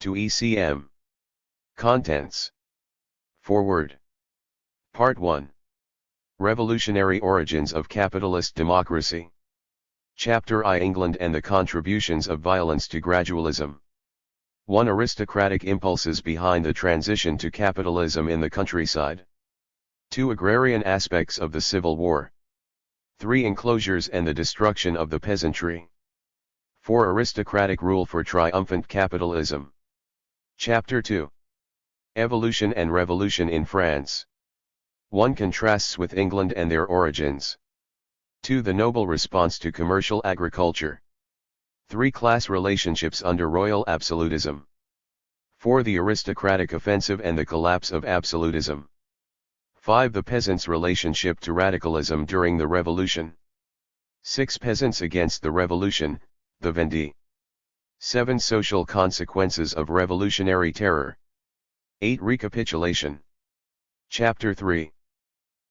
to ECM. Contents. Foreword. Part 1. Revolutionary Origins of Capitalist Democracy. Chapter I. England and the Contributions of Violence to Gradualism. 1. Aristocratic impulses behind the transition to capitalism in the countryside. 2. Agrarian aspects of the Civil War. 3. Enclosures and the destruction of the peasantry. 4. Aristocratic rule for triumphant capitalism. Chapter 2. Evolution and Revolution in France. 1. Contrasts with England and their origins. 2. The noble response to commercial agriculture. 3. Class relationships under royal absolutism. 4. The aristocratic offensive and the collapse of absolutism. 5. The peasants' relationship to radicalism during the Revolution. 6. Peasants against the Revolution, the Vendée. 7. Social consequences of revolutionary terror. 8. Recapitulation. Chapter 3.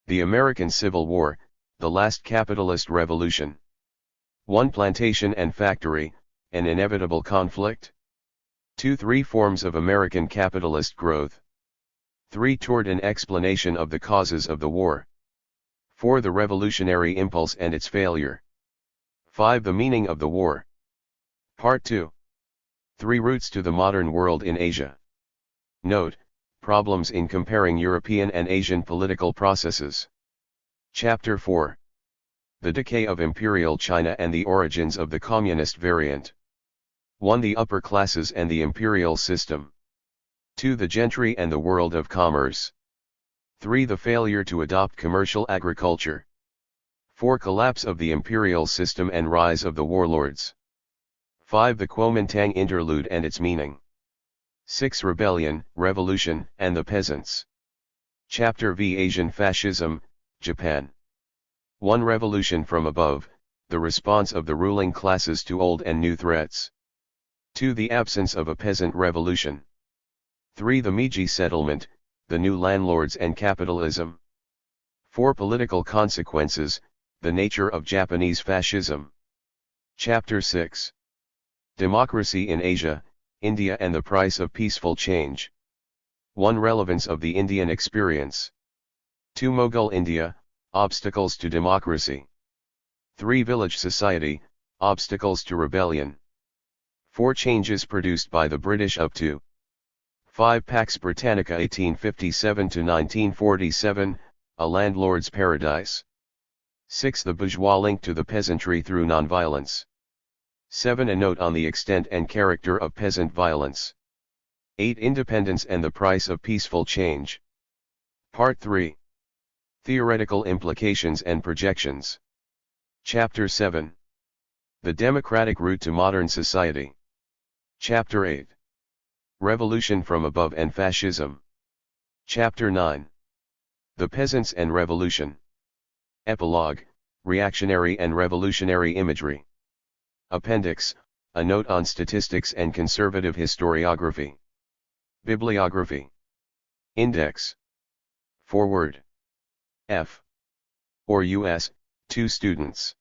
The American Civil War, the last capitalist revolution. 1. Plantation and factory, an inevitable conflict. 2. 3 forms of American capitalist growth. 3. Toward an explanation of the causes of the war. 4. The revolutionary impulse and its failure. 5. The meaning of the war. Part 2. 3 Routes to the modern world in Asia. Note, problems in comparing European and Asian political processes. Chapter 4. The decay of imperial China and the origins of the communist variant. 1. The upper classes and the imperial system. 2. The gentry and the world of commerce. 3. The failure to adopt commercial agriculture. 4. Collapse of the imperial system and rise of the warlords. 5. The Kuomintang interlude and its meaning. 6. Rebellion, revolution, and the peasants. Chapter V. Asian fascism, Japan. 1. Revolution from above, the response of the ruling classes to old and new threats. 2. The absence of a peasant revolution. 3. The Meiji settlement, the new landlords and capitalism. 4. Political consequences, the nature of Japanese fascism. Chapter 6. Democracy in Asia, India and the price of peaceful change. 1. Relevance of the Indian experience. 2. Mughal India, obstacles to democracy. 3. Village society, obstacles to rebellion. 4. Changes produced by the British up to 5. Pax Britannica 1857 to 1947, a landlord's paradise. 6. The bourgeois link to the peasantry through nonviolence. 7. A note on the extent and character of peasant violence. 8. Independence and the price of peaceful change. Part 3. Theoretical implications and projections. Chapter 7. The democratic route to modern society. Chapter 8. Revolution from above and fascism. Chapter 9. The peasants and revolution. Epilogue, reactionary and revolutionary imagery. Appendix, a note on statistics and conservative historiography. Bibliography. Index. Foreword. F. or U.S., 2 students.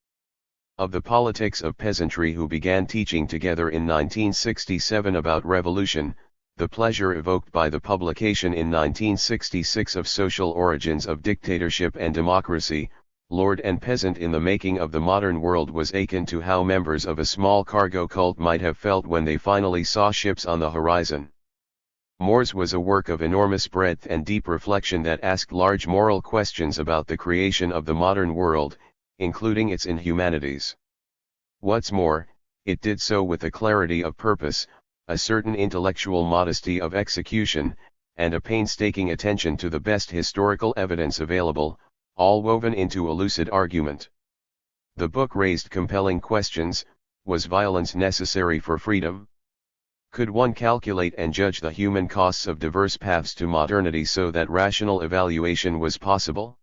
Of the politics of peasantry who began teaching together in 1967 about revolution, the pleasure evoked by the publication in 1966 of Social Origins of Dictatorship and Democracy, Lord and Peasant in the Making of the Modern World was akin to how members of a small cargo cult might have felt when they finally saw ships on the horizon. Moore's was a work of enormous breadth and deep reflection that asked large moral questions about the creation of the modern world, including its inhumanities. What's more, it did so with a clarity of purpose, a certain intellectual modesty of execution, and a painstaking attention to the best historical evidence available, all woven into a lucid argument. The book raised compelling questions: was violence necessary for freedom? Could one calculate and judge the human costs of diverse paths to modernity so that rational evaluation was possible?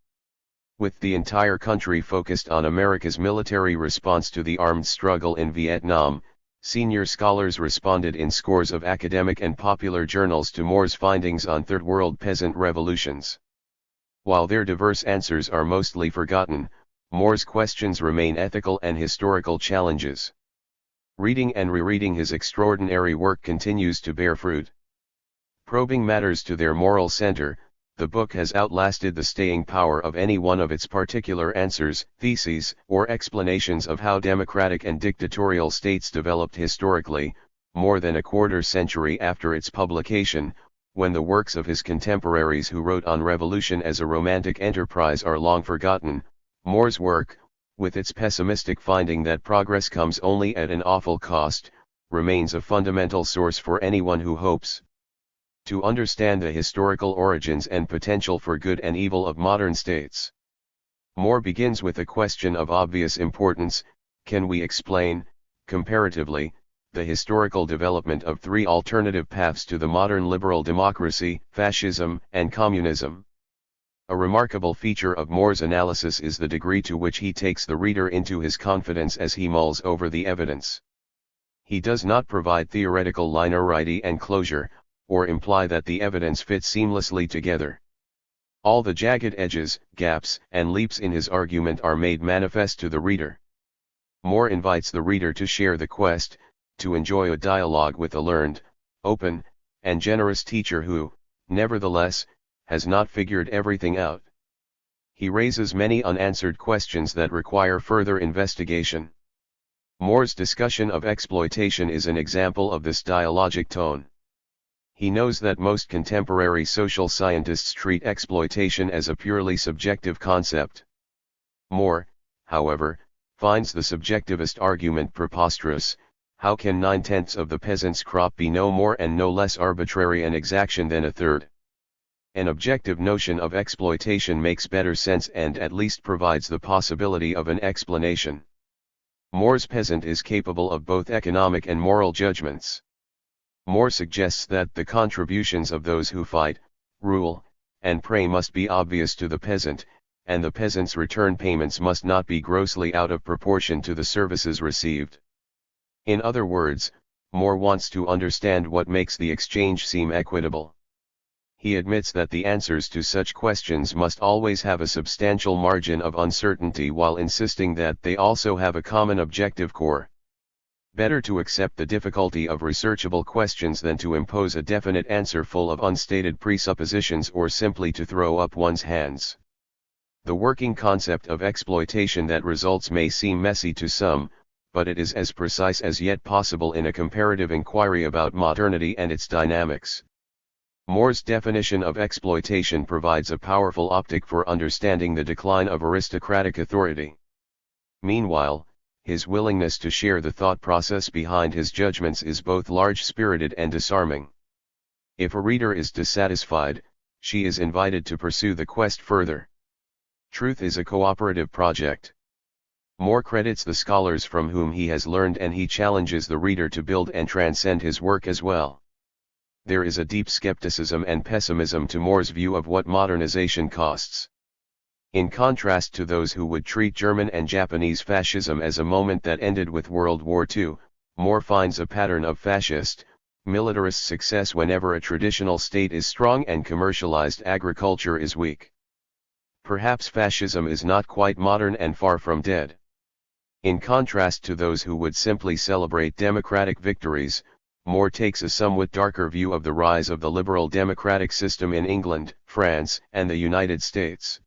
With the entire country focused on America's military response to the armed struggle in Vietnam, senior scholars responded in scores of academic and popular journals to Moore's findings on Third World peasant revolutions. While their diverse answers are mostly forgotten, Moore's questions remain ethical and historical challenges. Reading and rereading his extraordinary work continues to bear fruit. Probing matters to their moral center, the book has outlasted the staying power of any one of its particular answers, theses, or explanations of how democratic and dictatorial states developed historically, more than a quarter century after its publication, when the works of his contemporaries who wrote on revolution as a romantic enterprise are long forgotten. More's work, with its pessimistic finding that progress comes only at an awful cost, remains a fundamental source for anyone who hopes to understand the historical origins and potential for good and evil of modern states. More begins with a question of obvious importance: can we explain, comparatively, the historical development of three alternative paths to the modern liberal democracy, fascism, and communism? A remarkable feature of More's analysis is the degree to which he takes the reader into his confidence as he mulls over the evidence. He does not provide theoretical linearity and closure, or imply that the evidence fits seamlessly together. All the jagged edges, gaps, and leaps in his argument are made manifest to the reader. More invites the reader to share the quest, to enjoy a dialogue with a learned, open, and generous teacher who, nevertheless, has not figured everything out. He raises many unanswered questions that require further investigation. More's discussion of exploitation is an example of this dialogic tone. He knows that most contemporary social scientists treat exploitation as a purely subjective concept. More, however, finds the subjectivist argument preposterous. How can 9/10 of the peasant's crop be no more and no less arbitrary an exaction than a third? An objective notion of exploitation makes better sense and at least provides the possibility of an explanation. More's peasant is capable of both economic and moral judgments. More suggests that the contributions of those who fight, rule, and pray must be obvious to the peasant, and the peasant's return payments must not be grossly out of proportion to the services received. In other words, More wants to understand what makes the exchange seem equitable. He admits that the answers to such questions must always have a substantial margin of uncertainty while insisting that they also have a common objective core. Better to accept the difficulty of researchable questions than to impose a definite answer full of unstated presuppositions or simply to throw up one's hands. The working concept of exploitation that results may seem messy to some, but it is as precise as yet possible in a comparative inquiry about modernity and its dynamics. More's definition of exploitation provides a powerful optic for understanding the decline of aristocratic authority. Meanwhile, his willingness to share the thought process behind his judgments is both large-spirited and disarming. If a reader is dissatisfied, she is invited to pursue the quest further. Truth is a cooperative project. More credits the scholars from whom he has learned, and he challenges the reader to build and transcend his work as well. There is a deep skepticism and pessimism to More's view of what modernization costs. In contrast to those who would treat German and Japanese fascism as a moment that ended with World War II, More finds a pattern of fascist, militarist success whenever a traditional state is strong and commercialized agriculture is weak. Perhaps fascism is not quite modern and far from dead. In contrast to those who would simply celebrate democratic victories, More takes a somewhat darker view of the rise of the liberal democratic system in England, France, and the United States.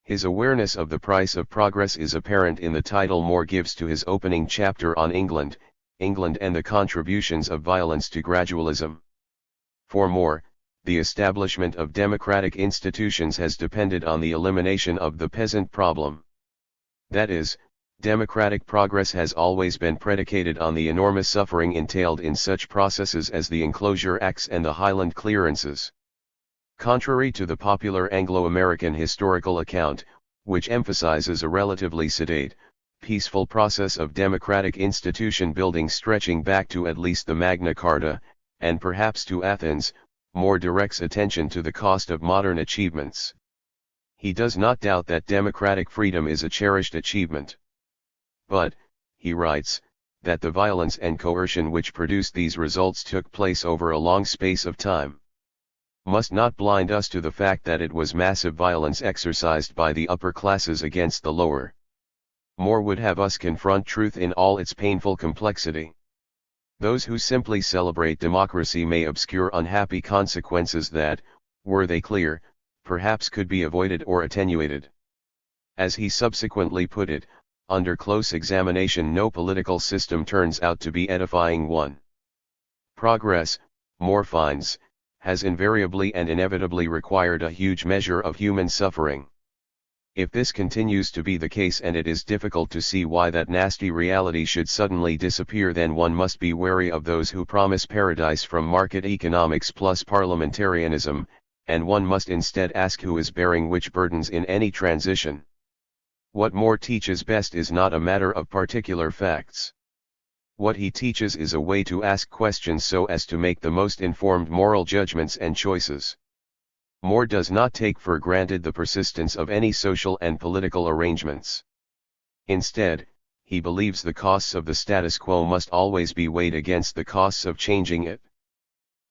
His awareness of the price of progress is apparent in the title More gives to his opening chapter on England and the contributions of violence to gradualism. For More, the establishment of democratic institutions has depended on the elimination of the peasant problem. That is, democratic progress has always been predicated on the enormous suffering entailed in such processes as the Enclosure Acts and the Highland Clearances. Contrary to the popular Anglo-American historical account, which emphasizes a relatively sedate, peaceful process of democratic institution building stretching back to at least the Magna Carta, and perhaps to Athens, More directs attention to the cost of modern achievements. He does not doubt that democratic freedom is a cherished achievement. But, he writes, that the violence and coercion which produced these results took place over a long space of time. Must not blind us to the fact that it was massive violence exercised by the upper classes against the lower. More would have us confront truth in all its painful complexity. Those who simply celebrate democracy may obscure unhappy consequences that, were they clear, perhaps could be avoided or attenuated. As he subsequently put it, under close examination no political system turns out to be edifying one. Progress, Moore finds, has invariably and inevitably required a huge measure of human suffering. If this continues to be the case, and it is difficult to see why that nasty reality should suddenly disappear, then one must be wary of those who promise paradise from market economics plus parliamentarism, and one must instead ask who is bearing which burdens in any transition. What Moore teaches best is not a matter of particular facts. What he teaches is a way to ask questions so as to make the most informed moral judgments and choices. Moore does not take for granted the persistence of any social and political arrangements. Instead, he believes the costs of the status quo must always be weighed against the costs of changing it.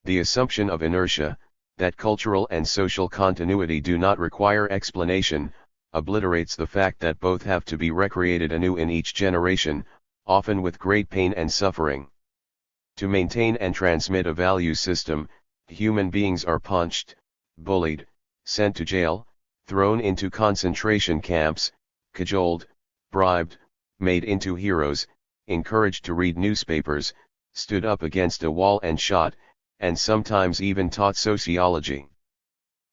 The assumption of inertia, that cultural and social continuity do not require explanation, obliterates the fact that both have to be recreated anew in each generation, often with great pain and suffering. To maintain and transmit a value system, human beings are punched, bullied, sent to jail, thrown into concentration camps, cajoled, bribed, made into heroes, encouraged to read newspapers, stood up against a wall and shot, and sometimes even taught sociology.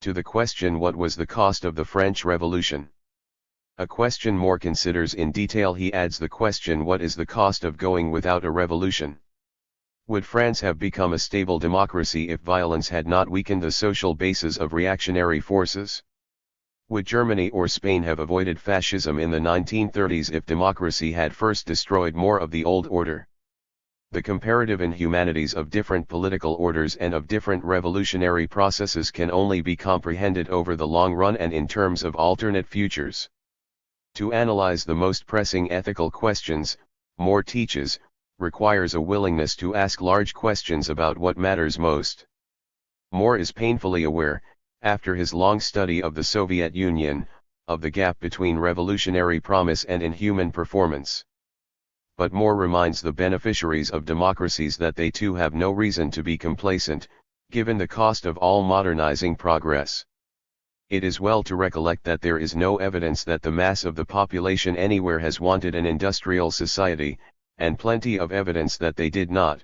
To the question what was the cost of the French Revolution? A question Moore considers in detail, he adds the question what is the cost of going without a revolution? Would France have become a stable democracy if violence had not weakened the social bases of reactionary forces? Would Germany or Spain have avoided fascism in the 1930s if democracy had first destroyed more of the old order? The comparative inhumanities of different political orders and of different revolutionary processes can only be comprehended over the long run and in terms of alternate futures. To analyze the most pressing ethical questions, Moore teaches, requires a willingness to ask large questions about what matters most. Moore is painfully aware, after his long study of the Soviet Union, of the gap between revolutionary promise and inhuman performance. But Moore reminds the beneficiaries of democracies that they too have no reason to be complacent, given the cost of all modernizing progress. It is well to recollect that there is no evidence that the mass of the population anywhere has wanted an industrial society, and plenty of evidence that they did not.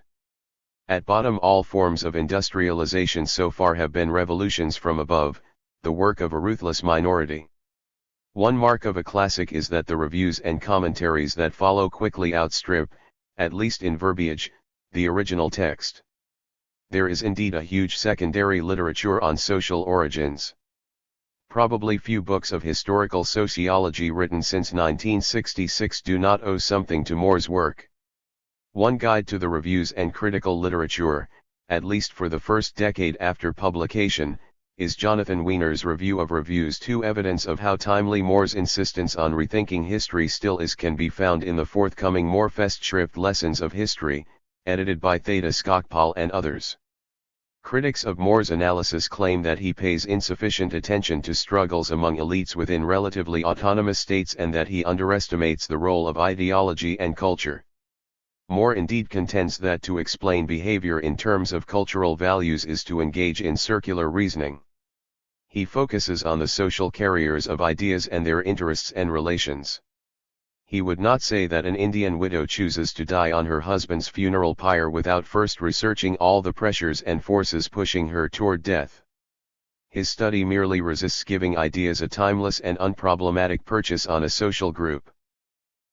At bottom, all forms of industrialization so far have been revolutions from above, the work of a ruthless minority. One mark of a classic is that the reviews and commentaries that follow quickly outstrip, at least in verbiage, the original text. There is indeed a huge secondary literature on social origins. Probably few books of historical sociology written since 1966 do not owe something to Moore's work. One guide to the reviews and critical literature, at least for the first decade after publication, is Jonathan Weiner's Review of Reviews. Two evidence of how timely Moore's insistence on rethinking history still is can be found in the forthcoming Moore Festschrift Lessons of History, edited by Theda Skocpol and others. Critics of Moore's analysis claim that he pays insufficient attention to struggles among elites within relatively autonomous states and that he underestimates the role of ideology and culture. Moore indeed contends that to explain behavior in terms of cultural values is to engage in circular reasoning. He focuses on the social carriers of ideas and their interests and relations. He would not say that an Indian widow chooses to die on her husband's funeral pyre without first researching all the pressures and forces pushing her toward death. His study merely resists giving ideas a timeless and unproblematic purchase on a social group.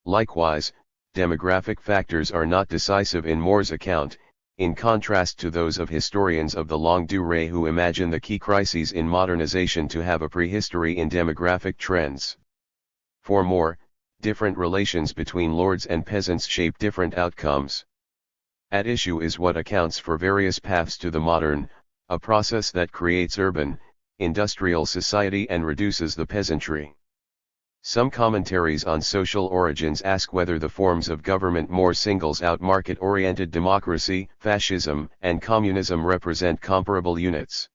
Likewise, demographic factors are not decisive in Moore's account, in contrast to those of historians of the longue durée who imagine the key crises in modernization to have a prehistory in demographic trends. For Moore, different relations between lords and peasants shape different outcomes. At issue is what accounts for various paths to the modern, a process that creates urban, industrial society and reduces the peasantry. Some commentaries on social origins ask whether the forms of government Moore singles out market-oriented democracy, fascism, and communism represent comparable units.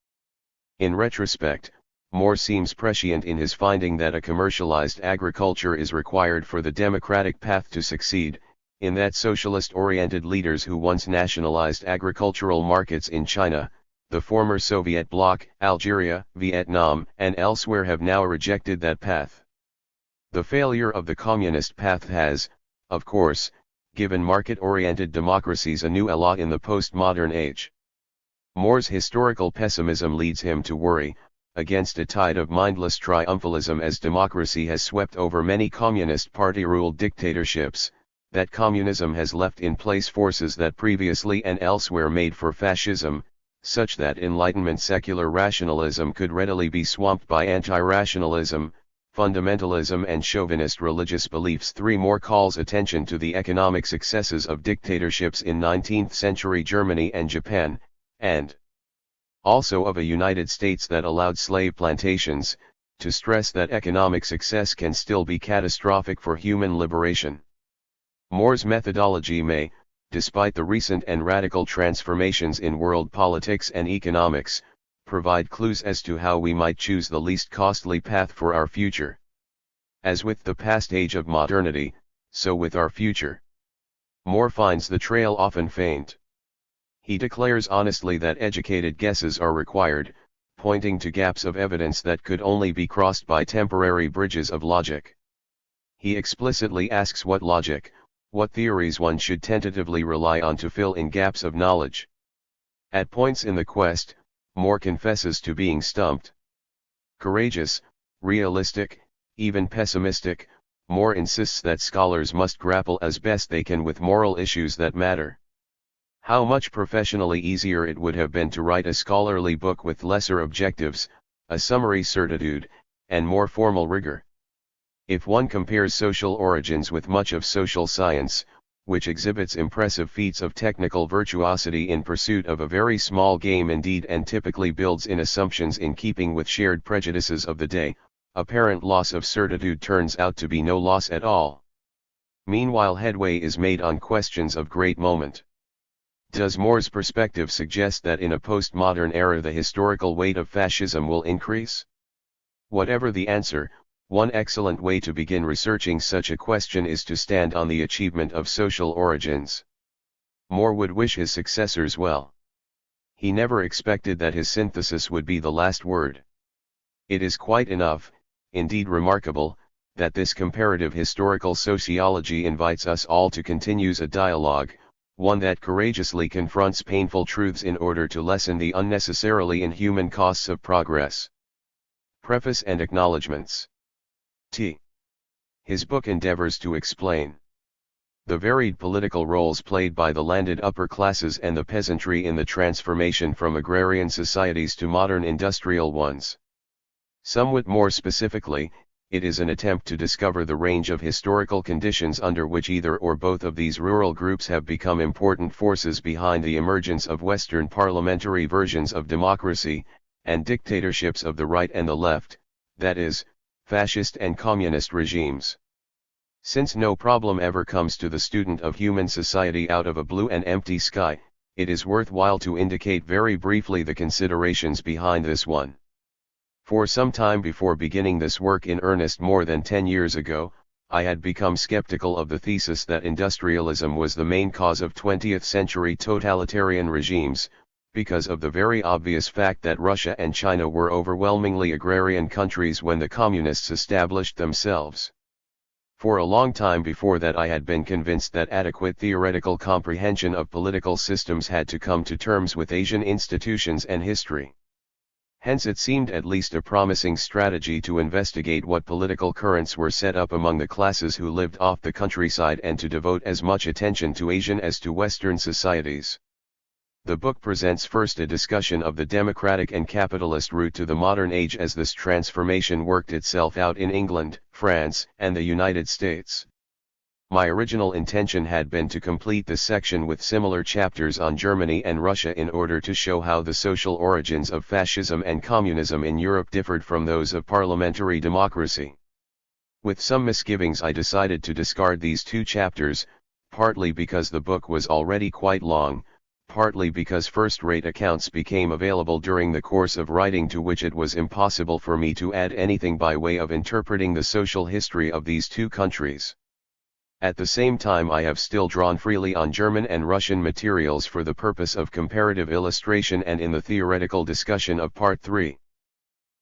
In retrospect, More seems prescient in his finding that a commercialized agriculture is required for the democratic path to succeed, in that socialist-oriented leaders who once nationalized agricultural markets in China, the former Soviet bloc, Algeria, Vietnam, and elsewhere have now rejected that path. The failure of the communist path has, of course, given market-oriented democracies a new elan in the postmodern age. More's historical pessimism leads him to worry, against a tide of mindless triumphalism as democracy has swept over many communist party-ruled dictatorships, that communism has left in place forces that previously and elsewhere made for fascism, such that Enlightenment secular rationalism could readily be swamped by anti-rationalism, fundamentalism and chauvinist religious beliefs. 3. More calls attention to the economic successes of dictatorships in 19th-century Germany and Japan, and also of a United States that allowed slave plantations, to stress that economic success can still be catastrophic for human liberation. More's methodology may, despite the recent and radical transformations in world politics and economics, provide clues as to how we might choose the least costly path for our future. As with the past age of modernity, so with our future. More finds the trail often faint. He declares honestly that educated guesses are required, pointing to gaps of evidence that could only be crossed by temporary bridges of logic. He explicitly asks what logic, what theories one should tentatively rely on to fill in gaps of knowledge. At points in the quest, More confesses to being stumped. Courageous, realistic, even pessimistic, More insists that scholars must grapple as best they can with moral issues that matter. How much professionally easier it would have been to write a scholarly book with lesser objectives, a summary certitude, and more formal rigor. If one compares social origins with much of social science, which exhibits impressive feats of technical virtuosity in pursuit of a very small game indeed and typically builds in assumptions in keeping with shared prejudices of the day, apparent loss of certitude turns out to be no loss at all. Meanwhile, headway is made on questions of great moment. Does More's perspective suggest that in a postmodern era the historical weight of fascism will increase? Whatever the answer, one excellent way to begin researching such a question is to stand on the achievement of social origins. More would wish his successors well. He never expected that his synthesis would be the last word. It is quite enough, indeed remarkable, that this comparative historical sociology invites us all to continue a dialogue, one that courageously confronts painful truths in order to lessen the unnecessarily inhuman costs of progress. Preface and Acknowledgements. His book endeavors to explain the varied political roles played by the landed upper classes and the peasantry in the transformation from agrarian societies to modern industrial ones. Somewhat more specifically, it is an attempt to discover the range of historical conditions under which either or both of these rural groups have become important forces behind the emergence of Western parliamentary versions of democracy, and dictatorships of the right and the left, that is, fascist and communist regimes. Since no problem ever comes to the student of human society out of a blue and empty sky, it is worthwhile to indicate very briefly the considerations behind this one. For some time before beginning this work in earnest more than 10 years ago, I had become skeptical of the thesis that industrialism was the main cause of 20th century totalitarian regimes, because of the very obvious fact that Russia and China were overwhelmingly agrarian countries when the communists established themselves. For a long time before that I had been convinced that adequate theoretical comprehension of political systems had to come to terms with Asian institutions and history. Hence it seemed at least a promising strategy to investigate what political currents were set up among the classes who lived off the countryside and to devote as much attention to Asian as to Western societies. The book presents first a discussion of the democratic and capitalist route to the modern age as this transformation worked itself out in England, France, and the United States. My original intention had been to complete this section with similar chapters on Germany and Russia in order to show how the social origins of fascism and communism in Europe differed from those of parliamentary democracy. With some misgivings I decided to discard these two chapters, partly because the book was already quite long, partly because first-rate accounts became available during the course of writing, to which it was impossible for me to add anything by way of interpreting the social history of these two countries. At the same time, I have still drawn freely on German and Russian materials for the purpose of comparative illustration and in the theoretical discussion of Part 3.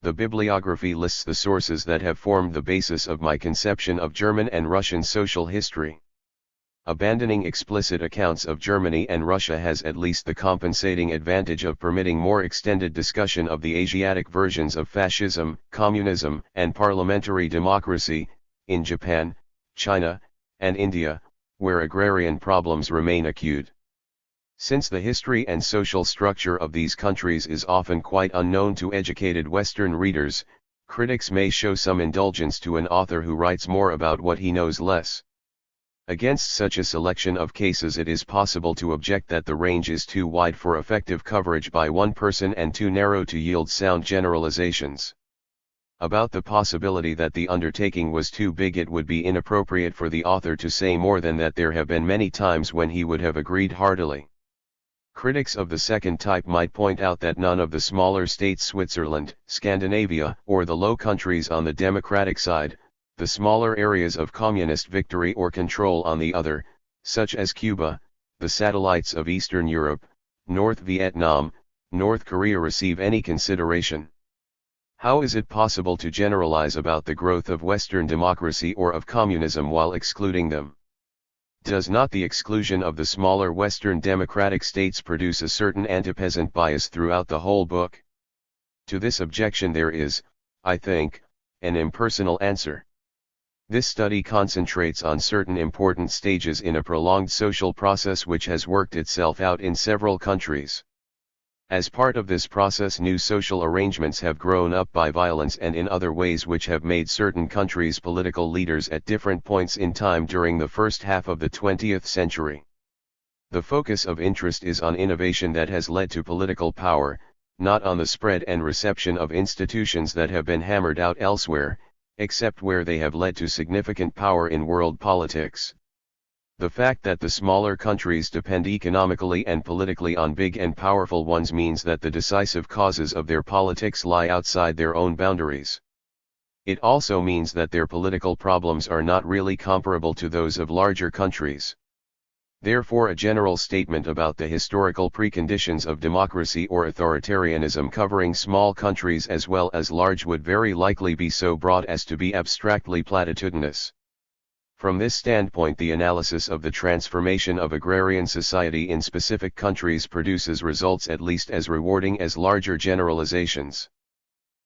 The bibliography lists the sources that have formed the basis of my conception of German and Russian social history. Abandoning explicit accounts of Germany and Russia has at least the compensating advantage of permitting more extended discussion of the Asiatic versions of fascism, communism, and parliamentary democracy, in Japan, China, and India, where agrarian problems remain acute. Since the history and social structure of these countries is often quite unknown to educated Western readers, critics may show some indulgence to an author who writes more about what he knows less. Against such a selection of cases, it is possible to object that the range is too wide for effective coverage by one person and too narrow to yield sound generalizations. About the possibility that the undertaking was too big, it would be inappropriate for the author to say more than that there have been many times when he would have agreed heartily. Critics of the second type might point out that none of the smaller states, Switzerland, Scandinavia, or the Low Countries on the democratic side, the smaller areas of communist victory or control on the other, such as Cuba, the satellites of Eastern Europe, North Vietnam, North Korea, receive any consideration. How is it possible to generalize about the growth of Western democracy or of communism while excluding them? Does not the exclusion of the smaller Western democratic states produce a certain anti-peasant bias throughout the whole book? To this objection there is, I think, an impersonal answer. This study concentrates on certain important stages in a prolonged social process which has worked itself out in several countries. As part of this process, new social arrangements have grown up by violence and in other ways which have made certain countries political leaders at different points in time during the first half of the 20th century. The focus of interest is on innovation that has led to political power, not on the spread and reception of institutions that have been hammered out elsewhere, except where they have led to significant power in world politics. The fact that the smaller countries depend economically and politically on big and powerful ones means that the decisive causes of their politics lie outside their own boundaries. It also means that their political problems are not really comparable to those of larger countries. Therefore, a general statement about the historical preconditions of democracy or authoritarianism covering small countries as well as large would very likely be so broad as to be abstractly platitudinous. From this standpoint, the analysis of the transformation of agrarian society in specific countries produces results at least as rewarding as larger generalizations.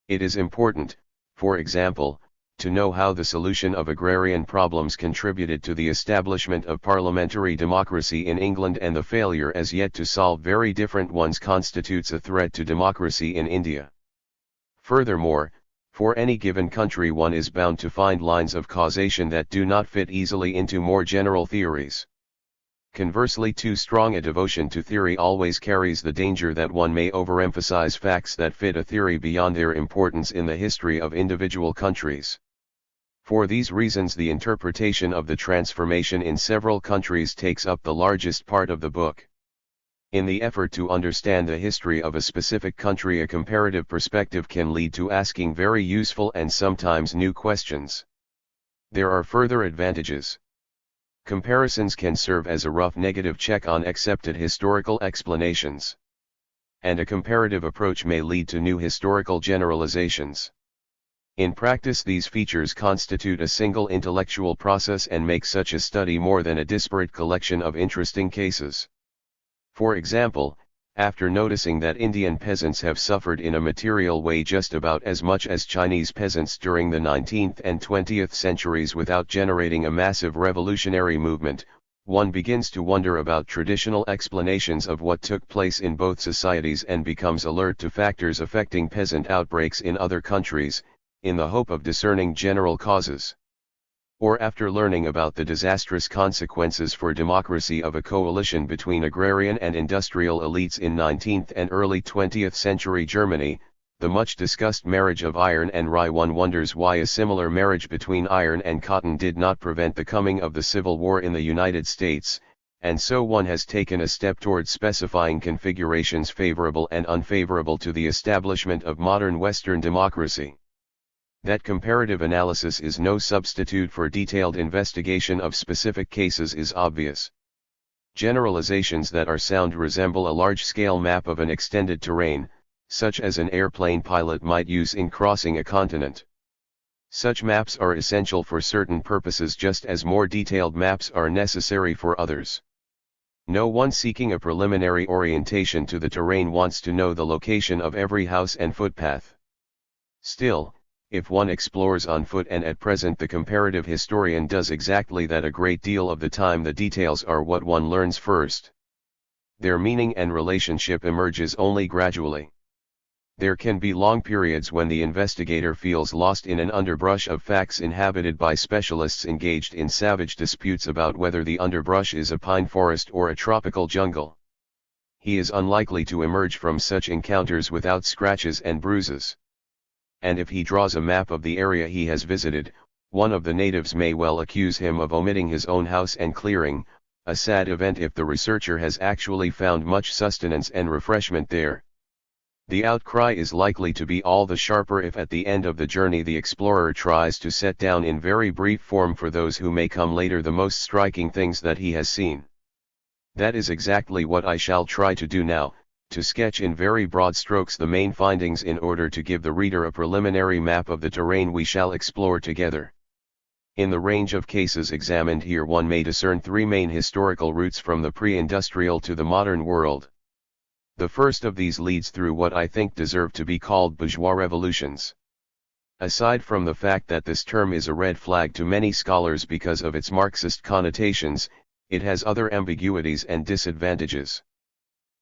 It is important, for example, to know how the solution of agrarian problems contributed to the establishment of parliamentary democracy in England, and the failure as yet to solve very different ones constitutes a threat to democracy in India. Furthermore, for any given country one is bound to find lines of causation that do not fit easily into more general theories. Conversely, too strong a devotion to theory always carries the danger that one may overemphasize facts that fit a theory beyond their importance in the history of individual countries. For these reasons, the interpretation of the transformation in several countries takes up the largest part of the book. In the effort to understand the history of a specific country, a comparative perspective can lead to asking very useful and sometimes new questions. There are further advantages. Comparisons can serve as a rough negative check on accepted historical explanations. And a comparative approach may lead to new historical generalizations. In practice, these features constitute a single intellectual process and make such a study more than a disparate collection of interesting cases. For example, after noticing that Indian peasants have suffered in a material way just about as much as Chinese peasants during the 19th and 20th centuries without generating a massive revolutionary movement, one begins to wonder about traditional explanations of what took place in both societies and becomes alert to factors affecting peasant outbreaks in other countries, in the hope of discerning general causes. Or after learning about the disastrous consequences for democracy of a coalition between agrarian and industrial elites in 19th and early 20th century Germany, the much discussed marriage of iron and rye, one wonders why a similar marriage between iron and cotton did not prevent the coming of the Civil War in the United States, and so one has taken a step towards specifying configurations favorable and unfavorable to the establishment of modern Western democracy. That comparative analysis is no substitute for detailed investigation of specific cases is obvious. Generalizations that are sound resemble a large-scale map of an extended terrain, such as an airplane pilot might use in crossing a continent. Such maps are essential for certain purposes just as more detailed maps are necessary for others. No one seeking a preliminary orientation to the terrain wants to know the location of every house and footpath. Still, if one explores on foot, and at present the comparative historian does exactly that a great deal of the time, the details are what one learns first. Their meaning and relationship emerges only gradually. There can be long periods when the investigator feels lost in an underbrush of facts inhabited by specialists engaged in savage disputes about whether the underbrush is a pine forest or a tropical jungle. He is unlikely to emerge from such encounters without scratches and bruises. And if he draws a map of the area he has visited, one of the natives may well accuse him of omitting his own house and clearing, a sad event if the researcher has actually found much sustenance and refreshment there. The outcry is likely to be all the sharper if at the end of the journey the explorer tries to set down in very brief form for those who may come later the most striking things that he has seen. That is exactly what I shall try to do now, to sketch in very broad strokes the main findings in order to give the reader a preliminary map of the terrain we shall explore together. In the range of cases examined here one may discern three main historical routes from the pre-industrial to the modern world. The first of these leads through what I think deserve to be called bourgeois revolutions. Aside from the fact that this term is a red flag to many scholars because of its Marxist connotations, it has other ambiguities and disadvantages.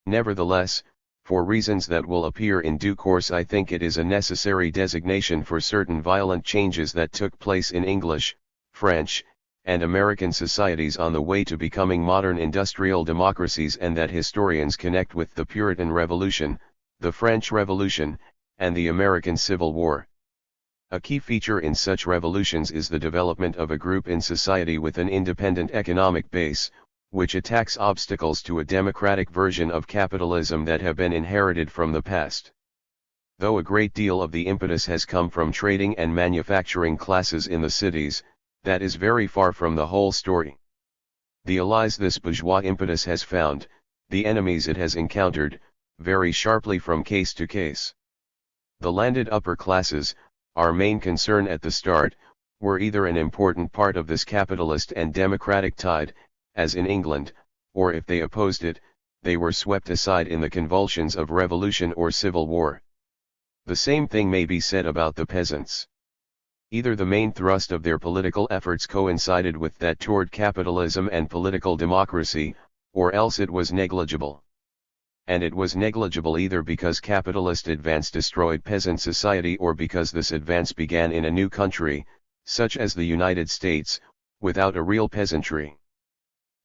Nevertheless, for reasons that will appear in due course, I think it is a necessary designation for certain violent changes that took place in English, French, and American societies on the way to becoming modern industrial democracies, and that historians connect with the Puritan Revolution, the French Revolution, and the American Civil War. A key feature in such revolutions is the development of a group in society with an independent economic base, which attacks obstacles to a democratic version of capitalism that have been inherited from the past. Though a great deal of the impetus has come from trading and manufacturing classes in the cities, that is very far from the whole story. The allies this bourgeois impetus has found, the enemies it has encountered, vary sharply from case to case. The landed upper classes, our main concern at the start, were either an important part of this capitalist and democratic tide, as in England, or if they opposed it, they were swept aside in the convulsions of revolution or civil war. The same thing may be said about the peasants. Either the main thrust of their political efforts coincided with that toward capitalism and political democracy, or else it was negligible. And it was negligible either because capitalist advance destroyed peasant society or because this advance began in a new country, such as the United States, without a real peasantry.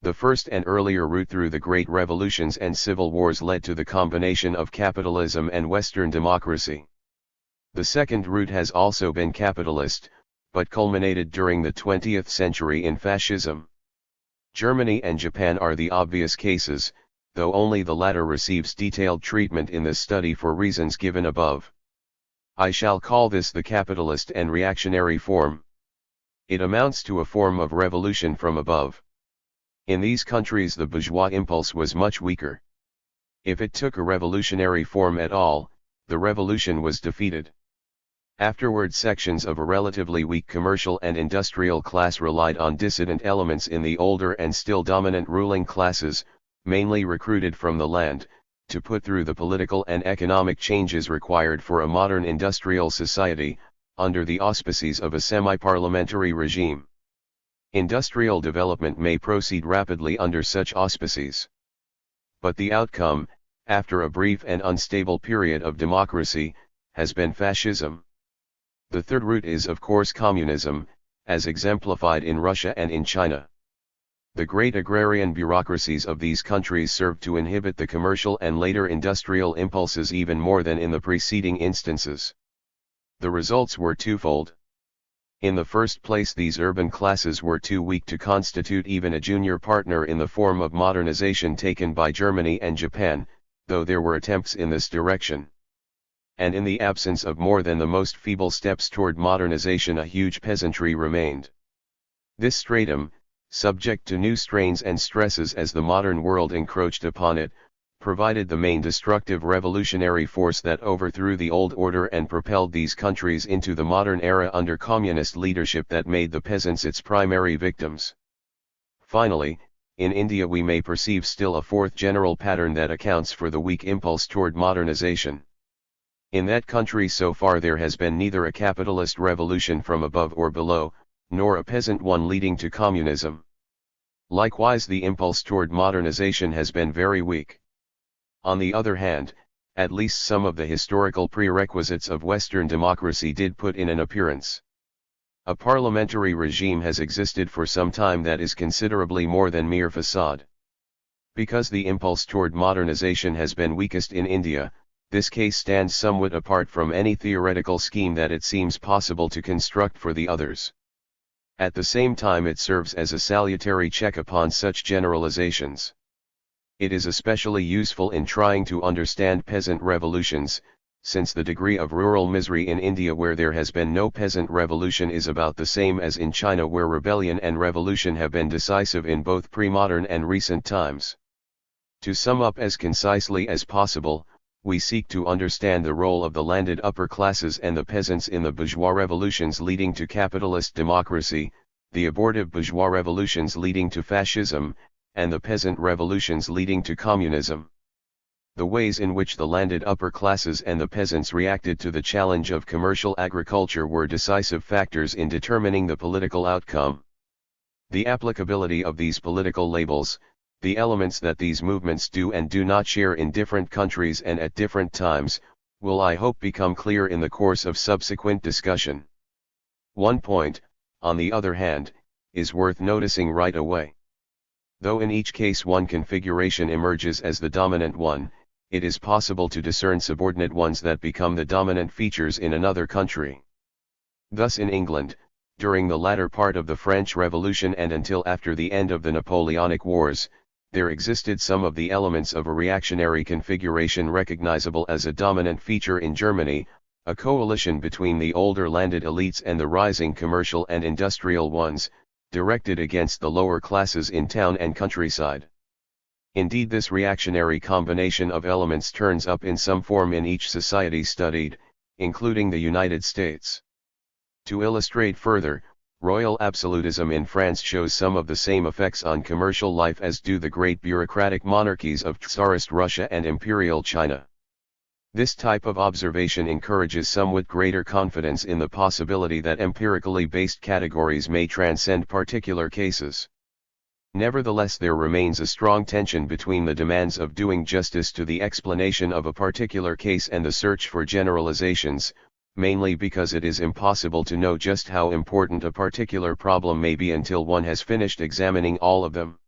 The first and earlier route through the great revolutions and civil wars led to the combination of capitalism and Western democracy. The second route has also been capitalist, but culminated during the 20th century in fascism. Germany and Japan are the obvious cases, though only the latter receives detailed treatment in this study for reasons given above. I shall call this the capitalist and reactionary form. It amounts to a form of revolution from above. In these countries the bourgeois impulse was much weaker. If it took a revolutionary form at all, the revolution was defeated. Afterward, sections of a relatively weak commercial and industrial class relied on dissident elements in the older and still dominant ruling classes, mainly recruited from the land, to put through the political and economic changes required for a modern industrial society, under the auspices of a semi-parliamentary regime. Industrial development may proceed rapidly under such auspices. But the outcome, after a brief and unstable period of democracy, has been fascism. The third route is of course communism, as exemplified in Russia and in China. The great agrarian bureaucracies of these countries served to inhibit the commercial and later industrial impulses even more than in the preceding instances. The results were twofold. In the first place, these urban classes were too weak to constitute even a junior partner in the form of modernization taken by Germany and Japan, though there were attempts in this direction. And in the absence of more than the most feeble steps toward modernization, a huge peasantry remained. This stratum, subject to new strains and stresses as the modern world encroached upon it, provided the main destructive revolutionary force that overthrew the old order and propelled these countries into the modern era under communist leadership that made the peasants its primary victims. Finally, in India we may perceive still a fourth general pattern that accounts for the weak impulse toward modernization. In that country so far there has been neither a capitalist revolution from above or below, nor a peasant one leading to communism. Likewise, the impulse toward modernization has been very weak. On the other hand, at least some of the historical prerequisites of Western democracy did put in an appearance. A parliamentary regime has existed for some time that is considerably more than mere facade. Because the impulse toward modernization has been weakest in India, this case stands somewhat apart from any theoretical scheme that it seems possible to construct for the others. At the same time, it serves as a salutary check upon such generalizations. It is especially useful in trying to understand peasant revolutions, since the degree of rural misery in India where there has been no peasant revolution is about the same as in China, where rebellion and revolution have been decisive in both pre-modern and recent times. To sum up as concisely as possible, we seek to understand the role of the landed upper classes and the peasants in the bourgeois revolutions leading to capitalist democracy, the abortive bourgeois revolutions leading to fascism, and the peasant revolutions leading to communism. The ways in which the landed upper classes and the peasants reacted to the challenge of commercial agriculture were decisive factors in determining the political outcome. The applicability of these political labels, the elements that these movements do and do not share in different countries and at different times, will I hope become clear in the course of subsequent discussion. One point, on the other hand, is worth noticing right away. Though in each case one configuration emerges as the dominant one, it is possible to discern subordinate ones that become the dominant features in another country. Thus in England, during the latter part of the French Revolution and until after the end of the Napoleonic Wars, there existed some of the elements of a reactionary configuration recognizable as a dominant feature in Germany, a coalition between the older landed elites and the rising commercial and industrial ones, directed against the lower classes in town and countryside. Indeed, this reactionary combination of elements turns up in some form in each society studied, including the United States. To illustrate further, royal absolutism in France shows some of the same effects on commercial life as do the great bureaucratic monarchies of Tsarist Russia and Imperial China. This type of observation encourages somewhat greater confidence in the possibility that empirically based categories may transcend particular cases. Nevertheless, there remains a strong tension between the demands of doing justice to the explanation of a particular case and the search for generalizations, mainly because it is impossible to know just how important a particular problem may be until one has finished examining all of them.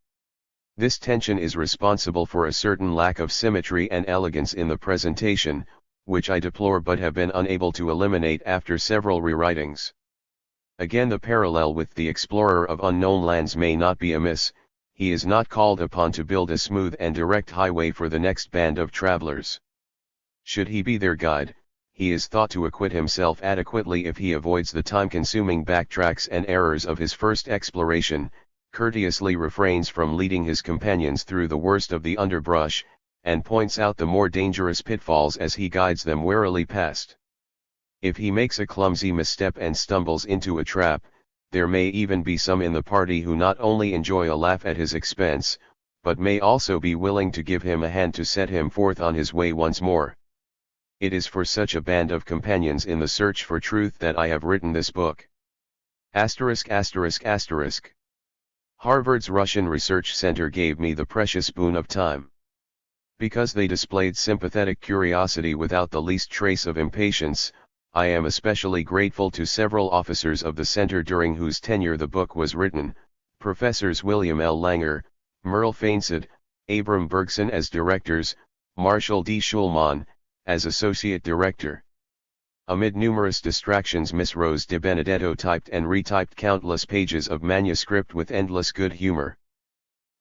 This tension is responsible for a certain lack of symmetry and elegance in the presentation, which I deplore but have been unable to eliminate after several rewritings. Again, the parallel with the explorer of unknown lands may not be amiss. He is not called upon to build a smooth and direct highway for the next band of travelers. Should he be their guide, he is thought to acquit himself adequately if he avoids the time-consuming backtracks and errors of his first exploration, courteously refrains from leading his companions through the worst of the underbrush, and points out the more dangerous pitfalls as he guides them warily past. If he makes a clumsy misstep and stumbles into a trap, there may even be some in the party who not only enjoy a laugh at his expense, but may also be willing to give him a hand to set him forth on his way once more. It is for such a band of companions in the search for truth that I have written this book. ******. Harvard's Russian Research Center gave me the precious boon of time. Because they displayed sympathetic curiosity without the least trace of impatience, I am especially grateful to several officers of the center during whose tenure the book was written, Professors William L. Langer, Merle Fainsett, Abram Bergson as directors, Marshall D. Schulman, as associate director. Amid numerous distractions, Miss Rose de Benedetto typed and retyped countless pages of manuscript with endless good humor.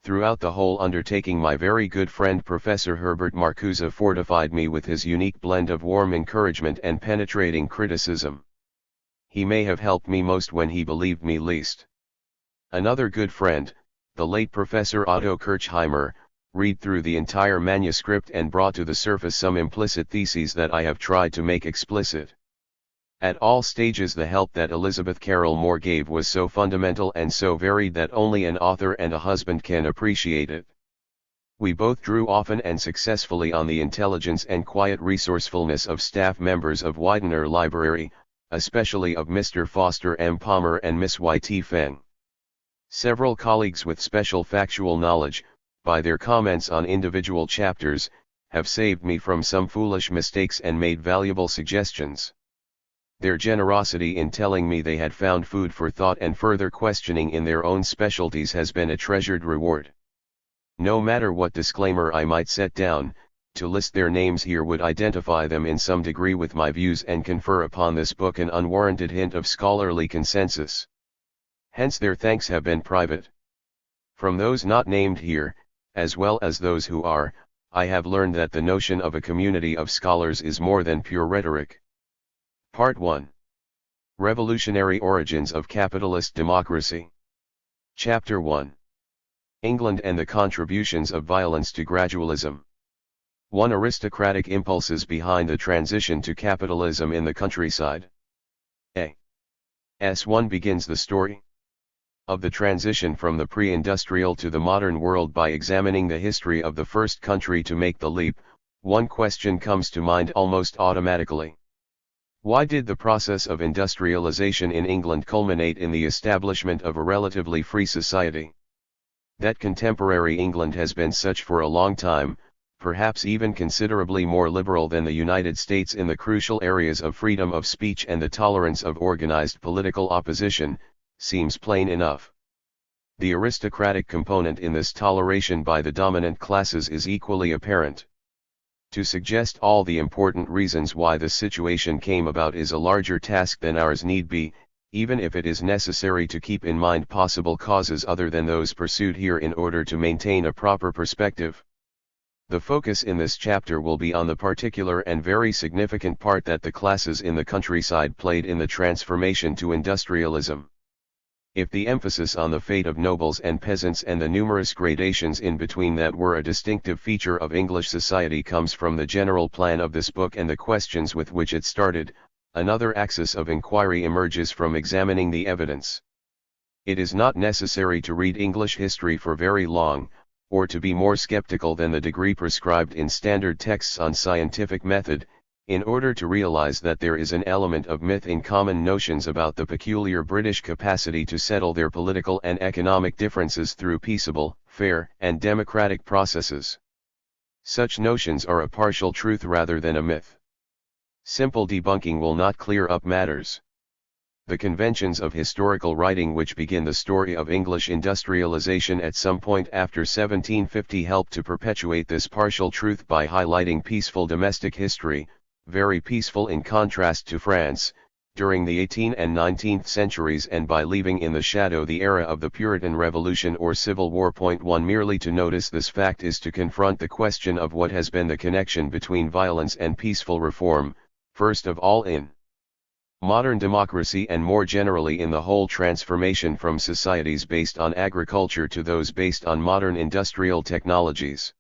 Throughout the whole undertaking, my very good friend Professor Herbert Marcuse fortified me with his unique blend of warm encouragement and penetrating criticism. He may have helped me most when he believed me least. Another good friend, the late Professor Otto Kirchheimer, read through the entire manuscript and brought to the surface some implicit theses that I have tried to make explicit. At all stages, the help that Elizabeth Carroll Moore gave was so fundamental and so varied that only an author and a husband can appreciate it. We both drew often and successfully on the intelligence and quiet resourcefulness of staff members of Widener Library, especially of Mr. Foster M. Palmer and Miss Y.T. Feng. Several colleagues with special factual knowledge, by their comments on individual chapters, have saved me from some foolish mistakes and made valuable suggestions. Their generosity in telling me they had found food for thought and further questioning in their own specialties has been a treasured reward. No matter what disclaimer I might set down, to list their names here would identify them in some degree with my views and confer upon this book an unwarranted hint of scholarly consensus. Hence their thanks have been private. From those not named here, as well as those who are, I have learned that the notion of a community of scholars is more than pure rhetoric. Part 1. Revolutionary Origins of Capitalist Democracy. Chapter 1. England and the Contributions of Violence to Gradualism. 1. Aristocratic impulses behind the transition to capitalism in the countryside. S1 begins the story of the transition from the pre-industrial to the modern world by examining the history of the first country to make the leap. One question comes to mind almost automatically. Why did the process of industrialization in England culminate in the establishment of a relatively free society? That contemporary England has been such for a long time, perhaps even considerably more liberal than the United States in the crucial areas of freedom of speech and the tolerance of organized political opposition, seems plain enough. The aristocratic component in this toleration by the dominant classes is equally apparent. To suggest all the important reasons why this situation came about is a larger task than ours need be, even if it is necessary to keep in mind possible causes other than those pursued here in order to maintain a proper perspective. The focus in this chapter will be on the particular and very significant part that the classes in the countryside played in the transformation to industrialism. If the emphasis on the fate of nobles and peasants and the numerous gradations in between that were a distinctive feature of English society comes from the general plan of this book and the questions with which it started, another axis of inquiry emerges from examining the evidence. It is not necessary to read English history for very long, or to be more skeptical than the degree prescribed in standard texts on scientific method, in order to realize that there is an element of myth in common notions about the peculiar British capacity to settle their political and economic differences through peaceable, fair, and democratic processes. Such notions are a partial truth rather than a myth. Simple debunking will not clear up matters. The conventions of historical writing which begin the story of English industrialization at some point after 1750 help to perpetuate this partial truth by highlighting peaceful domestic history, very peaceful in contrast to France, during the 18th and 19th centuries, and by leaving in the shadow the era of the Puritan Revolution or Civil War. 1. Merely to notice this fact is to confront the question of what has been the connection between violence and peaceful reform, first of all in modern democracy and more generally in the whole transformation from societies based on agriculture to those based on modern industrial technologies.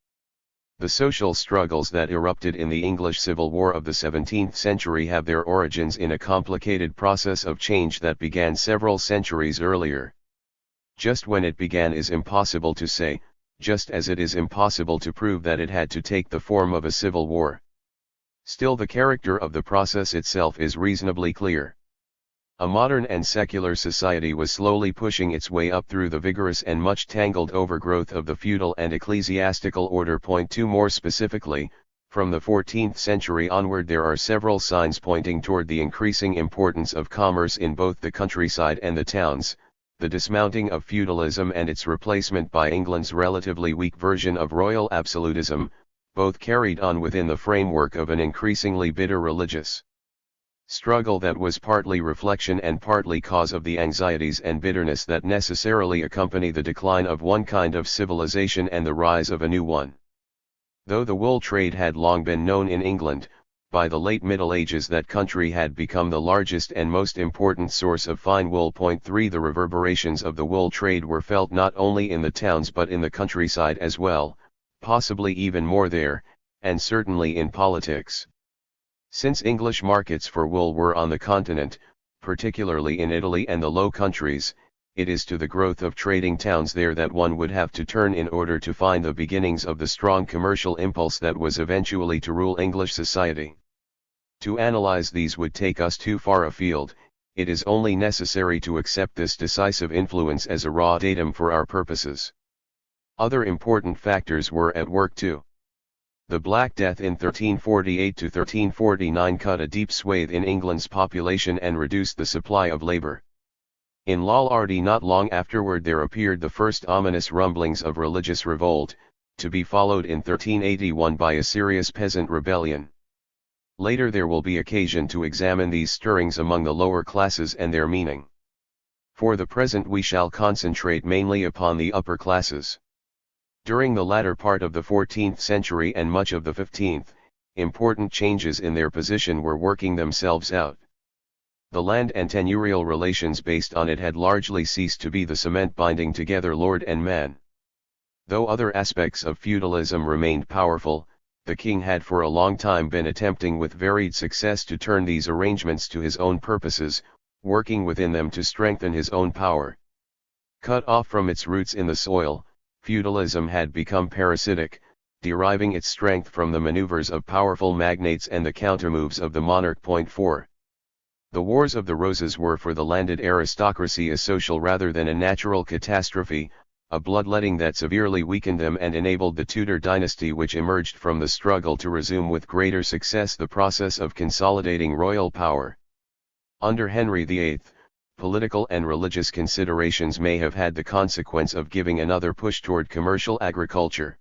The social struggles that erupted in the English Civil War of the 17th century have their origins in a complicated process of change that began several centuries earlier. Just when it began is impossible to say, just as it is impossible to prove that it had to take the form of a civil war. Still, the character of the process itself is reasonably clear. A modern and secular society was slowly pushing its way up through the vigorous and much tangled overgrowth of the feudal and ecclesiastical order. 2. More specifically, from the 14th century onward there are several signs pointing toward the increasing importance of commerce in both the countryside and the towns, the dismounting of feudalism and its replacement by England's relatively weak version of royal absolutism, both carried on within the framework of an increasingly bitter religious Struggle that was partly reflection and partly cause of the anxieties and bitterness that necessarily accompany the decline of one kind of civilization and the rise of a new one. Though the wool trade had long been known in England, by the late Middle Ages that country had become the largest and most important source of fine wool. 3 The reverberations of the wool trade were felt not only in the towns but in the countryside as well, possibly even more there, and certainly in politics. Since English markets for wool were on the continent, particularly in Italy and the Low Countries, it is to the growth of trading towns there that one would have to turn in order to find the beginnings of the strong commercial impulse that was eventually to rule English society. To analyze these would take us too far afield. It is only necessary to accept this decisive influence as a raw datum for our purposes. Other important factors were at work too. The Black Death in 1348 to 1349 cut a deep swathe in England's population and reduced the supply of labour. In Lollardy not long afterward there appeared the first ominous rumblings of religious revolt, to be followed in 1381 by a serious peasant rebellion. Later there will be occasion to examine these stirrings among the lower classes and their meaning. For the present we shall concentrate mainly upon the upper classes. During the latter part of the 14th century and much of the 15th, important changes in their position were working themselves out. The land and tenurial relations based on it had largely ceased to be the cement binding together lord and man. Though other aspects of feudalism remained powerful, the king had for a long time been attempting with varied success to turn these arrangements to his own purposes, working within them to strengthen his own power. Cut off from its roots in the soil, feudalism had become parasitic, deriving its strength from the maneuvers of powerful magnates and the countermoves of the monarch. 4. The Wars of the Roses were for the landed aristocracy a social rather than a natural catastrophe, a bloodletting that severely weakened them and enabled the Tudor dynasty which emerged from the struggle to resume with greater success the process of consolidating royal power. Under Henry VIII, political and religious considerations may have had the consequence of giving another push toward commercial agriculture.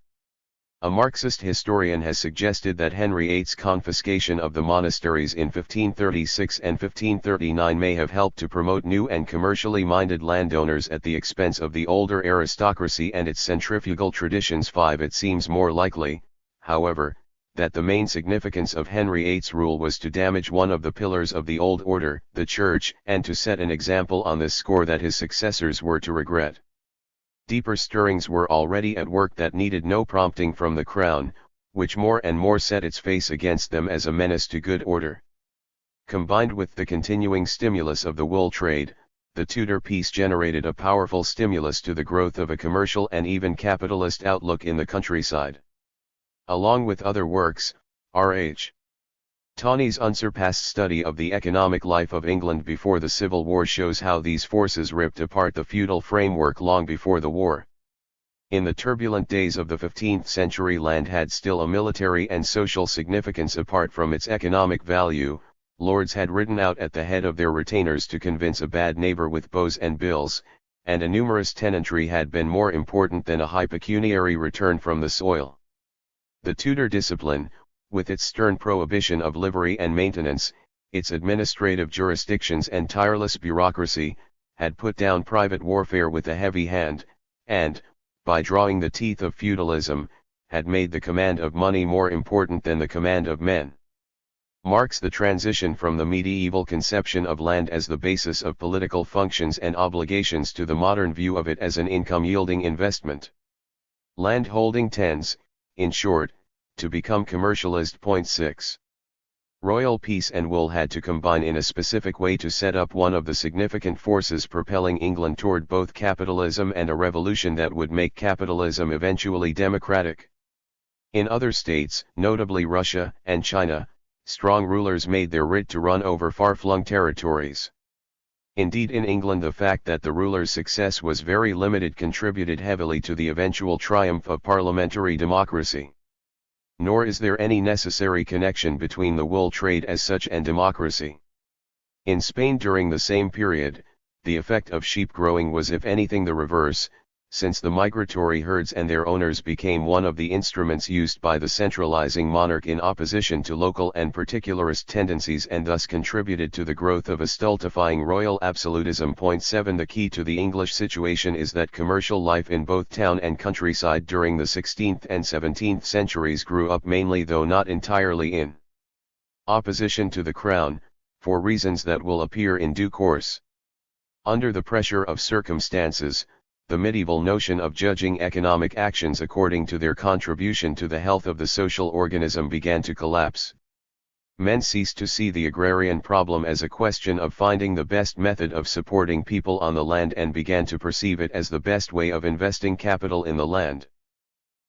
A Marxist historian has suggested that Henry VIII's confiscation of the monasteries in 1536 and 1539 may have helped to promote new and commercially minded landowners at the expense of the older aristocracy and its centrifugal traditions. 5 It seems more likely, however, that the main significance of Henry VIII's rule was to damage one of the pillars of the old order, the Church, and to set an example on this score that his successors were to regret. Deeper stirrings were already at work that needed no prompting from the crown, which more and more set its face against them as a menace to good order. Combined with the continuing stimulus of the wool trade, the Tudor peace generated a powerful stimulus to the growth of a commercial and even capitalist outlook in the countryside. Along with other works, R.H. Tawney's unsurpassed study of the economic life of England before the Civil War shows how these forces ripped apart the feudal framework long before the war. In the turbulent days of the 15th century, land had still a military and social significance apart from its economic value. Lords had ridden out at the head of their retainers to convince a bad neighbor with bows and bills, and a numerous tenantry had been more important than a high pecuniary return from the soil. The Tudor discipline, with its stern prohibition of livery and maintenance, its administrative jurisdictions and tireless bureaucracy, had put down private warfare with a heavy hand, and, by drawing the teeth of feudalism, had made the command of money more important than the command of men. Marks the transition from the medieval conception of land as the basis of political functions and obligations to the modern view of it as an income-yielding investment. Landholding tends, in short, to become commercialized. 6. Royal peace and wool had to combine in a specific way to set up one of the significant forces propelling England toward both capitalism and a revolution that would make capitalism eventually democratic. In other states, notably Russia and China, strong rulers made their writ to run over far-flung territories. Indeed, in England the fact that the ruler's success was very limited contributed heavily to the eventual triumph of parliamentary democracy. Nor is there any necessary connection between the wool trade as such and democracy. In Spain during the same period, the effect of sheep growing was if anything the reverse. since the migratory herds and their owners became one of the instruments used by the centralizing monarch in opposition to local and particularist tendencies and thus contributed to the growth of a stultifying royal absolutism. 7 The key to the English situation is that commercial life in both town and countryside during the 16th and 17th centuries grew up mainly, though not entirely, in opposition to the crown, for reasons that will appear in due course. Under the pressure of circumstances, the medieval notion of judging economic actions according to their contribution to the health of the social organism began to collapse. Men ceased to see the agrarian problem as a question of finding the best method of supporting people on the land and began to perceive it as the best way of investing capital in the land.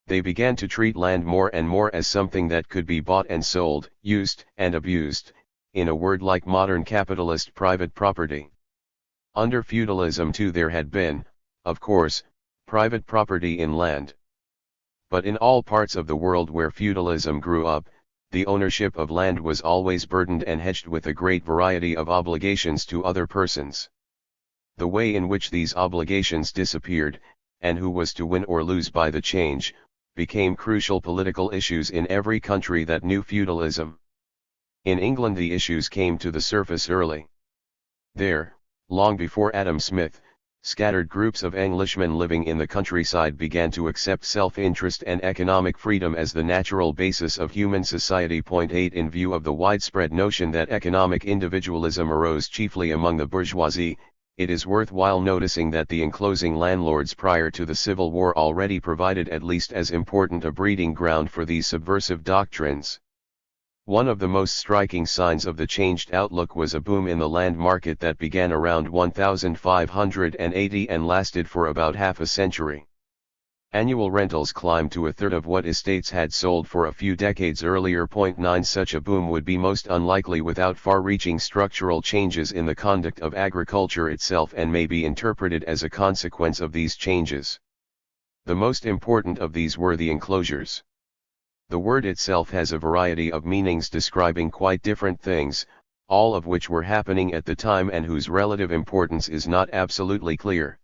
They began to treat land more and more as something that could be bought and sold, used and abused, in a word, like modern capitalist private property. Under feudalism too there had been, of course, private property in land. But in all parts of the world where feudalism grew up, the ownership of land was always burdened and hedged with a great variety of obligations to other persons. The way in which these obligations disappeared, and who was to win or lose by the change, became crucial political issues in every country that knew feudalism. In England the issues came to the surface early. There, long before Adam Smith, scattered groups of Englishmen living in the countryside began to accept self-interest and economic freedom as the natural basis of human society. 8 In view of the widespread notion that economic individualism arose chiefly among the bourgeoisie, it is worthwhile noticing that the enclosing landlords prior to the Civil War already provided at least as important a breeding ground for these subversive doctrines. One of the most striking signs of the changed outlook was a boom in the land market that began around 1580 and lasted for about half a century. Annual rentals climbed to a third of what estates had sold for a few decades earlier. 9 Such a boom would be most unlikely without far-reaching structural changes in the conduct of agriculture itself and may be interpreted as a consequence of these changes. The most important of these were the enclosures. The word itself has a variety of meanings describing quite different things, all of which were happening at the time and whose relative importance is not absolutely clear.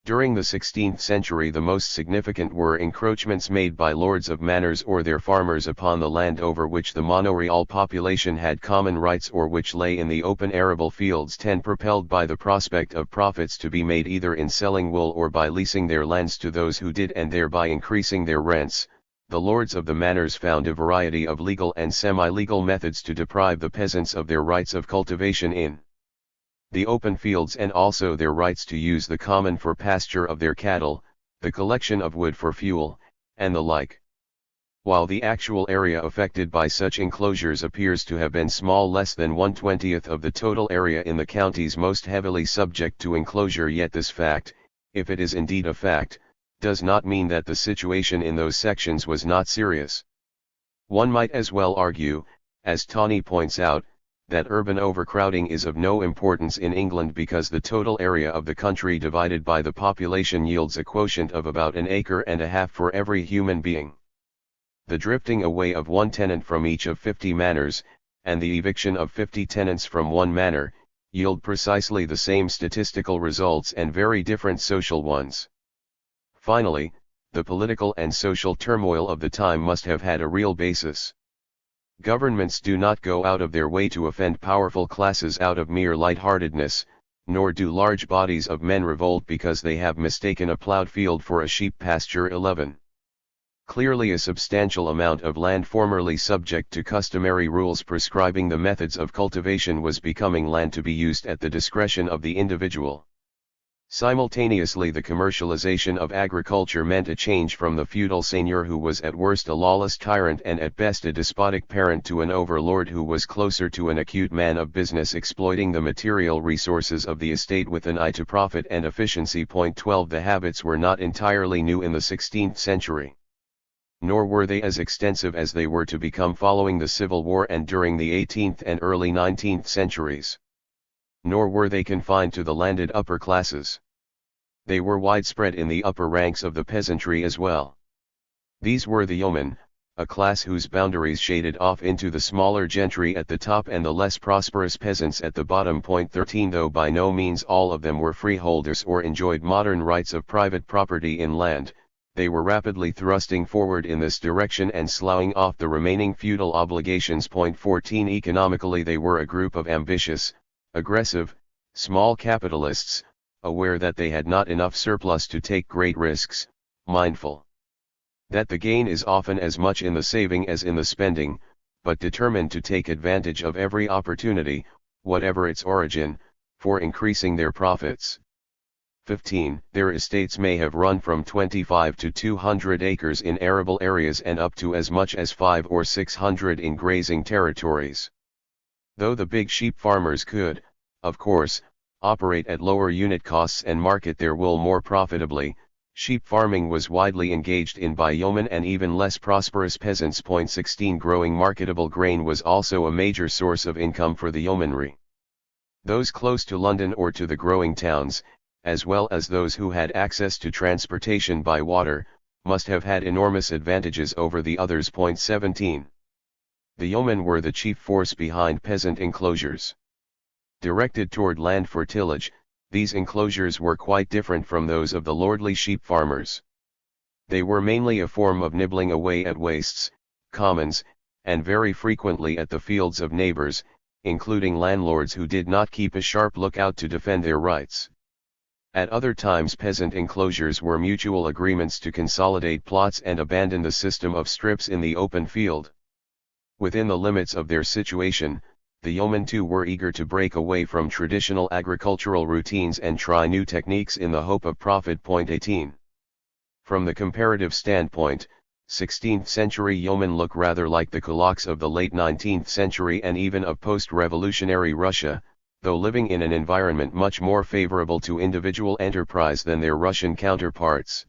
During the 16th century the most significant were encroachments made by lords of manors or their farmers upon the land over which the monoreal population had common rights or which lay in the open arable fields. 10 Propelled by the prospect of profits to be made either in selling wool or by leasing their lands to those who did and thereby increasing their rents, the lords of the manors found a variety of legal and semi-legal methods to deprive the peasants of their rights of cultivation in the open fields and also their rights to use the common for pasture of their cattle, the collection of wood for fuel, and the like. While the actual area affected by such enclosures appears to have been small, less than 1/20th of the total area in the counties most heavily subject to enclosure, yet this fact, if it is indeed a fact, does not mean that the situation in those sections was not serious. One might as well argue, as Tawney points out, that urban overcrowding is of no importance in England because the total area of the country divided by the population yields a quotient of about 1.5 acres for every human being. The drifting away of one tenant from each of 50 manors, and the eviction of 50 tenants from one manor, yield precisely the same statistical results and very different social ones. Finally, the political and social turmoil of the time must have had a real basis. Governments do not go out of their way to offend powerful classes out of mere lightheartedness, nor do large bodies of men revolt because they have mistaken a plowed field for a sheep pasture. 11. Clearly a substantial amount of land formerly subject to customary rules prescribing the methods of cultivation was becoming land to be used at the discretion of the individual. Simultaneously the commercialization of agriculture meant a change from the feudal seigneur who was at worst a lawless tyrant and at best a despotic parent to an overlord who was closer to an acute man of business exploiting the material resources of the estate with an eye to profit and efficiency. 12 The habits were not entirely new in the 16th century. Nor were they as extensive as they were to become following the Civil War and during the 18th and early 19th centuries. Nor were they confined to the landed upper classes. They were widespread in the upper ranks of the peasantry as well. These were the yeomen, a class whose boundaries shaded off into the smaller gentry at the top and the less prosperous peasants at the bottom. 13 Though by no means all of them were freeholders or enjoyed modern rights of private property in land, they were rapidly thrusting forward in this direction and sloughing off the remaining feudal obligations. 14 Economically they were a group of ambitious, aggressive, small capitalists, aware that they had not enough surplus to take great risks, mindful that the gain is often as much in the saving as in the spending, but determined to take advantage of every opportunity, whatever its origin, for increasing their profits. 15. Their estates may have run from 25 to 200 acres in arable areas and up to as much as 500 or 600 in grazing territories. Though the big sheep farmers could, of course, operate at lower unit costs and market their wool more profitably, sheep farming was widely engaged in by yeomen and even less prosperous peasants. 16 Growing marketable grain was also a major source of income for the yeomanry. Those close to London or to the growing towns, as well as those who had access to transportation by water, must have had enormous advantages over the others. 17 The yeomen were the chief force behind peasant enclosures. Directed toward land for tillage, these enclosures were quite different from those of the lordly sheep farmers. They were mainly a form of nibbling away at wastes, commons, and very frequently at the fields of neighbors, including landlords who did not keep a sharp lookout to defend their rights. At other times peasant enclosures were mutual agreements to consolidate plots and abandon the system of strips in the open field. Within the limits of their situation, the yeomen too were eager to break away from traditional agricultural routines and try new techniques in the hope of profit. 18 From the comparative standpoint, 16th century yeomen look rather like the kulaks of the late 19th century and even of post-revolutionary Russia, though living in an environment much more favorable to individual enterprise than their Russian counterparts.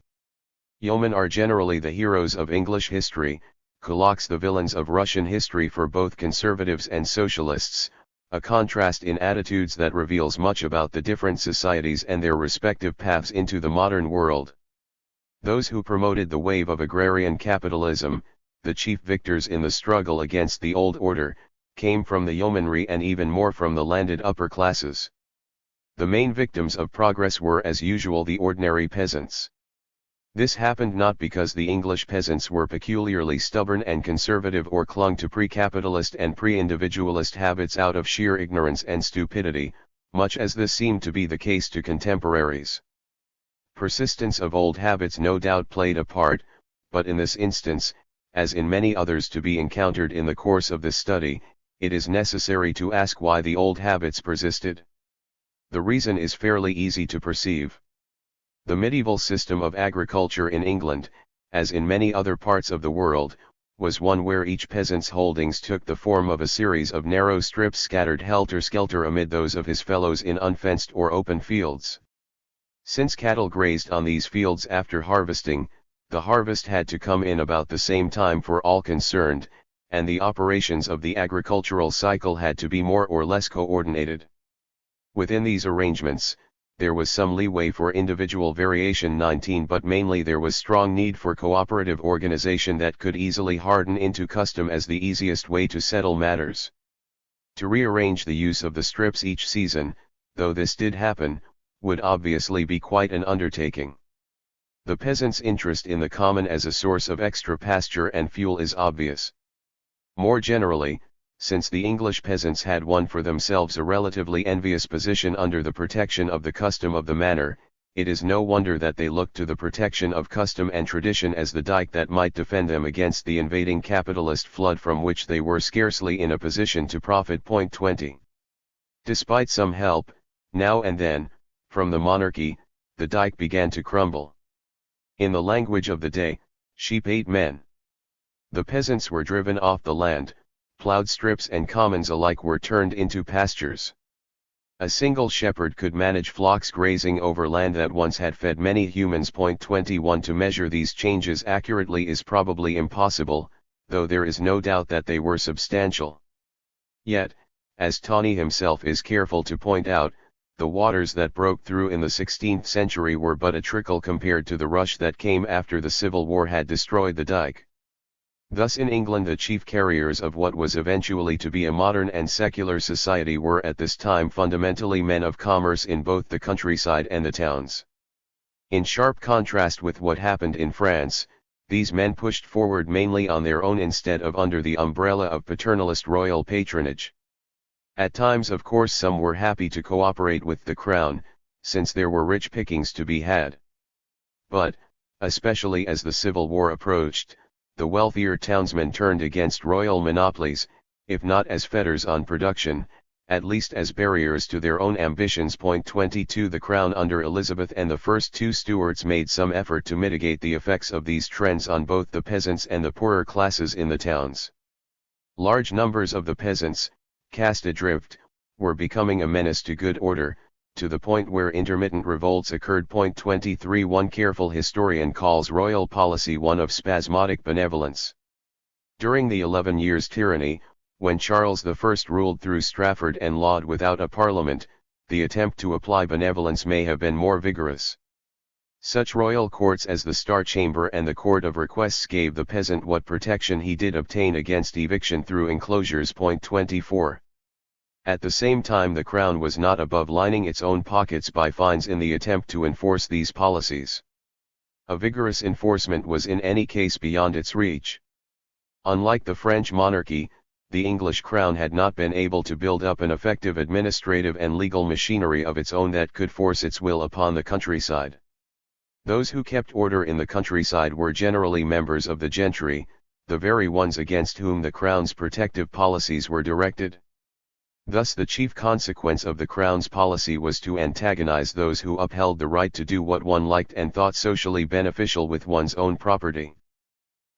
Yeomen are generally the heroes of English history, kulaks the villains of Russian history for both conservatives and socialists, a contrast in attitudes that reveals much about the different societies and their respective paths into the modern world. Those who promoted the wave of agrarian capitalism, the chief victors in the struggle against the old order, came from the yeomanry and even more from the landed upper classes. The main victims of progress were as usual the ordinary peasants. This happened not because the English peasants were peculiarly stubborn and conservative or clung to pre-capitalist and pre-individualist habits out of sheer ignorance and stupidity, much as this seemed to be the case to contemporaries. Persistence of old habits no doubt played a part, but in this instance, as in many others to be encountered in the course of this study, it is necessary to ask why the old habits persisted. The reason is fairly easy to perceive. The medieval system of agriculture in England, as in many other parts of the world, was one where each peasant's holdings took the form of a series of narrow strips scattered helter-skelter amid those of his fellows in unfenced or open fields. Since cattle grazed on these fields after harvesting, the harvest had to come in about the same time for all concerned, and the operations of the agricultural cycle had to be more or less coordinated. Within these arrangements, there was some leeway for individual variation. 19 But mainly there was strong need for cooperative organization that could easily harden into custom as the easiest way to settle matters. To rearrange the use of the strips each season, though this did happen, would obviously be quite an undertaking. The peasant's interest in the common as a source of extra pasture and fuel is obvious. More generally, since the English peasants had won for themselves a relatively envious position under the protection of the custom of the manor, it is no wonder that they looked to the protection of custom and tradition as the dike that might defend them against the invading capitalist flood from which they were scarcely in a position to profit. 20 Despite some help, now and then, from the monarchy, the dike began to crumble. In the language of the day, sheep ate men. The peasants were driven off the land, plowed strips and commons alike were turned into pastures. A single shepherd could manage flocks grazing over land that once had fed many humans. 21 To measure these changes accurately is probably impossible, though there is no doubt that they were substantial. Yet, as Tawney himself is careful to point out, the waters that broke through in the 16th century were but a trickle compared to the rush that came after the Civil War had destroyed the dike. Thus in England the chief carriers of what was eventually to be a modern and secular society were at this time fundamentally men of commerce in both the countryside and the towns. In sharp contrast with what happened in France, these men pushed forward mainly on their own instead of under the umbrella of paternalist royal patronage. At times of course some were happy to cooperate with the crown, since there were rich pickings to be had. But, especially as the Civil War approached, the wealthier townsmen turned against royal monopolies, if not as fetters on production, at least as barriers to their own ambitions. 22 The Crown under Elizabeth and the first two Stuarts made some effort to mitigate the effects of these trends on both the peasants and the poorer classes in the towns. Large numbers of the peasants, cast adrift, were becoming a menace to good order, to the point where intermittent revolts occurred. 23 One careful historian calls royal policy one of spasmodic benevolence. During the 11 Years' Tyranny, when Charles I ruled through Strafford and Laud without a parliament, the attempt to apply benevolence may have been more vigorous. Such royal courts as the Star Chamber and the Court of Requests gave the peasant what protection he did obtain against eviction through enclosures. 24 At the same time the Crown was not above lining its own pockets by fines in the attempt to enforce these policies. A vigorous enforcement was in any case beyond its reach. Unlike the French monarchy, the English Crown had not been able to build up an effective administrative and legal machinery of its own that could force its will upon the countryside. Those who kept order in the countryside were generally members of the gentry, the very ones against whom the Crown's protective policies were directed. Thus the chief consequence of the Crown's policy was to antagonize those who upheld the right to do what one liked and thought socially beneficial with one's own property.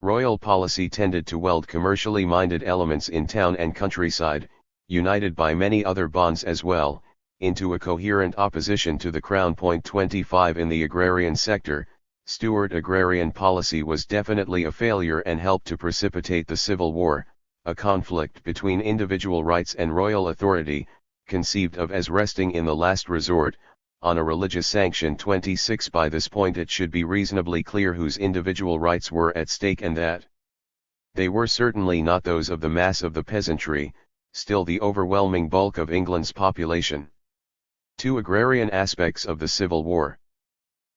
Royal policy tended to weld commercially minded elements in town and countryside, united by many other bonds as well, into a coherent opposition to the Crown. 25 In the agrarian sector, Stuart agrarian policy was definitely a failure and helped to precipitate the Civil War, a conflict between individual rights and royal authority, conceived of as resting in the last resort, on a religious sanction. 26 By this point it should be reasonably clear whose individual rights were at stake and that they were certainly not those of the mass of the peasantry, still the overwhelming bulk of England's population. Two agrarian aspects of the Civil War.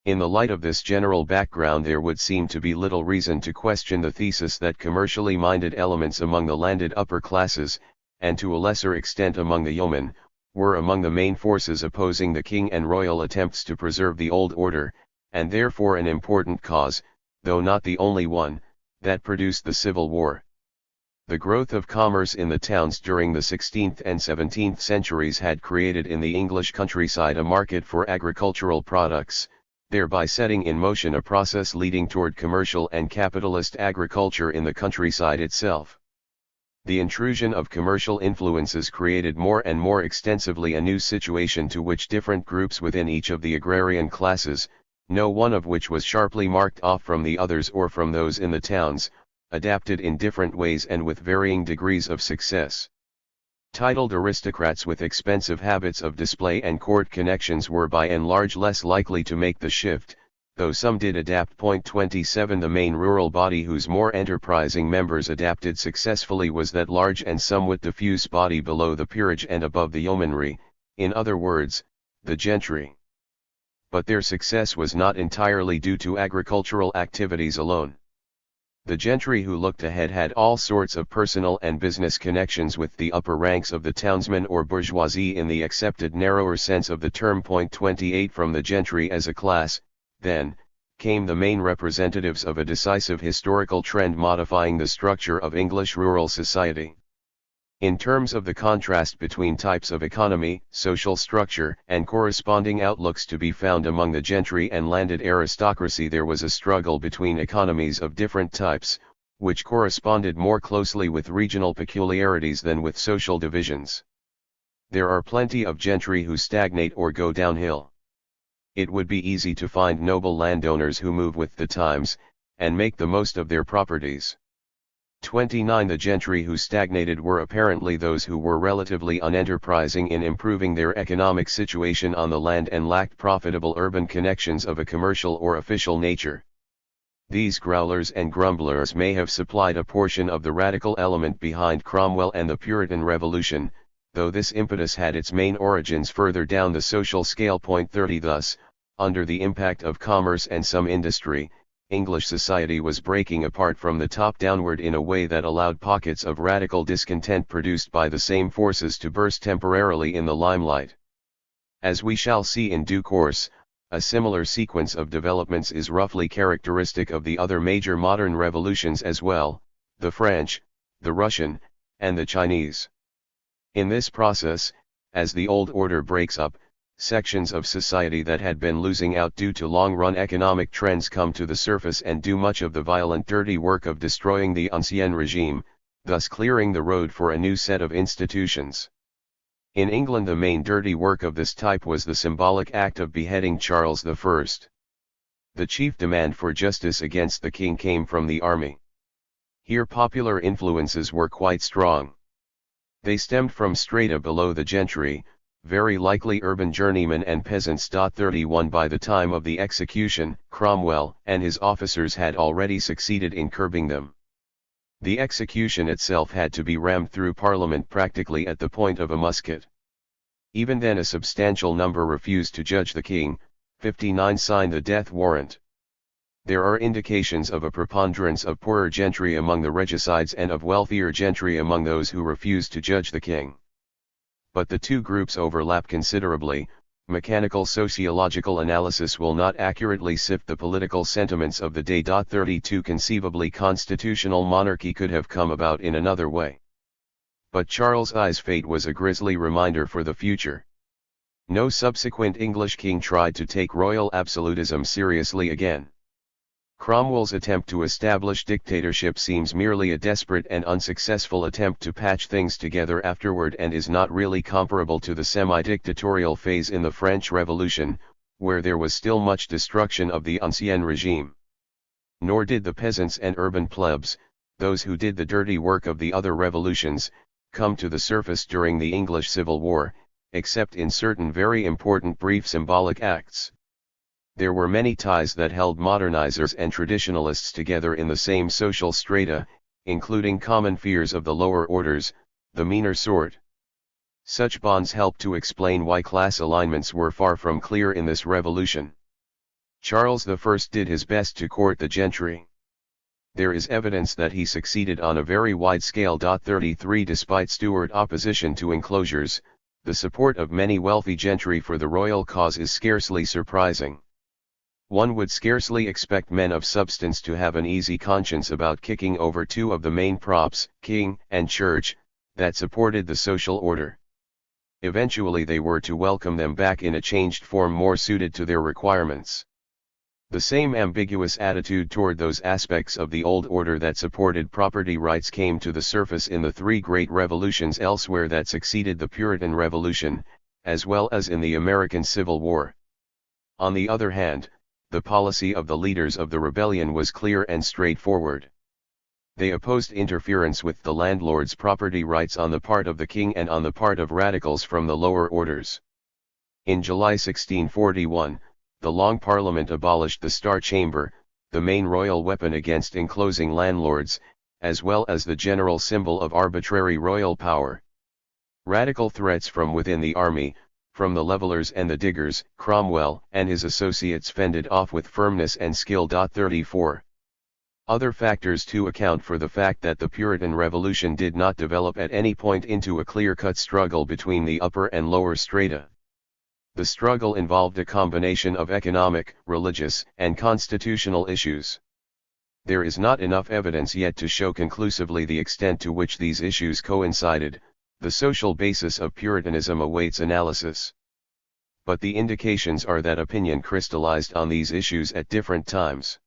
In the light of this general background there would seem to be little reason to question the thesis that commercially minded elements among the landed upper classes, and to a lesser extent among the yeomen, were among the main forces opposing the king and royal attempts to preserve the old order, and therefore an important cause, though not the only one, that produced the Civil War. The growth of commerce in the towns during the 16th and 17th centuries had created in the English countryside a market for agricultural products, thereby setting in motion a process leading toward commercial and capitalist agriculture in the countryside itself. The intrusion of commercial influences created more and more extensively a new situation to which different groups within each of the agrarian classes, no one of which was sharply marked off from the others or from those in the towns, adapted in different ways and with varying degrees of success. Titled aristocrats with expensive habits of display and court connections were by and large less likely to make the shift, though some did adapt. 27 The main rural body whose more enterprising members adapted successfully was that large and somewhat diffuse body below the peerage and above the yeomanry, in other words, the gentry. But their success was not entirely due to agricultural activities alone. The gentry who looked ahead had all sorts of personal and business connections with the upper ranks of the townsmen or bourgeoisie in the accepted narrower sense of the term. 28 From the gentry as a class, then, came the main representatives of a decisive historical trend modifying the structure of English rural society. In terms of the contrast between types of economy, social structure, and corresponding outlooks to be found among the gentry and landed aristocracy, there was a struggle between economies of different types, which corresponded more closely with regional peculiarities than with social divisions. There are plenty of gentry who stagnate or go downhill. It would be easy to find noble landowners who move with the times, and make the most of their properties. 29 The gentry who stagnated were apparently those who were relatively unenterprising in improving their economic situation on the land and lacked profitable urban connections of a commercial or official nature. These growlers and grumblers may have supplied a portion of the radical element behind Cromwell and the Puritan Revolution, though this impetus had its main origins further down the social scale. Point 30 Thus, under the impact of commerce and some industry, English society was breaking apart from the top downward in a way that allowed pockets of radical discontent produced by the same forces to burst temporarily in the limelight. As we shall see in due course, a similar sequence of developments is roughly characteristic of the other major modern revolutions as well, the French, the Russian, and the Chinese. In this process, as the old order breaks up, sections of society that had been losing out due to long-run economic trends come to the surface and do much of the violent dirty work of destroying the ancien regime, thus clearing the road for a new set of institutions. In England the main dirty work of this type was the symbolic act of beheading Charles I. The chief demand for justice against the king came from the army. Here popular influences were quite strong. They stemmed from strata below the gentry, very likely urban journeymen and peasants. 31 By the time of the execution, Cromwell and his officers had already succeeded in curbing them. The execution itself had to be rammed through Parliament practically at the point of a musket. Even then a substantial number refused to judge the king, 59 signed the death warrant. There are indications of a preponderance of poorer gentry among the regicides and of wealthier gentry among those who refused to judge the king. But the two groups overlap considerably. Mechanical sociological analysis will not accurately sift the political sentiments of the day. 32 Conceivably constitutional monarchy could have come about in another way. But Charles I's fate was a grisly reminder for the future. No subsequent English king tried to take royal absolutism seriously again. Cromwell's attempt to establish dictatorship seems merely a desperate and unsuccessful attempt to patch things together afterward and is not really comparable to the semi-dictatorial phase in the French Revolution, where there was still much destruction of the ancien regime. Nor did the peasants and urban plebs, those who did the dirty work of the other revolutions, come to the surface during the English Civil War, except in certain very important brief symbolic acts. There were many ties that held modernizers and traditionalists together in the same social strata, including common fears of the lower orders, the meaner sort. Such bonds helped to explain why class alignments were far from clear in this revolution. Charles I did his best to court the gentry. There is evidence that he succeeded on a very wide scale. 33 Despite Stuart opposition to enclosures, the support of many wealthy gentry for the royal cause is scarcely surprising. One would scarcely expect men of substance to have an easy conscience about kicking over two of the main props, king and church, that supported the social order. Eventually they were to welcome them back in a changed form more suited to their requirements. The same ambiguous attitude toward those aspects of the old order that supported property rights came to the surface in the three great revolutions elsewhere that succeeded the Puritan Revolution, as well as in the American Civil War. On the other hand, the policy of the leaders of the rebellion was clear and straightforward. They opposed interference with the landlord's property rights on the part of the king and on the part of radicals from the lower orders. In July 1641, the Long Parliament abolished the Star Chamber, the main royal weapon against enclosing landlords, as well as the general symbol of arbitrary royal power. Radical threats from within the army, from the levelers and the diggers, Cromwell and his associates fended off with firmness and skill. 34. Other factors too account for the fact that the Puritan Revolution did not develop at any point into a clear-cut struggle between the upper and lower strata. The struggle involved a combination of economic, religious, and constitutional issues. There is not enough evidence yet to show conclusively the extent to which these issues coincided. The social basis of Puritanism awaits analysis. But the indications are that opinion crystallized on these issues at different times.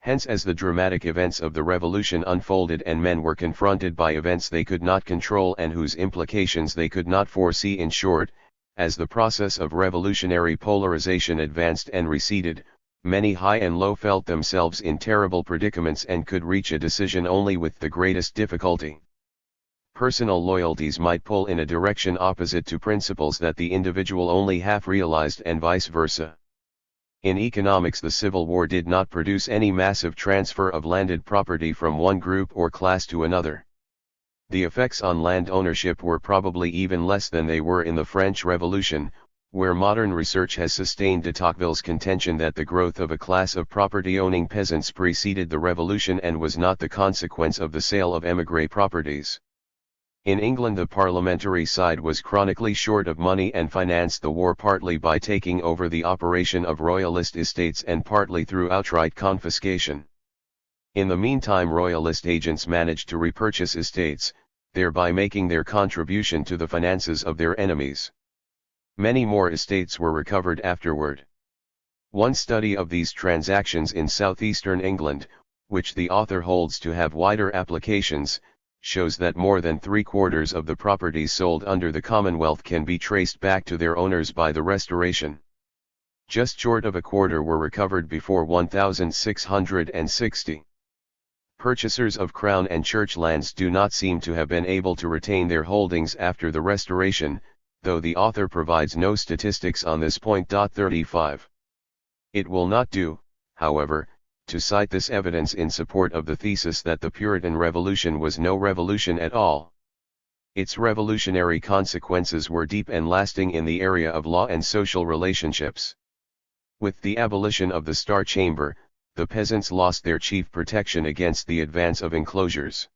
Hence, as the dramatic events of the revolution unfolded and men were confronted by events they could not control and whose implications they could not foresee, in short, as the process of revolutionary polarization advanced and receded, many high and low felt themselves in terrible predicaments and could reach a decision only with the greatest difficulty. Personal loyalties might pull in a direction opposite to principles that the individual only half realized, and vice versa. In economics, the Civil War did not produce any massive transfer of landed property from one group or class to another. The effects on land ownership were probably even less than they were in the French Revolution, where modern research has sustained de Tocqueville's contention that the growth of a class of property-owning peasants preceded the revolution and was not the consequence of the sale of émigré properties. In England, the parliamentary side was chronically short of money and financed the war partly by taking over the operation of royalist estates and partly through outright confiscation. In the meantime, royalist agents managed to repurchase estates, thereby making their contribution to the finances of their enemies. Many more estates were recovered afterward. One study of these transactions in southeastern England, which the author holds to have wider applications, shows that more than 3/4 of the properties sold under the Commonwealth can be traced back to their owners by the Restoration. Just short of a quarter were recovered before 1660. Purchasers of Crown and Church lands do not seem to have been able to retain their holdings after the Restoration, though the author provides no statistics on this point. 35. It will not do, however, to cite this evidence in support of the thesis that the Puritan Revolution was no revolution at all. Its revolutionary consequences were deep and lasting in the area of law and social relationships. With the abolition of the Star Chamber, the peasants lost their chief protection against the advance of enclosures.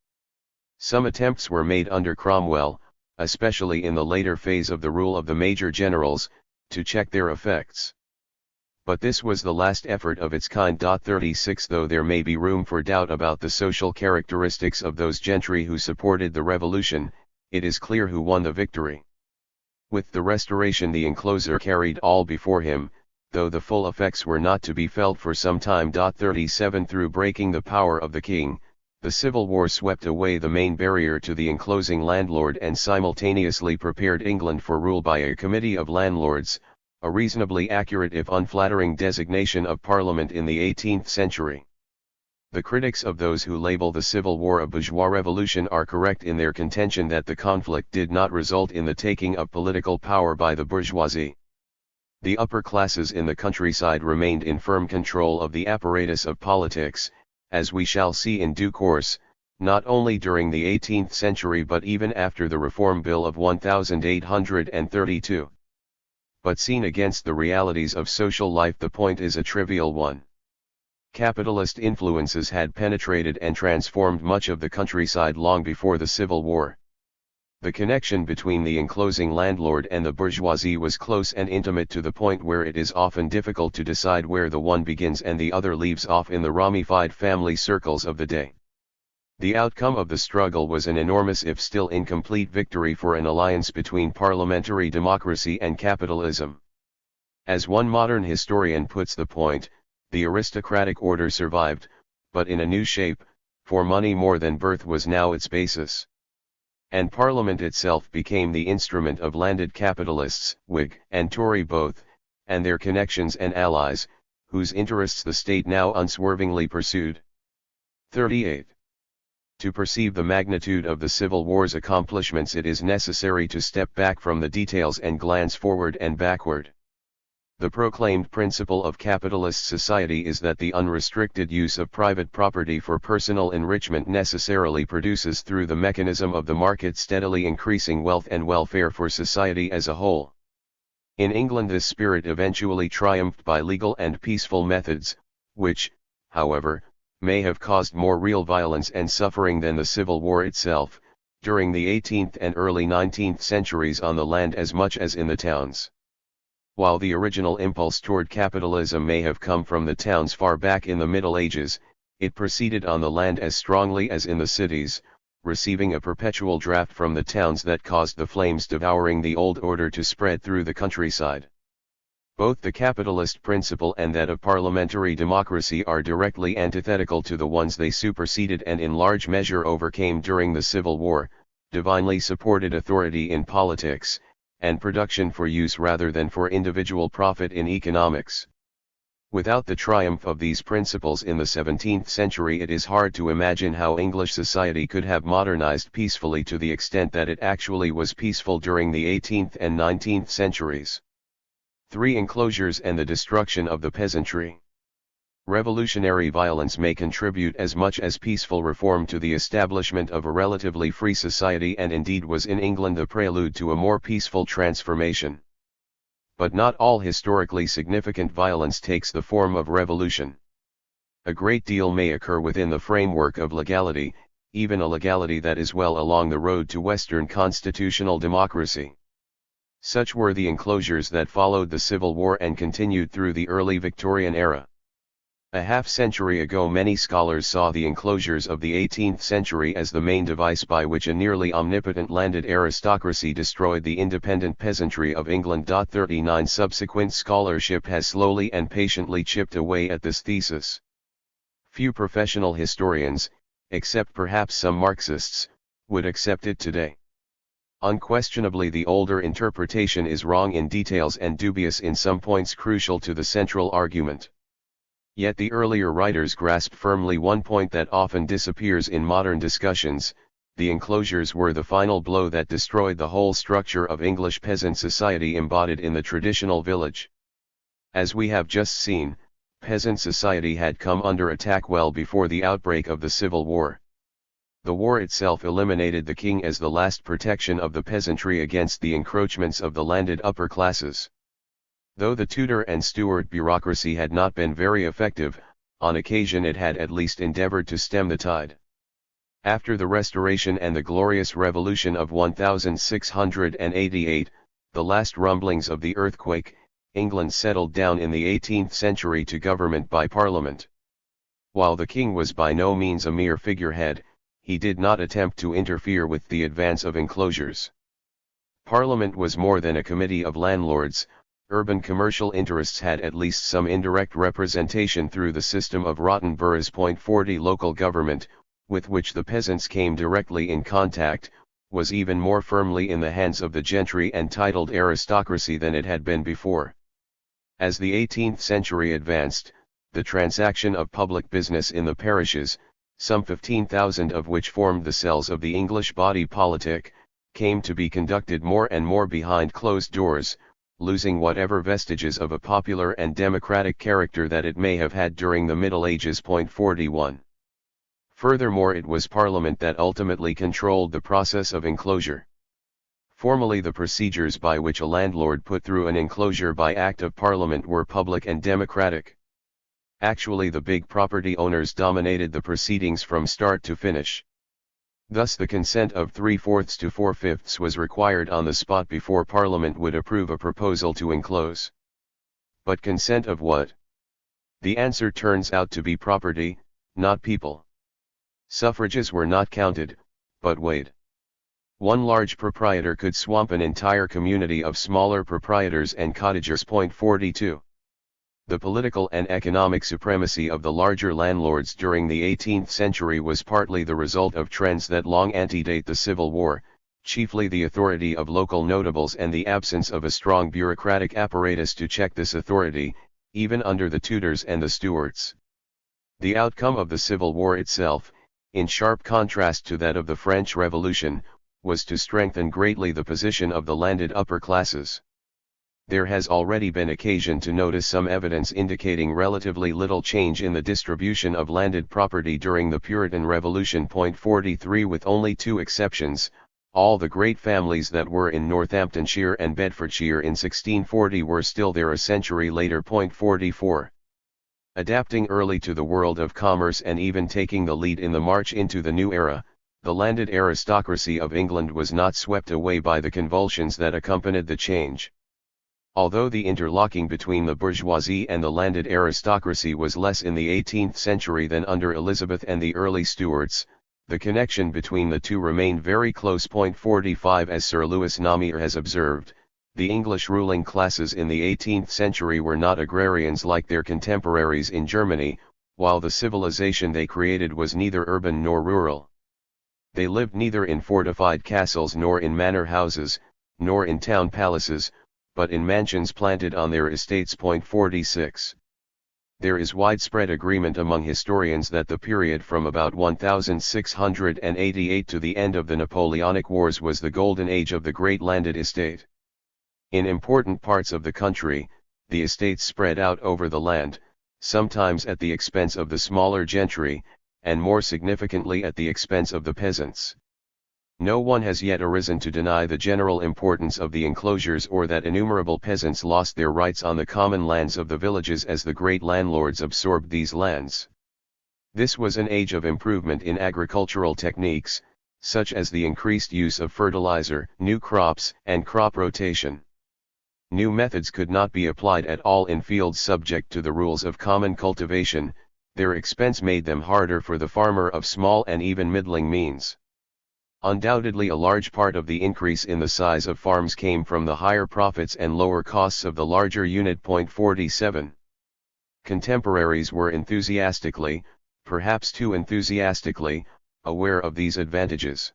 Some attempts were made under Cromwell, especially in the later phase of the rule of the major generals, to check their effects. But this was the last effort of its kind. 36. Though there may be room for doubt about the social characteristics of those gentry who supported the revolution, it is clear who won the victory. With the Restoration, the encloser carried all before him, though the full effects were not to be felt for some time. 37. Through breaking the power of the king, the Civil War swept away the main barrier to the enclosing landlord and simultaneously prepared England for rule by a committee of landlords, a reasonably accurate if unflattering designation of Parliament in the 18th century. The critics of those who label the Civil War a bourgeois revolution are correct in their contention that the conflict did not result in the taking of political power by the bourgeoisie. The upper classes in the countryside remained in firm control of the apparatus of politics, as we shall see in due course, not only during the 18th century but even after the Reform Bill of 1832. But seen against the realities of social life, the point is a trivial one. Capitalist influences had penetrated and transformed much of the countryside long before the Civil War. The connection between the enclosing landlord and the bourgeoisie was close and intimate to the point where it is often difficult to decide where the one begins and the other leaves off in the ramified family circles of the day. The outcome of the struggle was an enormous if still incomplete victory for an alliance between parliamentary democracy and capitalism. As one modern historian puts the point, the aristocratic order survived, but in a new shape, for money more than birth was now its basis. And Parliament itself became the instrument of landed capitalists, Whig and Tory both, and their connections and allies, whose interests the state now unswervingly pursued. 38. To perceive the magnitude of the Civil War's accomplishments, it is necessary to step back from the details and glance forward and backward. The proclaimed principle of capitalist society is that the unrestricted use of private property for personal enrichment necessarily produces through the mechanism of the market steadily increasing wealth and welfare for society as a whole. In England this spirit eventually triumphed by legal and peaceful methods, which, however, may have caused more real violence and suffering than the Civil War itself, during the 18th and early 19th centuries on the land as much as in the towns. While the original impulse toward capitalism may have come from the towns far back in the Middle Ages, it proceeded on the land as strongly as in the cities, receiving a perpetual draft from the towns that caused the flames devouring the old order to spread through the countryside. Both the capitalist principle and that of parliamentary democracy are directly antithetical to the ones they superseded and in large measure overcame during the Civil War, divinely supported authority in politics, and production for use rather than for individual profit in economics. Without the triumph of these principles in the 17th century, it is hard to imagine how English society could have modernized peacefully to the extent that it actually was peaceful during the 18th and 19th centuries. 3. Enclosures and the destruction of the peasantry. Revolutionary violence may contribute as much as peaceful reform to the establishment of a relatively free society, and indeed was in England the prelude to a more peaceful transformation. But not all historically significant violence takes the form of revolution. A great deal may occur within the framework of legality, even a legality that is well along the road to Western constitutional democracy. Such were the enclosures that followed the Civil War and continued through the early Victorian era. A half-century ago many scholars saw the enclosures of the 18th century as the main device by which a nearly omnipotent landed aristocracy destroyed the independent peasantry of England. 39 Subsequent scholarship has slowly and patiently chipped away at this thesis. Few professional historians, except perhaps some Marxists, would accept it today. Unquestionably the older interpretation is wrong in details and dubious in some points crucial to the central argument. Yet the earlier writers grasped firmly one point that often disappears in modern discussions: the enclosures were the final blow that destroyed the whole structure of English peasant society embodied in the traditional village. As we have just seen, peasant society had come under attack well before the outbreak of the Civil War. The war itself eliminated the king as the last protection of the peasantry against the encroachments of the landed upper classes. Though the Tudor and Stuart bureaucracy had not been very effective, on occasion it had at least endeavored to stem the tide. After the Restoration and the Glorious Revolution of 1688, the last rumblings of the earthquake, England settled down in the 18th century to government by Parliament. While the king was by no means a mere figurehead, he did not attempt to interfere with the advance of enclosures. Parliament was more than a committee of landlords. Urban commercial interests had at least some indirect representation through the system of rotten boroughs. 40 Local government, with which the peasants came directly in contact, was even more firmly in the hands of the gentry and titled aristocracy than it had been before. As the 18th century advanced, the transaction of public business in the parishes, some 15,000 of which formed the cells of the English body politic, came to be conducted more and more behind closed doors, losing whatever vestiges of a popular and democratic character that it may have had during the Middle Ages. 41. Furthermore, it was Parliament that ultimately controlled the process of enclosure. Formally, the procedures by which a landlord put through an enclosure by Act of Parliament were public and democratic. Actually, the big property owners dominated the proceedings from start to finish. Thus the consent of 3/4 to 4/5 was required on the spot before Parliament would approve a proposal to enclose. But consent of what? The answer turns out to be property, not people. Suffrages were not counted, but weighed. One large proprietor could swamp an entire community of smaller proprietors and cottagers. 42. The political and economic supremacy of the larger landlords during the 18th century was partly the result of trends that long antedate the Civil War, chiefly the authority of local notables and the absence of a strong bureaucratic apparatus to check this authority, even under the Tudors and the Stuarts. The outcome of the Civil War itself, in sharp contrast to that of the French Revolution, was to strengthen greatly the position of the landed upper classes. There has already been occasion to notice some evidence indicating relatively little change in the distribution of landed property during the Puritan Revolution. 43. With only two exceptions, all the great families that were in Northamptonshire and Bedfordshire in 1640 were still there a century later. 44. Adapting early to the world of commerce and even taking the lead in the march into the new era, the landed aristocracy of England was not swept away by the convulsions that accompanied the change. Although the interlocking between the bourgeoisie and the landed aristocracy was less in the 18th century than under Elizabeth and the early Stuarts, the connection between the two remained very close. 45. As Sir Lewis Namier has observed, the English ruling classes in the 18th century were not agrarians like their contemporaries in Germany, while the civilization they created was neither urban nor rural. They lived neither in fortified castles nor in manor houses, nor in town palaces, but in mansions planted on their estates. 46. There is widespread agreement among historians that the period from about 1688 to the end of the Napoleonic Wars was the golden age of the great landed estate. In important parts of the country, the estates spread out over the land, sometimes at the expense of the smaller gentry, and more significantly at the expense of the peasants. No one has yet arisen to deny the general importance of the enclosures or that innumerable peasants lost their rights on the common lands of the villages as the great landlords absorbed these lands. This was an age of improvement in agricultural techniques, such as the increased use of fertilizer, new crops, and crop rotation. New methods could not be applied at all in fields subject to the rules of common cultivation. Their expense made them harder for the farmer of small and even middling means. Undoubtedly a large part of the increase in the size of farms came from the higher profits and lower costs of the larger unit. 47. Contemporaries were enthusiastically, perhaps too enthusiastically, aware of these advantages.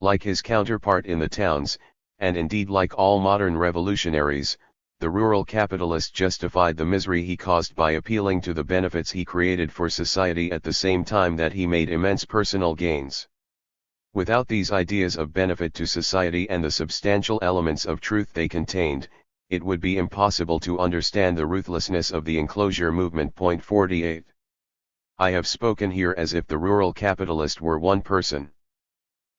Like his counterpart in the towns, and indeed like all modern revolutionaries, the rural capitalist justified the misery he caused by appealing to the benefits he created for society at the same time that he made immense personal gains. Without these ideas of benefit to society and the substantial elements of truth they contained, it would be impossible to understand the ruthlessness of the enclosure movement. 48. I have spoken here as if the rural capitalist were one person.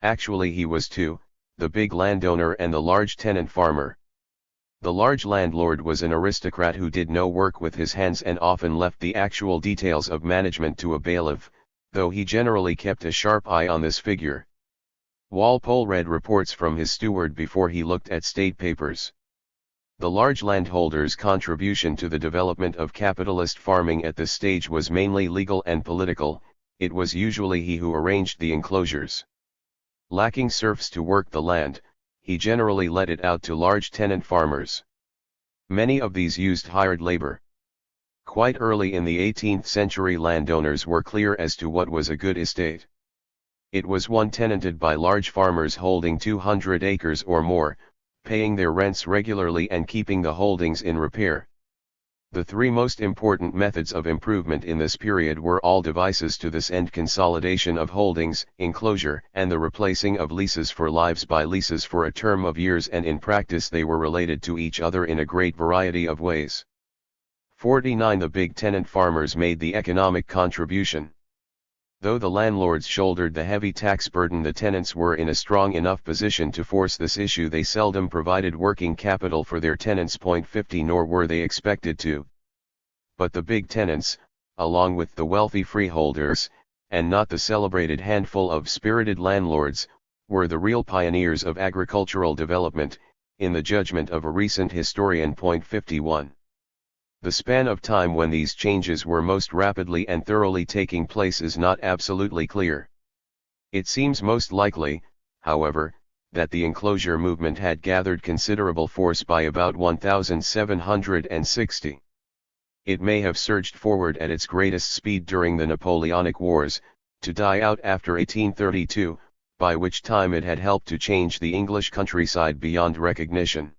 Actually he was two, the big landowner and the large tenant farmer. The large landlord was an aristocrat who did no work with his hands and often left the actual details of management to a bailiff, though he generally kept a sharp eye on this figure. Walpole read reports from his steward before he looked at state papers. The large landholder's contribution to the development of capitalist farming at this stage was mainly legal and political. It was usually he who arranged the enclosures. Lacking serfs to work the land, he generally let it out to large tenant farmers. Many of these used hired labor. Quite early in the 18th century landowners were clear as to what was a good estate. It was one tenanted by large farmers holding 200 acres or more, paying their rents regularly and keeping the holdings in repair. The three most important methods of improvement in this period were all devices to this end: consolidation of holdings, enclosure, and the replacing of leases for lives by leases for a term of years, and in practice they were related to each other in a great variety of ways. 49. The big tenant farmers made the economic contribution. Though the landlords shouldered the heavy tax burden, the tenants were in a strong enough position to force this issue. They seldom provided working capital for their tenants. 50. Nor were they expected to. But the big tenants, along with the wealthy freeholders, and not the celebrated handful of spirited landlords, were the real pioneers of agricultural development, in the judgment of a recent historian. 51. The span of time when these changes were most rapidly and thoroughly taking place is not absolutely clear. It seems most likely, however, that the enclosure movement had gathered considerable force by about 1760. It may have surged forward at its greatest speed during the Napoleonic Wars, to die out after 1832, by which time it had helped to change the English countryside beyond recognition.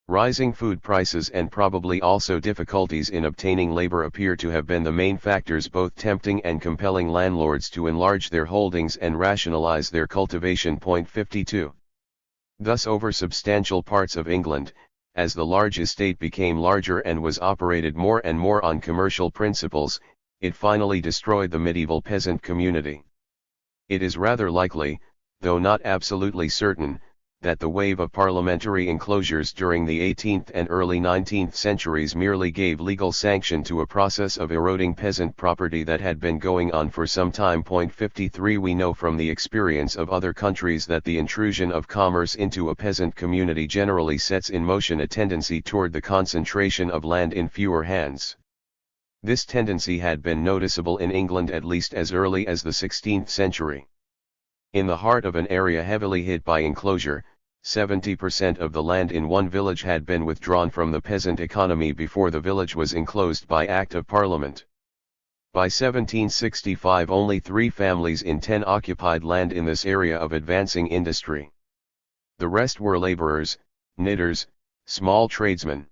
Rising food prices and probably also difficulties in obtaining labor appear to have been the main factors both tempting and compelling landlords to enlarge their holdings and rationalize their cultivation. 52. Thus over substantial parts of England, as the large estate became larger and was operated more and more on commercial principles, it finally destroyed the medieval peasant community. It is rather likely, though not absolutely certain, that the wave of parliamentary enclosures during the 18th and early 19th centuries merely gave legal sanction to a process of eroding peasant property that had been going on for some time. 53. We know from the experience of other countries that the intrusion of commerce into a peasant community generally sets in motion a tendency toward the concentration of land in fewer hands. This tendency had been noticeable in England at least as early as the 16th century. In the heart of an area heavily hit by enclosure, 70% of the land in one village had been withdrawn from the peasant economy before the village was enclosed by Act of Parliament. By 1765 only 3 families in 10 occupied land in this area of advancing industry. The rest were laborers, knitters, small tradesmen.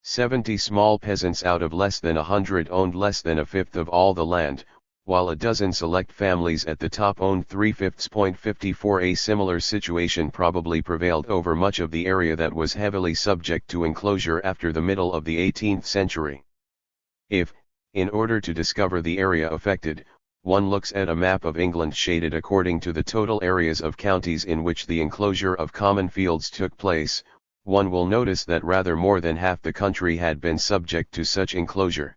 70 small peasants out of less than 100 owned less than a fifth of all the land, while a dozen select families at the top owned 3/5.54. A similar situation probably prevailed over much of the area that was heavily subject to enclosure after the middle of the 18th century. If, in order to discover the area affected, one looks at a map of England shaded according to the total areas of counties in which the enclosure of common fields took place, one will notice that rather more than half the country had been subject to such enclosure.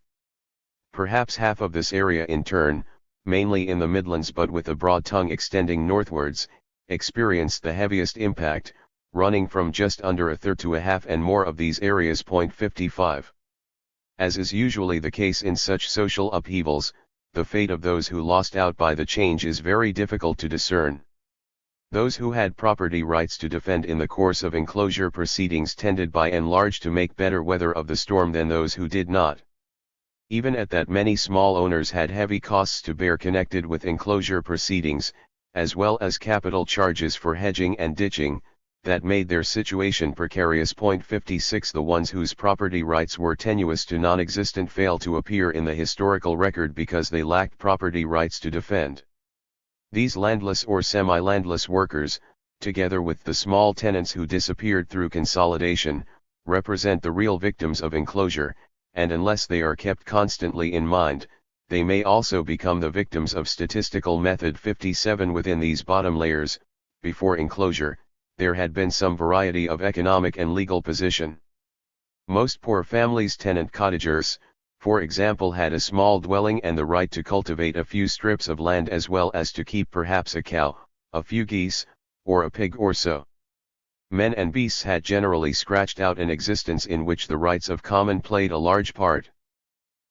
Perhaps half of this area in turn, mainly in the Midlands but with a broad tongue extending northwards, experienced the heaviest impact, running from just under a third to a half and more of these areas. 55. As is usually the case in such social upheavals, the fate of those who lost out by the change is very difficult to discern. Those who had property rights to defend in the course of enclosure proceedings tended by and large to make better weather of the storm than those who did not. Even at that, many small owners had heavy costs to bear connected with enclosure proceedings, as well as capital charges for hedging and ditching, that made their situation precarious. 56. The ones whose property rights were tenuous to non-existent fail to appear in the historical record because they lacked property rights to defend. These landless or semi-landless workers, together with the small tenants who disappeared through consolidation, represent the real victims of enclosure, and unless they are kept constantly in mind, they may also become the victims of statistical method. 57. Within these bottom layers, before enclosure, there had been some variety of economic and legal position. Most poor families, tenant cottagers, for example, had a small dwelling and the right to cultivate a few strips of land as well as to keep perhaps a cow, a few geese, or a pig or so. Men and beasts had generally scratched out an existence in which the rights of common played a large part.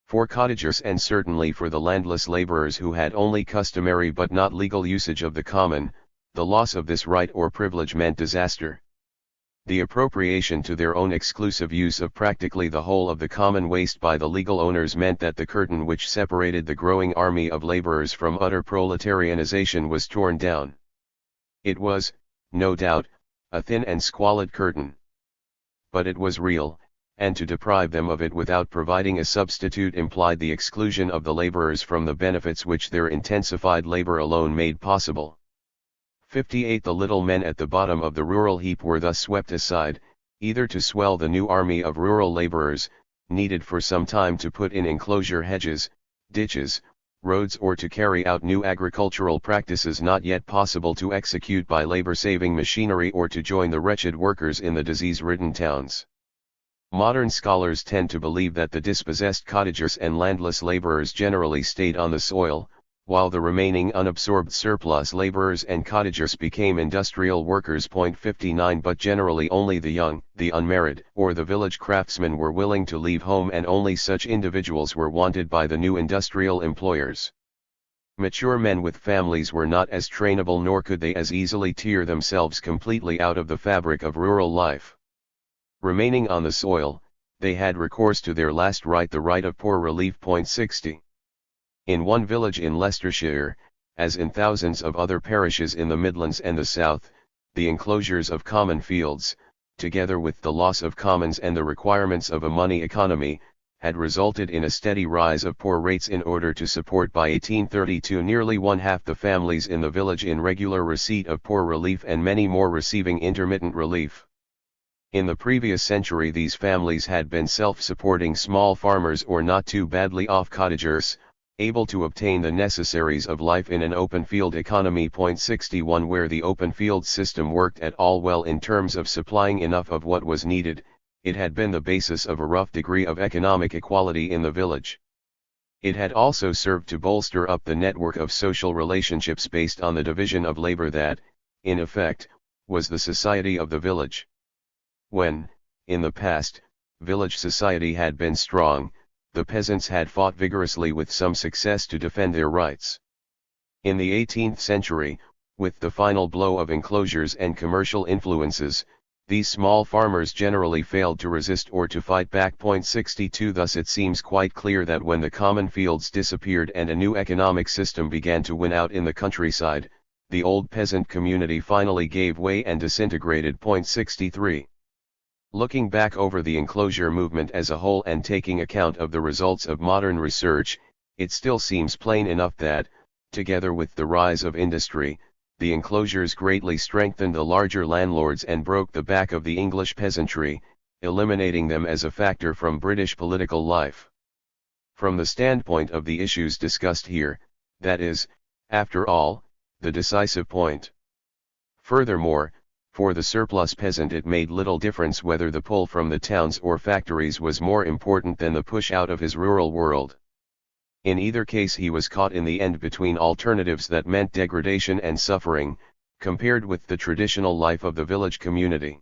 For cottagers, and certainly for the landless laborers who had only customary but not legal usage of the common, the loss of this right or privilege meant disaster. The appropriation to their own exclusive use of practically the whole of the common waste by the legal owners meant that the curtain which separated the growing army of laborers from utter proletarianization was torn down. It was, no doubt, a thin and squalid curtain. But it was real, and to deprive them of it without providing a substitute implied the exclusion of the laborers from the benefits which their intensified labor alone made possible. 58. The little men at the bottom of the rural heap were thus swept aside, either to swell the new army of rural laborers, needed for some time to put in enclosure hedges, ditches, roads, or to carry out new agricultural practices not yet possible to execute by labor-saving machinery, or to join the wretched workers in the disease-ridden towns. Modern scholars tend to believe that the dispossessed cottagers and landless laborers generally stayed on the soil, while the remaining unabsorbed surplus laborers and cottagers became industrial workers. 59. But generally only the young, the unmarried, or the village craftsmen were willing to leave home, and only such individuals were wanted by the new industrial employers. Mature men with families were not as trainable, nor could they as easily tear themselves completely out of the fabric of rural life. Remaining on the soil, they had recourse to their last right, the right of poor relief. 60. In one village in Leicestershire, as in thousands of other parishes in the Midlands and the South, the enclosures of common fields, together with the loss of commons and the requirements of a money economy, had resulted in a steady rise of poor rates. In order to support by 1832 nearly one-half the families in the village in regular receipt of poor relief and many more receiving intermittent relief. In the previous century these families had been self-supporting small farmers or not too badly off cottagers, able to obtain the necessaries of life in an open field economy. 61. Where the open field system worked at all well in terms of supplying enough of what was needed, it had been the basis of a rough degree of economic equality in the village. It had also served to bolster up the network of social relationships based on the division of labor that, in effect, was the society of the village. When, in the past, village society had been strong, the peasants had fought vigorously with some success to defend their rights. In the 18th century, with the final blow of enclosures and commercial influences, these small farmers generally failed to resist or to fight back. 62. Thus it seems quite clear that when the common fields disappeared and a new economic system began to win out in the countryside, the old peasant community finally gave way and disintegrated. 63. Looking back over the enclosure movement as a whole and taking account of the results of modern research, it still seems plain enough that, together with the rise of industry, the enclosures greatly strengthened the larger landlords and broke the back of the English peasantry, eliminating them as a factor from British political life. From the standpoint of the issues discussed here, that is, after all, the decisive point. Furthermore, for the surplus peasant it made little difference whether the pull from the towns or factories was more important than the push out of his rural world. In either case he was caught in the end between alternatives that meant degradation and suffering, compared with the traditional life of the village community.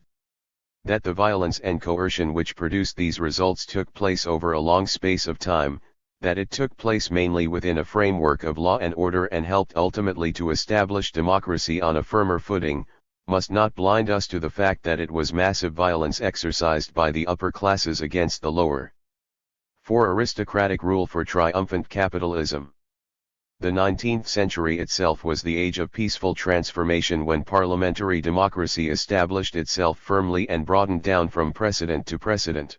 That the violence and coercion which produced these results took place over a long space of time, that it took place mainly within a framework of law and order and helped ultimately to establish democracy on a firmer footing, must not blind us to the fact that it was massive violence exercised by the upper classes against the lower. For aristocratic rule for triumphant capitalism. The 19th century itself was the age of peaceful transformation when parliamentary democracy established itself firmly and broadened down from precedent to precedent.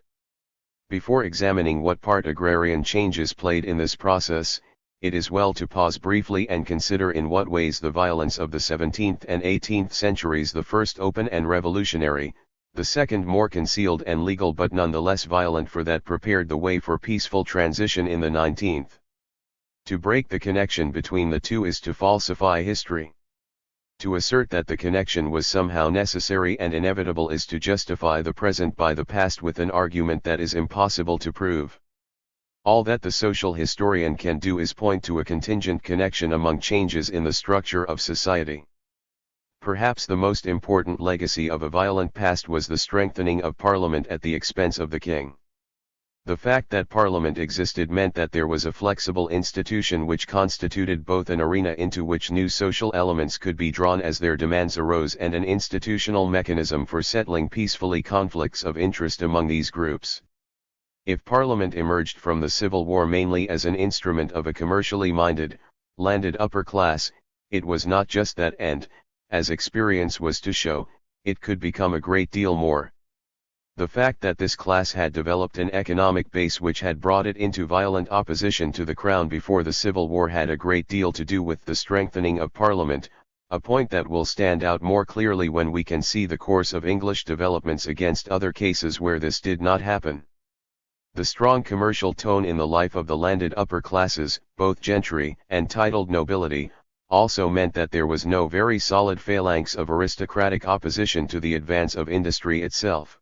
Before examining what part agrarian changes played in this process, it is well to pause briefly and consider in what ways the violence of the 17th and 18th centuries, the first open and revolutionary, the second more concealed and legal but nonetheless violent, for that prepared the way for peaceful transition in the 19th. To break the connection between the two is to falsify history. To assert that the connection was somehow necessary and inevitable is to justify the present by the past with an argument that is impossible to prove. All that the social historian can do is point to a contingent connection among changes in the structure of society. Perhaps the most important legacy of a violent past was the strengthening of Parliament at the expense of the king. The fact that Parliament existed meant that there was a flexible institution which constituted both an arena into which new social elements could be drawn as their demands arose and an institutional mechanism for settling peacefully conflicts of interest among these groups. If Parliament emerged from the Civil War mainly as an instrument of a commercially minded, landed upper class, it was not just that, and, as experience was to show, it could become a great deal more. The fact that this class had developed an economic base which had brought it into violent opposition to the Crown before the Civil War had a great deal to do with the strengthening of Parliament, a point that will stand out more clearly when we can see the course of English developments against other cases where this did not happen. The strong commercial tone in the life of the landed upper classes, both gentry and titled nobility, also meant that there was no very solid phalanx of aristocratic opposition to the advance of industry itself.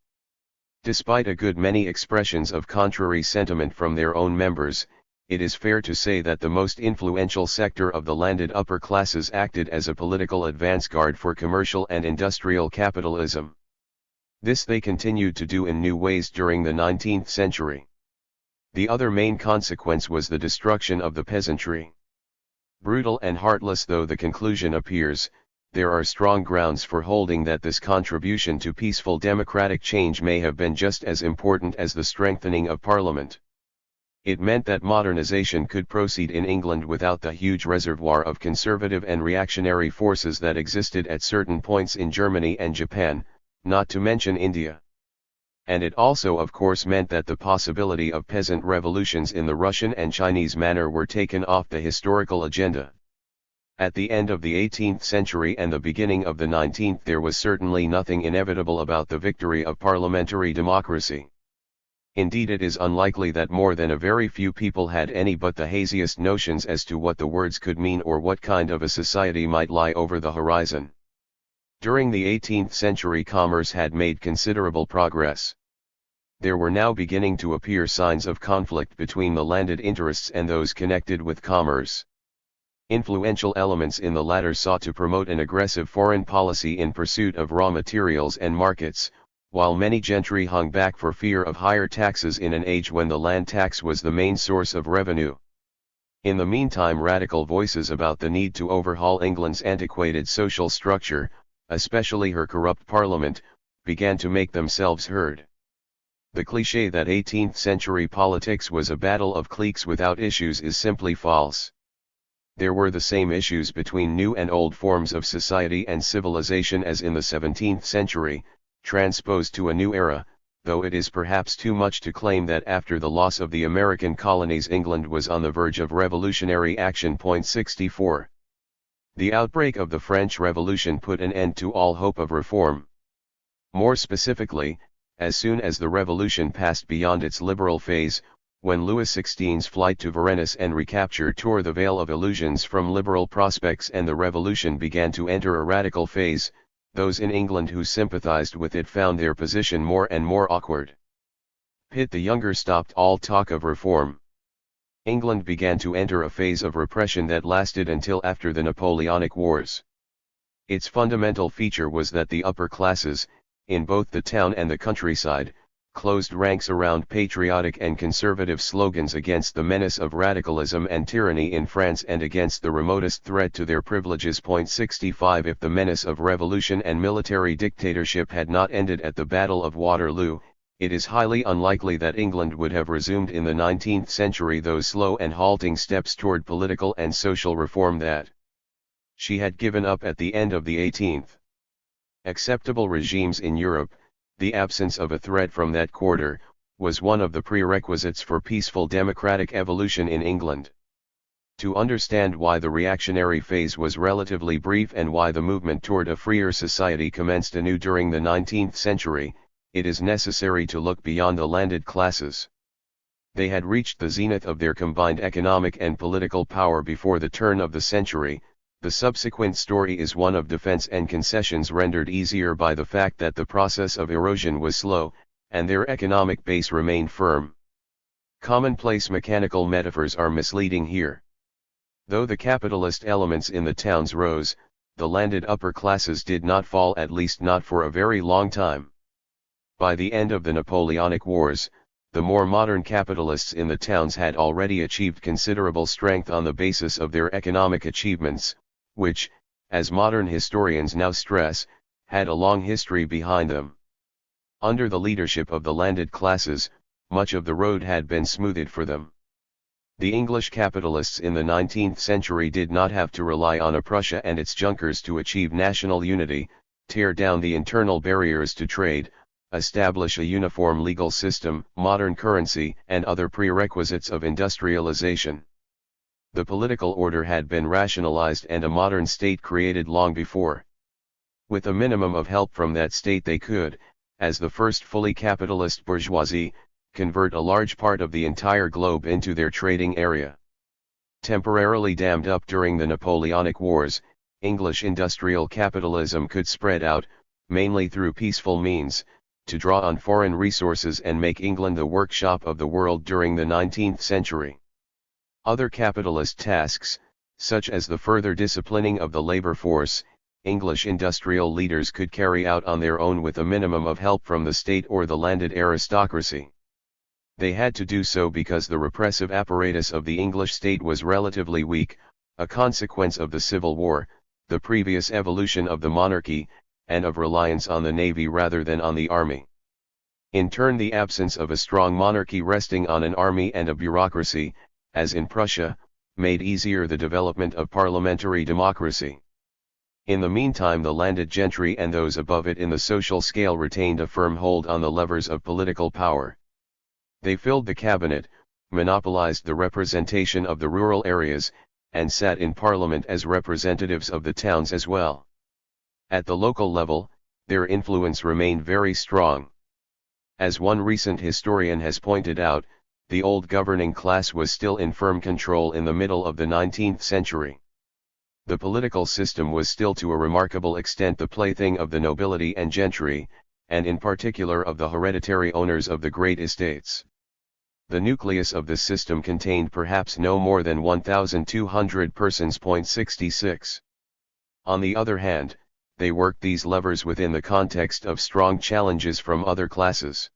Despite a good many expressions of contrary sentiment from their own members, it is fair to say that the most influential sector of the landed upper classes acted as a political advance guard for commercial and industrial capitalism. This they continued to do in new ways during the 19th century. The other main consequence was the destruction of the peasantry. Brutal and heartless though the conclusion appears, there are strong grounds for holding that this contribution to peaceful democratic change may have been just as important as the strengthening of Parliament. It meant that modernization could proceed in England without the huge reservoir of conservative and reactionary forces that existed at certain points in Germany and Japan, not to mention India. And it also of course meant that the possibility of peasant revolutions in the Russian and Chinese manner were taken off the historical agenda. At the end of the 18th century and the beginning of the 19th there was certainly nothing inevitable about the victory of parliamentary democracy. Indeed, it is unlikely that more than a very few people had any but the haziest notions as to what the words could mean or what kind of a society might lie over the horizon. During the 18th century commerce had made considerable progress. There were now beginning to appear signs of conflict between the landed interests and those connected with commerce. Influential elements in the latter sought to promote an aggressive foreign policy in pursuit of raw materials and markets, while many gentry hung back for fear of higher taxes in an age when the land tax was the main source of revenue. In the meantime, radical voices about the need to overhaul England's antiquated social structure, especially her corrupt parliament, began to make themselves heard. The cliché that 18th century politics was a battle of cliques without issues is simply false. There were the same issues between new and old forms of society and civilization as in the 17th century, transposed to a new era, though it is perhaps too much to claim that after the loss of the American colonies England was on the verge of revolutionary action. 64. The outbreak of the French Revolution put an end to all hope of reform. More specifically, as soon as the revolution passed beyond its liberal phase, when Louis XVI's flight to Varennes and recapture tore the veil of illusions from liberal prospects and the revolution began to enter a radical phase, those in England who sympathized with it found their position more and more awkward. Pitt the Younger stopped all talk of reform. England began to enter a phase of repression that lasted until after the Napoleonic Wars. Its fundamental feature was that the upper classes, in both the town and the countryside, closed ranks around patriotic and conservative slogans against the menace of radicalism and tyranny in France and against the remotest threat to their privileges. 65 If the menace of revolution and military dictatorship had not ended at the Battle of Waterloo, it is highly unlikely that England would have resumed in the 19th century those slow and halting steps toward political and social reform that she had given up at the end of the 18th. Acceptable regimes in Europe, the absence of a threat from that quarter, was one of the prerequisites for peaceful democratic evolution in England. To understand why the reactionary phase was relatively brief and why the movement toward a freer society commenced anew during the 19th century, it is necessary to look beyond the landed classes. They had reached the zenith of their combined economic and political power before the turn of the century. The subsequent story is one of defense and concessions rendered easier by the fact that the process of erosion was slow, and their economic base remained firm. Commonplace mechanical metaphors are misleading here. Though the capitalist elements in the towns rose, the landed upper classes did not fall, at least not for a very long time. By the end of the Napoleonic Wars, the more modern capitalists in the towns had already achieved considerable strength on the basis of their economic achievements, which, as modern historians now stress, had a long history behind them. Under the leadership of the landed classes, much of the road had been smoothed for them. The English capitalists in the 19th century did not have to rely on a Prussia and its junkers to achieve national unity, tear down the internal barriers to trade, establish a uniform legal system, modern currency, and other prerequisites of industrialization. The political order had been rationalized and a modern state created long before. With a minimum of help from that state they could, as the first fully capitalist bourgeoisie, convert a large part of the entire globe into their trading area. Temporarily dammed up during the Napoleonic Wars, English industrial capitalism could spread out, mainly through peaceful means, to draw on foreign resources and make England the workshop of the world during the 19th century. Other capitalist tasks, such as the further disciplining of the labor force, English industrial leaders could carry out on their own with a minimum of help from the state or the landed aristocracy. They had to do so because the repressive apparatus of the English state was relatively weak, a consequence of the Civil War, the previous evolution of the monarchy, and of reliance on the navy rather than on the army. In turn, the absence of a strong monarchy resting on an army and a bureaucracy, as in Prussia, made easier the development of parliamentary democracy. In the meantime, the landed gentry and those above it in the social scale retained a firm hold on the levers of political power. They filled the cabinet, monopolized the representation of the rural areas, and sat in parliament as representatives of the towns as well. At the local level, their influence remained very strong. As one recent historian has pointed out, the old governing class was still in firm control in the middle of the 19th century. The political system was still to a remarkable extent the plaything of the nobility and gentry, and in particular of the hereditary owners of the great estates. The nucleus of this system contained perhaps no more than 1,200 persons. 66. On the other hand, they worked these levers within the context of strong challenges from other classes.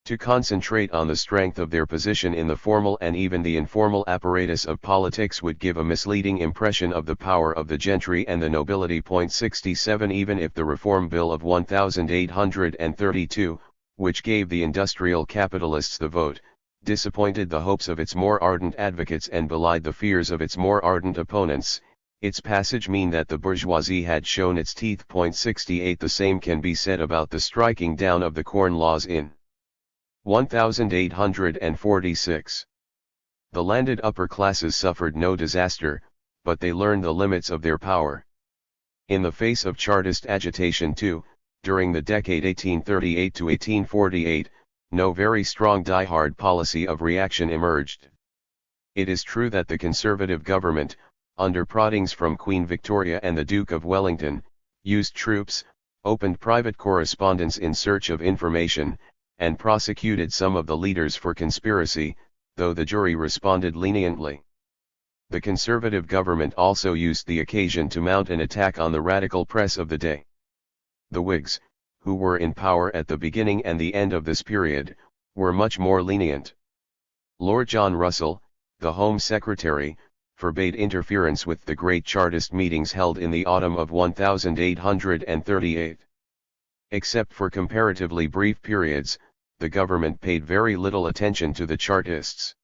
To concentrate on the strength of their position in the formal and even the informal apparatus of politics would give a misleading impression of the power of the gentry and the nobility. 67 Even if the Reform Bill of 1832, which gave the industrial capitalists the vote, disappointed the hopes of its more ardent advocates and belied the fears of its more ardent opponents, its passage meant that the bourgeoisie had shown its teeth. 68 The same can be said about the striking down of the Corn Laws in 1846. The landed upper classes suffered no disaster, but they learned the limits of their power. In the face of Chartist agitation too, during the decade 1838 to 1848, no very strong die-hard policy of reaction emerged. It is true that the Conservative government, under proddings from Queen Victoria and the Duke of Wellington, used troops, opened private correspondence in search of information, and prosecuted some of the leaders for conspiracy, though the jury responded leniently. The Conservative government also used the occasion to mount an attack on the radical press of the day. The Whigs, who were in power at the beginning and the end of this period, were much more lenient. Lord John Russell, the Home Secretary, forbade interference with the great Chartist meetings held in the autumn of 1838. Except for comparatively brief periods, the government paid very little attention to the Chartists.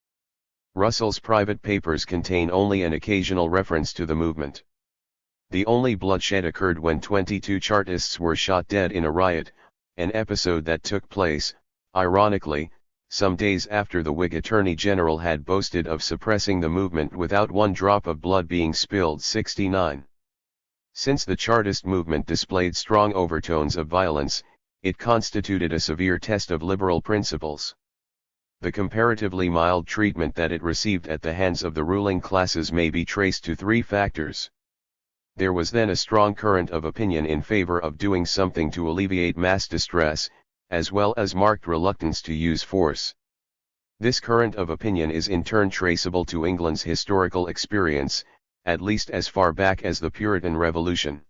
Russell's private papers contain only an occasional reference to the movement. The only bloodshed occurred when 22 Chartists were shot dead in a riot, an episode that took place, ironically, some days after the Whig Attorney General had boasted of suppressing the movement without one drop of blood being spilled. 69. Since the Chartist movement displayed strong overtones of violence, it constituted a severe test of liberal principles. The comparatively mild treatment that it received at the hands of the ruling classes may be traced to three factors. There was then a strong current of opinion in favor of doing something to alleviate mass distress, as well as marked reluctance to use force. This current of opinion is in turn traceable to England's historical experience, at least as far back as the Puritan Revolution.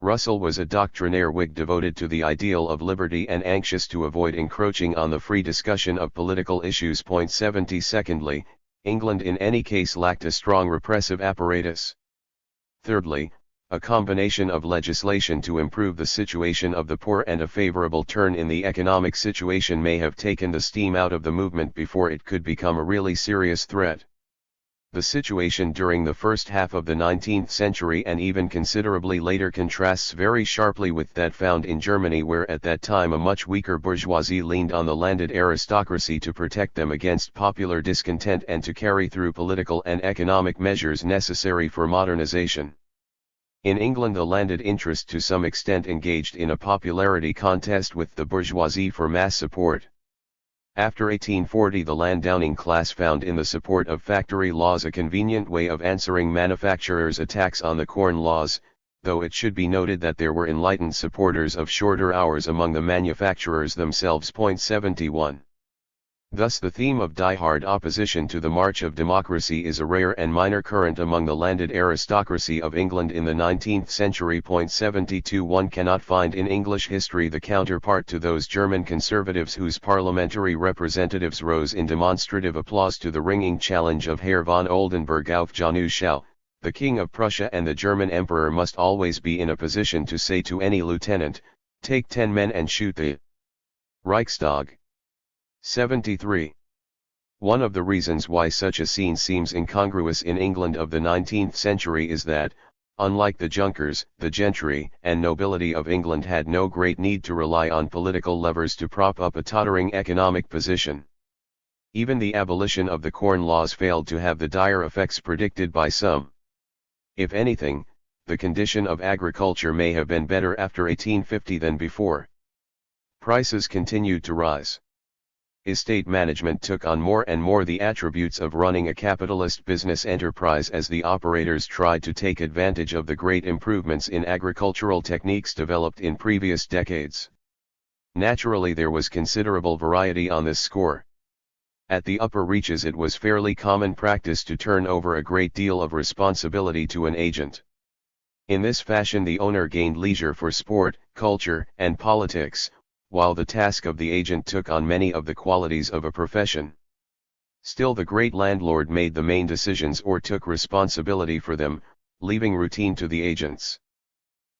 Russell was a doctrinaire Whig devoted to the ideal of liberty and anxious to avoid encroaching on the free discussion of political issues. 70. Secondly, England in any case lacked a strong repressive apparatus. Thirdly, a combination of legislation to improve the situation of the poor and a favorable turn in the economic situation may have taken the steam out of the movement before it could become a really serious threat. The situation during the first half of the 19th century and even considerably later contrasts very sharply with that found in Germany, where at that time a much weaker bourgeoisie leaned on the landed aristocracy to protect them against popular discontent and to carry through political and economic measures necessary for modernization. In England, the landed interest to some extent engaged in a popularity contest with the bourgeoisie for mass support. After 1840, the landowning class found in the support of factory laws a convenient way of answering manufacturers' attacks on the corn laws, though it should be noted that there were enlightened supporters of shorter hours among the manufacturers themselves. 71. Thus the theme of die-hard opposition to the march of democracy is a rare and minor current among the landed aristocracy of England in the 19th century. 72. One cannot find in English history the counterpart to those German conservatives whose parliamentary representatives rose in demonstrative applause to the ringing challenge of Herr von Oldenburg auf Janu Schau. The King of Prussia and the German Emperor must always be in a position to say to any lieutenant, "Take 10 men and shoot the Reichstag." 73. One of the reasons why such a scene seems incongruous in England of the 19th century is that, unlike the Junkers, the gentry and nobility of England had no great need to rely on political levers to prop up a tottering economic position. Even the abolition of the corn laws failed to have the dire effects predicted by some. If anything, the condition of agriculture may have been better after 1850 than before. Prices continued to rise. Estate management took on more and more the attributes of running a capitalist business enterprise as the operators tried to take advantage of the great improvements in agricultural techniques developed in previous decades. Naturally, there was considerable variety on this score. At the upper reaches it was fairly common practice to turn over a great deal of responsibility to an agent. In this fashion the owner gained leisure for sport, culture, and politics, while the task of the agent took on many of the qualities of a profession. Still, the great landlord made the main decisions or took responsibility for them, leaving routine to the agents.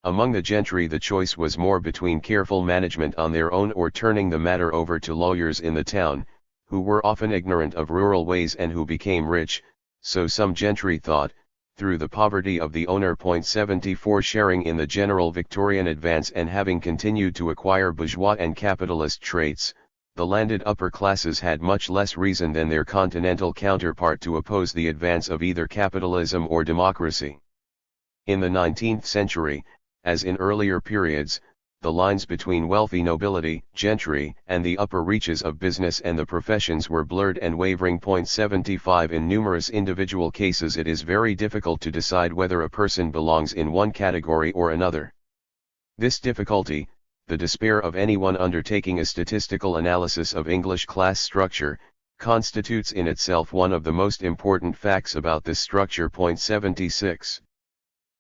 Among the gentry the choice was more between careful management on their own or turning the matter over to lawyers in the town, who were often ignorant of rural ways and who became rich, so some gentry thought, through the poverty of the owner. 74 Sharing in the general Victorian advance and having continued to acquire bourgeois and capitalist traits, the landed upper classes had much less reason than their continental counterpart to oppose the advance of either capitalism or democracy. In the 19th century, as in earlier periods, the lines between wealthy nobility, gentry, and the upper reaches of business and the professions were blurred and wavering. 75 In numerous individual cases it is very difficult to decide whether a person belongs in one category or another. This difficulty, the despair of anyone undertaking a statistical analysis of English class structure, constitutes in itself one of the most important facts about this structure. 76.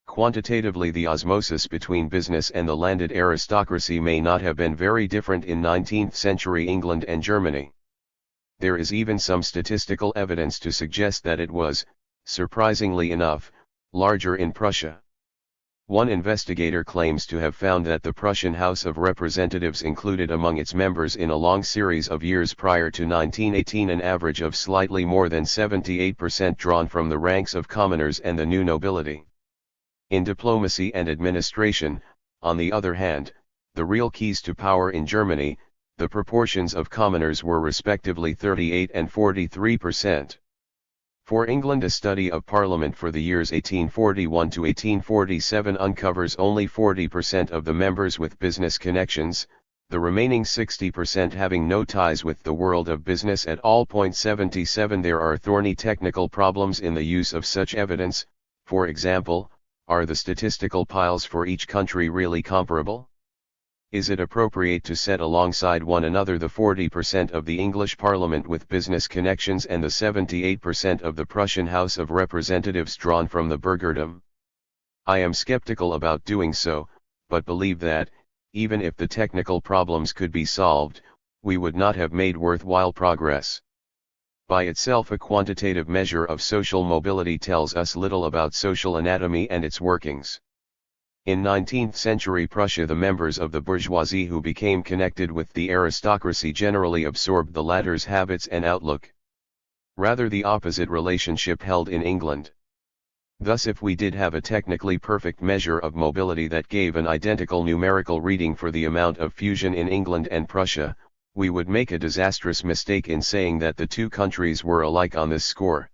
Quantitatively, the osmosis between business and the landed aristocracy may not have been very different in 19th century England and Germany. There is even some statistical evidence to suggest that it was, surprisingly enough, larger in Prussia. One investigator claims to have found that the Prussian House of Representatives included among its members in a long series of years prior to 1918 an average of slightly more than 78% drawn from the ranks of commoners and the new nobility. In diplomacy and administration, on the other hand, the real keys to power in Germany, the proportions of commoners were respectively 38 and 43%. For England, a study of Parliament for the years 1841 to 1847 uncovers only 40% of the members with business connections, the remaining 60% having no ties with the world of business at all. 77 There are thorny technical problems in the use of such evidence. For example, are the statistical piles for each country really comparable? Is it appropriate to set alongside one another the 40% of the English Parliament with business connections and the 78% of the Prussian House of Representatives drawn from the Burgerdom? I am skeptical about doing so, but believe that, even if the technical problems could be solved, we would not have made worthwhile progress. By itself, a quantitative measure of social mobility tells us little about social anatomy and its workings. In 19th century Prussia, the members of the bourgeoisie who became connected with the aristocracy generally absorbed the latter's habits and outlook. Rather, the opposite relationship held in England. Thus, if we did have a technically perfect measure of mobility that gave an identical numerical reading for the amount of fusion in England and Prussia, we would make a disastrous mistake in saying that the two countries were alike on this score.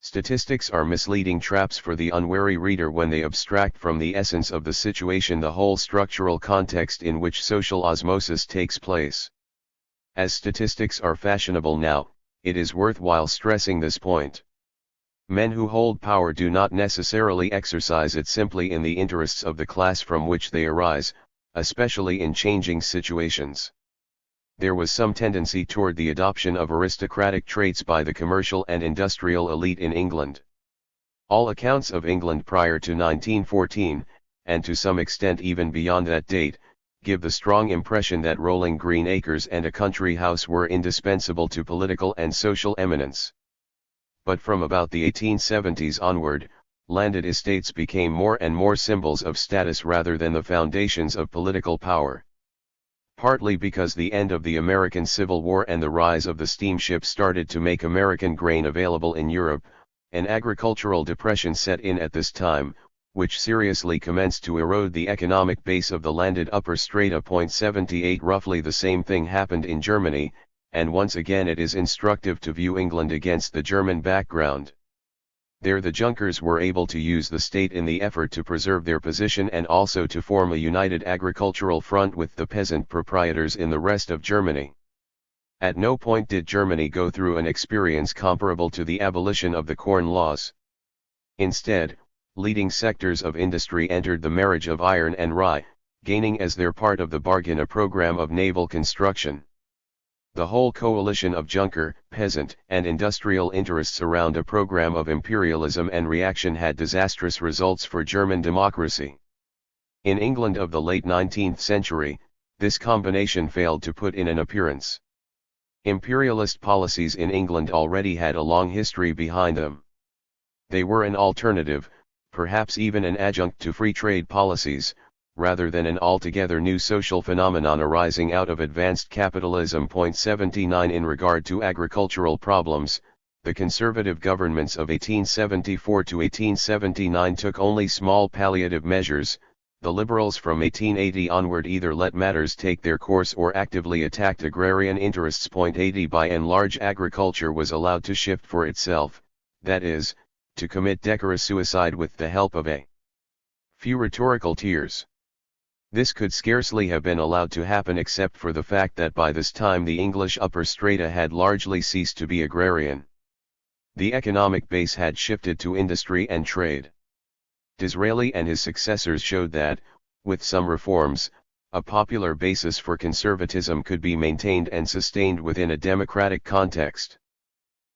Statistics are misleading traps for the unwary reader when they abstract from the essence of the situation the whole structural context in which social osmosis takes place. As statistics are fashionable now, it is worthwhile stressing this point. Men who hold power do not necessarily exercise it simply in the interests of the class from which they arise, especially in changing situations. There was some tendency toward the adoption of aristocratic traits by the commercial and industrial elite in England. All accounts of England prior to 1914, and to some extent even beyond that date, give the strong impression that rolling green acres and a country house were indispensable to political and social eminence. But from about the 1870s onward, landed estates became more and more symbols of status rather than the foundations of political power. Partly because the end of the American Civil War and the rise of the steamship started to make American grain available in Europe, an agricultural depression set in at this time, which seriously commenced to erode the economic base of the landed upper strata. 78 Roughly the same thing happened in Germany, and once again it is instructive to view England against the German background. There the Junkers were able to use the state in the effort to preserve their position and also to form a united agricultural front with the peasant proprietors in the rest of Germany. At no point did Germany go through an experience comparable to the abolition of the Corn Laws. Instead, leading sectors of industry entered the marriage of iron and rye, gaining as their part of the bargain a program of naval construction. The whole coalition of Junker, peasant, and industrial interests around a program of imperialism and reaction had disastrous results for German democracy. In England of the late 19th century, this combination failed to put in an appearance. Imperialist policies in England already had a long history behind them. They were an alternative, perhaps even an adjunct to free trade policies, rather than an altogether new social phenomenon arising out of advanced capitalism. 79 In regard to agricultural problems, the conservative governments of 1874 to 1879 took only small palliative measures, the liberals from 1880 onward either let matters take their course or actively attacked agrarian interests. 80 By and large, agriculture was allowed to shift for itself, that is, to commit decorous suicide with the help of a few rhetorical tears. This could scarcely have been allowed to happen except for the fact that by this time the English upper strata had largely ceased to be agrarian. The economic base had shifted to industry and trade. Disraeli and his successors showed that, with some reforms, a popular basis for conservatism could be maintained and sustained within a democratic context.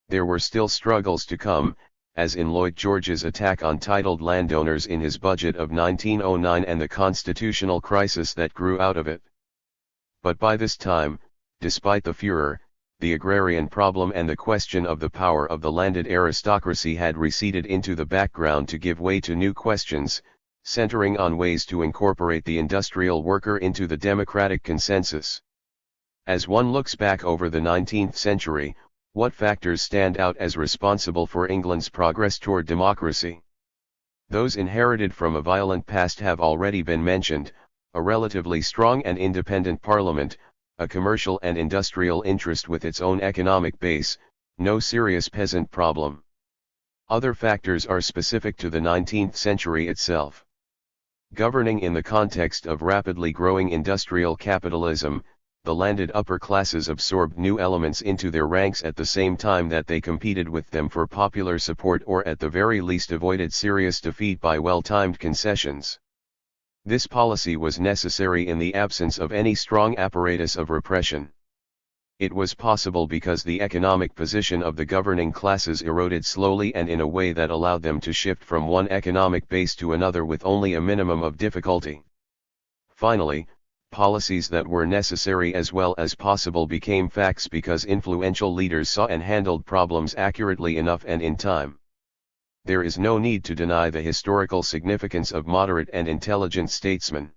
There were still struggles to come, as in Lloyd George's attack on titled landowners in his budget of 1909 and the constitutional crisis that grew out of it. But by this time, despite the furor, the agrarian problem and the question of the power of the landed aristocracy had receded into the background to give way to new questions, centering on ways to incorporate the industrial worker into the democratic consensus. As one looks back over the 19th century, what factors stand out as responsible for England's progress toward democracy? Those inherited from a violent past have already been mentioned: a relatively strong and independent parliament, a commercial and industrial interest with its own economic base, no serious peasant problem. Other factors are specific to the 19th century itself. Governing in the context of rapidly growing industrial capitalism, the landed upper classes absorbed new elements into their ranks at the same time that they competed with them for popular support, or at the very least avoided serious defeat by well-timed concessions. This policy was necessary in the absence of any strong apparatus of repression. It was possible because the economic position of the governing classes eroded slowly and in a way that allowed them to shift from one economic base to another with only a minimum of difficulty. Finally, policies that were necessary as well as possible became facts because influential leaders saw and handled problems accurately enough and in time. There is no need to deny the historical significance of moderate and intelligent statesmen.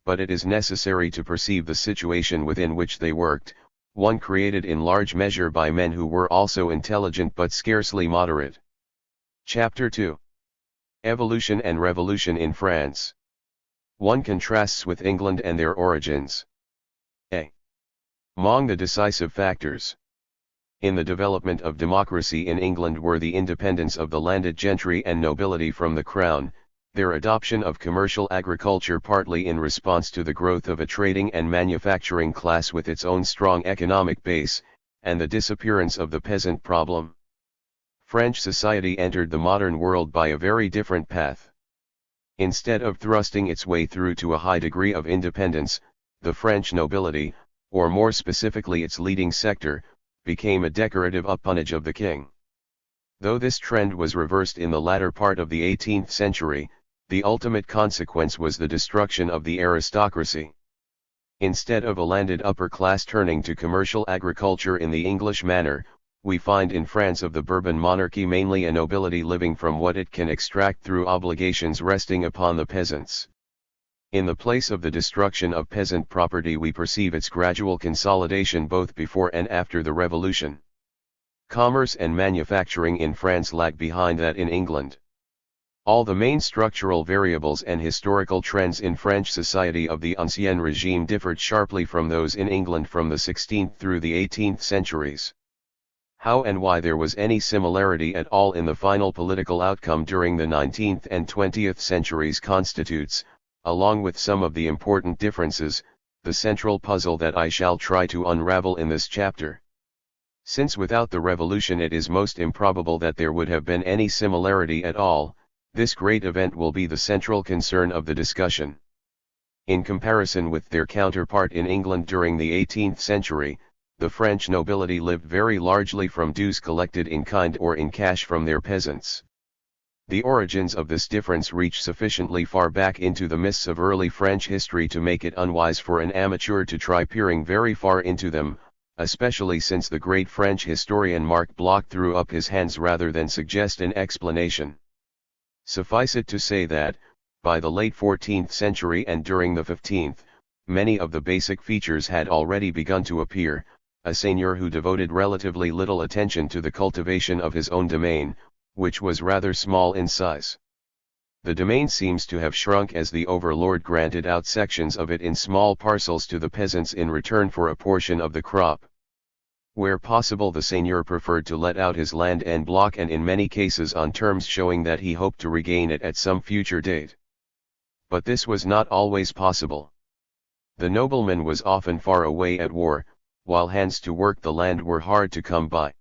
But it is necessary to perceive the situation within which they worked, one created in large measure by men who were also intelligent but scarcely moderate. Chapter 2. Evolution and Revolution in France. One contrasts with England and their origins. A. Among the decisive factors in the development of democracy in England were the independence of the landed gentry and nobility from the crown, their adoption of commercial agriculture partly in response to the growth of a trading and manufacturing class with its own strong economic base, and the disappearance of the peasant problem. French society entered the modern world by a very different path. Instead of thrusting its way through to a high degree of independence, the French nobility, or more specifically its leading sector, became a decorative appanage of the king. Though this trend was reversed in the latter part of the 18th century, the ultimate consequence was the destruction of the aristocracy. Instead of a landed upper class turning to commercial agriculture in the English manner, we find in France of the Bourbon monarchy mainly a nobility living from what it can extract through obligations resting upon the peasants. In the place of the destruction of peasant property we perceive its gradual consolidation both before and after the Revolution. Commerce and manufacturing in France lag behind that in England. All the main structural variables and historical trends in French society of the Ancien Régime differed sharply from those in England from the 16th through the 18th centuries. How and why there was any similarity at all in the final political outcome during the 19th and 20th centuries constitutes, along with some of the important differences, the central puzzle that I shall try to unravel in this chapter. Since without the Revolution it is most improbable that there would have been any similarity at all, this great event will be the central concern of the discussion. In comparison with their counterpart in England during the 18th century, the French nobility lived very largely from dues collected in kind or in cash from their peasants. The origins of this difference reach sufficiently far back into the mists of early French history to make it unwise for an amateur to try peering very far into them, especially since the great French historian Marc Bloch threw up his hands rather than suggest an explanation. Suffice it to say that, by the late 14th century and during the 15th, many of the basic features had already begun to appear. A seigneur who devoted relatively little attention to the cultivation of his own domain, which was rather small in size. The domain seems to have shrunk as the overlord granted out sections of it in small parcels to the peasants in return for a portion of the crop. Where possible, the seigneur preferred to let out his land en bloc, and in many cases on terms showing that he hoped to regain it at some future date. But this was not always possible. The nobleman was often far away at war, while hands to work the land were hard to come by.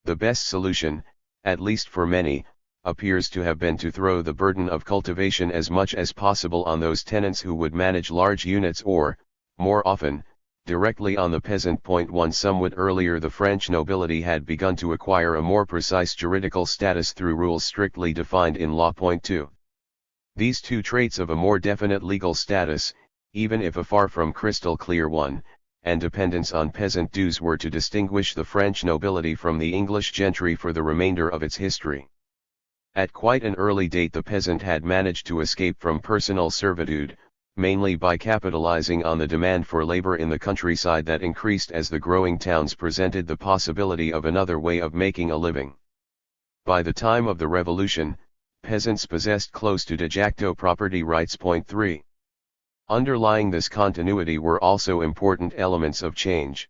The best solution, at least for many, appears to have been to throw the burden of cultivation as much as possible on those tenants who would manage large units, or, more often, directly on the peasant. 1 Somewhat earlier, the French nobility had begun to acquire a more precise juridical status through rules strictly defined in law. 2. These two traits of a more definite legal status, even if a far from crystal clear one, and dependence on peasant dues, were to distinguish the French nobility from the English gentry for the remainder of its history. At quite an early date, the peasant had managed to escape from personal servitude, mainly by capitalizing on the demand for labor in the countryside that increased as the growing towns presented the possibility of another way of making a living. By the time of the Revolution, peasants possessed close to de facto property rights. 3. Underlying this continuity were also important elements of change.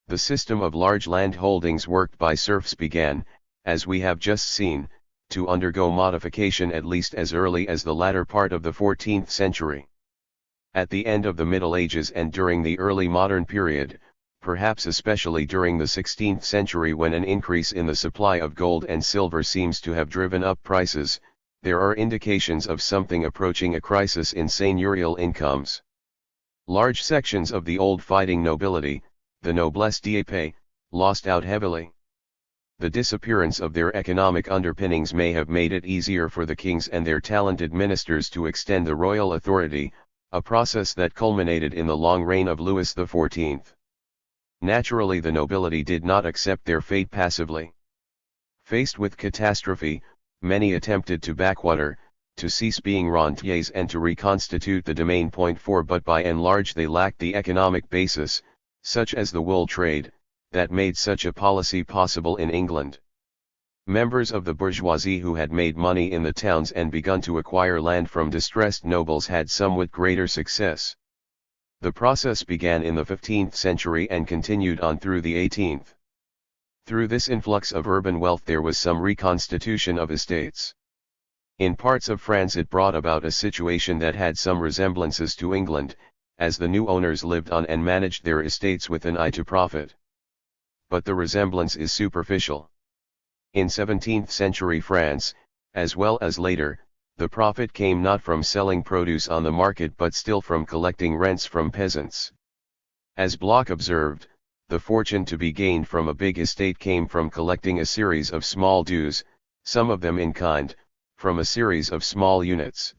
The system of large land holdings worked by serfs began, as we have just seen, to undergo modification at least as early as the latter part of the 14th century. At the end of the Middle Ages and during the early modern period, perhaps especially during the 16th century, when an increase in the supply of gold and silver seems to have driven up prices, there are indications of something approaching a crisis in seigneurial incomes. Large sections of the old fighting nobility, the noblesse d'épée, lost out heavily. The disappearance of their economic underpinnings may have made it easier for the kings and their talented ministers to extend the royal authority, a process that culminated in the long reign of Louis XIV. Naturally, the nobility did not accept their fate passively. Faced with catastrophe, many attempted to backwater, to cease being rentiers and to reconstitute the domain. 4 But by and large they lacked the economic basis, such as the wool trade, that made such a policy possible in England. Members of the bourgeoisie who had made money in the towns and begun to acquire land from distressed nobles had somewhat greater success. The process began in the 15th century and continued on through the 18th. Through this influx of urban wealth there was some reconstitution of estates. In parts of France it brought about a situation that had some resemblances to England, as the new owners lived on and managed their estates with an eye to profit. But the resemblance is superficial. In 17th century France, as well as later, the profit came not from selling produce on the market but still from collecting rents from peasants. As Bloch observed, the fortune to be gained from a big estate came from collecting a series of small dues, some of them in kind, from a series of small units.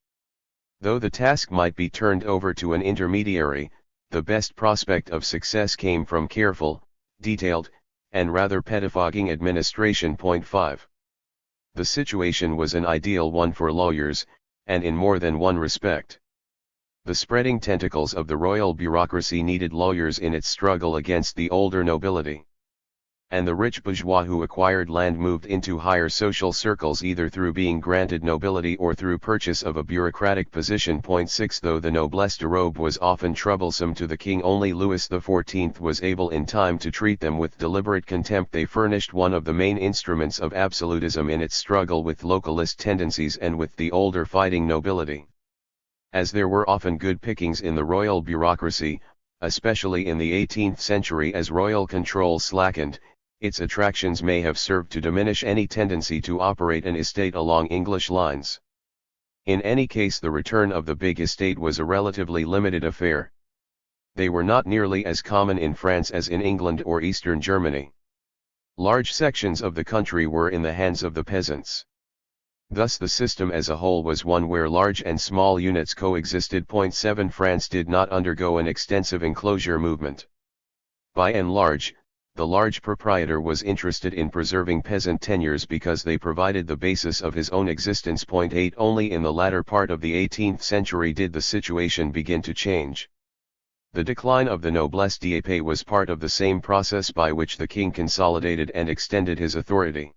Though the task might be turned over to an intermediary, the best prospect of success came from careful, detailed, and rather pettifogging administration. 5. The situation was an ideal one for lawyers, and in more than one respect. The spreading tentacles of the royal bureaucracy needed lawyers in its struggle against the older nobility. And the rich bourgeois who acquired land moved into higher social circles either through being granted nobility or through purchase of a bureaucratic position. 6 Though the noblesse de robe was often troublesome to the king, only Louis XIV was able in time to treat them with deliberate contempt. They furnished one of the main instruments of absolutism in its struggle with localist tendencies and with the older fighting nobility. As there were often good pickings in the royal bureaucracy, especially in the 18th century as royal control slackened, its attractions may have served to diminish any tendency to operate an estate along English lines. In any case, the return of the big estate was a relatively limited affair. They were not nearly as common in France as in England or Eastern Germany. Large sections of the country were in the hands of the peasants. Thus the system as a whole was one where large and small units coexisted. 7 France did not undergo an extensive enclosure movement. By and large, the large proprietor was interested in preserving peasant tenures because they provided the basis of his own existence. 8 Only in the latter part of the 18th century did the situation begin to change. The decline of the noblesse d'épée was part of the same process by which the king consolidated and extended his authority.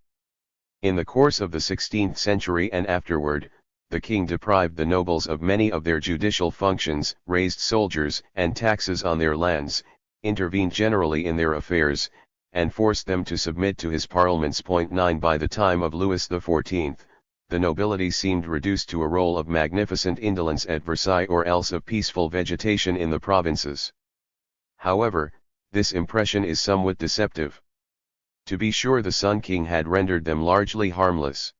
In the course of the 16th century and afterward, the king deprived the nobles of many of their judicial functions, raised soldiers and taxes on their lands, intervened generally in their affairs, and forced them to submit to his parliaments. 9 By the time of Louis XIV, the nobility seemed reduced to a role of magnificent indolence at Versailles or else of peaceful vegetation in the provinces. However, this impression is somewhat deceptive. To be sure, the Sun King had rendered them largely harmless.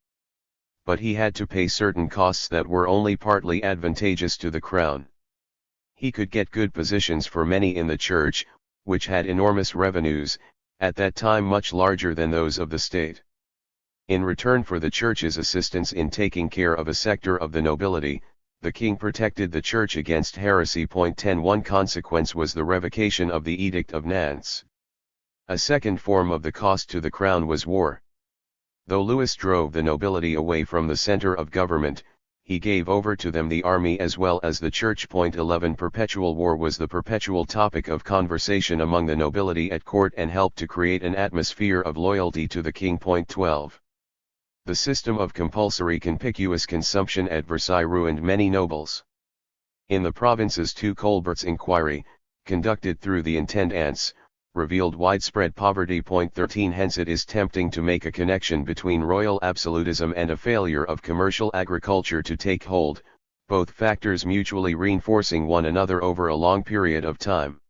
But he had to pay certain costs that were only partly advantageous to the crown. He could get good positions for many in the church, which had enormous revenues, at that time much larger than those of the state. In return for the church's assistance in taking care of a sector of the nobility, the king protected the church against heresy. 10 One consequence was the revocation of the Edict of Nantes. A second form of the cost to the crown was war. Though Louis drove the nobility away from the center of government, he gave over to them the army as well as the church. 11 Perpetual war was the perpetual topic of conversation among the nobility at court and helped to create an atmosphere of loyalty to the king. 12 The system of compulsory conspicuous consumption at Versailles ruined many nobles. In the provinces too, Colbert's inquiry, conducted through the intendants, revealed widespread poverty. 13 Hence it is tempting to make a connection between royal absolutism and a failure of commercial agriculture to take hold, both factors mutually reinforcing one another over a long period of time.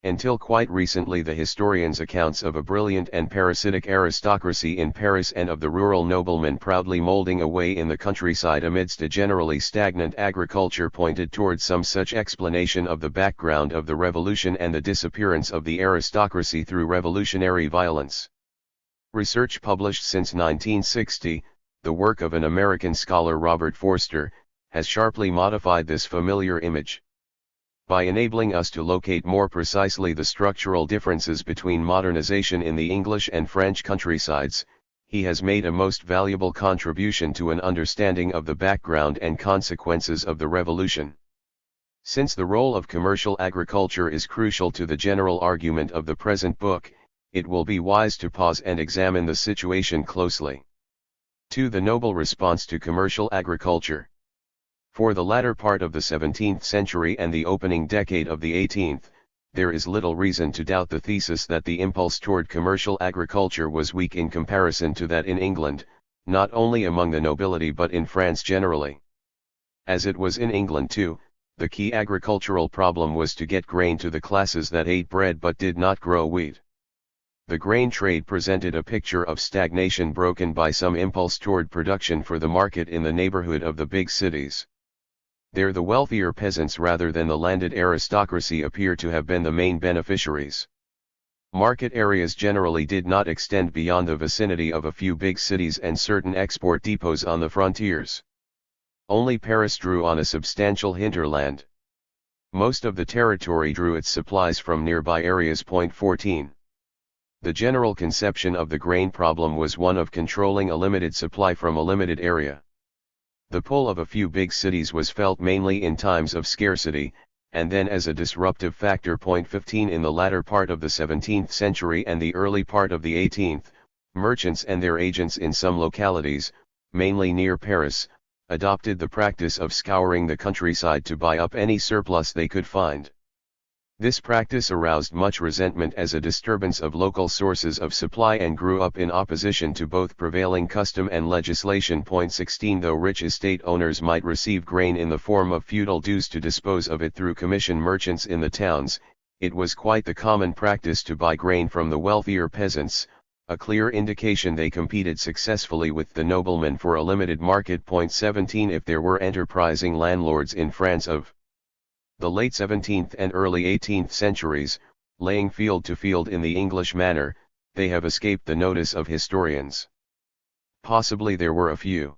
Until quite recently, the historians' accounts of a brilliant and parasitic aristocracy in Paris and of the rural noblemen proudly molding away in the countryside amidst a generally stagnant agriculture pointed towards some such explanation of the background of the revolution and the disappearance of the aristocracy through revolutionary violence. Research published since 1960, the work of an American scholar Robert Forster, has sharply modified this familiar image. By enabling us to locate more precisely the structural differences between modernization in the English and French countrysides, he has made a most valuable contribution to an understanding of the background and consequences of the revolution. Since the role of commercial agriculture is crucial to the general argument of the present book, it will be wise to pause and examine the situation closely. 2. The noble response to commercial agriculture. For the latter part of the 17th century and the opening decade of the 18th, there is little reason to doubt the thesis that the impulse toward commercial agriculture was weak in comparison to that in England, not only among the nobility but in France generally. As it was in England too, the key agricultural problem was to get grain to the classes that ate bread but did not grow wheat. The grain trade presented a picture of stagnation broken by some impulse toward production for the market in the neighborhood of the big cities. There the wealthier peasants rather than the landed aristocracy appear to have been the main beneficiaries. Market areas generally did not extend beyond the vicinity of a few big cities and certain export depots on the frontiers. Only Paris drew on a substantial hinterland. Most of the territory drew its supplies from nearby areas. 14. The general conception of the grain problem was one of controlling a limited supply from a limited area. The pull of a few big cities was felt mainly in times of scarcity, and then as a disruptive factor. 15 In the latter part of the 17th century and the early part of the 18th, merchants and their agents in some localities, mainly near Paris, adopted the practice of scouring the countryside to buy up any surplus they could find. This practice aroused much resentment as a disturbance of local sources of supply and grew up in opposition to both prevailing custom and legislation. 16 Though rich estate owners might receive grain in the form of feudal dues to dispose of it through commission merchants in the towns, it was quite the common practice to buy grain from the wealthier peasants, a clear indication they competed successfully with the noblemen for a limited market. 17 If there were enterprising landlords in France of the late 17th and early 18th centuries, laying field to field in the English manner, they have escaped the notice of historians. Possibly there were a few.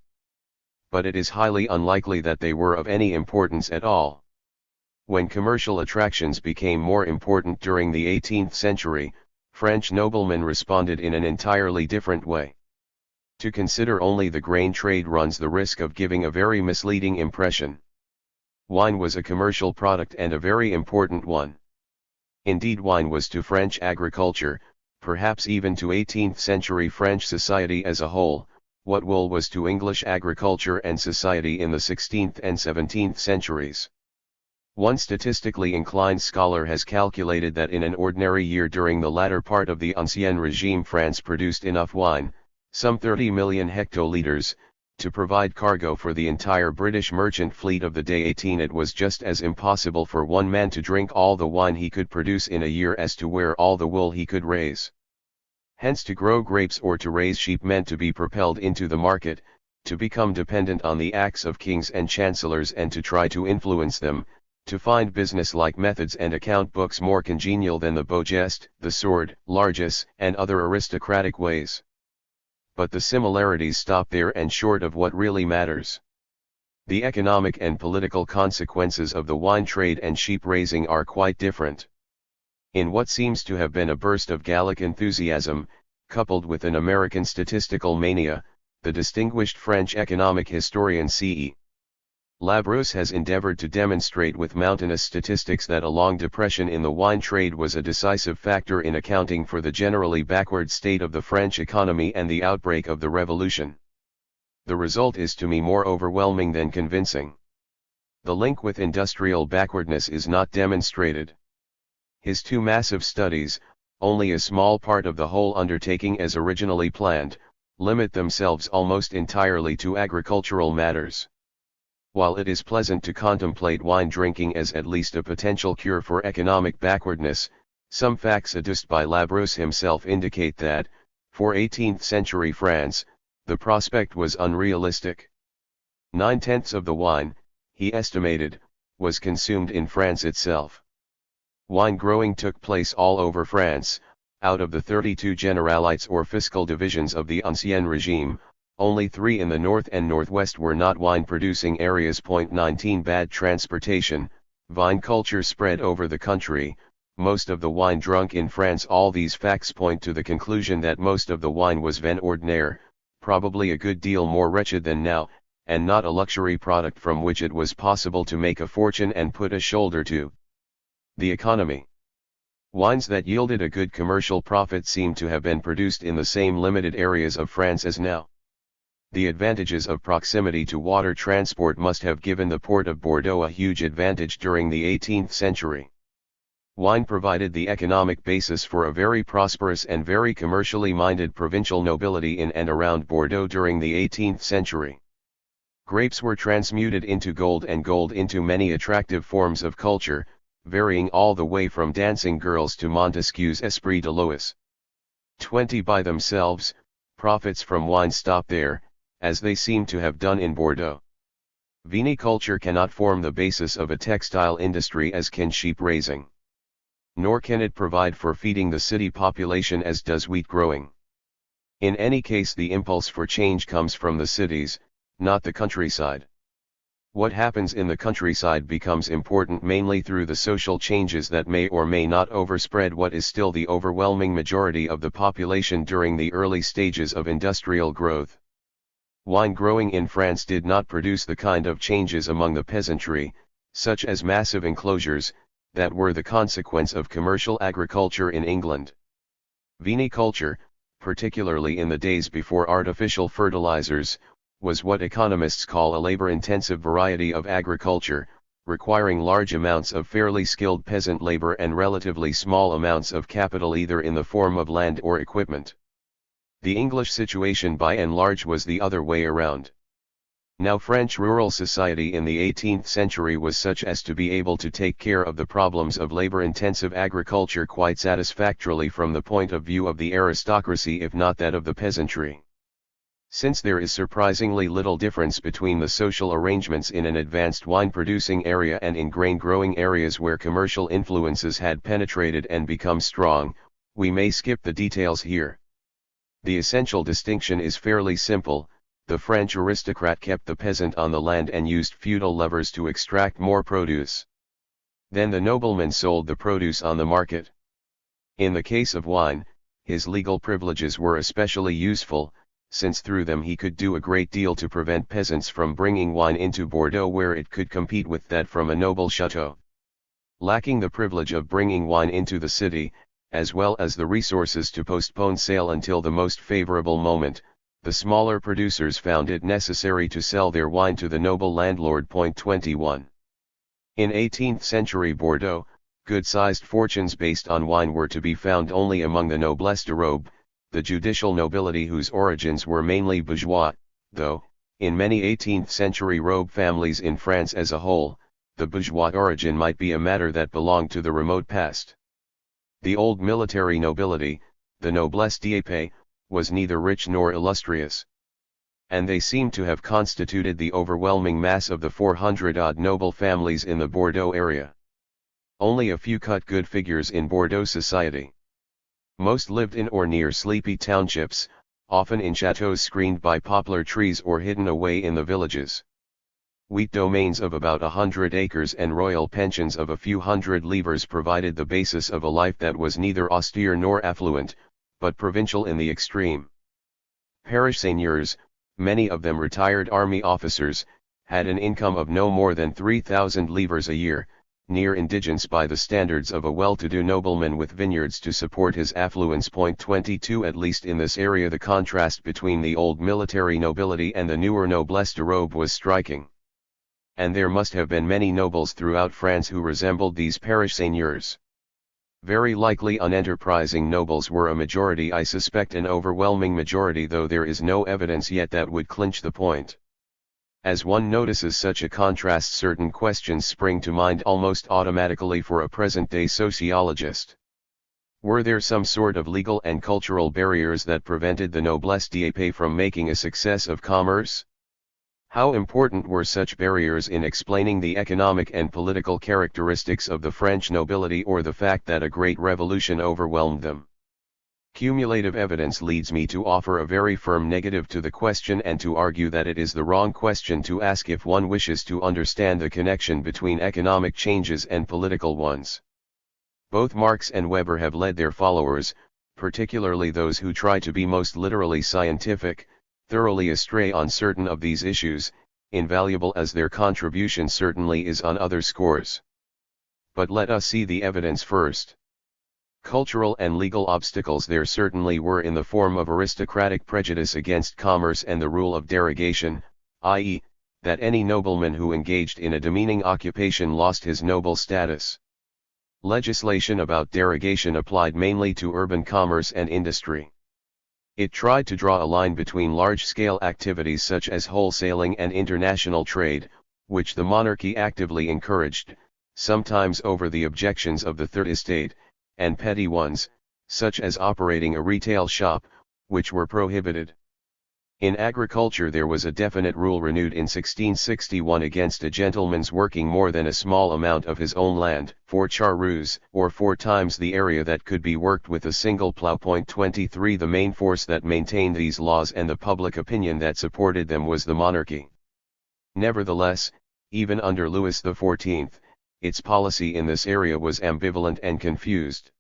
But it is highly unlikely that they were of any importance at all. When commercial attractions became more important during the 18th century, French noblemen responded in an entirely different way. To consider only the grain trade runs the risk of giving a very misleading impression. Wine was a commercial product and a very important one. Indeed, wine was to French agriculture, perhaps even to 18th century French society as a whole, what wool was to English agriculture and society in the 16th and 17th centuries. One statistically inclined scholar has calculated that in an ordinary year during the latter part of the Ancien Regime, France produced enough wine, some 30 million hectoliters, to provide cargo for the entire British merchant fleet of the day. 18 It was just as impossible for one man to drink all the wine he could produce in a year as to wear all the wool he could raise. Hence, to grow grapes or to raise sheep meant to be propelled into the market, to become dependent on the acts of kings and chancellors and to try to influence them, to find business-like methods and account books more congenial than the beau geste, the sword, largesse, and other aristocratic ways. But the similarities stop there and short of what really matters. The economic and political consequences of the wine trade and sheep raising are quite different. In what seems to have been a burst of Gallic enthusiasm, coupled with an American statistical mania, the distinguished French economic historian C.E. Labrousse has endeavored to demonstrate with mountainous statistics that a long depression in the wine trade was a decisive factor in accounting for the generally backward state of the French economy and the outbreak of the Revolution. The result is to me more overwhelming than convincing. The link with industrial backwardness is not demonstrated. His two massive studies, only a small part of the whole undertaking as originally planned, limit themselves almost entirely to agricultural matters. While it is pleasant to contemplate wine drinking as at least a potential cure for economic backwardness, some facts adduced by Labrousse himself indicate that, for 18th century France, the prospect was unrealistic. 9/10 of the wine, he estimated, was consumed in France itself. Wine growing took place all over France. Out of the 32 generalites or fiscal divisions of the Ancien Regime, only 3 in the north and northwest were not wine-producing areas. 19 Bad transportation, vine culture spread over the country, most of the wine drunk in France. All these facts point to the conclusion that most of the wine was vin ordinaire, probably a good deal more wretched than now, and not a luxury product from which it was possible to make a fortune and put a shoulder to the economy. Wines that yielded a good commercial profit seem to have been produced in the same limited areas of France as now. The advantages of proximity to water transport must have given the port of Bordeaux a huge advantage during the 18th century. Wine provided the economic basis for a very prosperous and very commercially minded provincial nobility in and around Bordeaux during the 18th century. Grapes were transmuted into gold and gold into many attractive forms of culture, varying all the way from dancing girls to Montesquieu's Esprit de Lois. 20 By themselves, profits from wine stop there, as they seem to have done in Bordeaux. Viniculture cannot form the basis of a textile industry as can sheep raising. Nor can it provide for feeding the city population as does wheat growing. In any case, the impulse for change comes from the cities, not the countryside. What happens in the countryside becomes important mainly through the social changes that may or may not overspread what is still the overwhelming majority of the population during the early stages of industrial growth. Wine growing in France did not produce the kind of changes among the peasantry, such as massive enclosures, that were the consequence of commercial agriculture in England. Viniculture, particularly in the days before artificial fertilizers, was what economists call a labor-intensive variety of agriculture, requiring large amounts of fairly skilled peasant labor and relatively small amounts of capital either in the form of land or equipment. The English situation by and large was the other way around. Now French rural society in the 18th century was such as to be able to take care of the problems of labor-intensive agriculture quite satisfactorily from the point of view of the aristocracy if not that of the peasantry. Since there is surprisingly little difference between the social arrangements in an advanced wine-producing area and in grain-growing areas where commercial influences had penetrated and become strong, we may skip the details here. The essential distinction is fairly simple. The French aristocrat kept the peasant on the land and used feudal levers to extract more produce. Then the nobleman sold the produce on the market. In the case of wine, his legal privileges were especially useful, since through them he could do a great deal to prevent peasants from bringing wine into Bordeaux where it could compete with that from a noble chateau. Lacking the privilege of bringing wine into the city, as well as the resources to postpone sale until the most favorable moment, the smaller producers found it necessary to sell their wine to the noble landlord. 21. In 18th century Bordeaux, good-sized fortunes based on wine were to be found only among the noblesse de robe, the judicial nobility whose origins were mainly bourgeois, though, in many 18th century robe families in France as a whole, the bourgeois origin might be a matter that belonged to the remote past. The old military nobility, the noblesse d'épée, was neither rich nor illustrious. And they seem to have constituted the overwhelming mass of the 400-odd noble families in the Bordeaux area. Only a few cut good figures in Bordeaux society. Most lived in or near sleepy townships, often in chateaux screened by poplar trees or hidden away in the villages. Wheat domains of about 100 acres and royal pensions of a few hundred livres provided the basis of a life that was neither austere nor affluent, but provincial in the extreme. Parish seigneurs, many of them retired army officers, had an income of no more than 3,000 livres a year, near indigence by the standards of a well-to-do nobleman with vineyards to support his affluence. 22 At least in this area the contrast between the old military nobility and the newer noblesse de robe was striking. And there must have been many nobles throughout France who resembled these parish seigneurs. Very likely unenterprising nobles were a majority, I suspect an overwhelming majority, though there is no evidence yet that would clinch the point. As one notices such a contrast, certain questions spring to mind almost automatically for a present-day sociologist. Were there some sort of legal and cultural barriers that prevented the noblesse d'épée from making a success of commerce? How important were such barriers in explaining the economic and political characteristics of the French nobility, or the fact that a great revolution overwhelmed them? Cumulative evidence leads me to offer a very firm negative to the question and to argue that it is the wrong question to ask if one wishes to understand the connection between economic changes and political ones. Both Marx and Weber have led their followers, particularly those who try to be most literally scientific, thoroughly astray on certain of these issues, invaluable as their contribution certainly is on other scores. But let us see the evidence first. Cultural and legal obstacles there certainly were in the form of aristocratic prejudice against commerce and the rule of derogation, i.e., that any nobleman who engaged in a demeaning occupation lost his noble status. Legislation about derogation applied mainly to urban commerce and industry. It tried to draw a line between large-scale activities such as wholesaling and international trade, which the monarchy actively encouraged, sometimes over the objections of the Third Estate, and petty ones, such as operating a retail shop, which were prohibited. In agriculture there was a definite rule renewed in 1661 against a gentleman's working more than a small amount of his own land, 4 charrues, or 4 times the area that could be worked with a single plough. 23 The main force that maintained these laws and the public opinion that supported them was the monarchy. Nevertheless, even under Louis XIV, its policy in this area was ambivalent and confused.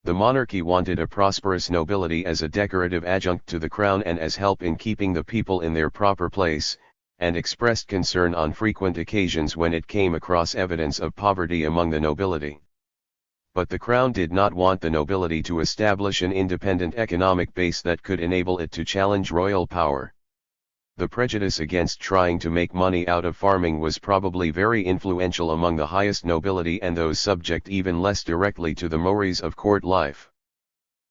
The monarchy wanted a prosperous nobility as a decorative adjunct to the crown and as help in keeping the people in their proper place, and expressed concern on frequent occasions when it came across evidence of poverty among the nobility. But the crown did not want the nobility to establish an independent economic base that could enable it to challenge royal power. The prejudice against trying to make money out of farming was probably very influential among the highest nobility and those subject even less directly to the mores of court life.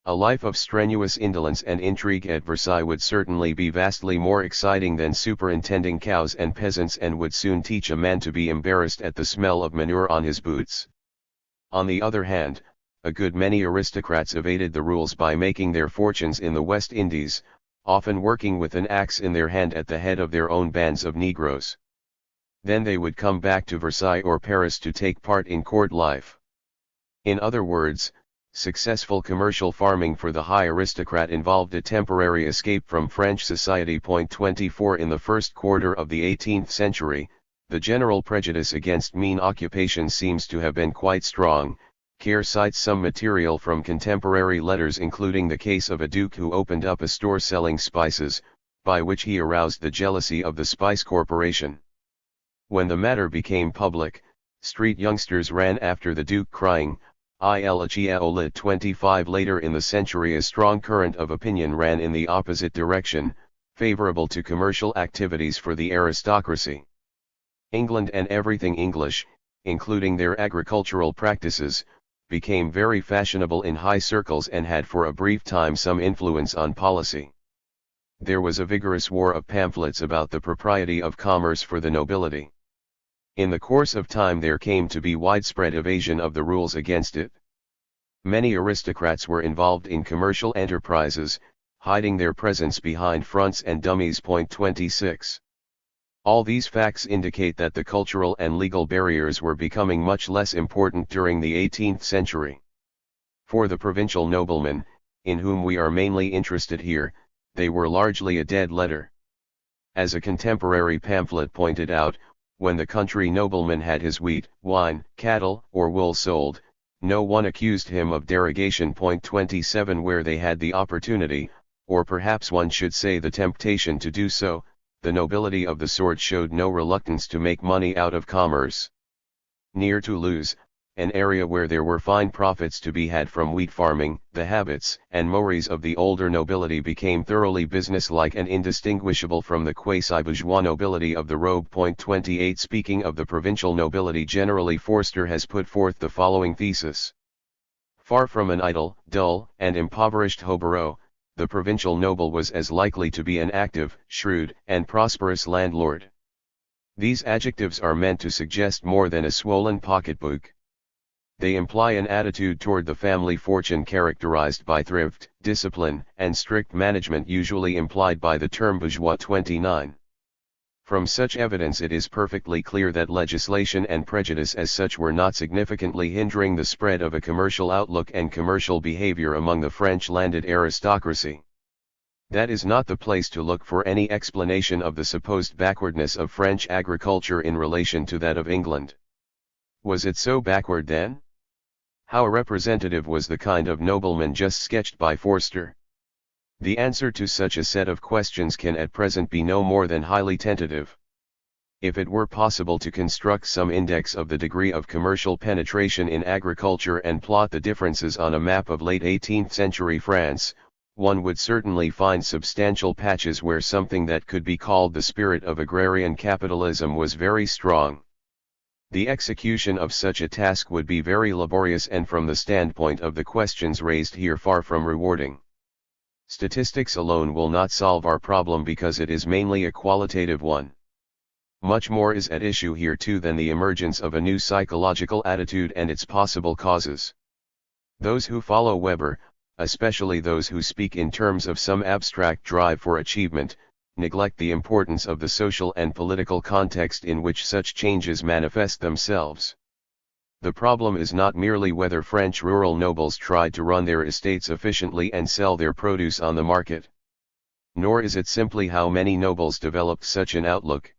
A life of strenuous indolence and intrigue at Versailles would certainly be vastly more exciting than superintending cows and peasants, and would soon teach a man to be embarrassed at the smell of manure on his boots. On the other hand, a good many aristocrats evaded the rules by making their fortunes in the West Indies, often working with an axe in their hand at the head of their own bands of Negroes. Then they would come back to Versailles or Paris to take part in court life. In other words, successful commercial farming for the high aristocrat involved a temporary escape from French society. 24 In the first quarter of the 18th century, the general prejudice against mean occupations seems to have been quite strong. Kerr cites some material from contemporary letters, including the case of a duke who opened up a store selling spices, by which he aroused the jealousy of the Spice Corporation. When the matter became public, street youngsters ran after the duke crying, "Il lit." 25 Later in the century a strong current of opinion ran in the opposite direction, favorable to commercial activities for the aristocracy. England and everything English, including their agricultural practices, became very fashionable in high circles and had for a brief time some influence on policy. There was a vigorous war of pamphlets about the propriety of commerce for the nobility. In the course of time there came to be widespread evasion of the rules against it. Many aristocrats were involved in commercial enterprises, hiding their presence behind fronts and dummies. 26. All these facts indicate that the cultural and legal barriers were becoming much less important during the 18th century. For the provincial noblemen, in whom we are mainly interested here, they were largely a dead letter. As a contemporary pamphlet pointed out, when the country nobleman had his wheat, wine, cattle, or wool sold, no one accused him of derogation. 27. Where they had the opportunity, or perhaps one should say the temptation to do so, the nobility of the sword showed no reluctance to make money out of commerce. Near Toulouse, an area where there were fine profits to be had from wheat farming, the habits and mores of the older nobility became thoroughly businesslike and indistinguishable from the quasi-bourgeois nobility of the robe. 28. Speaking of the provincial nobility generally, Forster has put forth the following thesis. Far from an idle, dull, and impoverished hobereau, the provincial noble was as likely to be an active, shrewd, and prosperous landlord. These adjectives are meant to suggest more than a swollen pocketbook. They imply an attitude toward the family fortune characterized by thrift, discipline, and strict management, usually implied by the term bourgeois. 29. From such evidence it is perfectly clear that legislation and prejudice as such were not significantly hindering the spread of a commercial outlook and commercial behavior among the French landed aristocracy. That is not the place to look for any explanation of the supposed backwardness of French agriculture in relation to that of England. Was it so backward then? How representative was the kind of nobleman just sketched by Forster? The answer to such a set of questions can at present be no more than highly tentative. If it were possible to construct some index of the degree of commercial penetration in agriculture and plot the differences on a map of late 18th century France, one would certainly find substantial patches where something that could be called the spirit of agrarian capitalism was very strong. The execution of such a task would be very laborious and from the standpoint of the questions raised here far from rewarding. Statistics alone will not solve our problem because it is mainly a qualitative one. Much more is at issue here too than the emergence of a new psychological attitude and its possible causes. Those who follow Weber, especially those who speak in terms of some abstract drive for achievement, neglect the importance of the social and political context in which such changes manifest themselves. The problem is not merely whether French rural nobles tried to run their estates efficiently and sell their produce on the market. Nor is it simply how many nobles developed such an outlook.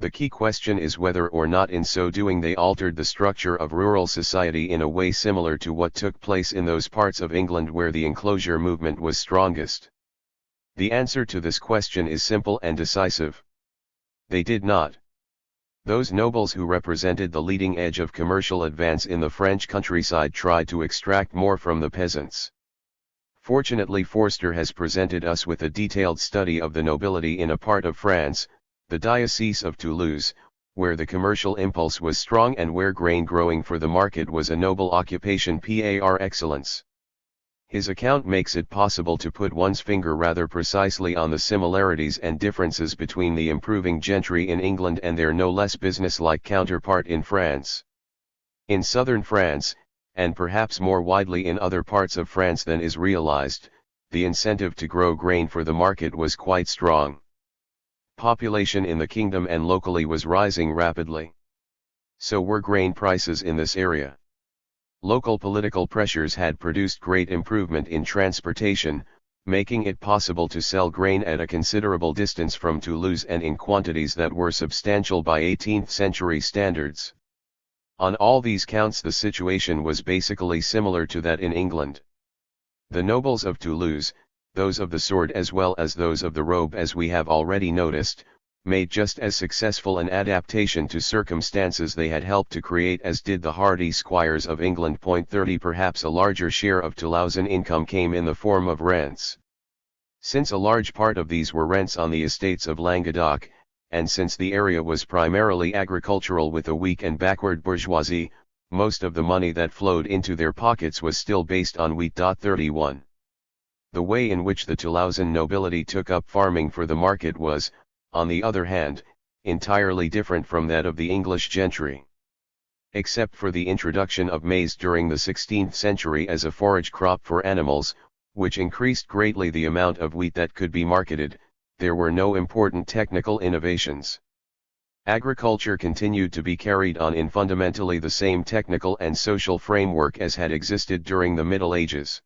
The key question is whether or not in so doing they altered the structure of rural society in a way similar to what took place in those parts of England where the enclosure movement was strongest. The answer to this question is simple and decisive. They did not. Those nobles who represented the leading edge of commercial advance in the French countryside tried to extract more from the peasants. Fortunately, Forster has presented us with a detailed study of the nobility in a part of France, the Diocese of Toulouse, where the commercial impulse was strong and where grain growing for the market was a noble occupation par excellence. His account makes it possible to put one's finger rather precisely on the similarities and differences between the improving gentry in England and their no less businesslike counterpart in France. In southern France, and perhaps more widely in other parts of France than is realized, the incentive to grow grain for the market was quite strong. Population in the kingdom and locally was rising rapidly. So were grain prices in this area. Local political pressures had produced great improvement in transportation, making it possible to sell grain at a considerable distance from Toulouse and in quantities that were substantial by 18th century standards. On all these counts the situation was basically similar to that in England. The nobles of Toulouse, those of the sword as well as those of the robe as we have already noticed, made just as successful an adaptation to circumstances they had helped to create as did the hardy squires of England. 30 Perhaps a larger share of Toulousan income came in the form of rents. Since a large part of these were rents on the estates of Languedoc, and since the area was primarily agricultural with a weak and backward bourgeoisie, most of the money that flowed into their pockets was still based on wheat. 31. The way in which the Toulousan nobility took up farming for the market was, on the other hand, entirely different from that of the English gentry. Except for the introduction of maize during the 16th century as a forage crop for animals, which increased greatly the amount of wheat that could be marketed, there were no important technical innovations. Agriculture continued to be carried on in fundamentally the same technical and social framework as had existed during the Middle Ages.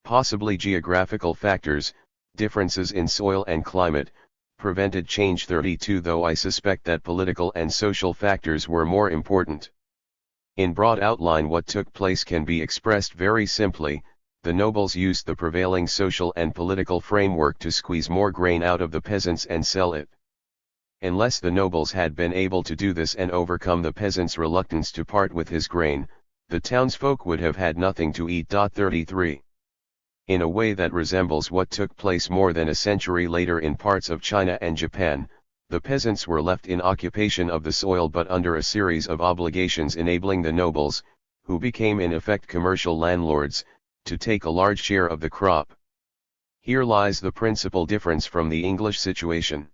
Possibly geographical factors, differences in soil and climate, prevented change. 32 Though I suspect that political and social factors were more important. In broad outline, what took place can be expressed very simply: the nobles used the prevailing social and political framework to squeeze more grain out of the peasants and sell it. Unless the nobles had been able to do this and overcome the peasants' reluctance to part with his grain, the townsfolk would have had nothing to eat. 33. In a way that resembles what took place more than a century later in parts of China and Japan, the peasants were left in occupation of the soil but under a series of obligations enabling the nobles, who became in effect commercial landlords, to take a large share of the crop. Here lies the principal difference from the English situation.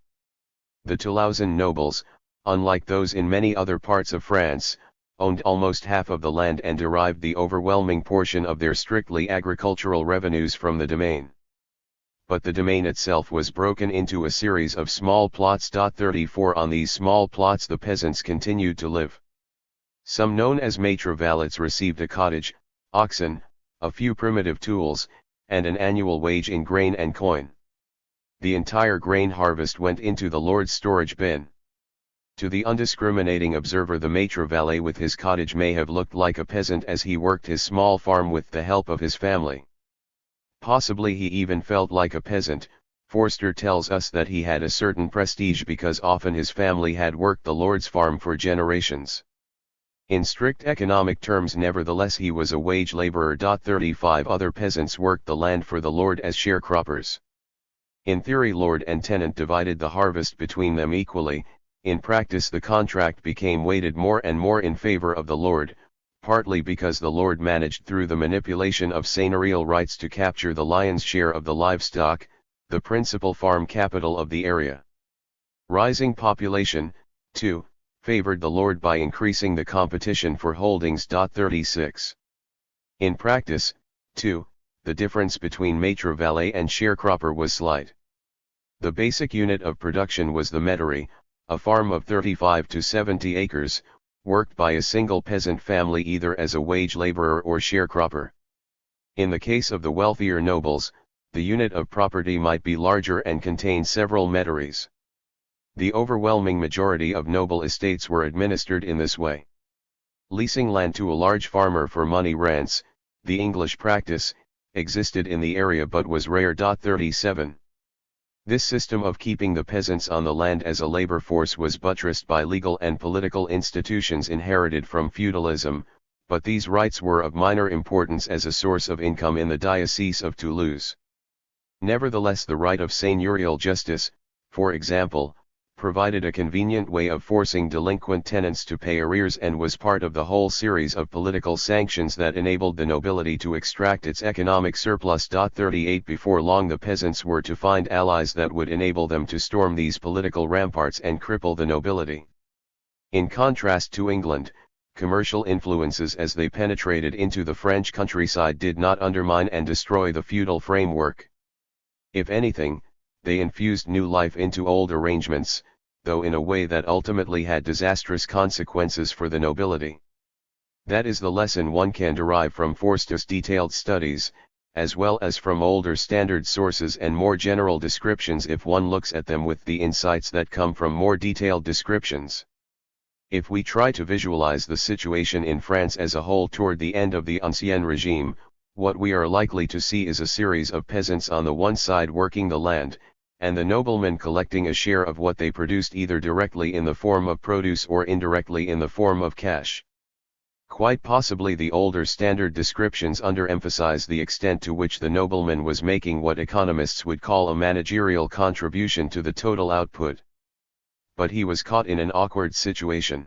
The Toulousan nobles, unlike those in many other parts of France, owned almost half of the land and derived the overwhelming portion of their strictly agricultural revenues from the domain. But the domain itself was broken into a series of small plots. 34 On these small plots the peasants continued to live. Some known as maîtres valets received a cottage, oxen, a few primitive tools, and an annual wage in grain and coin. The entire grain harvest went into the lord's storage bin. To the undiscriminating observer, the maître valet with his cottage may have looked like a peasant as he worked his small farm with the help of his family. Possibly he even felt like a peasant. Forster tells us that he had a certain prestige because often his family had worked the lord's farm for generations. In strict economic terms, nevertheless, he was a wage laborer. 35 Other peasants worked the land for the lord as sharecroppers. In theory, lord and tenant divided the harvest between them equally. In practice, the contract became weighted more and more in favor of the lord, partly because the lord managed through the manipulation of seigneurial rights to capture the lion's share of the livestock, the principal farm capital of the area. Rising population, too, favored the lord by increasing the competition for holdings. 36. In practice, too, the difference between maître valet and sharecropper was slight. The basic unit of production was the métairie, a farm of 35 to 70 acres, worked by a single peasant family either as a wage laborer or sharecropper. In the case of the wealthier nobles, the unit of property might be larger and contain several métairies. The overwhelming majority of noble estates were administered in this way. Leasing land to a large farmer for money rents, the English practice, existed in the area but was rare. 37. This system of keeping the peasants on the land as a labor force was buttressed by legal and political institutions inherited from feudalism, but these rights were of minor importance as a source of income in the Diocese of Toulouse. Nevertheless, the right of seigneurial justice, for example, provided a convenient way of forcing delinquent tenants to pay arrears and was part of the whole series of political sanctions that enabled the nobility to extract its economic surplus. 38 Before long the peasants were to find allies that would enable them to storm these political ramparts and cripple the nobility. In contrast to England, commercial influences as they penetrated into the French countryside did not undermine and destroy the feudal framework. If anything, they infused new life into old arrangements, though in a way that ultimately had disastrous consequences for the nobility. That is the lesson one can derive from Forster's detailed studies, as well as from older standard sources and more general descriptions if one looks at them with the insights that come from more detailed descriptions. If we try to visualize the situation in France as a whole toward the end of the Ancien regime, what we are likely to see is a series of peasants on the one side working the land, and the noblemen collecting a share of what they produced either directly in the form of produce or indirectly in the form of cash. Quite possibly the older standard descriptions underemphasize the extent to which the nobleman was making what economists would call a managerial contribution to the total output. But he was caught in an awkward situation.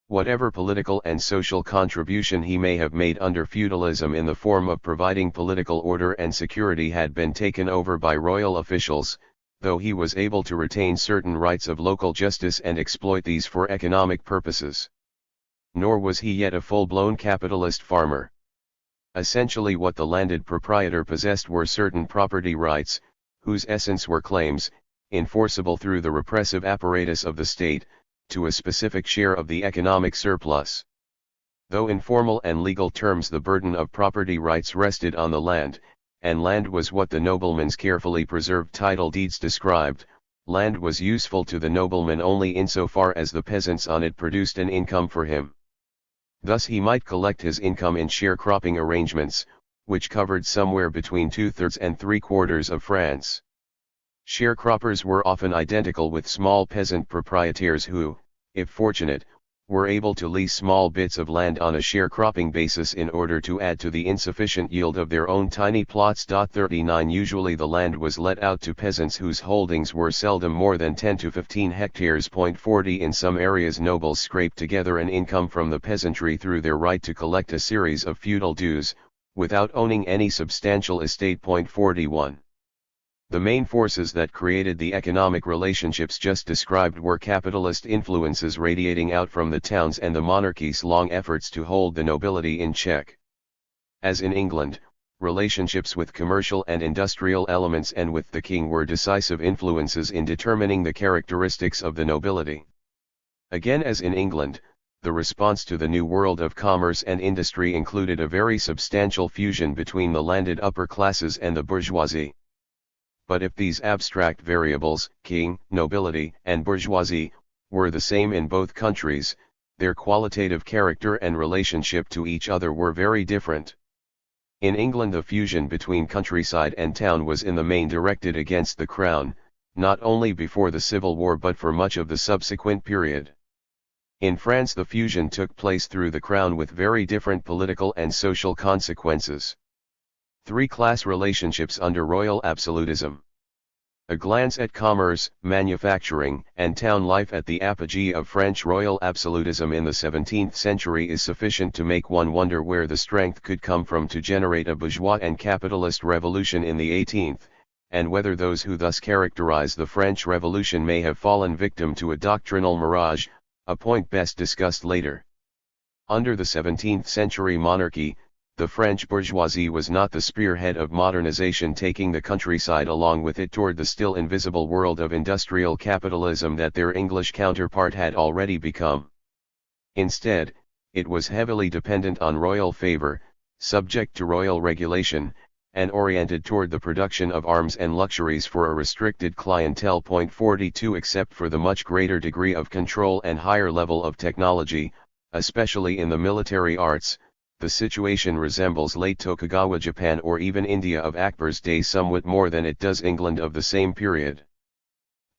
Whatever political and social contribution he may have made under feudalism in the form of providing political order and security had been taken over by royal officials, though he was able to retain certain rights of local justice and exploit these for economic purposes. Nor was he yet a full-blown capitalist farmer. Essentially what the landed proprietor possessed were certain property rights, whose essence were claims, enforceable through the repressive apparatus of the state, to a specific share of the economic surplus. Though in formal and legal terms the burden of property rights rested on the land, and land was what the nobleman's carefully preserved title deeds described, land was useful to the nobleman only insofar as the peasants on it produced an income for him. Thus he might collect his income in sharecropping arrangements, which covered somewhere between 2/3 and 3/4 of France. Sharecroppers were often identical with small peasant proprietors who, if fortunate, were able to lease small bits of land on a sharecropping basis in order to add to the insufficient yield of their own tiny plots. 39 Usually the land was let out to peasants whose holdings were seldom more than 10 to 15 hectares. 40 In some areas nobles scraped together an income from the peasantry through their right to collect a series of feudal dues, without owning any substantial estate. 41 The main forces that created the economic relationships just described were capitalist influences radiating out from the towns and the monarchy's long efforts to hold the nobility in check. As in England, relationships with commercial and industrial elements and with the king were decisive influences in determining the characteristics of the nobility. Again, as in England, the response to the new world of commerce and industry included a very substantial fusion between the landed upper classes and the bourgeoisie. But if these abstract variables, king, nobility, and bourgeoisie, were the same in both countries, their qualitative character and relationship to each other were very different. In England the fusion between countryside and town was in the main directed against the crown, not only before the Civil War but for much of the subsequent period. In France the fusion took place through the crown with very different political and social consequences. 3 Class relationships under royal absolutism. A glance at commerce, manufacturing, and town life at the apogee of French royal absolutism in the 17th century is sufficient to make one wonder where the strength could come from to generate a bourgeois and capitalist revolution in the 18th, and whether those who thus characterize the French Revolution may have fallen victim to a doctrinal mirage, a point best discussed later. Under the 17th century monarchy, the French bourgeoisie was not the spearhead of modernization, taking the countryside along with it toward the still invisible world of industrial capitalism that their English counterpart had already become. Instead, it was heavily dependent on royal favor, subject to royal regulation, and oriented toward the production of arms and luxuries for a restricted clientele. 42 Except for the much greater degree of control and higher level of technology, especially in the military arts, the situation resembles late Tokugawa Japan or even India of Akbar's day somewhat more than it does England of the same period.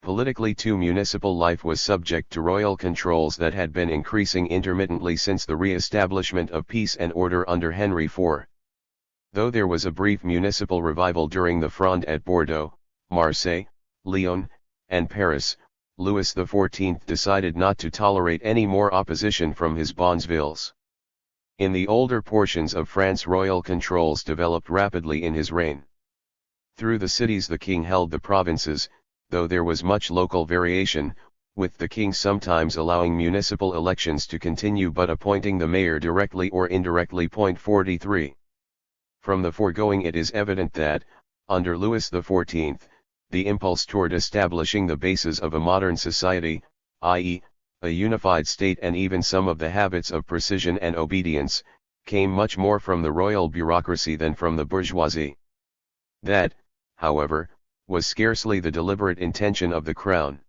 Politically too, municipal life was subject to royal controls that had been increasing intermittently since the re-establishment of peace and order under Henry IV. Though there was a brief municipal revival during the Fronde at Bordeaux, Marseille, Lyon, and Paris, Louis XIV decided not to tolerate any more opposition from his bonnes-villes. In the older portions of France, royal controls developed rapidly in his reign. Through the cities the king held the provinces, though there was much local variation, with the king sometimes allowing municipal elections to continue but appointing the mayor directly or indirectly. 43. From the foregoing it is evident that, under Louis XIV, the impulse toward establishing the bases of a modern society, i.e., a unified state and even some of the habits of precision and obedience, came much more from the royal bureaucracy than from the bourgeoisie. That, however, was scarcely the deliberate intention of the crown.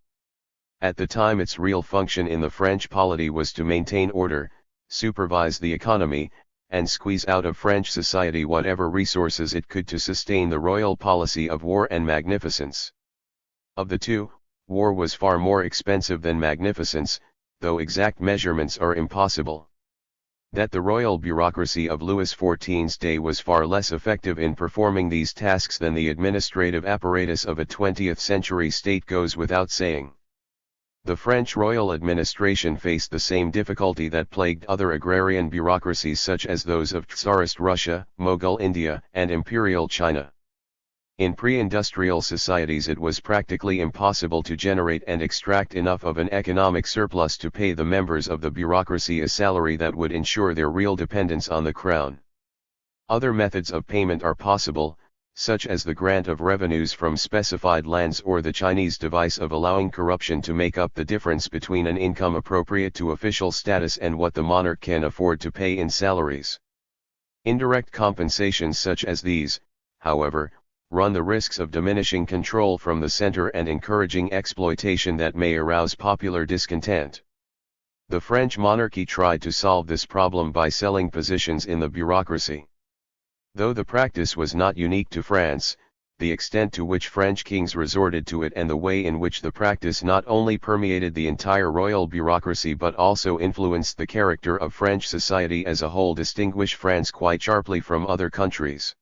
At the time its real function in the French polity was to maintain order, supervise the economy, and squeeze out of French society whatever resources it could to sustain the royal policy of war and magnificence. Of the two, war was far more expensive than magnificence, though exact measurements are impossible. That the royal bureaucracy of Louis XIV's day was far less effective in performing these tasks than the administrative apparatus of a 20th century state goes without saying. The French royal administration faced the same difficulty that plagued other agrarian bureaucracies such as those of Tsarist Russia, Mughal India, and Imperial China. In pre-industrial societies it was practically impossible to generate and extract enough of an economic surplus to pay the members of the bureaucracy a salary that would ensure their real dependence on the crown. Other methods of payment are possible, such as the grant of revenues from specified lands or the Chinese device of allowing corruption to make up the difference between an income appropriate to official status and what the monarch can afford to pay in salaries. Indirect compensations such as these, however, run the risks of diminishing control from the center and encouraging exploitation that may arouse popular discontent. The French monarchy tried to solve this problem by selling positions in the bureaucracy. Though the practice was not unique to France, the extent to which French kings resorted to it and the way in which the practice not only permeated the entire royal bureaucracy but also influenced the character of French society as a whole distinguish France quite sharply from other countries.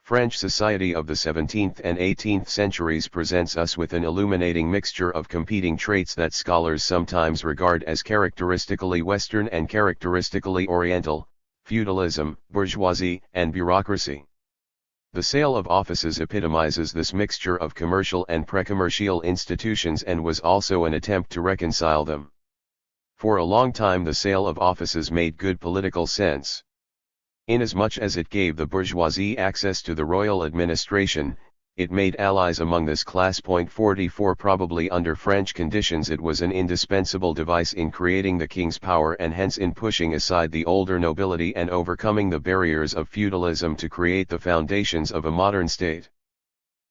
French society of the 17th and 18th centuries presents us with an illuminating mixture of competing traits that scholars sometimes regard as characteristically Western and characteristically Oriental: feudalism, bourgeoisie, and bureaucracy. The sale of offices epitomizes this mixture of commercial and pre-commercial institutions and was also an attempt to reconcile them. For a long time the sale of offices made good political sense. Inasmuch as it gave the bourgeoisie access to the royal administration, it made allies among this class. 44 Probably under French conditions it was an indispensable device in creating the king's power and hence in pushing aside the older nobility and overcoming the barriers of feudalism to create the foundations of a modern state.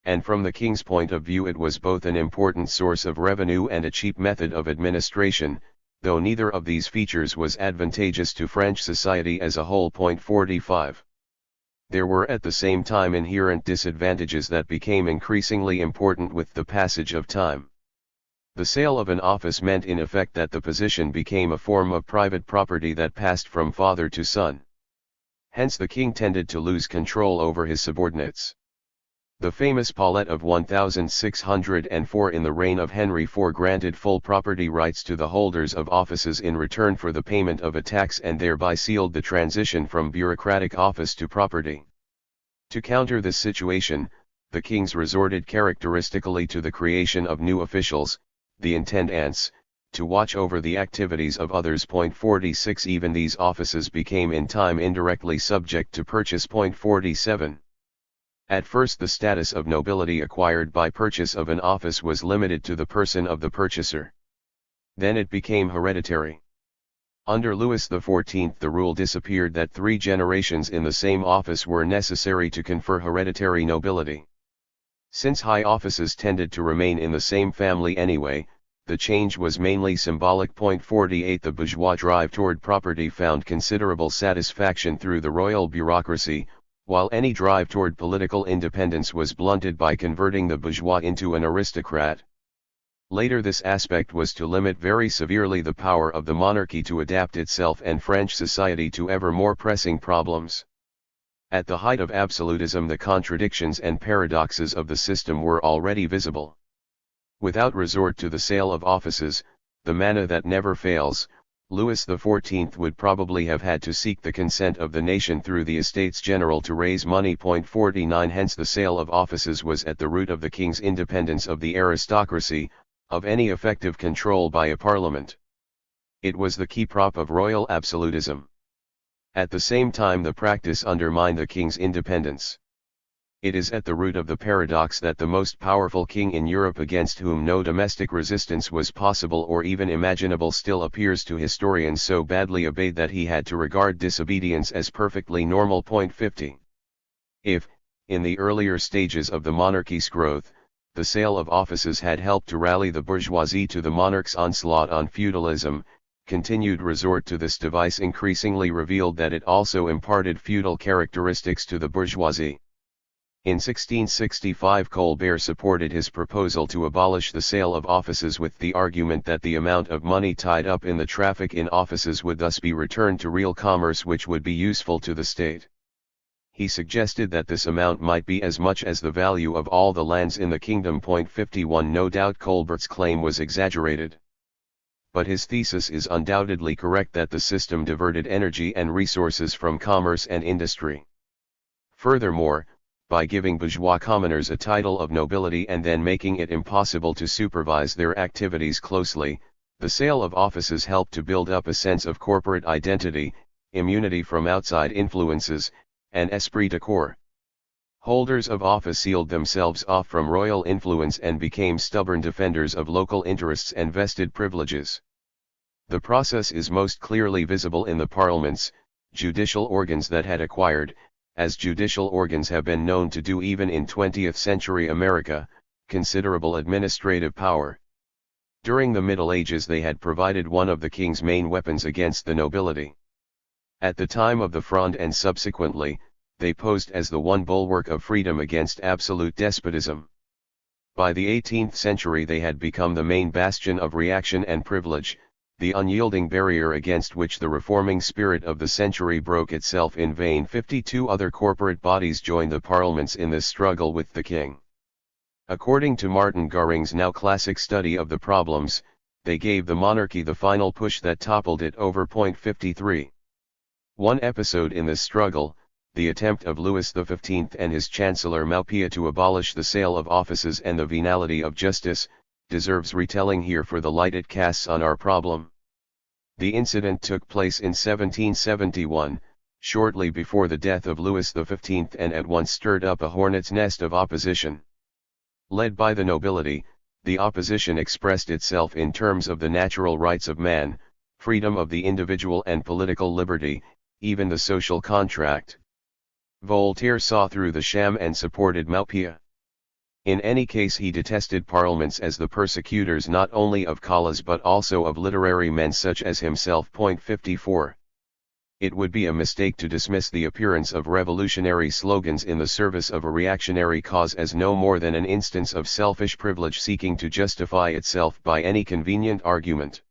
And from the king's point of view it was both an important source of revenue and a cheap method of administration, though neither of these features was advantageous to French society as a whole. 45. There were at the same time inherent disadvantages that became increasingly important with the passage of time. The sale of an office meant in effect that the position became a form of private property that passed from father to son. Hence the king tended to lose control over his subordinates. The famous Paulette of 1604 in the reign of Henry IV granted full property rights to the holders of offices in return for the payment of a tax and thereby sealed the transition from bureaucratic office to property. To counter this situation, the kings resorted characteristically to the creation of new officials, the intendants, to watch over the activities of others. 46 Even these offices became in time indirectly subject to purchase. 47. At first the status of nobility acquired by purchase of an office was limited to the person of the purchaser. Then it became hereditary. Under Louis XIV the rule disappeared that 3 generations in the same office were necessary to confer hereditary nobility. Since high offices tended to remain in the same family anyway, the change was mainly symbolic. 48 The bourgeois drive toward property found considerable satisfaction through the royal bureaucracy, while any drive toward political independence was blunted by converting the bourgeois into an aristocrat. Later this aspect was to limit very severely the power of the monarchy to adapt itself and French society to ever more pressing problems. At the height of absolutism the contradictions and paradoxes of the system were already visible. Without resort to the sale of offices, the manna that never fails, Louis XIV would probably have had to seek the consent of the nation through the Estates General to raise money. 49 Hence the sale of offices was at the root of the king's independence of the aristocracy, of any effective control by a parliament. It was the key prop of royal absolutism. At the same time the practice undermined the king's independence. It is at the root of the paradox that the most powerful king in Europe against whom no domestic resistance was possible or even imaginable still appears to historians so badly obeyed that he had to regard disobedience as perfectly normal. 50. If, in the earlier stages of the monarchy's growth, the sale of offices had helped to rally the bourgeoisie to the monarch's onslaught on feudalism, continued resort to this device increasingly revealed that it also imparted feudal characteristics to the bourgeoisie. In 1665 Colbert supported his proposal to abolish the sale of offices with the argument that the amount of money tied up in the traffic in offices would thus be returned to real commerce, which would be useful to the state. He suggested that this amount might be as much as the value of all the lands in the kingdom. 51 No doubt Colbert's claim was exaggerated. But his thesis is undoubtedly correct that the system diverted energy and resources from commerce and industry. Furthermore, by giving bourgeois commoners a title of nobility and then making it impossible to supervise their activities closely, the sale of offices helped to build up a sense of corporate identity, immunity from outside influences, and esprit de corps. Holders of office sealed themselves off from royal influence and became stubborn defenders of local interests and vested privileges. The process is most clearly visible in the parliaments, judicial organs that had acquired, as judicial organs have been known to do even in 20th century America, considerable administrative power. During the Middle Ages they had provided one of the king's main weapons against the nobility. At the time of the Fronde and subsequently, they posed as the one bulwark of freedom against absolute despotism. By the 18th century they had become the main bastion of reaction and privilege, the unyielding barrier against which the reforming spirit of the century broke itself in vain. 52 other corporate bodies joined the parliaments in this struggle with the king. According to Martin Goring's now classic study of the problems, they gave the monarchy the final push that toppled it over. 53. One episode in this struggle, the attempt of Louis XV and his Chancellor Maupeou to abolish the sale of offices and the venality of justice, deserves retelling here for the light it casts on our problem. The incident took place in 1771, shortly before the death of Louis XV, and at once stirred up a hornet's nest of opposition. Led by the nobility, the opposition expressed itself in terms of the natural rights of man, freedom of the individual and political liberty, even the social contract. Voltaire saw through the sham and supported Maupeou. In any case he detested parliaments as the persecutors not only of callers but also of literary men such as himself. 54. It would be a mistake to dismiss the appearance of revolutionary slogans in the service of a reactionary cause as no more than an instance of selfish privilege seeking to justify itself by any convenient argument.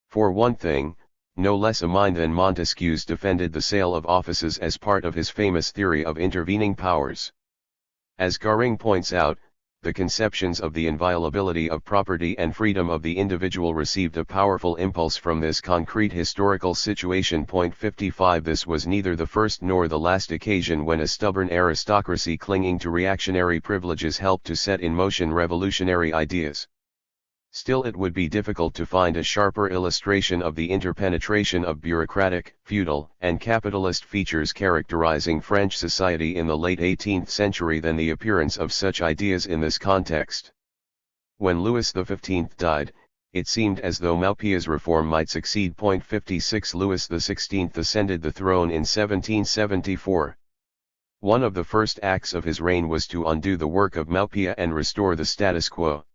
For one thing, no less a mind than Montesquieu's defended the sale of offices as part of his famous theory of intervening powers. As Goring points out, the conceptions of the inviolability of property and freedom of the individual received a powerful impulse from this concrete historical situation. 55 This was neither the first nor the last occasion when a stubborn aristocracy clinging to reactionary privileges helped to set in motion revolutionary ideas. Still it would be difficult to find a sharper illustration of the interpenetration of bureaucratic, feudal, and capitalist features characterizing French society in the late 18th century than the appearance of such ideas in this context. When Louis XV died, it seemed as though Maupeou's reform might succeed. 56 Louis XVI ascended the throne in 1774. One of the first acts of his reign was to undo the work of Maupeou and restore the status quo.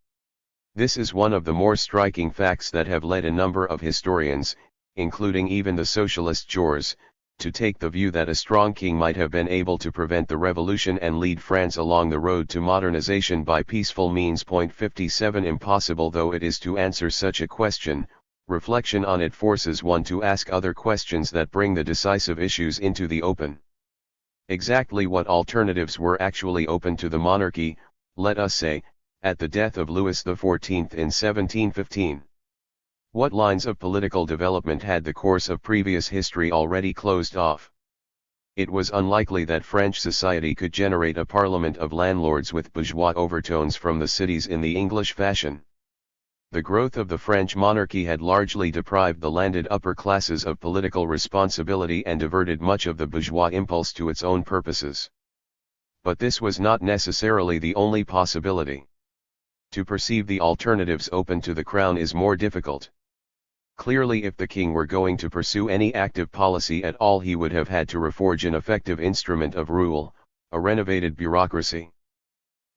This is one of the more striking facts that have led a number of historians, including even the socialist Jors, to take the view that a strong king might have been able to prevent the revolution and lead France along the road to modernization by peaceful means. 57 Impossible though it is to answer such a question, reflection on it forces one to ask other questions that bring the decisive issues into the open. Exactly what alternatives were actually open to the monarchy, let us say, at the death of Louis XIV in 1715. What lines of political development had the course of previous history already closed off? It was unlikely that French society could generate a parliament of landlords with bourgeois overtones from the cities in the English fashion. The growth of the French monarchy had largely deprived the landed upper classes of political responsibility and diverted much of the bourgeois impulse to its own purposes. But this was not necessarily the only possibility. To perceive the alternatives open to the crown is more difficult. Clearly, if the king were going to pursue any active policy at all, he would have had to reforge an effective instrument of rule, a renovated bureaucracy.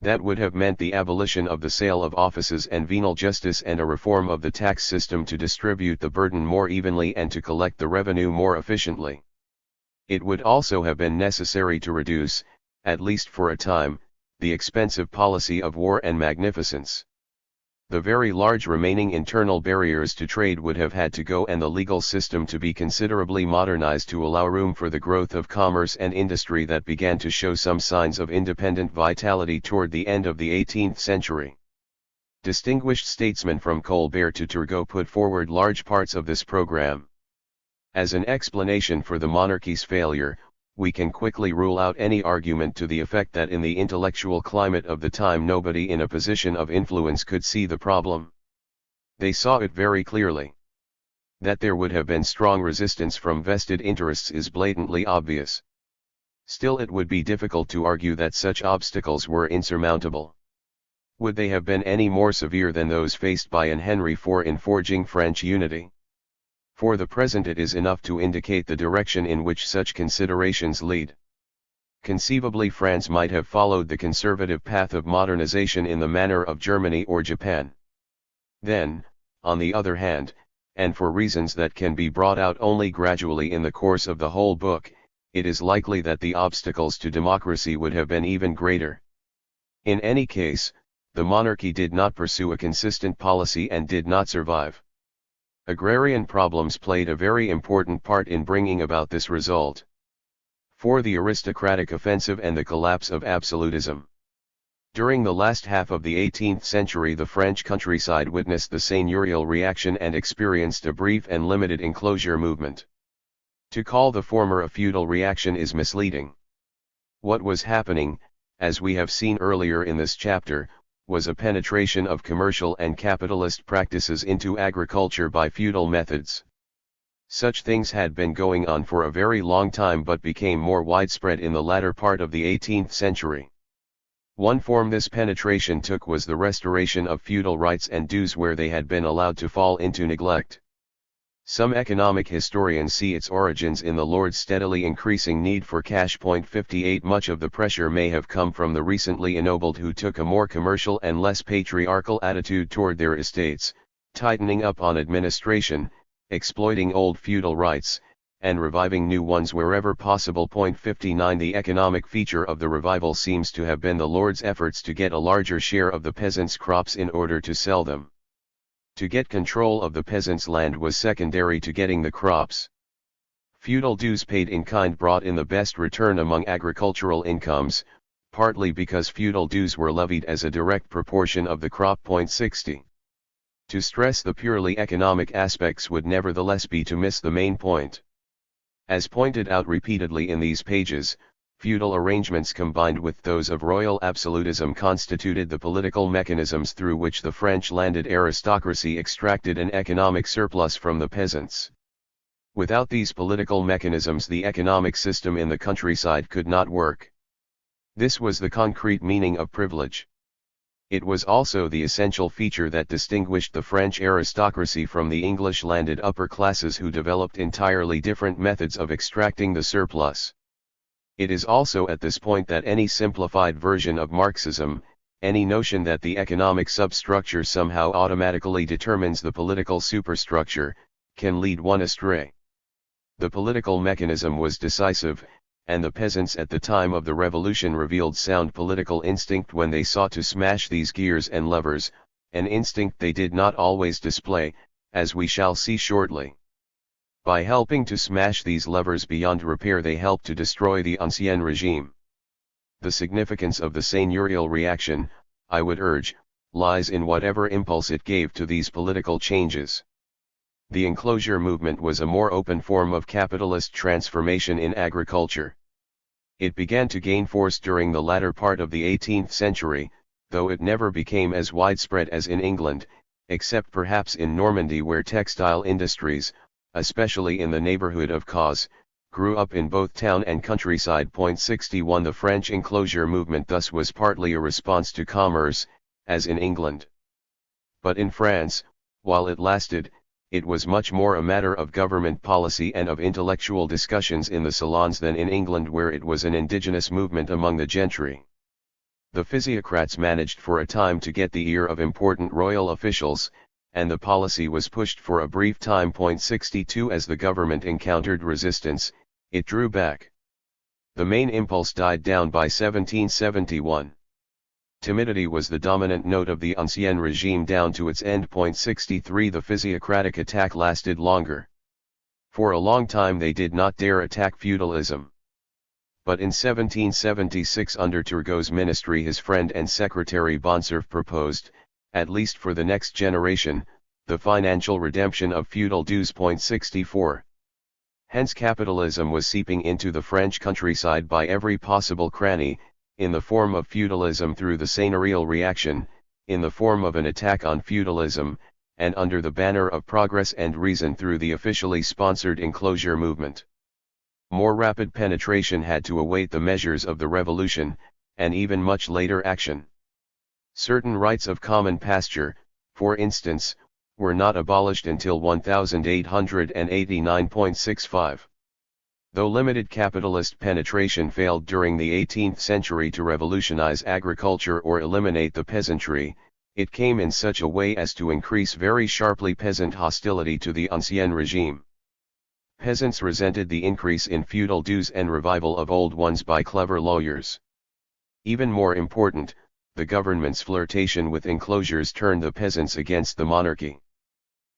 That would have meant the abolition of the sale of offices and venal justice and a reform of the tax system to distribute the burden more evenly and to collect the revenue more efficiently. It would also have been necessary to reduce, at least for a time, the expensive policy of war and magnificence. The very large remaining internal barriers to trade would have had to go, and the legal system to be considerably modernized to allow room for the growth of commerce and industry that began to show some signs of independent vitality toward the end of the 18th century. Distinguished statesmen from Colbert to Turgot put forward large parts of this program. As an explanation for the monarchy's failure, we can quickly rule out any argument to the effect that in the intellectual climate of the time nobody in a position of influence could see the problem. They saw it very clearly. That there would have been strong resistance from vested interests is blatantly obvious. Still, it would be difficult to argue that such obstacles were insurmountable. Would they have been any more severe than those faced by Henry IV in forging French unity? For the present it is enough to indicate the direction in which such considerations lead. Conceivably France might have followed the conservative path of modernization in the manner of Germany or Japan. Then, on the other hand, and for reasons that can be brought out only gradually in the course of the whole book, it is likely that the obstacles to democracy would have been even greater. In any case, the monarchy did not pursue a consistent policy and did not survive. Agrarian problems played a very important part in bringing about this result. For the aristocratic offensive and the collapse of absolutism. During the last half of the 18th century, the French countryside witnessed the seigneurial reaction and experienced a brief and limited enclosure movement. To call the former a feudal reaction is misleading. What was happening, as we have seen earlier in this chapter, was a penetration of commercial and capitalist practices into agriculture by feudal methods. Such things had been going on for a very long time but became more widespread in the latter part of the 18th century. One form this penetration took was the restoration of feudal rights and dues where they had been allowed to fall into neglect. Some economic historians see its origins in the Lord's steadily increasing need for cash. 58 Much of the pressure may have come from the recently ennobled who took a more commercial and less patriarchal attitude toward their estates, tightening up on administration, exploiting old feudal rights, and reviving new ones wherever possible. 59 The economic feature of the revival seems to have been the Lord's efforts to get a larger share of the peasants' crops in order to sell them. To get control of the peasants' land was secondary to getting the crops. Feudal dues paid in kind brought in the best return among agricultural incomes, partly because feudal dues were levied as a direct proportion of the crop. 60. To stress the purely economic aspects would nevertheless be to miss the main point. As pointed out repeatedly in these pages, feudal arrangements combined with those of royal absolutism constituted the political mechanisms through which the French landed aristocracy extracted an economic surplus from the peasants. Without these political mechanisms, the economic system in the countryside could not work. This was the concrete meaning of privilege. It was also the essential feature that distinguished the French aristocracy from the English landed upper classes who developed entirely different methods of extracting the surplus. It is also at this point that any simplified version of Marxism, any notion that the economic substructure somehow automatically determines the political superstructure, can lead one astray. The political mechanism was decisive, and the peasants at the time of the revolution revealed sound political instinct when they sought to smash these gears and levers, an instinct they did not always display, as we shall see shortly. By helping to smash these levers beyond repair, they helped to destroy the ancien regime. The significance of the seigneurial reaction, I would urge, lies in whatever impulse it gave to these political changes. The enclosure movement was a more open form of capitalist transformation in agriculture. It began to gain force during the latter part of the 18th century, though it never became as widespread as in England, except perhaps in Normandy, where textile industries, especially in the neighborhood of Caux, grew up in both town and countryside. 61 The French enclosure movement thus was partly a response to commerce, as in England. But in France, while it lasted, it was much more a matter of government policy and of intellectual discussions in the salons than in England, where it was an indigenous movement among the gentry. The physiocrats managed for a time to get the ear of important royal officials, and the policy was pushed for a brief time. 62 As the government encountered resistance, it drew back. the main impulse died down by 1771. Timidity was the dominant note of the Ancien regime down to its end. 63 The physiocratic attack lasted longer. For a long time they did not dare attack feudalism. But in 1776 under Turgot's ministry his friend and secretary Bonserf proposed, at least for the next generation, the financial redemption of feudal dues. 64. Hence capitalism was seeping into the French countryside by every possible cranny, in the form of feudalism through the seigneurial reaction, in the form of an attack on feudalism, and under the banner of progress and reason through the officially sponsored enclosure movement. More rapid penetration had to await the measures of the revolution, and even much later action. Certain rights of common pasture, for instance, were not abolished until 1889.65. Though limited capitalist penetration failed during the 18th century to revolutionize agriculture or eliminate the peasantry, it came in such a way as to increase very sharply peasant hostility to the Ancien regime. Peasants resented the increase in feudal dues and revival of old ones by clever lawyers. Even more important, the government's flirtation with enclosures turned the peasants against the monarchy.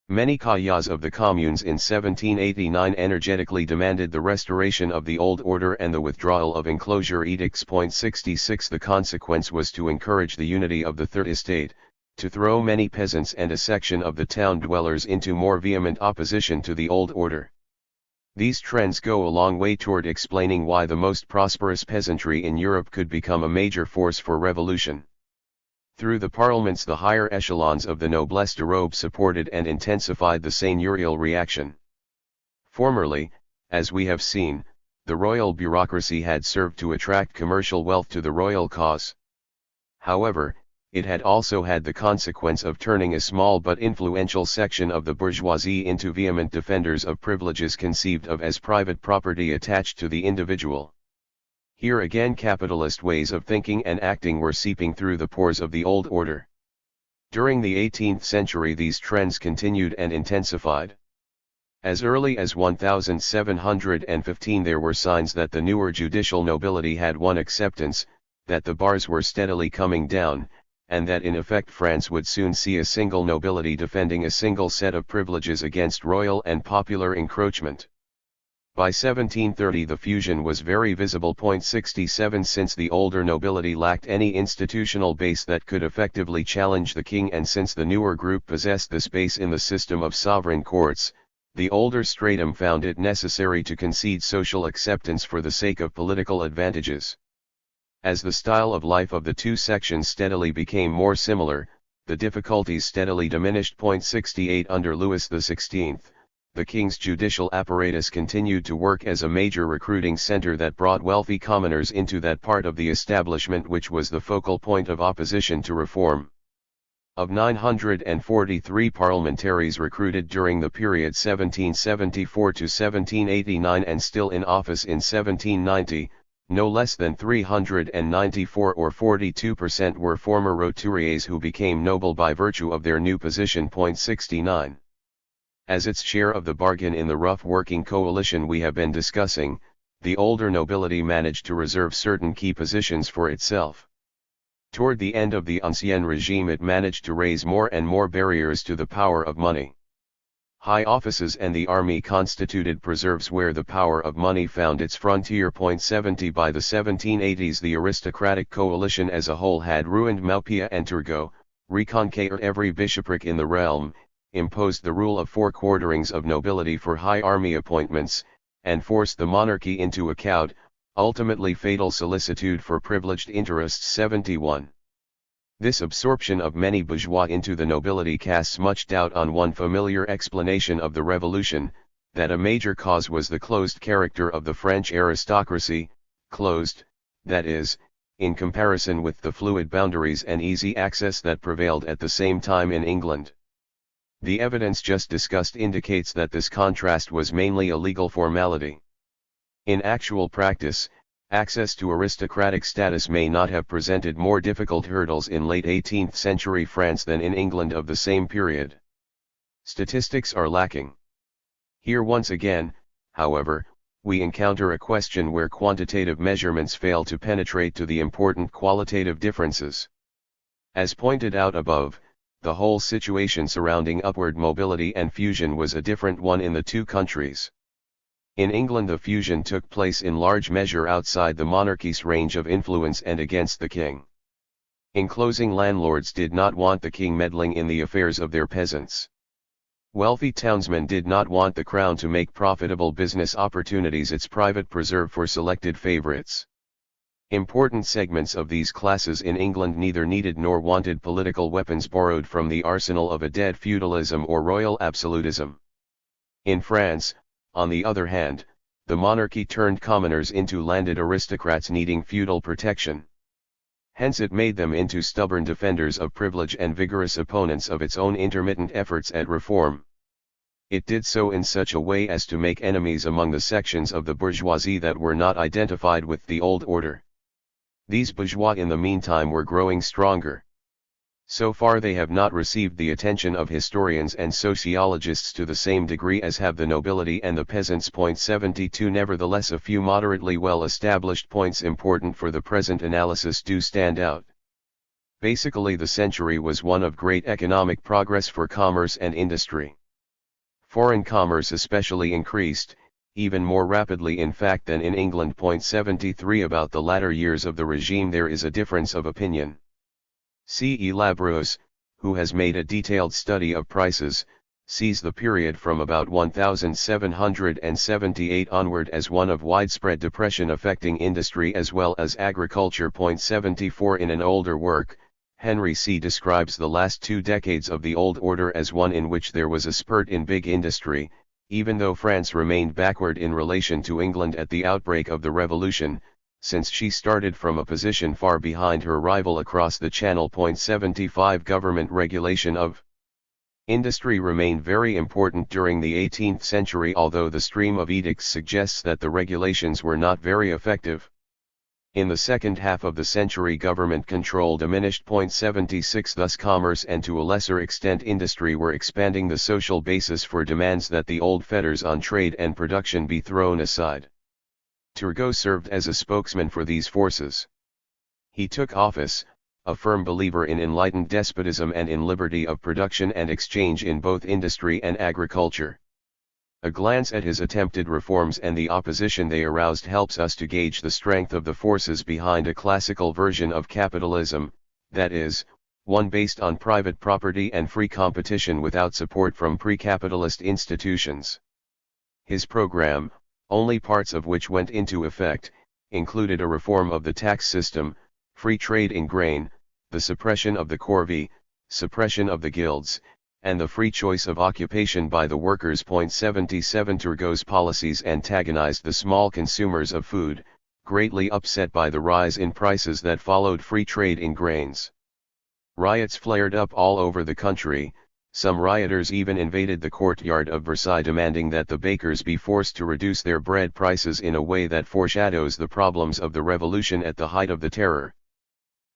Many caillas of the communes in 1789 energetically demanded the restoration of the old order and the withdrawal of enclosure edicts. 66 The consequence was to encourage the unity of the Third Estate, to throw many peasants and a section of the town dwellers into more vehement opposition to the old order. These trends go a long way toward explaining why the most prosperous peasantry in Europe could become a major force for revolution. Through the parliaments the higher echelons of the noblesse de robe supported and intensified the seigneurial reaction. Formerly, as we have seen, the royal bureaucracy had served to attract commercial wealth to the royal cause. However, it had also had the consequence of turning a small but influential section of the bourgeoisie into vehement defenders of privileges conceived of as private property attached to the individual. Here again capitalist ways of thinking and acting were seeping through the pores of the old order. During the 18th century these trends continued and intensified. As early as 1715 there were signs that the newer judicial nobility had won acceptance, that the bars were steadily coming down, and that in effect France would soon see a single nobility defending a single set of privileges against royal and popular encroachment. By 1730 the fusion was very visible. 67 Since the older nobility lacked any institutional base that could effectively challenge the king and since the newer group possessed the space in the system of sovereign courts, the older stratum found it necessary to concede social acceptance for the sake of political advantages. As the style of life of the two sections steadily became more similar, the difficulties steadily diminished. 68 Under Louis XVI, the king's judicial apparatus continued to work as a major recruiting center that brought wealthy commoners into that part of the establishment which was the focal point of opposition to reform. Of 943 parliamentaries recruited during the period 1774 to 1789 and still in office in 1790, no less than 394 or 42% were former roturiers who became noble by virtue of their new position. 69. As its share of the bargain in the rough working coalition we have been discussing, the older nobility managed to reserve certain key positions for itself. Toward the end of the Ancien regime it managed to raise more and more barriers to the power of money. High offices and the army constituted preserves where the power of money found its frontier. 70 By the 1780s the aristocratic coalition as a whole had ruined Maupeou and Turgot, reconquered every bishopric in the realm, imposed the rule of 4 quarterings of nobility for high army appointments, and forced the monarchy into a cowed, ultimately fatal solicitude for privileged interests. 71. This absorption of many bourgeois into the nobility casts much doubt on one familiar explanation of the revolution, that a major cause was the closed character of the French aristocracy, closed, that is, in comparison with the fluid boundaries and easy access that prevailed at the same time in England. The evidence just discussed indicates that this contrast was mainly a legal formality. In actual practice, access to aristocratic status may not have presented more difficult hurdles in late 18th century France than in England of the same period. Statistics are lacking. Here once again, however, we encounter a question where quantitative measurements fail to penetrate to the important qualitative differences. As pointed out above, the whole situation surrounding upward mobility and fusion was a different one in the two countries. In England the fusion took place in large measure outside the monarchy's range of influence and against the king. In closing, landlords did not want the king meddling in the affairs of their peasants. Wealthy townsmen did not want the crown to make profitable business opportunities its private preserve for selected favorites. Important segments of these classes in England neither needed nor wanted political weapons borrowed from the arsenal of a dead feudalism or royal absolutism. In France, on the other hand, the monarchy turned commoners into landed aristocrats needing feudal protection. Hence it made them into stubborn defenders of privilege and vigorous opponents of its own intermittent efforts at reform. It did so in such a way as to make enemies among the sections of the bourgeoisie that were not identified with the old order. These bourgeois in the meantime were growing stronger. So far they have not received the attention of historians and sociologists to the same degree as have the nobility and the peasants. 72 Nevertheless, a few moderately well-established points important for the present analysis do stand out. Basically, the century was one of great economic progress for commerce and industry. Foreign commerce especially increased, even more rapidly in fact than in England. 73 About the latter years of the regime there is a difference of opinion. C. E. Labrousse, who has made a detailed study of prices, sees the period from about 1778 onward as one of widespread depression affecting industry as well as agriculture. 74 In an older work, Henry C. describes the last 2 decades of the old order as one in which there was a spurt in big industry, even though France remained backward in relation to England at the outbreak of the Revolution, since she started from a position far behind her rival across the Channel. 75 Government regulation of industry remained very important during the 18th century, although the stream of edicts suggests that the regulations were not very effective. In the second half of the century government control diminished. 76 Thus commerce and to a lesser extent industry were expanding the social basis for demands that the old fetters on trade and production be thrown aside. Turgot served as a spokesman for these forces. He took office, a firm believer in enlightened despotism and in liberty of production and exchange in both industry and agriculture. A glance at his attempted reforms and the opposition they aroused helps us to gauge the strength of the forces behind a classical version of capitalism, that is, one based on private property and free competition without support from pre-capitalist institutions. His program, only parts of which went into effect, included a reform of the tax system, free trade in grain, the suppression of the corvée, suppression of the guilds, and the free choice of occupation by the workers. 77 Turgot's policies antagonized the small consumers of food, greatly upset by the rise in prices that followed free trade in grains. Riots flared up all over the country. Some rioters even invaded the courtyard of Versailles demanding that the bakers be forced to reduce their bread prices in a way that foreshadows the problems of the revolution at the height of the terror.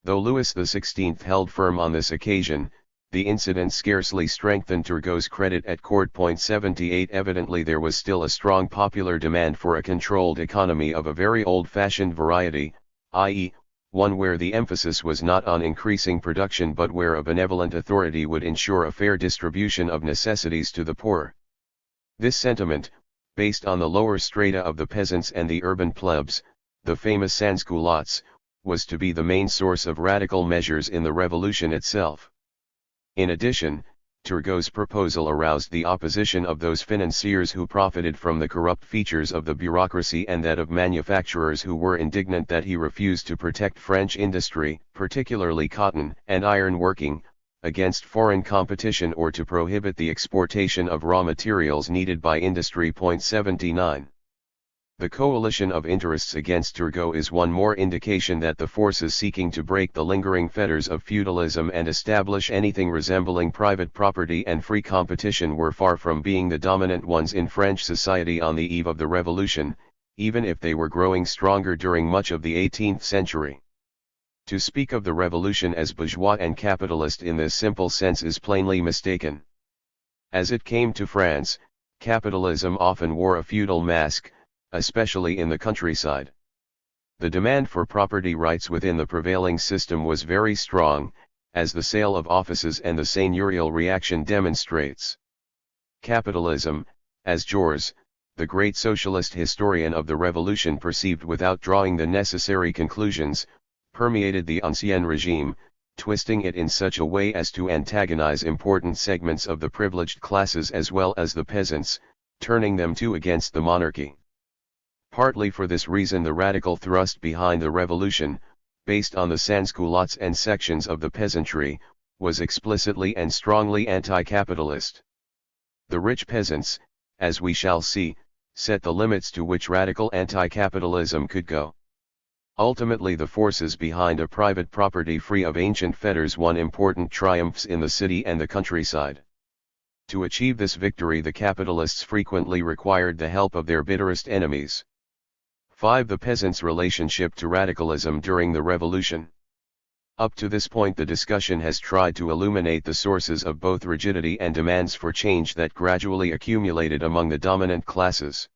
Though Louis XVI held firm on this occasion, the incident scarcely strengthened Turgot's credit at court. 78 Evidently there was still a strong popular demand for a controlled economy of a very old-fashioned variety, i.e., one where the emphasis was not on increasing production but where a benevolent authority would ensure a fair distribution of necessities to the poor. This sentiment, based on the lower strata of the peasants and the urban plebs, the famous sans-culottes, was to be the main source of radical measures in the revolution itself. In addition, Turgot's proposal aroused the opposition of those financiers who profited from the corrupt features of the bureaucracy and that of manufacturers who were indignant that he refused to protect French industry, particularly cotton and iron working, against foreign competition or to prohibit the exportation of raw materials needed by industry. 79. The coalition of interests against Turgot is one more indication that the forces seeking to break the lingering fetters of feudalism and establish anything resembling private property and free competition were far from being the dominant ones in French society on the eve of the Revolution, even if they were growing stronger during much of the 18th century. To speak of the Revolution as bourgeois and capitalist in this simple sense is plainly mistaken. As it came to France, capitalism often wore a feudal mask, especially in the countryside. The demand for property rights within the prevailing system was very strong, as the sale of offices and the seigneurial reaction demonstrates. Capitalism, as Georges, the great socialist historian of the Revolution, perceived without drawing the necessary conclusions, permeated the ancien regime, twisting it in such a way as to antagonize important segments of the privileged classes as well as the peasants, turning them too against the monarchy. Partly for this reason the radical thrust behind the revolution, based on the sans-culottes and sections of the peasantry, was explicitly and strongly anti-capitalist. The rich peasants, as we shall see, set the limits to which radical anti-capitalism could go. Ultimately the forces behind a private property free of ancient fetters won important triumphs in the city and the countryside. To achieve this victory the capitalists frequently required the help of their bitterest enemies. 5. The peasants' relationship to radicalism during the revolution. Up to this point the discussion has tried to illuminate the sources of both rigidity and demands for change that gradually accumulated among the dominant classes.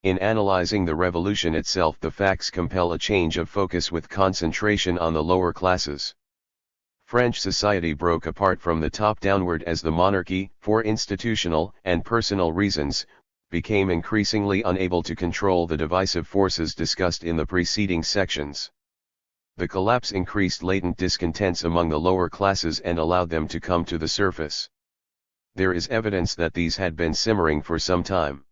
In analyzing the revolution itself the facts compel a change of focus with concentration on the lower classes. French society broke apart from the top downward as the monarchy, for institutional and personal reasons, became increasingly unable to control the divisive forces discussed in the preceding sections. The collapse increased latent discontents among the lower classes and allowed them to come to the surface. There is evidence that these had been simmering for some time.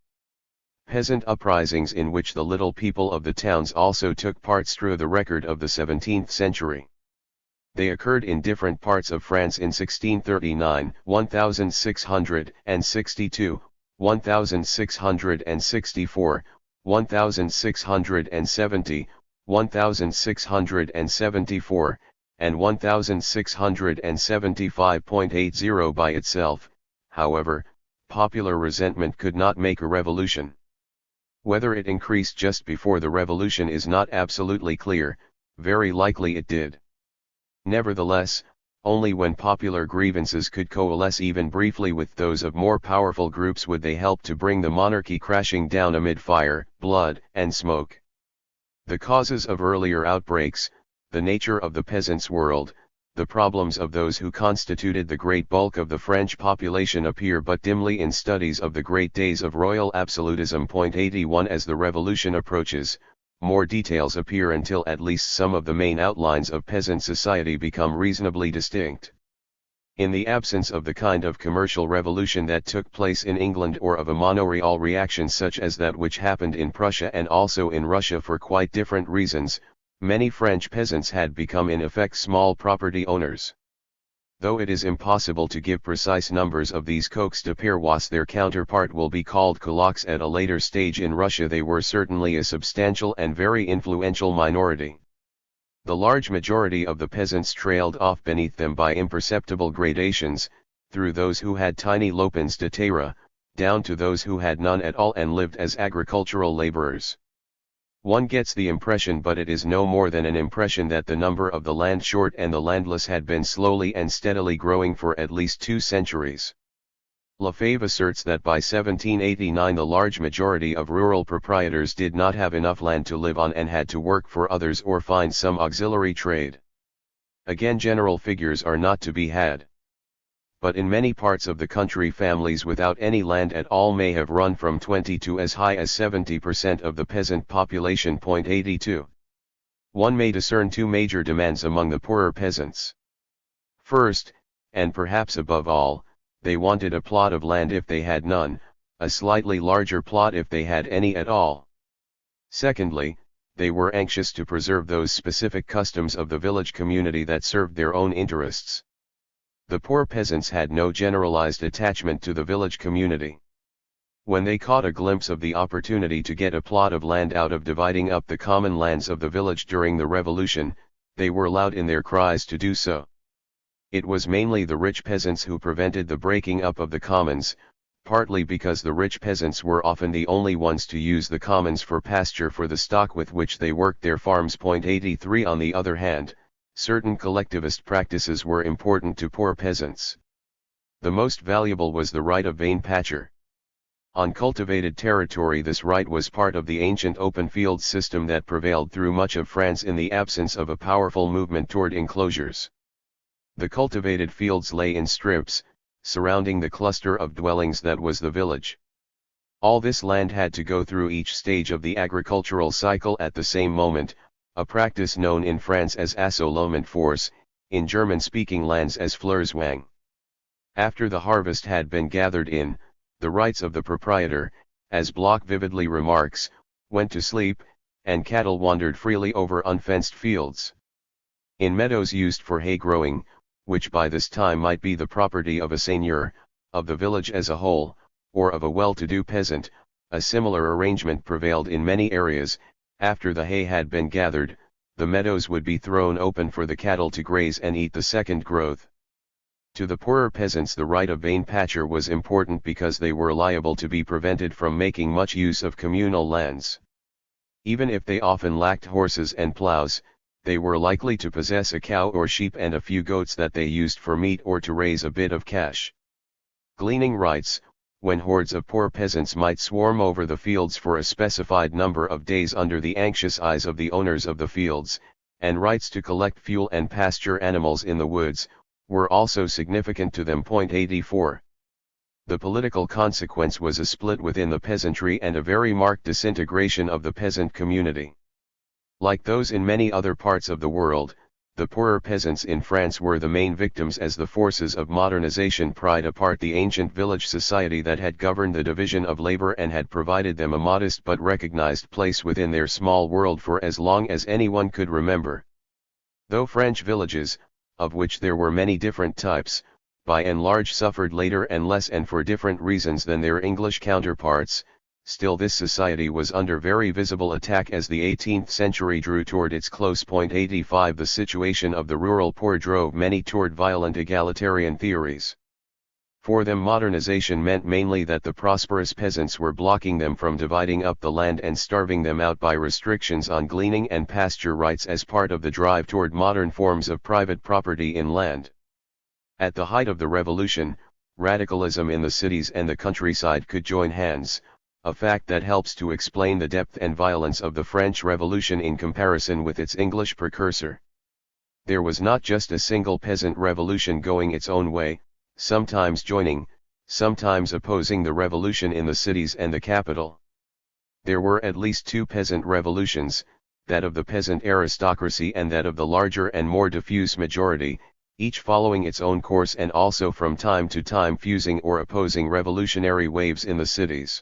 Peasant uprisings in which the little people of the towns also took part strew the record of the 17th century. They occurred in different parts of France in 1639, 1662, 1664, 1670, 1674, and 1675.80 by itself. However, popular resentment could not make a revolution. Whether it increased just before the revolution is not absolutely clear, very likely it did. Nevertheless, only when popular grievances could coalesce even briefly with those of more powerful groups would they help to bring the monarchy crashing down amid fire, blood, and smoke. The causes of earlier outbreaks, the nature of the peasants' world, the problems of those who constituted the great bulk of the French population appear but dimly in studies of the great days of royal absolutism. 81 As the revolution approaches, more details appear until at least some of the main outlines of peasant society become reasonably distinct. In the absence of the kind of commercial revolution that took place in England or of a monoreal reaction such as that which happened in Prussia and also in Russia for quite different reasons, many French peasants had become in effect small property owners. Though it is impossible to give precise numbers of these coqs de paroisse, their counterpart will be called kulaks at a later stage in Russia, they were certainly a substantial and very influential minority. The large majority of the peasants trailed off beneath them by imperceptible gradations, through those who had tiny lopins de terre, down to those who had none at all and lived as agricultural laborers. One gets the impression, but it is no more than an impression, that the number of the land short and the landless had been slowly and steadily growing for at least 2 centuries. Lefebvre asserts that by 1789 the large majority of rural proprietors did not have enough land to live on and had to work for others or find some auxiliary trade. Again, general figures are not to be had. But in many parts of the country families without any land at all may have run from 20 to as high as 70% of the peasant population. 82. One may discern 2 major demands among the poorer peasants. First, and perhaps above all, they wanted a plot of land if they had none, a slightly larger plot if they had any at all. Secondly, they were anxious to preserve those specific customs of the village community that served their own interests. The poor peasants had no generalized attachment to the village community. When they caught a glimpse of the opportunity to get a plot of land out of dividing up the common lands of the village during the revolution, they were loud in their cries to do so. It was mainly the rich peasants who prevented the breaking up of the commons, partly because the rich peasants were often the only ones to use the commons for pasture for the stock with which they worked their farms. 83 On the other hand, certain collectivist practices were important to poor peasants. The most valuable was the right of vein patcher. On cultivated territory, this right was part of the ancient open field system that prevailed through much of France in the absence of a powerful movement toward enclosures. The cultivated fields lay in strips, surrounding the cluster of dwellings that was the village. All this land had to go through each stage of the agricultural cycle at the same moment, a practice known in France as assolement force, in German-speaking lands as Fleurzwang. After the harvest had been gathered in, the rights of the proprietor, as Bloch vividly remarks, went to sleep, and cattle wandered freely over unfenced fields. In meadows used for hay growing, which by this time might be the property of a seigneur, of the village as a whole, or of a well-to-do peasant, a similar arrangement prevailed in many areas. After the hay had been gathered, the meadows would be thrown open for the cattle to graze and eat the second growth. To the poorer peasants, the right of vein patcher was important because they were liable to be prevented from making much use of communal lands. Even if they often lacked horses and plows, they were likely to possess a cow or sheep and a few goats that they used for meat or to raise a bit of cash. Gleaning rights, when hordes of poor peasants might swarm over the fields for a specified number of days under the anxious eyes of the owners of the fields, and rights to collect fuel and pasture animals in the woods, were also significant to them. 84. The political consequence was a split within the peasantry and a very marked disintegration of the peasant community. Like those in many other parts of the world, the poorer peasants in France were the main victims as the forces of modernization pried apart the ancient village society that had governed the division of labor and had provided them a modest but recognized place within their small world for as long as anyone could remember. Though French villages, of which there were many different types, by and large suffered later and less and for different reasons than their English counterparts, still this society was under very visible attack as the 18th century drew toward its close. 85. The situation of the rural poor drove many toward violent egalitarian theories. For them, modernization meant mainly that the prosperous peasants were blocking them from dividing up the land and starving them out by restrictions on gleaning and pasture rights as part of the drive toward modern forms of private property in land. At the height of the revolution, radicalism in the cities and the countryside could join hands, a fact that helps to explain the depth and violence of the French Revolution in comparison with its English precursor. There was not just a single peasant revolution going its own way, sometimes joining, sometimes opposing the revolution in the cities and the capital. There were at least two peasant revolutions, that of the peasant aristocracy and that of the larger and more diffuse majority, each following its own course and also from time to time fusing or opposing revolutionary waves in the cities.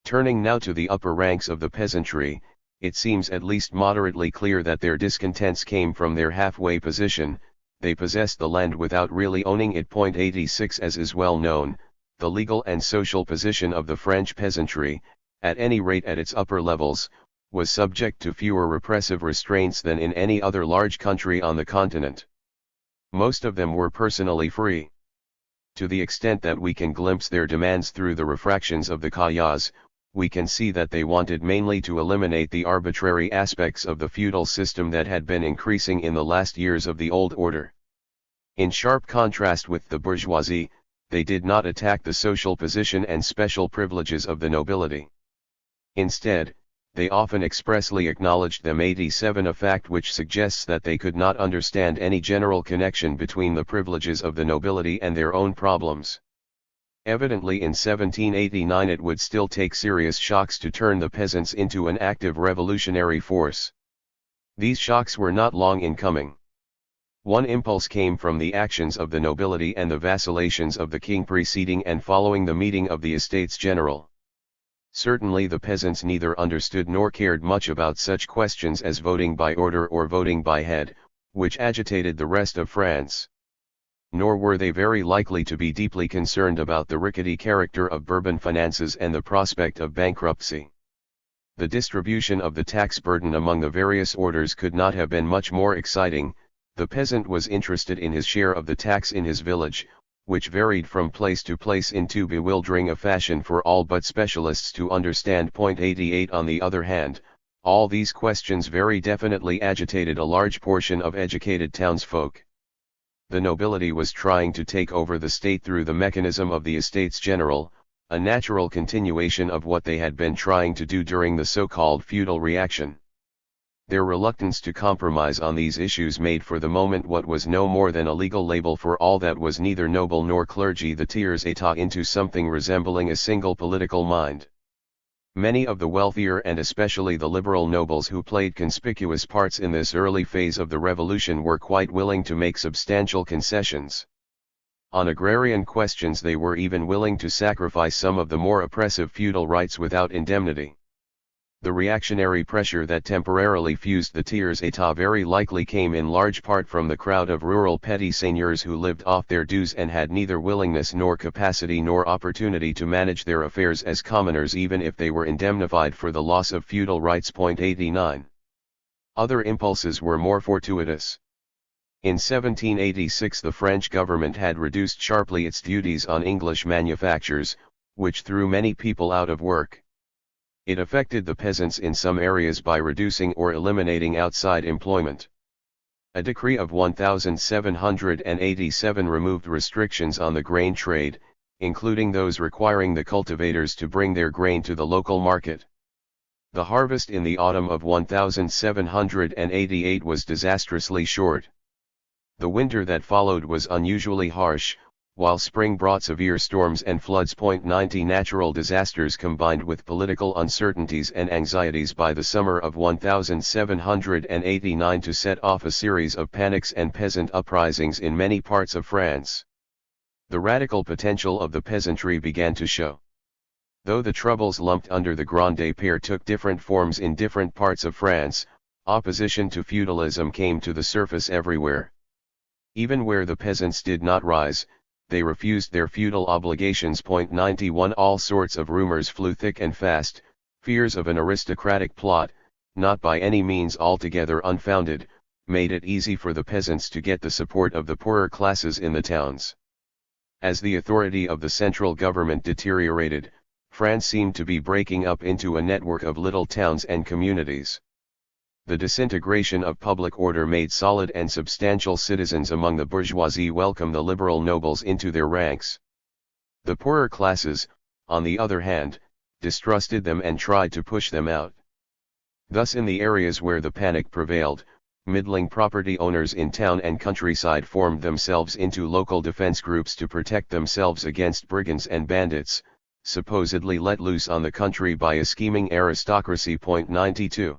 Turning now to the upper ranks of the peasantry, it seems at least moderately clear that their discontents came from their halfway position. They possessed the land without really owning it. 86. As is well known, the legal and social position of the French peasantry, at any rate at its upper levels, was subject to fewer repressive restraints than in any other large country on the continent. Most of them were personally free. To the extent that we can glimpse their demands through the refractions of the cahiers, we can see that they wanted mainly to eliminate the arbitrary aspects of the feudal system that had been increasing in the last years of the old order. In sharp contrast with the bourgeoisie, they did not attack the social position and special privileges of the nobility. Instead, they often expressly acknowledged them. 87. A fact which suggests that they could not understand any general connection between the privileges of the nobility and their own problems. Evidently in 1789 it would still take serious shocks to turn the peasants into an active revolutionary force. These shocks were not long in coming. One impulse came from the actions of the nobility and the vacillations of the king preceding and following the meeting of the Estates General. Certainly the peasants neither understood nor cared much about such questions as voting by order or voting by head, which agitated the rest of France. Nor were they very likely to be deeply concerned about the rickety character of Bourbon finances and the prospect of bankruptcy. The distribution of the tax burden among the various orders could not have been much more exciting. The peasant was interested in his share of the tax in his village, which varied from place to place in too bewildering a fashion for all but specialists to understand. 88. On the other hand, all these questions very definitely agitated a large portion of educated townsfolk. The nobility was trying to take over the state through the mechanism of the Estates General, a natural continuation of what they had been trying to do during the so-called feudal reaction. Their reluctance to compromise on these issues made for the moment what was no more than a legal label for all that was neither noble nor clergy, the tiers-état, into something resembling a single political mind. Many of the wealthier and especially the liberal nobles who played conspicuous parts in this early phase of the revolution were quite willing to make substantial concessions. On agrarian questions they were even willing to sacrifice some of the more oppressive feudal rights without indemnity. The reactionary pressure that temporarily fused the tiers-état very likely came in large part from the crowd of rural petty seigneurs who lived off their dues and had neither willingness nor capacity nor opportunity to manage their affairs as commoners even if they were indemnified for the loss of feudal rights. 89. Other impulses were more fortuitous. In 1786 the French government had reduced sharply its duties on English manufactures, which threw many people out of work. It affected the peasants in some areas by reducing or eliminating outside employment. A decree of 1787 removed restrictions on the grain trade, including those requiring the cultivators to bring their grain to the local market. The harvest in the autumn of 1788 was disastrously short. The winter that followed was unusually harsh, while spring brought severe storms and floods. 90 Natural disasters combined with political uncertainties and anxieties by the summer of 1789 to set off a series of panics and peasant uprisings in many parts of France. The radical potential of the peasantry began to show. Though the troubles lumped under the Grande Père took different forms in different parts of France, opposition to feudalism came to the surface everywhere. Even where the peasants did not rise, they refused their feudal obligations. 91 All sorts of rumors flew thick and fast, fears of an aristocratic plot, not by any means altogether unfounded, made it easy for the peasants to get the support of the poorer classes in the towns. As the authority of the central government deteriorated, France seemed to be breaking up into a network of little towns and communities. The disintegration of public order made solid and substantial citizens among the bourgeoisie welcome the liberal nobles into their ranks. The poorer classes, on the other hand, distrusted them and tried to push them out. Thus in the areas where the panic prevailed, middling property owners in town and countryside formed themselves into local defense groups to protect themselves against brigands and bandits, supposedly let loose on the country by a scheming aristocracy. 92.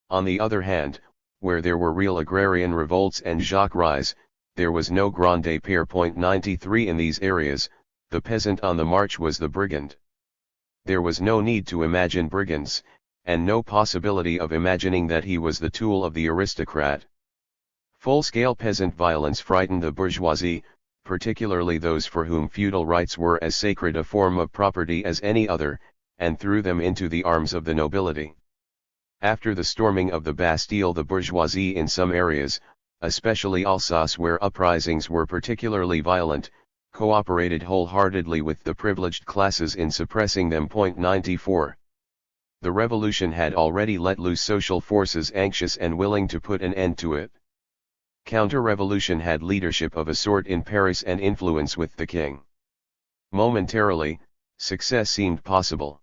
On the other hand, where there were real agrarian revolts and jacqueries, there was no Grande Père. 93 In these areas, the peasant on the march was the brigand. There was no need to imagine brigands, and no possibility of imagining that he was the tool of the aristocrat. Full-scale peasant violence frightened the bourgeoisie, particularly those for whom feudal rights were as sacred a form of property as any other, and threw them into the arms of the nobility. After the storming of the Bastille, the bourgeoisie in some areas, especially Alsace where uprisings were particularly violent, cooperated wholeheartedly with the privileged classes in suppressing them. 94. The revolution had already let loose social forces anxious and willing to put an end to it. Counter-revolution had leadership of a sort in Paris and influence with the king. Momentarily, success seemed possible.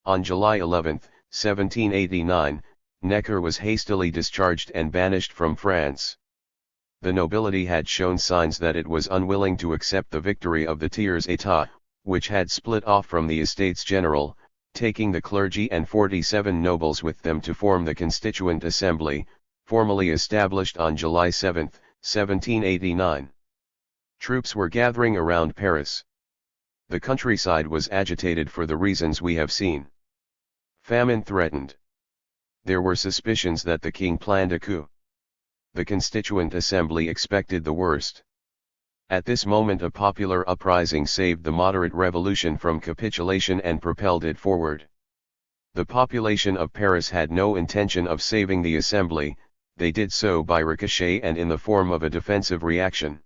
On July 11, 1789, Necker was hastily discharged and banished from France. The nobility had shown signs that it was unwilling to accept the victory of the tiers-état, which had split off from the Estates General, taking the clergy and 47 nobles with them to form the Constituent Assembly, formally established on July 7, 1789. Troops were gathering around Paris. The countryside was agitated for the reasons we have seen. Famine threatened. There were suspicions that the king planned a coup. The Constituent Assembly expected the worst. At this moment a popular uprising saved the moderate revolution from capitulation and propelled it forward. The population of Paris had no intention of saving the Assembly, they did so by ricochet and in the form of a defensive reaction.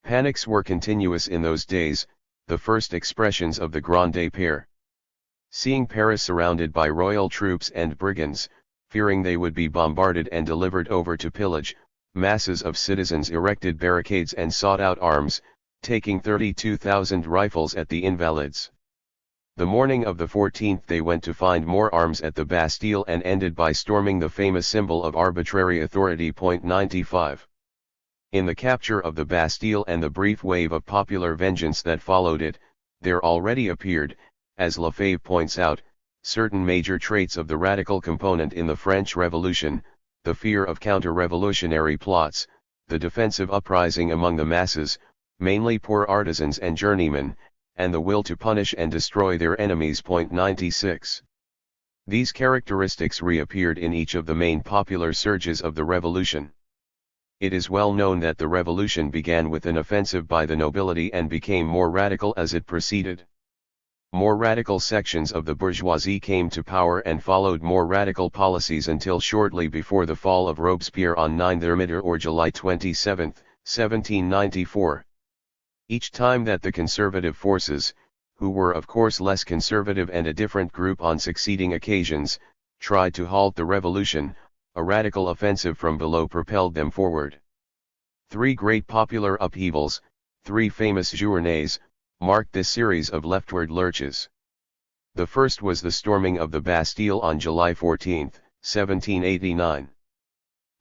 Panics were continuous in those days, the first expressions of the Grande Père. Seeing Paris surrounded by royal troops and brigands, fearing they would be bombarded and delivered over to pillage, masses of citizens erected barricades and sought out arms, taking 32,000 rifles at the Invalides. The morning of the 14th they went to find more arms at the Bastille and ended by storming the famous symbol of arbitrary authority. 95. In the capture of the Bastille and the brief wave of popular vengeance that followed it, there already appeared, as Lefebvre points out, certain major traits of the radical component in the French Revolution: the fear of counter-revolutionary plots, the defensive uprising among the masses, mainly poor artisans and journeymen, and the will to punish and destroy their enemies. 96. These characteristics reappeared in each of the main popular surges of the revolution. It is well known that the revolution began with an offensive by the nobility and became more radical as it proceeded. More radical sections of the bourgeoisie came to power and followed more radical policies until shortly before the fall of Robespierre on 9 Thermidor or July 27, 1794. Each time that the conservative forces, who were of course less conservative and a different group on succeeding occasions, tried to halt the revolution, a radical offensive from below propelled them forward. Three great popular upheavals, three famous journées, marked this series of leftward lurches. The first was the storming of the Bastille on July 14, 1789.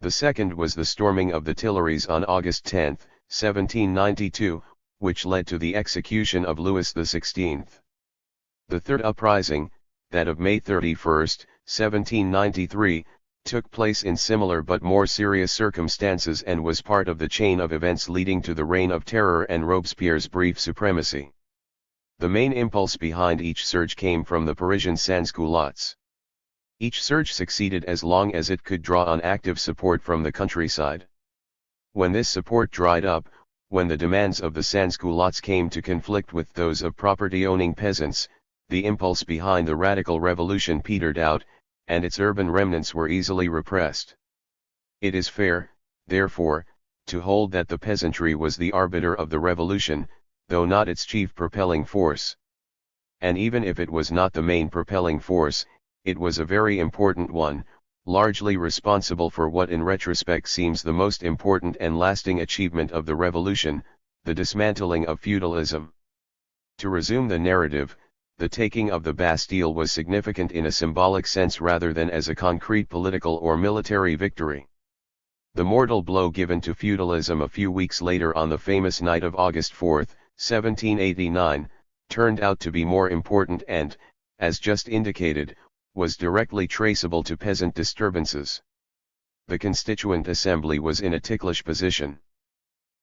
The second was the storming of the Tuileries on August 10, 1792, which led to the execution of Louis XVI. The third uprising, that of May 31, 1793, took place in similar but more serious circumstances and was part of the chain of events leading to the Reign of Terror and Robespierre's brief supremacy. The main impulse behind each surge came from the Parisian sans-culottes. Each surge succeeded as long as it could draw on active support from the countryside. When this support dried up, when the demands of the sans-culottes came to conflict with those of property-owning peasants, the impulse behind the radical revolution petered out, and its urban remnants were easily repressed. It is fair, therefore, to hold that the peasantry was the arbiter of the revolution, though not its chief propelling force. And even if it was not the main propelling force, it was a very important one, largely responsible for what in retrospect seems the most important and lasting achievement of the revolution, the dismantling of feudalism. To resume the narrative, the taking of the Bastille was significant in a symbolic sense rather than as a concrete political or military victory. The mortal blow given to feudalism a few weeks later on the famous night of August 4, 1789, turned out to be more important and, as just indicated, was directly traceable to peasant disturbances. The Constituent Assembly was in a ticklish position.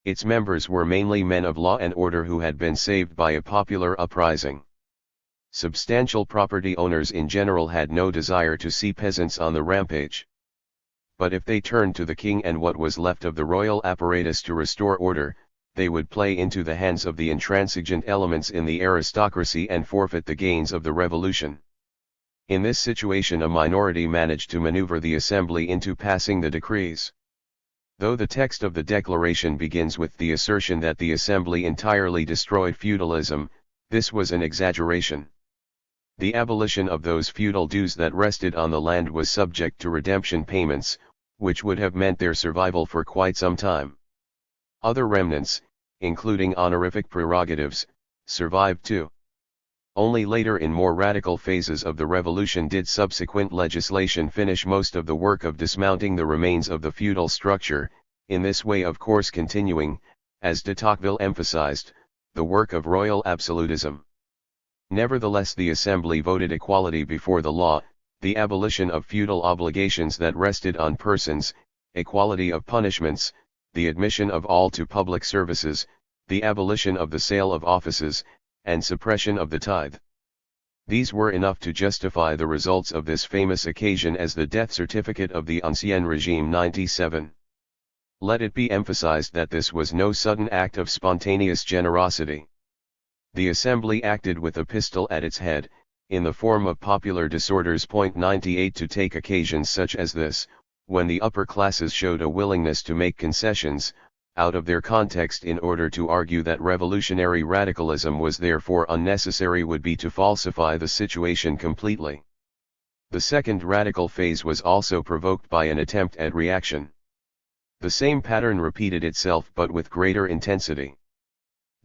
Its members were mainly men of law and order who had been saved by a popular uprising. Substantial property owners in general had no desire to see peasants on the rampage. But if they turned to the king and what was left of the royal apparatus to restore order, they would play into the hands of the intransigent elements in the aristocracy and forfeit the gains of the revolution. In this situation a minority managed to maneuver the assembly into passing the decrees. Though the text of the declaration begins with the assertion that the assembly entirely destroyed feudalism, this was an exaggeration. The abolition of those feudal dues that rested on the land was subject to redemption payments, which would have meant their survival for quite some time. Other remnants, including honorific prerogatives, survived too. Only later in more radical phases of the revolution did subsequent legislation finish most of the work of dismounting the remains of the feudal structure, in this way of course continuing, as de Tocqueville emphasized, the work of royal absolutism. Nevertheless the assembly voted equality before the law, the abolition of feudal obligations that rested on persons, equality of punishments, the admission of all to public services, the abolition of the sale of offices, and suppression of the tithe. These were enough to justify the results of this famous occasion as the death certificate of the Ancien Régime 97. Let it be emphasized that this was no sudden act of spontaneous generosity. The assembly acted with a pistol at its head, in the form of popular disorders. 98 To take occasions such as this, when the upper classes showed a willingness to make concessions, out of their context in order to argue that revolutionary radicalism was therefore unnecessary would be to falsify the situation completely. The second radical phase was also provoked by an attempt at reaction. The same pattern repeated itself but with greater intensity.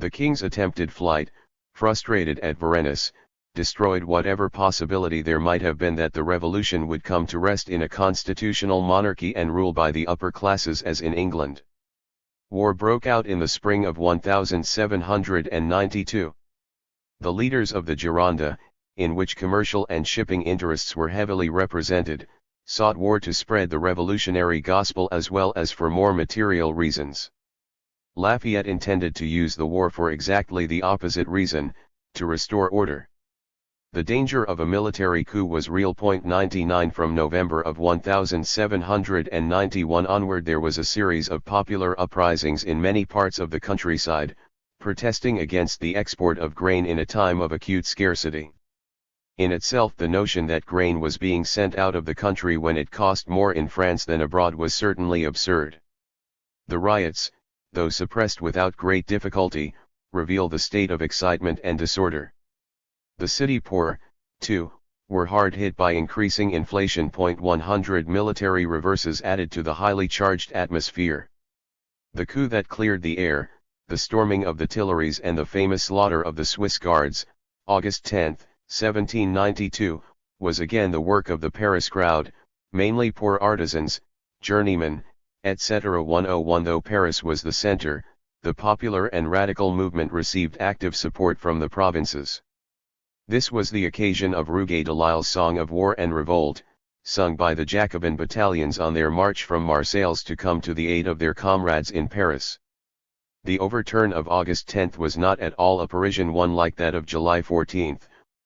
The king's attempted flight, frustrated at Varennes, destroyed whatever possibility there might have been that the revolution would come to rest in a constitutional monarchy and rule by the upper classes as in England. War broke out in the spring of 1792. The leaders of the Gironde, in which commercial and shipping interests were heavily represented, sought war to spread the revolutionary gospel as well as for more material reasons. Lafayette intended to use the war for exactly the opposite reason, to restore order. The danger of a military coup was real. 99 From November of 1791 onward there was a series of popular uprisings in many parts of the countryside, protesting against the export of grain in a time of acute scarcity. In itself the notion that grain was being sent out of the country when it cost more in France than abroad was certainly absurd. The riots, though suppressed without great difficulty, reveal the state of excitement and disorder. The city poor, too, were hard hit by increasing inflation. 100 Military reverses added to the highly charged atmosphere. The coup that cleared the air, the storming of the Tuileries and the famous slaughter of the Swiss Guards, August 10, 1792, was again the work of the Paris crowd, mainly poor artisans, journeymen, etc. 101 Though Paris was the center, the popular and radical movement received active support from the provinces. This was the occasion of Rouget de Lisle's Song of War and Revolt, sung by the Jacobin battalions on their march from Marseilles to come to the aid of their comrades in Paris. The overturn of August 10 was not at all a Parisian one like that of July 14,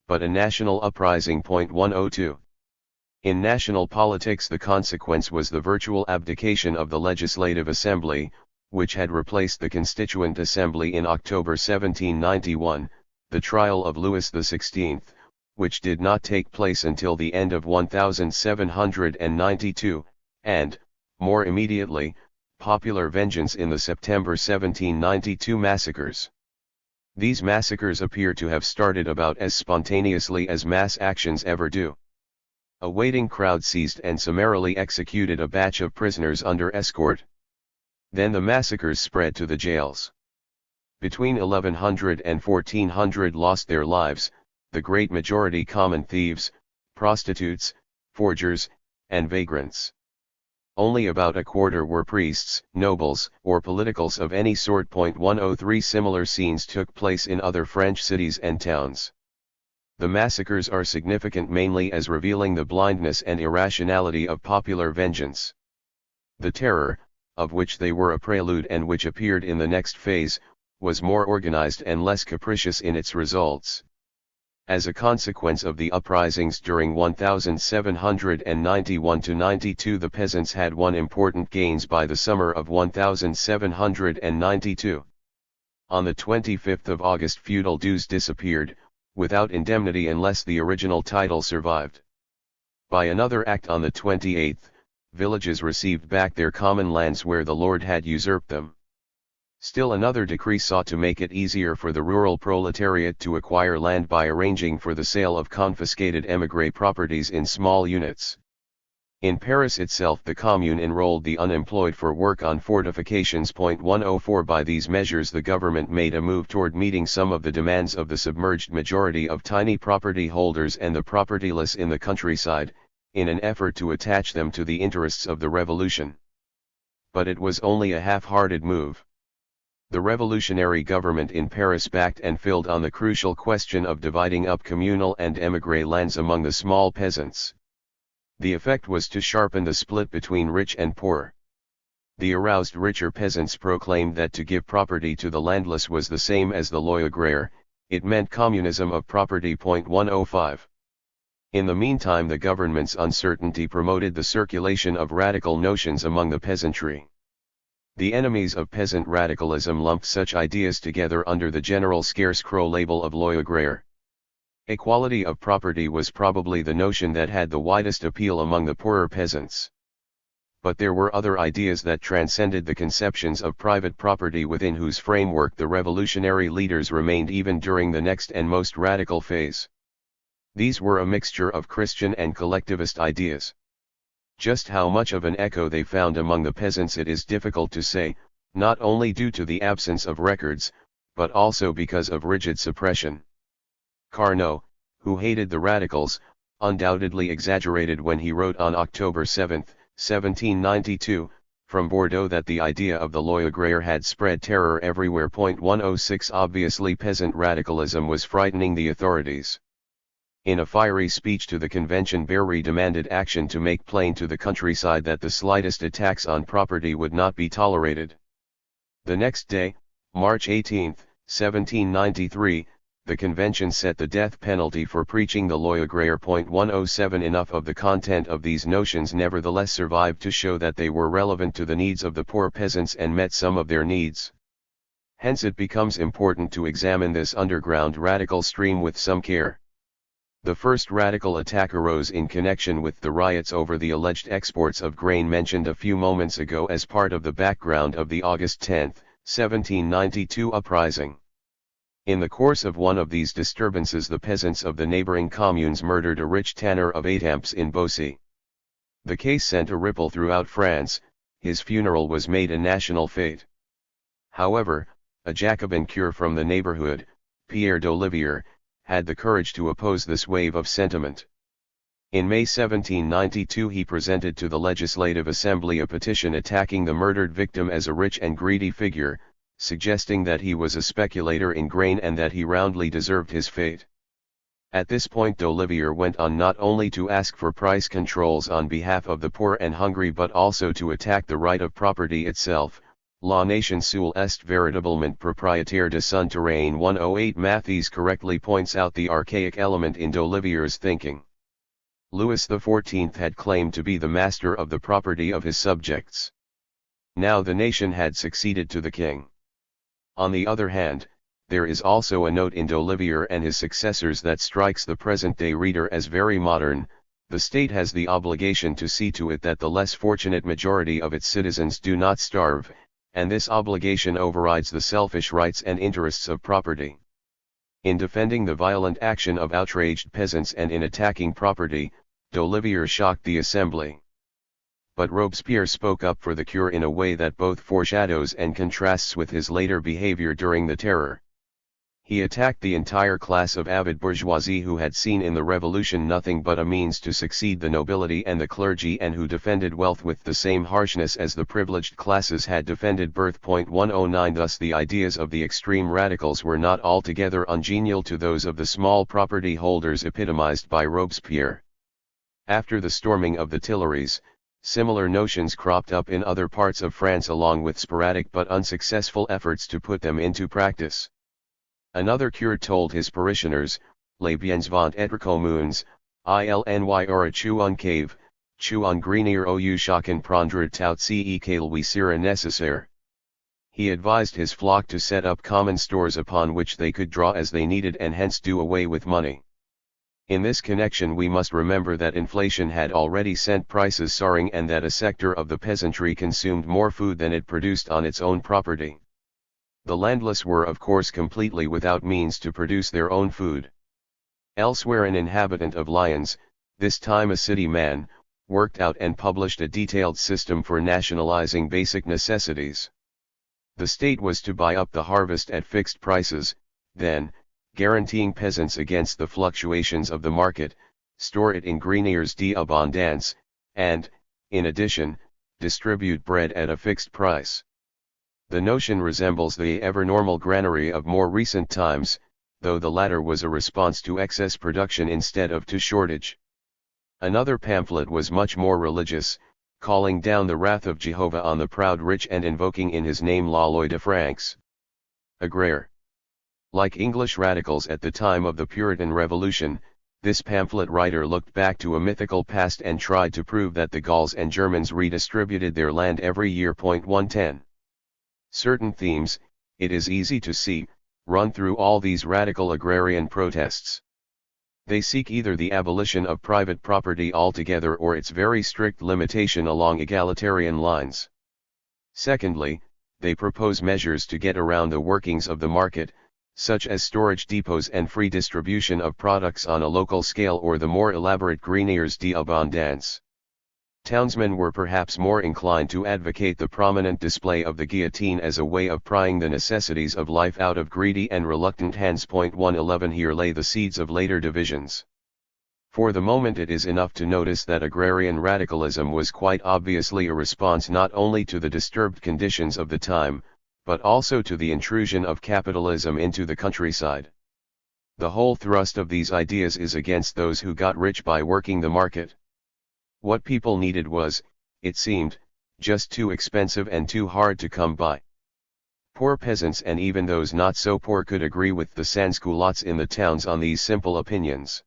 but a national uprising. 102. In national politics the consequence was the virtual abdication of the Legislative Assembly, which had replaced the Constituent Assembly in October 1791, the trial of Louis XVI, which did not take place until the end of 1792, and, more immediately, popular vengeance in the September 1792 massacres. These massacres appear to have started about as spontaneously as mass actions ever do. A waiting crowd seized and summarily executed a batch of prisoners under escort. Then the massacres spread to the jails. Between 1100 and 1400 lost their lives, the great majority common thieves, prostitutes, forgers, and vagrants. Only about a quarter were priests, nobles, or politicals of any sort. 103 Similar scenes took place in other French cities and towns. The massacres are significant mainly as revealing the blindness and irrationality of popular vengeance. The terror, of which they were a prelude and which appeared in the next phase, was more organized and less capricious in its results. As a consequence of the uprisings during 1791–92 the peasants had won important gains by the summer of 1792. On the 25th of August feudal dues disappeared, without indemnity unless the original title survived. By another act on the 28th, villages received back their common lands where the lord had usurped them. Still another decree sought to make it easier for the rural proletariat to acquire land by arranging for the sale of confiscated émigré properties in small units. In Paris itself the Commune enrolled the unemployed for work on fortifications. 104 By these measures the government made a move toward meeting some of the demands of the submerged majority of tiny property holders and the propertyless in the countryside, in an effort to attach them to the interests of the revolution. But it was only a half-hearted move. The revolutionary government in Paris backed and filled on the crucial question of dividing up communal and émigré lands among the small peasants. The effect was to sharpen the split between rich and poor. The aroused richer peasants proclaimed that to give property to the landless was the same as the loi agraire, it meant communism of property. 105. In the meantime the government's uncertainty promoted the circulation of radical notions among the peasantry. The enemies of peasant radicalism lumped such ideas together under the general scarecrow label of loi agraire. Equality of property was probably the notion that had the widest appeal among the poorer peasants. But there were other ideas that transcended the conceptions of private property within whose framework the revolutionary leaders remained even during the next and most radical phase. These were a mixture of Christian and collectivist ideas. Just how much of an echo they found among the peasants it is difficult to say, not only due to the absence of records, but also because of rigid suppression. Carnot, who hated the radicals, undoubtedly exaggerated when he wrote on October 7, 1792, from Bordeaux that the idea of the loi agraire had spread terror everywhere. 106 Obviously peasant radicalism was frightening the authorities. In a fiery speech to the convention, Barry demanded action to make plain to the countryside that the slightest attacks on property would not be tolerated. The next day, March 18, 1793, the convention set the death penalty for preaching the loi agraire. 107 Enough of the content of these notions nevertheless survived to show that they were relevant to the needs of the poor peasants and met some of their needs. Hence it becomes important to examine this underground radical stream with some care. The first radical attack arose in connection with the riots over the alleged exports of grain mentioned a few moments ago as part of the background of the August 10, 1792 uprising. In the course of one of these disturbances, the peasants of the neighboring communes murdered a rich tanner of Étampes in Beaussy. The case sent a ripple throughout France. His funeral was made a national fete. However, a Jacobin cure from the neighborhood, Pierre d'Olivier, had the courage to oppose this wave of sentiment. In May 1792 he presented to the Legislative Assembly a petition attacking the murdered victim as a rich and greedy figure, suggesting that he was a speculator in grain and that he roundly deserved his fate. At this point d'Olivier went on not only to ask for price controls on behalf of the poor and hungry but also to attack the right of property itself. La nation seule est véritablement propriétaire de son terrain. 108 Mathies correctly points out the archaic element in d'Olivier's thinking. Louis XIV had claimed to be the master of the property of his subjects. Now the nation had succeeded to the king. On the other hand, there is also a note in d'Olivier and his successors that strikes the present-day reader as very modern. The state has the obligation to see to it that the less fortunate majority of its citizens do not starve, and this obligation overrides the selfish rights and interests of property. In defending the violent action of outraged peasants and in attacking property, d'Olivier shocked the assembly. But Robespierre spoke up for the cure in a way that both foreshadows and contrasts with his later behavior during the Terror. He attacked the entire class of avid bourgeoisie who had seen in the revolution nothing but a means to succeed the nobility and the clergy, and who defended wealth with the same harshness as the privileged classes had defended birth. 109 Thus the ideas of the extreme radicals were not altogether ungenial to those of the small property holders epitomized by Robespierre. After the storming of the Tuileries, similar notions cropped up in other parts of France along with sporadic but unsuccessful efforts to put them into practice. Another curé told his parishioners, les biens vont être communs, ilny aura tu un cave, tu un grenier ou chacun prendre tout ce qu'il lui sera nécessaire. He advised his flock to set up common stores upon which they could draw as they needed and hence do away with money. In this connection we must remember that inflation had already sent prices soaring and that a sector of the peasantry consumed more food than it produced on its own property. The landless were of course completely without means to produce their own food. Elsewhere an inhabitant of Lyons, this time a city man, worked out and published a detailed system for nationalizing basic necessities. The state was to buy up the harvest at fixed prices, then, guaranteeing peasants against the fluctuations of the market, store it in greniers d'abondance, and, in addition, distribute bread at a fixed price. The notion resembles the ever-normal granary of more recent times, though the latter was a response to excess production instead of to shortage. Another pamphlet was much more religious, calling down the wrath of Jehovah on the proud rich and invoking in his name la loi de France. Agraire. Like English radicals at the time of the Puritan Revolution, this pamphlet writer looked back to a mythical past and tried to prove that the Gauls and Germans redistributed their land every year. 110. Certain themes, it is easy to see, run through all these radical agrarian protests. They seek either the abolition of private property altogether or its very strict limitation along egalitarian lines. Secondly, they propose measures to get around the workings of the market, such as storage depots and free distribution of products on a local scale or the more elaborate greniers d'abondance. Townsmen were perhaps more inclined to advocate the prominent display of the guillotine as a way of prying the necessities of life out of greedy and reluctant hands. 111 Here lay the seeds of later divisions. For the moment it is enough to notice that agrarian radicalism was quite obviously a response not only to the disturbed conditions of the time, but also to the intrusion of capitalism into the countryside. The whole thrust of these ideas is against those who got rich by working the market. What people needed was, it seemed, just too expensive and too hard to come by. Poor peasants and even those not so poor could agree with the sans-culottes in the towns on these simple opinions.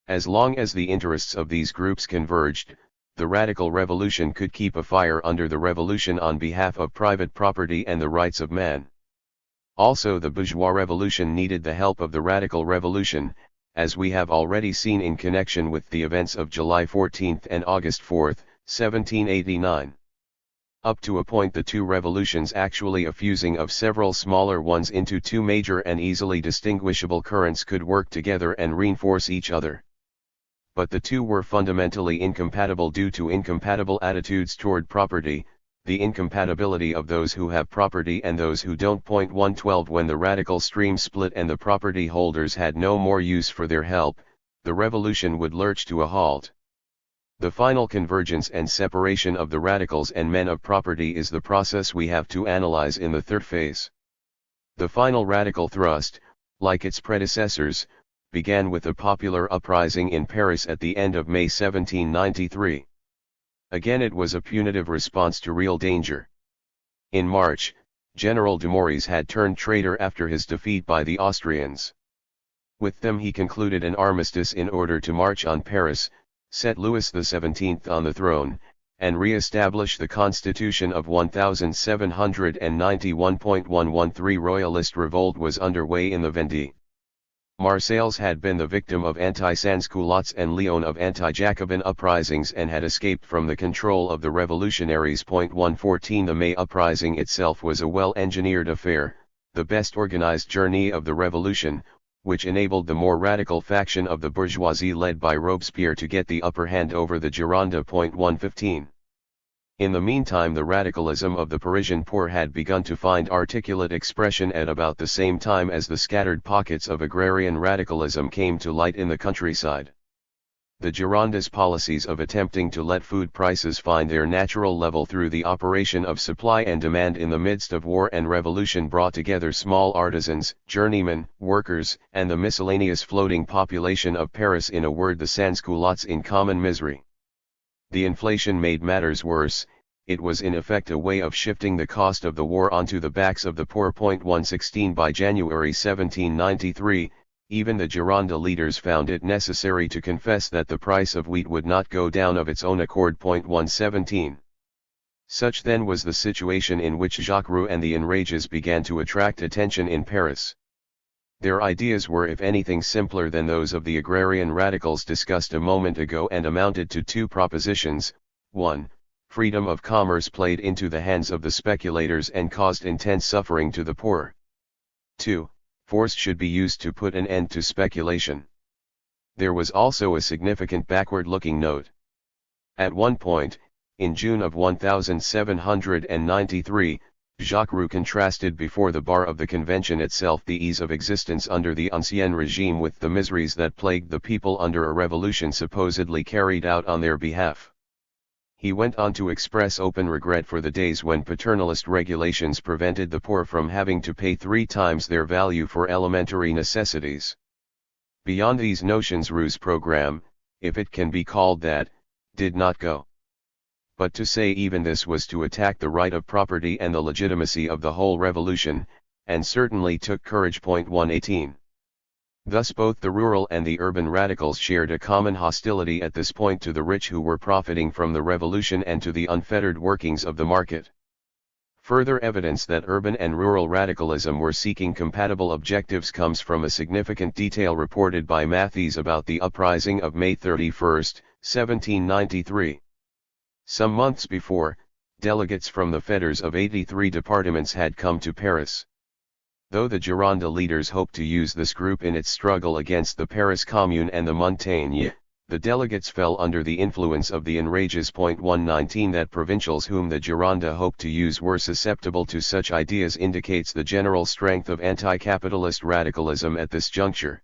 As long as the interests of these groups converged, the radical revolution could keep a fire under the revolution on behalf of private property and the rights of man. Also, the bourgeois revolution needed the help of the radical revolution, as we have already seen in connection with the events of July 14 and August 4, 1789. Up to a point the two revolutions, actually a fusing of several smaller ones into two major and easily distinguishable currents, could work together and reinforce each other. But the two were fundamentally incompatible due to incompatible attitudes toward property, the incompatibility of those who have property and those who don't. 112 When the radical stream split and the property holders had no more use for their help, the revolution would lurch to a halt. The final convergence and separation of the radicals and men of property is the process we have to analyze in the third phase. The final radical thrust, like its predecessors, began with a popular uprising in Paris at the end of May 1793. Again it was a punitive response to real danger. In March, General Dumouriez had turned traitor after his defeat by the Austrians. With them he concluded an armistice in order to march on Paris, set Louis XVII on the throne, and re-establish the constitution of 1791. 113 Royalist revolt was underway in the Vendée. Marseilles had been the victim of anti-sans-culottes and Lyon of anti-Jacobin uprisings and had escaped from the control of the revolutionaries. 114 The May uprising itself was a well-engineered affair, the best organized journey of the revolution, which enabled the more radical faction of the bourgeoisie led by Robespierre to get the upper hand over the Gironde. 115 In the meantime the radicalism of the Parisian poor had begun to find articulate expression at about the same time as the scattered pockets of agrarian radicalism came to light in the countryside. The Girondists' policies of attempting to let food prices find their natural level through the operation of supply and demand in the midst of war and revolution brought together small artisans, journeymen, workers, and the miscellaneous floating population of Paris, in a word the sans-culottes, in common misery. The inflation made matters worse. It was in effect a way of shifting the cost of the war onto the backs of the poor. 116 By January 1793, even the Gironde leaders found it necessary to confess that the price of wheat would not go down of its own accord. 117 Such then was the situation in which Jacques Roux and the enrages began to attract attention in Paris. Their ideas were if anything simpler than those of the agrarian radicals discussed a moment ago, and amounted to two propositions. 1. Freedom of commerce played into the hands of the speculators and caused intense suffering to the poor. 2. Force should be used to put an end to speculation. There was also a significant backward-looking note. At one point, in June of 1793, Jacques Roux contrasted before the bar of the convention itself the ease of existence under the ancien regime with the miseries that plagued the people under a revolution supposedly carried out on their behalf. He went on to express open regret for the days when paternalist regulations prevented the poor from having to pay 3 times their value for elementary necessities. Beyond these notions Roux's program, if it can be called that, did not go. But to say even this was to attack the right of property and the legitimacy of the whole revolution, and certainly took courage. 118 Thus both the rural and the urban radicals shared a common hostility at this point to the rich who were profiting from the revolution and to the unfettered workings of the market. Further evidence that urban and rural radicalism were seeking compatible objectives comes from a significant detail reported by Mathies about the uprising of May 31, 1793. Some months before, delegates from the feders of 83 departments had come to Paris. Though the Gironde leaders hoped to use this group in its struggle against the Paris Commune and the Montagne, The delegates fell under the influence of the enrages. 119 That provincials whom the Gironda hoped to use were susceptible to such ideas indicates the general strength of anti-capitalist radicalism at this juncture.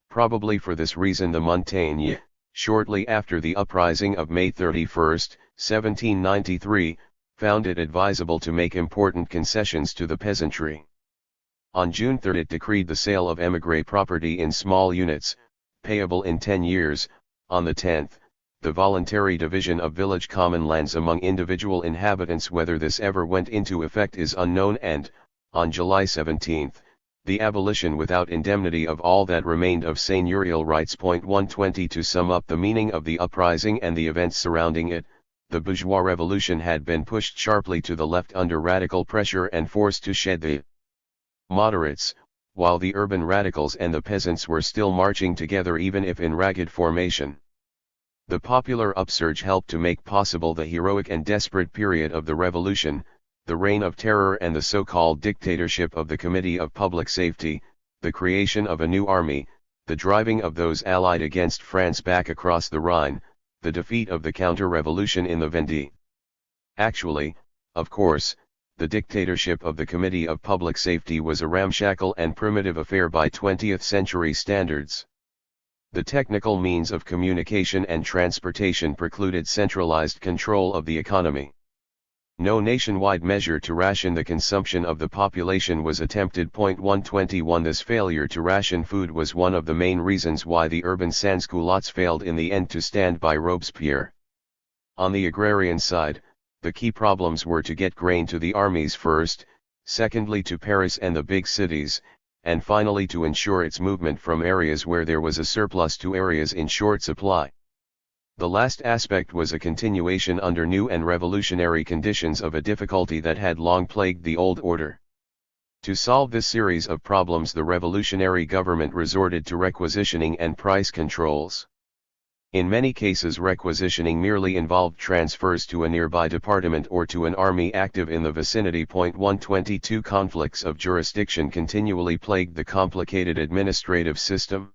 Probably for this reason the Montagne, shortly after the uprising of May 31, 1793, found it advisable to make important concessions to the peasantry. On June 3 it decreed the sale of émigré property in small units, payable in 10 years, on the 10th, the voluntary division of village common lands among individual inhabitants. Whether this ever went into effect is unknown, and, on July 17, the abolition without indemnity of all that remained of seigneurial rights. 120 To sum up the meaning of the uprising and the events surrounding it, the bourgeois revolution had been pushed sharply to the left under radical pressure and forced to shed the moderates, while the urban radicals and the peasants were still marching together even if in ragged formation. The popular upsurge helped to make possible the heroic and desperate period of the revolution, the reign of terror and the so-called dictatorship of the Committee of Public Safety, the creation of a new army, the driving of those allied against France back across the Rhine, the defeat of the counter-revolution in the Vendée. Actually, of course, the dictatorship of the Committee of Public Safety was a ramshackle and primitive affair by 20th-century standards. The technical means of communication and transportation precluded centralized control of the economy. No nationwide measure to ration the consumption of the population was attempted. 121 This failure to ration food was one of the main reasons why the urban sans-culottes failed in the end to stand by Robespierre. On the agrarian side, the key problems were to get grain to the armies first, secondly to Paris and the big cities, and finally to ensure its movement from areas where there was a surplus to areas in short supply. The last aspect was a continuation under new and revolutionary conditions of a difficulty that had long plagued the old order. To solve this series of problems, the revolutionary government resorted to requisitioning and price controls. In many cases requisitioning merely involved transfers to a nearby department or to an army active in the vicinity. 122 Conflicts of jurisdiction continually plagued the complicated administrative system.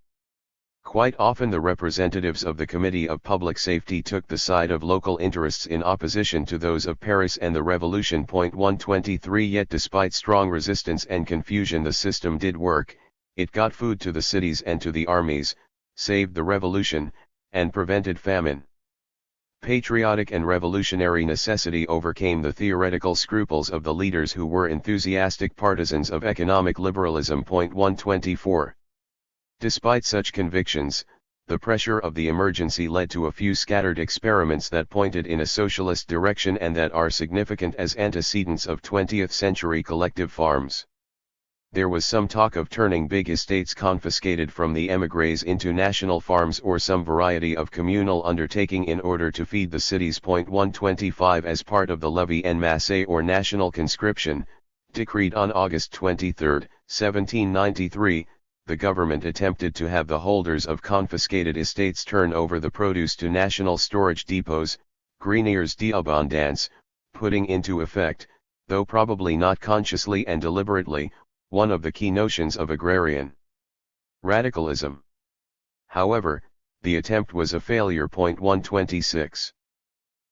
Quite often the representatives of the Committee of Public Safety took the side of local interests in opposition to those of Paris and the Revolution. 123 Yet despite strong resistance and confusion the system did work, it got food to the cities and to the armies, saved the revolution, and prevented famine. Patriotic and revolutionary necessity overcame the theoretical scruples of the leaders who were enthusiastic partisans of economic liberalism. 124. Despite such convictions, the pressure of the emergency led to a few scattered experiments that pointed in a socialist direction and that are significant as antecedents of 20th-century collective farms. There was some talk of turning big estates confiscated from the émigrés into national farms or some variety of communal undertaking in order to feed the cities. 125 As part of the levée en masse or national conscription, decreed on August 23, 1793, the government attempted to have the holders of confiscated estates turn over the produce to national storage depots, greniers d'abondance, putting into effect, though probably not consciously and deliberately, one of the key notions of agrarian radicalism. However, the attempt was a failure. 126.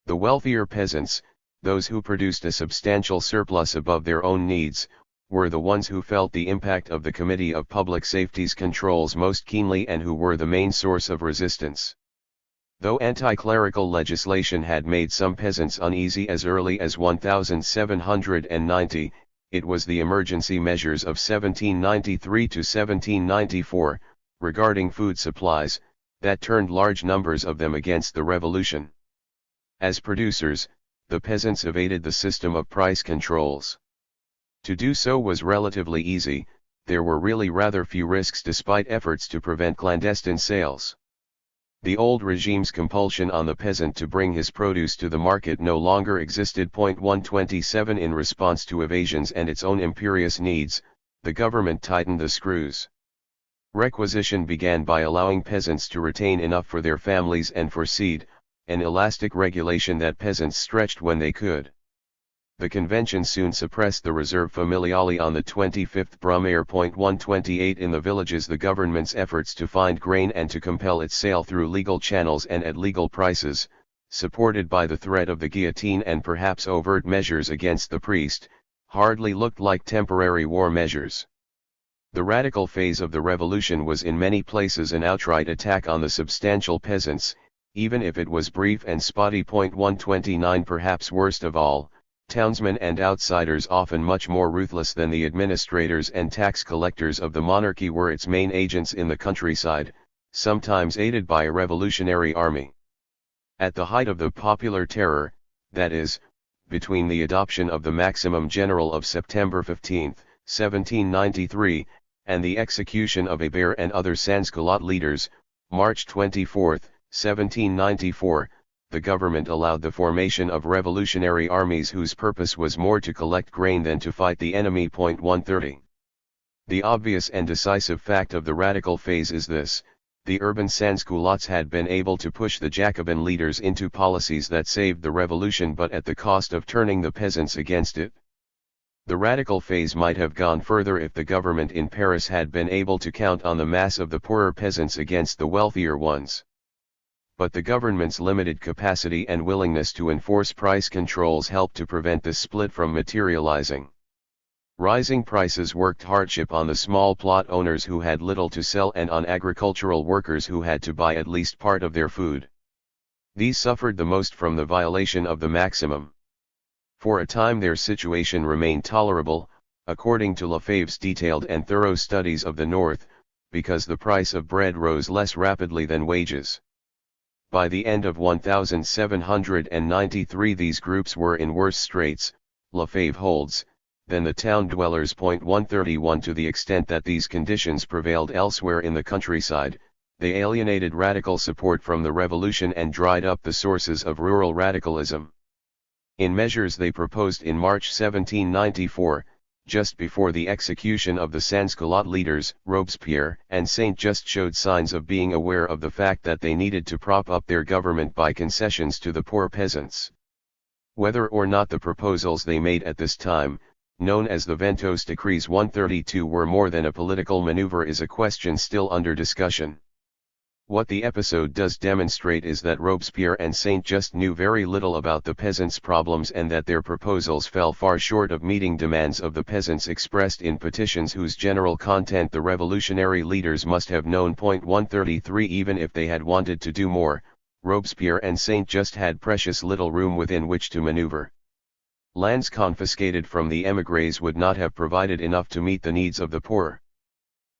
The wealthier peasants, those who produced a substantial surplus above their own needs, were the ones who felt the impact of the Committee of Public Safety's controls most keenly and who were the main source of resistance. Though anti-clerical legislation had made some peasants uneasy as early as 1790, it was the emergency measures of 1793 to 1794, regarding food supplies, that turned large numbers of them against the revolution. As producers, the peasants evaded the system of price controls. To do so was relatively easy, there were really rather few risks despite efforts to prevent clandestine sales. The old regime's compulsion on the peasant to bring his produce to the market no longer existed. 127 In response to evasions and its own imperious needs, the government tightened the screws. Requisition began by allowing peasants to retain enough for their families and for seed, an elastic regulation that peasants stretched when they could. The convention soon suppressed the reserve familiale on the 25th Brumaire. 128 In the villages, the government's efforts to find grain and to compel its sale through legal channels and at legal prices, supported by the threat of the guillotine and perhaps overt measures against the priest, hardly looked like temporary war measures. The radical phase of the revolution was in many places an outright attack on the substantial peasants, even if it was brief and spotty. 129 Perhaps worst of all, townsmen and outsiders, often much more ruthless than the administrators and tax collectors of the monarchy, were its main agents in the countryside, sometimes aided by a revolutionary army. At the height of the popular terror, that is, between the adoption of the Maximum General of September 15, 1793, and the execution of Hébert and other sans-culotte leaders, March 24, 1794, the government allowed the formation of revolutionary armies whose purpose was more to collect grain than to fight the enemy. 130. The obvious and decisive fact of the radical phase is this: the urban sans-culottes had been able to push the Jacobin leaders into policies that saved the revolution, but at the cost of turning the peasants against it. The radical phase might have gone further if the government in Paris had been able to count on the mass of the poorer peasants against the wealthier ones. But the government's limited capacity and willingness to enforce price controls helped to prevent this split from materializing. Rising prices worked hardship on the small plot owners who had little to sell and on agricultural workers who had to buy at least part of their food. These suffered the most from the violation of the maximum. For a time their situation remained tolerable, according to Lefebvre's detailed and thorough studies of the North, because the price of bread rose less rapidly than wages. By the end of 1793 these groups were in worse straits, Lefebvre holds, than the town dwellers. 131 To the extent that these conditions prevailed elsewhere in the countryside, they alienated radical support from the revolution and dried up the sources of rural radicalism. In measures they proposed in March 1794, just before the execution of the sans-culotte leaders, Robespierre and Saint-Just showed signs of being aware of the fact that they needed to prop up their government by concessions to the poor peasants. Whether or not the proposals they made at this time, known as the Ventos Decrees 132, were more than a political maneuver is a question still under discussion. What the episode does demonstrate is that Robespierre and Saint-Just knew very little about the peasants' problems and that their proposals fell far short of meeting demands of the peasants expressed in petitions whose general content the revolutionary leaders must have known. 133 Even if they had wanted to do more, Robespierre and Saint-Just had precious little room within which to maneuver. Lands confiscated from the émigrés would not have provided enough to meet the needs of the poor.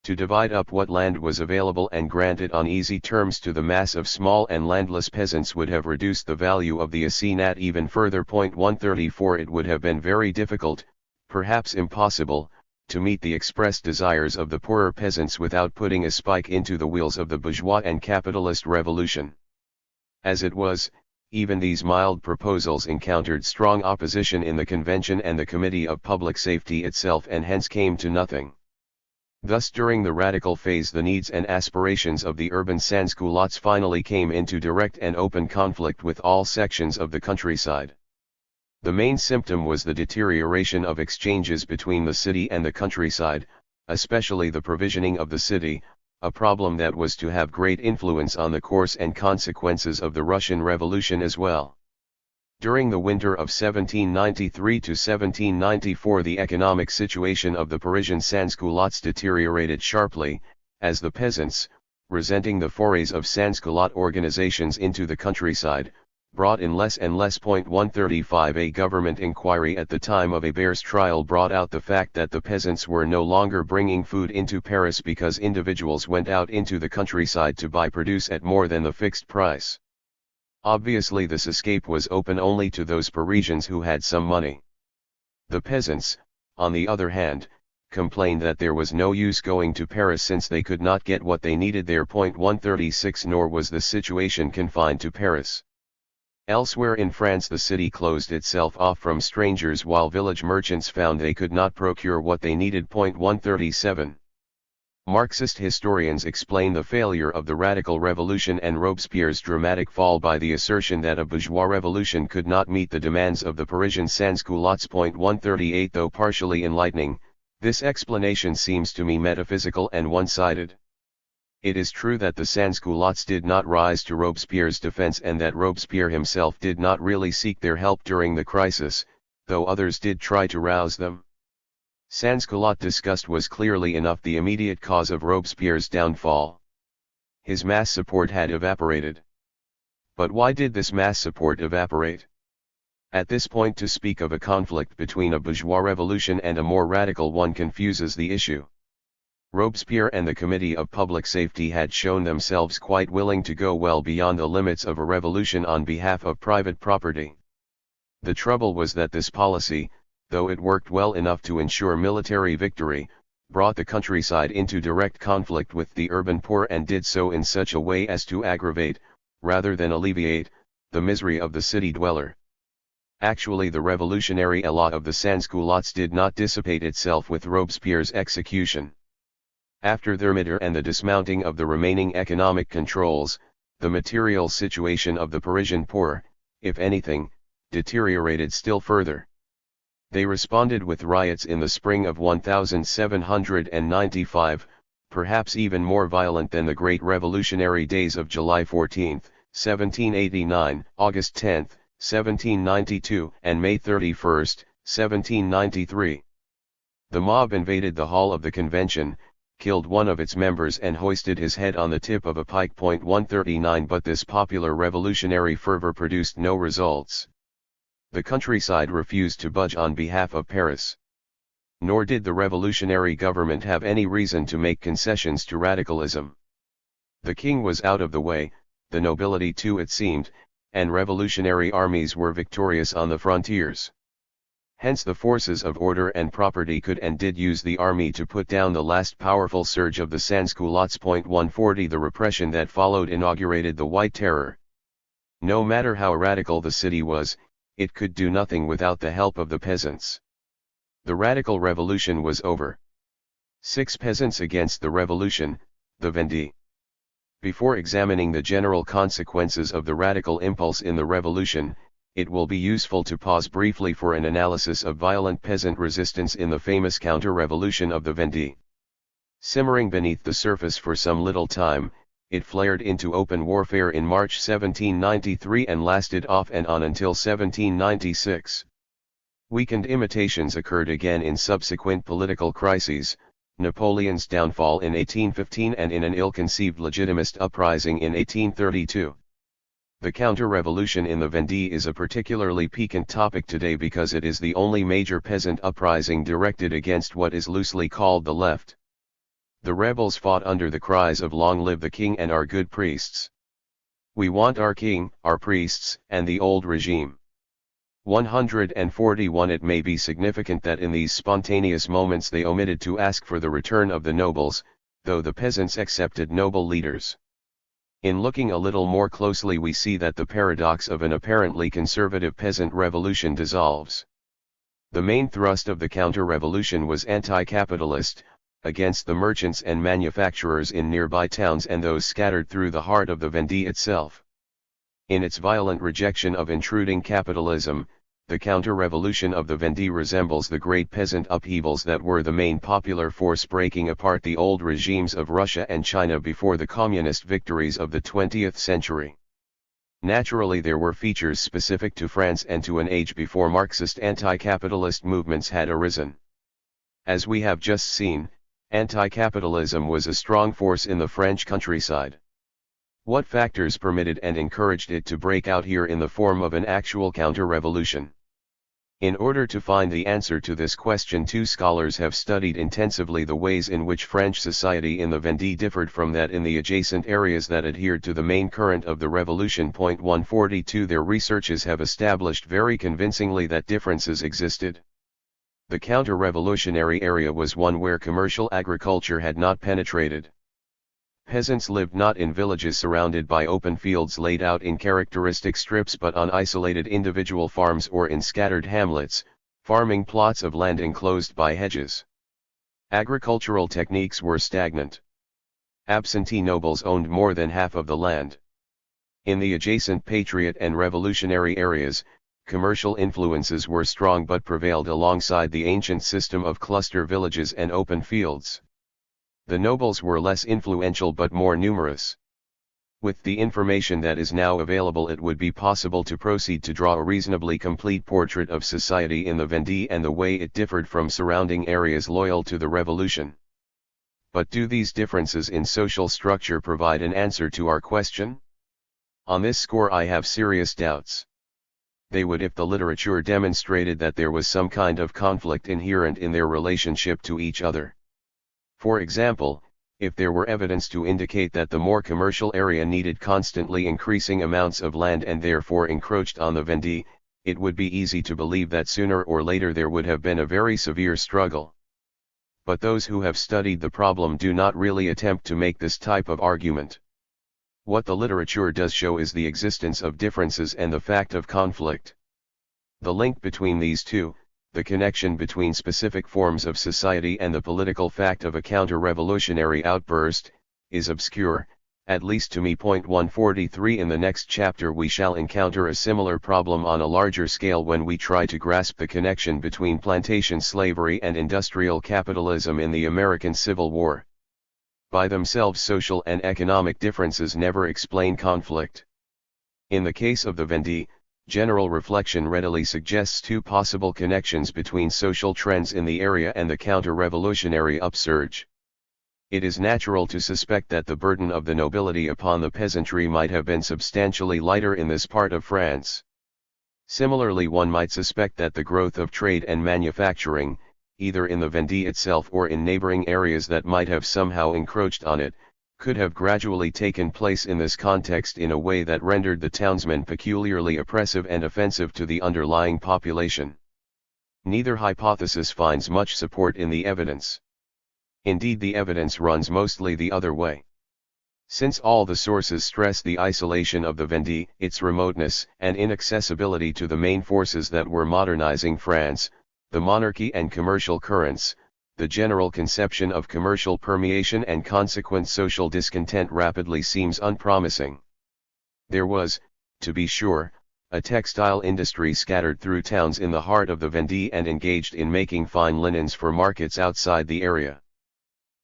To divide up what land was available and grant it on easy terms to the mass of small and landless peasants would have reduced the value of the assignat even further. 134 It would have been very difficult, perhaps impossible, to meet the expressed desires of the poorer peasants without putting a spike into the wheels of the bourgeois and capitalist revolution. As it was, even these mild proposals encountered strong opposition in the convention and the Committee of Public Safety itself, and hence came to nothing. Thus during the radical phase the needs and aspirations of the urban sans-culottes finally came into direct and open conflict with all sections of the countryside. The main symptom was the deterioration of exchanges between the city and the countryside, especially the provisioning of the city, a problem that was to have great influence on the course and consequences of the Russian Revolution as well. During the winter of 1793 to 1794 the economic situation of the Parisian sans-culottes deteriorated sharply, as the peasants, resenting the forays of sans-culotte organizations into the countryside, brought in less and less. 135 A government inquiry at the time of Hébert's trial brought out the fact that the peasants were no longer bringing food into Paris because individuals went out into the countryside to buy produce at more than the fixed price. Obviously this escape was open only to those Parisians who had some money. The peasants, on the other hand, complained that there was no use going to Paris since they could not get what they needed there. 136 Nor was the situation confined to Paris. Elsewhere in France the city closed itself off from strangers while village merchants found they could not procure what they needed. 137. Marxist historians explain the failure of the radical revolution and Robespierre's dramatic fall by the assertion that a bourgeois revolution could not meet the demands of the Parisian sans-culottes. 138. Though partially enlightening, this explanation seems to me metaphysical and one-sided. It is true that the sans-culottes did not rise to Robespierre's defense and that Robespierre himself did not really seek their help during the crisis, though others did try to rouse them. Sans-culotte disgust was clearly enough the immediate cause of Robespierre's downfall. His mass support had evaporated. But why did this mass support evaporate? At this point, to speak of a conflict between a bourgeois revolution and a more radical one confuses the issue. Robespierre and the Committee of Public Safety had shown themselves quite willing to go well beyond the limits of a revolution on behalf of private property. The trouble was that this policy, though it worked well enough to ensure military victory, brought the countryside into direct conflict with the urban poor and did so in such a way as to aggravate, rather than alleviate, the misery of the city dweller. Actually, the revolutionary élan of the sans-culottes did not dissipate itself with Robespierre's execution. After Thermidor and the dismounting of the remaining economic controls, the material situation of the Parisian poor, if anything, deteriorated still further. They responded with riots in the spring of 1795, perhaps even more violent than the great revolutionary days of July 14, 1789, August 10, 1792, and May 31, 1793. The mob invaded the hall of the convention, killed one of its members and hoisted his head on the tip of a pike. 139. But this popular revolutionary fervor produced no results. The countryside refused to budge on behalf of Paris. Nor did the revolutionary government have any reason to make concessions to radicalism. The king was out of the way, the nobility too it seemed, and revolutionary armies were victorious on the frontiers. Hence the forces of order and property could and did use the army to put down the last powerful surge of the sans-culottes. 140. The repression that followed inaugurated the White Terror. No matter how radical the city was, it could do nothing without the help of the peasants. The radical revolution was over. 6 Peasants against the revolution, the Vendée. Before examining the general consequences of the radical impulse in the revolution, it will be useful to pause briefly for an analysis of violent peasant resistance in the famous counter-revolution of the Vendée. Simmering beneath the surface for some little time, it flared into open warfare in March 1793 and lasted off and on until 1796. Weakened imitations occurred again in subsequent political crises, Napoleon's downfall in 1815 and in an ill-conceived legitimist uprising in 1832. The counter-revolution in the Vendée is a particularly piquant topic today because it is the only major peasant uprising directed against what is loosely called the left. The rebels fought under the cries of "Long live the king and our good priests. We want our king, our priests, and the old regime." 141. It may be significant that in these spontaneous moments they omitted to ask for the return of the nobles, though the peasants accepted noble leaders. In looking a little more closely we see that the paradox of an apparently conservative peasant revolution dissolves. The main thrust of the counter-revolution was anti-capitalist, against the merchants and manufacturers in nearby towns and those scattered through the heart of the Vendée itself. In its violent rejection of intruding capitalism, the counter-revolution of the Vendée resembles the great peasant upheavals that were the main popular force breaking apart the old regimes of Russia and China before the communist victories of the 20th century. Naturally, there were features specific to France and to an age before Marxist anti-capitalist movements had arisen. As we have just seen, anti-capitalism was a strong force in the French countryside. What factors permitted and encouraged it to break out here in the form of an actual counter-revolution? In order to find the answer to this question, 2 scholars have studied intensively the ways in which French society in the Vendée differed from that in the adjacent areas that adhered to the main current of the revolution. 142. Their researches have established very convincingly that differences existed. The counter-revolutionary area was one where commercial agriculture had not penetrated. Peasants lived not in villages surrounded by open fields laid out in characteristic strips but on isolated individual farms or in scattered hamlets, farming plots of land enclosed by hedges. Agricultural techniques were stagnant. Absentee nobles owned more than half of the land. In the adjacent patriot and revolutionary areas, commercial influences were strong but prevailed alongside the ancient system of cluster villages and open fields. The nobles were less influential but more numerous. With the information that is now available, it would be possible to proceed to draw a reasonably complete portrait of society in the Vendée and the way it differed from surrounding areas loyal to the revolution. But do these differences in social structure provide an answer to our question? On this score I have serious doubts. They would if the literature demonstrated that there was some kind of conflict inherent in their relationship to each other. For example, if there were evidence to indicate that the more commercial area needed constantly increasing amounts of land and therefore encroached on the Vendée, it would be easy to believe that sooner or later there would have been a very severe struggle. But those who have studied the problem do not really attempt to make this type of argument. What the literature does show is the existence of differences and the fact of conflict. The link between these two, the connection between specific forms of society and the political fact of a counter-revolutionary outburst, is obscure, at least to me. 143 In the next chapter we shall encounter a similar problem on a larger scale when we try to grasp the connection between plantation slavery and industrial capitalism in the American Civil War. By themselves, social and economic differences never explain conflict. In the case of the Vendée, general reflection readily suggests two possible connections between social trends in the area and the counter-revolutionary upsurge. It is natural to suspect that the burden of the nobility upon the peasantry might have been substantially lighter in this part of France. Similarly, one might suspect that the growth of trade and manufacturing, either in the Vendée itself or in neighboring areas that might have somehow encroached on it, could have gradually taken place in this context in a way that rendered the townsmen peculiarly oppressive and offensive to the underlying population. Neither hypothesis finds much support in the evidence. Indeed, the evidence runs mostly the other way. Since all the sources stress the isolation of the Vendée, its remoteness and inaccessibility to the main forces that were modernizing France, the monarchy and commercial currents, the general conception of commercial permeation and consequent social discontent rapidly seems unpromising. There was, to be sure, a textile industry scattered through towns in the heart of the Vendée and engaged in making fine linens for markets outside the area.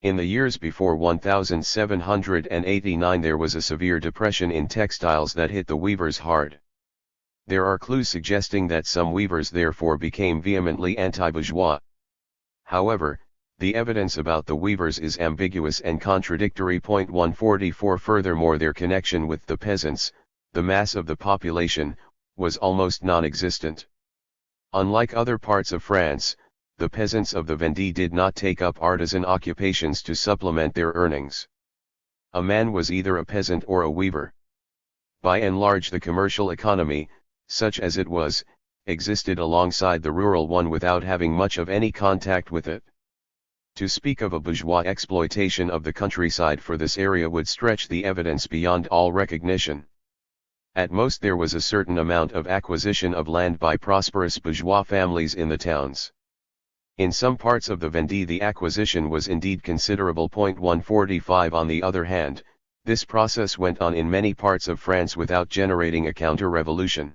In the years before 1789 there was a severe depression in textiles that hit the weavers hard. There are clues suggesting that some weavers therefore became vehemently anti-bourgeois. However, the evidence about the weavers is ambiguous and contradictory. 144 Furthermore, their connection with the peasants, the mass of the population, was almost non-existent. Unlike other parts of France, the peasants of the Vendée did not take up artisan occupations to supplement their earnings. A man was either a peasant or a weaver. By and large, the commercial economy, such as it was, existed alongside the rural one without having much of any contact with it. To speak of a bourgeois exploitation of the countryside for this area would stretch the evidence beyond all recognition. At most there was a certain amount of acquisition of land by prosperous bourgeois families in the towns. In some parts of the Vendée the acquisition was indeed considerable. 145 On the other hand, this process went on in many parts of France without generating a counter-revolution.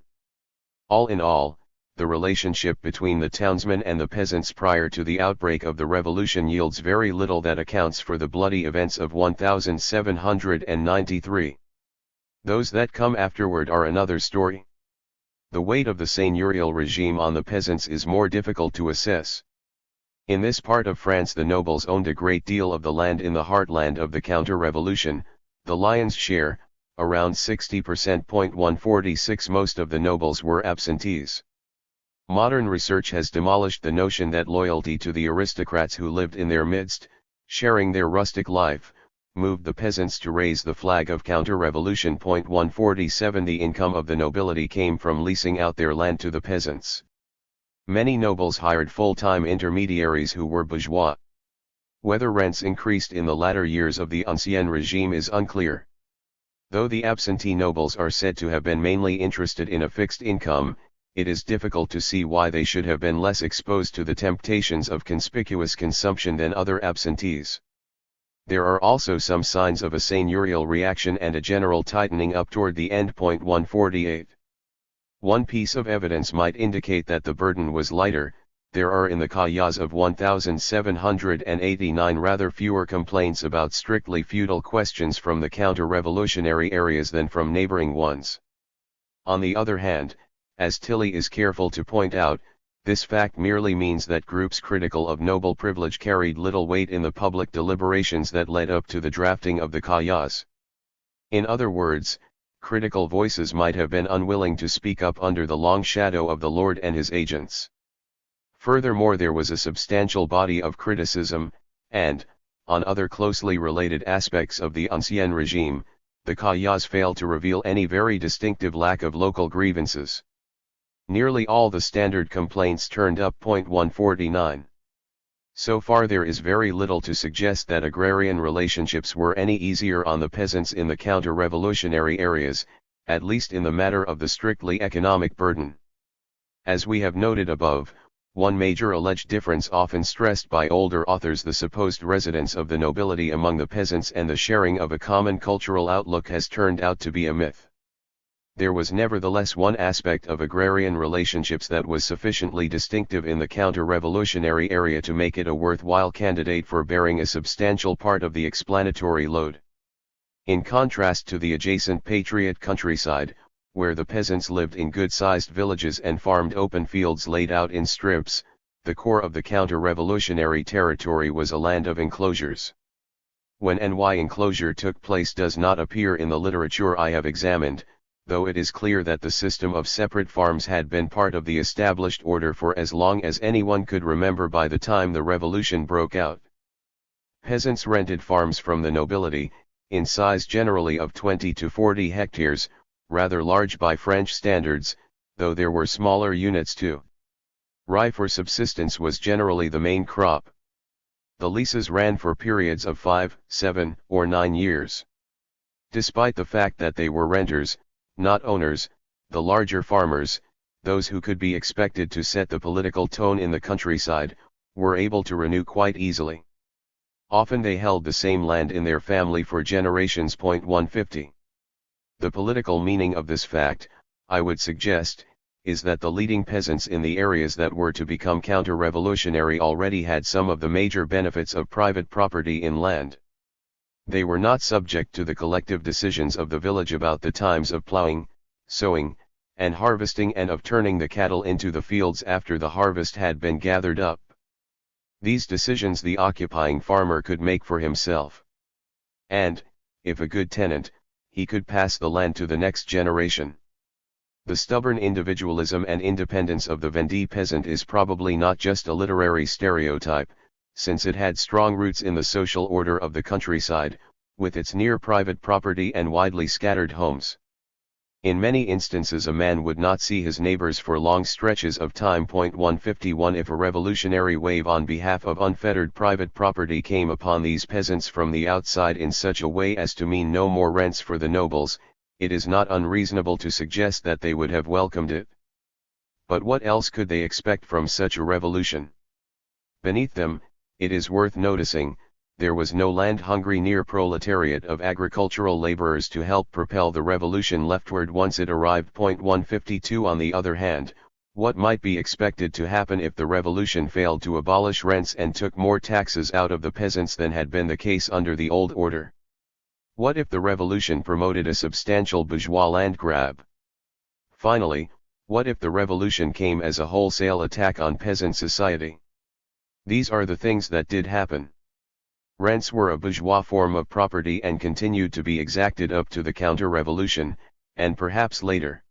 All in all, the relationship between the townsmen and the peasants prior to the outbreak of the revolution yields very little that accounts for the bloody events of 1793. Those that come afterward are another story. The weight of the seigneurial regime on the peasants is more difficult to assess. In this part of France the nobles owned a great deal of the land in the heartland of the counter-revolution, the lion's share, around 60%. 146 Most of the nobles were absentees. Modern research has demolished the notion that loyalty to the aristocrats who lived in their midst, sharing their rustic life, moved the peasants to raise the flag of counter-revolution. 147 The income of the nobility came from leasing out their land to the peasants. Many nobles hired full-time intermediaries who were bourgeois. Whether rents increased in the latter years of the Ancien regime is unclear. Though the absentee nobles are said to have been mainly interested in a fixed income, it is difficult to see why they should have been less exposed to the temptations of conspicuous consumption than other absentees. There are also some signs of a seigneurial reaction and a general tightening up toward the end. 148. One piece of evidence might indicate that the burden was lighter. There are in the Kayas of 1789 rather fewer complaints about strictly feudal questions from the counter-revolutionary areas than from neighboring ones. On the other hand, as Tilly is careful to point out, this fact merely means that groups critical of noble privilege carried little weight in the public deliberations that led up to the drafting of the Kayas. In other words, critical voices might have been unwilling to speak up under the long shadow of the Lord and his agents. Furthermore, there was a substantial body of criticism, and, on other closely related aspects of the Ancien regime, the Kayas failed to reveal any very distinctive lack of local grievances. Nearly all the standard complaints turned up. 149. So far there is very little to suggest that agrarian relationships were any easier on the peasants in the counter-revolutionary areas, at least in the matter of the strictly economic burden. As we have noted above, one major alleged difference often stressed by older authors, the supposed residence of the nobility among the peasants and the sharing of a common cultural outlook, has turned out to be a myth. There was nevertheless one aspect of agrarian relationships that was sufficiently distinctive in the counter-revolutionary area to make it a worthwhile candidate for bearing a substantial part of the explanatory load. In contrast to the adjacent patriot countryside, where the peasants lived in good-sized villages and farmed open fields laid out in strips, the core of the counter-revolutionary territory was a land of enclosures. When and why enclosure took place does not appear in the literature I have examined, though it is clear that the system of separate farms had been part of the established order for as long as anyone could remember by the time the revolution broke out. Peasants rented farms from the nobility, in size generally of 20 to 40 hectares, rather large by French standards, though there were smaller units too. Rye for subsistence was generally the main crop. The leases ran for periods of 5, 7, or 9 years. Despite the fact that they were renters, not owners, the larger farmers, those who could be expected to set the political tone in the countryside, were able to renew quite easily. Often they held the same land in their family for generations. 150. The political meaning of this fact, I would suggest, is that the leading peasants in the areas that were to become counter-revolutionary already had some of the major benefits of private property in land. They were not subject to the collective decisions of the village about the times of plowing, sowing, and harvesting, and of turning the cattle into the fields after the harvest had been gathered up. These decisions the occupying farmer could make for himself. And, if a good tenant, he could pass the land to the next generation. The stubborn individualism and independence of the Vendee peasant is probably not just a literary stereotype, since it had strong roots in the social order of the countryside, with its near private property and widely scattered homes. In many instances a man would not see his neighbors for long stretches of time. 151 If a revolutionary wave on behalf of unfettered private property came upon these peasants from the outside in such a way as to mean no more rents for the nobles, it is not unreasonable to suggest that they would have welcomed it. But what else could they expect from such a revolution? Beneath them, it is worth noticing, there was no land-hungry near proletariat of agricultural laborers to help propel the revolution leftward once it arrived. 152 On the other hand, what might be expected to happen if the revolution failed to abolish rents and took more taxes out of the peasants than had been the case under the old order? What if the revolution promoted a substantial bourgeois land grab? Finally, what if the revolution came as a wholesale attack on peasant society? These are the things that did happen. Rents were a bourgeois form of property and continued to be exacted up to the counter-revolution, and perhaps later.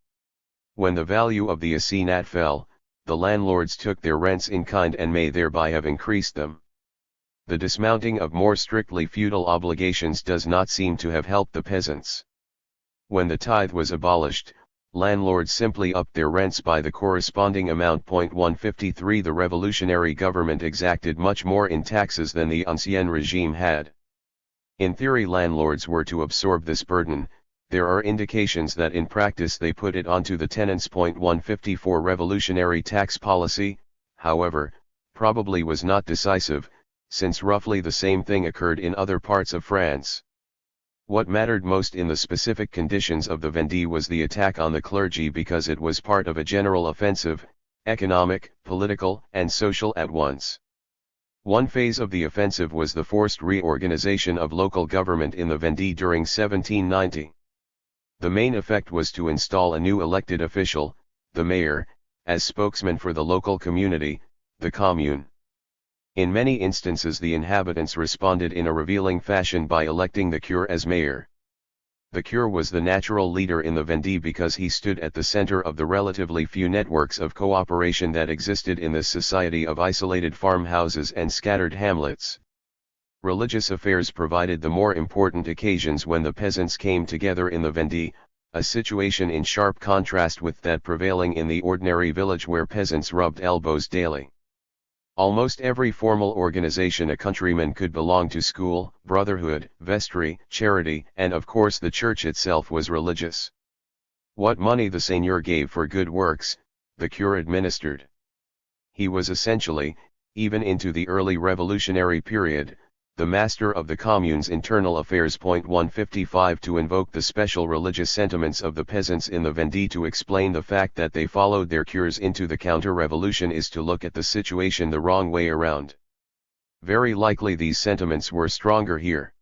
When the value of the assignat fell, the landlords took their rents in kind and may thereby have increased them. The dismounting of more strictly feudal obligations does not seem to have helped the peasants. When the tithe was abolished, landlords simply upped their rents by the corresponding amount. 153 The revolutionary government exacted much more in taxes than the Ancien regime had. In theory landlords were to absorb this burden, There are indications that in practice they put it onto the tenants. 154 Revolutionary tax policy, however, probably was not decisive, since roughly the same thing occurred in other parts of France. What mattered most in the specific conditions of the Vendée was the attack on the clergy, because it was part of a general offensive, economic, political, and social at once. One phase of the offensive was the forced reorganization of local government in the Vendée during 1790. The main effect was to install a new elected official, the mayor, as spokesman for the local community, the commune. In many instances the inhabitants responded in a revealing fashion by electing the cure as mayor. The cure was the natural leader in the Vendée because he stood at the center of the relatively few networks of cooperation that existed in this society of isolated farmhouses and scattered hamlets. Religious affairs provided the more important occasions when the peasants came together in the Vendée, a situation in sharp contrast with that prevailing in the ordinary village where peasants rubbed elbows daily. Almost every formal organization a countryman could belong to: school, brotherhood, vestry, charity, and of course the church itself was religious. What money the seigneur gave for good works, the cure administered. He was essentially, even into the early revolutionary period, the master of the commune's internal affairs. 155 To invoke the special religious sentiments of the peasants in the Vendée to explain the fact that they followed their cures into the counter-revolution is to look at the situation the wrong way around. Very likely these sentiments were stronger here.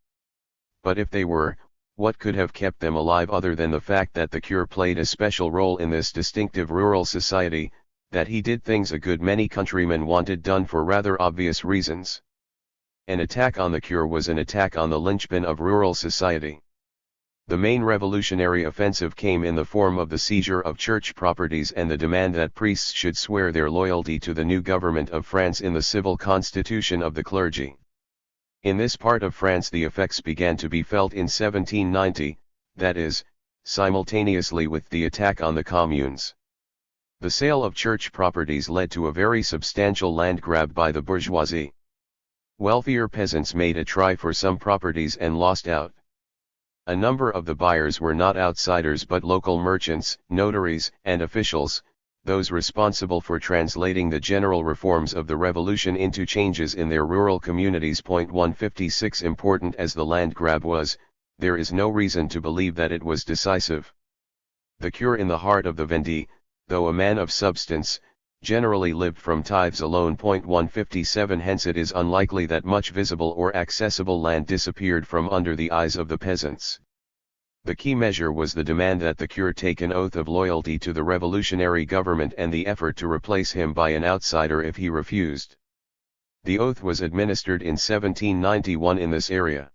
But if they were, what could have kept them alive other than the fact that the cure played a special role in this distinctive rural society, that he did things a good many countrymen wanted done for rather obvious reasons? An attack on the cure was an attack on the linchpin of rural society. The main revolutionary offensive came in the form of the seizure of church properties and the demand that priests should swear their loyalty to the new government of France in the civil constitution of the clergy. In this part of France the effects began to be felt in 1790, that is, simultaneously with the attack on the communes. The sale of church properties led to a very substantial land grab by the bourgeoisie. Wealthier peasants made a try for some properties and lost out. A number of the buyers were not outsiders but local merchants, notaries, and officials, those responsible for translating the general reforms of the revolution into changes in their rural communities. 156 Important as the land grab was, there is no reason to believe that it was decisive. The cure in the heart of the Vendée, though a man of substance, generally lived from tithes alone. 157 Hence it is unlikely that much visible or accessible land disappeared from under the eyes of the peasants. The key measure was the demand that the cure take an oath of loyalty to the revolutionary government and the effort to replace him by an outsider if he refused. The oath was administered in 1791 in this area.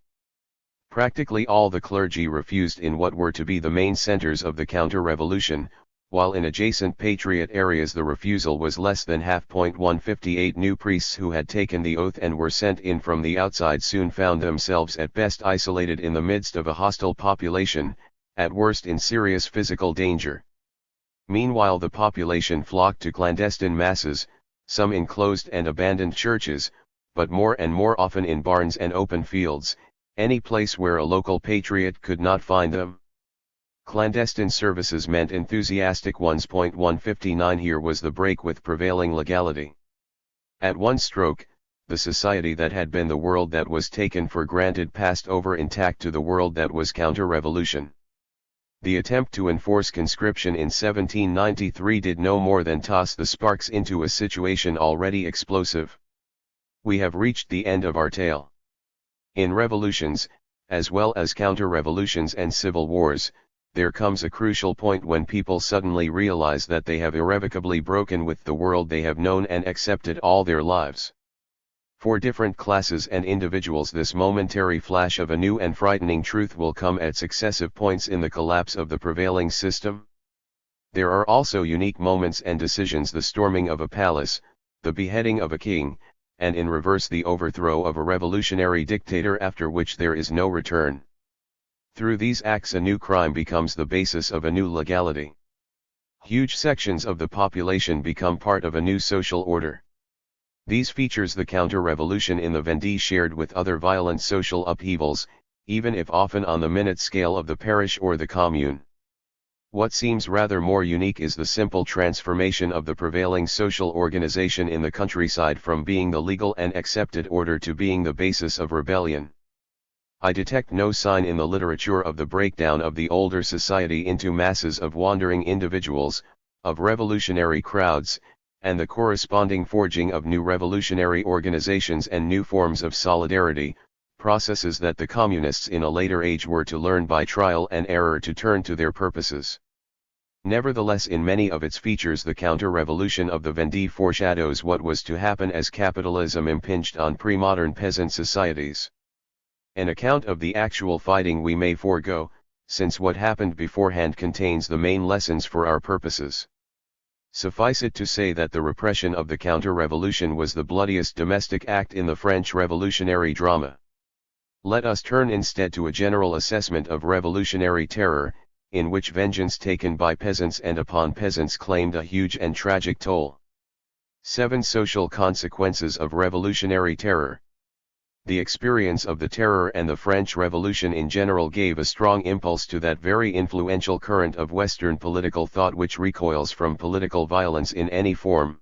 Practically all the clergy refused in what were to be the main centers of the counter-revolution, while in adjacent patriot areas the refusal was less than half. 158 New priests who had taken the oath and were sent in from the outside soon found themselves at best isolated in the midst of a hostile population, at worst in serious physical danger. Meanwhile the population flocked to clandestine masses, some in closed and abandoned churches, but more and more often in barns and open fields, any place where a local patriot could not find them. Clandestine services meant enthusiastic ones. 159 Here was the break with prevailing legality. At one stroke, the society that had been the world that was taken for granted passed over intact to the world that was counter-revolution. The attempt to enforce conscription in 1793 did no more than toss the sparks into a situation already explosive. We have reached the end of our tale. In revolutions, as well as counter-revolutions and civil wars, there comes a crucial point when people suddenly realize that they have irrevocably broken with the world they have known and accepted all their lives. For different classes and individuals this momentary flash of a new and frightening truth will come at successive points in the collapse of the prevailing system. There are also unique moments and decisions: the storming of a palace, the beheading of a king, and in reverse the overthrow of a revolutionary dictator after which there is no return. Through these acts a new crime becomes the basis of a new legality. Huge sections of the population become part of a new social order. These features the counter-revolution in the Vendée shared with other violent social upheavals, even if often on the minute scale of the parish or the commune. What seems rather more unique is the simple transformation of the prevailing social organization in the countryside from being the legal and accepted order to being the basis of rebellion. I detect no sign in the literature of the breakdown of the older society into masses of wandering individuals, of revolutionary crowds, and the corresponding forging of new revolutionary organizations and new forms of solidarity, processes that the communists in a later age were to learn by trial and error to turn to their purposes. Nevertheless, in many of its features the counter-revolution of the Vendée foreshadows what was to happen as capitalism impinged on pre-modern peasant societies. An account of the actual fighting we may forego, since what happened beforehand contains the main lessons for our purposes. Suffice it to say that the repression of the counter-revolution was the bloodiest domestic act in the French revolutionary drama. Let us turn instead to a general assessment of revolutionary terror, in which vengeance taken by peasants and upon peasants claimed a huge and tragic toll. 7 Social consequences of revolutionary terror. The experience of the Terror and the French Revolution in general gave a strong impulse to that very influential current of Western political thought which recoils from political violence in any form.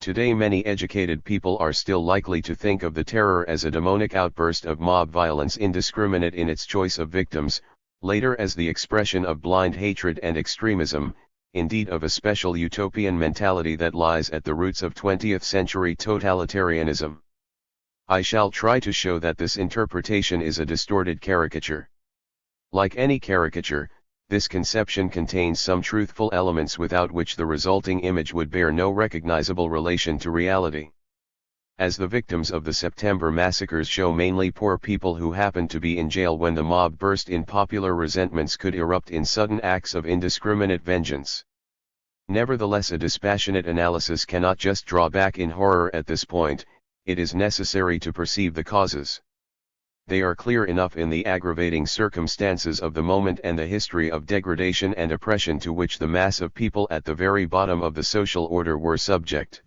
Today many educated people are still likely to think of the Terror as a demonic outburst of mob violence indiscriminate in its choice of victims, later as the expression of blind hatred and extremism, indeed of a special utopian mentality that lies at the roots of 20th century totalitarianism. I shall try to show that this interpretation is a distorted caricature. Like any caricature, this conception contains some truthful elements without which the resulting image would bear no recognizable relation to reality. As the victims of the September massacres show mainly poor people who happened to be in jail when the mob burst in, popular resentments could erupt in sudden acts of indiscriminate vengeance. Nevertheless, a dispassionate analysis cannot just draw back in horror at this point. It is necessary to perceive the causes. They are clear enough in the aggravating circumstances of the moment and the history of degradation and oppression to which the mass of people at the very bottom of the social order were subject.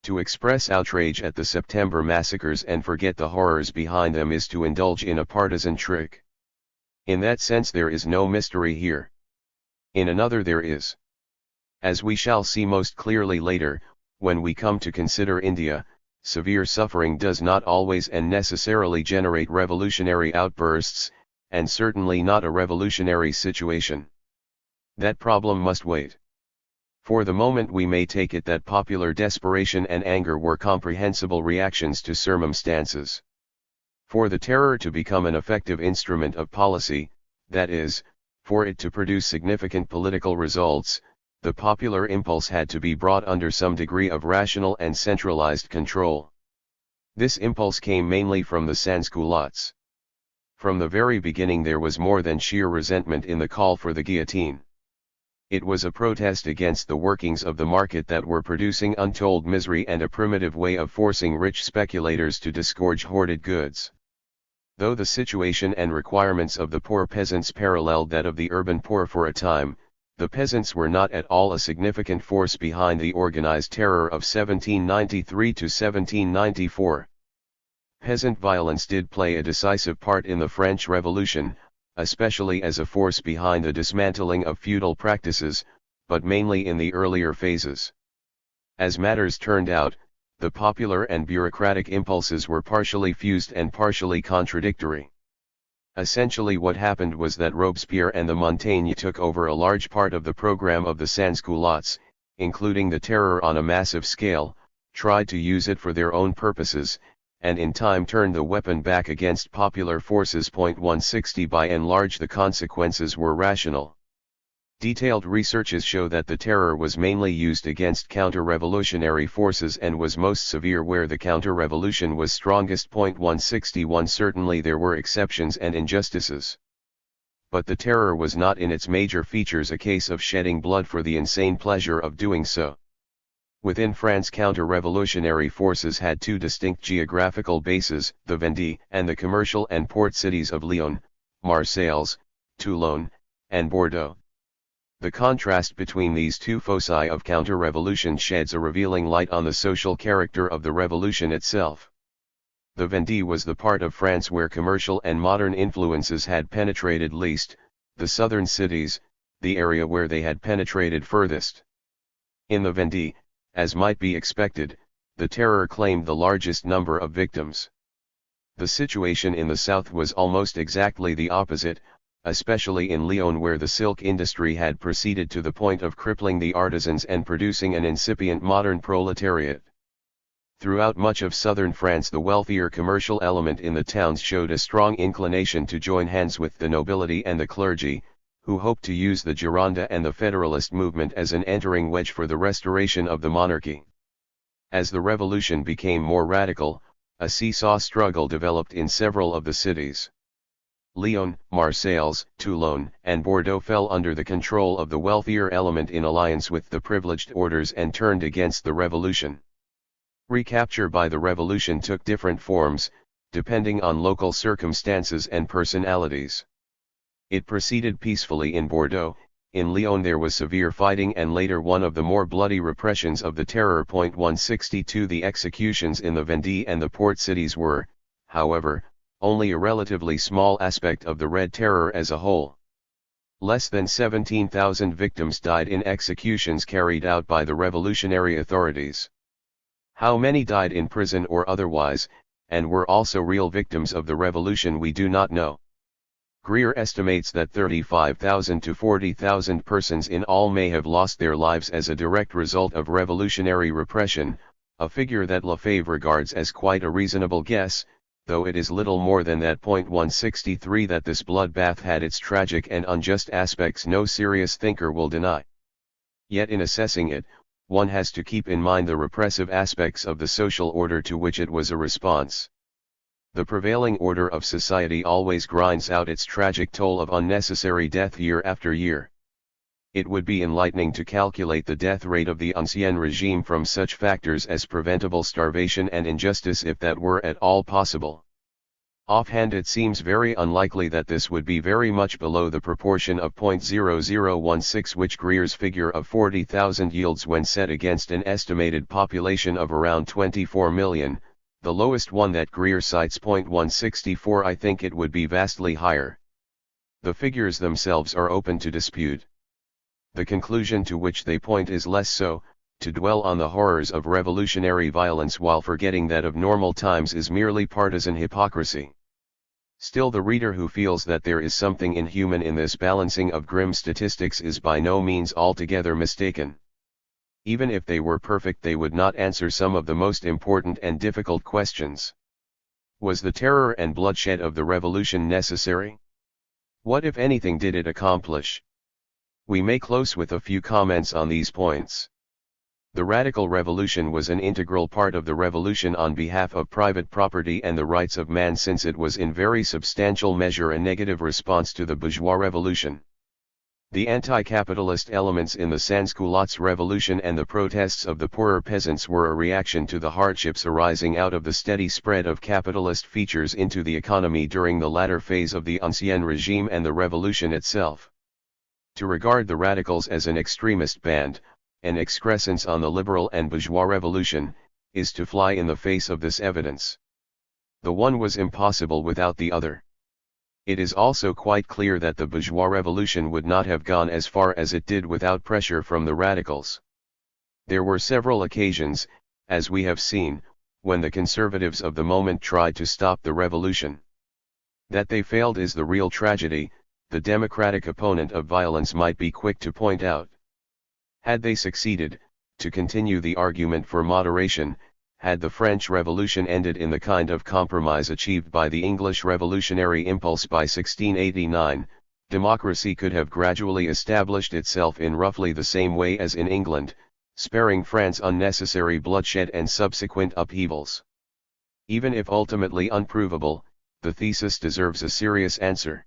To express outrage at the September massacres and forget the horrors behind them is to indulge in a partisan trick. In that sense there is no mystery here. In another there is. As we shall see most clearly later, when we come to consider India, severe suffering does not always and necessarily generate revolutionary outbursts, and certainly not a revolutionary situation. That problem must wait. For the moment we may take it that popular desperation and anger were comprehensible reactions to circumstances. For the Terror to become an effective instrument of policy, that is, for it to produce significant political results, the popular impulse had to be brought under some degree of rational and centralized control. This impulse came mainly from the sans-culottes. From the very beginning there was more than sheer resentment in the call for the guillotine. It was a protest against the workings of the market that were producing untold misery and a primitive way of forcing rich speculators to disgorge hoarded goods. Though the situation and requirements of the poor peasants paralleled that of the urban poor for a time, the peasants were not at all a significant force behind the organized terror of 1793 to 1794. Peasant violence did play a decisive part in the French Revolution, especially as a force behind the dismantling of feudal practices, but mainly in the earlier phases. As matters turned out, the popular and bureaucratic impulses were partially fused and partially contradictory. Essentially what happened was that Robespierre and the Montaigne took over a large part of the program of the sans-culottes, including the terror on a massive scale, tried to use it for their own purposes, and in time turned the weapon back against popular forces. 160 By and large the consequences were rational. Detailed researches show that the terror was mainly used against counter-revolutionary forces and was most severe where the counter-revolution was strongest. 161 Certainly there were exceptions and injustices. But the terror was not in its major features a case of shedding blood for the insane pleasure of doing so. Within France counter-revolutionary forces had 2 distinct geographical bases, the Vendée and the commercial and port cities of Lyon, Marseilles, Toulon, and Bordeaux. The contrast between these 2 foci of counter-revolution sheds a revealing light on the social character of the revolution itself. The Vendée was the part of France where commercial and modern influences had penetrated least, the southern cities, the area where they had penetrated furthest. In the Vendée, as might be expected, the terror claimed the largest number of victims. The situation in the south was almost exactly the opposite, especially in Lyon where the silk industry had proceeded to the point of crippling the artisans and producing an incipient modern proletariat. Throughout much of southern France the wealthier commercial element in the towns showed a strong inclination to join hands with the nobility and the clergy, who hoped to use the Gironde and the Federalist movement as an entering wedge for the restoration of the monarchy. As the revolution became more radical, a seesaw struggle developed in several of the cities. Lyon, Marseilles, Toulon, and Bordeaux fell under the control of the wealthier element in alliance with the privileged orders and turned against the revolution. Recapture by the revolution took different forms, depending on local circumstances and personalities. It proceeded peacefully in Bordeaux. In Lyon there was severe fighting and later one of the more bloody repressions of the terror. 162 The executions in the Vendée and the port cities were, however, only a relatively small aspect of the Red Terror as a whole. Less than 17,000 victims died in executions carried out by the revolutionary authorities. How many died in prison or otherwise, and were also real victims of the revolution we do not know. Greer estimates that 35,000 to 40,000 persons in all may have lost their lives as a direct result of revolutionary repression, a figure that Lefebvre regards as quite a reasonable guess, though it is little more than that. 163 That this bloodbath had its tragic and unjust aspects no serious thinker will deny. Yet in assessing it, one has to keep in mind the repressive aspects of the social order to which it was a response. The prevailing order of society always grinds out its tragic toll of unnecessary death year after year. It would be enlightening to calculate the death rate of the Ancien regime from such factors as preventable starvation and injustice if that were at all possible. Offhand it seems very unlikely that this would be very much below the proportion of 0.0016 which Greer's figure of 40,000 yields when set against an estimated population of around 24 million, the lowest one that Greer cites. 164 I think it would be vastly higher. The figures themselves are open to dispute. The conclusion to which they point is less so, to dwell on the horrors of revolutionary violence while forgetting that of normal times is merely partisan hypocrisy. Still the reader who feels that there is something inhuman in this balancing of grim statistics is by no means altogether mistaken. Even if they were perfect they would not answer some of the most important and difficult questions. Was the terror and bloodshed of the revolution necessary? What if anything did it accomplish? We may close with a few comments on these points. The radical revolution was an integral part of the revolution on behalf of private property and the rights of man since it was in very substantial measure a negative response to the bourgeois revolution. The anti-capitalist elements in the sans-culottes revolution and the protests of the poorer peasants were a reaction to the hardships arising out of the steady spread of capitalist features into the economy during the latter phase of the Ancien regime and the revolution itself. To regard the radicals as an extremist band, an excrescence on the liberal and bourgeois revolution, is to fly in the face of this evidence. The one was impossible without the other. It is also quite clear that the bourgeois revolution would not have gone as far as it did without pressure from the radicals. There were several occasions, as we have seen, when the conservatives of the moment tried to stop the revolution. That they failed is the real tragedy, the democratic opponent of violence might be quick to point out. Had they succeeded, to continue the argument for moderation, had the French Revolution ended in the kind of compromise achieved by the English revolutionary impulse by 1689, democracy could have gradually established itself in roughly the same way as in England, sparing France unnecessary bloodshed and subsequent upheavals. Even if ultimately unprovable, the thesis deserves a serious answer.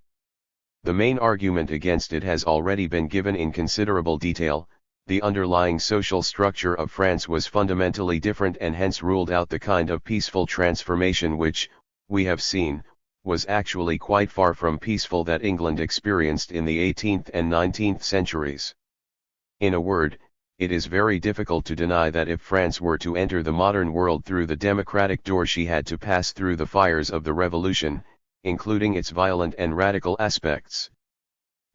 The main argument against it has already been given in considerable detail. The underlying social structure of France was fundamentally different and hence ruled out the kind of peaceful transformation which, we have seen, was actually quite far from peaceful that England experienced in the 18th and 19th centuries. In a word, it is very difficult to deny that if France were to enter the modern world through the democratic door, she had to pass through the fires of the revolution, including its violent and radical aspects.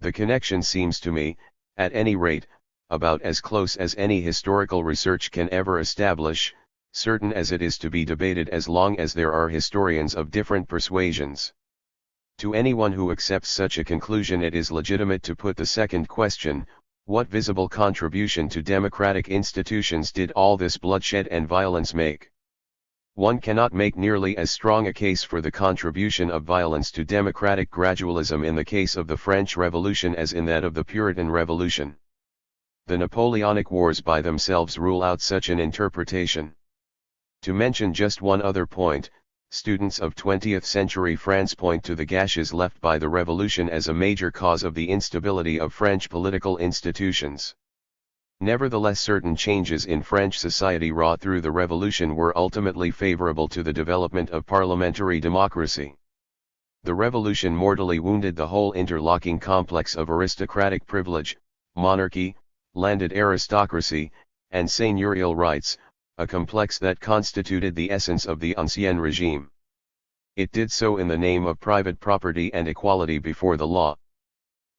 The connection seems to me, at any rate, about as close as any historical research can ever establish, certain as it is to be debated as long as there are historians of different persuasions. To anyone who accepts such a conclusion, it is legitimate to put the second question: what visible contribution to democratic institutions did all this bloodshed and violence make? One cannot make nearly as strong a case for the contribution of violence to democratic gradualism in the case of the French Revolution as in that of the Puritan Revolution. The Napoleonic Wars by themselves rule out such an interpretation. To mention just one other point, students of 20th century France point to the gashes left by the Revolution as a major cause of the instability of French political institutions. Nevertheless, certain changes in French society wrought through the Revolution were ultimately favorable to the development of parliamentary democracy. The Revolution mortally wounded the whole interlocking complex of aristocratic privilege, monarchy, landed aristocracy, and seigneurial rights, a complex that constituted the essence of the Ancien regime. It did so in the name of private property and equality before the law.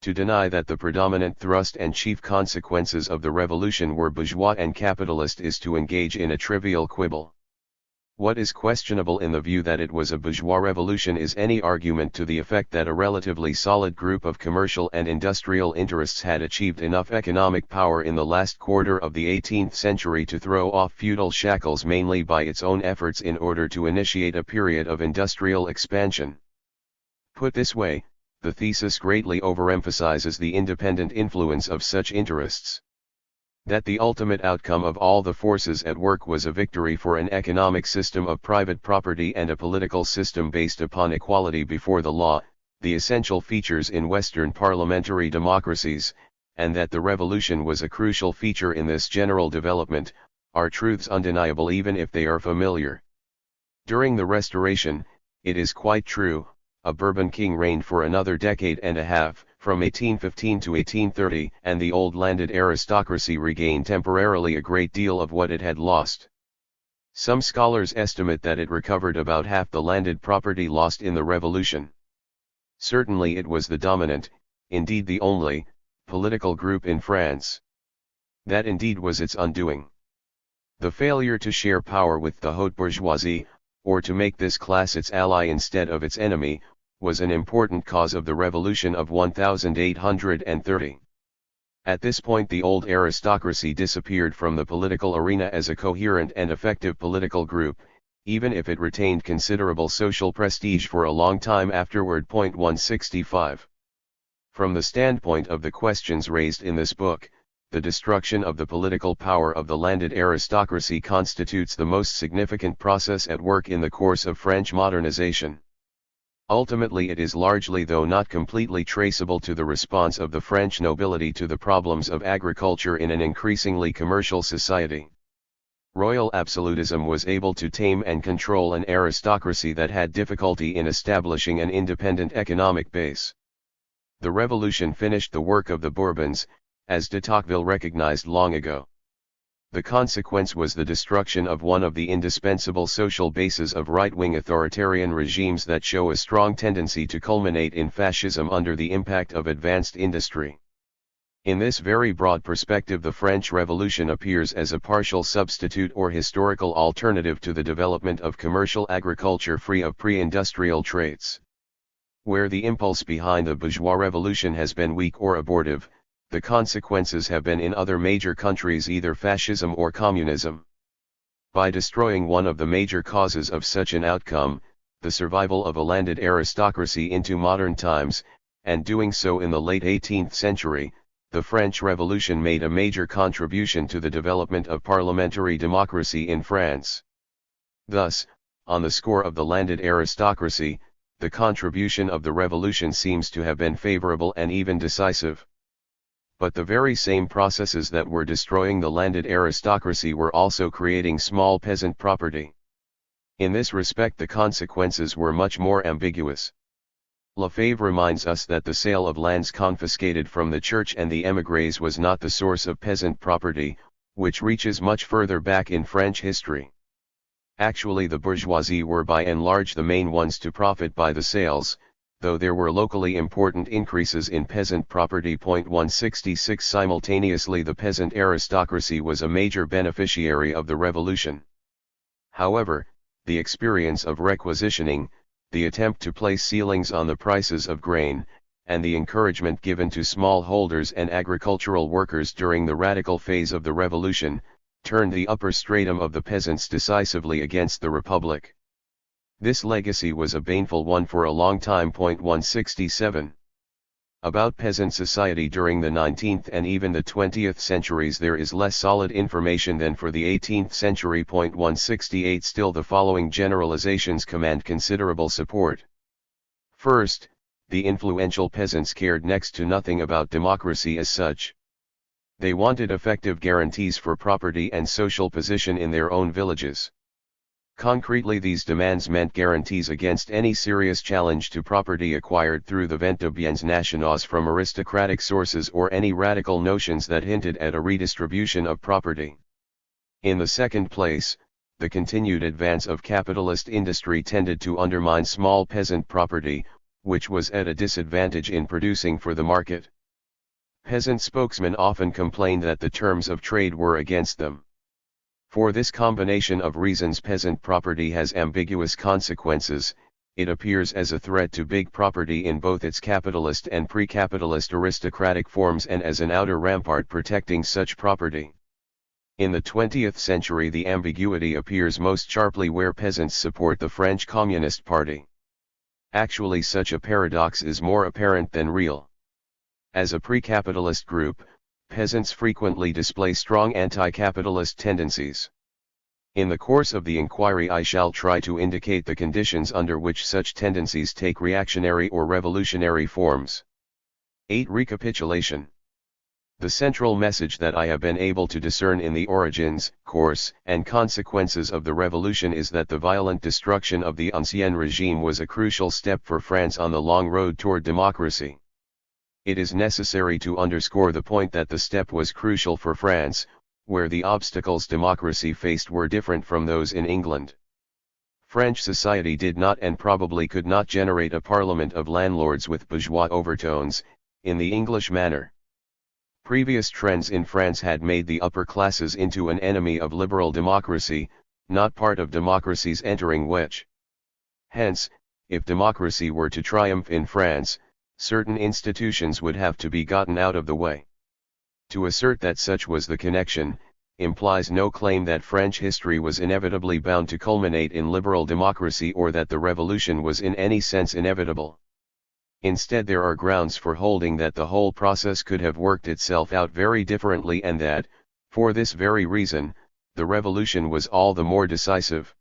To deny that the predominant thrust and chief consequences of the revolution were bourgeois and capitalist is to engage in a trivial quibble. What is questionable in the view that it was a bourgeois revolution is any argument to the effect that a relatively solid group of commercial and industrial interests had achieved enough economic power in the last quarter of the 18th century to throw off feudal shackles mainly by its own efforts in order to initiate a period of industrial expansion. Put this way, the thesis greatly overemphasizes the independent influence of such interests. That the ultimate outcome of all the forces at work was a victory for an economic system of private property and a political system based upon equality before the law, the essential features in Western parliamentary democracies, and that the revolution was a crucial feature in this general development, are truths undeniable even if they are familiar. During the Restoration, it is quite true, a Bourbon king reigned for another decade and a half, from 1815 to 1830, and the old landed aristocracy regained temporarily a great deal of what it had lost. Some scholars estimate that it recovered about half the landed property lost in the Revolution. Certainly it was the dominant, indeed the only, political group in France. That indeed was its undoing. The failure to share power with the haute bourgeoisie, or to make this class its ally instead of its enemy, was an important cause of the Revolution of 1830. At this point the old aristocracy disappeared from the political arena as a coherent and effective political group, even if it retained considerable social prestige for a long time afterward. 165. From the standpoint of the questions raised in this book, the destruction of the political power of the landed aristocracy constitutes the most significant process at work in the course of French modernization. Ultimately it is largely though not completely traceable to the response of the French nobility to the problems of agriculture in an increasingly commercial society. Royal absolutism was able to tame and control an aristocracy that had difficulty in establishing an independent economic base. The revolution finished the work of the Bourbons, as de Tocqueville recognized long ago. The consequence was the destruction of one of the indispensable social bases of right-wing authoritarian regimes that show a strong tendency to culminate in fascism under the impact of advanced industry. In this very broad perspective, the French Revolution appears as a partial substitute or historical alternative to the development of commercial agriculture free of pre-industrial traits. Where the impulse behind the bourgeois revolution has been weak or abortive, the consequences have been in other major countries either fascism or communism. By destroying one of the major causes of such an outcome, the survival of a landed aristocracy into modern times, and doing so in the late 18th century, the French Revolution made a major contribution to the development of parliamentary democracy in France. Thus, on the score of the landed aristocracy, the contribution of the revolution seems to have been favorable and even decisive. But the very same processes that were destroying the landed aristocracy were also creating small peasant property. In this respect the consequences were much more ambiguous. Lefebvre reminds us that the sale of lands confiscated from the church and the émigrés was not the source of peasant property, which reaches much further back in French history. Actually, the bourgeoisie were by and large the main ones to profit by the sales, though there were locally important increases in peasant property. 166 Simultaneously, the peasant aristocracy was a major beneficiary of the revolution. However, the experience of requisitioning, the attempt to place ceilings on the prices of grain, and the encouragement given to smallholders and agricultural workers during the radical phase of the revolution, turned the upper stratum of the peasants decisively against the Republic. This legacy was a baneful one for a long time. 167. About peasant society during the 19th and even the 20th centuries there is less solid information than for the 18th century. 168 Still, the following generalizations command considerable support. First, the influential peasants cared next to nothing about democracy as such. They wanted effective guarantees for property and social position in their own villages. Concretely, these demands meant guarantees against any serious challenge to property acquired through the vente de biens nationaux from aristocratic sources or any radical notions that hinted at a redistribution of property. In the second place, the continued advance of capitalist industry tended to undermine small peasant property, which was at a disadvantage in producing for the market. Peasant spokesmen often complained that the terms of trade were against them. For this combination of reasons, peasant property has ambiguous consequences. It appears as a threat to big property in both its capitalist and pre-capitalist aristocratic forms and as an outer rampart protecting such property. In the 20th century, the ambiguity appears most sharply where peasants support the French Communist Party. Actually, such a paradox is more apparent than real. As a pre-capitalist group, peasants frequently display strong anti-capitalist tendencies. In the course of the inquiry, I shall try to indicate the conditions under which such tendencies take reactionary or revolutionary forms. 8. Recapitulation. The central message that I have been able to discern in the origins, course, and consequences of the revolution is that the violent destruction of the Ancien regime was a crucial step for France on the long road toward democracy. It is necessary to underscore the point that the step was crucial for France, where the obstacles democracy faced were different from those in England. French society did not and probably could not generate a parliament of landlords with bourgeois overtones, in the English manner. Previous trends in France had made the upper classes into an enemy of liberal democracy, not part of democracy's entering wedge. Hence, if democracy were to triumph in France, certain institutions would have to be gotten out of the way. To assert that such was the connection, implies no claim that French history was inevitably bound to culminate in liberal democracy or that the revolution was in any sense inevitable. Instead, there are grounds for holding that the whole process could have worked itself out very differently and that, for this very reason, the revolution was all the more decisive.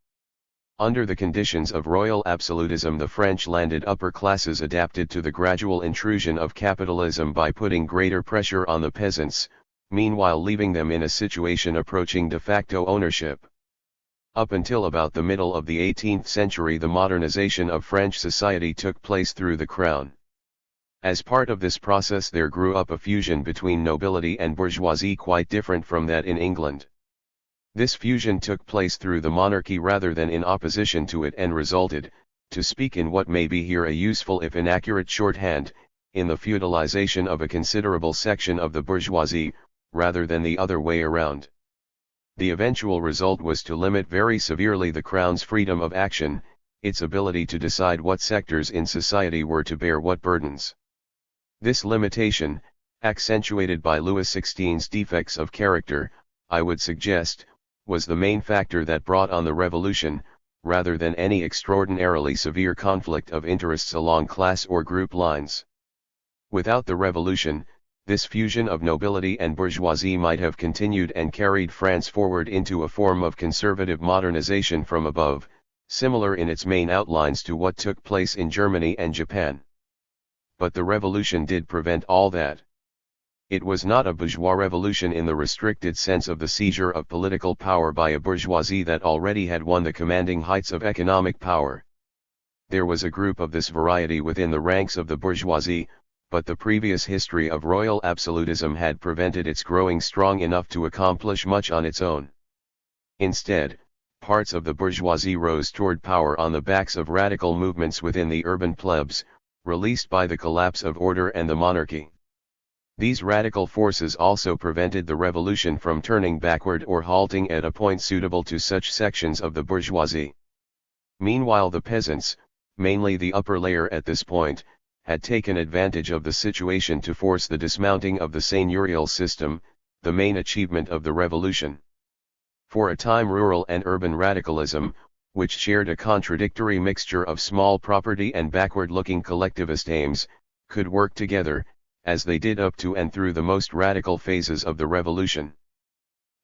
Under the conditions of royal absolutism, the French landed upper classes adapted to the gradual intrusion of capitalism by putting greater pressure on the peasants, meanwhile leaving them in a situation approaching de facto ownership. Up until about the middle of the 18th century, the modernization of French society took place through the crown. As part of this process, there grew up a fusion between nobility and bourgeoisie quite different from that in England. This fusion took place through the monarchy rather than in opposition to it and resulted, to speak in what may be here a useful if inaccurate shorthand, in the feudalization of a considerable section of the bourgeoisie, rather than the other way around. The eventual result was to limit very severely the crown's freedom of action, its ability to decide what sectors in society were to bear what burdens. This limitation, accentuated by Louis XVI's defects of character, I would suggest, was the main factor that brought on the revolution, rather than any extraordinarily severe conflict of interests along class or group lines. Without the revolution, this fusion of nobility and bourgeoisie might have continued and carried France forward into a form of conservative modernization from above, similar in its main outlines to what took place in Germany and Japan. But the revolution did prevent all that. It was not a bourgeois revolution in the restricted sense of the seizure of political power by a bourgeoisie that already had won the commanding heights of economic power. There was a group of this variety within the ranks of the bourgeoisie, but the previous history of royal absolutism had prevented its growing strong enough to accomplish much on its own. Instead, parts of the bourgeoisie rose toward power on the backs of radical movements within the urban plebs, released by the collapse of order and the monarchy. These radical forces also prevented the revolution from turning backward or halting at a point suitable to such sections of the bourgeoisie. Meanwhile, the peasants, mainly the upper layer at this point, had taken advantage of the situation to force the dismounting of the seigneurial system, the main achievement of the revolution. For a time, rural and urban radicalism, which shared a contradictory mixture of small property and backward-looking collectivist aims, could work together, as they did up to and through the most radical phases of the revolution.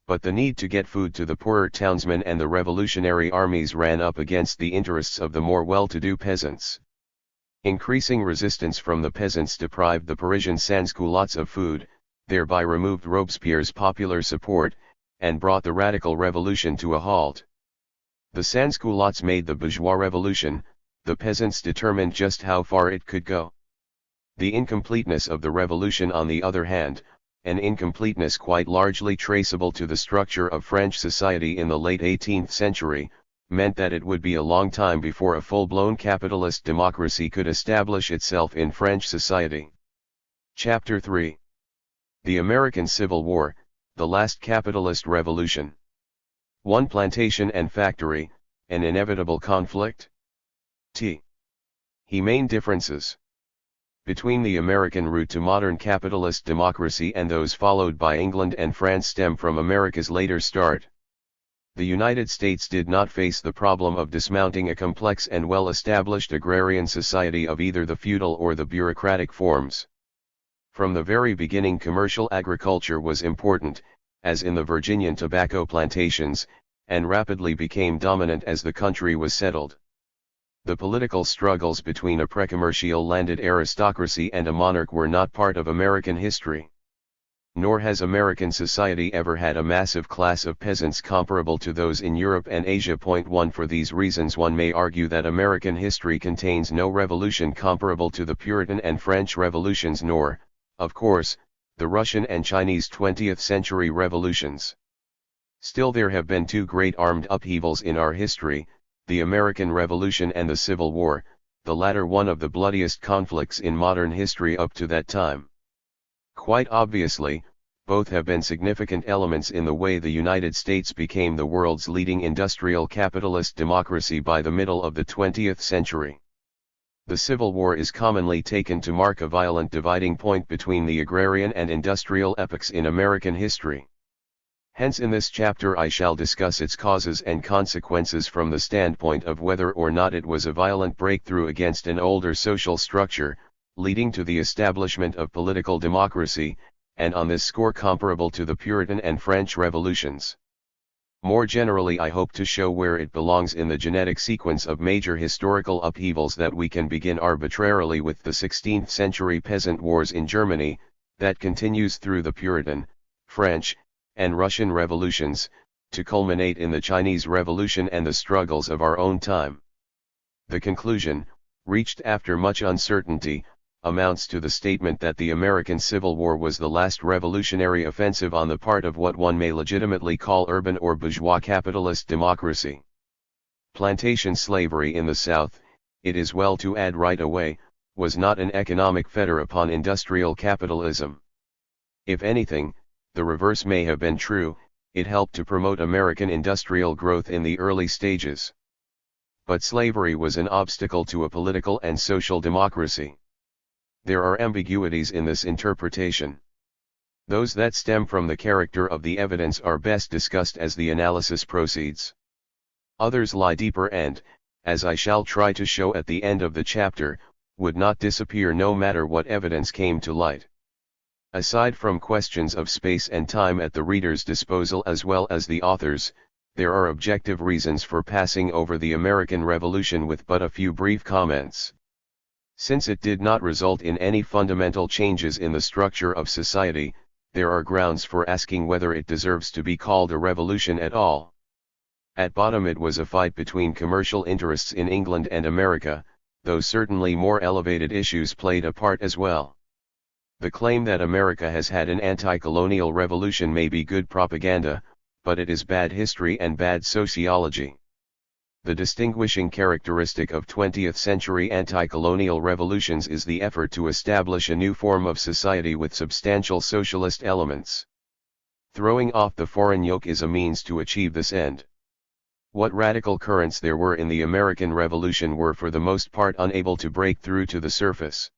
But the need to get food to the poorer townsmen and the revolutionary armies ran up against the interests of the more well-to-do peasants. Increasing resistance from the peasants deprived the Parisian sans-culottes of food, thereby removed Robespierre's popular support, and brought the radical revolution to a halt. The sans-culottes made the bourgeois revolution, the peasants determined just how far it could go. The incompleteness of the revolution, on the other hand, an incompleteness quite largely traceable to the structure of French society in the late 18th century, meant that it would be a long time before a full-blown capitalist democracy could establish itself in French society. Chapter 3. The American Civil War, the last capitalist revolution. 1. Plantation and factory, an inevitable conflict. Main differences between the American route to modern capitalist democracy and those followed by England and France stem from America's later start. The United States did not face the problem of dismounting a complex and well-established agrarian society of either the feudal or the bureaucratic forms. From the very beginning, commercial agriculture was important, as in the Virginian tobacco plantations, and rapidly became dominant as the country was settled. The political struggles between a pre-commercial landed aristocracy and a monarch were not part of American history. Nor has American society ever had a massive class of peasants comparable to those in Europe and Asia. 1. For these reasons, one may argue that American history contains no revolution comparable to the Puritan and French revolutions, nor, of course, the Russian and Chinese 20th century revolutions. Still, there have been two great armed upheavals in our history, the American Revolution and the Civil War, the latter one of the bloodiest conflicts in modern history up to that time. Quite obviously, both have been significant elements in the way the United States became the world's leading industrial capitalist democracy by the middle of the 20th century. The Civil War is commonly taken to mark a violent dividing point between the agrarian and industrial epochs in American history. Hence, in this chapter I shall discuss its causes and consequences from the standpoint of whether or not it was a violent breakthrough against an older social structure, leading to the establishment of political democracy, and on this score comparable to the Puritan and French revolutions. More generally, I hope to show where it belongs in the genetic sequence of major historical upheavals, that we can begin arbitrarily with the 16th century peasant wars in Germany, that continues through the Puritan, French, and Russian revolutions, to culminate in the Chinese Revolution and the struggles of our own time. The conclusion, reached after much uncertainty, amounts to the statement that the American Civil War was the last revolutionary offensive on the part of what one may legitimately call urban or bourgeois capitalist democracy. Plantation slavery in the South, it is well to add right away, was not an economic fetter upon industrial capitalism. If anything, the reverse may have been true, it helped to promote American industrial growth in the early stages. But slavery was an obstacle to a political and social democracy. There are ambiguities in this interpretation. Those that stem from the character of the evidence are best discussed as the analysis proceeds. Others lie deeper and, as I shall try to show at the end of the chapter, would not disappear no matter what evidence came to light. Aside from questions of space and time at the reader's disposal as well as the author's, there are objective reasons for passing over the American Revolution with but a few brief comments. Since it did not result in any fundamental changes in the structure of society, there are grounds for asking whether it deserves to be called a revolution at all. At bottom, it was a fight between commercial interests in England and America, though certainly more elevated issues played a part as well. The claim that America has had an anti-colonial revolution may be good propaganda, but it is bad history and bad sociology. The distinguishing characteristic of 20th-century anti-colonial revolutions is the effort to establish a new form of society with substantial socialist elements. Throwing off the foreign yoke is a means to achieve this end. What radical currents there were in the American Revolution were for the most part unable to break through to the surface.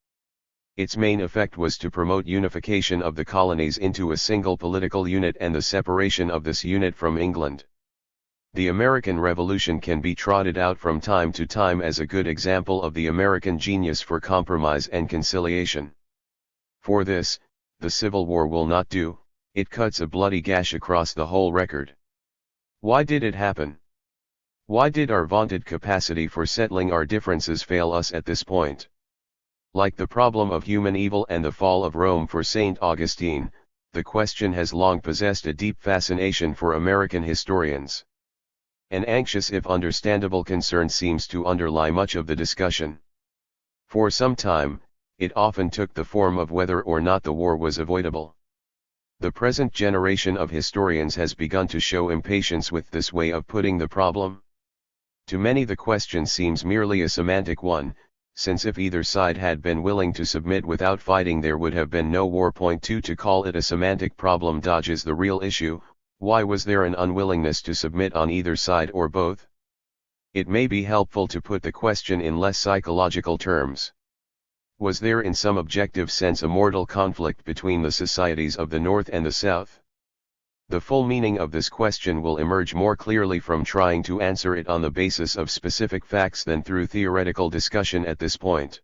Its main effect was to promote unification of the colonies into a single political unit and the separation of this unit from England. The American Revolution can be trotted out from time to time as a good example of the American genius for compromise and conciliation. For this, the Civil War will not do. It cuts a bloody gash across the whole record. Why did it happen? Why did our vaunted capacity for settling our differences fail us at this point? Like the problem of human evil and the fall of Rome for St. Augustine, the question has long possessed a deep fascination for American historians. An anxious if understandable concern seems to underlie much of the discussion. For some time, it often took the form of whether or not the war was avoidable. The present generation of historians has begun to show impatience with this way of putting the problem. To many the question seems merely a semantic one, since if either side had been willing to submit without fighting there would have been no war. Point 2 To call it a semantic problem dodges the real issue. Why was there an unwillingness to submit on either side or both? It may be helpful to put the question in less psychological terms. Was there in some objective sense a mortal conflict between the societies of the North and the South? The full meaning of this question will emerge more clearly from trying to answer it on the basis of specific facts than through theoretical discussion at this point.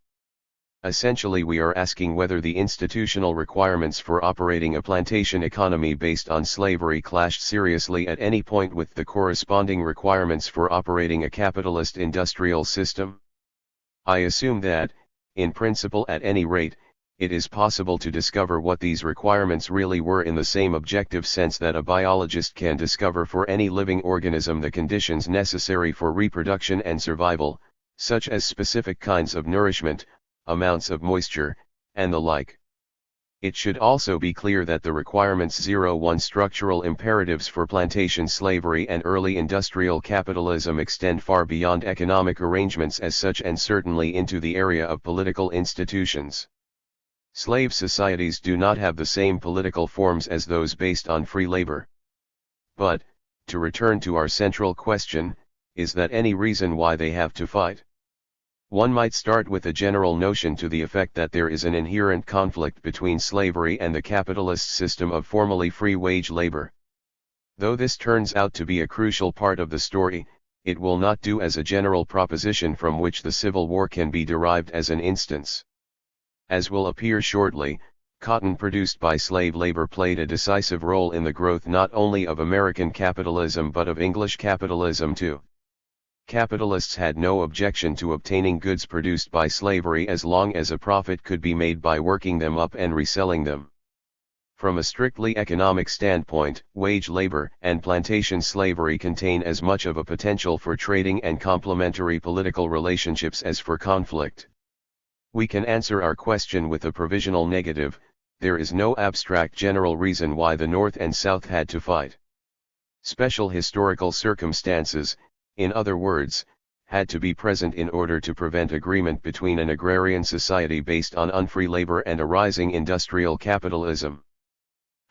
Essentially, we are asking whether the institutional requirements for operating a plantation economy based on slavery clashed seriously at any point with the corresponding requirements for operating a capitalist industrial system. I assume that, in principle at any rate, it is possible to discover what these requirements really were in the same objective sense that a biologist can discover for any living organism the conditions necessary for reproduction and survival, such as specific kinds of nourishment, amounts of moisture, and the like. It should also be clear that the requirements 01 structural imperatives for plantation slavery and early industrial capitalism extend far beyond economic arrangements as such and certainly into the area of political institutions. Slave societies do not have the same political forms as those based on free labor. But, to return to our central question, is that any reason why they have to fight? One might start with a general notion to the effect that there is an inherent conflict between slavery and the capitalist system of formerly free wage labor. Though this turns out to be a crucial part of the story, it will not do as a general proposition from which the Civil War can be derived as an instance. As will appear shortly, cotton produced by slave labor played a decisive role in the growth not only of American capitalism but of English capitalism too. Capitalists had no objection to obtaining goods produced by slavery as long as a profit could be made by working them up and reselling them. From a strictly economic standpoint, wage labor and plantation slavery contain as much of a potential for trading and complementary political relationships as for conflict. We can answer our question with a provisional negative: there is no abstract general reason why the North and South had to fight. Special historical circumstances, in other words, had to be present in order to prevent agreement between an agrarian society based on unfree labor and a rising industrial capitalism.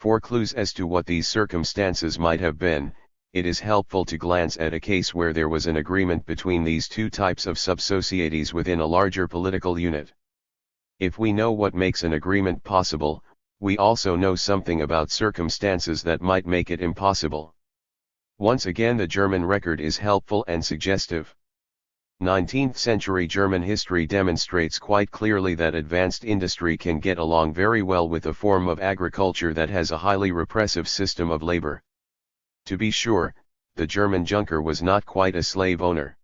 For clues as to what these circumstances might have been, it is helpful to glance at a case where there was an agreement between these two types of subsocieties within a larger political unit. If we know what makes an agreement possible, we also know something about circumstances that might make it impossible. Once again, the German record is helpful and suggestive. 19th-century German history demonstrates quite clearly that advanced industry can get along very well with a form of agriculture that has a highly repressive system of labor. To be sure, the German Junker was not quite a slave owner.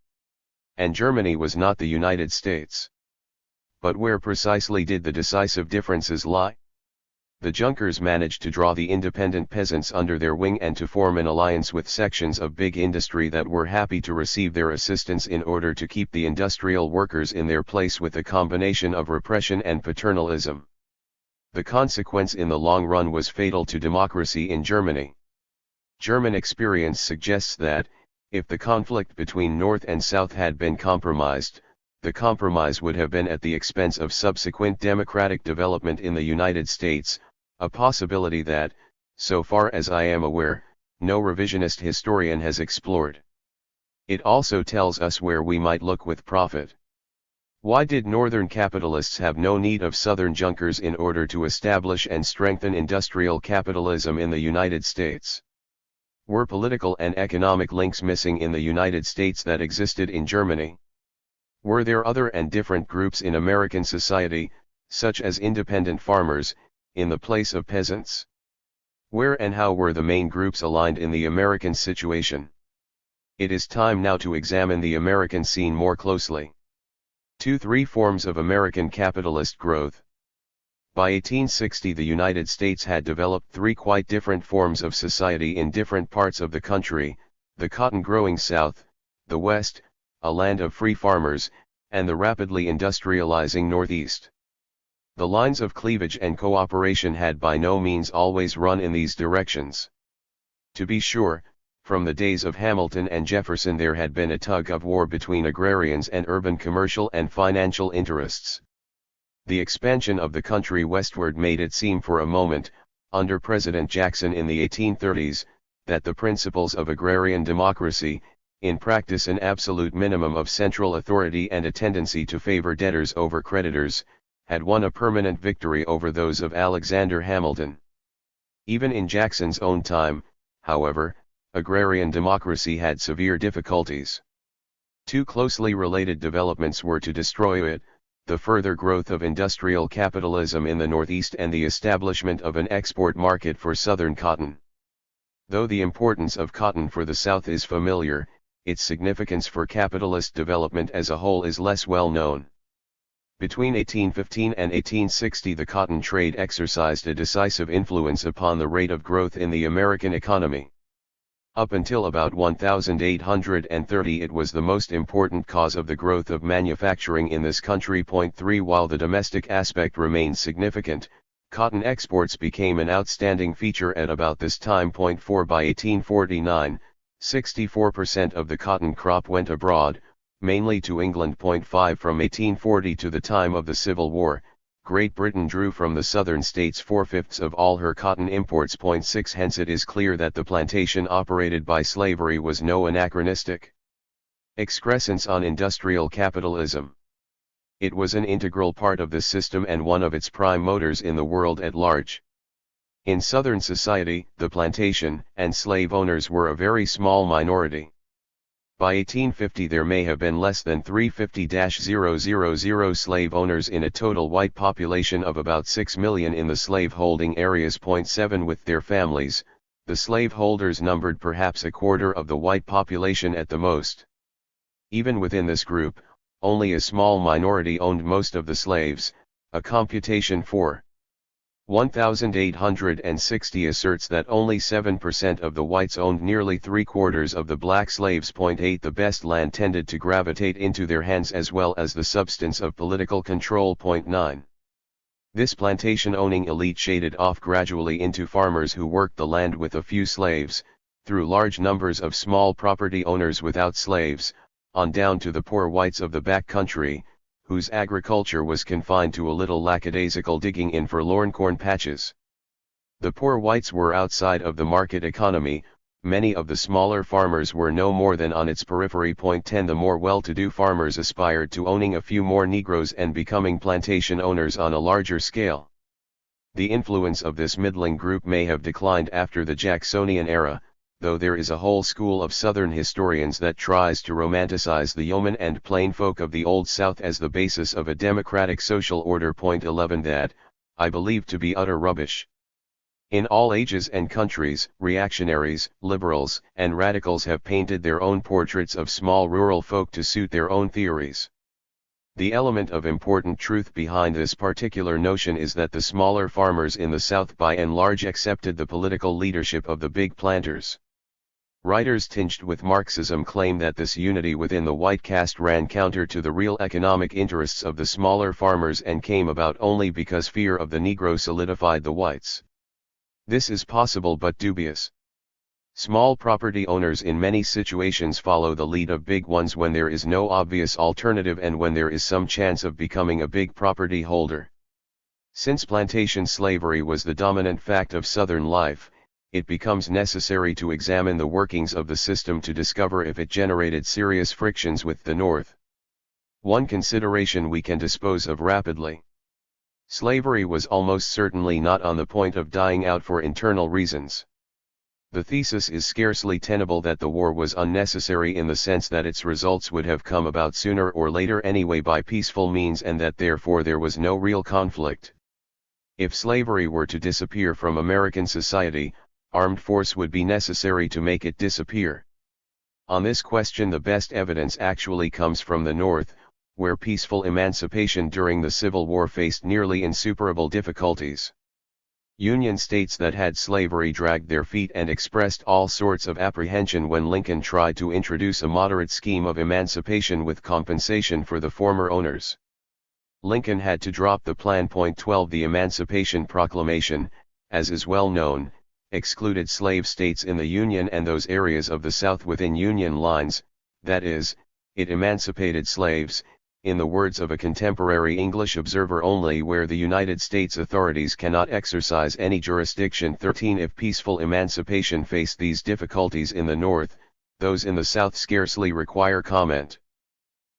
And Germany was not the United States. But where precisely did the decisive differences lie? The Junkers managed to draw the independent peasants under their wing and to form an alliance with sections of big industry that were happy to receive their assistance in order to keep the industrial workers in their place with a combination of repression and paternalism. The consequence in the long run was fatal to democracy in Germany. German experience suggests that, if the conflict between North and South had been compromised, the compromise would have been at the expense of subsequent democratic development in the United States, a possibility that, so far as I am aware, no revisionist historian has explored. It also tells us where we might look with profit. Why did Northern capitalists have no need of Southern junkers in order to establish and strengthen industrial capitalism in the United States? Were political and economic links missing in the United States that existed in Germany? Were there other and different groups in American society, such as independent farmers, in the place of peasants? Where and how were the main groups aligned in the American situation? It is time now to examine the American scene more closely. 2-3 forms of American capitalist growth. By 1860 the United States had developed 3 quite different forms of society in different parts of the country: the cotton-growing South, the West, a land of free farmers, and the rapidly industrializing Northeast. The lines of cleavage and cooperation had by no means always run in these directions. To be sure, from the days of Hamilton and Jefferson there had been a tug-of-war between agrarians and urban commercial and financial interests. The expansion of the country westward made it seem for a moment, under President Jackson in the 1830s, that the principles of agrarian democracy, in practice an absolute minimum of central authority and a tendency to favor debtors over creditors, had won a permanent victory over those of Alexander Hamilton. Even in Jackson's own time, however, agrarian democracy had severe difficulties. 2 closely related developments were to destroy it: the further growth of industrial capitalism in the Northeast and the establishment of an export market for Southern cotton. Though the importance of cotton for the South is familiar, its significance for capitalist development as a whole is less well known. Between 1815 and 1860 the cotton trade exercised a decisive influence upon the rate of growth in the American economy. Up until about 1830 it was the most important cause of the growth of manufacturing in this country. 3 While the domestic aspect remained significant, cotton exports became an outstanding feature at about this time. 4 By 1849, 64% of the cotton crop went abroad, mainly to England. 5 From 1840 to the time of the Civil War, Great Britain drew from the southern states 4/5 of all her cotton imports. 6 Hence it is clear that the plantation operated by slavery was no anachronistic excrescence on industrial capitalism. It was an integral part of the system and one of its prime motors in the world at large. In Southern society, the plantation and slave owners were a very small minority. By 1850 there may have been less than 350,000 slave owners in a total white population of about 6 million in the slave-holding areas. 7 With their families, the slaveholders numbered perhaps a quarter of the white population at the most. Even within this group, only a small minority owned most of the slaves. A computation for 1860 asserts that only 7% of the whites owned nearly 3/4 of the black slaves. 8 The best land tended to gravitate into their hands as well as the substance of political control. 9 This plantation-owning elite shaded off gradually into farmers who worked the land with a few slaves, through large numbers of small property owners without slaves, on down to the poor whites of the back country, whose agriculture was confined to a little lackadaisical digging in forlorn corn patches. The poor whites were outside of the market economy. Many of the smaller farmers were no more than on its periphery. 10 The more well-to-do farmers aspired to owning a few more Negroes and becoming plantation owners on a larger scale. The influence of this middling group may have declined after the Jacksonian era, though there is a whole school of Southern historians that tries to romanticize the yeomen and plain folk of the Old South as the basis of a democratic social order. 11 That, I believe to be utter rubbish. In all ages and countries, reactionaries, liberals, and radicals have painted their own portraits of small rural folk to suit their own theories. The element of important truth behind this particular notion is that the smaller farmers in the South by and large accepted the political leadership of the big planters. Writers tinged with Marxism claim that this unity within the white caste ran counter to the real economic interests of the smaller farmers and came about only because fear of the Negro solidified the whites. This is possible but dubious. Small property owners in many situations follow the lead of big ones when there is no obvious alternative and when there is some chance of becoming a big property holder. Since plantation slavery was the dominant fact of Southern life, it becomes necessary to examine the workings of the system to discover if it generated serious frictions with the North. One consideration we can dispose of rapidly. Slavery was almost certainly not on the point of dying out for internal reasons. The thesis is scarcely tenable that the war was unnecessary in the sense that its results would have come about sooner or later anyway by peaceful means and that therefore there was no real conflict. If slavery were to disappear from American society, armed force would be necessary to make it disappear. On this question the best evidence actually comes from the North, where peaceful emancipation during the Civil War faced nearly insuperable difficulties. Union states that had slavery dragged their feet and expressed all sorts of apprehension when Lincoln tried to introduce a moderate scheme of emancipation with compensation for the former owners. Lincoln had to drop the Plan. 12 The Emancipation Proclamation, as is well known, excluded slave states in the Union and those areas of the South within Union lines, that is, it emancipated slaves, in the words of a contemporary English observer only where the United States authorities cannot exercise any jurisdiction. 13 If peaceful emancipation faced these difficulties in the North, those in the South scarcely require comment.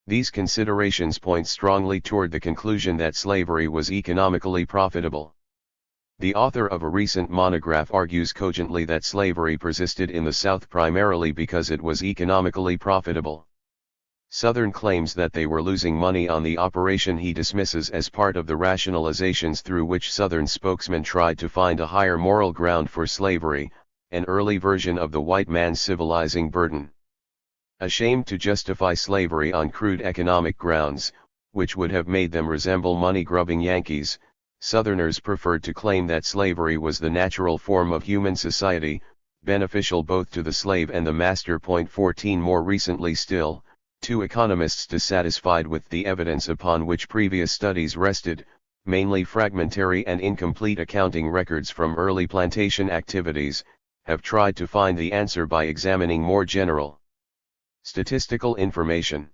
These considerations point strongly toward the conclusion that slavery was economically profitable. The author of a recent monograph argues cogently that slavery persisted in the South primarily because it was economically profitable. Southern claims that they were losing money on the operation he dismisses as part of the rationalizations through which Southern spokesmen tried to find a higher moral ground for slavery, an early version of the white man's civilizing burden. Ashamed to justify slavery on crude economic grounds, which would have made them resemble money-grubbing Yankees, Southerners preferred to claim that slavery was the natural form of human society, beneficial both to the slave and the master. 14 More recently still, two economists dissatisfied with the evidence upon which previous studies rested, mainly fragmentary and incomplete accounting records from early plantation activities, have tried to find the answer by examining more general statistical information.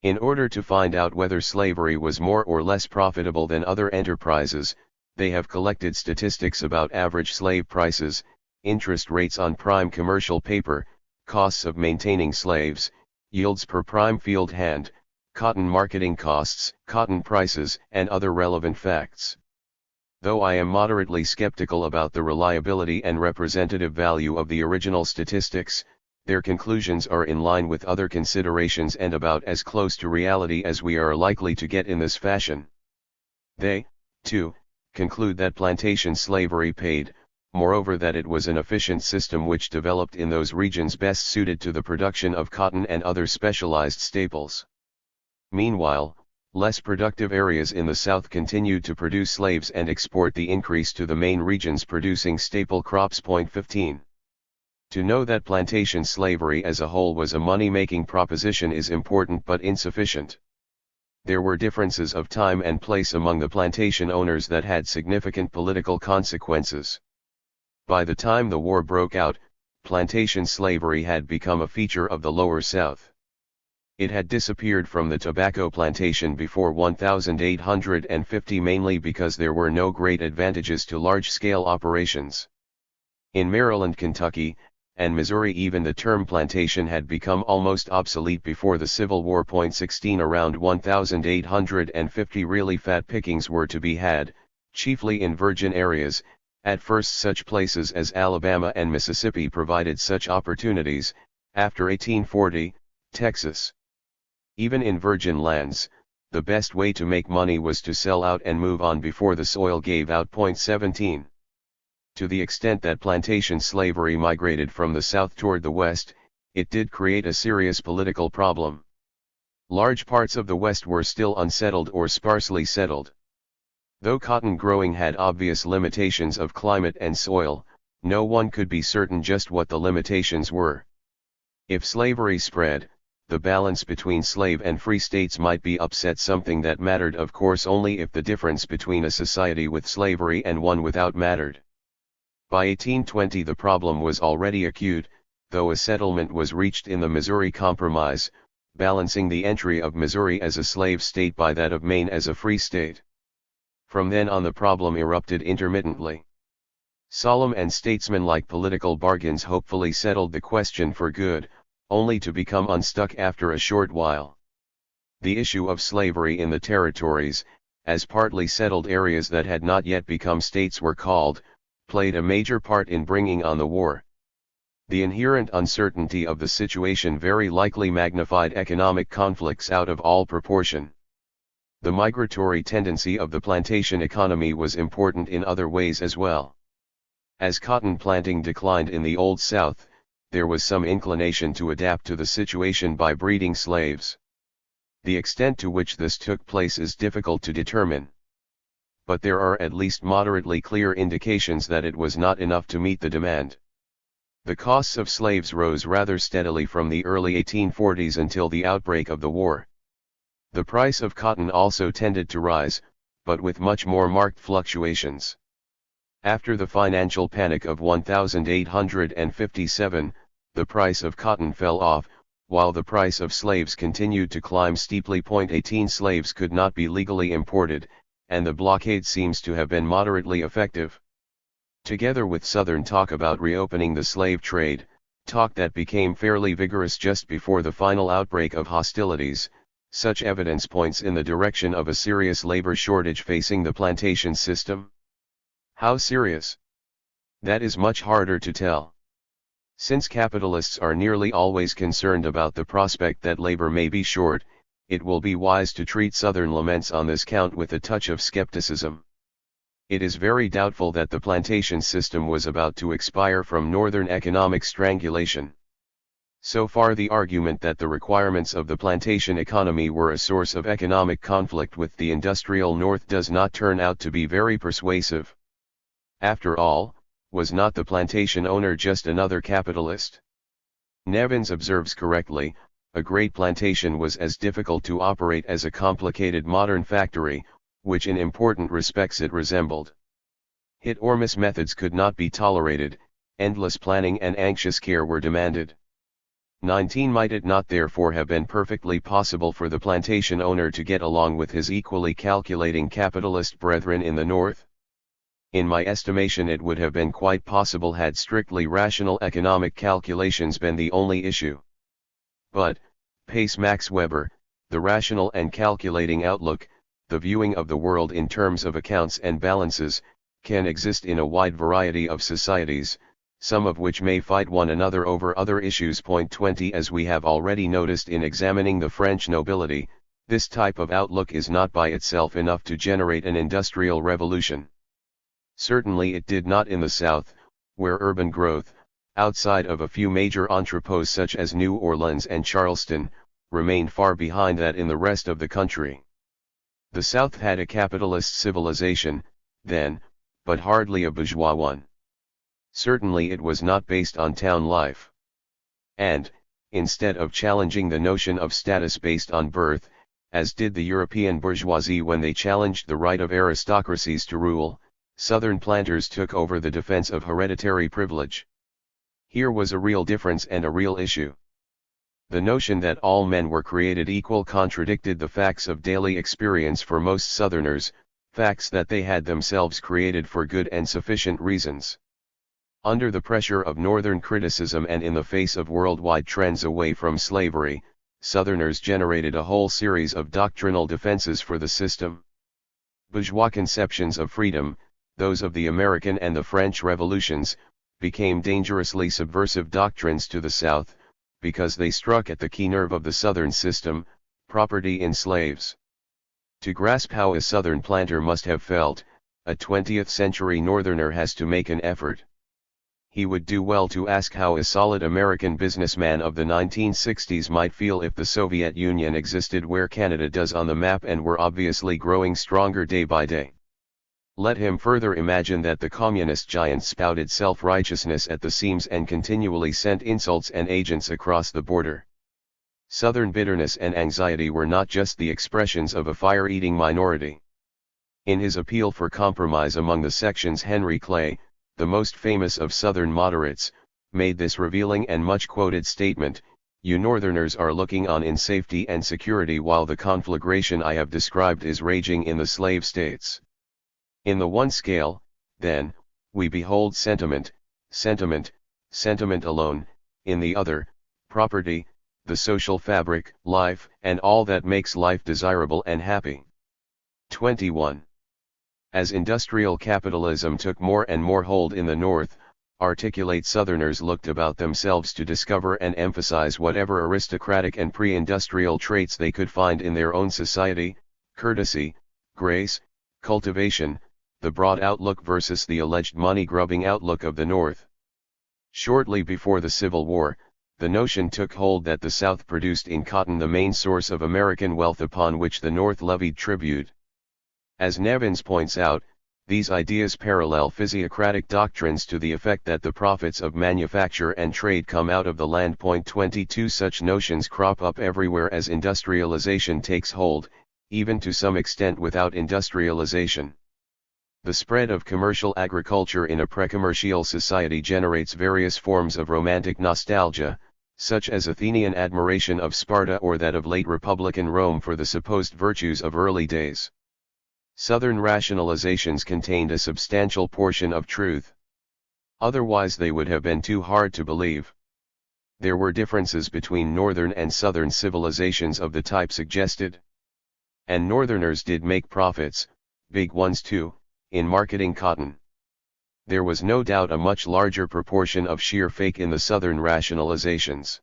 In order to find out whether slavery was more or less profitable than other enterprises, they have collected statistics about average slave prices, interest rates on prime commercial paper, costs of maintaining slaves, yields per prime field hand, cotton marketing costs, cotton prices, and other relevant facts. Though I am moderately skeptical about the reliability and representative value of the original statistics, their conclusions are in line with other considerations and about as close to reality as we are likely to get in this fashion. They, too, conclude that plantation slavery paid, moreover that it was an efficient system which developed in those regions best suited to the production of cotton and other specialized staples. Meanwhile, less productive areas in the South continued to produce slaves and export the increase to the main regions producing staple crops. 15. To know that plantation slavery as a whole was a money-making proposition is important but insufficient. There were differences of time and place among the plantation owners that had significant political consequences. By the time the war broke out, plantation slavery had become a feature of the Lower South. It had disappeared from the tobacco plantation before 1850 mainly because there were no great advantages to large-scale operations. In Maryland, Kentucky, and Missouri even the term plantation had become almost obsolete before the Civil War. 16 Around 1850 really fat pickings were to be had, chiefly in virgin areas. At first such places as Alabama and Mississippi provided such opportunities, after 1840, Texas. Even in virgin lands, the best way to make money was to sell out and move on before the soil gave out. 17. To the extent that plantation slavery migrated from the South toward the West, it did create a serious political problem. Large parts of the West were still unsettled or sparsely settled. Though cotton growing had obvious limitations of climate and soil, no one could be certain just what the limitations were. If slavery spread, the balance between slave and free states might be upset, something that mattered of course only if the difference between a society with slavery and one without mattered. By 1820 the problem was already acute, though a settlement was reached in the Missouri Compromise, balancing the entry of Missouri as a slave state by that of Maine as a free state. From then on the problem erupted intermittently. Solemn and statesmanlike political bargains hopefully settled the question for good, only to become unstuck after a short while. The issue of slavery in the territories, as partly settled areas that had not yet become states were called, played a major part in bringing on the war. The inherent uncertainty of the situation very likely magnified economic conflicts out of all proportion. The migratory tendency of the plantation economy was important in other ways as well. As cotton planting declined in the Old South, there was some inclination to adapt to the situation by breeding slaves. The extent to which this took place is difficult to determine. But there are at least moderately clear indications that it was not enough to meet the demand. The costs of slaves rose rather steadily from the early 1840s until the outbreak of the war. The price of cotton also tended to rise, but with much more marked fluctuations. After the financial panic of 1857, the price of cotton fell off, while the price of slaves continued to climb steeply. 18 Slaves could not be legally imported, and the blockade seems to have been moderately effective. Together with Southern talk about reopening the slave trade, talk that became fairly vigorous just before the final outbreak of hostilities, such evidence points in the direction of a serious labor shortage facing the plantation system. How serious? That is much harder to tell. Since capitalists are nearly always concerned about the prospect that labor may be short, it will be wise to treat Southern laments on this count with a touch of skepticism. It is very doubtful that the plantation system was about to expire from Northern economic strangulation. So far the argument that the requirements of the plantation economy were a source of economic conflict with the industrial North does not turn out to be very persuasive. After all, was not the plantation owner just another capitalist? Nevins observes correctly, a great plantation was as difficult to operate as a complicated modern factory, which in important respects it resembled. Hit or miss methods could not be tolerated, endless planning and anxious care were demanded. 19 Might it not therefore have been perfectly possible for the plantation owner to get along with his equally calculating capitalist brethren in the North? In my estimation it would have been quite possible had strictly rational economic calculations been the only issue. But, pace Max Weber, the rational and calculating outlook, the viewing of the world in terms of accounts and balances, can exist in a wide variety of societies, some of which may fight one another over other issues. 20 As we have already noticed in examining the French nobility, this type of outlook is not by itself enough to generate an industrial revolution. Certainly it did not in the South, where urban growth, outside of a few major entrepôts such as New Orleans and Charleston, remained far behind that in the rest of the country. The South had a capitalist civilization, then, but hardly a bourgeois one. Certainly it was not based on town life. And, instead of challenging the notion of status based on birth, as did the European bourgeoisie when they challenged the right of aristocracies to rule, Southern planters took over the defense of hereditary privilege. Here was a real difference and a real issue. The notion that all men were created equal contradicted the facts of daily experience for most Southerners, facts that they had themselves created for good and sufficient reasons. Under the pressure of Northern criticism and in the face of worldwide trends away from slavery, Southerners generated a whole series of doctrinal defenses for the system. Bourgeois conceptions of freedom, those of the American and the French revolutions, became dangerously subversive doctrines to the South, because they struck at the key nerve of the Southern system, property in slaves. To grasp how a Southern planter must have felt, a 20th-century Northerner has to make an effort. He would do well to ask how a solid American businessman of the 1960s might feel if the Soviet Union existed where Canada does on the map and were obviously growing stronger day by day. Let him further imagine that the communist giants spouted self-righteousness at the seams and continually sent insults and agents across the border. Southern bitterness and anxiety were not just the expressions of a fire-eating minority. In his appeal for compromise among the sections, Henry Clay, the most famous of Southern moderates, made this revealing and much-quoted statement: "You Northerners are looking on in safety and security while the conflagration I have described is raging in the slave states. In the one scale, then, we behold sentiment, sentiment, sentiment alone; in the other, property, the social fabric, life, and all that makes life desirable and happy." 21. As industrial capitalism took more and more hold in the North, articulate Southerners looked about themselves to discover and emphasize whatever aristocratic and pre-industrial traits they could find in their own society: courtesy, grace, cultivation, the broad outlook versus the alleged money-grubbing outlook of the North. Shortly before the Civil War, the notion took hold that the South produced in cotton the main source of American wealth upon which the North levied tribute. As Nevins points out, these ideas parallel physiocratic doctrines to the effect that the profits of manufacture and trade come out of the land. 22 Such notions crop up everywhere as industrialization takes hold, even to some extent without industrialization. The spread of commercial agriculture in a pre-commercial society generates various forms of romantic nostalgia, such as Athenian admiration of Sparta or that of late Republican Rome for the supposed virtues of early days. Southern rationalizations contained a substantial portion of truth. Otherwise they would have been too hard to believe. There were differences between Northern and Southern civilizations of the type suggested. And Northerners did make profits, big ones too, in marketing cotton. There was no doubt a much larger proportion of sheer fake in the Southern rationalizations.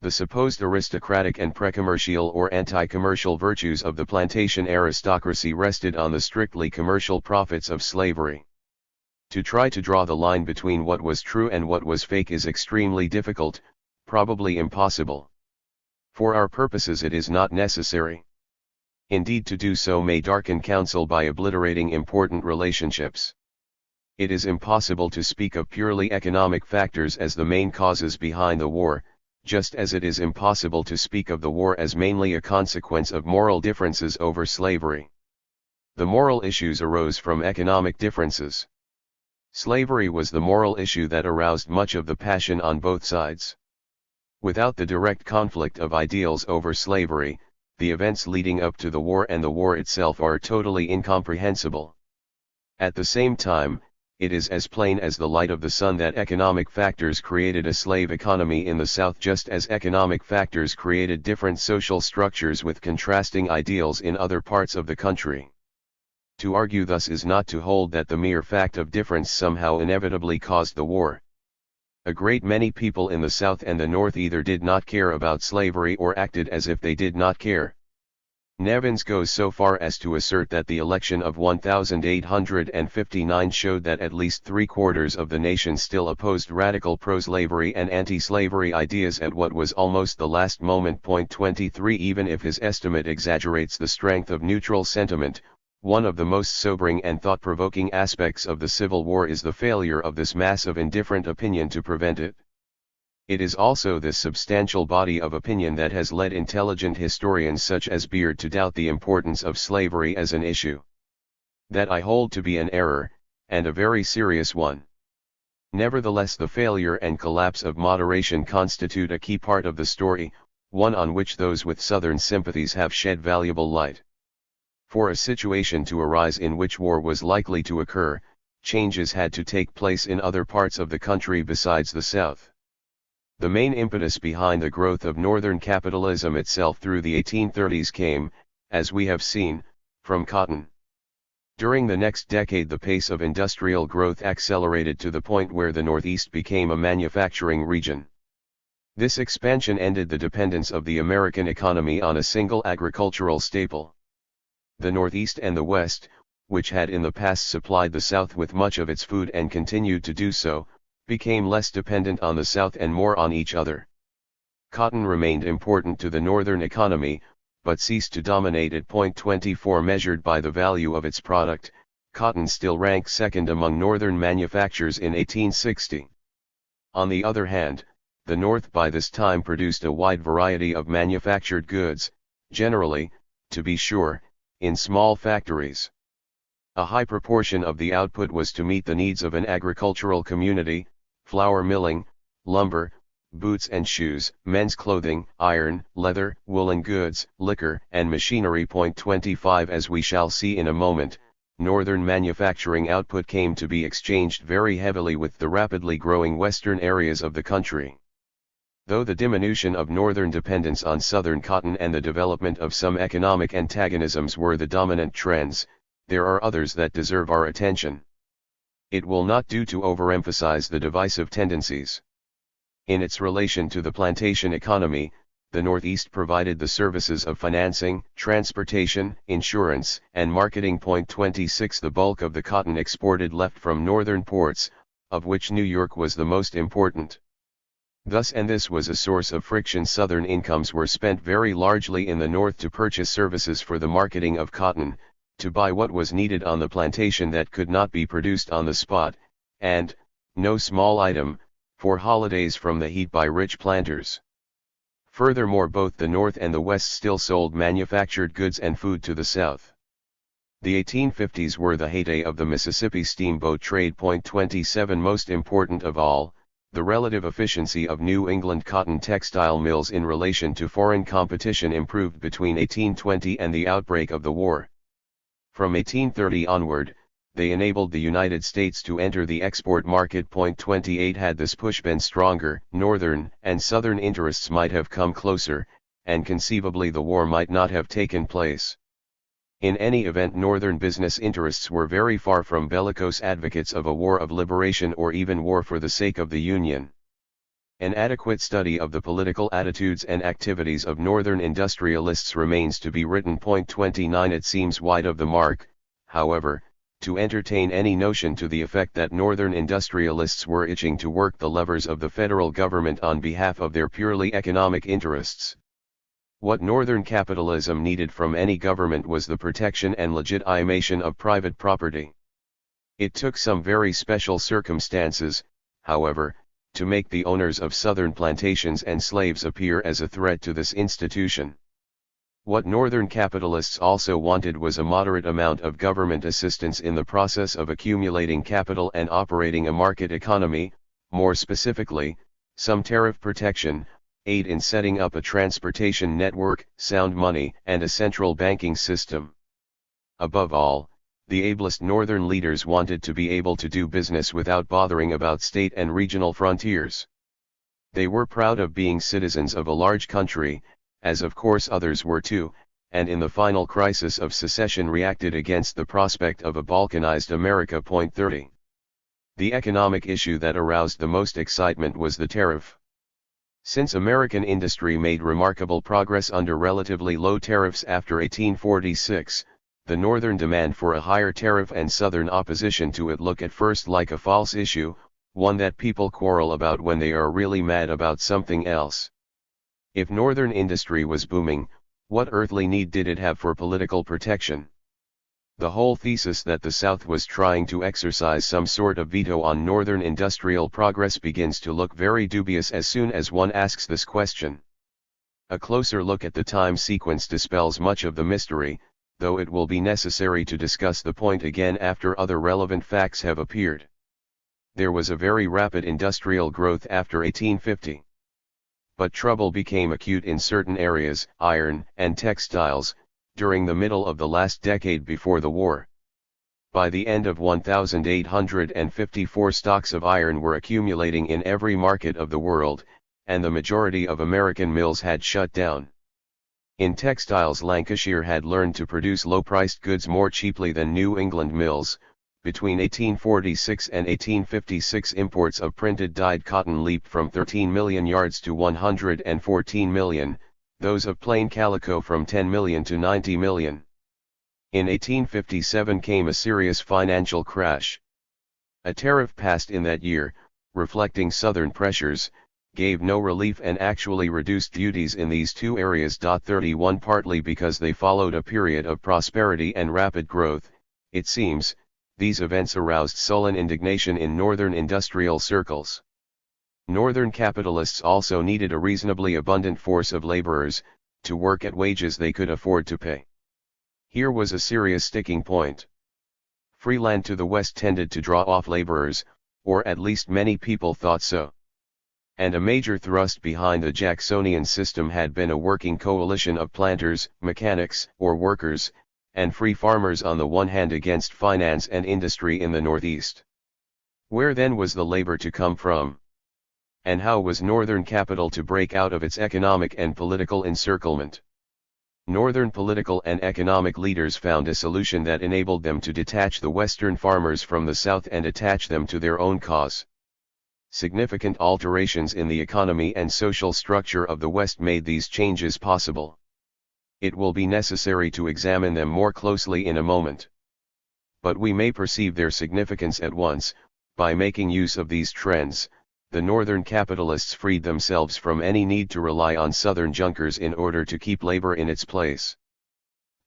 The supposed aristocratic and pre-commercial or anti-commercial virtues of the plantation aristocracy rested on the strictly commercial profits of slavery. To try to draw the line between what was true and what was fake is extremely difficult, probably impossible. For our purposes it is not necessary. Indeed, to do so may darken counsel by obliterating important relationships. It is impossible to speak of purely economic factors as the main causes behind the war, just as it is impossible to speak of the war as mainly a consequence of moral differences over slavery. The moral issues arose from economic differences. Slavery was the moral issue that aroused much of the passion on both sides. Without the direct conflict of ideals over slavery, the events leading up to the war and the war itself are totally incomprehensible. At the same time, it is as plain as the light of the sun that economic factors created a slave economy in the South, just as economic factors created different social structures with contrasting ideals in other parts of the country. To argue thus is not to hold that the mere fact of difference somehow inevitably caused the war. A great many people in the South and the North either did not care about slavery or acted as if they did not care. Nevins goes so far as to assert that the election of 1859 showed that at least three-quarters of the nation still opposed radical pro-slavery and anti-slavery ideas at what was almost the last moment. 23 Even if his estimate exaggerates the strength of neutral sentiment, one of the most sobering and thought-provoking aspects of the Civil War is the failure of this mass of indifferent opinion to prevent it. It is also this substantial body of opinion that has led intelligent historians such as Beard to doubt the importance of slavery as an issue. That I hold to be an error, and a very serious one. Nevertheless, the failure and collapse of moderation constitute a key part of the story, one on which those with Southern sympathies have shed valuable light. For a situation to arise in which war was likely to occur, changes had to take place in other parts of the country besides the South. The main impetus behind the growth of Northern capitalism itself through the 1830s came, as we have seen, from cotton. During the next decade the pace of industrial growth accelerated to the point where the Northeast became a manufacturing region. This expansion ended the dependence of the American economy on a single agricultural staple. The Northeast and the West, which had in the past supplied the South with much of its food and continued to do so, became less dependent on the South and more on each other. Cotton remained important to the Northern economy, but ceased to dominate it. 24 Measured by the value of its product, cotton still ranked second among northern manufactures in 1860. On the other hand, the North by this time produced a wide variety of manufactured goods, generally, to be sure, in small factories. A high proportion of the output was to meet the needs of an agricultural community: flour milling, lumber, boots and shoes, men's clothing, iron, leather, woolen goods, liquor, and machinery. 25 As we shall see in a moment, northern manufacturing output came to be exchanged very heavily with the rapidly growing western areas of the country. Though the diminution of northern dependence on southern cotton and the development of some economic antagonisms were the dominant trends, there are others that deserve our attention. It will not do to overemphasize the divisive tendencies. In its relation to the plantation economy, the Northeast provided the services of financing, transportation, insurance, and marketing. 26 The bulk of the cotton exported left from northern ports, of which New York was the most important. Thus, and this was a source of friction, southern incomes were spent very largely in the North to purchase services for the marketing of cotton, to buy what was needed on the plantation that could not be produced on the spot, and, no small item, for holidays from the heat by rich planters. Furthermore, both the North and the West still sold manufactured goods and food to the South. The 1850s were the heyday of the Mississippi steamboat trade. 27 Most important of all, the relative efficiency of New England cotton textile mills in relation to foreign competition improved between 1820 and the outbreak of the war. From 1830 onward, they enabled the United States to enter the export market. 28 Had this push been stronger, northern and southern interests might have come closer, and conceivably the war might not have taken place. In any event, northern business interests were very far from bellicose advocates of a war of liberation or even war for the sake of the Union. An adequate study of the political attitudes and activities of northern industrialists remains to be written. 29 It seems wide of the mark, however, to entertain any notion to the effect that northern industrialists were itching to work the levers of the federal government on behalf of their purely economic interests. What northern capitalism needed from any government was the protection and legitimation of private property. It took some very special circumstances, however, to make the owners of southern plantations and slaves appear as a threat to this institution. What northern capitalists also wanted was a moderate amount of government assistance in the process of accumulating capital and operating a market economy, more specifically, some tariff protection, aid in setting up a transportation network, sound money, and a central banking system. Above all, the ablest northern leaders wanted to be able to do business without bothering about state and regional frontiers. They were proud of being citizens of a large country, as of course others were too, and in the final crisis of secession reacted against the prospect of a balkanized America. 30. The economic issue that aroused the most excitement was the tariff. Since American industry made remarkable progress under relatively low tariffs after 1846, the northern demand for a higher tariff and southern opposition to it look at first like a false issue, one that people quarrel about when they are really mad about something else. If northern industry was booming, what earthly need did it have for political protection? The whole thesis that the South was trying to exercise some sort of veto on northern industrial progress begins to look very dubious as soon as one asks this question. A closer look at the time sequence dispels much of the mystery, though it will be necessary to discuss the point again after other relevant facts have appeared. There was a very rapid industrial growth after 1850. But trouble became acute in certain areas, iron and textiles, during the middle of the last decade before the war. By the end of 1854, stocks of iron were accumulating in every market of the world, and the majority of American mills had shut down. In textiles, Lancashire had learned to produce low-priced goods more cheaply than New England mills. Between 1846 and 1856, imports of printed dyed cotton leaped from 13 million yards to 114 million, those of plain calico from 10 million to 90 million. In 1857 came a serious financial crash. A tariff passed in that year, reflecting southern pressures, gave no relief and actually reduced duties in these two areas. 31 Partly because they followed a period of prosperity and rapid growth, it seems, these events aroused sullen indignation in northern industrial circles. Northern capitalists also needed a reasonably abundant force of laborers, to work at wages they could afford to pay. Here was a serious sticking point. Free land to the west tended to draw off laborers, or at least many people thought so. And a major thrust behind the Jacksonian system had been a working coalition of planters, mechanics, or workers, and free farmers on the one hand against finance and industry in the Northeast. Where then was the labor to come from? And how was Northern capital to break out of its economic and political encirclement? Northern political and economic leaders found a solution that enabled them to detach the Western farmers from the South and attach them to their own cause. Significant alterations in the economy and social structure of the West made these changes possible. It will be necessary to examine them more closely in a moment. But we may perceive their significance at once. By making use of these trends, the Northern capitalists freed themselves from any need to rely on Southern junkers in order to keep labor in its place.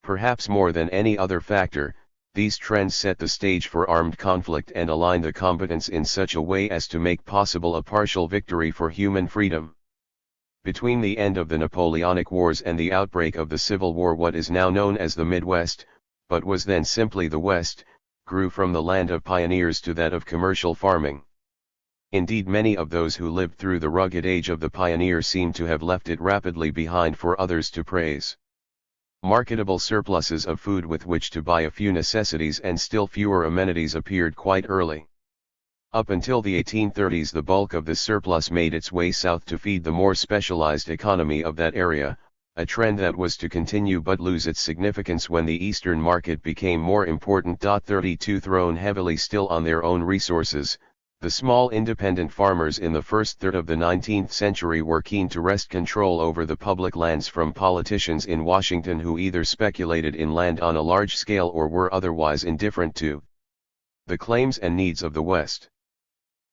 Perhaps more than any other factor, these trends set the stage for armed conflict and aligned the combatants in such a way as to make possible a partial victory for human freedom. Between the end of the Napoleonic Wars and the outbreak of the Civil War, what is now known as the Midwest, but was then simply the West, grew from the land of pioneers to that of commercial farming. Indeed, many of those who lived through the rugged age of the pioneer seem to have left it rapidly behind for others to praise. Marketable surpluses of food with which to buy a few necessities and still fewer amenities appeared quite early. Up until the 1830s, the bulk of the surplus made its way south to feed the more specialized economy of that area, a trend that was to continue but lose its significance when the eastern market became more important. 32 Thrown heavily still on their own resources, the small independent farmers in the first third of the 19th century were keen to wrest control over the public lands from politicians in Washington who either speculated in land on a large scale or were otherwise indifferent to the claims and needs of the West.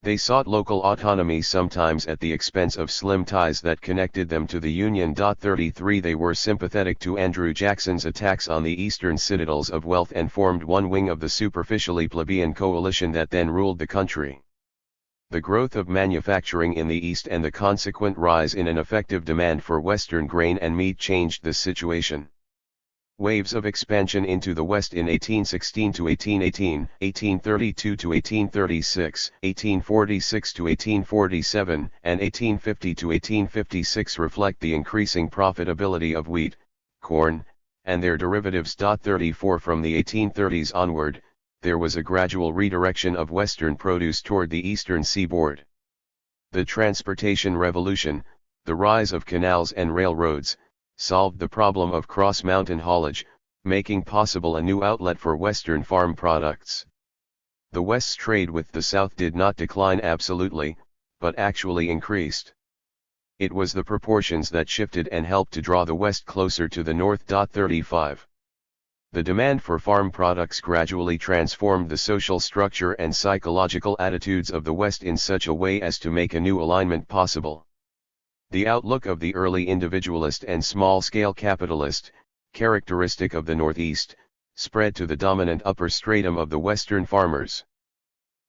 They sought local autonomy, sometimes at the expense of slim ties that connected them to the Union. 33 They were sympathetic to Andrew Jackson's attacks on the eastern citadels of wealth and formed one wing of the superficially plebeian coalition that then ruled the country. The growth of manufacturing in the East and the consequent rise in an effective demand for Western grain and meat changed this situation. Waves of expansion into the West in 1816 to 1818, 1832 to 1836, 1846 to 1847, and 1850 to 1856 reflect the increasing profitability of wheat, corn, and their derivatives. 34 From the 1830s onward, there was a gradual redirection of Western produce toward the eastern seaboard. The transportation revolution, the rise of canals and railroads, solved the problem of cross-mountain haulage, making possible a new outlet for Western farm products. The West's trade with the South did not decline absolutely, but actually increased. It was the proportions that shifted and helped to draw the West closer to the North. 35 The demand for farm products gradually transformed the social structure and psychological attitudes of the West in such a way as to make a new alignment possible. The outlook of the early individualist and small-scale capitalist, characteristic of the Northeast, spread to the dominant upper stratum of the Western farmers.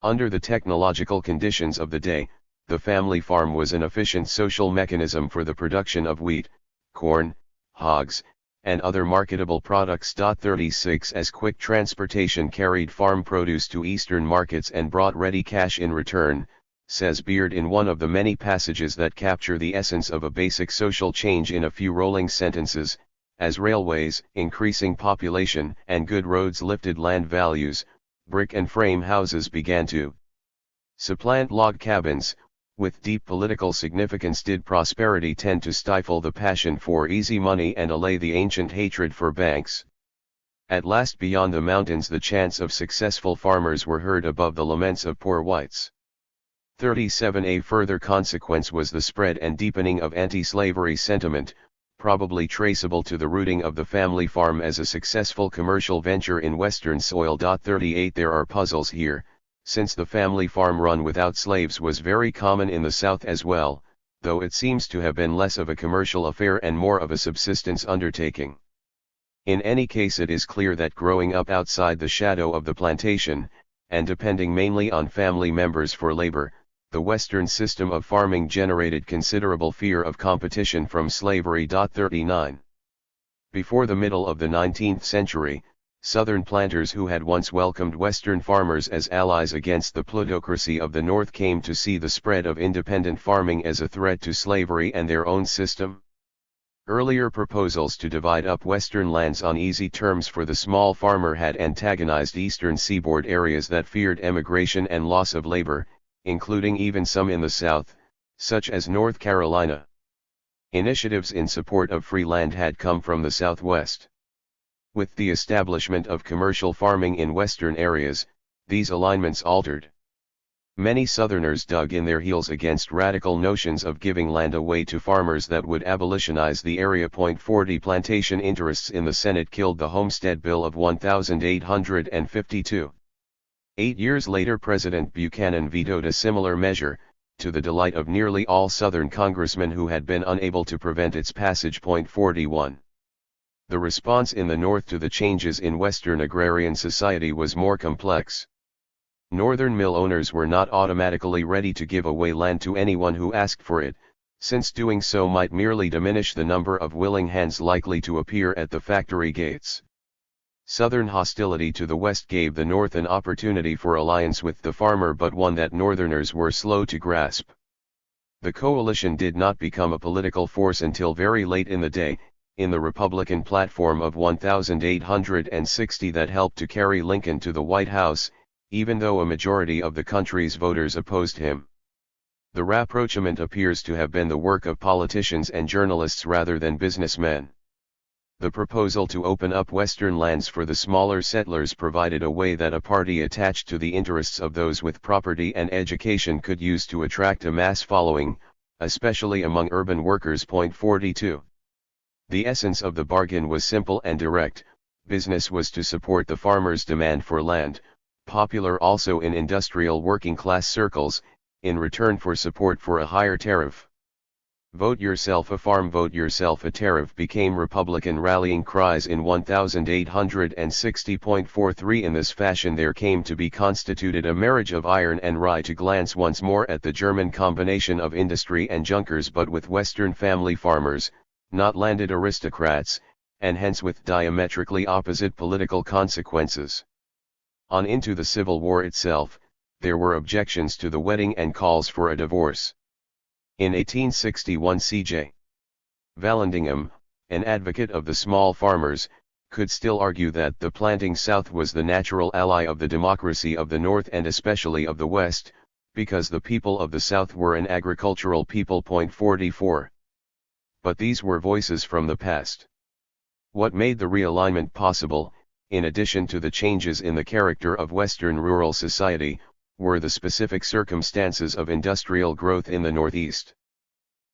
Under the technological conditions of the day, the family farm was an efficient social mechanism for the production of wheat, corn, hogs, and other marketable products. 36 As quick transportation carried farm produce to eastern markets and brought ready cash in return, says Beard in one of the many passages that capture the essence of a basic social change in a few rolling sentences, as railways, increasing population, and good roads lifted land values, brick and frame houses began to supplant log cabins. With deep political significance, did prosperity tend to stifle the passion for easy money and allay the ancient hatred for banks? At last, beyond the mountains, the chants of successful farmers were heard above the laments of poor whites. 37 A further consequence was the spread and deepening of anti-slavery sentiment, probably traceable to the rooting of the family farm as a successful commercial venture in Western soil. 38 There are puzzles here, since the family farm run without slaves was very common in the South as well, though it seems to have been less of a commercial affair and more of a subsistence undertaking. In any case, it is clear that growing up outside the shadow of the plantation, and depending mainly on family members for labor, the Western system of farming generated considerable fear of competition from slavery. 39. Before the middle of the 19th century, Southern planters who had once welcomed Western farmers as allies against the plutocracy of the North came to see the spread of independent farming as a threat to slavery and their own system. Earlier proposals to divide up Western lands on easy terms for the small farmer had antagonized Eastern seaboard areas that feared emigration and loss of labor, including even some in the South, such as North Carolina. Initiatives in support of free land had come from the Southwest. With the establishment of commercial farming in Western areas, these alignments altered. Many Southerners dug in their heels against radical notions of giving land away to farmers that would abolitionize the area. 40 Plantation interests in the Senate killed the Homestead Bill of 1852. 8 years later, President Buchanan vetoed a similar measure, to the delight of nearly all Southern congressmen who had been unable to prevent its passage. 41. The response in the North to the changes in Western agrarian society was more complex. Northern mill owners were not automatically ready to give away land to anyone who asked for it, since doing so might merely diminish the number of willing hands likely to appear at the factory gates. Southern hostility to the West gave the North an opportunity for alliance with the farmer, but one that Northerners were slow to grasp. The coalition did not become a political force until very late in the day, in the Republican platform of 1860 that helped to carry Lincoln to the White House, even though a majority of the country's voters opposed him. The rapprochement appears to have been the work of politicians and journalists rather than businessmen. The proposal to open up Western lands for the smaller settlers provided a way that a party attached to the interests of those with property and education could use to attract a mass following, especially among urban workers. 42. The essence of the bargain was simple and direct. Business was to support the farmers' demand for land, popular also in industrial working-class circles, in return for support for a higher tariff. Vote yourself a farm, vote yourself a tariff became Republican rallying cries in 1860.43. In this fashion there came to be constituted a marriage of iron and rye, to glance once more at the German combination of industry and junkers, but with Western family farmers, not landed aristocrats, and hence with diametrically opposite political consequences. On into the Civil War itself, there were objections to the wedding and calls for a divorce. In 1861 C.J. Vallandigham, an advocate of the small farmers, could still argue that the planting South was the natural ally of the democracy of the North and especially of the West, because the people of the South were an agricultural people. 44. But these were voices from the past. What made the realignment possible, in addition to the changes in the character of Western rural society, were the specific circumstances of industrial growth in the Northeast.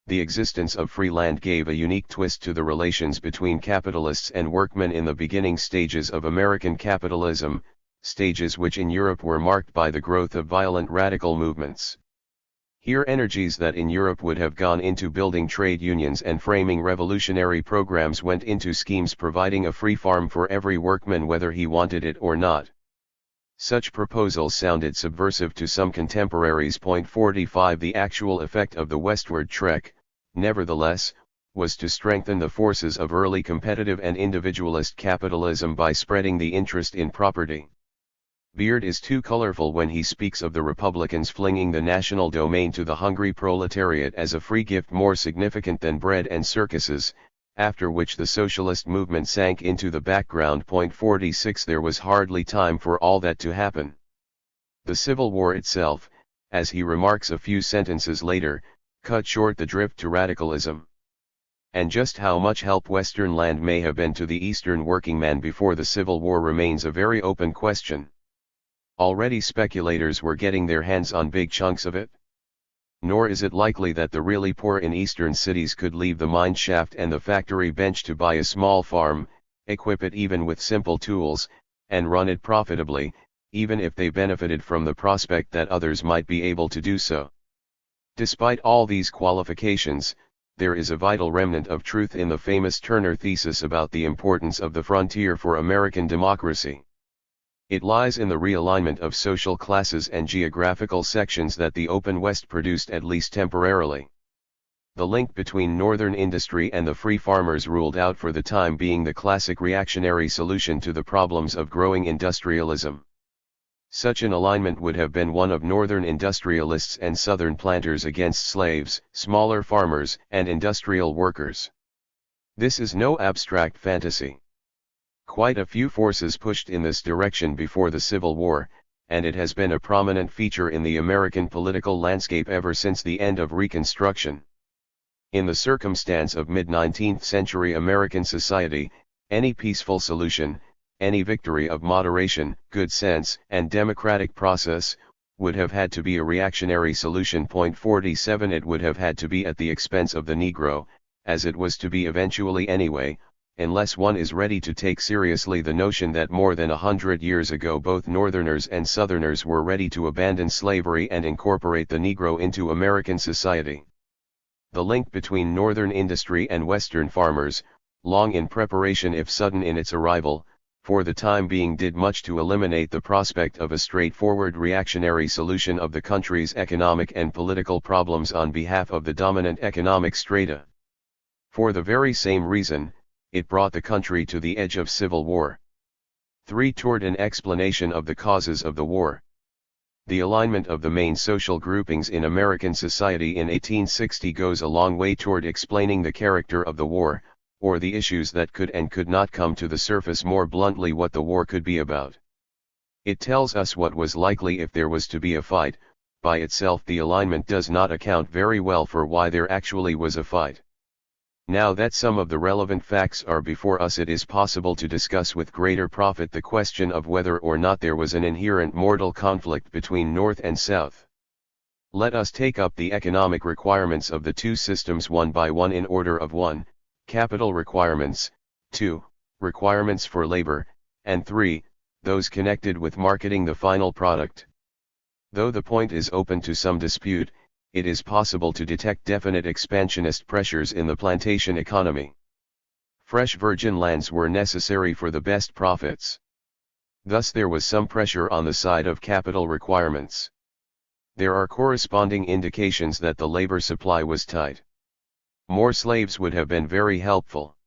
The existence of free land gave a unique twist to the relations between capitalists and workmen in the beginning stages of American capitalism, stages which in Europe were marked by the growth of violent radical movements. Here energies that in Europe would have gone into building trade unions and framing revolutionary programs went into schemes providing a free farm for every workman whether he wanted it or not. Such proposals sounded subversive to some contemporaries. 45 The actual effect of the westward trek, nevertheless, was to strengthen the forces of early competitive and individualist capitalism by spreading the interest in property. Beard is too colorful when he speaks of the Republicans flinging the national domain to the hungry proletariat as a free gift more significant than bread and circuses, after which the socialist movement sank into the background. 46 There was hardly time for all that to happen. The Civil War itself, as he remarks a few sentences later, cut short the drift to radicalism. And just how much help Western land may have been to the Eastern working man before the Civil War remains a very open question. Already speculators were getting their hands on big chunks of it. Nor is it likely that the really poor in eastern cities could leave the mine shaft and the factory bench to buy a small farm, equip it even with simple tools, and run it profitably, even if they benefited from the prospect that others might be able to do so. Despite all these qualifications, there is a vital remnant of truth in the famous Turner thesis about the importance of the frontier for American democracy. It lies in the realignment of social classes and geographical sections that the open West produced, at least temporarily. The link between northern industry and the free farmers ruled out for the time being the classic reactionary solution to the problems of growing industrialism. Such an alignment would have been one of northern industrialists and southern planters against slaves, smaller farmers, and industrial workers. This is no abstract fantasy. Quite a few forces pushed in this direction before the Civil War, and it has been a prominent feature in the American political landscape ever since the end of Reconstruction. In the circumstance of mid-19th century American society, any peaceful solution, any victory of moderation, good sense, and democratic process, would have had to be a reactionary solution. 47 It would have had to be at the expense of the Negro, as it was to be eventually anyway, unless one is ready to take seriously the notion that more than 100 years ago both Northerners and Southerners were ready to abandon slavery and incorporate the Negro into American society. The link between Northern industry and Western farmers, long in preparation if sudden in its arrival, for the time being did much to eliminate the prospect of a straightforward reactionary solution of the country's economic and political problems on behalf of the dominant economic strata. For the very same reason, it brought the country to the edge of civil war. 3. Toward an explanation of the causes of the war. The alignment of the main social groupings in American society in 1860 goes a long way toward explaining the character of the war, or the issues that could and could not come to the surface, more bluntly what the war could be about. It tells us what was likely if there was to be a fight. By itself the alignment does not account very well for why there actually was a fight. Now that some of the relevant facts are before us, it is possible to discuss with greater profit the question of whether or not there was an inherent mortal conflict between North and South. Let us take up the economic requirements of the two systems one by one in order of 1. Capital requirements, 2. Requirements for labor, and 3. Those connected with marketing the final product. Though the point is open to some dispute, it is possible to detect definite expansionist pressures in the plantation economy. Fresh virgin lands were necessary for the best profits. Thus there was some pressure on the side of capital requirements. There are corresponding indications that the labor supply was tight. More slaves would have been very helpful.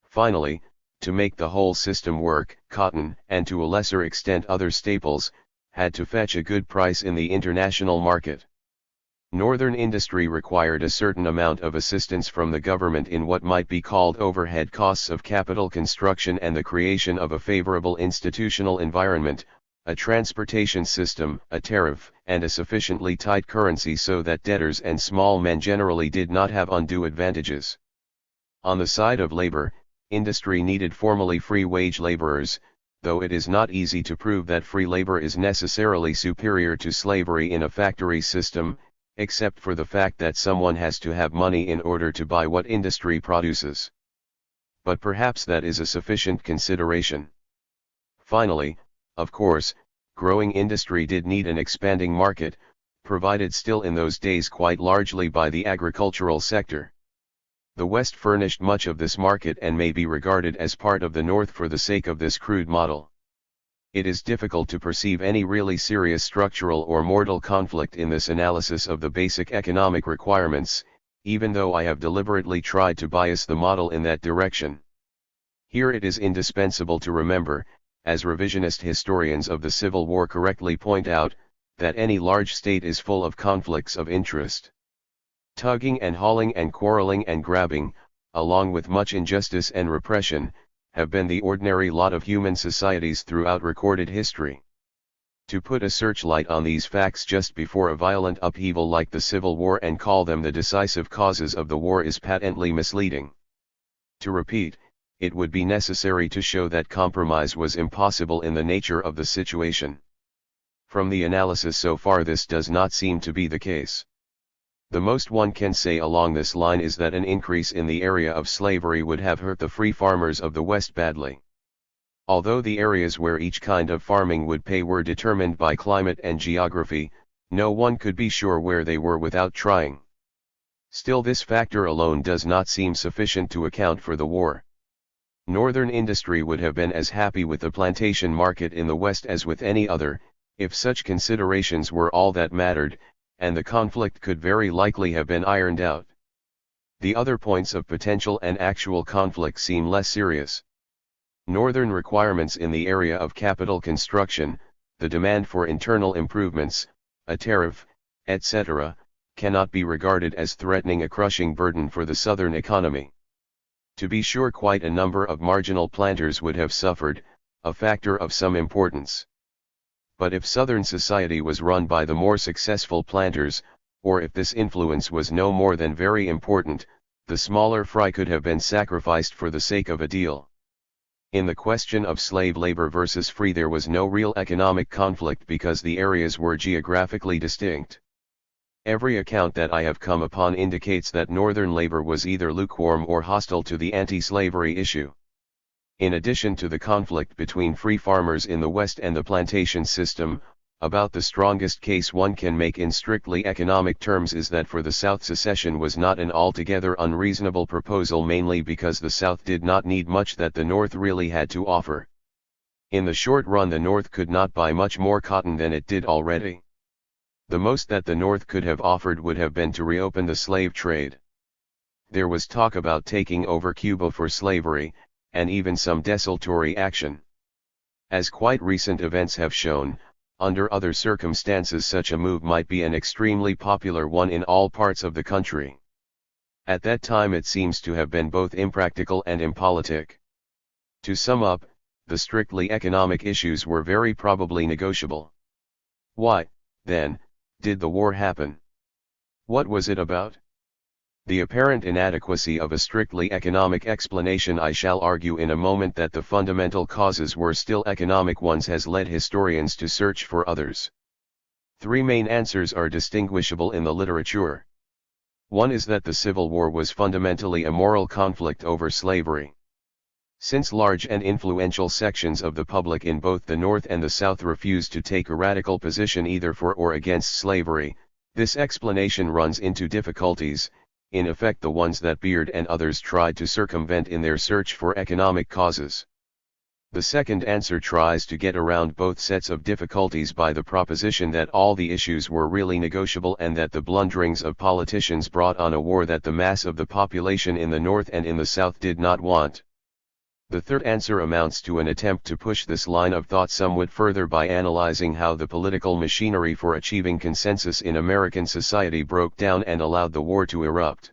Finally, to make the whole system work, cotton, and to a lesser extent other staples, had to fetch a good price in the international market. Northern industry required a certain amount of assistance from the government in what might be called overhead costs of capital construction and the creation of a favorable institutional environment, a transportation system, a tariff, and a sufficiently tight currency so that debtors and small men generally did not have undue advantages. On the side of labor, industry needed formally free wage laborers, though it is not easy to prove that free labor is necessarily superior to slavery in a factory system, except for the fact that someone has to have money in order to buy what industry produces. But perhaps that is a sufficient consideration. Finally, of course, growing industry did need an expanding market, provided still in those days quite largely by the agricultural sector. The West furnished much of this market and may be regarded as part of the North for the sake of this crude model. It is difficult to perceive any really serious structural or mortal conflict in this analysis of the basic economic requirements, even though I have deliberately tried to bias the model in that direction. Here it is indispensable to remember, as revisionist historians of the Civil War correctly point out, that any large state is full of conflicts of interest. Tugging and hauling and quarreling and grabbing, along with much injustice and repression, have been the ordinary lot of human societies throughout recorded history. To put a searchlight on these facts just before a violent upheaval like the Civil War and call them the decisive causes of the war is patently misleading. To repeat, it would be necessary to show that compromise was impossible in the nature of the situation. From the analysis so far this does not seem to be the case. The most one can say along this line is that an increase in the area of slavery would have hurt the free farmers of the West badly. Although the areas where each kind of farming would pay were determined by climate and geography, no one could be sure where they were without trying. Still, this factor alone does not seem sufficient to account for the war. Northern industry would have been as happy with the plantation market in the West as with any other, if such considerations were all that mattered, and the conflict could very likely have been ironed out. The other points of potential and actual conflict seem less serious. Northern requirements in the area of capital construction, the demand for internal improvements, a tariff, etc., cannot be regarded as threatening a crushing burden for the Southern economy. To be sure, quite a number of marginal planters would have suffered, a factor of some importance. But if Southern society was run by the more successful planters, or if this influence was no more than very important, the smaller fry could have been sacrificed for the sake of a deal. In the question of slave labor versus free, there was no real economic conflict because the areas were geographically distinct. Every account that I have come upon indicates that Northern labor was either lukewarm or hostile to the anti-slavery issue. In addition to the conflict between free farmers in the West and the plantation system, about the strongest case one can make in strictly economic terms is that for the South secession was not an altogether unreasonable proposal, mainly because the South did not need much that the North really had to offer. In the short run, the North could not buy much more cotton than it did already. The most that the North could have offered would have been to reopen the slave trade. There was talk about taking over Cuba for slavery, and even some desultory action. As quite recent events have shown, under other circumstances such a move might be an extremely popular one in all parts of the country. At that time it seems to have been both impractical and impolitic. To sum up, the strictly economic issues were very probably negotiable. Why, then, did the war happen? What was it about? The apparent inadequacy of a strictly economic explanation I shall argue in a moment that the fundamental causes were still economic ones has led historians to search for others. Three main answers are distinguishable in the literature. One is that the Civil War was fundamentally a moral conflict over slavery. Since large and influential sections of the public in both the North and the South refused to take a radical position either for or against slavery, this explanation runs into difficulties, in effect the ones that Beard and others tried to circumvent in their search for economic causes. The second answer tries to get around both sets of difficulties by the proposition that all the issues were really negotiable and that the blunderings of politicians brought on a war that the mass of the population in the North and in the South did not want. The third answer amounts to an attempt to push this line of thought somewhat further by analyzing how the political machinery for achieving consensus in American society broke down and allowed the war to erupt.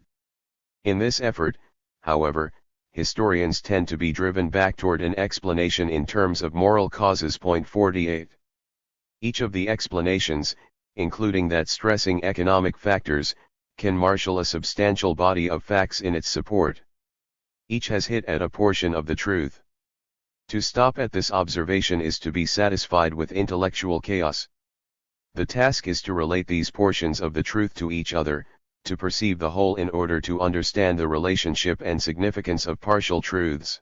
In this effort, however, historians tend to be driven back toward an explanation in terms of moral causes. Point 48. Each of the explanations, including that stressing economic factors, can marshal a substantial body of facts in its support. Each has hit at a portion of the truth. To stop at this observation is to be satisfied with intellectual chaos. The task is to relate these portions of the truth to each other, to perceive the whole in order to understand the relationship and significance of partial truths.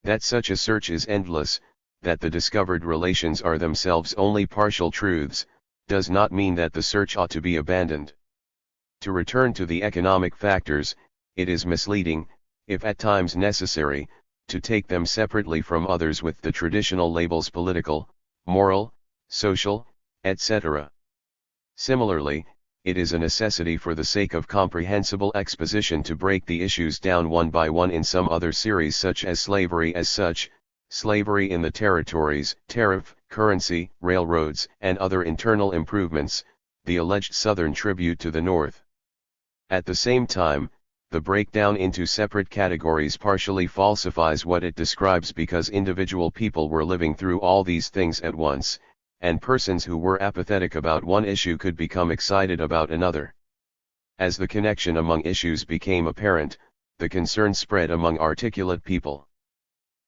That such a search is endless, that the discovered relations are themselves only partial truths, does not mean that the search ought to be abandoned. To return to the economic factors, it is misleading, if at times necessary, to take them separately from others with the traditional labels political, moral, social, etc. Similarly, it is a necessity for the sake of comprehensible exposition to break the issues down one by one in some other series, such as slavery as such, slavery in the territories, tariff, currency, railroads, and other internal improvements, the alleged Southern tribute to the North. At the same time, the breakdown into separate categories partially falsifies what it describes because individual people were living through all these things at once, and persons who were apathetic about one issue could become excited about another. As the connection among issues became apparent, the concern spread among articulate people.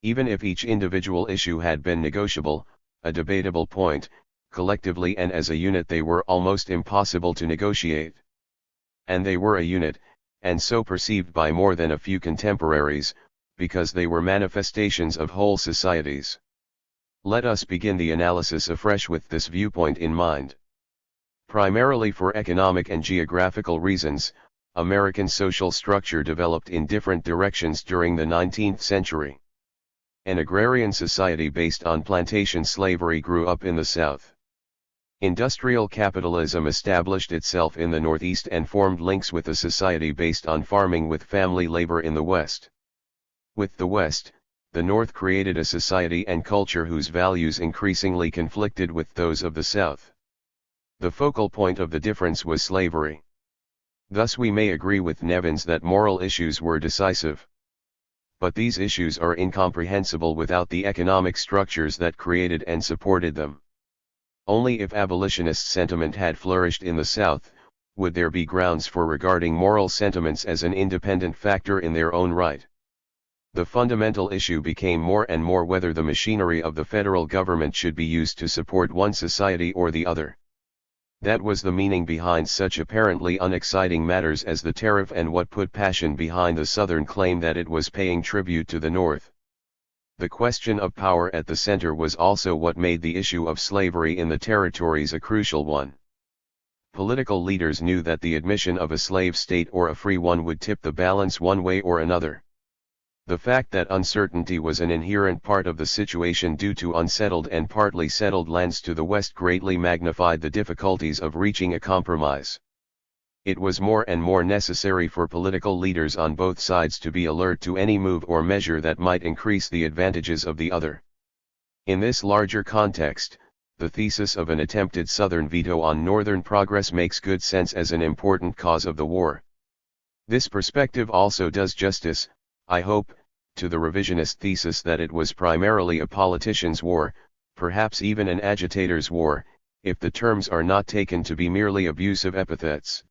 Even if each individual issue had been negotiable, a debatable point, collectively and as a unit they were almost impossible to negotiate. And they were a unit, and so perceived by more than a few contemporaries, because they were manifestations of whole societies. Let us begin the analysis afresh with this viewpoint in mind. Primarily for economic and geographical reasons, American social structure developed in different directions during the 19th century. An agrarian society based on plantation slavery grew up in the South. Industrial capitalism established itself in the Northeast and formed links with a society based on farming with family labor in the West. With the West, the North created a society and culture whose values increasingly conflicted with those of the South. The focal point of the difference was slavery. Thus we may agree with Nevins that moral issues were decisive. But these issues are incomprehensible without the economic structures that created and supported them. Only if abolitionist sentiment had flourished in the South, would there be grounds for regarding moral sentiments as an independent factor in their own right. The fundamental issue became more and more whether the machinery of the federal government should be used to support one society or the other. That was the meaning behind such apparently unexciting matters as the tariff and what put passion behind the Southern claim that it was paying tribute to the North. The question of power at the center was also what made the issue of slavery in the territories a crucial one. Political leaders knew that the admission of a slave state or a free one would tip the balance one way or another. The fact that uncertainty was an inherent part of the situation due to unsettled and partly settled lands to the west greatly magnified the difficulties of reaching a compromise. It was more and more necessary for political leaders on both sides to be alert to any move or measure that might increase the advantages of the other. In this larger context, the thesis of an attempted Southern veto on Northern progress makes good sense as an important cause of the war. This perspective also does justice, I hope, to the revisionist thesis that it was primarily a politicians' war, perhaps even an agitators' war, if the terms are not taken to be merely abusive epithets.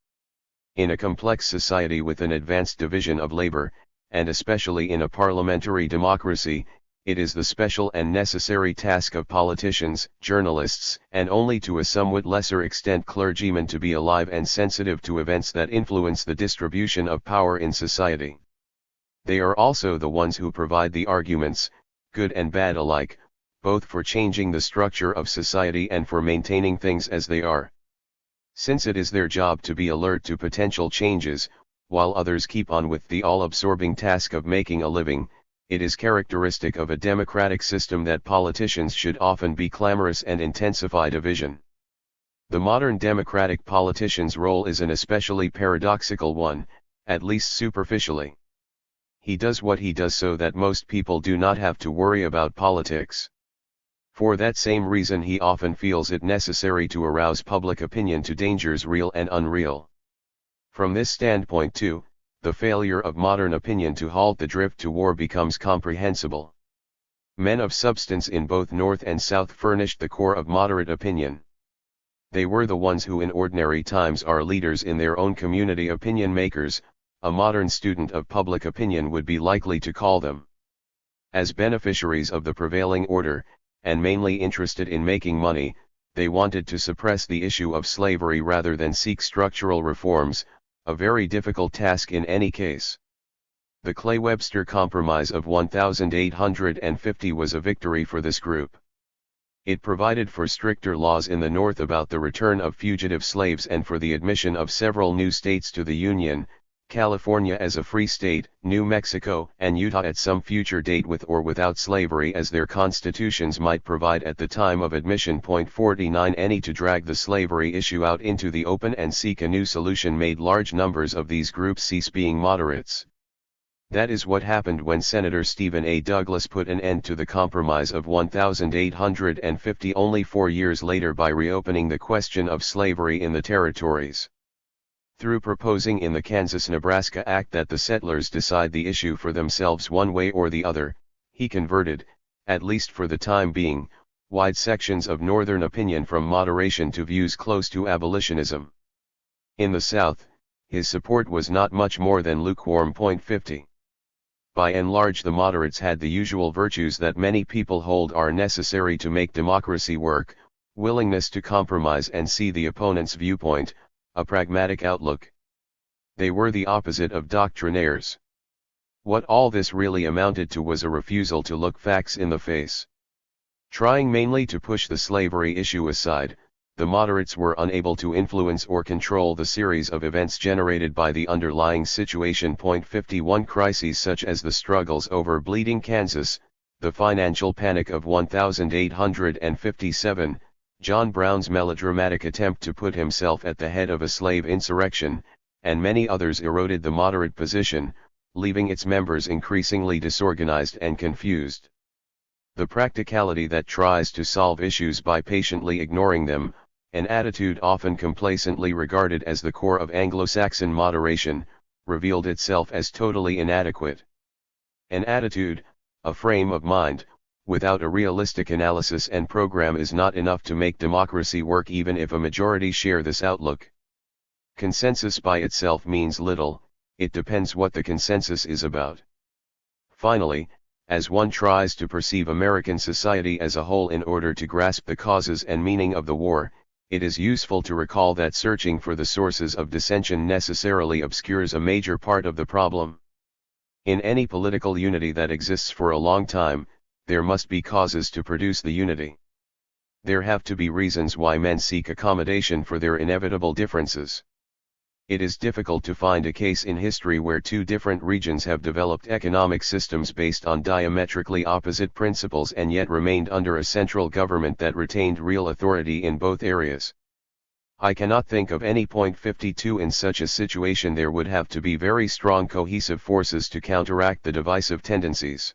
In a complex society with an advanced division of labor, and especially in a parliamentary democracy, it is the special and necessary task of politicians, journalists, and only to a somewhat lesser extent clergymen to be alive and sensitive to events that influence the distribution of power in society. They are also the ones who provide the arguments, good and bad alike, both for changing the structure of society and for maintaining things as they are. Since it is their job to be alert to potential changes, while others keep on with the all-absorbing task of making a living, it is characteristic of a democratic system that politicians should often be clamorous and intensify division. The modern democratic politician's role is an especially paradoxical one, at least superficially. He does what he does so that most people do not have to worry about politics. For that same reason he often feels it necessary to arouse public opinion to dangers real and unreal. From this standpoint too, the failure of modern opinion to halt the drift to war becomes comprehensible. Men of substance in both North and South furnished the core of moderate opinion. They were the ones who in ordinary times are leaders in their own community, opinion makers, a modern student of public opinion would be likely to call them. As beneficiaries of the prevailing order, and mainly interested in making money, they wanted to suppress the issue of slavery rather than seek structural reforms, a very difficult task in any case. The Clay-Webster Compromise of 1850 was a victory for this group. It provided for stricter laws in the North about the return of fugitive slaves and for the admission of several new states to the Union, California as a free state, New Mexico and Utah at some future date with or without slavery as their constitutions might provide at the time of admission. 49 Any to drag the slavery issue out into the open and seek a new solution made large numbers of these groups cease being moderates. That is what happened when Senator Stephen A. Douglas put an end to the Compromise of 1850 only 4 years later by reopening the question of slavery in the territories. Through proposing in the Kansas-Nebraska Act that the settlers decide the issue for themselves one way or the other, he converted, at least for the time being, wide sections of Northern opinion from moderation to views close to abolitionism. In the South, his support was not much more than lukewarm. 50. By and large the moderates had the usual virtues that many people hold are necessary to make democracy work: willingness to compromise and see the opponent's viewpoint, a pragmatic outlook. They were the opposite of doctrinaires. What all this really amounted to was a refusal to look facts in the face. Trying mainly to push the slavery issue aside, the moderates were unable to influence or control the series of events generated by the underlying situation. 51 Crises such as the struggles over Bleeding Kansas, the financial panic of 1857, John Brown's melodramatic attempt to put himself at the head of a slave insurrection, and many others eroded the moderate position, leaving its members increasingly disorganized and confused. The practicality that tries to solve issues by patiently ignoring them, an attitude often complacently regarded as the core of Anglo-Saxon moderation, revealed itself as totally inadequate. An attitude, a frame of mind, without a realistic analysis and program is not enough to make democracy work, even if a majority share this outlook. Consensus by itself means little, it depends what the consensus is about. Finally, as one tries to perceive American society as a whole in order to grasp the causes and meaning of the war, it is useful to recall that searching for the sources of dissension necessarily obscures a major part of the problem. In any political unity that exists for a long time, there must be causes to produce the unity. There have to be reasons why men seek accommodation for their inevitable differences. It is difficult to find a case in history where two different regions have developed economic systems based on diametrically opposite principles and yet remained under a central government that retained real authority in both areas. I cannot think of any. 52 In such a situation there would have to be very strong cohesive forces to counteract the divisive tendencies.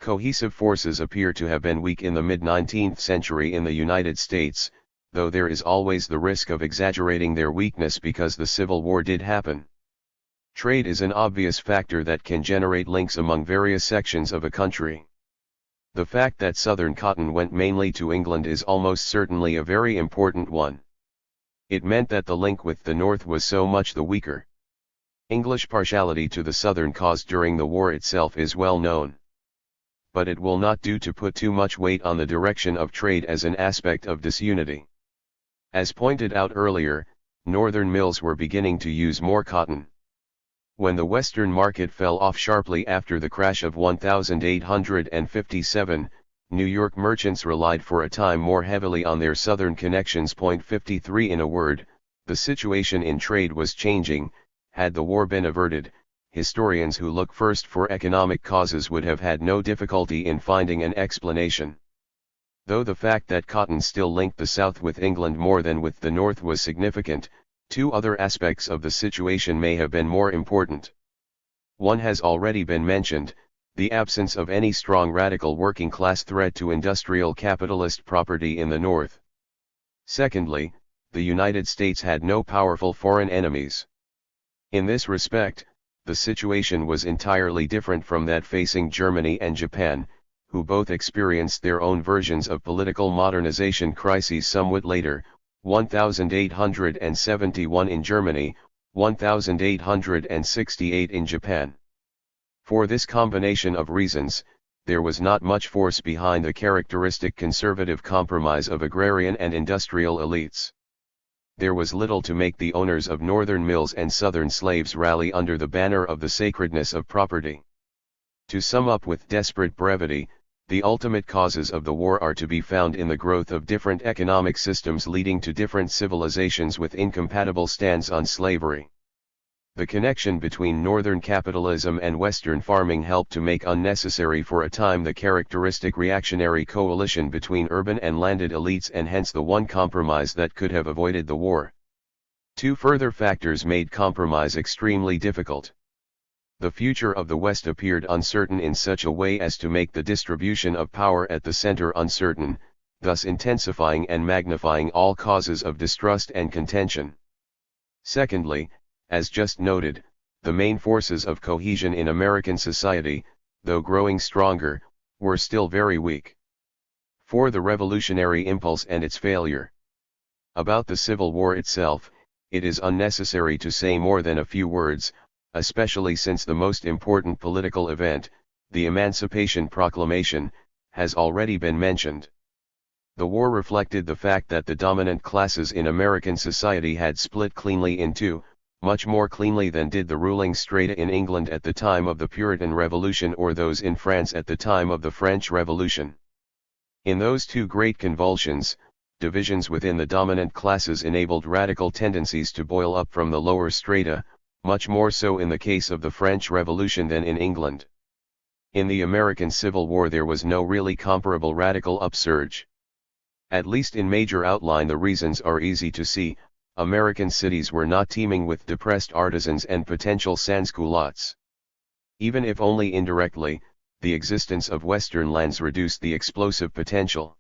Cohesive forces appear to have been weak in the mid-19th century in the United States, though there is always the risk of exaggerating their weakness because the Civil War did happen. Trade is an obvious factor that can generate links among various sections of a country. The fact that Southern cotton went mainly to England is almost certainly a very important one. It meant that the link with the North was so much the weaker. English partiality to the Southern cause during the war itself is well known. But it will not do to put too much weight on the direction of trade as an aspect of disunity. As pointed out earlier, northern mills were beginning to use more cotton. When the western market fell off sharply after the crash of 1857, New York merchants relied for a time more heavily on their southern connections. 53 In a word, the situation in trade was changing. Had the war been averted, historians who look first for economic causes would have had no difficulty in finding an explanation. Though the fact that cotton still linked the South with England more than with the North was significant, two other aspects of the situation may have been more important. One has already been mentioned, the absence of any strong radical working class threat to industrial capitalist property in the North. Secondly, the United States had no powerful foreign enemies. In this respect, the situation was entirely different from that facing Germany and Japan, who both experienced their own versions of political modernization crises somewhat later, 1871 in Germany, 1868 in Japan. For this combination of reasons, there was not much force behind the characteristic conservative compromise of agrarian and industrial elites. There was little to make the owners of northern mills and southern slaves rally under the banner of the sacredness of property. To sum up with desperate brevity, the ultimate causes of the war are to be found in the growth of different economic systems leading to different civilizations with incompatible stands on slavery. The connection between northern capitalism and western farming helped to make unnecessary for a time the characteristic reactionary coalition between urban and landed elites, and hence the one compromise that could have avoided the war. Two further factors made compromise extremely difficult. The future of the West appeared uncertain in such a way as to make the distribution of power at the center uncertain, thus intensifying and magnifying all causes of distrust and contention. Secondly, as just noted, the main forces of cohesion in American society, though growing stronger, were still very weak. For the revolutionary impulse and its failure. About the Civil War itself, it is unnecessary to say more than a few words, especially since the most important political event, the Emancipation Proclamation, has already been mentioned. The war reflected the fact that the dominant classes in American society had split cleanly in two, much more cleanly than did the ruling strata in England at the time of the Puritan Revolution or those in France at the time of the French Revolution. In those two great convulsions, divisions within the dominant classes enabled radical tendencies to boil up from the lower strata, much more so in the case of the French Revolution than in England. In the American Civil War there was no really comparable radical upsurge. At least in major outline the reasons are easy to see. American cities were not teeming with depressed artisans and potential sans-culottes. Even if only indirectly, the existence of Western lands reduced the explosive potential.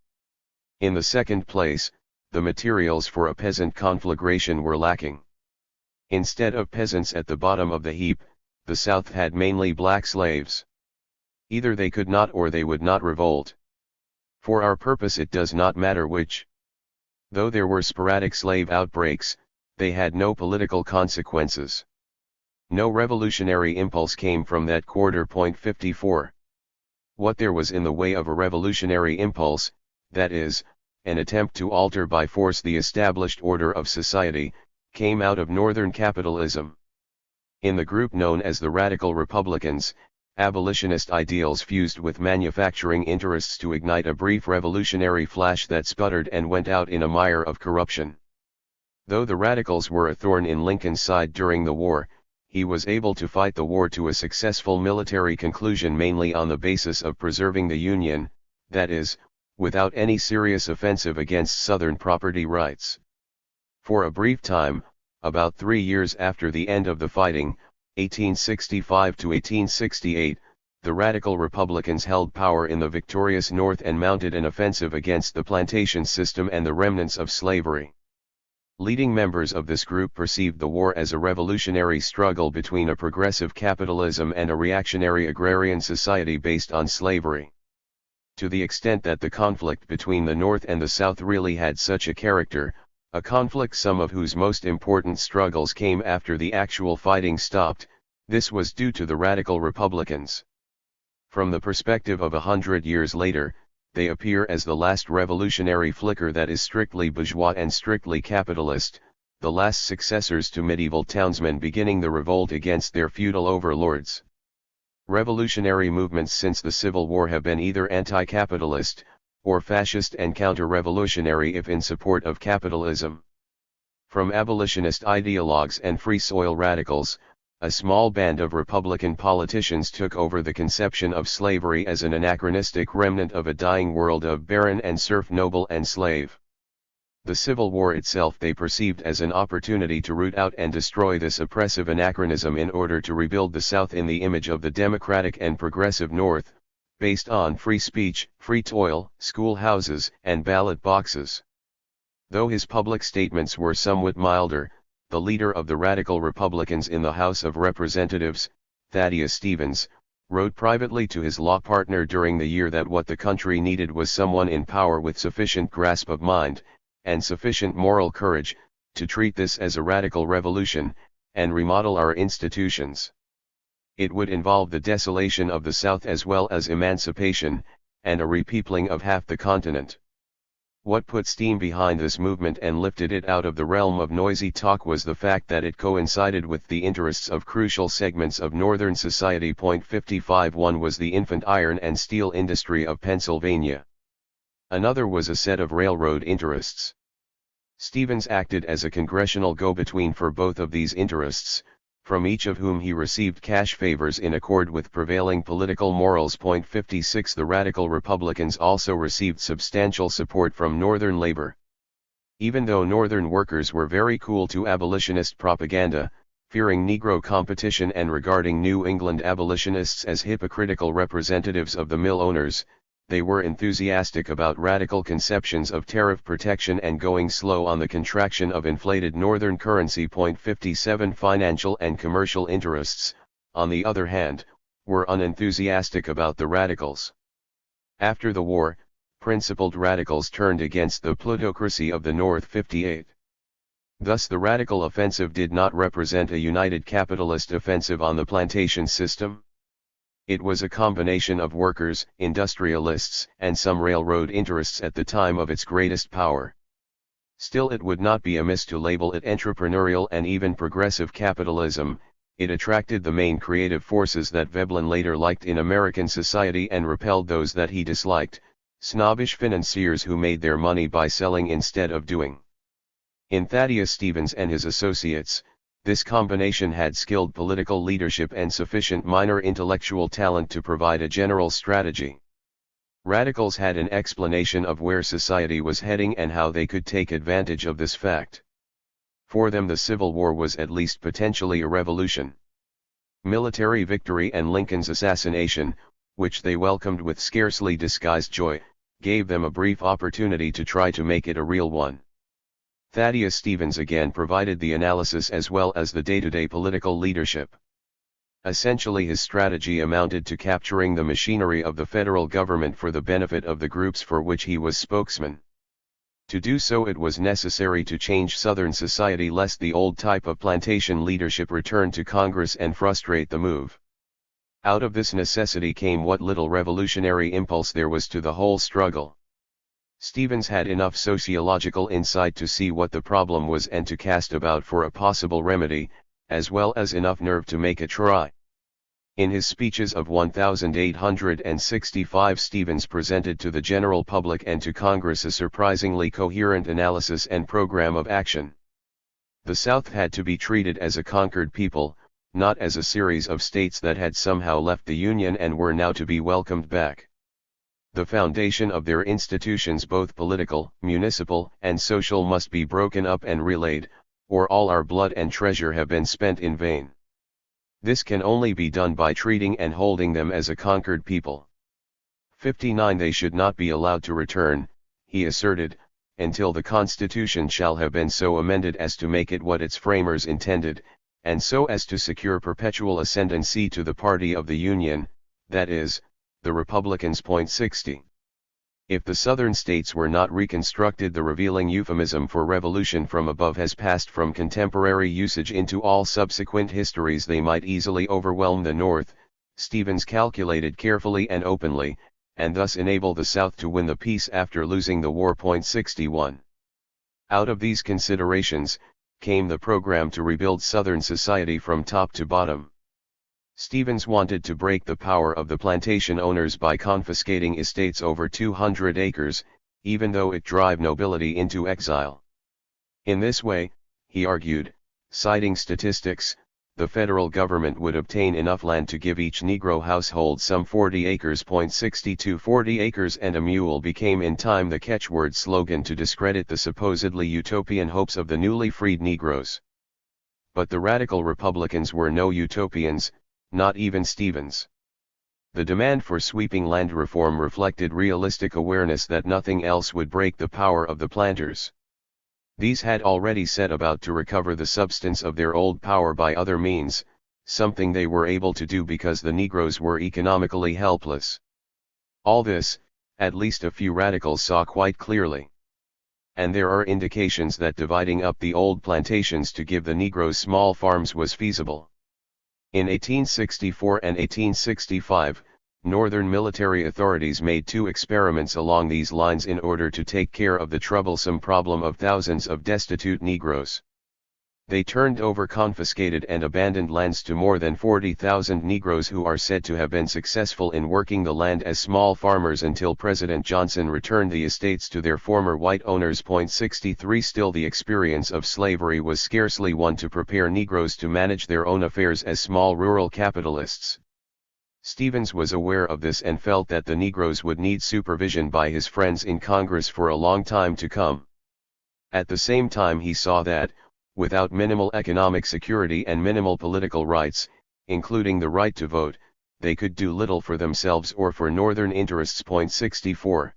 In the second place, the materials for a peasant conflagration were lacking. Instead of peasants at the bottom of the heap, the South had mainly black slaves. Either they could not or they would not revolt. For our purpose it does not matter which. Though there were sporadic slave outbreaks, they had no political consequences. No revolutionary impulse came from that quarter. 54. What there was in the way of a revolutionary impulse, that is, an attempt to alter by force the established order of society, came out of Northern capitalism. In the group known as the Radical Republicans, abolitionist ideals fused with manufacturing interests to ignite a brief revolutionary flash that sputtered and went out in a mire of corruption. Though the radicals were a thorn in Lincoln's side during the war, he was able to fight the war to a successful military conclusion mainly on the basis of preserving the Union, that is, without any serious offensive against Southern property rights. For a brief time, about 3 years after the end of the fighting, 1865 to 1868, the Radical Republicans held power in the victorious North and mounted an offensive against the plantation system and the remnants of slavery. Leading members of this group perceived the war as a revolutionary struggle between a progressive capitalism and a reactionary agrarian society based on slavery. To the extent that the conflict between the North and the South really had such a character, a conflict some of whose most important struggles came after the actual fighting stopped, this was due to the Radical Republicans. From the perspective of 100 years later, they appear as the last revolutionary flicker that is strictly bourgeois and strictly capitalist, the last successors to medieval townsmen beginning the revolt against their feudal overlords. Revolutionary movements since the Civil War have been either anti-capitalist, or fascist and counter-revolutionary if in support of capitalism. From abolitionist ideologues and free soil radicals, a small band of Republican politicians took over the conception of slavery as an anachronistic remnant of a dying world of baron and serf, noble and slave. The Civil War itself they perceived as an opportunity to root out and destroy this oppressive anachronism in order to rebuild the South in the image of the democratic and progressive North, based on free speech, free toil, schoolhouses, and ballot boxes. Though his public statements were somewhat milder, the leader of the Radical Republicans in the House of Representatives, Thaddeus Stevens, wrote privately to his law partner during the year that what the country needed was someone in power with sufficient grasp of mind, and sufficient moral courage, to treat this as a radical revolution, and remodel our institutions. It would involve the desolation of the South as well as emancipation, and a repeopling of half the continent. What put steam behind this movement and lifted it out of the realm of noisy talk was the fact that it coincided with the interests of crucial segments of Northern society. 55. One was the infant iron and steel industry of Pennsylvania. Another was a set of railroad interests. Stevens acted as a congressional go-between for both of these interests, from each of whom he received cash favors in accord with prevailing political morals. 56. The Radical Republicans also received substantial support from Northern labor. Even though Northern workers were very cool to abolitionist propaganda, fearing Negro competition and regarding New England abolitionists as hypocritical representatives of the mill owners, they were enthusiastic about radical conceptions of tariff protection and going slow on the contraction of inflated Northern currency. 57. Financial and commercial interests, on the other hand, were unenthusiastic about the radicals. After the war, principled radicals turned against the plutocracy of the North. 58. Thus the radical offensive did not represent a united capitalist offensive on the plantation system. It was a combination of workers, industrialists, and some railroad interests at the time of its greatest power. Still, it would not be amiss to label it entrepreneurial and even progressive capitalism. It attracted the main creative forces that Veblen later liked in American society and repelled those that he disliked, Snobbish financiers who made their money by selling instead of doing. In Thaddeus Stevens and his associates, this combination had skilled political leadership and sufficient minor intellectual talent to provide a general strategy. Radicals had an explanation of where society was heading and how they could take advantage of this fact. For them the Civil War was at least potentially a revolution. Military victory and Lincoln's assassination, which they welcomed with scarcely disguised joy, gave them a brief opportunity to try to make it a real one. Thaddeus Stevens again provided the analysis as well as the day-to-day political leadership. Essentially his strategy amounted to capturing the machinery of the federal government for the benefit of the groups for which he was spokesman. To do so it was necessary to change Southern society lest the old type of plantation leadership return to Congress and frustrate the move. Out of this necessity came what little revolutionary impulse there was to the whole struggle. Stevens had enough sociological insight to see what the problem was and to cast about for a possible remedy, as well as enough nerve to make a try. In his speeches of 1865 Stevens presented to the general public and to Congress a surprisingly coherent analysis and program of action. The South had to be treated as a conquered people, not as a series of states that had somehow left the Union and were now to be welcomed back. The foundation of their institutions, both political, municipal, and social, must be broken up and relaid, or all our blood and treasure have been spent in vain. This can only be done by treating and holding them as a conquered people. 59 They should not be allowed to return, he asserted, until the Constitution shall have been so amended as to make it what its framers intended, and so as to secure perpetual ascendancy to the party of the Union, that is, the Republicans. 60. If the Southern states were not reconstructed, the revealing euphemism for revolution from above has passed from contemporary usage into all subsequent histories. They might easily overwhelm the North, Stevens calculated carefully and openly, and thus enable the South to win the peace after losing the war. 61. Out of these considerations, came the program to rebuild Southern society from top to bottom. Stevens wanted to break the power of the plantation owners by confiscating estates over 200 acres, even though it drive nobility into exile. In this way, he argued, citing statistics, the federal government would obtain enough land to give each Negro household some 40 acres. 62 40 acres and a mule became in time the catchword slogan to discredit the supposedly utopian hopes of the newly freed Negroes. But the radical Republicans were no utopians, not even Stevens. The demand for sweeping land reform reflected realistic awareness that nothing else would break the power of the planters. These had already set about to recover the substance of their old power by other means, something they were able to do because the Negroes were economically helpless. All this, at least a few radicals saw quite clearly. And there are indications that dividing up the old plantations to give the Negroes small farms was feasible. In 1864 and 1865, Northern military authorities made 2 experiments along these lines in order to take care of the troublesome problem of thousands of destitute Negroes. They turned over confiscated and abandoned lands to more than 40,000 Negroes who are said to have been successful in working the land as small farmers until President Johnson returned the estates to their former white owners. 63 Still the experience of slavery was scarcely one to prepare Negroes to manage their own affairs as small rural capitalists. Stevens was aware of this and felt that the Negroes would need supervision by his friends in Congress for a long time to come. At the same time he saw that, without minimal economic security and minimal political rights, including the right to vote, they could do little for themselves or for Northern interests. 64.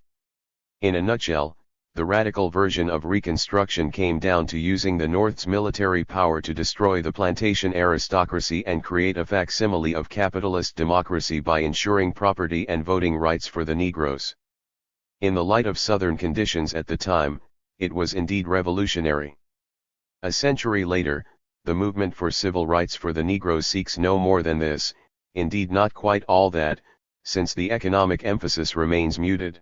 In a nutshell, the radical version of Reconstruction came down to using the North's military power to destroy the plantation aristocracy and create a facsimile of capitalist democracy by ensuring property and voting rights for the Negroes. In the light of Southern conditions at the time, it was indeed revolutionary. A century later, the movement for civil rights for the Negroes seeks no more than this, indeed not quite all that, since the economic emphasis remains muted.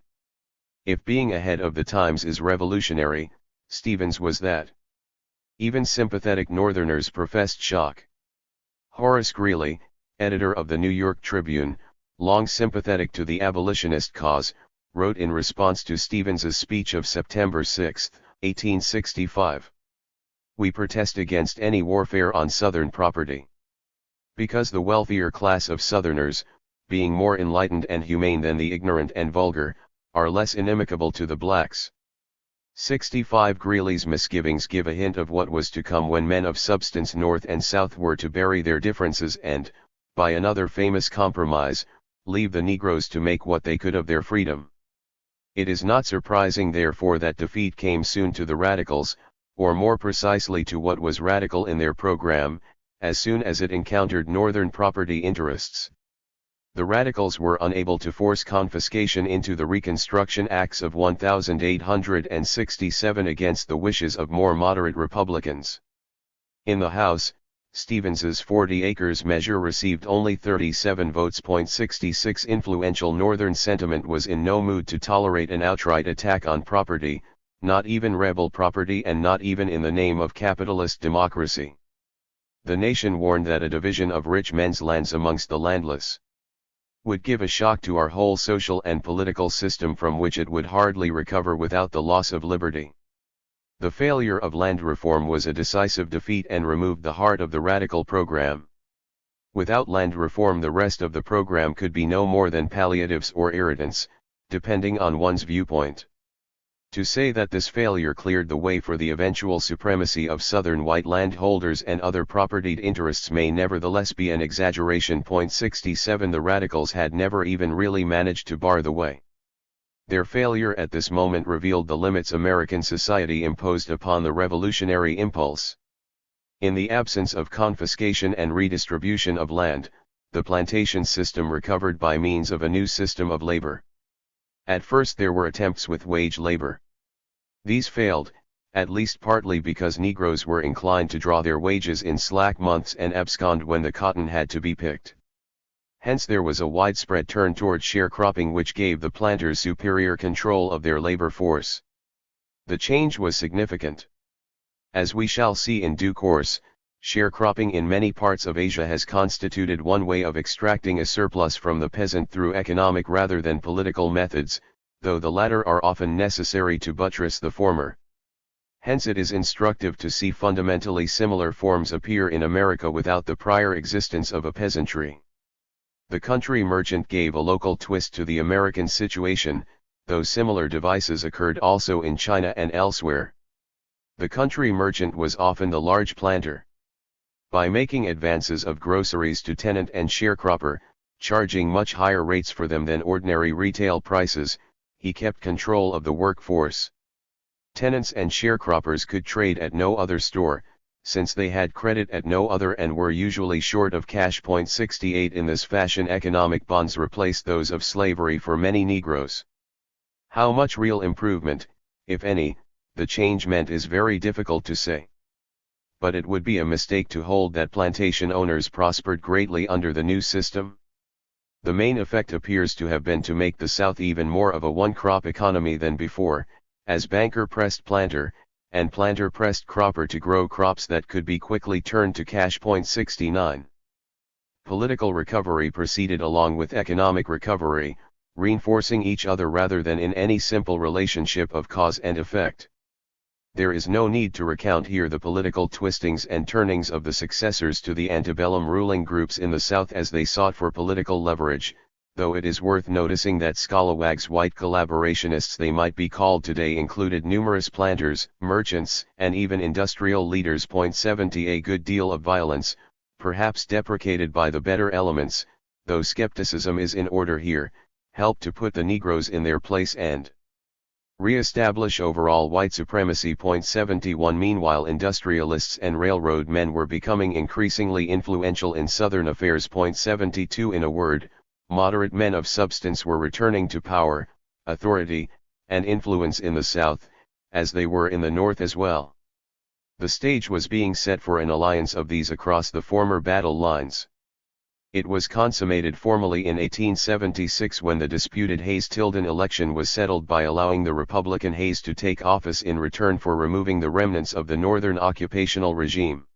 If being ahead of the times is revolutionary, Stevens was that. Even sympathetic Northerners professed shock. Horace Greeley, editor of the New York Tribune, long sympathetic to the abolitionist cause, wrote in response to Stevens's speech of September 6, 1865. We protest against any warfare on Southern property. Because the wealthier class of Southerners, being more enlightened and humane than the ignorant and vulgar, are less inimical to the blacks. 65 Greeley's misgivings give a hint of what was to come when men of substance North and South were to bury their differences and, by another famous compromise, leave the Negroes to make what they could of their freedom. It is not surprising therefore that defeat came soon to the Radicals, or more precisely to what was radical in their program, as soon as it encountered Northern property interests. The Radicals were unable to force confiscation into the Reconstruction Acts of 1867 against the wishes of more moderate Republicans. In the House, Stevens's 40 acres measure received only 37 votes. 66 Influential Northern sentiment was in no mood to tolerate an outright attack on property, not even rebel property and not even in the name of capitalist democracy. The nation warned that a division of rich men's lands amongst the landless would give a shock to our whole social and political system from which it would hardly recover without the loss of liberty. The failure of land reform was a decisive defeat and removed the heart of the radical program. Without land reform the rest of the program could be no more than palliatives or irritants, depending on one's viewpoint. To say that this failure cleared the way for the eventual supremacy of Southern white landholders and other propertied interests may nevertheless be an exaggeration. 67 The Radicals had never even really managed to bar the way. Their failure at this moment revealed the limits American society imposed upon the revolutionary impulse. In the absence of confiscation and redistribution of land, the plantation system recovered by means of a new system of labor. At first there were attempts with wage labor. These failed, at least partly because Negroes were inclined to draw their wages in slack months and abscond when the cotton had to be picked. Hence there was a widespread turn toward sharecropping which gave the planters superior control of their labor force. The change was significant. As we shall see in due course, sharecropping in many parts of Asia has constituted one way of extracting a surplus from the peasant through economic rather than political methods, though the latter are often necessary to buttress the former. Hence it is instructive to see fundamentally similar forms appear in America without the prior existence of a peasantry. The country merchant gave a local twist to the American situation, though similar devices occurred also in China and elsewhere. The country merchant was often the large planter. By making advances of groceries to tenant and sharecropper, charging much higher rates for them than ordinary retail prices, he kept control of the workforce. Tenants and sharecroppers could trade at no other store, since they had credit at no other and were usually short of cash. 68 In this fashion economic bonds replaced those of slavery for many Negroes. How much real improvement, if any, the change meant is very difficult to say. But it would be a mistake to hold that plantation owners prospered greatly under the new system. The main effect appears to have been to make the South even more of a one-crop economy than before, as banker pressed planter, and planter pressed cropper to grow crops that could be quickly turned to cash. 69. Political recovery proceeded along with economic recovery, reinforcing each other rather than in any simple relationship of cause and effect. There is no need to recount here the political twistings and turnings of the successors to the antebellum ruling groups in the South as they sought for political leverage, though it is worth noticing that scalawags white collaborationists they might be called today included numerous planters, merchants, and even industrial leaders. 70 A good deal of violence, perhaps deprecated by the better elements, though skepticism is in order here, helped to put the Negroes in their place and re-establish overall white supremacy. 71 Meanwhile industrialists and railroad men were becoming increasingly influential in Southern affairs. 72 In a word, moderate men of substance were returning to power, authority, and influence in the South, as they were in the North as well. The stage was being set for an alliance of these across the former battle lines. It was consummated formally in 1876 when the disputed Hayes-Tilden election was settled by allowing the Republican Hayes to take office in return for removing the remnants of the Northern occupational regime.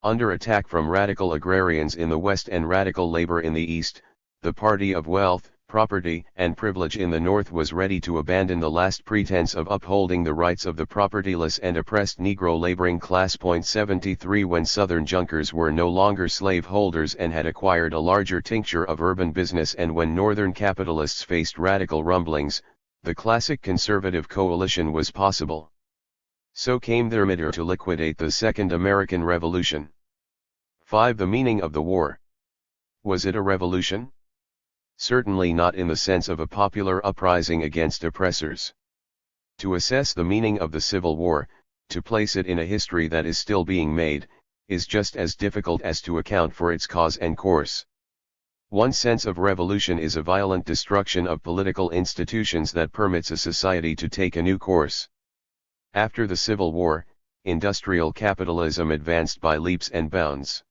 Under attack from radical agrarians in the West and radical labor in the East, the party of wealth, property and privilege in the North was ready to abandon the last pretense of upholding the rights of the propertyless and oppressed Negro laboring class. 73 When Southern Junkers were no longer slave holders and had acquired a larger tincture of urban business, and when Northern capitalists faced radical rumblings, the classic conservative coalition was possible. So came their midter to liquidate the Second American Revolution. 5. The meaning of the war. Was it a revolution? Certainly not in the sense of a popular uprising against oppressors. To assess the meaning of the Civil War, to place it in a history that is still being made, is just as difficult as to account for its cause and course. One sense of revolution is a violent destruction of political institutions that permits a society to take a new course. After the Civil War, industrial capitalism advanced by leaps and bounds.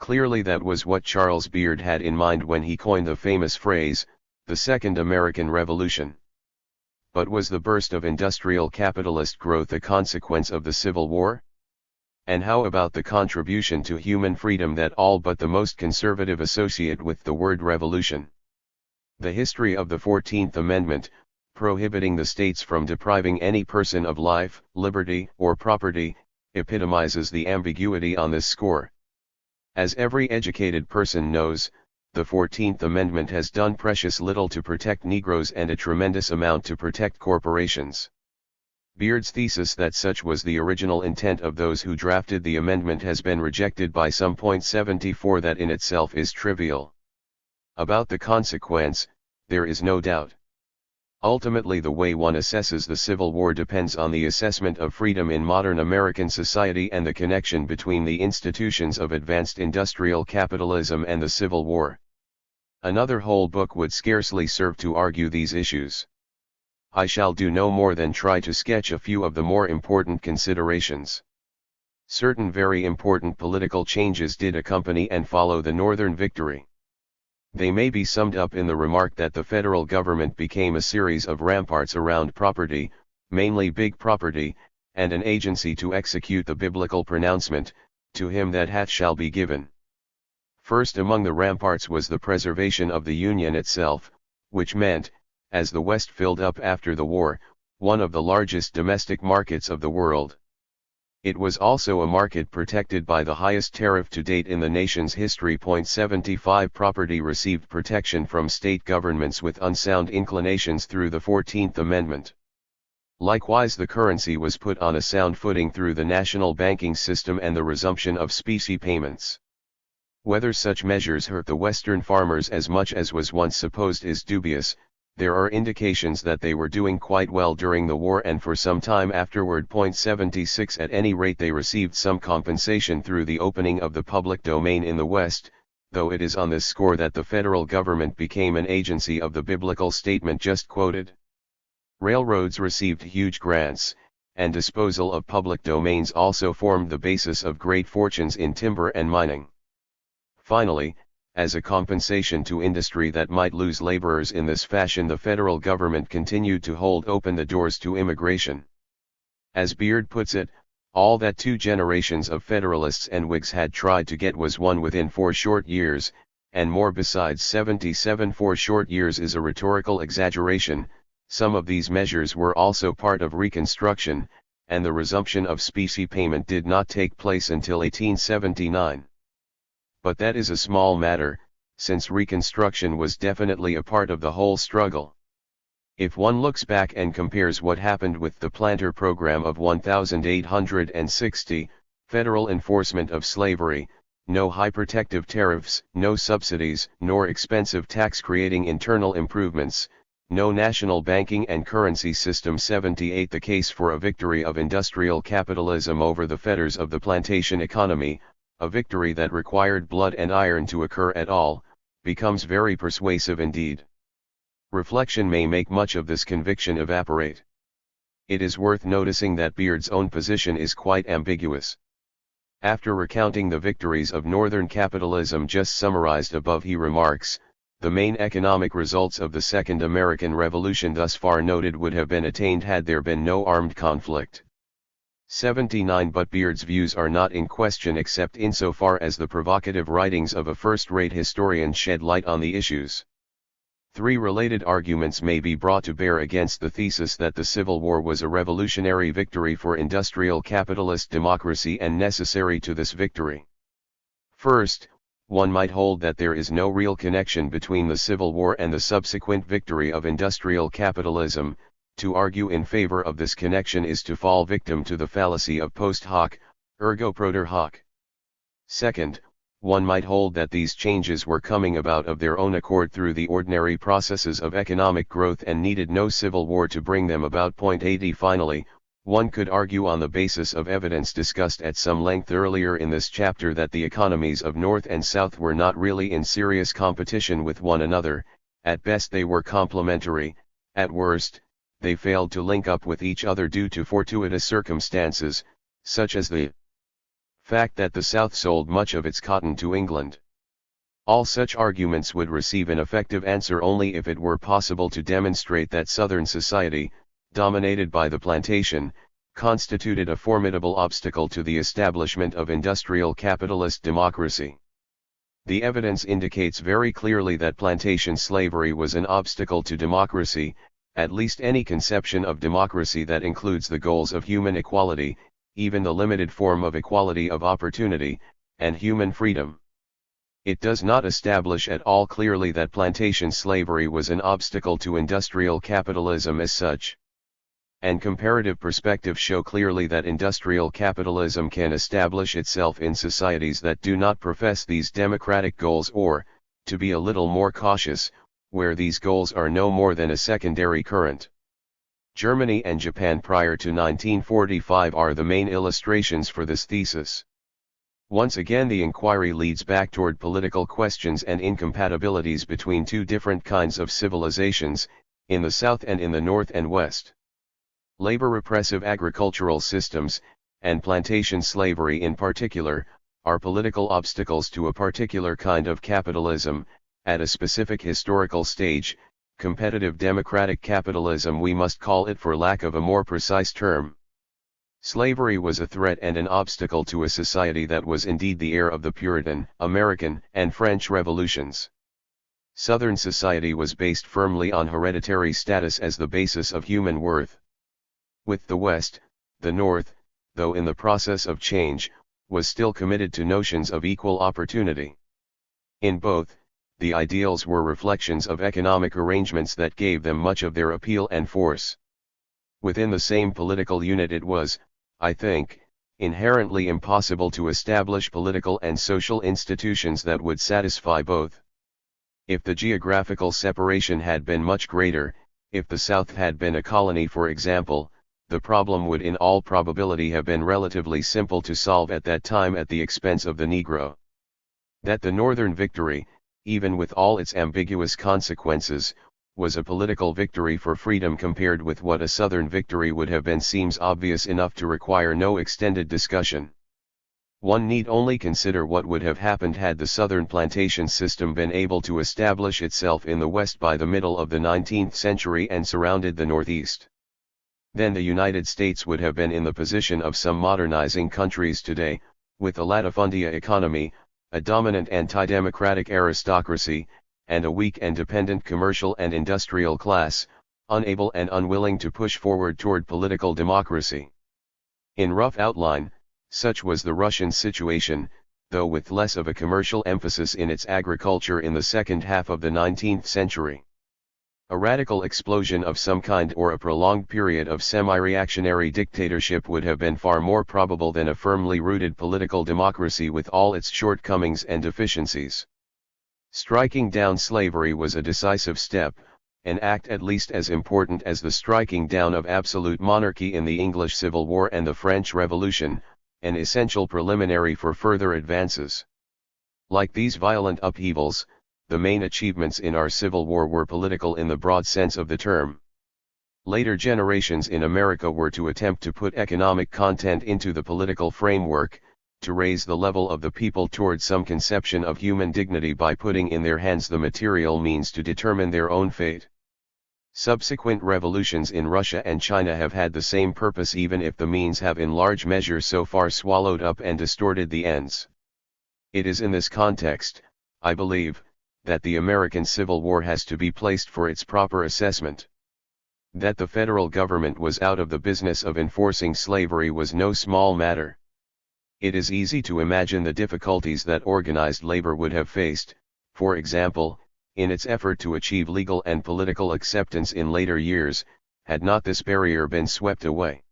Clearly that was what Charles Beard had in mind when he coined the famous phrase, the Second American Revolution. But was the burst of industrial capitalist growth a consequence of the Civil War? And how about the contribution to human freedom that all but the most conservative associate with the word revolution? The history of the 14th Amendment, prohibiting the states from depriving any person of life, liberty, or property, epitomizes the ambiguity on this score. As every educated person knows, the 14th Amendment has done precious little to protect Negroes and a tremendous amount to protect corporations. Beard's thesis that such was the original intent of those who drafted the amendment has been rejected by some. 74 That in itself is trivial. About the consequence, there is no doubt. Ultimately, the way one assesses the Civil War depends on the assessment of freedom in modern American society and the connection between the institutions of advanced industrial capitalism and the Civil War. Another whole book would scarcely serve to argue these issues. I shall do no more than try to sketch a few of the more important considerations. Certain very important political changes did accompany and follow the Northern victory. They may be summed up in the remark that the federal government became a series of ramparts around property, mainly big property, and an agency to execute the biblical pronouncement, "To him that hath shall be given." First among the ramparts was the preservation of the Union itself, which meant, as the West filled up after the war, one of the largest domestic markets of the world. It was also a market protected by the highest tariff to date in the nation's history. 75 Property received protection from state governments with unsound inclinations through the 14th Amendment. Likewise, the currency was put on a sound footing through the national banking system and the resumption of specie payments. Whether such measures hurt the Western farmers as much as was once supposed is dubious. There are indications that they were doing quite well during the war and for some time afterward. 76 At any rate, they received some compensation through the opening of the public domain in the West, though it is on this score that the federal government became an agency of the biblical statement just quoted. Railroads received huge grants, and disposal of public domains also formed the basis of great fortunes in timber and mining. Finally, as a compensation to industry that might lose laborers in this fashion, the federal government continued to hold open the doors to immigration. As Beard puts it, all that 2 generations of Federalists and Whigs had tried to get was won within 4 short years, and more besides. 77 4 short years is a rhetorical exaggeration. Some of these measures were also part of Reconstruction, and the resumption of specie payment did not take place until 1879. But that is a small matter, since Reconstruction was definitely a part of the whole struggle. If one looks back and compares what happened with the planter program of 1860, federal enforcement of slavery, no high protective tariffs, no subsidies, nor expensive tax creating internal improvements, no national banking and currency system. 78 The case for a victory of industrial capitalism over the fetters of the plantation economy, a victory that required blood and iron to occur at all, becomes very persuasive indeed. Reflection may make much of this conviction evaporate. It is worth noticing that Beard's own position is quite ambiguous. After recounting the victories of Northern capitalism just summarized above, he remarks, "The main economic results of the Second American Revolution thus far noted would have been attained had there been no armed conflict." 79 But Beard's views are not in question except insofar as the provocative writings of a first-rate historian shed light on the issues. Three related arguments may be brought to bear against the thesis that the Civil War was a revolutionary victory for industrial capitalist democracy and necessary to this victory. First, one might hold that there is no real connection between the Civil War and the subsequent victory of industrial capitalism. To argue in favor of this connection is to fall victim to the fallacy of post hoc, ergo propter hoc. Second, one might hold that these changes were coming about of their own accord through the ordinary processes of economic growth and needed no civil war to bring them about. Point 80. Finally, one could argue on the basis of evidence discussed at some length earlier in this chapter that the economies of North and South were not really in serious competition with one another. At best they were complementary, at worst, they failed to link up with each other due to fortuitous circumstances, such as the fact that the South sold much of its cotton to England. All such arguments would receive an effective answer only if it were possible to demonstrate that Southern society, dominated by the plantation, constituted a formidable obstacle to the establishment of industrial capitalist democracy. The evidence indicates very clearly that plantation slavery was an obstacle to democracy, at least any conception of democracy that includes the goals of human equality, even the limited form of equality of opportunity, and human freedom. It does not establish at all clearly that plantation slavery was an obstacle to industrial capitalism as such. And comparative perspectives show clearly that industrial capitalism can establish itself in societies that do not profess these democratic goals or, to be a little more cautious, where these goals are no more than a secondary current. Germany and Japan prior to 1945 are the main illustrations for this thesis. Once again the inquiry leads back toward political questions and incompatibilities between two different kinds of civilizations, in the South and in the North and West. Labor-repressive agricultural systems, and plantation slavery in particular, are political obstacles to a particular kind of capitalism, at a specific historical stage. Competitive democratic capitalism we must call it for lack of a more precise term. Slavery was a threat and an obstacle to a society that was indeed the heir of the Puritan, American, and French revolutions. Southern society was based firmly on hereditary status as the basis of human worth. With the West, the North, though in the process of change, was still committed to notions of equal opportunity. In both, the ideals were reflections of economic arrangements that gave them much of their appeal and force. Within the same political unit it was, I think, inherently impossible to establish political and social institutions that would satisfy both. If the geographical separation had been much greater, if the South had been a colony for example, the problem would in all probability have been relatively simple to solve at that time at the expense of the Negro. That the Northern victory, even with all its ambiguous consequences, was a political victory for freedom compared with what a Southern victory would have been seems obvious enough to require no extended discussion. One need only consider what would have happened had the Southern plantation system been able to establish itself in the West by the middle of the 19th century and surrounded the Northeast. Then the United States would have been in the position of some modernizing countries today, with a latifundia economy, a dominant anti-democratic aristocracy, and a weak and dependent commercial and industrial class, unable and unwilling to push forward toward political democracy. In rough outline, such was the Russian situation, though with less of a commercial emphasis in its agriculture in the second half of the 19th century. A radical explosion of some kind or a prolonged period of semi-reactionary dictatorship would have been far more probable than a firmly rooted political democracy with all its shortcomings and deficiencies. Striking down slavery was a decisive step, an act at least as important as the striking down of absolute monarchy in the English Civil War and the French Revolution, an essential preliminary for further advances. Like these violent upheavals, the main achievements in our Civil War were political in the broad sense of the term. Later generations in America were to attempt to put economic content into the political framework, to raise the level of the people toward some conception of human dignity by putting in their hands the material means to determine their own fate. Subsequent revolutions in Russia and China have had the same purpose even if the means have in large measure so far swallowed up and distorted the ends. It is in this context, I believe, that the American Civil War has to be placed for its proper assessment. That the federal government was out of the business of enforcing slavery was no small matter. It is easy to imagine the difficulties that organized labor would have faced, for example, in its effort to achieve legal and political acceptance in later years, had not this barrier been swept away.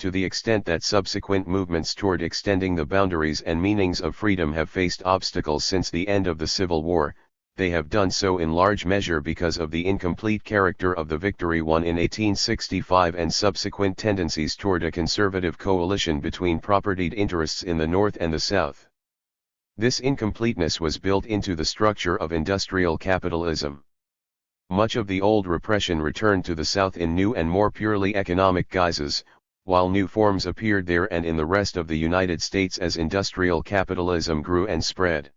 To the extent that subsequent movements toward extending the boundaries and meanings of freedom have faced obstacles since the end of the Civil War, they have done so in large measure because of the incomplete character of the victory won in 1865 and subsequent tendencies toward a conservative coalition between propertied interests in the North and the South. This incompleteness was built into the structure of industrial capitalism. Much of the old repression returned to the South in new and more purely economic guises, while new forms appeared there and in the rest of the United States as industrial capitalism grew and spread.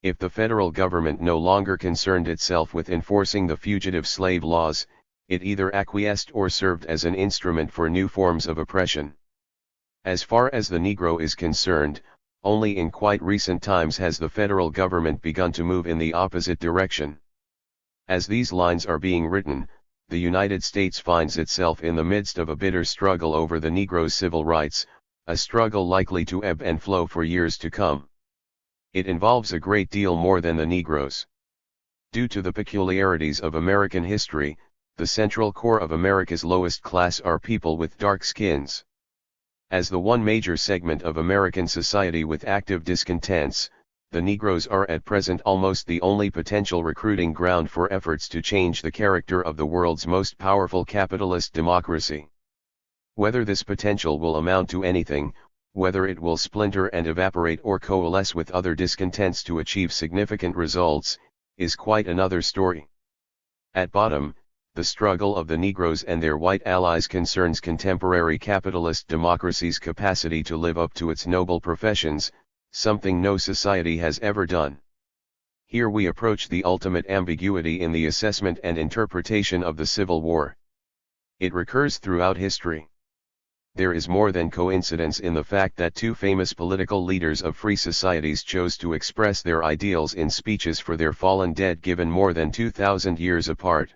If the federal government no longer concerned itself with enforcing the fugitive slave laws, it either acquiesced or served as an instrument for new forms of oppression. As far as the Negro is concerned, only in quite recent times has the federal government begun to move in the opposite direction. As these lines are being written, the United States finds itself in the midst of a bitter struggle over the Negro's civil rights, a struggle likely to ebb and flow for years to come. It involves a great deal more than the Negroes. Due to the peculiarities of American history, the central core of America's lowest class are people with dark skins. As the one major segment of American society with active discontents, the Negroes are at present almost the only potential recruiting ground for efforts to change the character of the world's most powerful capitalist democracy. Whether this potential will amount to anything, whether it will splinter and evaporate or coalesce with other discontents to achieve significant results, is quite another story. At bottom, the struggle of the Negroes and their white allies concerns contemporary capitalist democracy's capacity to live up to its noble professions, something no society has ever done. Here we approach the ultimate ambiguity in the assessment and interpretation of the Civil War. It recurs throughout history. There is more than coincidence in the fact that two famous political leaders of free societies chose to express their ideals in speeches for their fallen dead given more than 2,000 years apart.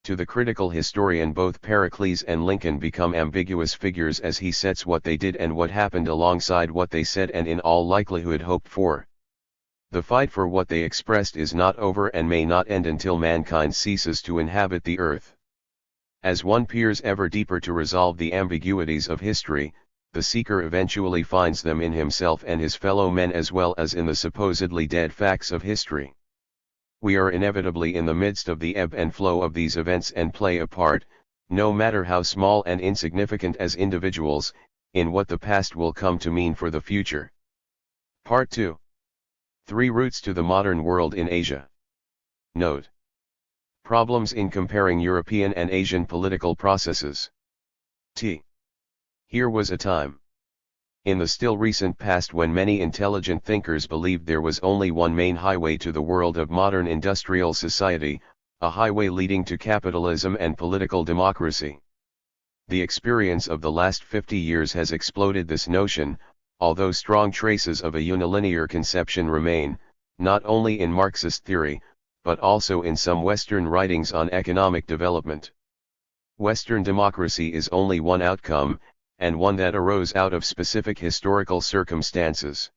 To the critical historian, both Pericles and Lincoln become ambiguous figures as he sets what they did and what happened alongside what they said and in all likelihood hoped for. The fight for what they expressed is not over and may not end until mankind ceases to inhabit the earth. As one peers ever deeper to resolve the ambiguities of history, the seeker eventually finds them in himself and his fellow men as well as in the supposedly dead facts of history. We are inevitably in the midst of the ebb and flow of these events and play a part, no matter how small and insignificant as individuals, in what the past will come to mean for the future. Part 2. 3 Routes to the Modern World in Asia. Note: Problems in comparing European and Asian political processes. Here was a time in the still recent past when many intelligent thinkers believed there was only one main highway to the world of modern industrial society, a highway leading to capitalism and political democracy. The experience of the last 50 years has exploded this notion, although strong traces of a unilinear conception remain, not only in Marxist theory, but also in some Western writings on economic development. Western democracy is only one outcome, and one that arose out of specific historical circumstances.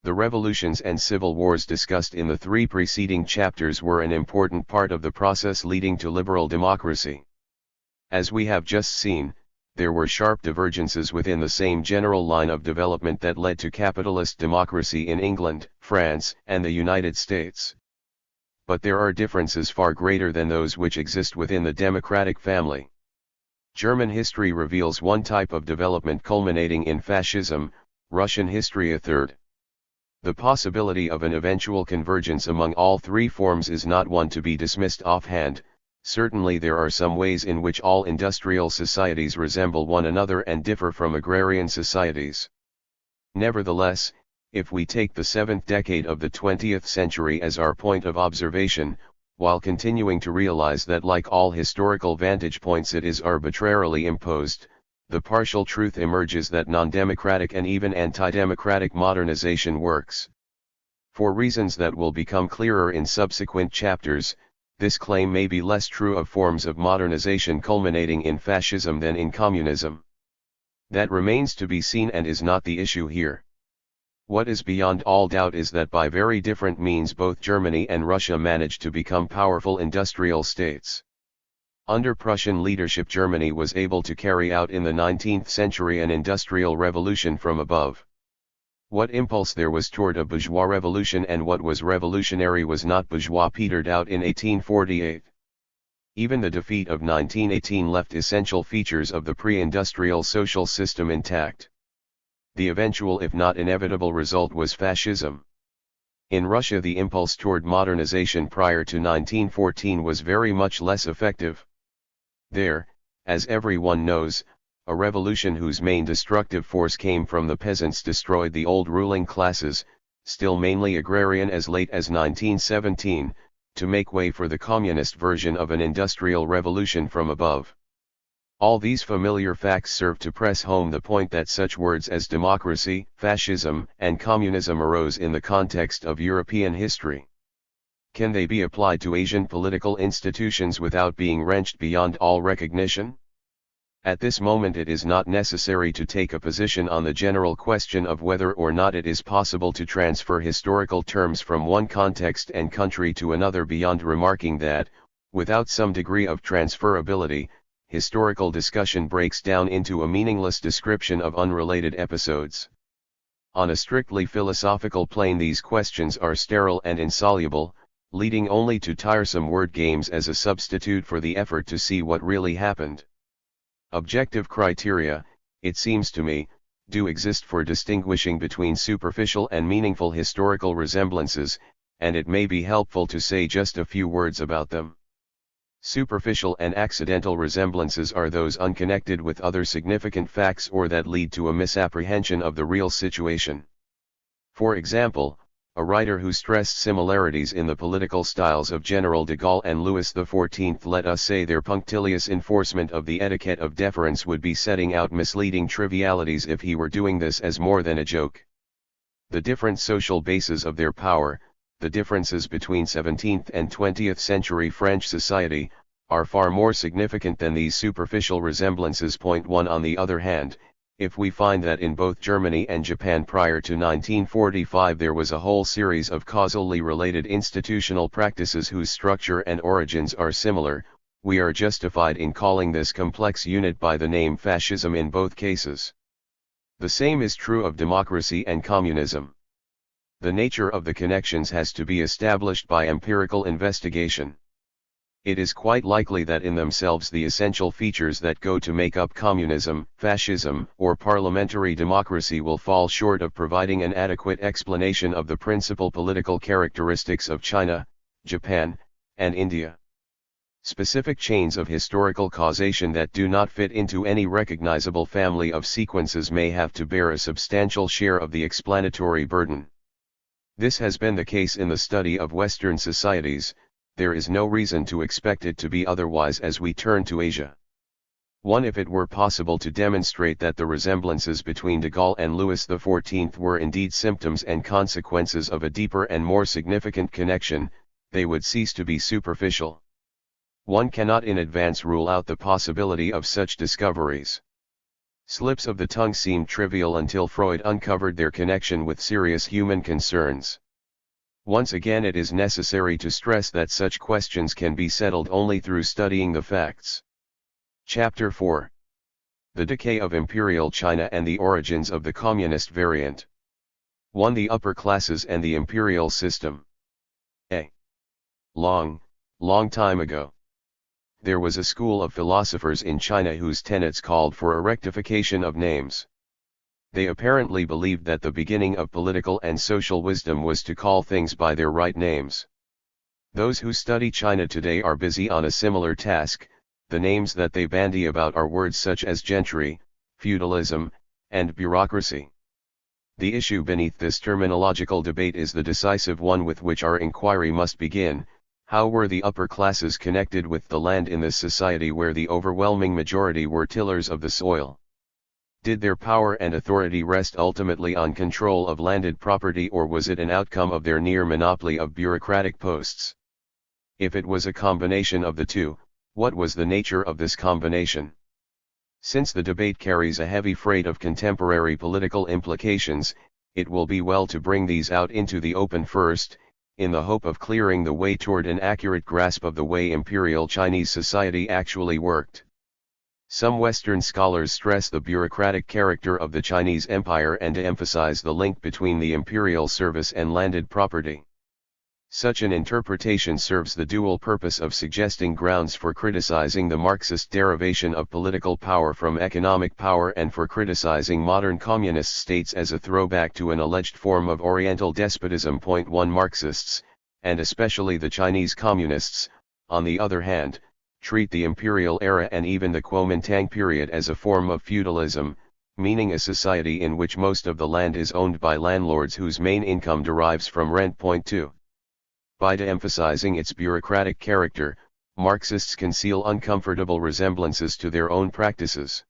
The revolutions and civil wars discussed in the 3 preceding chapters were an important part of the process leading to liberal democracy. As we have just seen, there were sharp divergences within the same general line of development that led to capitalist democracy in England, France, and the United States. But there are differences far greater than those which exist within the democratic family. German history reveals one type of development culminating in fascism, Russian history a third. The possibility of an eventual convergence among all 3 forms is not one to be dismissed offhand. Certainly there are some ways in which all industrial societies resemble one another and differ from agrarian societies. Nevertheless, if we take the 7th decade of the 20th century as our point of observation, while continuing to realize that like all historical vantage points it is arbitrarily imposed, the partial truth emerges that non-democratic and even anti-democratic modernization works. For reasons that will become clearer in subsequent chapters, this claim may be less true of forms of modernization culminating in fascism than in communism. That remains to be seen and is not the issue here. What is beyond all doubt is that by very different means both Germany and Russia managed to become powerful industrial states. Under Prussian leadership, Germany was able to carry out in the 19th century an industrial revolution from above. What impulse there was toward a bourgeois revolution and what was revolutionary was not bourgeois petered out in 1848. Even the defeat of 1918 left essential features of the pre-industrial social system intact. The eventual if not inevitable result was fascism. In Russia the impulse toward modernization prior to 1914 was very much less effective. There, as everyone knows, a revolution whose main destructive force came from the peasants destroyed the old ruling classes, still mainly agrarian as late as 1917, to make way for the communist version of an industrial revolution from above. All these familiar facts serve to press home the point that such words as democracy, fascism, and communism arose in the context of European history. Can they be applied to Asian political institutions without being wrenched beyond all recognition? At this moment it is not necessary to take a position on the general question of whether or not it is possible to transfer historical terms from one context and country to another beyond remarking that, without some degree of transferability, historical discussion breaks down into a meaningless description of unrelated episodes. On a strictly philosophical plane these questions are sterile and insoluble, leading only to tiresome word games as a substitute for the effort to see what really happened. Objective criteria, it seems to me, do exist for distinguishing between superficial and meaningful historical resemblances, and it may be helpful to say just a few words about them. Superficial and accidental resemblances are those unconnected with other significant facts or that lead to a misapprehension of the real situation. For example, a writer who stressed similarities in the political styles of General de Gaulle and Louis XIV, let us say their punctilious enforcement of the etiquette of deference, would be setting out misleading trivialities if he were doing this as more than a joke. The different social bases of their power, the differences between 17th and 20th century French society, are far more significant than these superficial resemblances. Point 1. On the other hand, if we find that in both Germany and Japan prior to 1945 there was a whole series of causally related institutional practices whose structure and origins are similar, we are justified in calling this complex unit by the name fascism in both cases. The same is true of democracy and communism. The nature of the connections has to be established by empirical investigation. It is quite likely that in themselves the essential features that go to make up communism, fascism, or parliamentary democracy will fall short of providing an adequate explanation of the principal political characteristics of China, Japan, and India. Specific chains of historical causation that do not fit into any recognizable family of sequences may have to bear a substantial share of the explanatory burden. This has been the case in the study of Western societies. There is no reason to expect it to be otherwise as we turn to Asia. 1. If it were possible to demonstrate that the resemblances between de Gaulle and Louis XIV were indeed symptoms and consequences of a deeper and more significant connection, they would cease to be superficial. One cannot in advance rule out the possibility of such discoveries. Slips of the tongue seemed trivial until Freud uncovered their connection with serious human concerns. Once again it is necessary to stress that such questions can be settled only through studying the facts. Chapter 4. The Decay of Imperial China and the Origins of the Communist Variant. 1. The Upper Classes and the Imperial System. A long time ago, there was a school of philosophers in China whose tenets called for a rectification of names. They apparently believed that the beginning of political and social wisdom was to call things by their right names. Those who study China today are busy on a similar task. The names that they bandy about are words such as gentry, feudalism, and bureaucracy. The issue beneath this terminological debate is the decisive one with which our inquiry must begin. How were the upper classes connected with the land in this society where the overwhelming majority were tillers of the soil? Did their power and authority rest ultimately on control of landed property, or was it an outcome of their near monopoly of bureaucratic posts? If it was a combination of the two, what was the nature of this combination? Since the debate carries a heavy freight of contemporary political implications, it will be well to bring these out into the open first, in the hope of clearing the way toward an accurate grasp of the way imperial Chinese society actually worked. Some Western scholars stress the bureaucratic character of the Chinese Empire and emphasize the link between the imperial service and landed property. Such an interpretation serves the dual purpose of suggesting grounds for criticizing the Marxist derivation of political power from economic power, and for criticizing modern communist states as a throwback to an alleged form of Oriental despotism. 1 Marxists, and especially the Chinese communists, on the other hand, treat the imperial era and even the Kuomintang period as a form of feudalism, meaning a society in which most of the land is owned by landlords whose main income derives from rent. 2. By de-emphasizing its bureaucratic character, Marxists conceal uncomfortable resemblances to their own practices.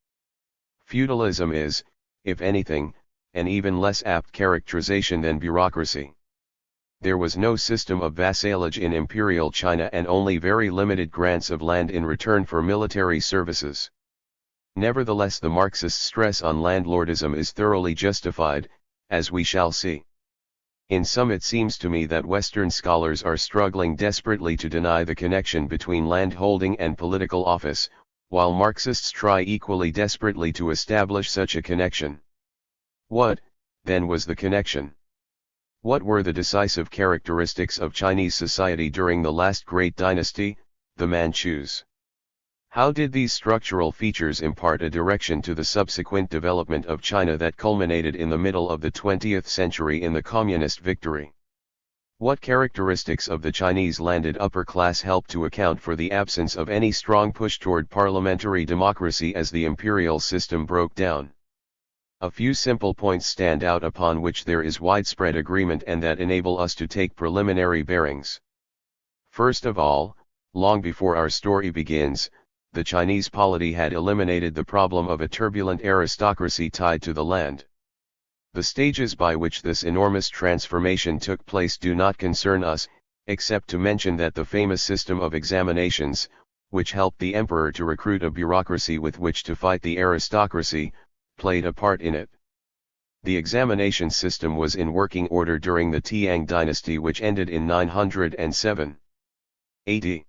Feudalism is, if anything, an even less apt characterization than bureaucracy. There was no system of vassalage in imperial China, and only very limited grants of land in return for military services. Nevertheless, the Marxist stress on landlordism is thoroughly justified, as we shall see. In sum, it seems to me that Western scholars are struggling desperately to deny the connection between landholding and political office, while Marxists try equally desperately to establish such a connection. What, then, was the connection? What were the decisive characteristics of Chinese society during the last great dynasty, the Manchus? How did these structural features impart a direction to the subsequent development of China that culminated in the middle of the 20th century in the communist victory? What characteristics of the Chinese landed upper class helped to account for the absence of any strong push toward parliamentary democracy as the imperial system broke down? A few simple points stand out upon which there is widespread agreement and that enable us to take preliminary bearings. First of all, long before our story begins, the Chinese polity had eliminated the problem of a turbulent aristocracy tied to the land. The stages by which this enormous transformation took place do not concern us, except to mention that the famous system of examinations, which helped the emperor to recruit a bureaucracy with which to fight the aristocracy, played a part in it. The examination system was in working order during the Tang dynasty, which ended in 907 AD.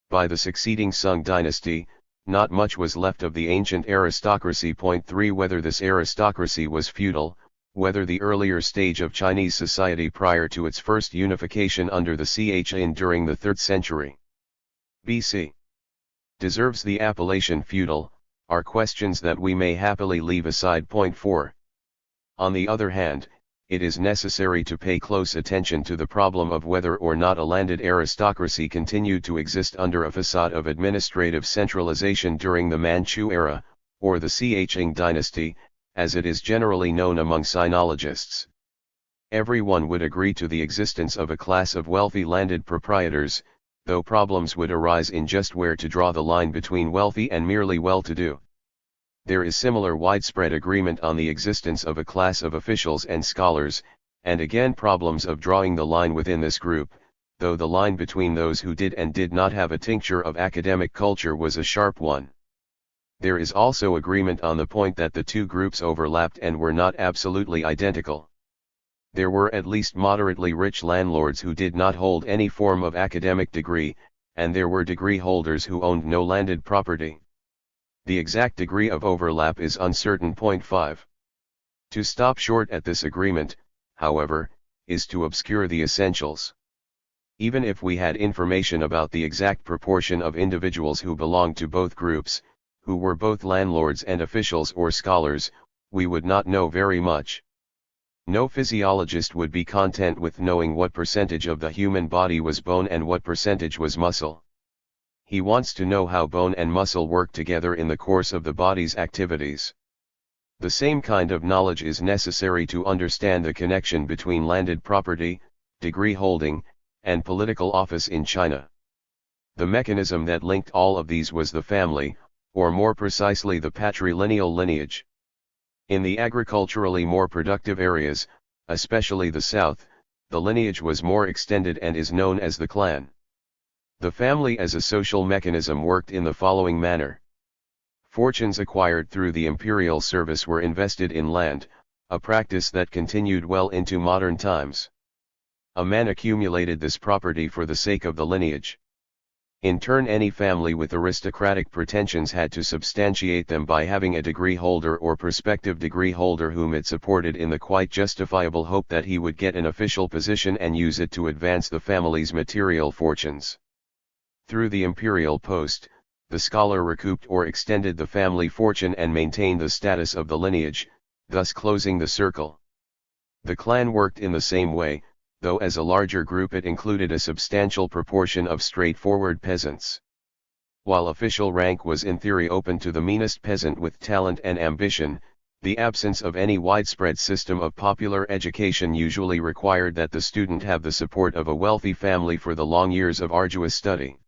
By the succeeding Sung dynasty, not much was left of the ancient aristocracy. 3 Whether this aristocracy was feudal, whether the earlier stage of Chinese society prior to its first unification under the Qin during the 3rd century BC deserves the appellation feudal, are questions that we may happily leave aside. 4. On the other hand, it is necessary to pay close attention to the problem of whether or not a landed aristocracy continued to exist under a facade of administrative centralization during the Manchu era, or the Qing dynasty, as it is generally known among sinologists. Everyone would agree to the existence of a class of wealthy landed proprietors, though problems would arise in just where to draw the line between wealthy and merely well-to-do. There is similar widespread agreement on the existence of a class of officials and scholars, and again problems of drawing the line within this group, though the line between those who did and did not have a tincture of academic culture was a sharp one. There is also agreement on the point that the two groups overlapped and were not absolutely identical. There were at least moderately rich landlords who did not hold any form of academic degree, and there were degree holders who owned no landed property. The exact degree of overlap is uncertain. 5. To stop short at this agreement, however, is to obscure the essentials. Even if we had information about the exact proportion of individuals who belonged to both groups, who were both landlords and officials or scholars, we would not know very much. No physiologist would be content with knowing what percentage of the human body was bone and what percentage was muscle. He wants to know how bone and muscle work together in the course of the body's activities. The same kind of knowledge is necessary to understand the connection between landed property, degree holding, and political office in China. The mechanism that linked all of these was the family, or more precisely the patrilineal lineage. In the agriculturally more productive areas, especially the south, the lineage was more extended and is known as the clan. The family as a social mechanism worked in the following manner. Fortunes acquired through the imperial service were invested in land, a practice that continued well into modern times. A man accumulated this property for the sake of the lineage. In turn, any family with aristocratic pretensions had to substantiate them by having a degree holder or prospective degree holder whom it supported in the quite justifiable hope that he would get an official position and use it to advance the family's material fortunes. Through the imperial post, the scholar recouped or extended the family fortune and maintained the status of the lineage, thus closing the circle. The clan worked in the same way, though as a larger group it included a substantial proportion of straightforward peasants. While official rank was in theory open to the meanest peasant with talent and ambition, the absence of any widespread system of popular education usually required that the student have the support of a wealthy family for the long years of arduous study.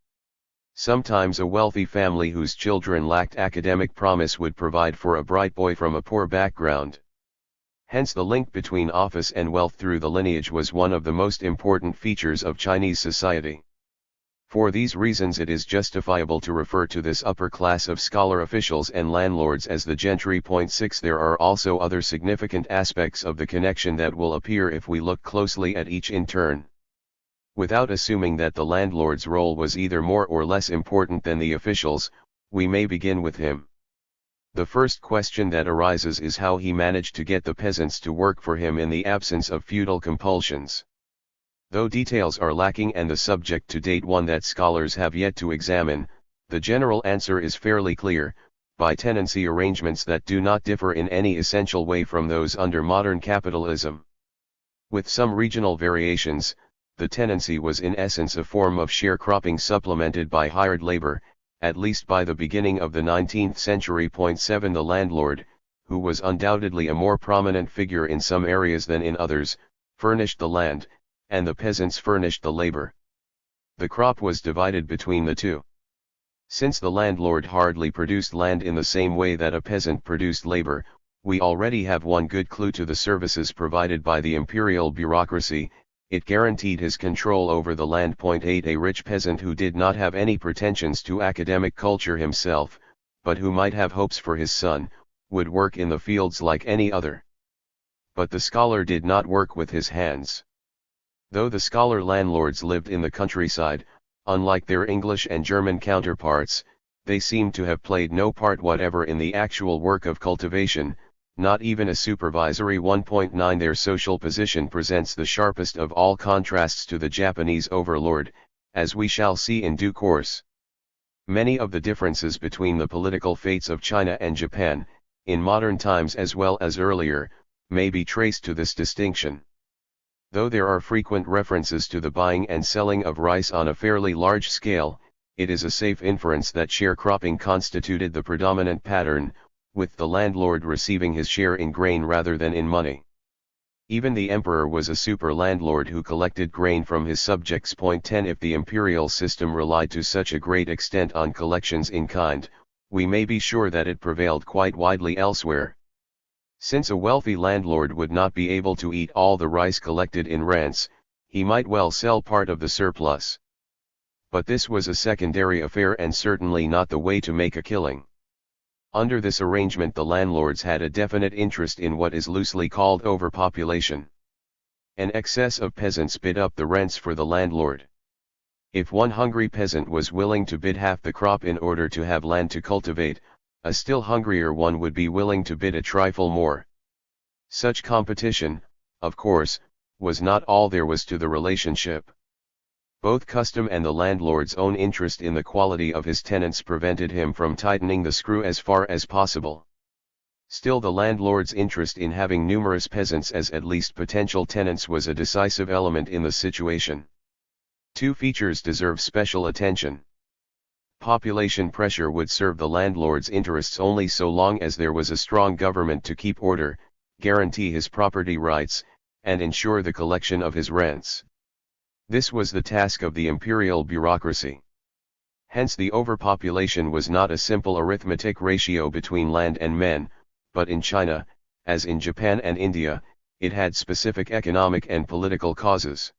Sometimes a wealthy family whose children lacked academic promise would provide for a bright boy from a poor background. Hence the link between office and wealth through the lineage was one of the most important features of Chinese society. For these reasons it is justifiable to refer to this upper class of scholar officials and landlords as the gentry. 6 There are also other significant aspects of the connection that will appear if we look closely at each in turn. Without assuming that the landlord's role was either more or less important than the officials, we may begin with him. The first question that arises is how he managed to get the peasants to work for him in the absence of feudal compulsions. Though details are lacking and the subject to date one that scholars have yet to examine, the general answer is fairly clear: by tenancy arrangements that do not differ in any essential way from those under modern capitalism. With some regional variations, the tenancy was in essence a form of sharecropping supplemented by hired labor, at least by the beginning of the 19th century. 7 The landlord, who was undoubtedly a more prominent figure in some areas than in others, furnished the land, and the peasants furnished the labor. The crop was divided between the two. Since the landlord hardly produced land in the same way that a peasant produced labor, we already have one good clue to the services provided by the imperial bureaucracy: it guaranteed his control over the land. 8 A rich peasant who did not have any pretensions to academic culture himself, but who might have hopes for his son, would work in the fields like any other. But the scholar did not work with his hands. Though the scholar landlords lived in the countryside, unlike their English and German counterparts, they seem to have played no part whatever in the actual work of cultivation, not even a supervisory one. 9 Their social position presents the sharpest of all contrasts to the Japanese overlord, as we shall see in due course. Many of the differences between the political fates of China and Japan, in modern times as well as earlier, may be traced to this distinction. Though there are frequent references to the buying and selling of rice on a fairly large scale, it is a safe inference that sharecropping constituted the predominant pattern, with the landlord receiving his share in grain rather than in money. Even the emperor was a super landlord who collected grain from his subjects. 10 If the imperial system relied to such a great extent on collections in kind, we may be sure that it prevailed quite widely elsewhere. Since a wealthy landlord would not be able to eat all the rice collected in rents, he might well sell part of the surplus. But this was a secondary affair and certainly not the way to make a killing. Under this arrangement the landlords had a definite interest in what is loosely called overpopulation. An excess of peasants bid up the rents for the landlord. If one hungry peasant was willing to bid half the crop in order to have land to cultivate, a still hungrier one would be willing to bid a trifle more. Such competition, of course, was not all there was to the relationship. Both custom and the landlord's own interest in the quality of his tenants prevented him from tightening the screw as far as possible. Still, the landlord's interest in having numerous peasants as at least potential tenants was a decisive element in the situation. Two features deserve special attention. Population pressure would serve the landlord's interests only so long as there was a strong government to keep order, guarantee his property rights, and ensure the collection of his rents. This was the task of the imperial bureaucracy. Hence the overpopulation was not a simple arithmetic ratio between land and men, but in China, as in Japan and India, it had specific economic and political causes.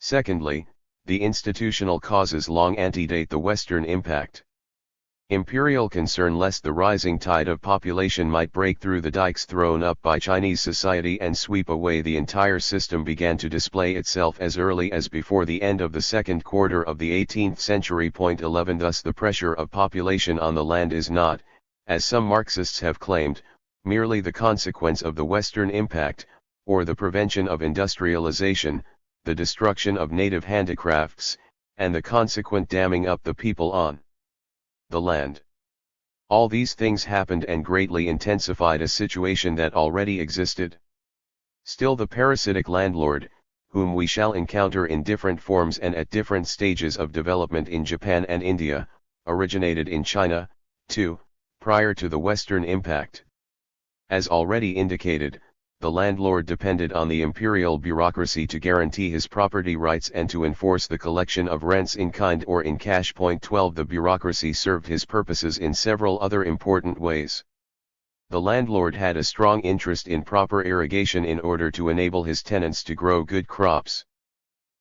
Secondly, the institutional causes long antedate the Western impact. Imperial concern lest the rising tide of population might break through the dikes thrown up by Chinese society and sweep away the entire system began to display itself as early as before the end of the second quarter of the 18th century. 11 Thus the pressure of population on the land is not, as some Marxists have claimed, merely the consequence of the Western impact, or the prevention of industrialization, the destruction of native handicrafts, and the consequent damming up the people on the land. All these things happened and greatly intensified a situation that already existed. Still the parasitic landlord, whom we shall encounter in different forms and at different stages of development in Japan and India, originated in China, too, prior to the Western impact. As already indicated, the landlord depended on the imperial bureaucracy to guarantee his property rights and to enforce the collection of rents in kind or in cash. 12 The bureaucracy served his purposes in several other important ways. The landlord had a strong interest in proper irrigation in order to enable his tenants to grow good crops.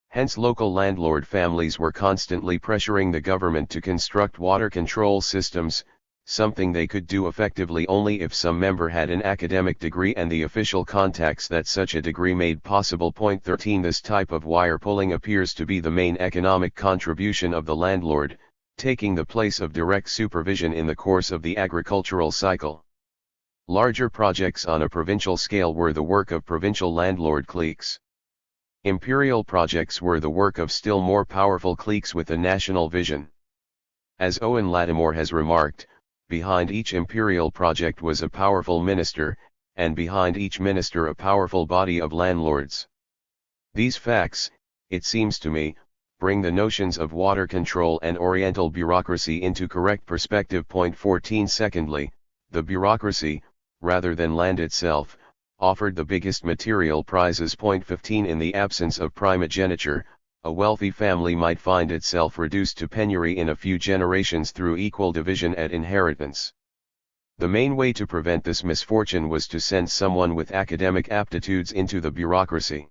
Hence local landlord families were constantly pressuring the government to construct water control systems, something they could do effectively only if some member had an academic degree and the official contacts that such a degree made possible. 13 This type of wire pulling appears to be the main economic contribution of the landlord, taking the place of direct supervision in the course of the agricultural cycle. Larger projects on a provincial scale were the work of provincial landlord cliques. Imperial projects were the work of still more powerful cliques with a national vision. As Owen Lattimore has remarked, behind each imperial project was a powerful minister, and behind each minister a powerful body of landlords. These facts, it seems to me, bring the notions of water control and oriental bureaucracy into correct perspective. 14 Secondly, the bureaucracy, rather than land itself, offered the biggest material prizes. 15 In the absence of primogeniture, a wealthy family might find itself reduced to penury in a few generations through equal division at inheritance. The main way to prevent this misfortune was to send someone with academic aptitudes into the bureaucracy.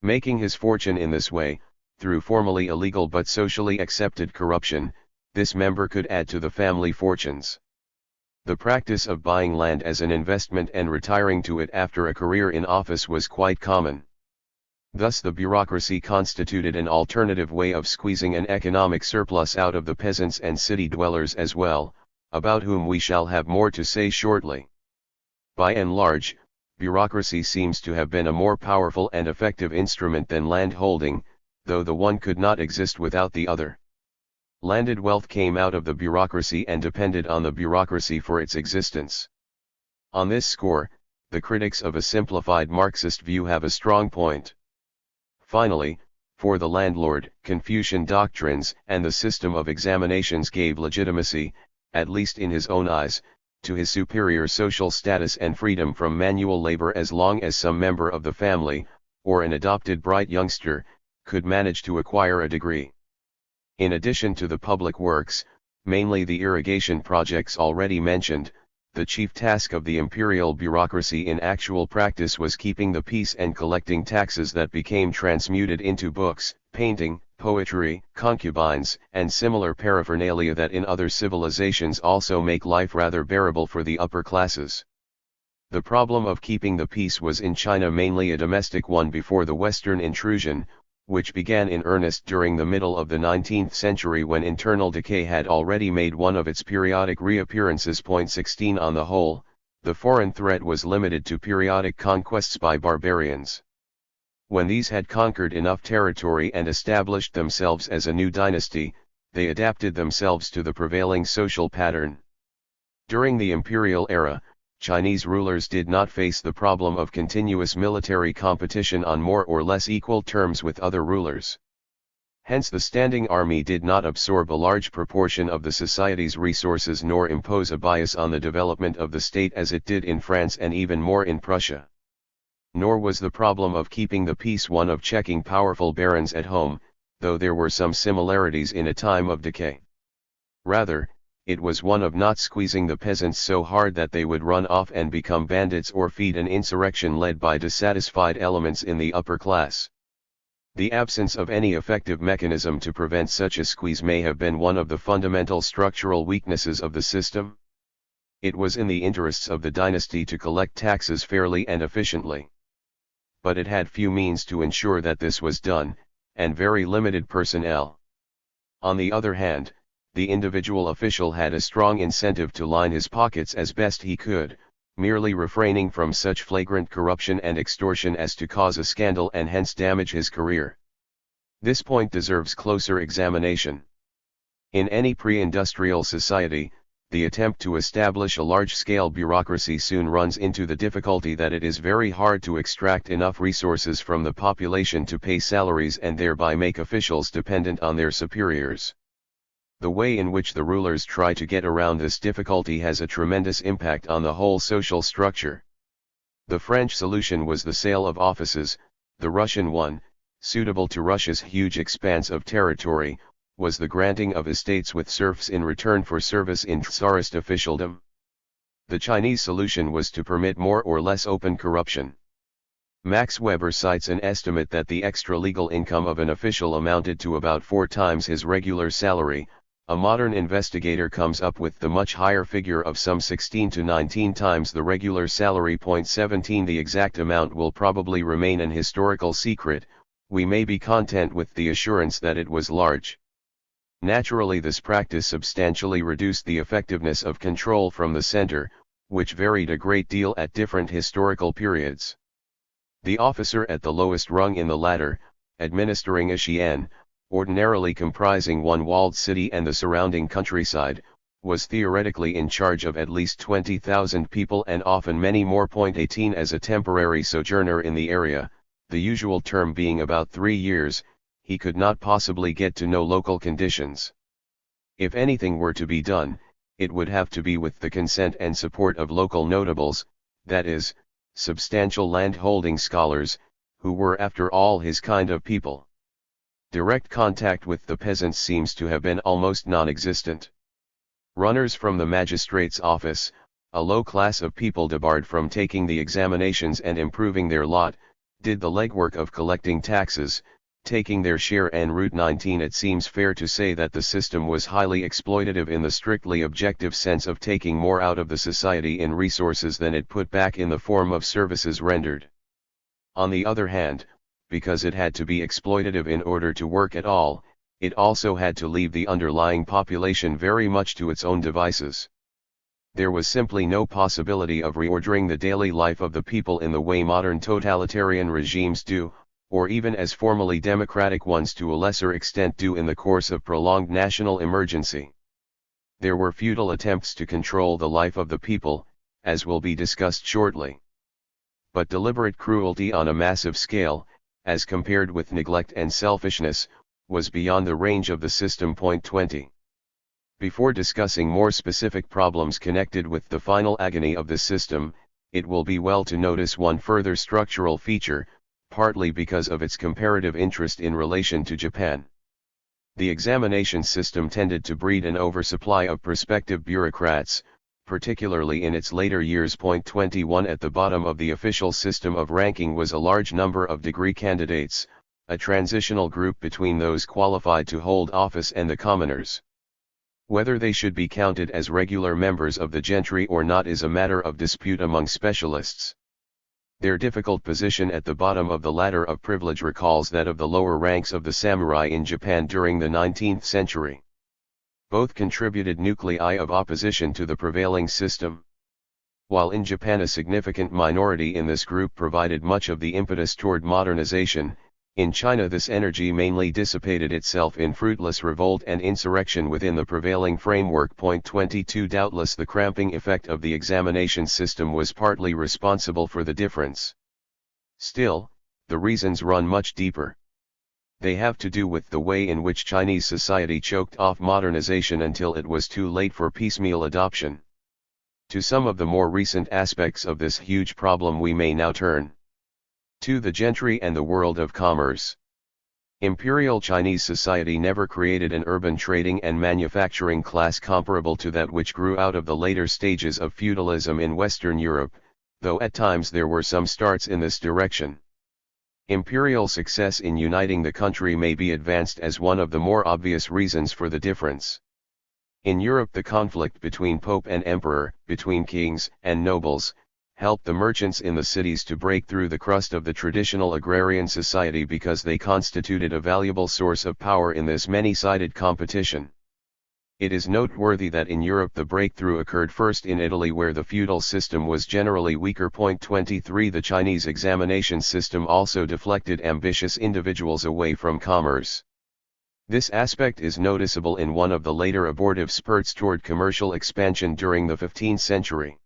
Making his fortune in this way, through formally illegal but socially accepted corruption, this member could add to the family fortunes. The practice of buying land as an investment and retiring to it after a career in office was quite common. Thus the bureaucracy constituted an alternative way of squeezing an economic surplus out of the peasants and city dwellers as well, about whom we shall have more to say shortly. By and large, bureaucracy seems to have been a more powerful and effective instrument than land holding, though the one could not exist without the other. Landed wealth came out of the bureaucracy and depended on the bureaucracy for its existence. On this score, the critics of a simplified Marxist view have a strong point. Finally, for the landlord, Confucian doctrines and the system of examinations gave legitimacy, at least in his own eyes, to his superior social status and freedom from manual labor as long as some member of the family, or an adopted bright youngster, could manage to acquire a degree. In addition to the public works, mainly the irrigation projects already mentioned, the chief task of the imperial bureaucracy in actual practice was keeping the peace and collecting taxes that became transmuted into books, painting, poetry, concubines, and similar paraphernalia that in other civilizations also make life rather bearable for the upper classes. The problem of keeping the peace was in China mainly a domestic one before the Western intrusion, which began in earnest during the middle of the 19th century when internal decay had already made one of its periodic reappearances. 16 On the whole, the foreign threat was limited to periodic conquests by barbarians. When these had conquered enough territory and established themselves as a new dynasty, they adapted themselves to the prevailing social pattern. During the imperial era, Chinese rulers did not face the problem of continuous military competition on more or less equal terms with other rulers. Hence the standing army did not absorb a large proportion of the society's resources nor impose a bias on the development of the state as it did in France and even more in Prussia. Nor was the problem of keeping the peace one of checking powerful barons at home, though there were some similarities in a time of decay. Rather, it was one of not squeezing the peasants so hard that they would run off and become bandits or feed an insurrection led by dissatisfied elements in the upper class. The absence of any effective mechanism to prevent such a squeeze may have been one of the fundamental structural weaknesses of the system. It was in the interests of the dynasty to collect taxes fairly and efficiently. But it had few means to ensure that this was done, and very limited personnel. On the other hand, the individual official had a strong incentive to line his pockets as best he could, merely refraining from such flagrant corruption and extortion as to cause a scandal and hence damage his career. This point deserves closer examination. In any pre-industrial society, the attempt to establish a large-scale bureaucracy soon runs into the difficulty that it is very hard to extract enough resources from the population to pay salaries and thereby make officials dependent on their superiors. The way in which the rulers try to get around this difficulty has a tremendous impact on the whole social structure. The French solution was the sale of offices, the Russian one, suitable to Russia's huge expanse of territory, was the granting of estates with serfs in return for service in Tsarist officialdom. The Chinese solution was to permit more or less open corruption. Max Weber cites an estimate that the extra-legal income of an official amounted to about 4 times his regular salary. A modern investigator comes up with the much higher figure of some 16 to 19 times the regular salary. 17 The exact amount will probably remain an historical secret, we may be content with the assurance that it was large. Naturally, this practice substantially reduced the effectiveness of control from the center, which varied a great deal at different historical periods. The officer at the lowest rung in the ladder, administering a xian, ordinarily comprising one walled city and the surrounding countryside, was theoretically in charge of at least 20,000 people and often many more. 18 As a temporary sojourner in the area, the usual term being about 3 years, he could not possibly get to know local conditions. If anything were to be done, it would have to be with the consent and support of local notables, that is, substantial land-holding scholars, who were after all his kind of people. Direct contact with the peasants seems to have been almost non-existent. Runners from the magistrate's office, a low class of people debarred from taking the examinations and improving their lot, did the legwork of collecting taxes, taking their share en route. 19 It seems fair to say that the system was highly exploitative in the strictly objective sense of taking more out of the society in resources than it put back in the form of services rendered. On the other hand, because it had to be exploitative in order to work at all, it also had to leave the underlying population very much to its own devices. There was simply no possibility of reordering the daily life of the people in the way modern totalitarian regimes do, or even as formally democratic ones to a lesser extent do in the course of prolonged national emergency. There were futile attempts to control the life of the people, as will be discussed shortly. But deliberate cruelty on a massive scale, as compared with neglect and selfishness, was beyond the range of the system. 20. Before discussing more specific problems connected with the final agony of the system, it will be well to notice one further structural feature, partly because of its comparative interest in relation to Japan. The examination system tended to breed an oversupply of prospective bureaucrats, particularly in its later years. 21 At the bottom of the official system of ranking was a large number of degree candidates, a transitional group between those qualified to hold office and the commoners. Whether they should be counted as regular members of the gentry or not is a matter of dispute among specialists. Their difficult position at the bottom of the ladder of privilege recalls that of the lower ranks of the samurai in Japan during the 19th century. Both contributed nuclei of opposition to the prevailing system. While in Japan a significant minority in this group provided much of the impetus toward modernization, in China this energy mainly dissipated itself in fruitless revolt and insurrection within the prevailing framework. 22 Doubtless the cramping effect of the examination system was partly responsible for the difference. Still, the reasons run much deeper. They have to do with the way in which Chinese society choked off modernization until it was too late for piecemeal adoption. To some of the more recent aspects of this huge problem we may now turn. To the gentry and the world of commerce. Imperial Chinese society never created an urban trading and manufacturing class comparable to that which grew out of the later stages of feudalism in Western Europe, though at times there were some starts in this direction. Imperial success in uniting the country may be advanced as one of the more obvious reasons for the difference. In Europe, the conflict between Pope and Emperor, between kings and nobles, helped the merchants in the cities to break through the crust of the traditional agrarian society because they constituted a valuable source of power in this many-sided competition. It is noteworthy that in Europe the breakthrough occurred first in Italy, where the feudal system was generally weaker. 23 The Chinese examination system also deflected ambitious individuals away from commerce. This aspect is noticeable in one of the later abortive spurts toward commercial expansion during the 15th century.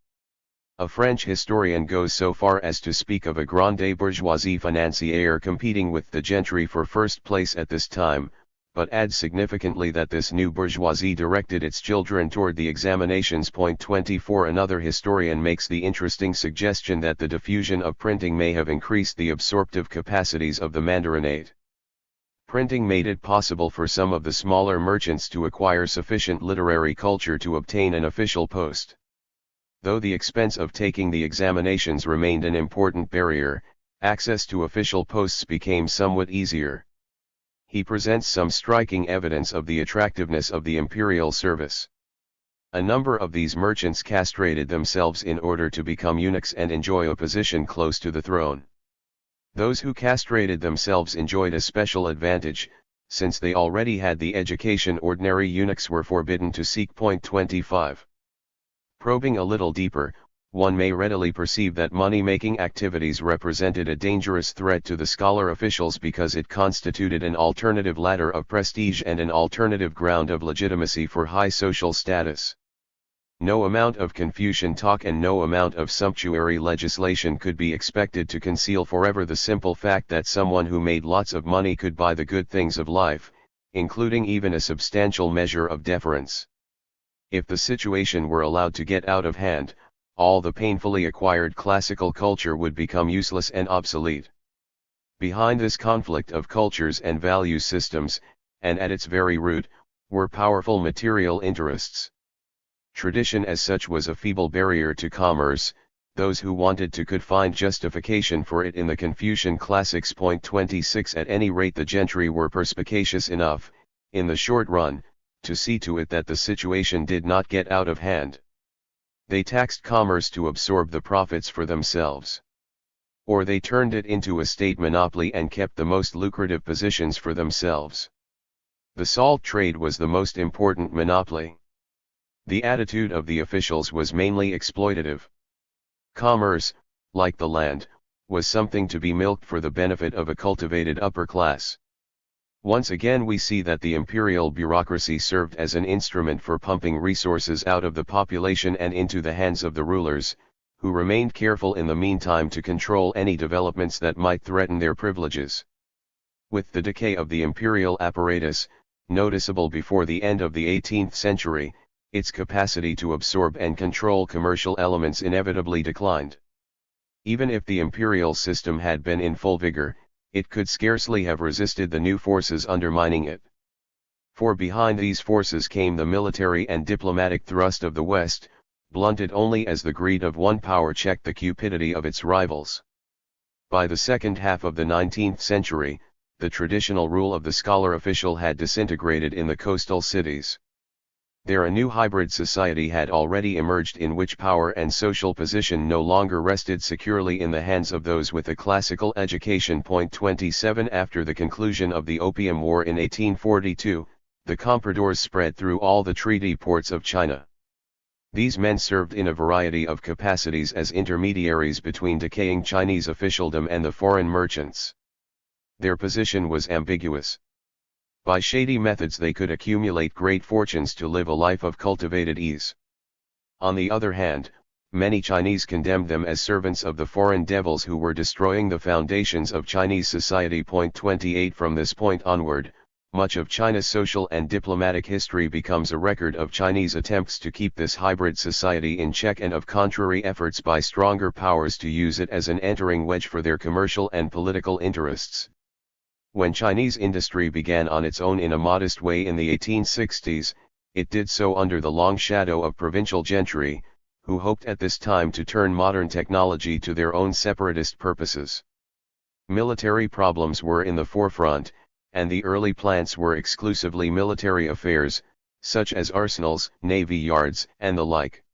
A French historian goes so far as to speak of a grande bourgeoisie financière competing with the gentry for first place at this time, but adds significantly that this new bourgeoisie directed its children toward the examinations. 24 Another historian makes the interesting suggestion that the diffusion of printing may have increased the absorptive capacities of the mandarinate. Printing made it possible for some of the smaller merchants to acquire sufficient literary culture to obtain an official post. Though the expense of taking the examinations remained an important barrier, access to official posts became somewhat easier. He presents some striking evidence of the attractiveness of the imperial service. A number of these merchants castrated themselves in order to become eunuchs and enjoy a position close to the throne. Those who castrated themselves enjoyed a special advantage, since they already had the education ordinary eunuchs were forbidden to seek. 25. Probing a little deeper, one may readily perceive that money-making activities represented a dangerous threat to the scholar officials because it constituted an alternative ladder of prestige and an alternative ground of legitimacy for high social status. No amount of Confucian talk and no amount of sumptuary legislation could be expected to conceal forever the simple fact that someone who made lots of money could buy the good things of life, including even a substantial measure of deference. If the situation were allowed to get out of hand, all the painfully acquired classical culture would become useless and obsolete. Behind this conflict of cultures and value systems, and at its very root, were powerful material interests. Tradition as such was a feeble barrier to commerce. Those who wanted to could find justification for it in the Confucian classics. 26 At any rate, the gentry were perspicacious enough, in the short run, to see to it that the situation did not get out of hand. They taxed commerce to absorb the profits for themselves. Or they turned it into a state monopoly and kept the most lucrative positions for themselves. The salt trade was the most important monopoly. The attitude of the officials was mainly exploitative. Commerce, like the land, was something to be milked for the benefit of a cultivated upper class. Once again we see that the imperial bureaucracy served as an instrument for pumping resources out of the population and into the hands of the rulers, who remained careful in the meantime to control any developments that might threaten their privileges. With the decay of the imperial apparatus, noticeable before the end of the 18th century, its capacity to absorb and control commercial elements inevitably declined. Even if the imperial system had been in full vigor, it could scarcely have resisted the new forces undermining it. For behind these forces came the military and diplomatic thrust of the West, blunted only as the greed of one power checked the cupidity of its rivals. By the second half of the 19th century, the traditional rule of the scholar official had disintegrated in the coastal cities. There a new hybrid society had already emerged in which power and social position no longer rested securely in the hands of those with a classical education. 27 After the conclusion of the Opium War in 1842, the compradors spread through all the treaty ports of China. These men served in a variety of capacities as intermediaries between decaying Chinese officialdom and the foreign merchants. Their position was ambiguous. By shady methods they could accumulate great fortunes to live a life of cultivated ease. On the other hand, many Chinese condemned them as servants of the foreign devils who were destroying the foundations of Chinese society. 28 From this point onward, much of China's social and diplomatic history becomes a record of Chinese attempts to keep this hybrid society in check and of contrary efforts by stronger powers to use it as an entering wedge for their commercial and political interests. When Chinese industry began on its own in a modest way in the 1860s, it did so under the long shadow of provincial gentry, who hoped at this time to turn modern technology to their own separatist purposes. Military problems were in the forefront, and the early plants were exclusively military affairs, such as arsenals, navy yards, and the like.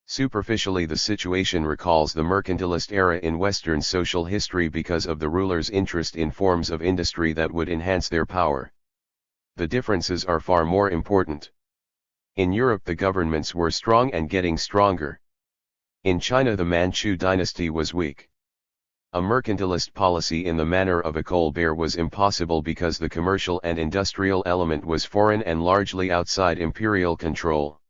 Superficially, the situation recalls the mercantilist era in Western social history because of the rulers' interest in forms of industry that would enhance their power. The differences are far more important. In Europe, the governments were strong and getting stronger. In China, the Manchu dynasty was weak. A mercantilist policy in the manner of a Colbert was impossible because the commercial and industrial element was foreign and largely outside imperial control.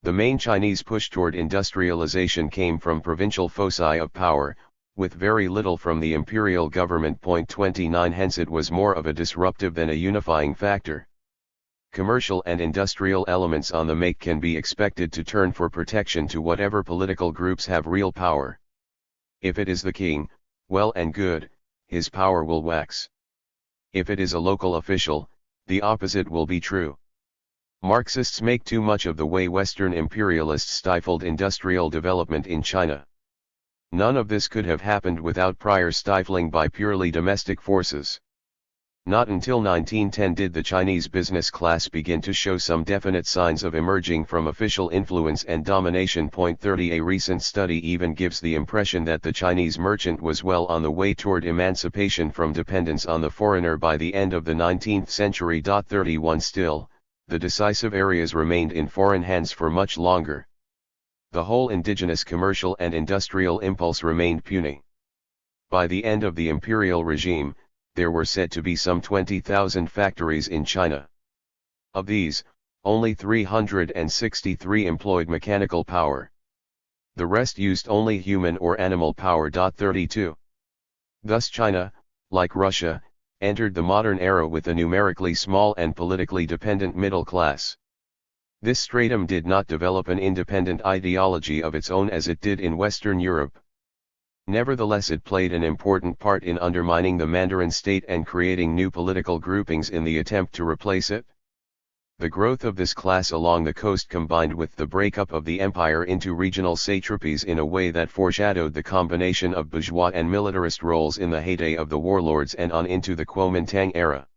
The main Chinese push toward industrialization came from provincial foci of power, with very little from the imperial government. 29 Hence it was more of a disruptive than a unifying factor. Commercial and industrial elements on the make can be expected to turn for protection to whatever political groups have real power. If it is the king, well and good, his power will wax. If it is a local official, the opposite will be true. Marxists make too much of the way Western imperialists stifled industrial development in China. None of this could have happened without prior stifling by purely domestic forces. Not until 1910 did the Chinese business class begin to show some definite signs of emerging from official influence and domination. 30 A recent study even gives the impression that the Chinese merchant was well on the way toward emancipation from dependence on the foreigner by the end of the 19th century. 31 Still, the decisive areas remained in foreign hands for much longer. The whole indigenous commercial and industrial impulse remained puny. By the end of the imperial regime, there were said to be some 20,000 factories in China. Of these, only 363 employed mechanical power. The rest used only human or animal power. 32. Thus China, like Russia, entered the modern era with a numerically small and politically dependent middle class. This stratum did not develop an independent ideology of its own as it did in Western Europe. Nevertheless, it played an important part in undermining the Mandarin state and creating new political groupings in the attempt to replace it. The growth of this class along the coast combined with the breakup of the empire into regional satrapies in a way that foreshadowed the combination of bourgeois and militarist roles in the heyday of the warlords and on into the Kuomintang era.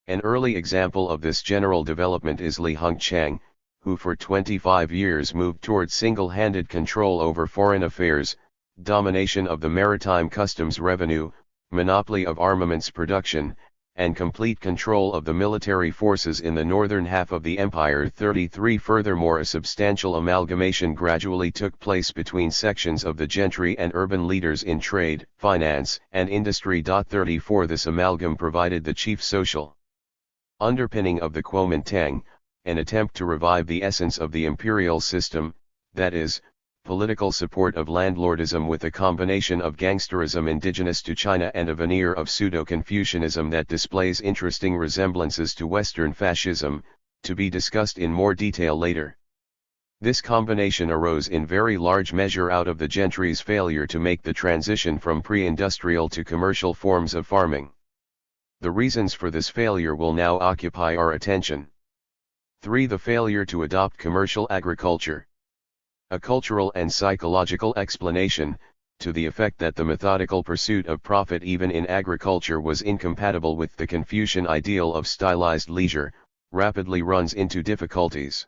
An early example of this general development is Li Hongqiang, who for 25 years moved toward single-handed control over foreign affairs, domination of the maritime customs revenue, monopoly of armaments production, and complete control of the military forces in the northern half of the empire. 33 Furthermore, a substantial amalgamation gradually took place between sections of the gentry and urban leaders in trade, finance, and industry. 34 This amalgam provided the chief social underpinning of the Kuomintang, an attempt to revive the essence of the imperial system, that is, political support of landlordism with a combination of gangsterism indigenous to China and a veneer of pseudo-Confucianism that displays interesting resemblances to Western fascism, to be discussed in more detail later. This combination arose in very large measure out of the gentry's failure to make the transition from pre-industrial to commercial forms of farming. The reasons for this failure will now occupy our attention. 3. The failure to adopt commercial agriculture. A cultural and psychological explanation, to the effect that the methodical pursuit of profit even in agriculture was incompatible with the Confucian ideal of stylized leisure, rapidly runs into difficulties.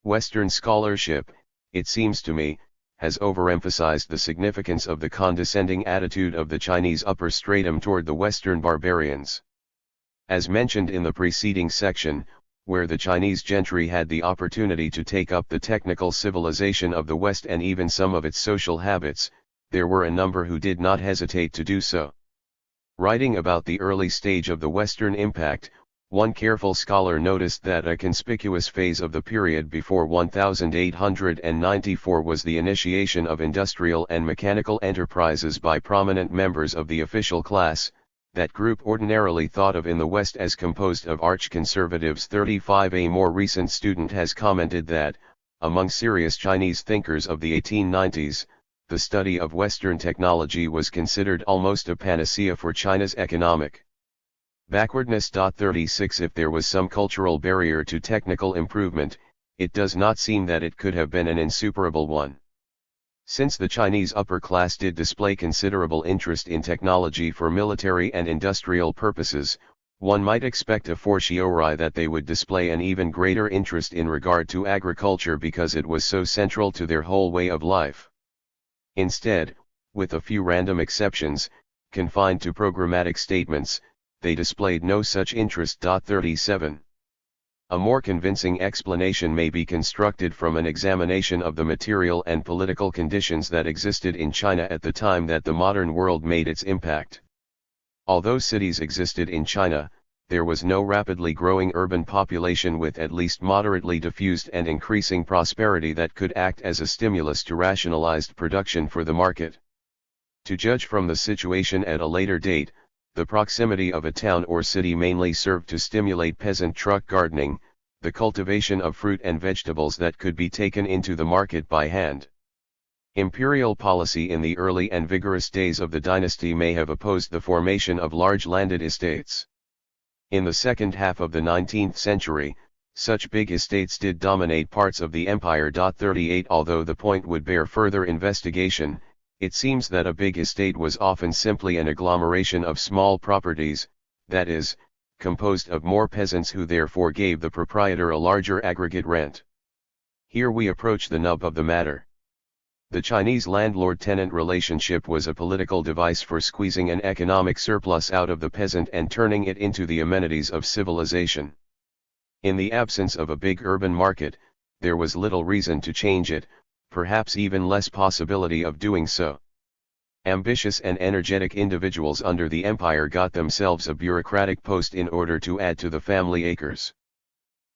Western scholarship, it seems to me, has overemphasized the significance of the condescending attitude of the Chinese upper stratum toward the Western barbarians. As mentioned in the preceding section, where the Chinese gentry had the opportunity to take up the technical civilization of the West and even some of its social habits, there were a number who did not hesitate to do so. Writing about the early stage of the Western impact, one careful scholar noticed that a conspicuous phase of the period before 1894 was the initiation of industrial and mechanical enterprises by prominent members of the official class, that group ordinarily thought of in the West as composed of arch-conservatives. 35 A more recent student has commented that, among serious Chinese thinkers of the 1890s, the study of Western technology was considered almost a panacea for China's economic Backwardness. 36 If there was some cultural barrier to technical improvement, it does not seem that it could have been an insuperable one. Since the Chinese upper class did display considerable interest in technology for military and industrial purposes, one might expect a fortiori that they would display an even greater interest in regard to agriculture because it was so central to their whole way of life. Instead, with a few random exceptions, confined to programmatic statements, they displayed no such interest. 37. A more convincing explanation may be constructed from an examination of the material and political conditions that existed in China at the time that the modern world made its impact. Although cities existed in China, there was no rapidly growing urban population with at least moderately diffused and increasing prosperity that could act as a stimulus to rationalized production for the market. To judge from the situation at a later date, the proximity of a town or city mainly served to stimulate peasant truck gardening, the cultivation of fruit and vegetables that could be taken into the market by hand. Imperial policy in the early and vigorous days of the dynasty may have opposed the formation of large landed estates. In the second half of the 19th century, such big estates did dominate parts of the empire. 38 Although the point would bear further investigation, it seems that a big estate was often simply an agglomeration of small properties, that is, composed of more peasants who therefore gave the proprietor a larger aggregate rent. Here we approach the nub of the matter. The Chinese landlord-tenant relationship was a political device for squeezing an economic surplus out of the peasant and turning it into the amenities of civilization. In the absence of a big urban market, there was little reason to change it, perhaps even less possibility of doing so. Ambitious and energetic individuals under the empire got themselves a bureaucratic post in order to add to the family acres.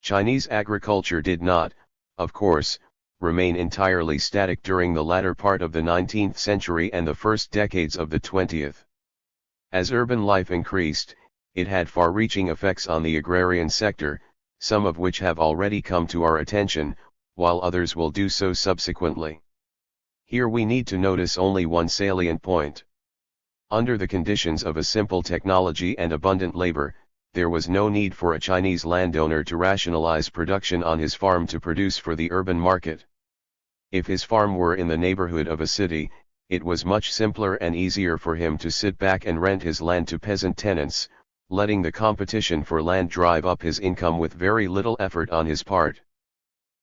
Chinese agriculture did not, of course, remain entirely static during the latter part of the 19th century and the first decades of the 20th. As urban life increased, it had far-reaching effects on the agrarian sector, some of which have already come to our attention, while others will do so subsequently. Here we need to notice only one salient point. Under the conditions of a simple technology and abundant labor, there was no need for a Chinese landowner to rationalize production on his farm to produce for the urban market. If his farm were in the neighborhood of a city, it was much simpler and easier for him to sit back and rent his land to peasant tenants, letting the competition for land drive up his income with very little effort on his part.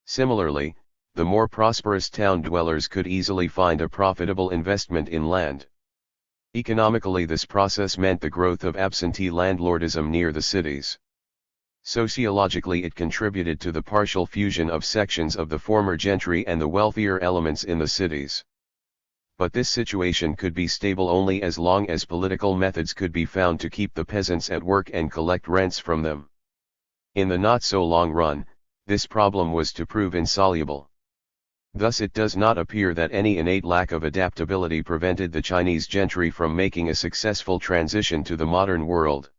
Similarly, the more prosperous town dwellers could easily find a profitable investment in land. Economically, this process meant the growth of absentee landlordism near the cities. Sociologically, it contributed to the partial fusion of sections of the former gentry and the wealthier elements in the cities. But this situation could be stable only as long as political methods could be found to keep the peasants at work and collect rents from them. In the not-so-long run, this problem was to prove insoluble. Thus it does not appear that any innate lack of adaptability prevented the Chinese gentry from making a successful transition to the modern world.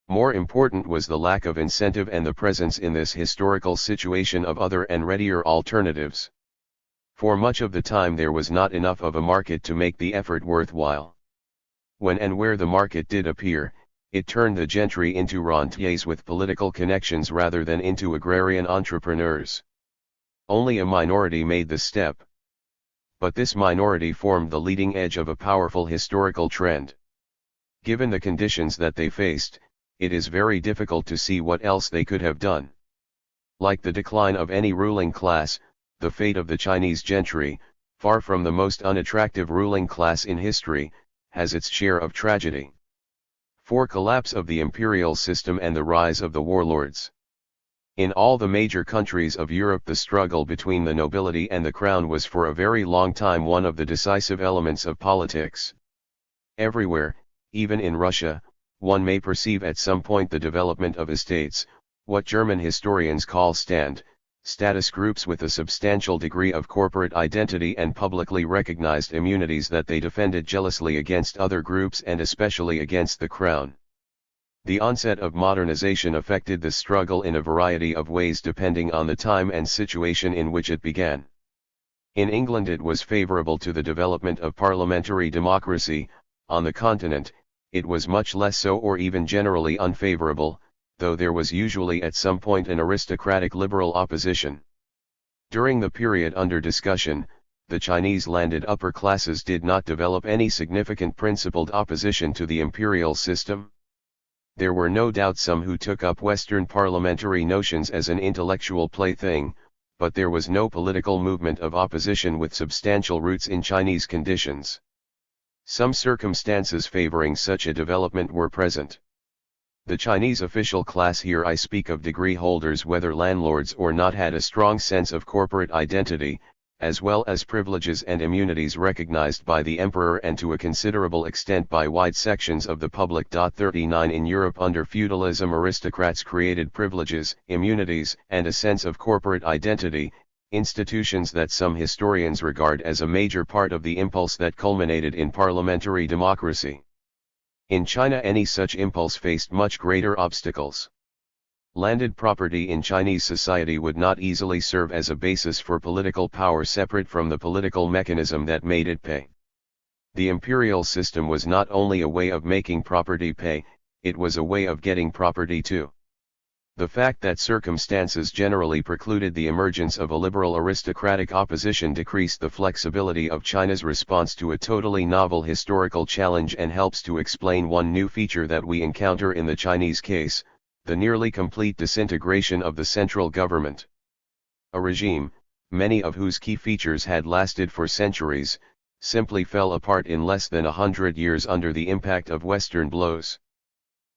More important was the lack of incentive and the presence in this historical situation of other and readier alternatives. For much of the time there was not enough of a market to make the effort worthwhile. When and where the market did appear, it turned the gentry into rentiers with political connections rather than into agrarian entrepreneurs. Only a minority made the step. But this minority formed the leading edge of a powerful historical trend. Given the conditions that they faced, it is very difficult to see what else they could have done. Like the decline of any ruling class, the fate of the Chinese gentry, far from the most unattractive ruling class in history, has its share of tragedy. For collapse of the imperial system and the rise of the warlords. In all the major countries of Europe, the struggle between the nobility and the crown was for a very long time one of the decisive elements of politics. Everywhere, even in Russia, one may perceive at some point the development of estates, what German historians call status groups with a substantial degree of corporate identity and publicly recognized immunities that they defended jealously against other groups and especially against the crown. The onset of modernization affected this struggle in a variety of ways depending on the time and situation in which it began. In England it was favorable to the development of parliamentary democracy. On the continent, it was much less so or even generally unfavorable, though there was usually at some point an aristocratic liberal opposition. During the period under discussion, the Chinese landed upper classes did not develop any significant principled opposition to the imperial system. There were no doubt some who took up Western parliamentary notions as an intellectual plaything, but there was no political movement of opposition with substantial roots in Chinese conditions. Some circumstances favoring such a development were present. The Chinese official class, here I speak of degree holders whether landlords or not, had a strong sense of corporate identity, as well as privileges and immunities recognized by the emperor and to a considerable extent by wide sections of the public. 39 In Europe under feudalism, aristocrats created privileges, immunities, and a sense of corporate identity, institutions that some historians regard as a major part of the impulse that culminated in parliamentary democracy. In China, any such impulse faced much greater obstacles. Landed property in Chinese society would not easily serve as a basis for political power separate from the political mechanism that made it pay. The imperial system was not only a way of making property pay, it was a way of getting property too. The fact that circumstances generally precluded the emergence of a liberal aristocratic opposition decreased the flexibility of China's response to a totally novel historical challenge and helps to explain one new feature that we encounter in the Chinese case: the nearly complete disintegration of the central government. A regime, many of whose key features had lasted for centuries, simply fell apart in less than 100 years under the impact of Western blows.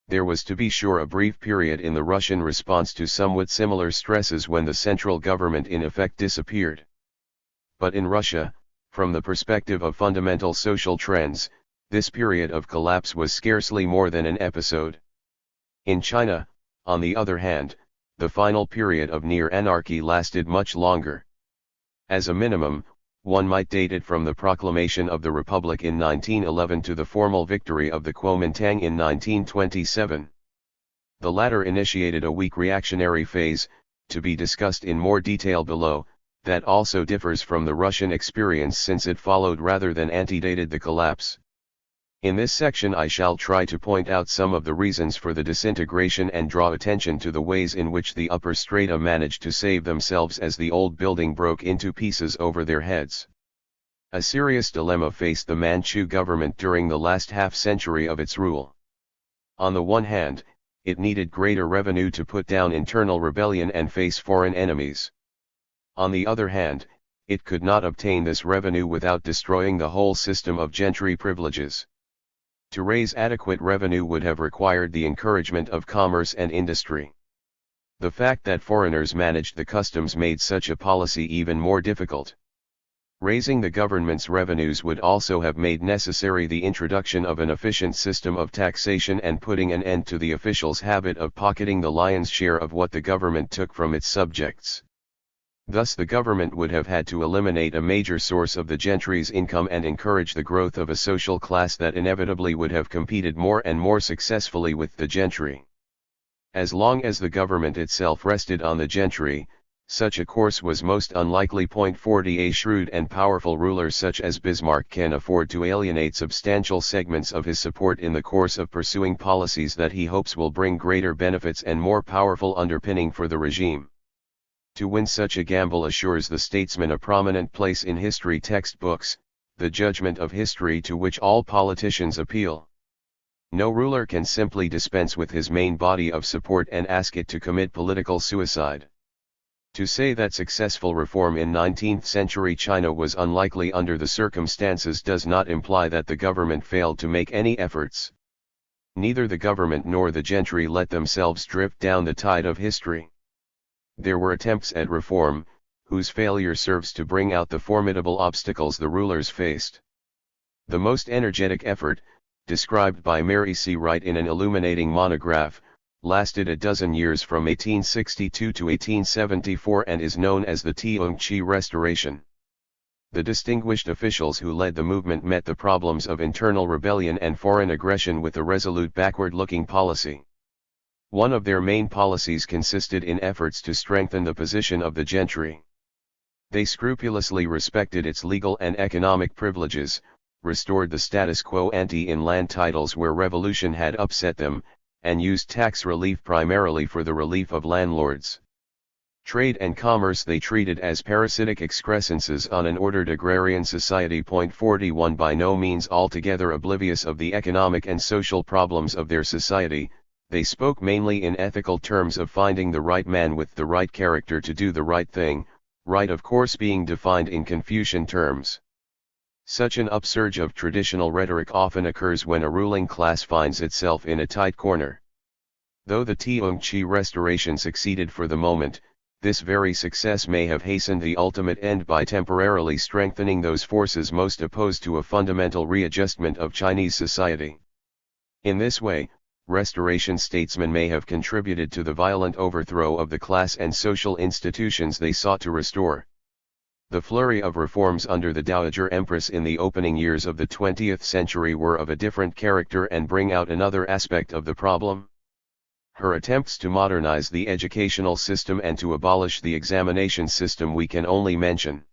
There was, to be sure, a brief period in the Russian response to somewhat similar stresses when the central government in effect disappeared. But in Russia, from the perspective of fundamental social trends, this period of collapse was scarcely more than an episode. In China, on the other hand, the final period of near anarchy lasted much longer. As a minimum, one might date it from the proclamation of the Republic in 1911 to the formal victory of the Kuomintang in 1927. The latter initiated a weak reactionary phase, to be discussed in more detail below, that also differs from the Russian experience since it followed rather than antedated the collapse. In this section I shall try to point out some of the reasons for the disintegration and draw attention to the ways in which the upper strata managed to save themselves as the old building broke into pieces over their heads. A serious dilemma faced the Manchu government during the last half-century of its rule. On the one hand, it needed greater revenue to put down internal rebellion and face foreign enemies. On the other hand, it could not obtain this revenue without destroying the whole system of gentry privileges. To raise adequate revenue would have required the encouragement of commerce and industry. The fact that foreigners managed the customs made such a policy even more difficult. Raising the government's revenues would also have made necessary the introduction of an efficient system of taxation and putting an end to the officials' habit of pocketing the lion's share of what the government took from its subjects. Thus the government would have had to eliminate a major source of the gentry's income and encourage the growth of a social class that inevitably would have competed more and more successfully with the gentry. As long as the government itself rested on the gentry, such a course was most unlikely. 40 A shrewd and powerful ruler such as Bismarck can afford to alienate substantial segments of his support in the course of pursuing policies that he hopes will bring greater benefits and more powerful underpinning for the regime. To win such a gamble assures the statesman a prominent place in history textbooks, the judgment of history to which all politicians appeal. No ruler can simply dispense with his main body of support and ask it to commit political suicide. To say that successful reform in 19th century China was unlikely under the circumstances does not imply that the government failed to make any efforts. Neither the government nor the gentry let themselves drift down the tide of history. There were attempts at reform, whose failure serves to bring out the formidable obstacles the rulers faced. The most energetic effort, described by Mary C. Wright in an illuminating monograph, lasted a dozen years from 1862 to 1874 and is known as the Tiongqi Restoration. The distinguished officials who led the movement met the problems of internal rebellion and foreign aggression with a resolute backward-looking policy. One of their main policies consisted in efforts to strengthen the position of the gentry. They scrupulously respected its legal and economic privileges, restored the status quo ante in land titles where revolution had upset them, and used tax relief primarily for the relief of landlords. Trade and commerce they treated as parasitic excrescences on an ordered agrarian society. 41 By no means altogether oblivious of the economic and social problems of their society, they spoke mainly in ethical terms of finding the right man with the right character to do the right thing, right of course being defined in Confucian terms. Such an upsurge of traditional rhetoric often occurs when a ruling class finds itself in a tight corner. Though the Tiongqi restoration succeeded for the moment, this very success may have hastened the ultimate end by temporarily strengthening those forces most opposed to a fundamental readjustment of Chinese society. In this way, Restoration statesmen may have contributed to the violent overthrow of the class and social institutions they sought to restore. The flurry of reforms under the Dowager Empress in the opening years of the 20th century were of a different character and bring out another aspect of the problem. Her attempts to modernize the educational system and to abolish the examination system we can only mention.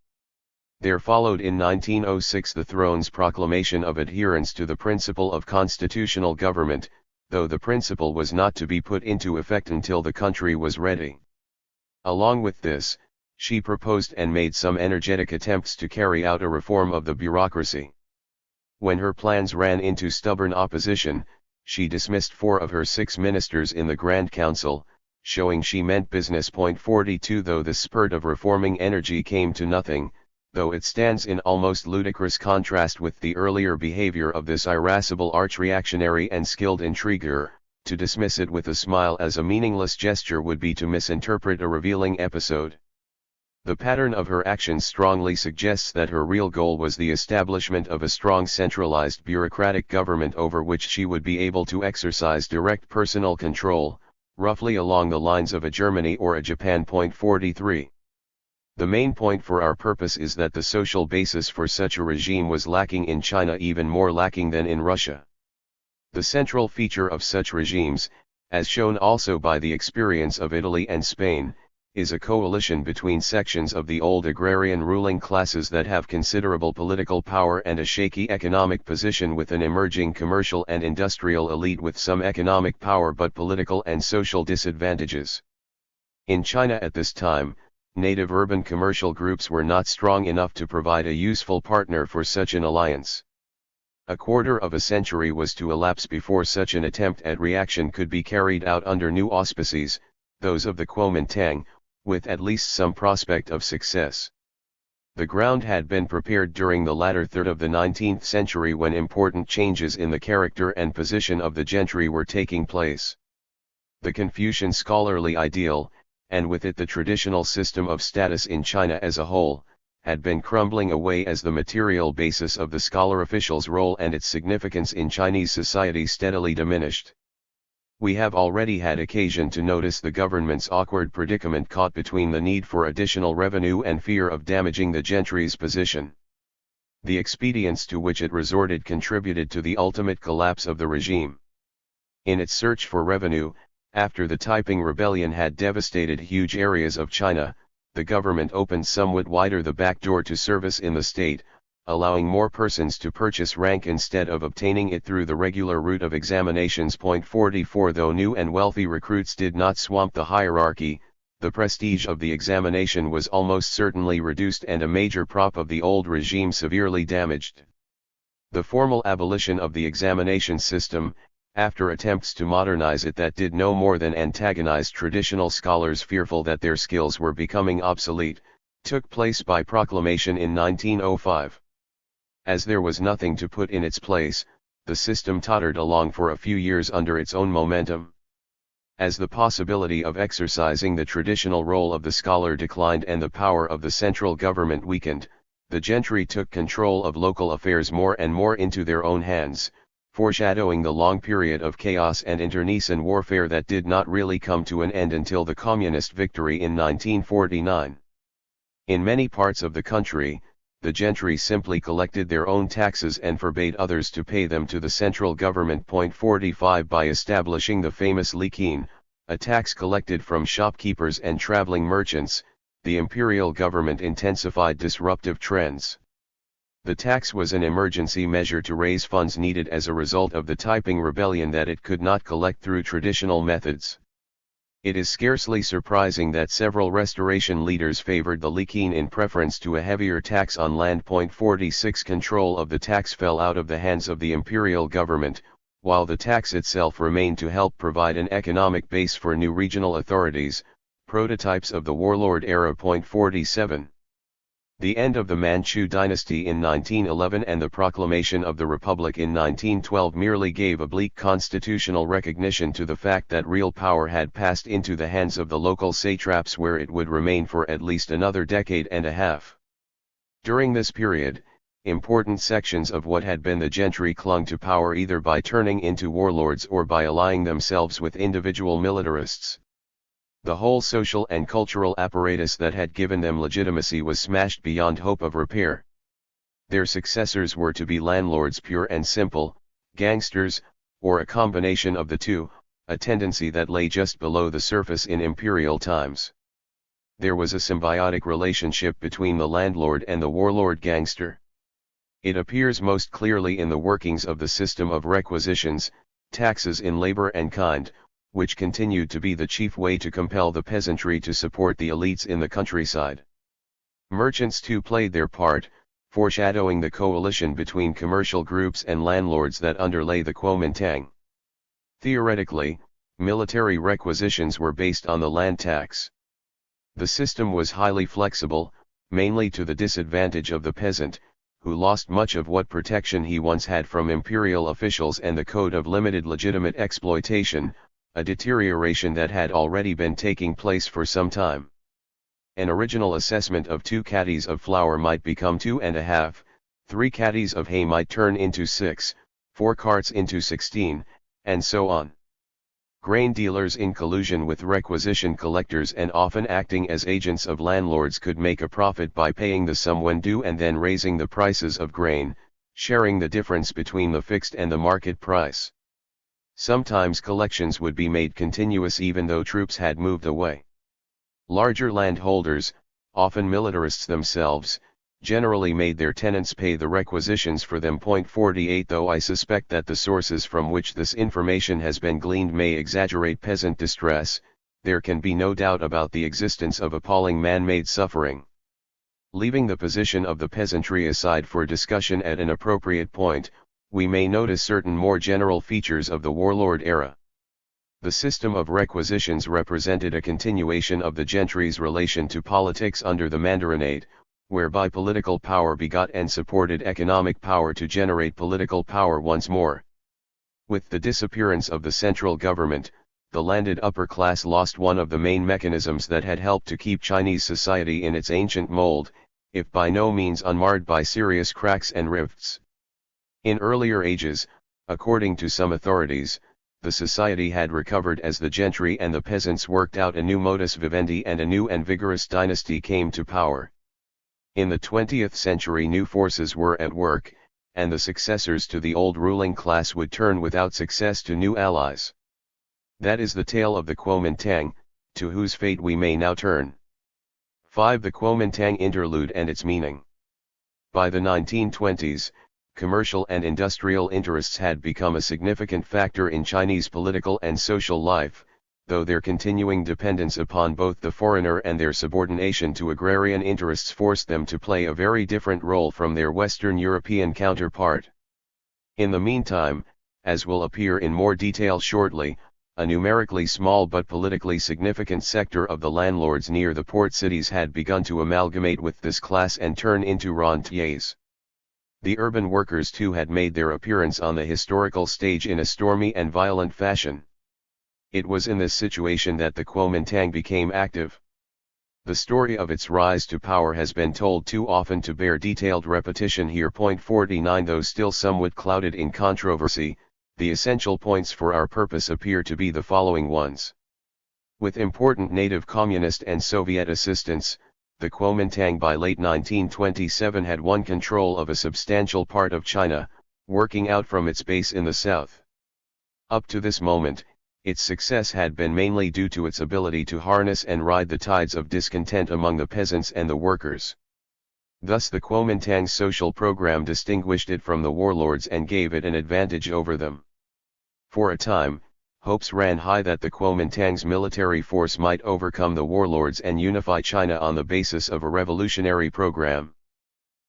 There followed in 1906 the throne's proclamation of adherence to the principle of constitutional government, though the principle was not to be put into effect until the country was ready. Along with this, she proposed and made some energetic attempts to carry out a reform of the bureaucracy. When her plans ran into stubborn opposition, she dismissed 4 of her 6 ministers in the Grand Council, showing she meant business. 42 Though this spurt of reforming energy came to nothing, though it stands in almost ludicrous contrast with the earlier behavior of this irascible arch-reactionary and skilled intriguer, to dismiss it with a smile as a meaningless gesture would be to misinterpret a revealing episode. The pattern of her actions strongly suggests that her real goal was the establishment of a strong centralized bureaucratic government over which she would be able to exercise direct personal control, roughly along the lines of a Germany or a Japan. 43. The main point for our purpose is that the social basis for such a regime was lacking in China, even more lacking than in Russia. The central feature of such regimes, as shown also by the experience of Italy and Spain, is a coalition between sections of the old agrarian ruling classes that have considerable political power and a shaky economic position with an emerging commercial and industrial elite with some economic power but political and social disadvantages. In China at this time, native urban commercial groups were not strong enough to provide a useful partner for such an alliance. A quarter of a century was to elapse before such an attempt at reaction could be carried out under new auspices, those of the Kuomintang, with at least some prospect of success. The ground had been prepared during the latter third of the 19th century when important changes in the character and position of the gentry were taking place. The Confucian scholarly ideal, and with it the traditional system of status in China as a whole, had been crumbling away as the material basis of the scholar official's role and its significance in Chinese society steadily diminished. We have already had occasion to notice the government's awkward predicament caught between the need for additional revenue and fear of damaging the gentry's position. The expedients to which it resorted contributed to the ultimate collapse of the regime. In its search for revenue, after the Taiping Rebellion had devastated huge areas of China, the government opened somewhat wider the back door to service in the state, allowing more persons to purchase rank instead of obtaining it through the regular route of examinations. 44 Though new and wealthy recruits did not swamp the hierarchy, the prestige of the examination was almost certainly reduced and a major prop of the old regime severely damaged. The formal abolition of the examination system, after attempts to modernize it that did no more than antagonize traditional scholars fearful that their skills were becoming obsolete, took place by proclamation in 1905. As there was nothing to put in its place, the system tottered along for a few years under its own momentum. As the possibility of exercising the traditional role of the scholar declined and the power of the central government weakened, the gentry took control of local affairs more and more into their own hands, foreshadowing the long period of chaos and internecine warfare that did not really come to an end until the communist victory in 1949. In many parts of the country, the gentry simply collected their own taxes and forbade others to pay them to the central government. 45 By establishing the famous liqin, a tax collected from shopkeepers and traveling merchants, the imperial government intensified disruptive trends. The tax was an emergency measure to raise funds needed as a result of the Taiping rebellion that it could not collect through traditional methods. It is scarcely surprising that several restoration leaders favored the liqin in preference to a heavier tax on land. 46 Control of the tax fell out of the hands of the imperial government, while the tax itself remained to help provide an economic base for new regional authorities, prototypes of the warlord era. 47. The end of the Manchu dynasty in 1911 and the proclamation of the Republic in 1912 merely gave oblique constitutional recognition to the fact that real power had passed into the hands of the local satraps, where it would remain for at least another decade and a half. During this period, important sections of what had been the gentry clung to power either by turning into warlords or by allying themselves with individual militarists. The whole social and cultural apparatus that had given them legitimacy was smashed beyond hope of repair. Their successors were to be landlords pure and simple, gangsters, or a combination of the two, a tendency that lay just below the surface in imperial times. There was a symbiotic relationship between the landlord and the warlord gangster. It appears most clearly in the workings of the system of requisitions, taxes in labor and kind, which continued to be the chief way to compel the peasantry to support the elites in the countryside. Merchants too played their part, foreshadowing the coalition between commercial groups and landlords that underlay the Kuomintang. Theoretically, military requisitions were based on the land tax. The system was highly flexible, mainly to the disadvantage of the peasant, who lost much of what protection he once had from imperial officials and the code of limited legitimate exploitation, a deterioration that had already been taking place for some time. An original assessment of 2 caddies of flour might become 2.5, 3 caddies of hay might turn into 6, 4 carts into 16, and so on. Grain dealers in collusion with requisition collectors and often acting as agents of landlords could make a profit by paying the sum when due and then raising the prices of grain, sharing the difference between the fixed and the market price. Sometimes collections would be made continuous even though troops had moved away. Larger landholders, often militarists themselves, generally made their tenants pay the requisitions for them. 48 Though I suspect that the sources from which this information has been gleaned may exaggerate peasant distress, there can be no doubt about the existence of appalling man-made suffering. Leaving the position of the peasantry aside for discussion at an appropriate point, we may notice certain more general features of the warlord era. The system of requisitions represented a continuation of the gentry's relation to politics under the Mandarinate, whereby political power begot and supported economic power to generate political power once more. With the disappearance of the central government, the landed upper class lost one of the main mechanisms that had helped to keep Chinese society in its ancient mold, if by no means unmarred by serious cracks and rifts. In earlier ages, according to some authorities, the society had recovered as the gentry and the peasants worked out a new modus vivendi and a new and vigorous dynasty came to power. In the 20th century new forces were at work, and the successors to the old ruling class would turn without success to new allies. That is the tale of the Kuomintang, to whose fate we may now turn. 5. The Kuomintang interlude and its meaning. By the 1920s, commercial and industrial interests had become a significant factor in Chinese political and social life, though their continuing dependence upon both the foreigner and their subordination to agrarian interests forced them to play a very different role from their Western European counterpart. In the meantime, as will appear in more detail shortly, a numerically small but politically significant sector of the landlords near the port cities had begun to amalgamate with this class and turn into rentiers. The urban workers too had made their appearance on the historical stage in a stormy and violent fashion. It was in this situation that the Kuomintang became active. The story of its rise to power has been told too often to bear detailed repetition here. 49 Though still somewhat clouded in controversy, the essential points for our purpose appear to be the following ones. With important native communist and Soviet assistance, the Kuomintang by late 1927 had won control of a substantial part of China, working out from its base in the south. Up to this moment, its success had been mainly due to its ability to harness and ride the tides of discontent among the peasants and the workers. Thus the Kuomintang's social program distinguished it from the warlords and gave it an advantage over them. For a time, hopes ran high that the Kuomintang's military force might overcome the warlords and unify China on the basis of a revolutionary program.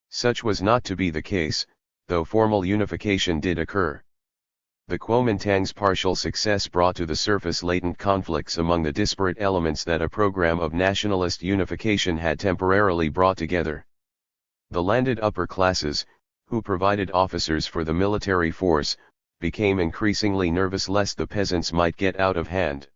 Such was not to be the case, though formal unification did occur. The Kuomintang's partial success brought to the surface latent conflicts among the disparate elements that a program of nationalist unification had temporarily brought together. The landed upper classes, who provided officers for the military force, became increasingly nervous lest the peasants might get out of hand.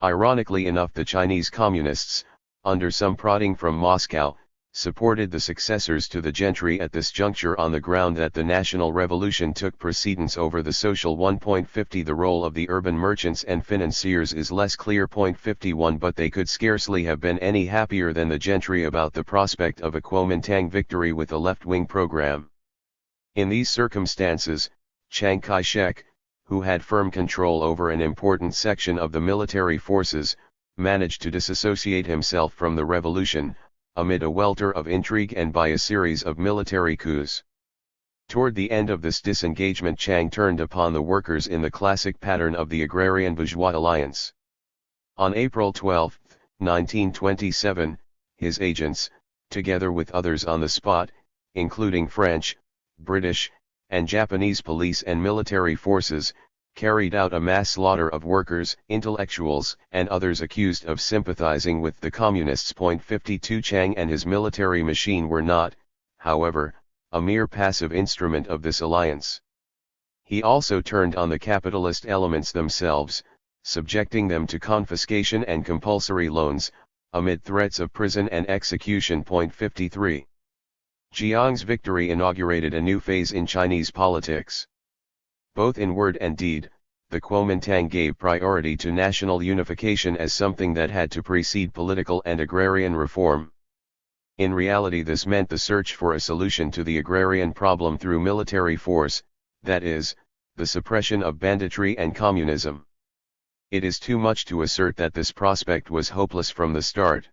Ironically enough, the Chinese communists, under some prodding from Moscow, supported the successors to the gentry at this juncture on the ground that the national revolution took precedence over the social one. 50 The role of the urban merchants and financiers is less clear. 51 But they could scarcely have been any happier than the gentry about the prospect of a Kuomintang victory with a left-wing program. In these circumstances, Chiang Kai-shek, who had firm control over an important section of the military forces, managed to disassociate himself from the revolution, amid a welter of intrigue and by a series of military coups. Toward the end of this disengagement, Chiang turned upon the workers in the classic pattern of the agrarian-bourgeois alliance. On April 12, 1927, his agents, together with others on the spot, including French, British, and Japanese police and military forces, carried out a mass slaughter of workers, intellectuals, and others accused of sympathizing with the communists. 52 Chiang and his military machine were not, however, a mere passive instrument of this alliance. He also turned on the capitalist elements themselves, subjecting them to confiscation and compulsory loans, amid threats of prison and execution. 53 Chiang's victory inaugurated a new phase in Chinese politics. Both in word and deed, the Kuomintang gave priority to national unification as something that had to precede political and agrarian reform. In reality, this meant the search for a solution to the agrarian problem through military force, that is, the suppression of banditry and communism. It is too much to assert that this prospect was hopeless from the start.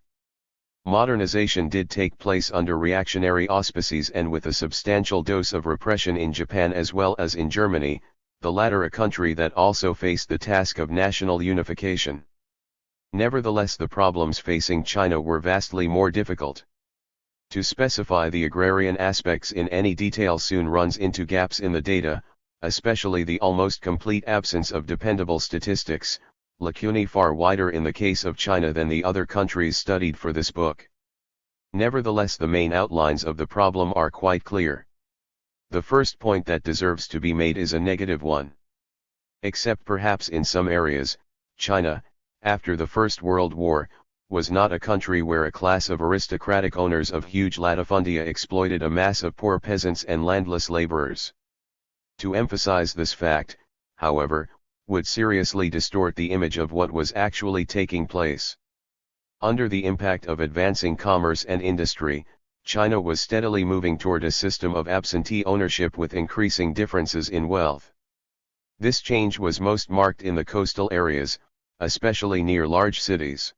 Modernization did take place under reactionary auspices and with a substantial dose of repression in Japan as well as in Germany, the latter a country that also faced the task of national unification. Nevertheless, the problems facing China were vastly more difficult. To specify the agrarian aspects in any detail soon runs into gaps in the data, especially the almost complete absence of dependable statistics, lacunae far wider in the case of China than the other countries studied for this book. Nevertheless, the main outlines of the problem are quite clear. The first point that deserves to be made is a negative one. Except perhaps in some areas, China, after the First World War, was not a country where a class of aristocratic owners of huge latifundia exploited a mass of poor peasants and landless laborers. To emphasize this fact, however, would seriously distort the image of what was actually taking place. Under the impact of advancing commerce and industry, China was steadily moving toward a system of absentee ownership with increasing differences in wealth. This change was most marked in the coastal areas, especially near large cities.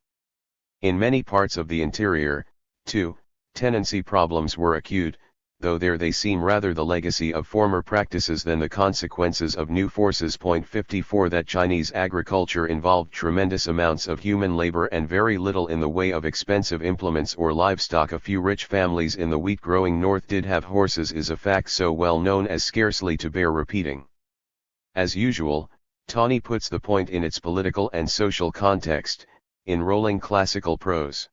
In many parts of the interior, too, tenancy problems were acute, though there they seem rather the legacy of former practices than the consequences of new forces. 54 That Chinese agriculture involved tremendous amounts of human labor and very little in the way of expensive implements or livestock. A few rich families in the wheat-growing north did have horses is a fact so well known as scarcely to bear repeating. As usual, Tawney puts the point in its political and social context, in rolling classical prose.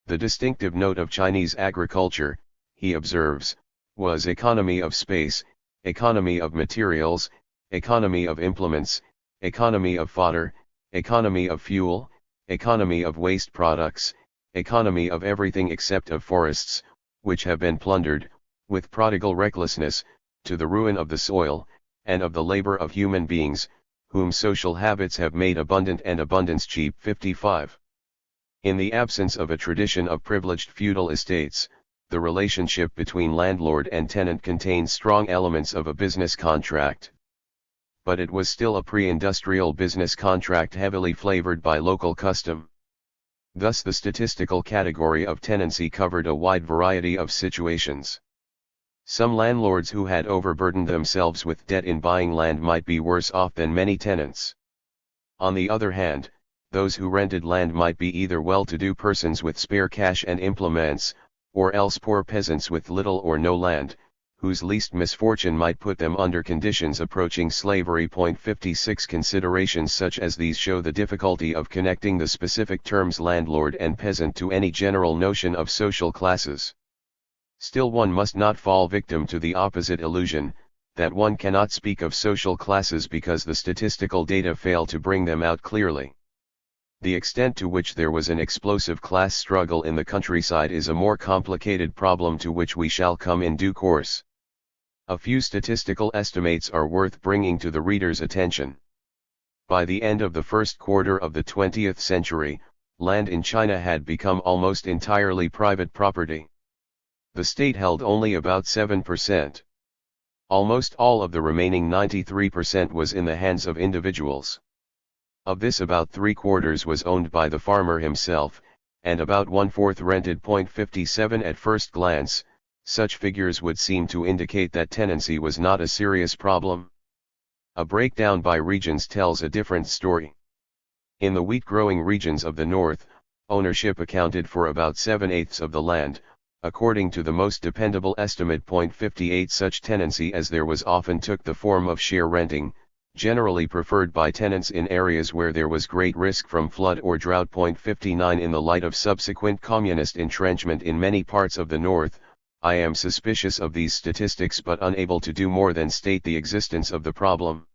The distinctive note of Chinese agriculture, he observes, was economy of space, economy of materials, economy of implements, economy of fodder, economy of fuel, economy of waste products, economy of everything except of forests, which have been plundered, with prodigal recklessness, to the ruin of the soil, and of the labor of human beings, whom social habits have made abundant and abundance cheap. 55. In the absence of a tradition of privileged feudal estates, the relationship between landlord and tenant contains strong elements of a business contract. But it was still a pre-industrial business contract heavily flavored by local custom. Thus the statistical category of tenancy covered a wide variety of situations. Some landlords who had overburdened themselves with debt in buying land might be worse off than many tenants. On the other hand, those who rented land might be either well-to-do persons with spare cash and implements, or else poor peasants with little or no land, whose least misfortune might put them under conditions approaching slavery. 56 Considerations such as these show the difficulty of connecting the specific terms landlord and peasant to any general notion of social classes. Still, one must not fall victim to the opposite illusion, that one cannot speak of social classes because the statistical data fail to bring them out clearly. The extent to which there was an explosive class struggle in the countryside is a more complicated problem to which we shall come in due course. A few statistical estimates are worth bringing to the reader's attention. By the end of the first quarter of the 20th century, land in China had become almost entirely private property. The state held only about 7%. Almost all of the remaining 93% was in the hands of individuals. Of this, about 3/4 was owned by the farmer himself, and about 1/4 rented. 57 At first glance, such figures would seem to indicate that tenancy was not a serious problem. A breakdown by regions tells a different story. In the wheat-growing regions of the north, ownership accounted for about 7/8 of the land, according to the most dependable estimate. 58 Such tenancy as there was often took the form of share renting, generally preferred by tenants in areas where there was great risk from flood or drought. 59 In the light of subsequent communist entrenchment in many parts of the north, I am suspicious of these statistics but unable to do more than state the existence of the problem.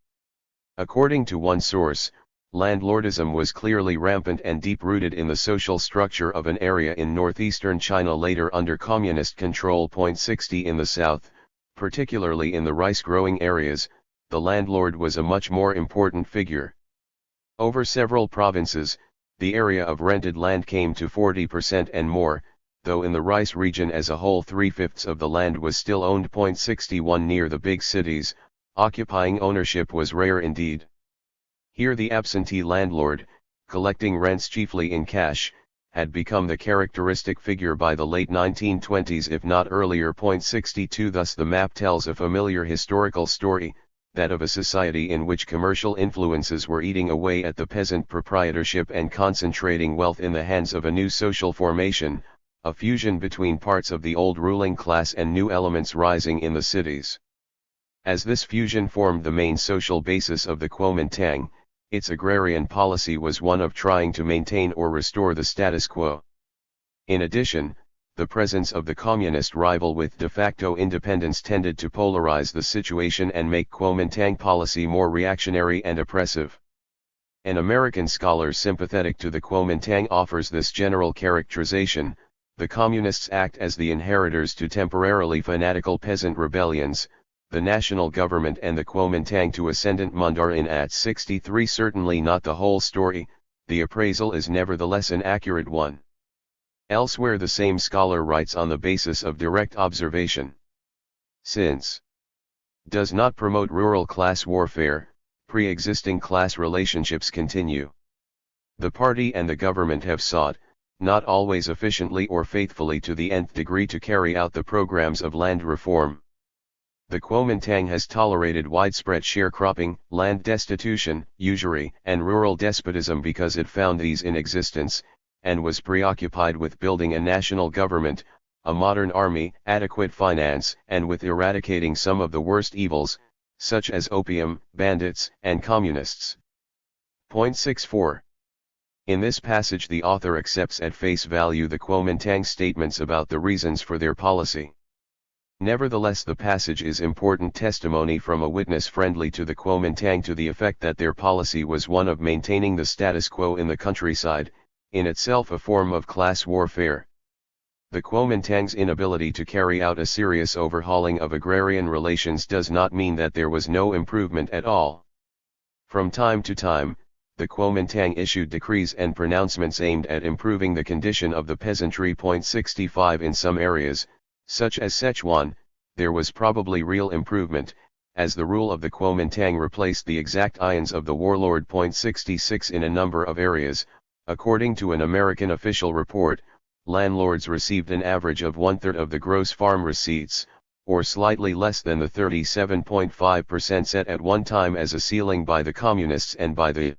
According to one source, landlordism was clearly rampant and deep-rooted in the social structure of an area in northeastern China later under communist control. 60 In the south, particularly in the rice-growing areas, the landlord was a much more important figure. Over several provinces, the area of rented land came to 40% and more, though in the rice region as a whole 3/5 of the land was still owned. 61 Near the big cities, occupying ownership was rare indeed. Here the absentee landlord, collecting rents chiefly in cash, had become the characteristic figure by the late 1920s if not earlier. 62 Thus the map tells a familiar historical story, that of a society in which commercial influences were eating away at the peasant proprietorship and concentrating wealth in the hands of a new social formation, a fusion between parts of the old ruling class and new elements rising in the cities. As this fusion formed the main social basis of the Kuomintang, its agrarian policy was one of trying to maintain or restore the status quo. In addition, the presence of the communist rival with de facto independence tended to polarize the situation and make Kuomintang policy more reactionary and oppressive. An American scholar sympathetic to the Kuomintang offers this general characterization: the communists act as the inheritors to temporarily fanatical peasant rebellions, the national government and the Kuomintang to ascendant mandarin. At 63 Certainly not the whole story, the appraisal is nevertheless an accurate one. Elsewhere the same scholar writes on the basis of direct observation: since does not promote rural class warfare, pre-existing class relationships continue. The party and the government have sought, not always efficiently or faithfully to the nth degree, to carry out the programs of land reform. The Kuomintang has tolerated widespread sharecropping, land destitution, usury, and rural despotism because it found these in existence, and was preoccupied with building a national government, a modern army, adequate finance, and with eradicating some of the worst evils, such as opium, bandits, and communists. 64. In this passage the author accepts at face value the Kuomintang's statements about the reasons for their policy. Nevertheless, the passage is important testimony from a witness friendly to the Kuomintang to the effect that their policy was one of maintaining the status quo in the countryside, in itself a form of class warfare. The Kuomintang's inability to carry out a serious overhauling of agrarian relations does not mean that there was no improvement at all. From time to time, the Kuomintang issued decrees and pronouncements aimed at improving the condition of the peasantry. 65 In some areas, such as Sichuan, there was probably real improvement, as the rule of the Kuomintang replaced the exact ions of the warlord. 66 In a number of areas, According to an American official report, landlords received an average of one-third of the gross farm receipts, or slightly less than the 37.5% set at one time as a ceiling by the Communists and by the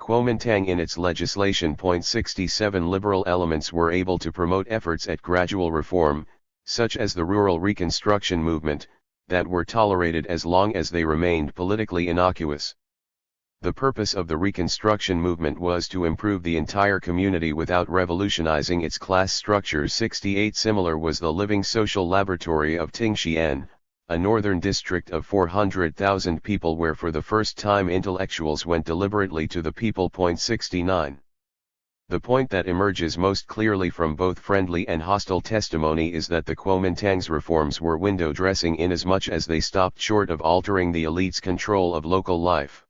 Kuomintang in its legislation. 67 Liberal elements were able to promote efforts at gradual reform, such as the rural reconstruction movement, that were tolerated as long as they remained politically innocuous. The purpose of the reconstruction movement was to improve the entire community without revolutionizing its class structures. 68 Similar was the living social laboratory of Tingxian, a northern district of 400,000 people where for the first time intellectuals went deliberately to the people. 69. The point that emerges most clearly from both friendly and hostile testimony is that the Kuomintang's reforms were window dressing inasmuch as they stopped short of altering the elite's control of local life.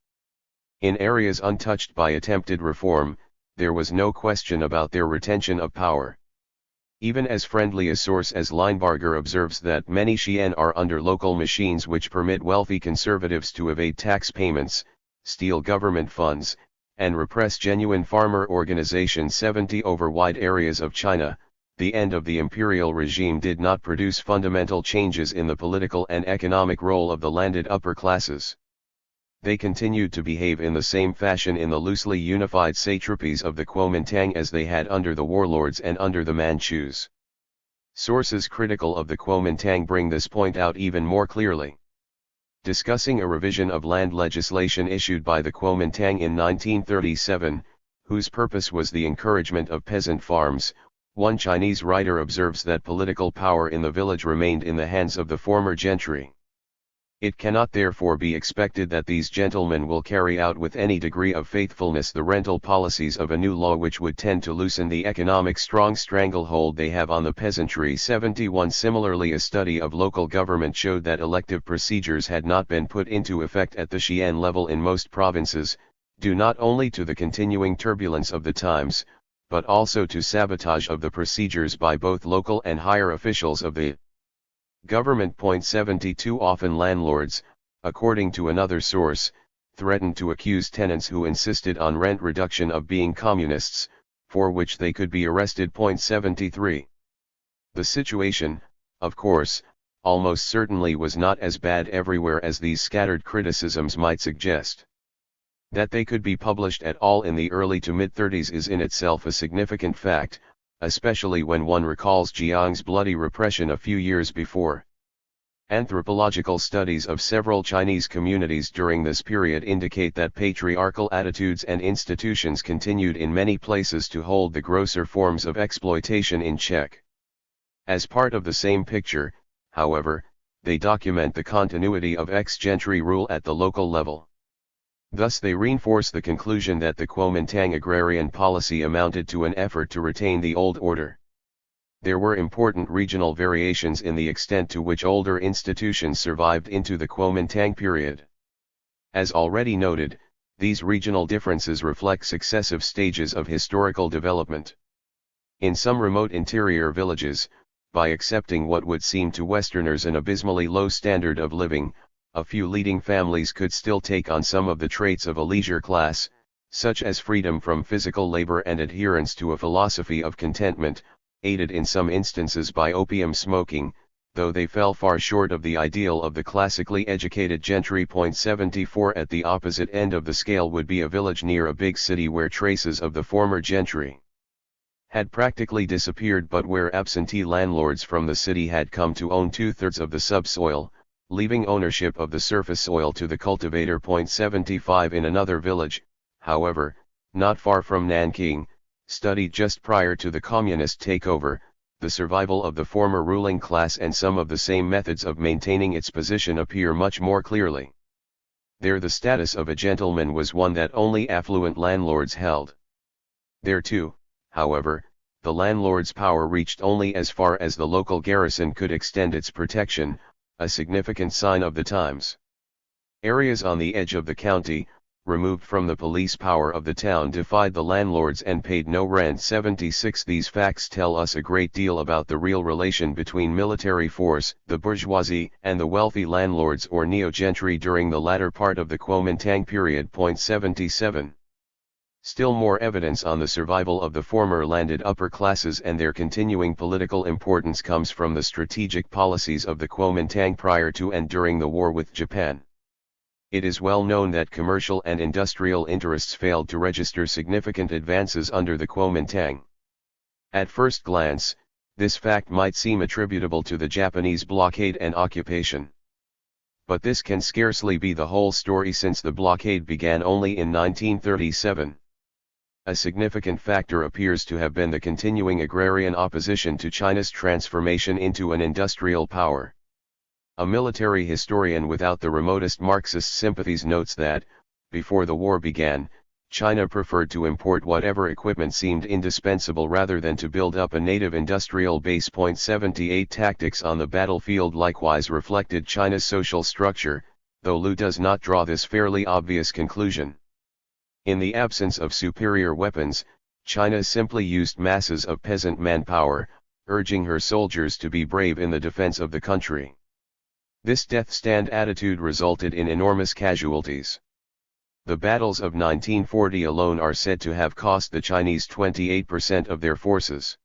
In areas untouched by attempted reform, there was no question about their retention of power. Even as friendly a source as Linebarger observes that many Xi'an are under local machines which permit wealthy conservatives to evade tax payments, steal government funds, and repress genuine farmer organizations. 70 Over wide areas of China, the end of the imperial regime did not produce fundamental changes in the political and economic role of the landed upper classes. They continued to behave in the same fashion in the loosely unified satrapies of the Kuomintang as they had under the warlords and under the Manchus. Sources critical of the Kuomintang bring this point out even more clearly. Discussing a revision of land legislation issued by the Kuomintang in 1937, whose purpose was the encouragement of peasant farms, one Chinese writer observes that political power in the village remained in the hands of the former gentry. It cannot therefore be expected that these gentlemen will carry out with any degree of faithfulness the rental policies of a new law which would tend to loosen the economic strong stranglehold they have on the peasantry. 71 Similarly, a study of local government showed that elective procedures had not been put into effect at the Xi'an level in most provinces, due not only to the continuing turbulence of the times, but also to sabotage of the procedures by both local and higher officials of the government. 72 Often landlords, according to another source, threatened to accuse tenants who insisted on rent reduction of being communists, for which they could be arrested. 73. The situation, of course, almost certainly was not as bad everywhere as these scattered criticisms might suggest. That they could be published at all in the early to mid-30s is in itself a significant fact, especially when one recalls Jiang's bloody repression a few years before. Anthropological studies of several Chinese communities during this period indicate that patriarchal attitudes and institutions continued in many places to hold the grosser forms of exploitation in check. As part of the same picture, however, they document the continuity of ex-gentry rule at the local level. Thus they reinforce the conclusion that the Kuomintang agrarian policy amounted to an effort to retain the old order. There were important regional variations in the extent to which older institutions survived into the Kuomintang period. As already noted, these regional differences reflect successive stages of historical development. In some remote interior villages, by accepting what would seem to Westerners an abysmally low standard of living, a few leading families could still take on some of the traits of a leisure class, such as freedom from physical labor and adherence to a philosophy of contentment, aided in some instances by opium smoking, though they fell far short of the ideal of the classically educated gentry. 74 At the opposite end of the scale would be a village near a big city where traces of the former gentry had practically disappeared, but where absentee landlords from the city had come to own 2/3 of the subsoil, leaving ownership of the surface soil to the cultivator. 75 In another village, however, not far from Nanking, studied just prior to the communist takeover, the survival of the former ruling class and some of the same methods of maintaining its position appear much more clearly. There the status of a gentleman was one that only affluent landlords held. There too, however, the landlord's power reached only as far as the local garrison could extend its protection, a significant sign of the times. Areas on the edge of the county, removed from the police power of the town, defied the landlords and paid no rent. 76 These facts tell us a great deal about the real relation between military force, the bourgeoisie, and the wealthy landlords or neo-gentry during the latter part of the Kuomintang period. 77 Still more evidence on the survival of the former landed upper classes and their continuing political importance comes from the strategic policies of the Kuomintang prior to and during the war with Japan. It is well known that commercial and industrial interests failed to register significant advances under the Kuomintang. At first glance, this fact might seem attributable to the Japanese blockade and occupation. But this can scarcely be the whole story, since the blockade began only in 1937. A significant factor appears to have been the continuing agrarian opposition to China's transformation into an industrial power. A military historian without the remotest Marxist sympathies notes that, before the war began, China preferred to import whatever equipment seemed indispensable rather than to build up a native industrial base. 78 Tactics on the battlefield likewise reflected China's social structure, though Liu does not draw this fairly obvious conclusion. In the absence of superior weapons, China simply used masses of peasant manpower, urging her soldiers to be brave in the defense of the country. This death stand attitude resulted in enormous casualties. The battles of 1940 alone are said to have cost the Chinese 28% of their forces.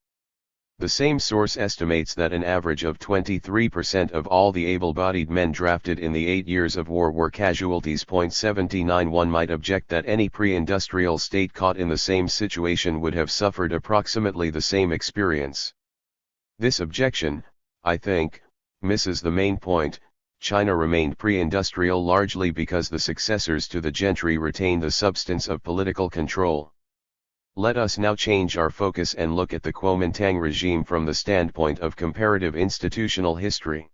The same source estimates that an average of 23% of all the able-bodied men drafted in the 8 years of war were casualties. 79 One might object that any pre-industrial state caught in the same situation would have suffered approximately the same experience. This objection, I think, misses the main point. China remained pre-industrial largely because the successors to the gentry retained the substance of political control. Let us now change our focus and look at the Kuomintang regime from the standpoint of comparative institutional history.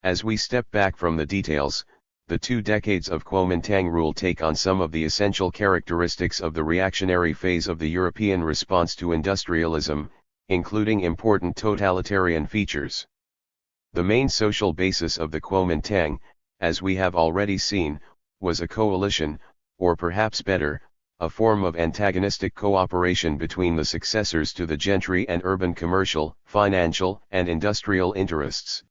As we step back from the details, the 2 decades of Kuomintang rule take on some of the essential characteristics of the reactionary phase of the European response to industrialism, including important totalitarian features. The main social basis of the Kuomintang, as we have already seen, was a coalition, or perhaps better, a form of antagonistic cooperation between the successors to the gentry and urban commercial, financial, and industrial interests.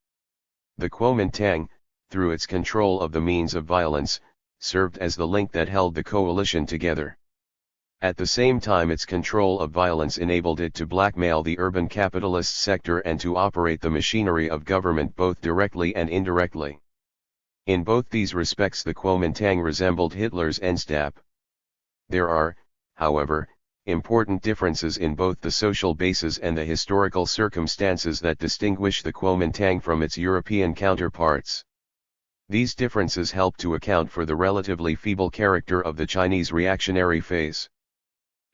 The Kuomintang, through its control of the means of violence, served as the link that held the coalition together. At the same time, its control of violence enabled it to blackmail the urban capitalist sector and to operate the machinery of government both directly and indirectly. In both these respects, the Kuomintang resembled Hitler's Endstab. There are, however, important differences in both the social basis and the historical circumstances that distinguish the Kuomintang from its European counterparts. These differences help to account for the relatively feeble character of the Chinese reactionary phase.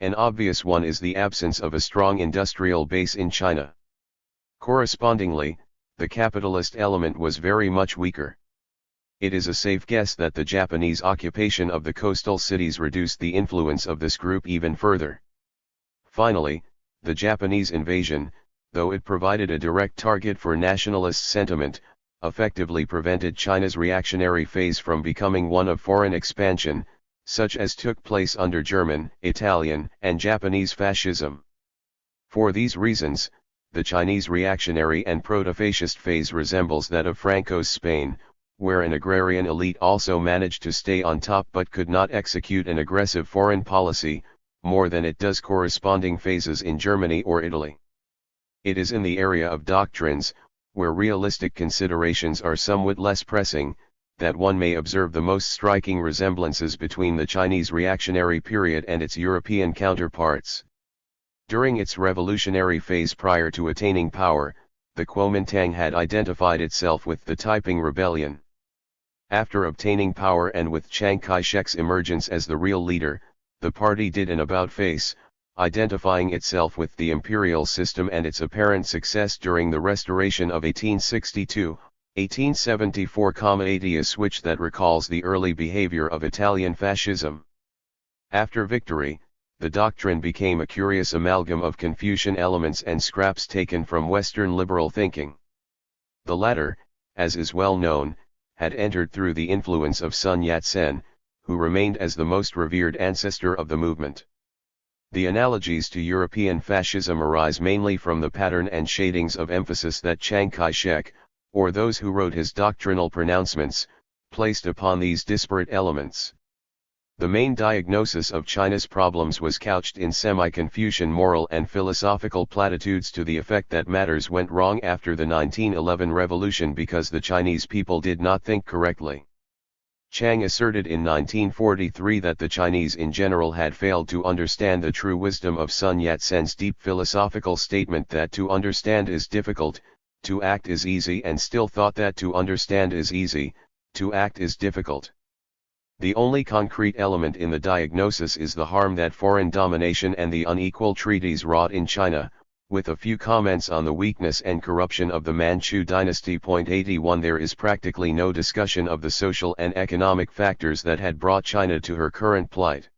An obvious one is the absence of a strong industrial base in China. Correspondingly, the capitalist element was very much weaker. It is a safe guess that the Japanese occupation of the coastal cities reduced the influence of this group even further. Finally, the Japanese invasion, though it provided a direct target for nationalist sentiment, effectively prevented China's reactionary phase from becoming one of foreign expansion, such as took place under German, Italian, and Japanese fascism. For these reasons, the Chinese reactionary and proto-fascist phase resembles that of Franco's Spain, where an agrarian elite also managed to stay on top but could not execute an aggressive foreign policy, more than it does corresponding phases in Germany or Italy. It is in the area of doctrines, where realistic considerations are somewhat less pressing, that one may observe the most striking resemblances between the Chinese reactionary period and its European counterparts. During its revolutionary phase prior to attaining power, the Kuomintang had identified itself with the Taiping Rebellion. After obtaining power and with Chiang Kai-shek's emergence as the real leader, the party did an about-face, identifying itself with the imperial system and its apparent success during the restoration of 1862, 1874, a switch that recalls the early behavior of Italian fascism. After victory, the doctrine became a curious amalgam of Confucian elements and scraps taken from Western liberal thinking. The latter, as is well known, had entered through the influence of Sun Yat-sen, who remained as the most revered ancestor of the movement. The analogies to European fascism arise mainly from the pattern and shadings of emphasis that Chiang Kai-shek, or those who wrote his doctrinal pronouncements, placed upon these disparate elements. The main diagnosis of China's problems was couched in semi-Confucian moral and philosophical platitudes to the effect that matters went wrong after the 1911 revolution because the Chinese people did not think correctly. Chiang asserted in 1943 that the Chinese in general had failed to understand the true wisdom of Sun Yat-sen's deep philosophical statement that to understand is difficult, to act is easy, and still thought that to understand is easy, to act is difficult. The only concrete element in the diagnosis is the harm that foreign domination and the unequal treaties wrought in China, with a few comments on the weakness and corruption of the Manchu dynasty. 81 There is practically no discussion of the social and economic factors that had brought China to her current plight.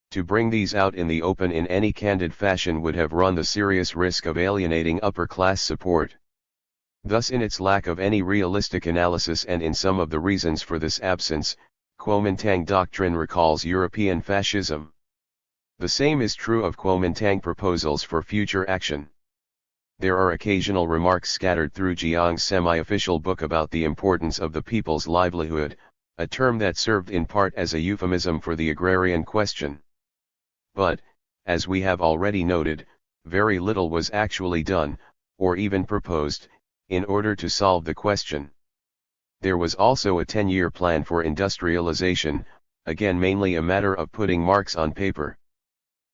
To bring these out in the open in any candid fashion would have run the serious risk of alienating upper-class support. Thus, in its lack of any realistic analysis and in some of the reasons for this absence, Kuomintang doctrine recalls European fascism. The same is true of Kuomintang proposals for future action. There are occasional remarks scattered through Jiang's semi-official book about the importance of the people's livelihood, a term that served in part as a euphemism for the agrarian question. But, as we have already noted, very little was actually done, or even proposed, in order to solve the question. There was also a 10-year plan for industrialization, again mainly a matter of putting marks on paper.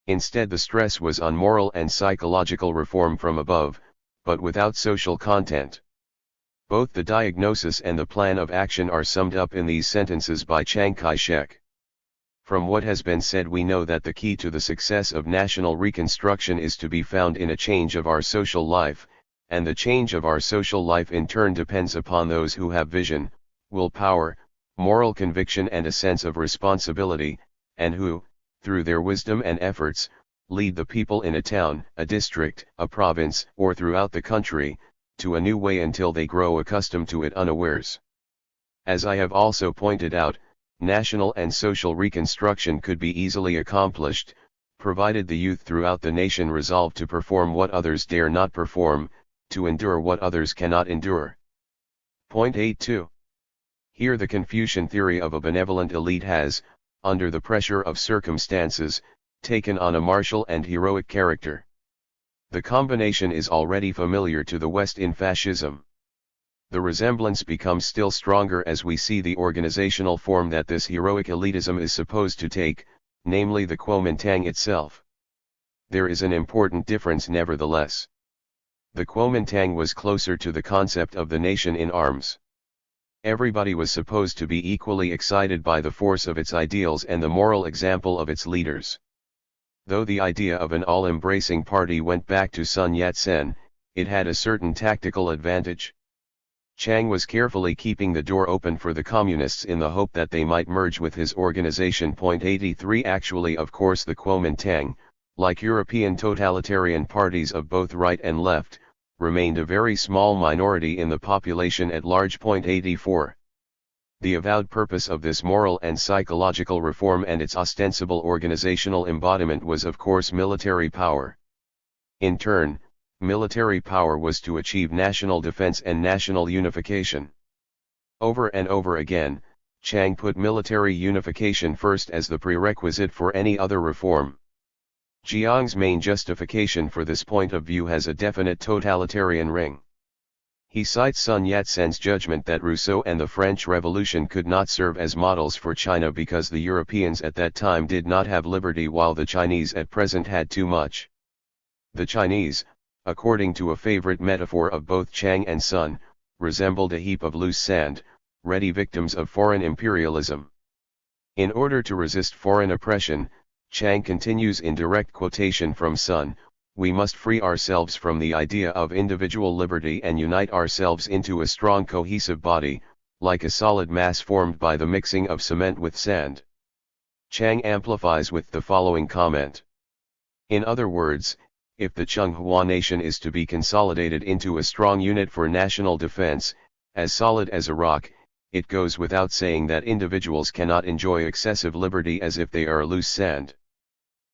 Instead, the stress was on moral and psychological reform from above, but without social content. Both the diagnosis and the plan of action are summed up in these sentences by Chiang Kai-shek. From what has been said, we know that the key to the success of national reconstruction is to be found in a change of our social life, and the change of our social life in turn depends upon those who have vision, willpower, moral conviction and a sense of responsibility, and who, through their wisdom and efforts, lead the people in a town, a district, a province, or throughout the country, to a new way until they grow accustomed to it unawares. As I have also pointed out, national and social reconstruction could be easily accomplished, provided the youth throughout the nation resolve to perform what others dare not perform, to endure what others cannot endure. 82. Here the Confucian theory of a benevolent elite has, under the pressure of circumstances, taken on a martial and heroic character. The combination is already familiar to the West in fascism. The resemblance becomes still stronger as we see the organizational form that this heroic elitism is supposed to take, namely the Kuomintang itself. There is an important difference nevertheless. The Kuomintang was closer to the concept of the nation in arms. Everybody was supposed to be equally excited by the force of its ideals and the moral example of its leaders. Though the idea of an all-embracing party went back to Sun Yat-sen, it had a certain tactical advantage. Chiang was carefully keeping the door open for the communists in the hope that they might merge with his organization. 83 Actually, of course, the Kuomintang, like European totalitarian parties of both right and left, remained a very small minority in the population at large. 84. The avowed purpose of this moral and psychological reform and its ostensible organizational embodiment was of course military power. In turn, military power was to achieve national defense and national unification. Over and over again, Chiang put military unification first as the prerequisite for any other reform. Jiang's main justification for this point of view has a definite totalitarian ring. He cites Sun Yat-sen's judgment that Rousseau and the French Revolution could not serve as models for China because the Europeans at that time did not have liberty while the Chinese at present had too much. The Chinese, according to a favorite metaphor of both Chiang and Sun, resembled a heap of loose sand, ready victims of foreign imperialism. In order to resist foreign oppression, Chiang continues in direct quotation from Sun, we must free ourselves from the idea of individual liberty and unite ourselves into a strong cohesive body, like a solid mass formed by the mixing of cement with sand. Chiang amplifies with the following comment. In other words, if the Chenghua nation is to be consolidated into a strong unit for national defense, as solid as a rock, it goes without saying that individuals cannot enjoy excessive liberty as if they are loose sand.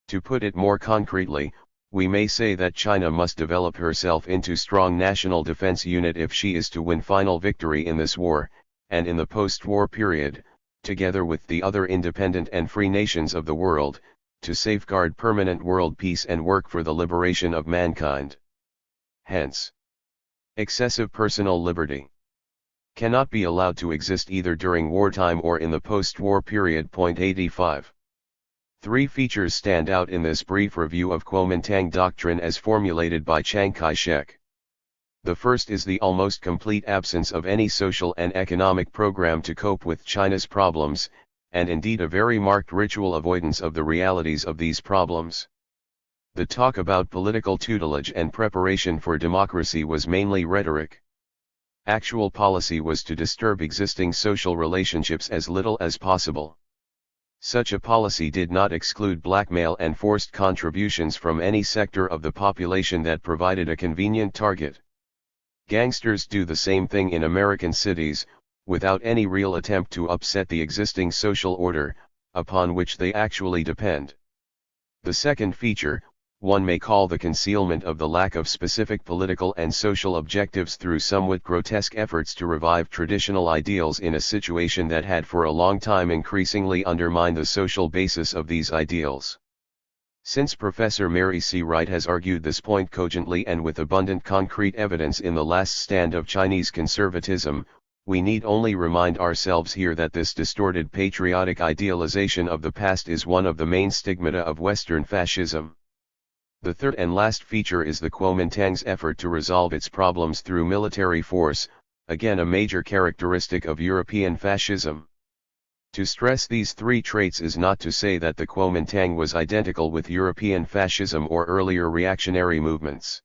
To put it more concretely, we may say that China must develop herself into strong national defense unit if she is to win final victory in this war, and in the post-war period, together with the other independent and free nations of the world, to safeguard permanent world peace and work for the liberation of mankind. Hence, excessive personal liberty cannot be allowed to exist either during wartime or in the post-war period. 85. Three features stand out in this brief review of Kuomintang doctrine as formulated by Chiang Kai-shek. The first is the almost complete absence of any social and economic program to cope with China's problems, and indeed a very marked ritual avoidance of the realities of these problems. The talk about political tutelage and preparation for democracy was mainly rhetoric. Actual policy was to disturb existing social relationships as little as possible. Such a policy did not exclude blackmail and forced contributions from any sector of the population that provided a convenient target. Gangsters do the same thing in American cities, without any real attempt to upset the existing social order, upon which they actually depend. The second feature, one may call the concealment of the lack of specific political and social objectives through somewhat grotesque efforts to revive traditional ideals in a situation that had for a long time increasingly undermined the social basis of these ideals. Since Professor Mary C. Wright has argued this point cogently and with abundant concrete evidence in The Last Stand of Chinese Conservatism, we need only remind ourselves here that this distorted patriotic idealization of the past is one of the main stigmata of Western fascism. The third and last feature is the Kuomintang's effort to resolve its problems through military force, again a major characteristic of European fascism. To stress these three traits is not to say that the Kuomintang was identical with European fascism or earlier reactionary movements.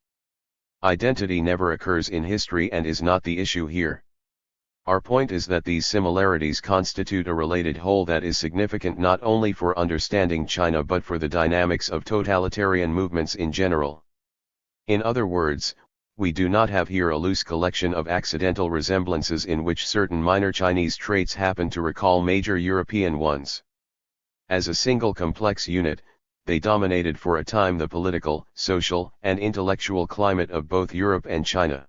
Identity never occurs in history and is not the issue here. Our point is that these similarities constitute a related whole that is significant not only for understanding China but for the dynamics of totalitarian movements in general. In other words, we do not have here a loose collection of accidental resemblances in which certain minor Chinese traits happen to recall major European ones. As a single complex unit, they dominated for a time the political, social, and intellectual climate of both Europe and China.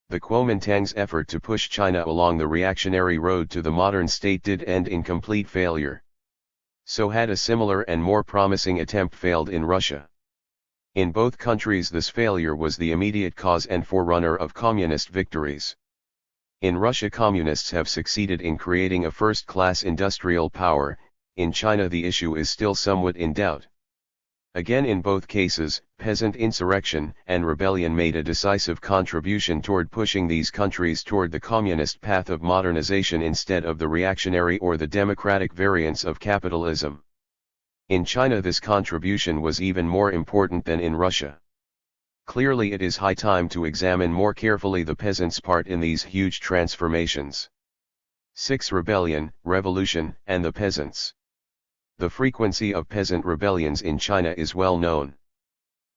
The Kuomintang's effort to push China along the reactionary road to the modern state did end in complete failure. So had a similar and more promising attempt failed in Russia. In both countries this failure was the immediate cause and forerunner of communist victories. In Russia communists have succeeded in creating a first-class industrial power, in China the issue is still somewhat in doubt. Again in both cases, peasant insurrection and rebellion made a decisive contribution toward pushing these countries toward the communist path of modernization instead of the reactionary or the democratic variants of capitalism. In China this contribution was even more important than in Russia. Clearly it is high time to examine more carefully the peasants' part in these huge transformations. 6. Rebellion, revolution, and the peasants. The frequency of peasant rebellions in China is well known.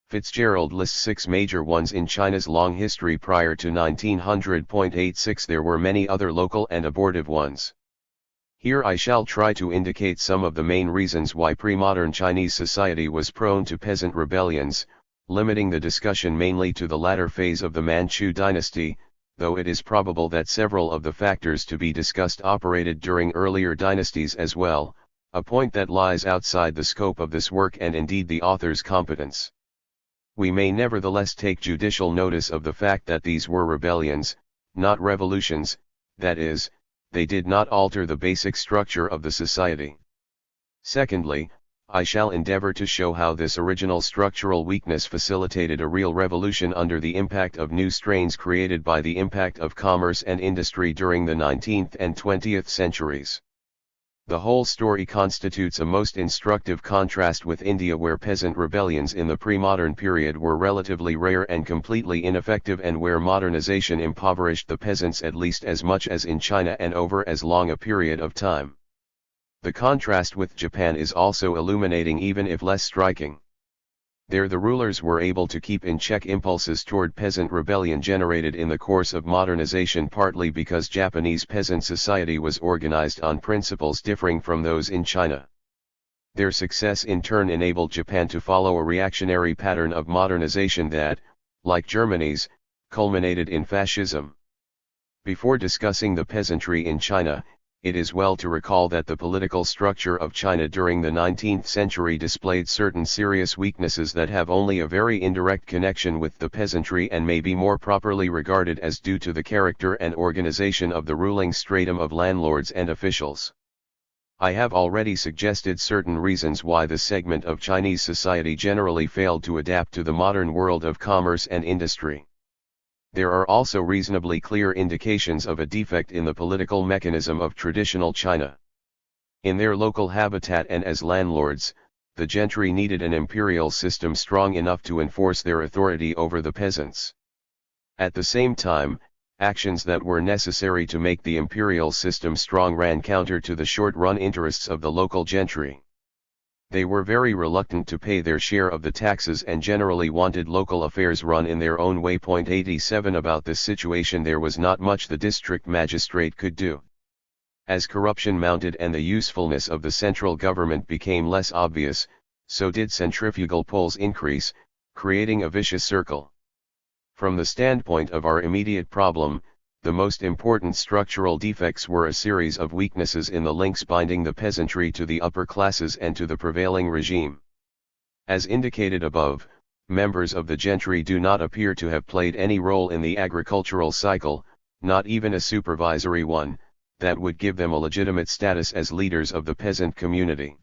Fitzgerald lists 6 major ones in China's long history prior to 1900.86. There were many other local and abortive ones. Here I shall try to indicate some of the main reasons why pre-modern Chinese society was prone to peasant rebellions, limiting the discussion mainly to the latter phase of the Manchu dynasty, though it is probable that several of the factors to be discussed operated during earlier dynasties as well, a point that lies outside the scope of this work and indeed the author's competence. We may nevertheless take judicial notice of the fact that these were rebellions, not revolutions, that is, they did not alter the basic structure of the society. Secondly, I shall endeavor to show how this original structural weakness facilitated a real revolution under the impact of new strains created by the impact of commerce and industry during the 19th and 20th centuries. The whole story constitutes a most instructive contrast with India, where peasant rebellions in the pre-modern period were relatively rare and completely ineffective, and where modernization impoverished the peasants at least as much as in China and over as long a period of time. The contrast with Japan is also illuminating, even if less striking. There the rulers were able to keep in check impulses toward peasant rebellion generated in the course of modernization, partly because Japanese peasant society was organized on principles differing from those in China. Their success in turn enabled Japan to follow a reactionary pattern of modernization that, like Germany's, culminated in fascism. Before discussing the peasantry in China, it is well to recall that the political structure of China during the 19th century displayed certain serious weaknesses that have only a very indirect connection with the peasantry and may be more properly regarded as due to the character and organization of the ruling stratum of landlords and officials. I have already suggested certain reasons why the segment of Chinese society generally failed to adapt to the modern world of commerce and industry. There are also reasonably clear indications of a defect in the political mechanism of traditional China. In their local habitat and as landlords, the gentry needed an imperial system strong enough to enforce their authority over the peasants. At the same time, actions that were necessary to make the imperial system strong ran counter to the short-run interests of the local gentry. They were very reluctant to pay their share of the taxes and generally wanted local affairs run in their own way. 87 About this situation there was not much the district magistrate could do. As corruption mounted and the usefulness of the central government became less obvious, so did centrifugal pulls increase, creating a vicious circle. From the standpoint of our immediate problem, the most important structural defects were a series of weaknesses in the links binding the peasantry to the upper classes and to the prevailing regime. As indicated above, members of the gentry do not appear to have played any role in the agricultural cycle, not even a supervisory one, that would give them a legitimate status as leaders of the peasant community.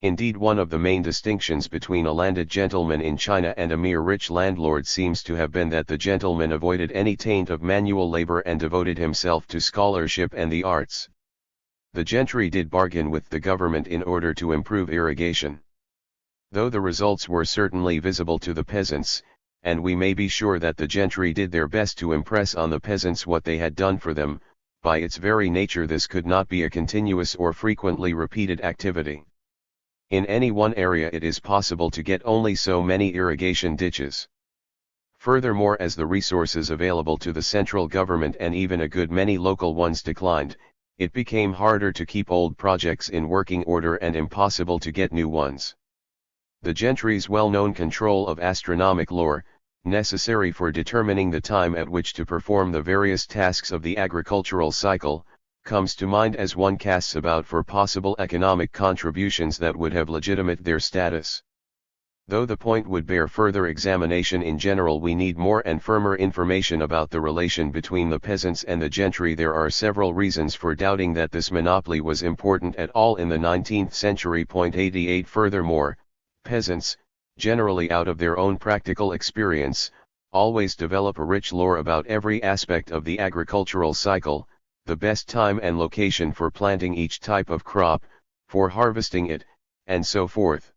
Indeed, one of the main distinctions between a landed gentleman in China and a mere rich landlord seems to have been that the gentleman avoided any taint of manual labor and devoted himself to scholarship and the arts. The gentry did bargain with the government in order to improve irrigation. Though the results were certainly visible to the peasants, and we may be sure that the gentry did their best to impress on the peasants what they had done for them, by its very nature this could not be a continuous or frequently repeated activity. In any one area it is possible to get only so many irrigation ditches. Furthermore, as the resources available to the central government and even a good many local ones declined, it became harder to keep old projects in working order and impossible to get new ones. The gentry's well-known control of astronomic lore, necessary for determining the time at which to perform the various tasks of the agricultural cycle, comes to mind as one casts about for possible economic contributions that would have legitimate their status. Though the point would bear further examination, in general we need more and firmer information about the relation between the peasants and the gentry. There are several reasons for doubting that this monopoly was important at all in the 19th century. 88 Furthermore, peasants, generally out of their own practical experience, always develop a rich lore about every aspect of the agricultural cycle, the best time and location for planting each type of crop, for harvesting it, and so forth.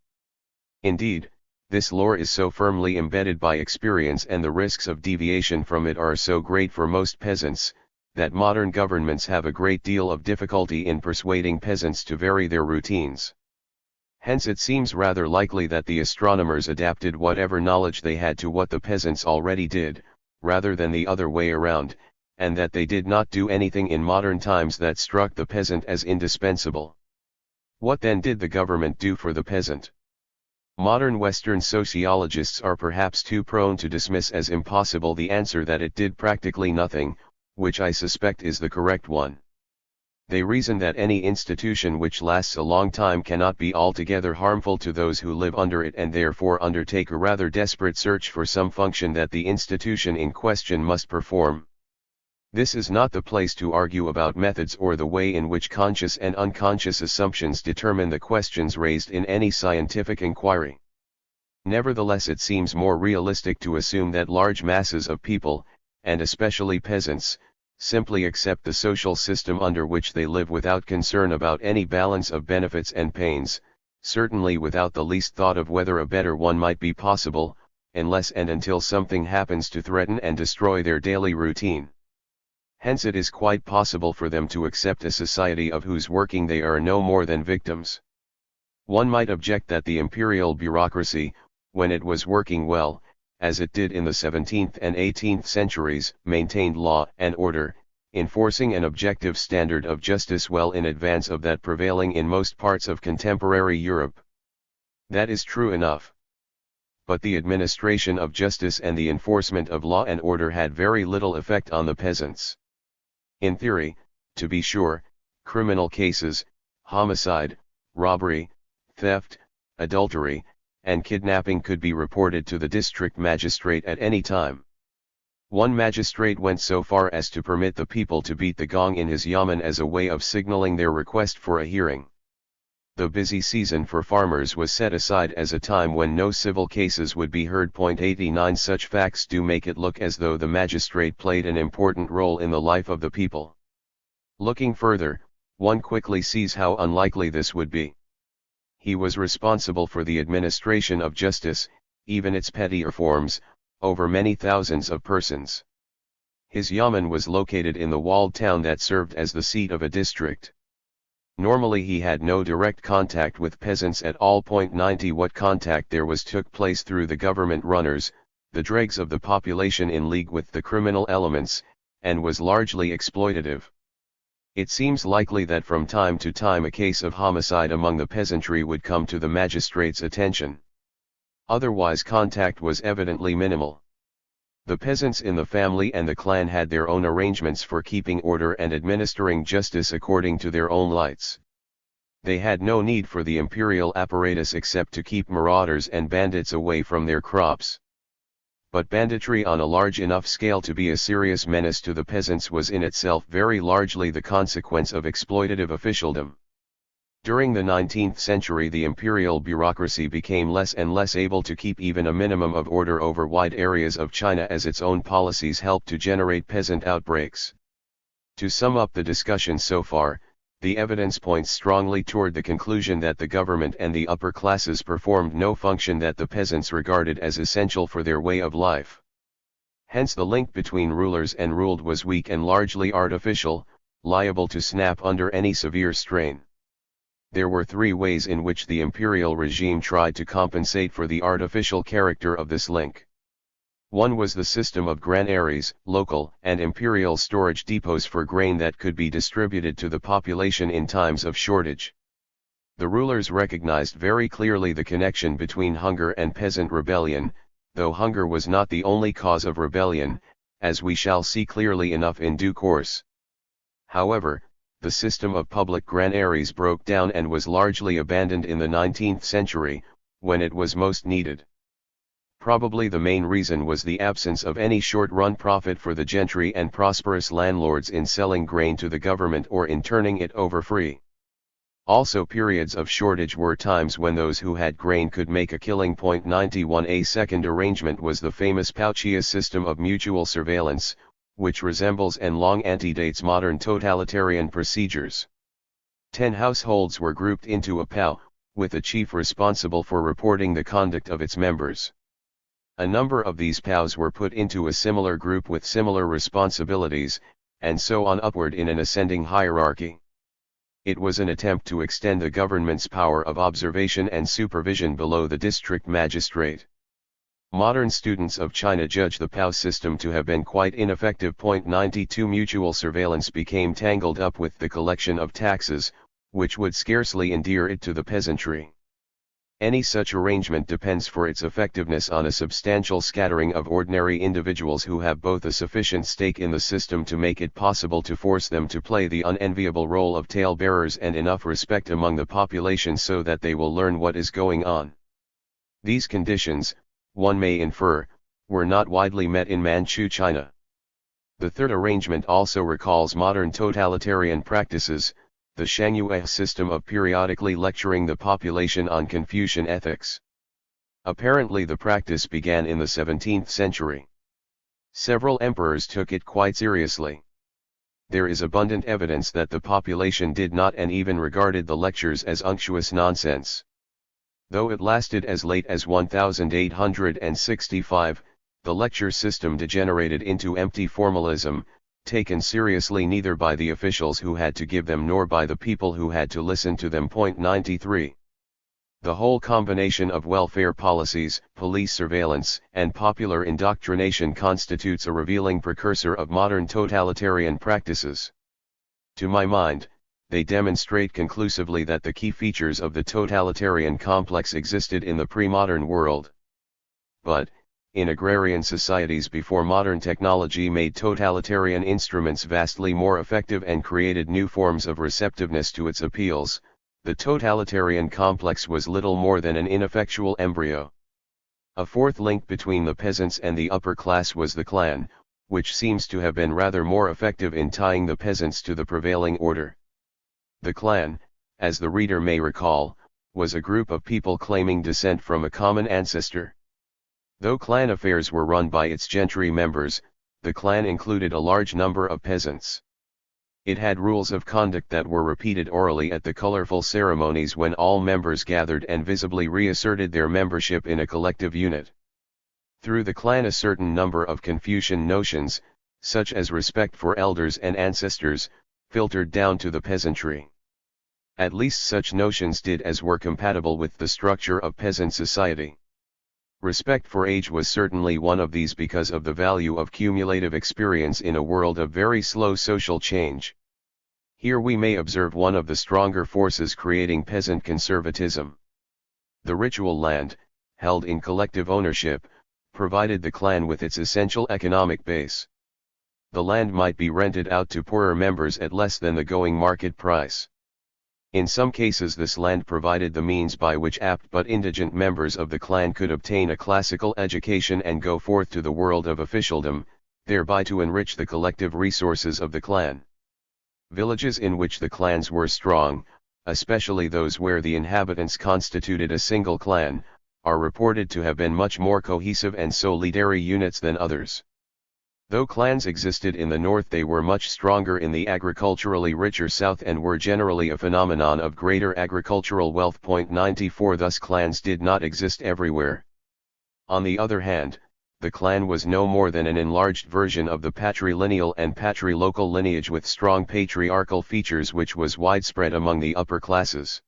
Indeed, this lore is so firmly embedded by experience and the risks of deviation from it are so great for most peasants, that modern governments have a great deal of difficulty in persuading peasants to vary their routines. Hence it seems rather likely that the astronomers adapted whatever knowledge they had to what the peasants already did, rather than the other way around, and that they did not do anything in modern times that struck the peasant as indispensable. What then did the government do for the peasant? Modern Western sociologists are perhaps too prone to dismiss as impossible the answer that it did practically nothing, which I suspect is the correct one. They reason that any institution which lasts a long time cannot be altogether harmful to those who live under it, and therefore undertake a rather desperate search for some function that the institution in question must perform. This is not the place to argue about methods or the way in which conscious and unconscious assumptions determine the questions raised in any scientific inquiry. Nevertheless, it seems more realistic to assume that large masses of people, and especially peasants, simply accept the social system under which they live without concern about any balance of benefits and pains, certainly without the least thought of whether a better one might be possible, unless and until something happens to threaten and destroy their daily routine. Hence it is quite possible for them to accept a society of whose working they are no more than victims. One might object that the imperial bureaucracy, when it was working well, as it did in the 17th and 18th centuries, maintained law and order, enforcing an objective standard of justice well in advance of that prevailing in most parts of contemporary Europe. That is true enough. But the administration of justice and the enforcement of law and order had very little effect on the peasants. In theory, to be sure, criminal cases, homicide, robbery, theft, adultery, and kidnapping could be reported to the district magistrate at any time. One magistrate went so far as to permit the people to beat the gong in his yamen as a way of signaling their request for a hearing. The busy season for farmers was set aside as a time when no civil cases would be heard. 89 Such facts do make it look as though the magistrate played an important role in the life of the people. Looking further, one quickly sees how unlikely this would be. He was responsible for the administration of justice, even its pettier forms, over many thousands of persons. His yamen was located in the walled town that served as the seat of a district. Normally he had no direct contact with peasants at all. 90 What contact there was took place through the government runners, the dregs of the population in league with the criminal elements, and was largely exploitative. It seems likely that from time to time a case of homicide among the peasantry would come to the magistrate's attention. Otherwise contact was evidently minimal. The peasants in the family and the clan had their own arrangements for keeping order and administering justice according to their own lights. They had no need for the imperial apparatus except to keep marauders and bandits away from their crops. But banditry on a large enough scale to be a serious menace to the peasants was in itself very largely the consequence of exploitative officialdom. During the 19th century the imperial bureaucracy became less and less able to keep even a minimum of order over wide areas of China as its own policies helped to generate peasant outbreaks. To sum up the discussion so far, the evidence points strongly toward the conclusion that the government and the upper classes performed no function that the peasants regarded as essential for their way of life. Hence the link between rulers and ruled was weak and largely artificial, liable to snap under any severe strain. There were three ways in which the imperial regime tried to compensate for the artificial character of this link. One was the system of granaries, local and imperial storage depots for grain that could be distributed to the population in times of shortage. The rulers recognized very clearly the connection between hunger and peasant rebellion, though hunger was not the only cause of rebellion, as we shall see clearly enough in due course. However, the system of public granaries broke down and was largely abandoned in the 19th century, when it was most needed. Probably the main reason was the absence of any short-run profit for the gentry and prosperous landlords in selling grain to the government or in turning it over free. Also periods of shortage were times when those who had grain could make a killing. 91 A second arrangement was the famous Pauchia system of mutual surveillance, which resembles and long antedates modern totalitarian procedures. 10 households were grouped into a POW, with a chief responsible for reporting the conduct of its members. A number of these POWs were put into a similar group with similar responsibilities, and so on upward in an ascending hierarchy. It was an attempt to extend the government's power of observation and supervision below the district magistrate. Modern students of China judge the POW system to have been quite ineffective. 92 Mutual surveillance became tangled up with the collection of taxes, which would scarcely endear it to the peasantry. Any such arrangement depends for its effectiveness on a substantial scattering of ordinary individuals who have both a sufficient stake in the system to make it possible to force them to play the unenviable role of tale-bearers and enough respect among the population so that they will learn what is going on. These conditions, one may infer, were not widely met in Manchu China. The third arrangement also recalls modern totalitarian practices, the Shangyue system of periodically lecturing the population on Confucian ethics. Apparently the practice began in the 17th century. Several emperors took it quite seriously. There is abundant evidence that the population did not and even regarded the lectures as unctuous nonsense. Though it lasted as late as 1865, the lecture system degenerated into empty formalism, taken seriously neither by the officials who had to give them nor by the people who had to listen to them. 93. The whole combination of welfare policies, police surveillance, and popular indoctrination constitutes a revealing precursor of modern totalitarian practices. To my mind, they demonstrate conclusively that the key features of the totalitarian complex existed in the pre-modern world. But, in agrarian societies before modern technology made totalitarian instruments vastly more effective and created new forms of receptiveness to its appeals, the totalitarian complex was little more than an ineffectual embryo. A fourth link between the peasants and the upper class was the clan, which seems to have been rather more effective in tying the peasants to the prevailing order. The clan, as the reader may recall, was a group of people claiming descent from a common ancestor. Though clan affairs were run by its gentry members, the clan included a large number of peasants. It had rules of conduct that were repeated orally at the colorful ceremonies when all members gathered and visibly reasserted their membership in a collective unit. Through the clan a certain number of Confucian notions, such as respect for elders and ancestors, filtered down to the peasantry. At least such notions did as were compatible with the structure of peasant society. Respect for age was certainly one of these because of the value of cumulative experience in a world of very slow social change. Here we may observe one of the stronger forces creating peasant conservatism. The ritual land, held in collective ownership, provided the clan with its essential economic base. The land might be rented out to poorer members at less than the going market price. In some cases this land provided the means by which apt but indigent members of the clan could obtain a classical education and go forth to the world of officialdom, thereby to enrich the collective resources of the clan. Villages in which the clans were strong, especially those where the inhabitants constituted a single clan, are reported to have been much more cohesive and solidary units than others. Though clans existed in the north, they were much stronger in the agriculturally richer south and were generally a phenomenon of greater agricultural wealth. 94 Thus clans did not exist everywhere. On the other hand, the clan was no more than an enlarged version of the patrilineal and patrilocal lineage with strong patriarchal features which was widespread among the upper classes.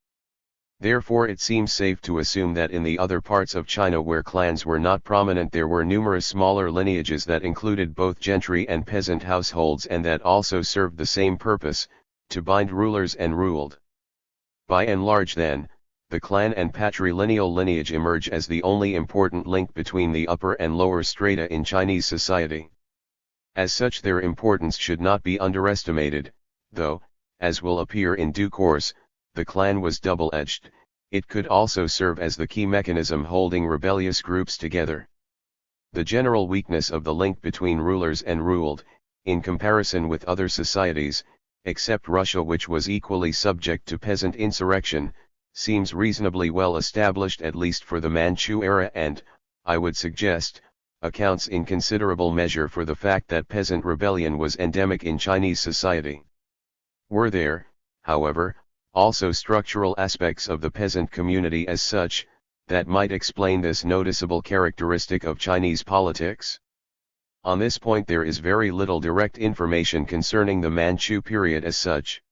Therefore it seems safe to assume that in the other parts of China where clans were not prominent there were numerous smaller lineages that included both gentry and peasant households and that also served the same purpose, to bind rulers and ruled. By and large then, the clan and patrilineal lineage emerge as the only important link between the upper and lower strata in Chinese society. As such their importance should not be underestimated, though, as will appear in due course, the clan was double-edged. It could also serve as the key mechanism holding rebellious groups together. The general weakness of the link between rulers and ruled, in comparison with other societies, except Russia which was equally subject to peasant insurrection, seems reasonably well established at least for the Manchu era and, I would suggest, accounts in considerable measure for the fact that peasant rebellion was endemic in Chinese society. Were there, however, also structural aspects of the peasant community as such, that might explain this noticeable characteristic of Chinese politics? On this point there is very little direct information concerning the Manchu period as such.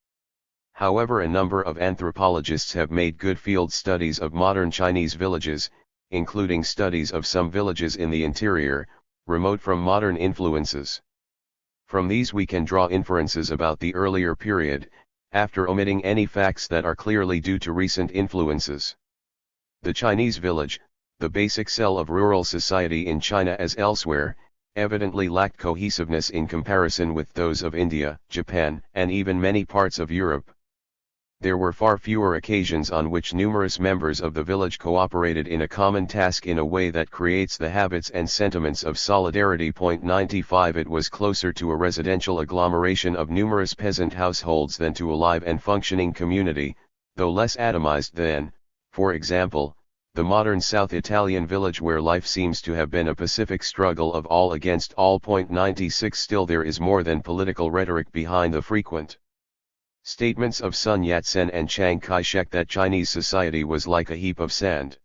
However, a number of anthropologists have made good field studies of modern Chinese villages, including studies of some villages in the interior, remote from modern influences. From these we can draw inferences about the earlier period, after omitting any facts that are clearly due to recent influences. The Chinese village, the basic cell of rural society in China as elsewhere, evidently lacked cohesiveness in comparison with those of India, Japan, and even many parts of Europe. There were far fewer occasions on which numerous members of the village cooperated in a common task in a way that creates the habits and sentiments of solidarity. 95 It was closer to a residential agglomeration of numerous peasant households than to a live and functioning community, though less atomized than, for example, the modern South Italian village where life seems to have been a pacific struggle of all against all. 96 Still there is more than political rhetoric behind the frequent statements of Sun Yat-sen and Chiang Kai-shek that Chinese society was like a heap of sand.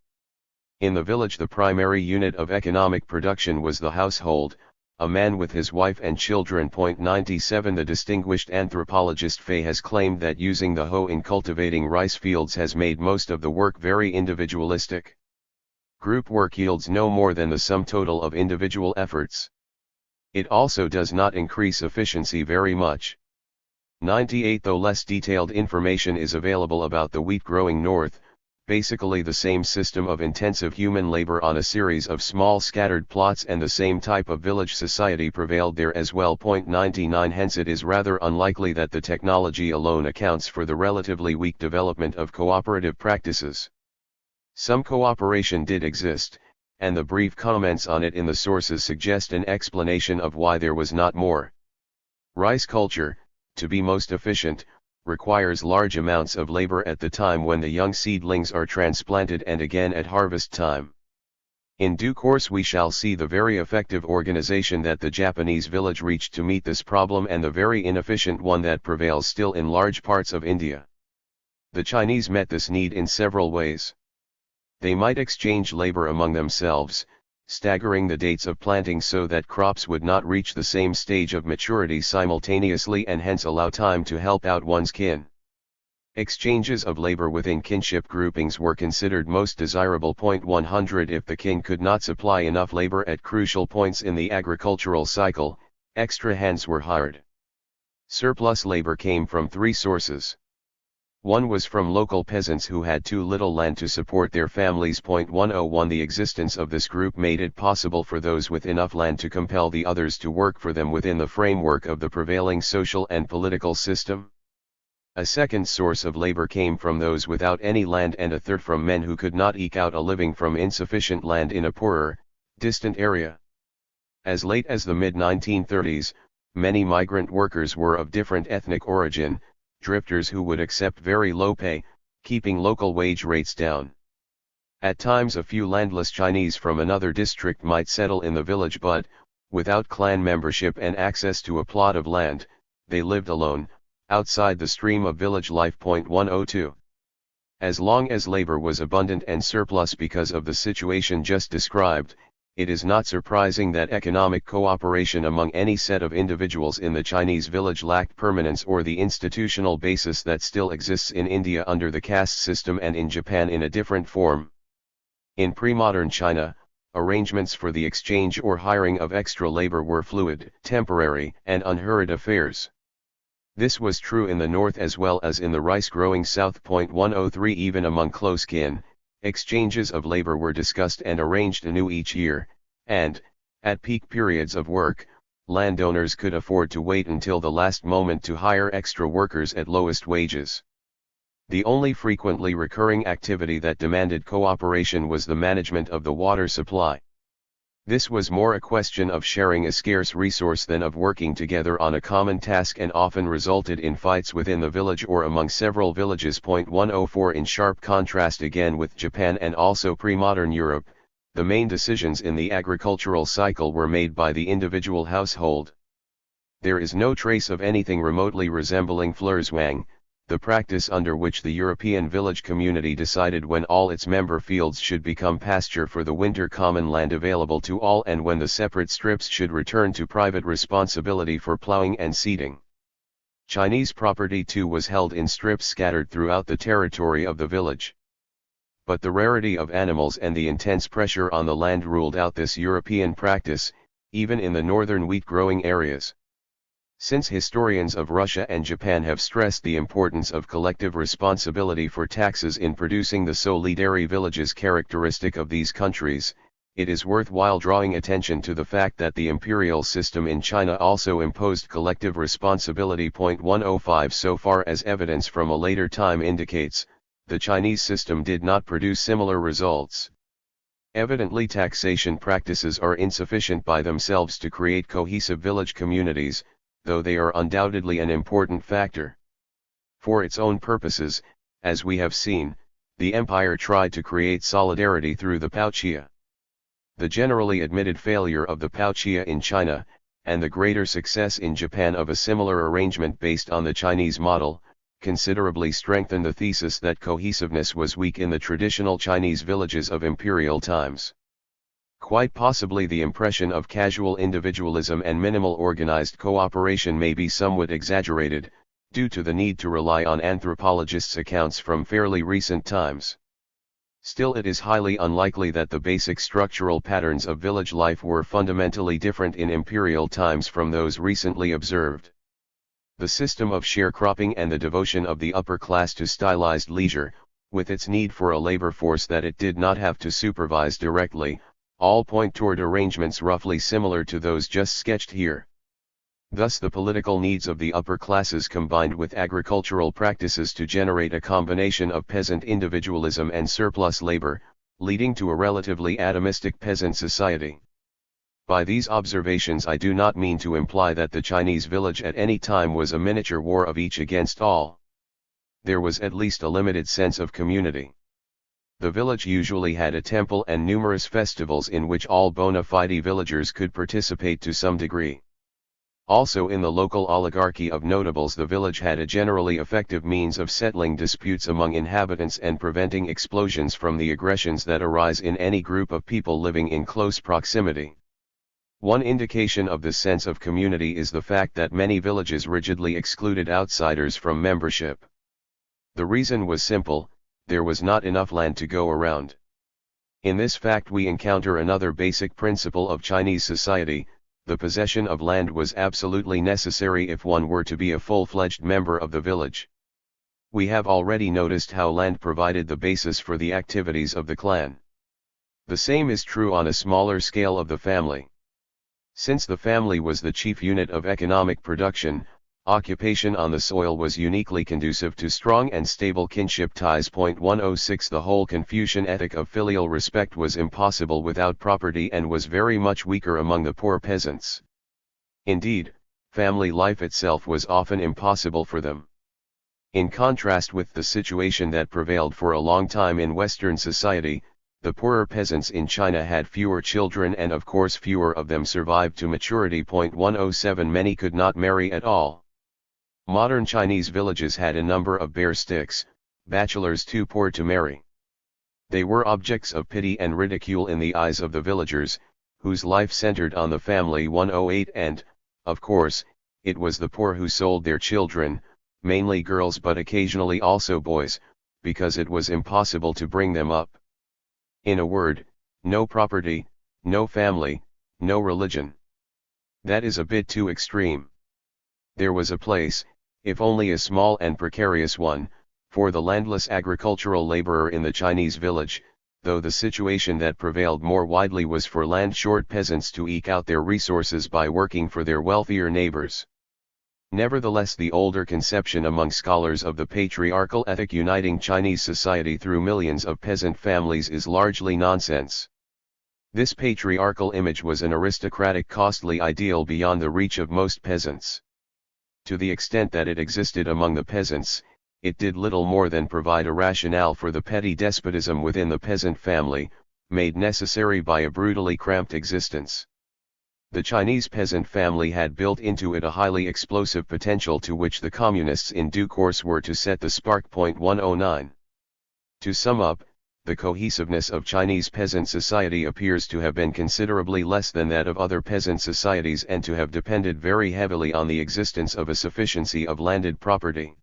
In the village the primary unit of economic production was the household, a man with his wife and children. 97 The distinguished anthropologist Fei has claimed that using the hoe in cultivating rice fields has made most of the work very individualistic. Group work yields no more than the sum total of individual efforts. It also does not increase efficiency very much. 98 Though less detailed information is available about the wheat growing north, Basically the same system of intensive human labor on a series of small scattered plots, and the same type of village society prevailed there as well. 99 Hence it is rather unlikely that the technology alone accounts for the relatively weak development of cooperative practices. Some cooperation did exist, and the brief comments on it in the sources suggest an explanation of why there was not more. Rice culture, to be most efficient, requires large amounts of labor at the time when the young seedlings are transplanted and again at harvest time. In due course we shall see the very effective organization that the Japanese village reached to meet this problem, and the very inefficient one that prevails still in large parts of India. The Chinese met this need in several ways. They might exchange labor among themselves, staggering the dates of planting so that crops would not reach the same stage of maturity simultaneously and hence allow time to help out one's kin. Exchanges of labor within kinship groupings were considered most desirable. 100 If the kin could not supply enough labor at crucial points in the agricultural cycle, extra hands were hired. Surplus labor came from three sources. One was from local peasants who had too little land to support their families. 101 The existence of this group made it possible for those with enough land to compel the others to work for them within the framework of the prevailing social and political system. A second source of labor came from those without any land, and a third from men who could not eke out a living from insufficient land in a poorer, distant area. As late as the mid-1930s, many migrant workers were of different ethnic origin, drifters who would accept very low pay, keeping local wage rates down. At times a few landless Chinese from another district might settle in the village, but, without clan membership and access to a plot of land, they lived alone, outside the stream of village life. 102. As long as labor was abundant and surplus because of the situation just described, it is not surprising that economic cooperation among any set of individuals in the Chinese village lacked permanence or the institutional basis that still exists in India under the caste system and in Japan in a different form. In pre-modern China, arrangements for the exchange or hiring of extra labor were fluid, temporary, and unhurried affairs. This was true in the north as well as in the rice-growing south. 103 Even among close kin, exchanges of labor were discussed and arranged anew each year, and, at peak periods of work, landowners could afford to wait until the last moment to hire extra workers at lowest wages. The only frequently recurring activity that demanded cooperation was the management of the water supply. This was more a question of sharing a scarce resource than of working together on a common task, and often resulted in fights within the village or among several villages. 104 In sharp contrast again with Japan and also pre-modern Europe, the main decisions in the agricultural cycle were made by the individual household. There is no trace of anything remotely resembling Flurszwang, the practice under which the European village community decided when all its member fields should become pasture for the winter, common land available to all, and when the separate strips should return to private responsibility for plowing and seeding. Chinese property too was held in strips scattered throughout the territory of the village. But the rarity of animals and the intense pressure on the land ruled out this European practice, even in the northern wheat-growing areas. Since historians of Russia and Japan have stressed the importance of collective responsibility for taxes in producing the solidary villages characteristic of these countries, it is worthwhile drawing attention to the fact that the imperial system in China also imposed collective responsibility. 105 So far as evidence from a later time indicates, the Chinese system did not produce similar results. Evidently, taxation practices are insufficient by themselves to create cohesive village communities, though they are undoubtedly an important factor. For its own purposes, as we have seen, the empire tried to create solidarity through the Paochia. The generally admitted failure of the Paochia in China, and the greater success in Japan of a similar arrangement based on the Chinese model, considerably strengthened the thesis that cohesiveness was weak in the traditional Chinese villages of imperial times. Quite possibly the impression of casual individualism and minimal organized cooperation may be somewhat exaggerated, due to the need to rely on anthropologists' accounts from fairly recent times. Still, it is highly unlikely that the basic structural patterns of village life were fundamentally different in imperial times from those recently observed. The system of sharecropping and the devotion of the upper class to stylized leisure, with its need for a labor force that it did not have to supervise directly, all point toward arrangements roughly similar to those just sketched here. Thus the political needs of the upper classes combined with agricultural practices to generate a combination of peasant individualism and surplus labor, leading to a relatively atomistic peasant society. By these observations I do not mean to imply that the Chinese village at any time was a miniature war of each against all. There was at least a limited sense of community. The village usually had a temple and numerous festivals in which all bona fide villagers could participate to some degree. Also in the local oligarchy of notables the village had a generally effective means of settling disputes among inhabitants and preventing explosions from the aggressions that arise in any group of people living in close proximity. One indication of this sense of community is the fact that many villages rigidly excluded outsiders from membership. The reason was simple: there was not enough land to go around. In this fact we encounter another basic principle of Chinese society: the possession of land was absolutely necessary if one were to be a full-fledged member of the village. We have already noticed how land provided the basis for the activities of the clan. The same is true on a smaller scale of the family. Since the family was the chief unit of economic production, occupation on the soil was uniquely conducive to strong and stable kinship ties. 106 The whole Confucian ethic of filial respect was impossible without property and was very much weaker among the poor peasants. Indeed, family life itself was often impossible for them. In contrast with the situation that prevailed for a long time in Western society, the poorer peasants in China had fewer children and of course fewer of them survived to maturity. 107 Many could not marry at all. Modern Chinese villages had a number of bare sticks, bachelors too poor to marry. They were objects of pity and ridicule in the eyes of the villagers, whose life centered on the family. 108 And, of course, it was the poor who sold their children, mainly girls but occasionally also boys, because it was impossible to bring them up. In a word, no property, no family, no religion. That is a bit too extreme. There was a place, if only a small and precarious one, for the landless agricultural laborer in the Chinese village, though the situation that prevailed more widely was for land-short peasants to eke out their resources by working for their wealthier neighbors. Nevertheless, the older conception among scholars of the patriarchal ethic uniting Chinese society through millions of peasant families is largely nonsense. This patriarchal image was an aristocratic costly ideal beyond the reach of most peasants. To the extent that it existed among the peasants, it did little more than provide a rationale for the petty despotism within the peasant family, made necessary by a brutally cramped existence. The Chinese peasant family had built into it a highly explosive potential to which the communists in due course were to set the spark. 109. To sum up, the cohesiveness of Chinese peasant society appears to have been considerably less than that of other peasant societies and to have depended very heavily on the existence of a sufficiency of landed property.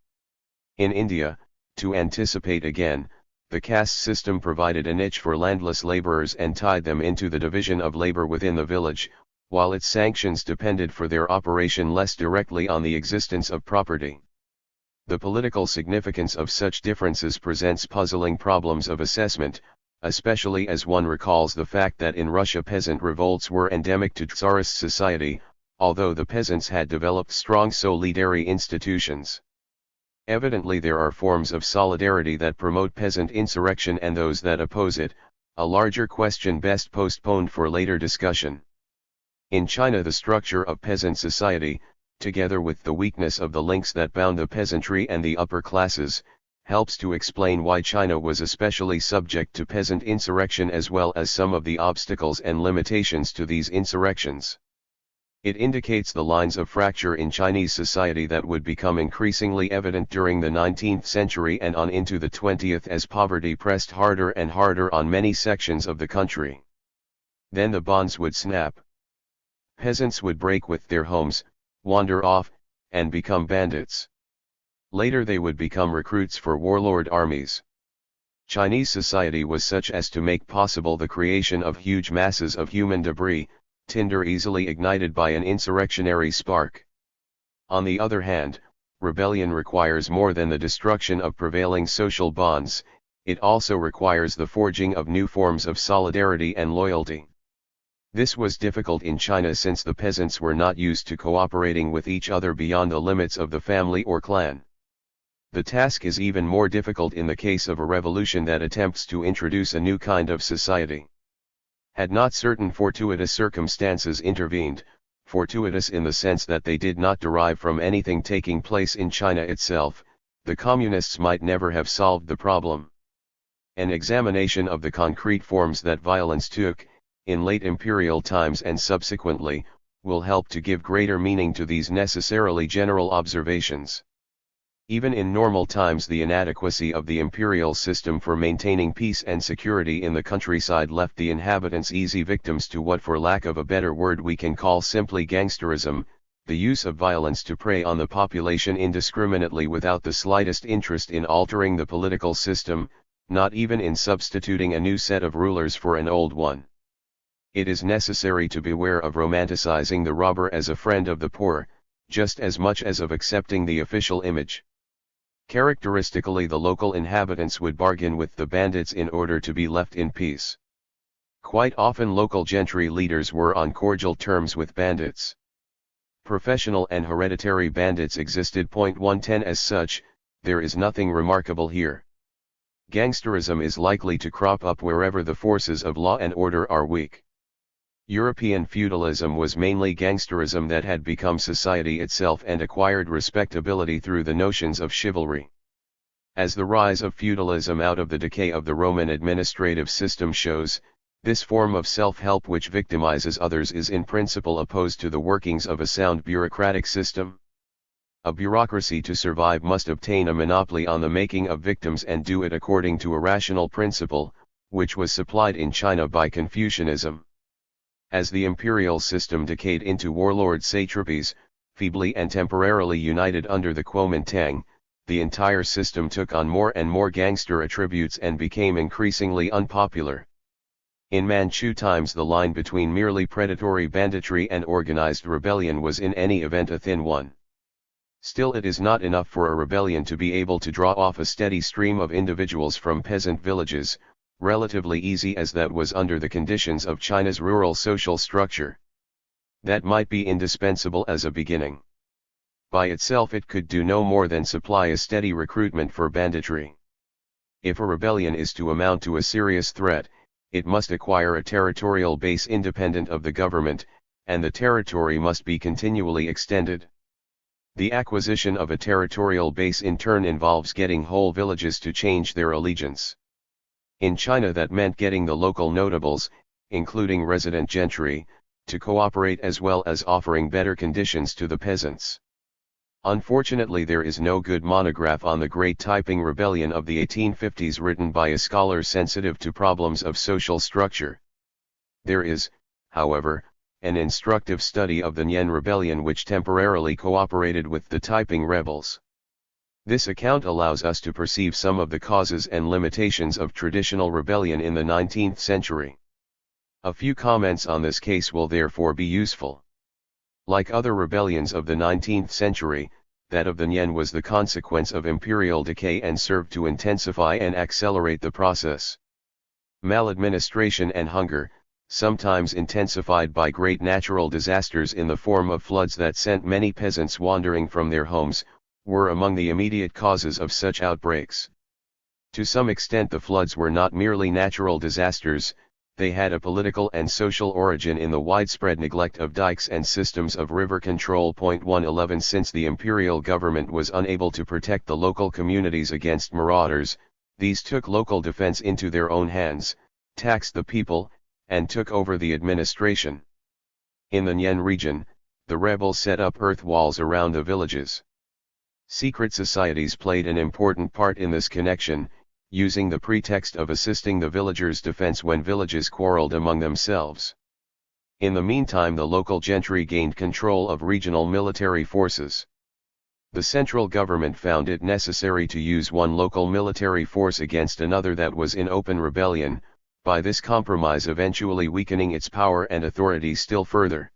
In India, to anticipate again, the caste system provided a niche for landless laborers and tied them into the division of labor within the village, while its sanctions depended for their operation less directly on the existence of property. The political significance of such differences presents puzzling problems of assessment, especially as one recalls the fact that in Russia peasant revolts were endemic to Tsarist society, although the peasants had developed strong solidary institutions. Evidently there are forms of solidarity that promote peasant insurrection and those that oppose it, a larger question best postponed for later discussion. In China the structure of peasant society, together with the weakness of the links that bound the peasantry and the upper classes, helps to explain why China was especially subject to peasant insurrection as well as some of the obstacles and limitations to these insurrections. It indicates the lines of fracture in Chinese society that would become increasingly evident during the 19th century and on into the 20th as poverty pressed harder and harder on many sections of the country. Then the bonds would snap. Peasants would break with their homes, wander off, and become bandits. Later they would become recruits for warlord armies. Chinese society was such as to make possible the creation of huge masses of human debris, tinder easily ignited by an insurrectionary spark. On the other hand, rebellion requires more than the destruction of prevailing social bonds, it also requires the forging of new forms of solidarity and loyalty. This was difficult in China since the peasants were not used to cooperating with each other beyond the limits of the family or clan. The task is even more difficult in the case of a revolution that attempts to introduce a new kind of society. Had not certain fortuitous circumstances intervened, fortuitous in the sense that they did not derive from anything taking place in China itself, the communists might never have solved the problem. An examination of the concrete forms that violence took, in late imperial times and subsequently, will help to give greater meaning to these necessarily general observations. Even in normal times, the inadequacy of the imperial system for maintaining peace and security in the countryside left the inhabitants easy victims to what, for lack of a better word, we can call simply gangsterism, the use of violence to prey on the population indiscriminately without the slightest interest in altering the political system, not even in substituting a new set of rulers for an old one. It is necessary to beware of romanticizing the robber as a friend of the poor, just as much as of accepting the official image. Characteristically, the local inhabitants would bargain with the bandits in order to be left in peace. Quite often local gentry leaders were on cordial terms with bandits. Professional and hereditary bandits existed. 110 As such, there is nothing remarkable here. Gangsterism is likely to crop up wherever the forces of law and order are weak. European feudalism was mainly gangsterism that had become society itself and acquired respectability through the notions of chivalry. As the rise of feudalism out of the decay of the Roman administrative system shows, this form of self-help which victimizes others is in principle opposed to the workings of a sound bureaucratic system. A bureaucracy to survive must obtain a monopoly on the making of victims and do it according to a rational principle, which was supplied in China by Confucianism. As the imperial system decayed into warlord satrapies, feebly and temporarily united under the Kuomintang, the entire system took on more and more gangster attributes and became increasingly unpopular. In Manchu times, the line between merely predatory banditry and organized rebellion was in any event a thin one. Still, it is not enough for a rebellion to be able to draw off a steady stream of individuals from peasant villages, relatively easy as that was under the conditions of China's rural social structure. That might be indispensable as a beginning. By itself it could do no more than supply a steady recruitment for banditry. If a rebellion is to amount to a serious threat, it must acquire a territorial base independent of the government, and the territory must be continually extended. The acquisition of a territorial base in turn involves getting whole villages to change their allegiance. In China that meant getting the local notables, including resident gentry, to cooperate as well as offering better conditions to the peasants. Unfortunately, there is no good monograph on the Great Taiping Rebellion of the 1850s written by a scholar sensitive to problems of social structure. There is, however, an instructive study of the Nian Rebellion which temporarily cooperated with the Taiping rebels. This account allows us to perceive some of the causes and limitations of traditional rebellion in the 19th century. A few comments on this case will therefore be useful. Like other rebellions of the 19th century, that of the Nian was the consequence of imperial decay and served to intensify and accelerate the process. Maladministration and hunger, sometimes intensified by great natural disasters in the form of floods that sent many peasants wandering from their homes, were among the immediate causes of such outbreaks. To some extent the floods were not merely natural disasters, they had a political and social origin in the widespread neglect of dikes and systems of river control. 111 Since the imperial government was unable to protect the local communities against marauders, these took local defense into their own hands, taxed the people, and took over the administration. In the Nian region, the rebels set up earth walls around the villages. Secret societies played an important part in this connection, using the pretext of assisting the villagers' defense when villages quarreled among themselves. In the meantime, the local gentry gained control of regional military forces. The central government found it necessary to use one local military force against another that was in open rebellion, by this compromise eventually weakening its power and authority still further.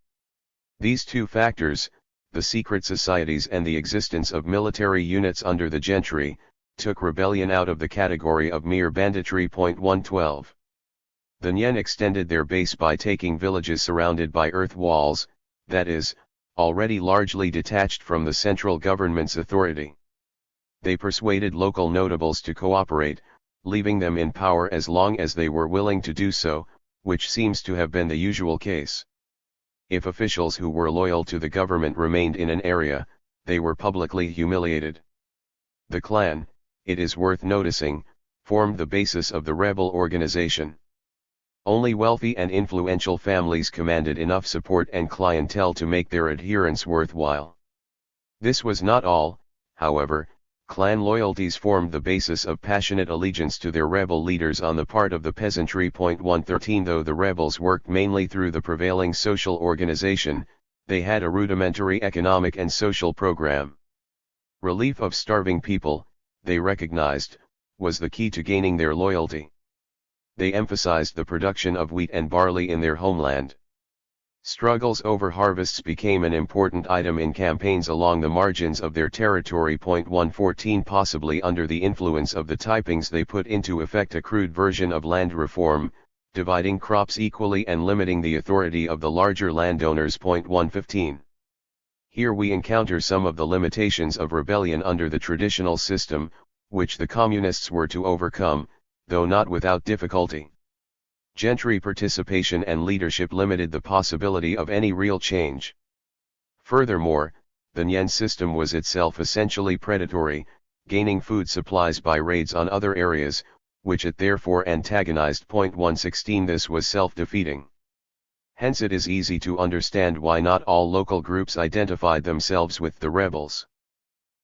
These two factors, the secret societies and the existence of military units under the gentry, took rebellion out of the category of mere banditry. 112. The Nian extended their base by taking villages surrounded by earth walls, that is, already largely detached from the central government's authority. They persuaded local notables to cooperate, leaving them in power as long as they were willing to do so, which seems to have been the usual case. If officials who were loyal to the government remained in an area, they were publicly humiliated. The clan, it is worth noticing, formed the basis of the rebel organization. Only wealthy and influential families commanded enough support and clientele to make their adherence worthwhile. This was not all, however. Clan loyalties formed the basis of passionate allegiance to their rebel leaders on the part of the peasantry. 113 Though the rebels worked mainly through the prevailing social organization, they had a rudimentary economic and social program. Relief of starving people, they recognized, was the key to gaining their loyalty. They emphasized the production of wheat and barley in their homeland. Struggles over harvests became an important item in campaigns along the margins of their territory. 114 Possibly under the influence of the typings, they put into effect a crude version of land reform, dividing crops equally and limiting the authority of the larger landowners. 115 Here we encounter some of the limitations of rebellion under the traditional system, which the communists were to overcome, though not without difficulty. Gentry participation and leadership limited the possibility of any real change. Furthermore, the Nian system was itself essentially predatory, gaining food supplies by raids on other areas, which it therefore antagonized. 116 This was self-defeating. Hence it is easy to understand why not all local groups identified themselves with the rebels.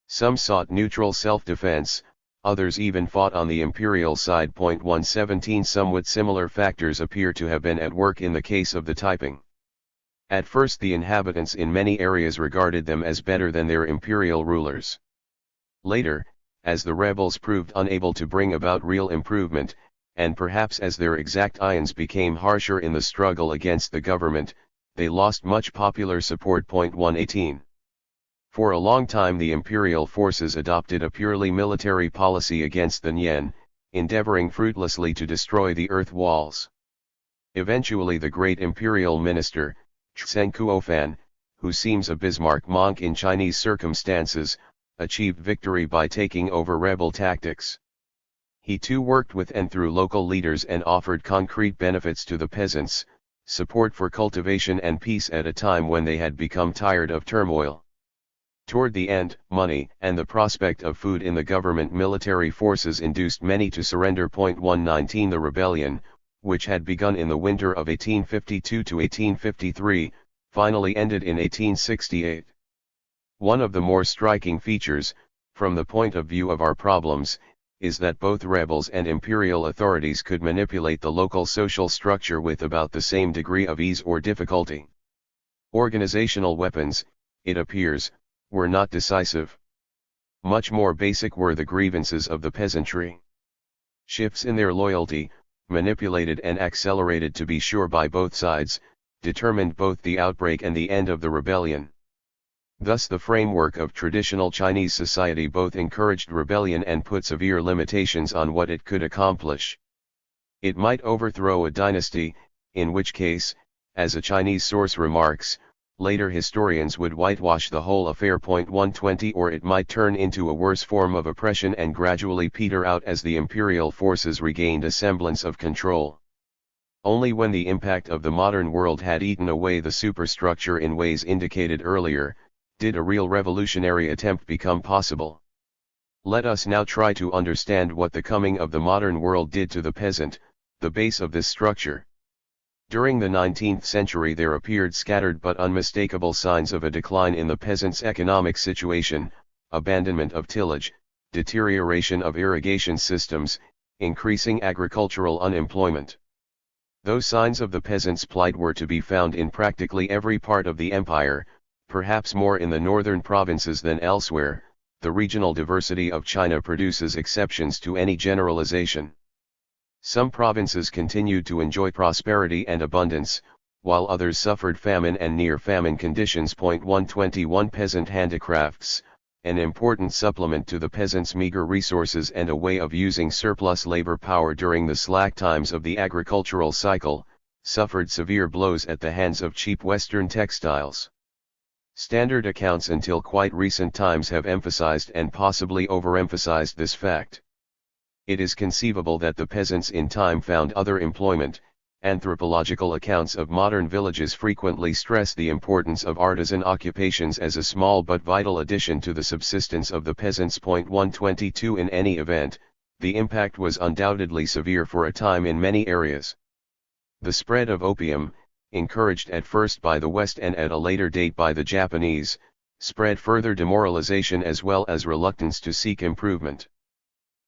Some sought neutral self-defense, others even fought on the imperial side. 117 Somewhat similar factors appear to have been at work in the case of the typing. At first the inhabitants in many areas regarded them as better than their imperial rulers. Later, as the rebels proved unable to bring about real improvement, and perhaps as their exact ions became harsher in the struggle against the government, they lost much popular support. 118 For a long time the imperial forces adopted a purely military policy against the Nian, endeavoring fruitlessly to destroy the earth walls. Eventually the great imperial minister, Chen Kuofan, who seems a Bismarck monk in Chinese circumstances, achieved victory by taking over rebel tactics. He too worked with and through local leaders and offered concrete benefits to the peasants, support for cultivation and peace at a time when they had become tired of turmoil. Toward the end, money and the prospect of food in the government military forces induced many to surrender. 119 The rebellion, which had begun in the winter of 1852 to 1853, finally ended in 1868. One of the more striking features, from the point of view of our problems, is that both rebels and imperial authorities could manipulate the local social structure with about the same degree of ease or difficulty. Organizational weapons, it appears, were not decisive. Much more basic were the grievances of the peasantry. Shifts in their loyalty, manipulated and accelerated to be sure by both sides, determined both the outbreak and the end of the rebellion. Thus the framework of traditional Chinese society both encouraged rebellion and put severe limitations on what it could accomplish. It might overthrow a dynasty, in which case, as a Chinese source remarks, later historians would whitewash the whole affair. 120 Or it might turn into a worse form of oppression and gradually peter out as the imperial forces regained a semblance of control. Only when the impact of the modern world had eaten away the superstructure in ways indicated earlier, did a real revolutionary attempt become possible. Let us now try to understand what the coming of the modern world did to the peasant, the base of this structure. During the 19th century there appeared scattered but unmistakable signs of a decline in the peasant's economic situation, abandonment of tillage, deterioration of irrigation systems, increasing agricultural unemployment. Those signs of the peasant's plight were to be found in practically every part of the empire, perhaps more in the northern provinces than elsewhere. The regional diversity of China produces exceptions to any generalization. Some provinces continued to enjoy prosperity and abundance, while others suffered famine and near-famine conditions. 121 Peasant handicrafts, an important supplement to the peasants' meager resources and a way of using surplus labor power during the slack times of the agricultural cycle, suffered severe blows at the hands of cheap Western textiles. Standard accounts until quite recent times have emphasized and possibly overemphasized this fact. It is conceivable that the peasants in time found other employment. Anthropological accounts of modern villages frequently stress the importance of artisan occupations as a small but vital addition to the subsistence of the peasants. 122 In any event, the impact was undoubtedly severe for a time in many areas. The spread of opium, encouraged at first by the West and at a later date by the Japanese, spread further demoralization as well as reluctance to seek improvement.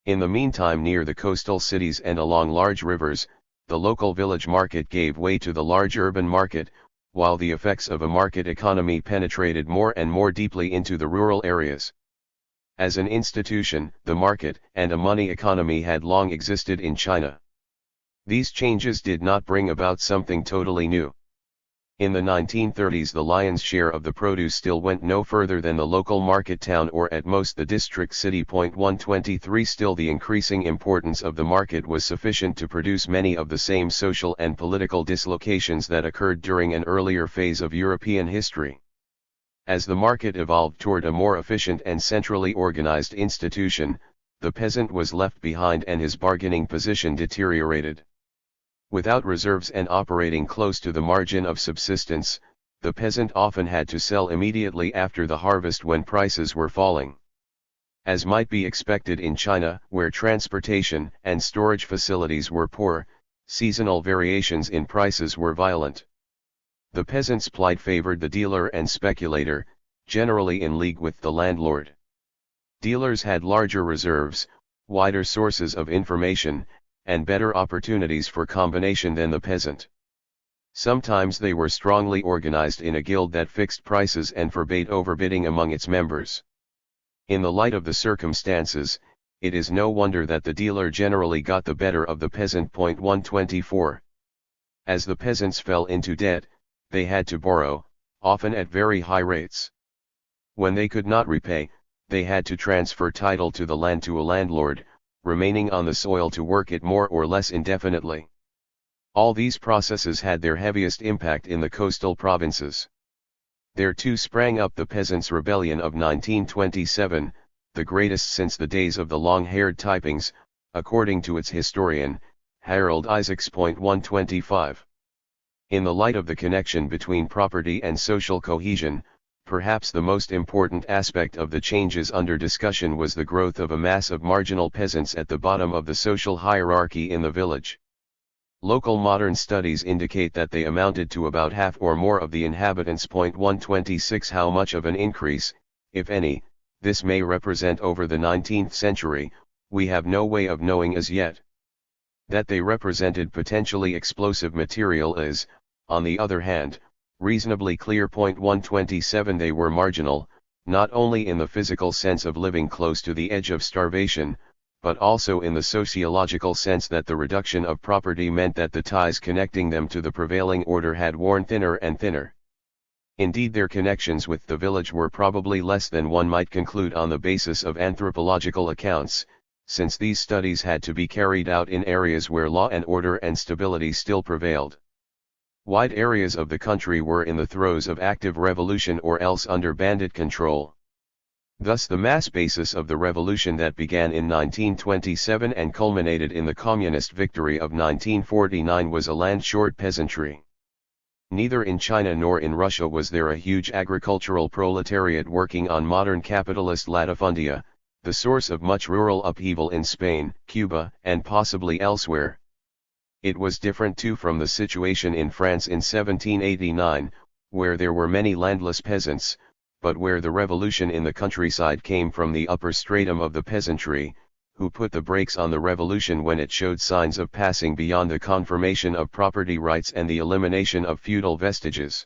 In the meantime, near the coastal cities and along large rivers, the local village market gave way to the large urban market, while the effects of a market economy penetrated more and more deeply into the rural areas. As an institution, the market and a money economy had long existed in China. These changes did not bring about something totally new. In the 1930s, the lion's share of the produce still went no further than the local market town or at most the district city. 123 Still, the increasing importance of the market was sufficient to produce many of the same social and political dislocations that occurred during an earlier phase of European history. As the market evolved toward a more efficient and centrally organized institution, the peasant was left behind and his bargaining position deteriorated. Without reserves and operating close to the margin of subsistence, the peasant often had to sell immediately after the harvest when prices were falling. As might be expected in China, where transportation and storage facilities were poor, seasonal variations in prices were violent. The peasant's plight favored the dealer and speculator, generally in league with the landlord. Dealers had larger reserves, wider sources of information, and better opportunities for combination than the peasant. Sometimes they were strongly organized in a guild that fixed prices and forbade overbidding among its members. In the light of the circumstances, it is no wonder that the dealer generally got the better of the peasant. 124. As the peasants fell into debt, they had to borrow, often at very high rates. When they could not repay, they had to transfer title to the land to a landlord, remaining on the soil to work it more or less indefinitely. All these processes had their heaviest impact in the coastal provinces. There too sprang up the Peasants' Rebellion of 1927, the greatest since the days of the long-haired Taipings, according to its historian, Harold Isaacs. 125. In the light of the connection between property and social cohesion, perhaps the most important aspect of the changes under discussion was the growth of a mass of marginal peasants at the bottom of the social hierarchy in the village. Local modern studies indicate that they amounted to about half or more of the inhabitants. 126 How much of an increase, if any, this may represent over the 19th century, we have no way of knowing as yet. That they represented potentially explosive material is, on the other hand, reasonably clear. 127 They were marginal, not only in the physical sense of living close to the edge of starvation, but also in the sociological sense that the reduction of property meant that the ties connecting them to the prevailing order had worn thinner and thinner. Indeed, their connections with the village were probably less than one might conclude on the basis of anthropological accounts, since these studies had to be carried out in areas where law and order and stability still prevailed. Wide areas of the country were in the throes of active revolution or else under bandit control. Thus the mass basis of the revolution that began in 1927 and culminated in the communist victory of 1949 was a land-short peasantry. Neither in China nor in Russia was there a huge agricultural proletariat working on modern capitalist latifundia, the source of much rural upheaval in Spain, Cuba, and possibly elsewhere. It was different too from the situation in France in 1789, where there were many landless peasants, but where the revolution in the countryside came from the upper stratum of the peasantry, who put the brakes on the revolution when it showed signs of passing beyond the confirmation of property rights and the elimination of feudal vestiges.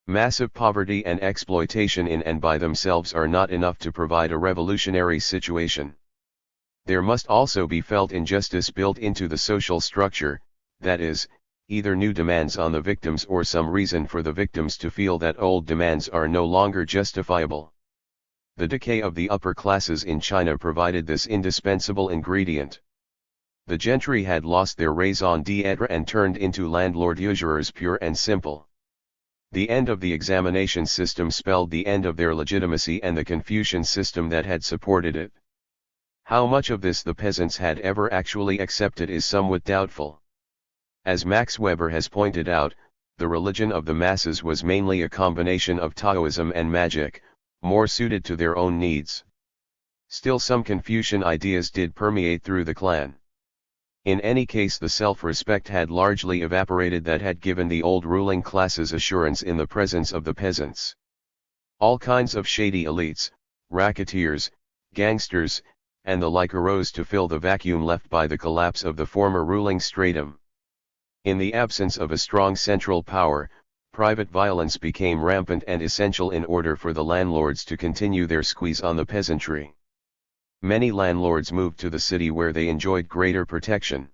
Massive poverty and exploitation in and by themselves are not enough to provide a revolutionary situation. There must also be felt injustice built into the social structure, that is, either new demands on the victims or some reason for the victims to feel that old demands are no longer justifiable. The decay of the upper classes in China provided this indispensable ingredient. The gentry had lost their raison d'être and turned into landlord usurers pure and simple. The end of the examination system spelled the end of their legitimacy and the Confucian system that had supported it. How much of this the peasants had ever actually accepted is somewhat doubtful. As Max Weber has pointed out, the religion of the masses was mainly a combination of Taoism and magic, more suited to their own needs. Still, some Confucian ideas did permeate through the clan. In any case, the self-respect had largely evaporated that had given the old ruling classes assurance in the presence of the peasants. All kinds of shady elites, racketeers, gangsters, and the like arose to fill the vacuum left by the collapse of the former ruling stratum. In the absence of a strong central power, private violence became rampant and essential in order for the landlords to continue their squeeze on the peasantry. Many landlords moved to the city where they enjoyed greater protection.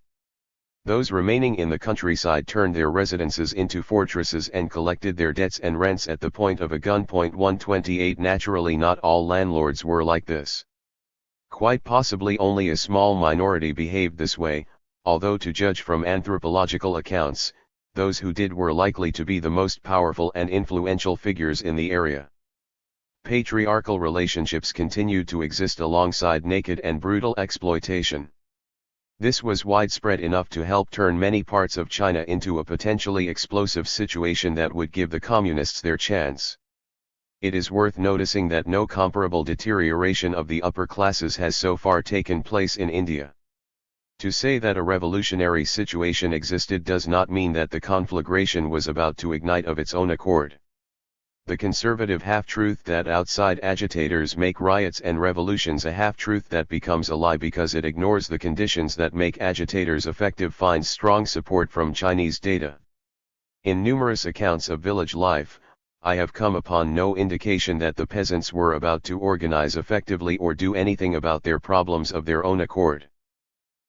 Those remaining in the countryside turned their residences into fortresses and collected their debts and rents at the point of a gun. 128 Naturally, not all landlords were like this. Quite possibly only a small minority behaved this way, although to judge from anthropological accounts, those who did were likely to be the most powerful and influential figures in the area. Patriarchal relationships continued to exist alongside naked and brutal exploitation. This was widespread enough to help turn many parts of China into a potentially explosive situation that would give the communists their chance. It is worth noticing that no comparable deterioration of the upper classes has so far taken place in India. To say that a revolutionary situation existed does not mean that the conflagration was about to ignite of its own accord. The conservative half-truth that outside agitators make riots and revolutions a half-truth that becomes a lie because it ignores the conditions that make agitators effective finds strong support from Chinese data. In numerous accounts of village life, I have come upon no indication that the peasants were about to organize effectively or do anything about their problems of their own accord.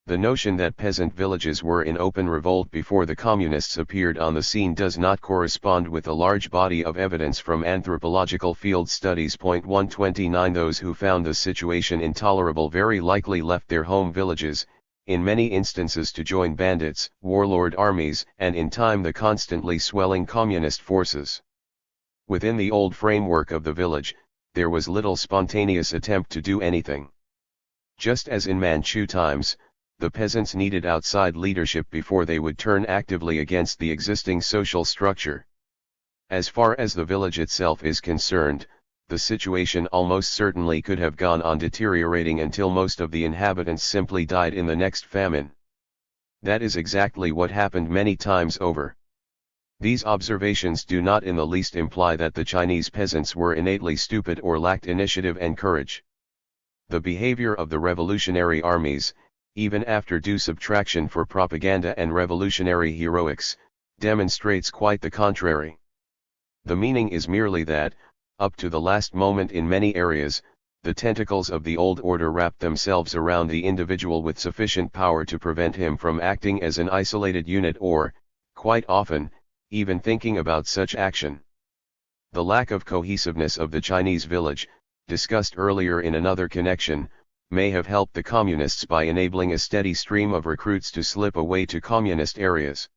The notion that peasant villages were in open revolt before the communists appeared on the scene does not correspond with a large body of evidence from anthropological field studies. 129 Those who found the situation intolerable very likely left their home villages, in many instances to join bandits, warlord armies, and in time the constantly swelling communist forces. Within the old framework of the village, there was little spontaneous attempt to do anything. Just as in Manchu times, the peasants needed outside leadership before they would turn actively against the existing social structure. As far as the village itself is concerned, the situation almost certainly could have gone on deteriorating until most of the inhabitants simply died in the next famine. That is exactly what happened many times over. These observations do not in the least imply that the Chinese peasants were innately stupid or lacked initiative and courage. The behavior of the revolutionary armies, even after due subtraction for propaganda and revolutionary heroics, demonstrates quite the contrary. The meaning is merely that, up to the last moment in many areas, the tentacles of the old order wrapped themselves around the individual with sufficient power to prevent him from acting as an isolated unit or, quite often, even thinking about such action. The lack of cohesiveness of the Chinese village, discussed earlier in another connection, may have helped the communists by enabling a steady stream of recruits to slip away to communist areas.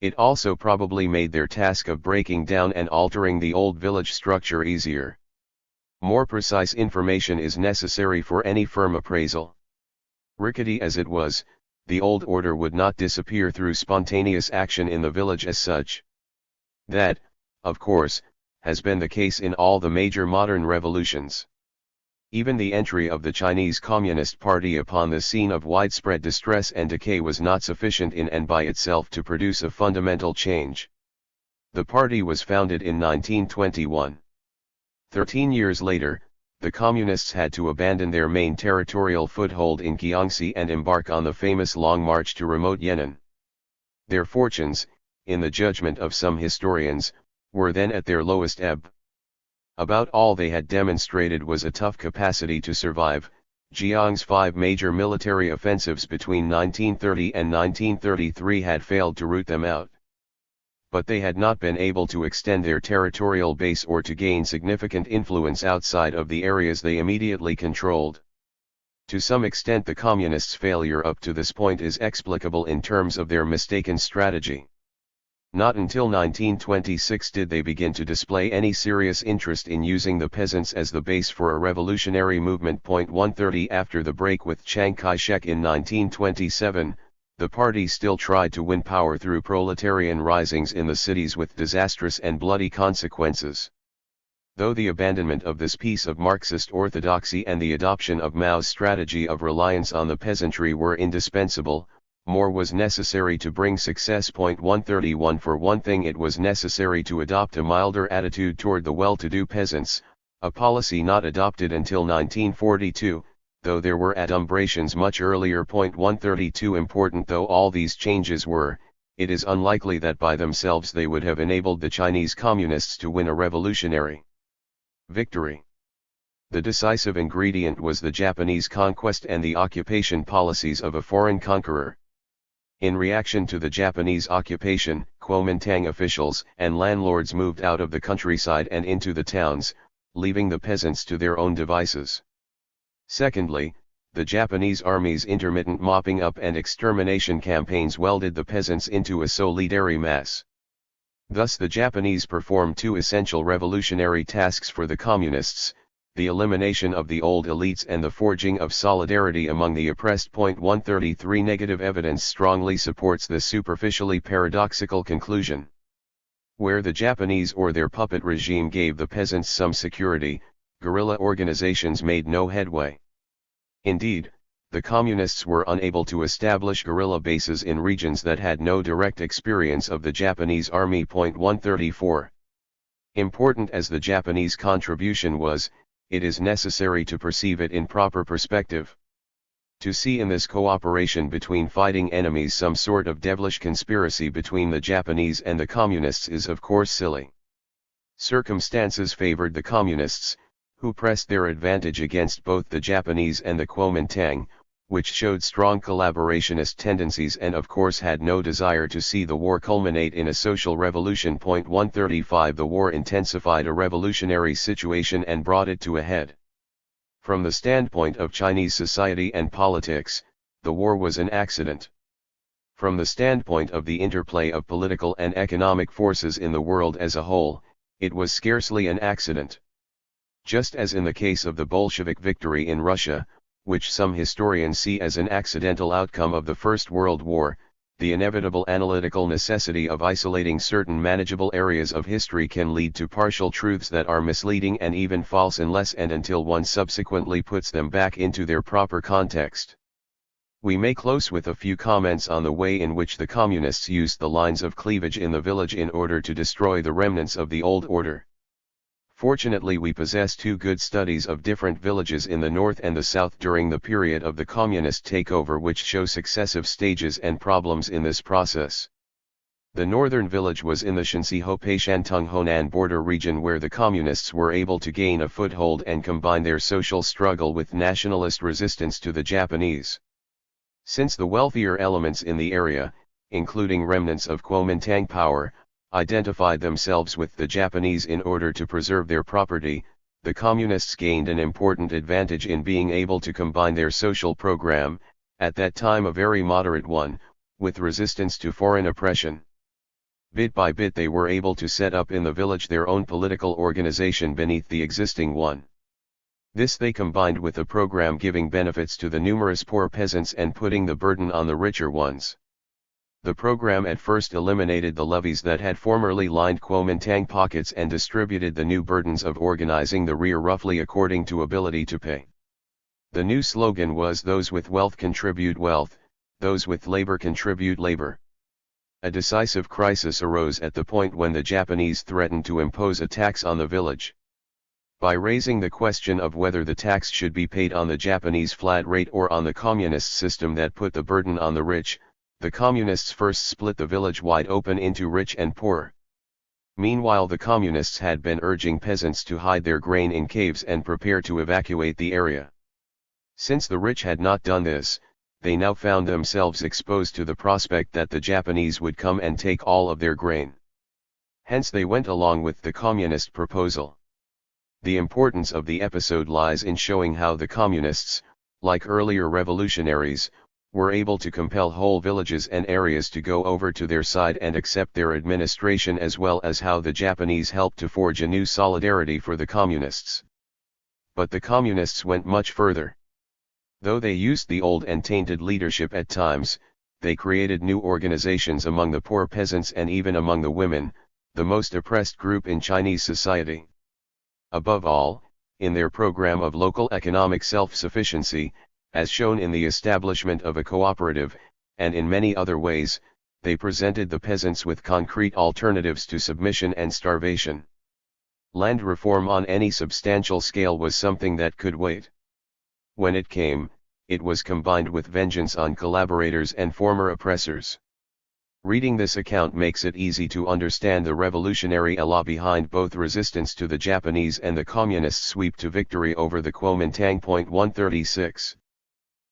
It also probably made their task of breaking down and altering the old village structure easier. More precise information is necessary for any firm appraisal. Rickety as it was, the old order would not disappear through spontaneous action in the village as such. That, of course, has been the case in all the major modern revolutions. Even the entry of the Chinese Communist Party upon the scene of widespread distress and decay was not sufficient in and by itself to produce a fundamental change. The party was founded in 1921. 13 years later, the Communists had to abandon their main territorial foothold in Jiangxi and embark on the famous Long March to remote Yan'an. Their fortunes, in the judgment of some historians, were then at their lowest ebb. About all they had demonstrated was a tough capacity to survive. Jiang's 5 major military offensives between 1930 and 1933 had failed to root them out. but they had not been able to extend their territorial base or to gain significant influence outside of the areas they immediately controlled. To some extent the Communists' failure up to this point is explicable in terms of their mistaken strategy. Not until 1926 did they begin to display any serious interest in using the peasants as the base for a revolutionary movement. 130 After the break with Chiang Kai-shek in 1927, the party still tried to win power through proletarian risings in the cities with disastrous and bloody consequences. Though the abandonment of this piece of Marxist orthodoxy and the adoption of Mao's strategy of reliance on the peasantry were indispensable, more was necessary to bring success. 131 For one thing, it was necessary to adopt a milder attitude toward the well-to-do peasants, a policy not adopted until 1942, though there were adumbrations much earlier. 132 Important though all these changes were, it is unlikely that by themselves they would have enabled the Chinese Communists to win a revolutionary victory. The decisive ingredient was the Japanese conquest and the occupation policies of a foreign conqueror. In reaction to the Japanese occupation, Kuomintang officials and landlords moved out of the countryside and into the towns, leaving the peasants to their own devices. Secondly, the Japanese army's intermittent mopping up and extermination campaigns welded the peasants into a solidary mass. Thus the Japanese performed two essential revolutionary tasks for the Communists, the elimination of the old elites and the forging of solidarity among the oppressed. 133 Negative evidence strongly supports this superficially paradoxical conclusion. Where the Japanese or their puppet regime gave the peasants some security, guerrilla organizations made no headway. Indeed, the Communists were unable to establish guerrilla bases in regions that had no direct experience of the Japanese army. 134 Important as the Japanese contribution was, it is necessary to perceive it in proper perspective. To see in this cooperation between fighting enemies some sort of devilish conspiracy between the Japanese and the Communists is of course silly. Circumstances favored the Communists, who pressed their advantage against both the Japanese and the Kuomintang, which showed strong collaborationist tendencies and of course had no desire to see the war culminate in a social revolution. 135 The war intensified a revolutionary situation and brought it to a head. From the standpoint of Chinese society and politics, the war was an accident. From the standpoint of the interplay of political and economic forces in the world as a whole, it was scarcely an accident. Just as in the case of the Bolshevik victory in Russia, which some historians see as an accidental outcome of the First World War, the inevitable analytical necessity of isolating certain manageable areas of history can lead to partial truths that are misleading and even false unless and until one subsequently puts them back into their proper context. We may close with a few comments on the way in which the Communists used the lines of cleavage in the village in order to destroy the remnants of the old order. Fortunately, we possess two good studies of different villages in the north and the south during the period of the communist takeover which show successive stages and problems in this process. The northern village was in the Shanxi-Hopei-Shantung Honan border region where the communists were able to gain a foothold and combine their social struggle with nationalist resistance to the Japanese. Since the wealthier elements in the area, including remnants of Kuomintang power, identified themselves with the Japanese in order to preserve their property, the Communists gained an important advantage in being able to combine their social program, at that time a very moderate one, with resistance to foreign oppression. Bit by bit they were able to set up in the village their own political organization beneath the existing one. This they combined with a program giving benefits to the numerous poor peasants and putting the burden on the richer ones. The program at first eliminated the levies that had formerly lined Kuomintang pockets and distributed the new burdens of organizing the rear roughly according to ability to pay. The new slogan was "Those with wealth contribute wealth, those with labor contribute labor." A decisive crisis arose at the point when the Japanese threatened to impose a tax on the village. By raising the question of whether the tax should be paid on the Japanese flat rate or on the communist system that put the burden on the rich, the communists first split the village wide open into rich and poor. Meanwhile, the communists had been urging peasants to hide their grain in caves and prepare to evacuate the area. Since the rich had not done this, they now found themselves exposed to the prospect that the Japanese would come and take all of their grain. Hence they went along with the communist proposal. The importance of the episode lies in showing how the communists, like earlier revolutionaries, were able to compel whole villages and areas to go over to their side and accept their administration, as well as how the Japanese helped to forge a new solidarity for the communists. But the communists went much further. Though they used the old and tainted leadership at times, they created new organizations among the poor peasants and even among the women, the most oppressed group in Chinese society. Above all, in their program of local economic self-sufficiency, as shown in the establishment of a cooperative, and in many other ways, they presented the peasants with concrete alternatives to submission and starvation. Land reform on any substantial scale was something that could wait. When it came, it was combined with vengeance on collaborators and former oppressors. Reading this account makes it easy to understand the revolutionary elan behind both resistance to the Japanese and the communist sweep to victory over the Kuomintang. 136.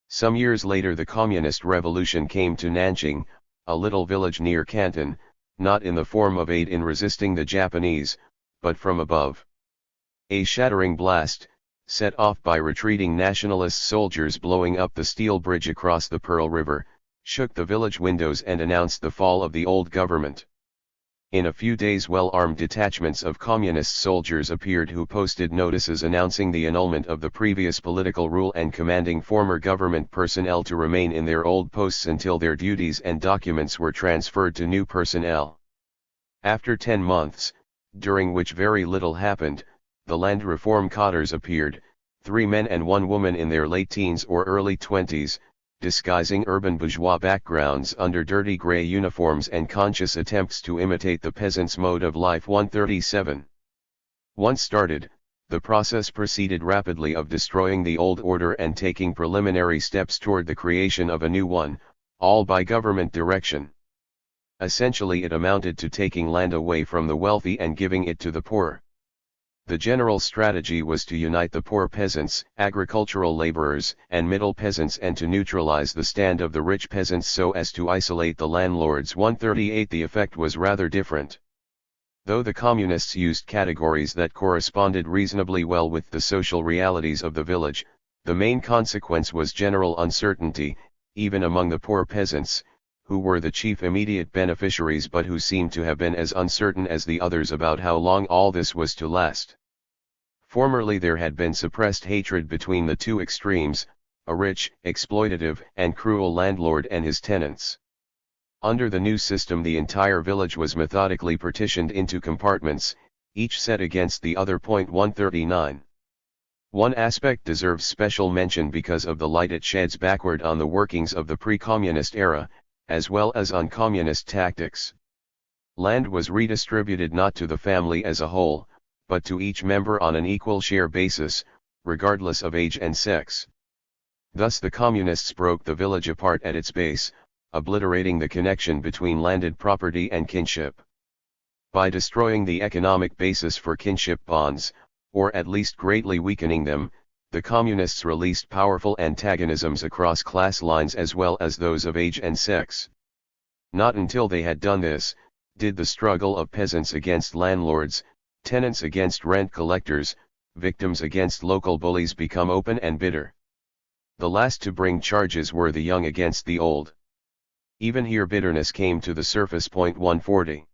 Some years later the communist revolution came to Nanjing, a little village near Canton, not in the form of aid in resisting the Japanese, but from above. A shattering blast, set off by retreating nationalist soldiers blowing up the steel bridge across the Pearl River, shook the village windows and announced the fall of the old government. In a few days well-armed detachments of communist soldiers appeared who posted notices announcing the annulment of the previous political rule and commanding former government personnel to remain in their old posts until their duties and documents were transferred to new personnel. After 10 months, during which very little happened, the land reform cadres appeared, 3 men and 1 woman in their late teens or early 20s, disguising urban bourgeois backgrounds under dirty grey uniforms and conscious attempts to imitate the peasants' mode of life. 137. Once started, the process proceeded rapidly of destroying the old order and taking preliminary steps toward the creation of a new one, all by government direction. Essentially it amounted to taking land away from the wealthy and giving it to the poor. The general strategy was to unite the poor peasants, agricultural laborers, and middle peasants and to neutralize the stand of the rich peasants so as to isolate the landlords. 138. The effect was rather different. Though the communists used categories that corresponded reasonably well with the social realities of the village, the main consequence was general uncertainty, even among the poor peasants, who were the chief immediate beneficiaries but who seemed to have been as uncertain as the others about how long all this was to last. Formerly there had been suppressed hatred between the two extremes, a rich, exploitative, and cruel landlord and his tenants. Under the new system the entire village was methodically partitioned into compartments, each set against the other. 139. One aspect deserves special mention because of the light it sheds backward on the workings of the pre-communist era, as well as on communist tactics. Land was redistributed not to the family as a whole, but to each member on an equal share basis, regardless of age and sex. Thus the communists broke the village apart at its base, obliterating the connection between landed property and kinship. By destroying the economic basis for kinship bonds, or at least greatly weakening them, the communists released powerful antagonisms across class lines as well as those of age and sex. Not until they had done this, did the struggle of peasants against landlords, tenants against rent collectors, victims against local bullies become open and bitter. The last to bring charges were the young against the old. Even here bitterness came to the surface. 140.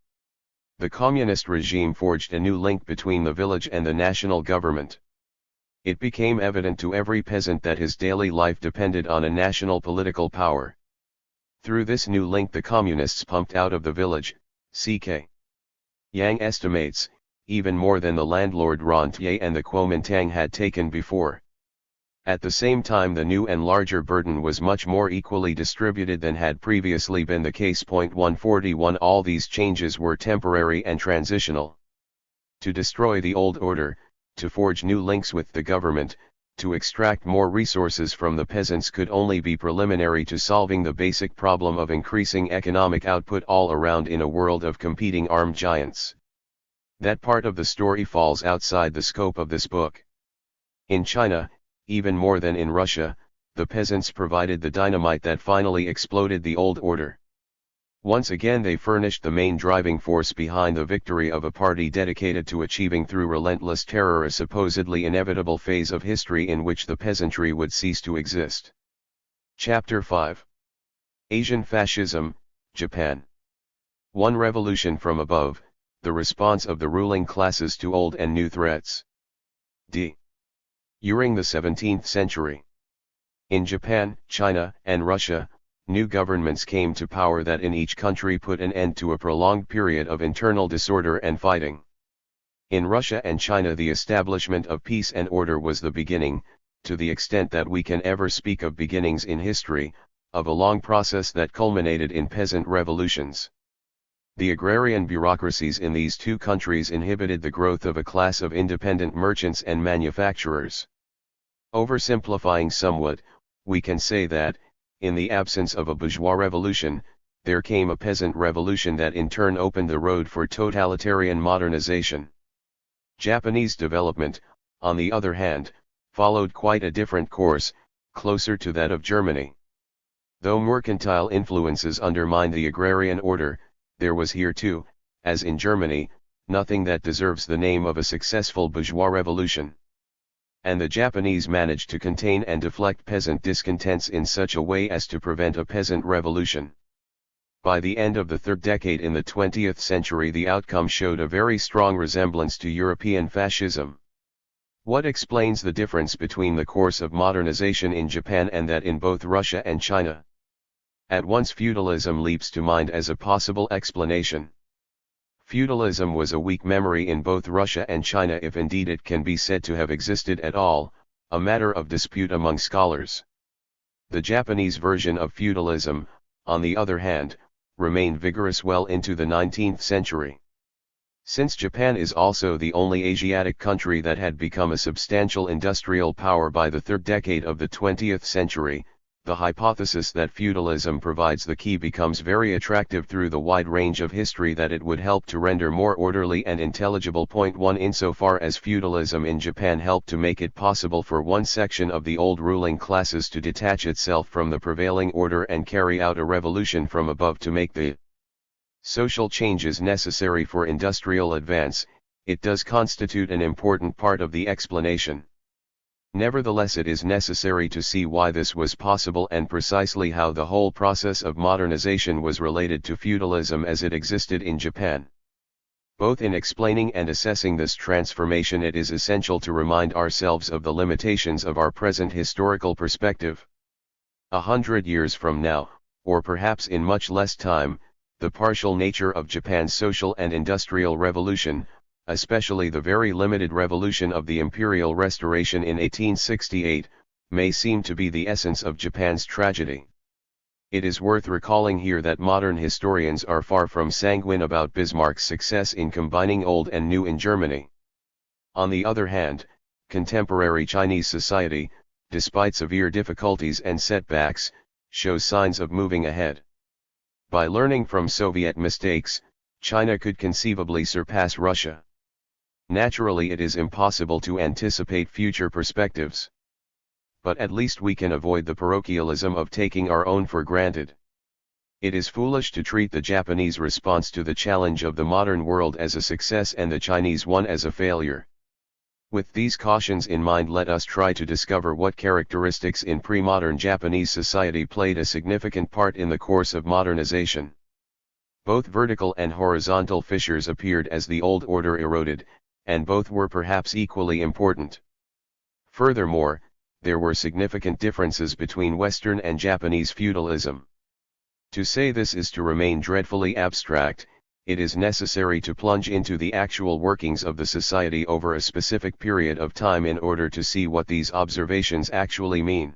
The communist regime forged a new link between the village and the national government. It became evident to every peasant that his daily life depended on a national political power. Through this new link the communists pumped out of the village, C.K. Yang estimates, even more than the landlord rentier and the Kuomintang had taken before. At the same time the new and larger burden was much more equally distributed than had previously been the case. 141. All these changes were temporary and transitional. To destroy the old order, to forge new links with the government, to extract more resources from the peasants could only be preliminary to solving the basic problem of increasing economic output all around in a world of competing armed giants. That part of the story falls outside the scope of this book. In China, even more than in Russia, the peasants provided the dynamite that finally exploded the old order. Once again they furnished the main driving force behind the victory of a party dedicated to achieving through relentless terror a supposedly inevitable phase of history in which the peasantry would cease to exist. Chapter 5. Asian Fascism, Japan. One revolution from above, the response of the ruling classes to old and new threats. D. During the 17th century. In Japan, China, and Russia, new governments came to power that in each country put an end to a prolonged period of internal disorder and fighting. In Russia and China the establishment of peace and order was the beginning, to the extent that we can ever speak of beginnings in history, of a long process that culminated in peasant revolutions. The agrarian bureaucracies in these two countries inhibited the growth of a class of independent merchants and manufacturers. Oversimplifying somewhat, we can say that, in the absence of a bourgeois revolution, there came a peasant revolution that in turn opened the road for totalitarian modernization. Japanese development, on the other hand, followed quite a different course, closer to that of Germany. Though mercantile influences undermined the agrarian order, there was here too, as in Germany, nothing that deserves the name of a successful bourgeois revolution. And the Japanese managed to contain and deflect peasant discontents in such a way as to prevent a peasant revolution. By the end of the third decade in the 20th century the outcome showed a very strong resemblance to European fascism. What explains the difference between the course of modernization in Japan and that in both Russia and China? At once feudalism leaps to mind as a possible explanation. Feudalism was a weak memory in both Russia and China, if indeed it can be said to have existed at all, a matter of dispute among scholars. The Japanese version of feudalism, on the other hand, remained vigorous well into the 19th century. Since Japan is also the only Asiatic country that had become a substantial industrial power by the third decade of the 20th century, the hypothesis that feudalism provides the key becomes very attractive through the wide range of history that it would help to render more orderly and intelligible. Point 1 Insofar as feudalism in Japan helped to make it possible for one section of the old ruling classes to detach itself from the prevailing order and carry out a revolution from above to make the social changes necessary for industrial advance, it does constitute an important part of the explanation. Nevertheless, it is necessary to see why this was possible and precisely how the whole process of modernization was related to feudalism as it existed in Japan. Both in explaining and assessing this transformation it is essential to remind ourselves of the limitations of our present historical perspective. 100 years from now, or perhaps in much less time, the partial nature of Japan's social and industrial revolution, especially the very limited revolution of the Imperial Restoration in 1868, may seem to be the essence of Japan's tragedy. It is worth recalling here that modern historians are far from sanguine about Bismarck's success in combining old and new in Germany. On the other hand, contemporary Chinese society, despite severe difficulties and setbacks, shows signs of moving ahead. By learning from Soviet mistakes, China could conceivably surpass Russia. Naturally, it is impossible to anticipate future perspectives. But at least we can avoid the parochialism of taking our own for granted. It is foolish to treat the Japanese response to the challenge of the modern world as a success and the Chinese one as a failure. With these cautions in mind, let us try to discover what characteristics in pre-modern Japanese society played a significant part in the course of modernization. Both vertical and horizontal fissures appeared as the old order eroded, and both were perhaps equally important. Furthermore, there were significant differences between Western and Japanese feudalism. To say this is to remain dreadfully abstract. It is necessary to plunge into the actual workings of the society over a specific period of time in order to see what these observations actually mean.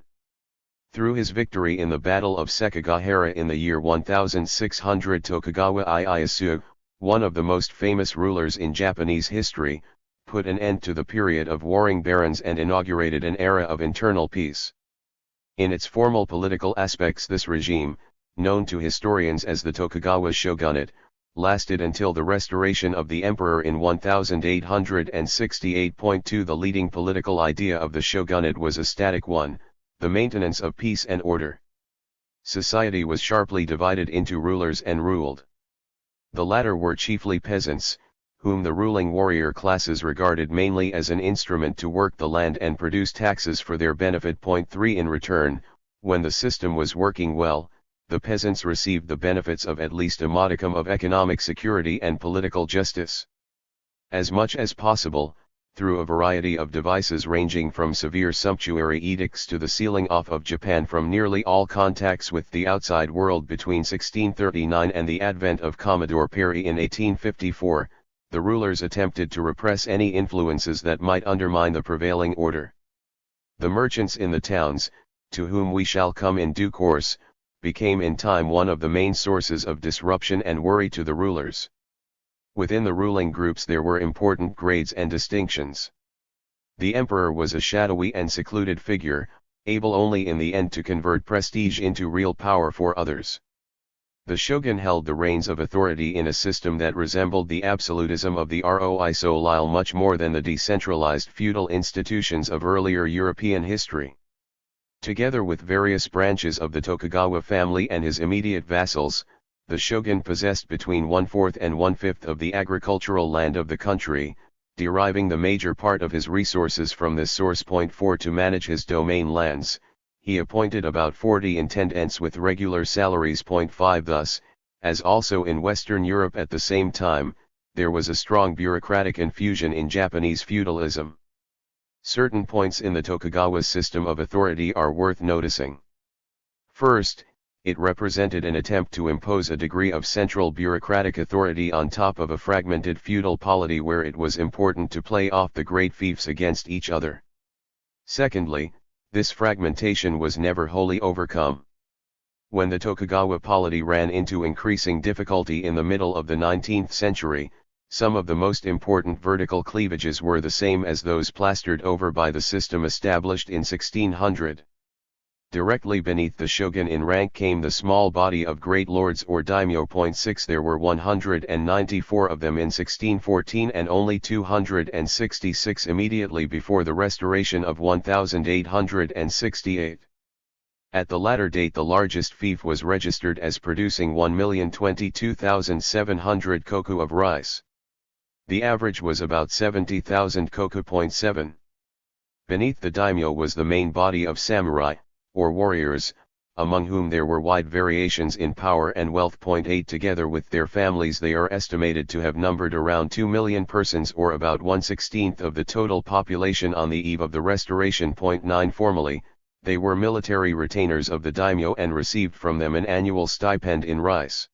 Through his victory in the Battle of Sekigahara in the year 1600, Tokugawa Ieyasu, one of the most famous rulers in Japanese history, put an end to the period of warring barons and inaugurated an era of internal peace. In its formal political aspects, this regime, known to historians as the Tokugawa shogunate, lasted until the restoration of the emperor in 1868. The leading political idea of the shogunate was a static one, the maintenance of peace and order. Society was sharply divided into rulers and ruled. The latter were chiefly peasants, whom the ruling warrior classes regarded mainly as an instrument to work the land and produce taxes for their benefit. 3 In return, when the system was working well, the peasants received the benefits of at least a modicum of economic security and political justice. As much as possible, through a variety of devices ranging from severe sumptuary edicts to the sealing off of Japan from nearly all contacts with the outside world between 1639 and the advent of Commodore Perry in 1854, the rulers attempted to repress any influences that might undermine the prevailing order. The merchants in the towns, to whom we shall come in due course, became in time one of the main sources of disruption and worry to the rulers. Within the ruling groups there were important grades and distinctions. The emperor was a shadowy and secluded figure, able only in the end to convert prestige into real power for others. The shogun held the reins of authority in a system that resembled the absolutism of the Roi Solile much more than the decentralized feudal institutions of earlier European history. Together with various branches of the Tokugawa family and his immediate vassals, the shogun possessed between 1/4 and 1/5 of the agricultural land of the country, deriving the major part of his resources from this source. 4 To manage his domain lands, he appointed about 40 intendants with regular salaries. 5 Thus, as also in Western Europe at the same time, there was a strong bureaucratic infusion in Japanese feudalism. Certain points in the Tokugawa's system of authority are worth noticing. First, it represented an attempt to impose a degree of central bureaucratic authority on top of a fragmented feudal polity where it was important to play off the great fiefs against each other. Secondly, this fragmentation was never wholly overcome. When the Tokugawa polity ran into increasing difficulty in the middle of the 19th century, some of the most important vertical cleavages were the same as those plastered over by the system established in 1600. Directly beneath the shogun in rank came the small body of great lords or daimyo. 6 There were 194 of them in 1614 and only 266 immediately before the restoration of 1868. At the latter date the largest fief was registered as producing 1,022,700 koku of rice. The average was about 70,000 koku. 7 Beneath the daimyo was the main body of samurai, or warriors, among whom there were wide variations in power and wealth. 8 Together with their families they are estimated to have numbered around 2 million persons or about 1/16 of the total population on the eve of the restoration. 9 Formally, they were military retainers of the daimyo and received from them an annual stipend in rice.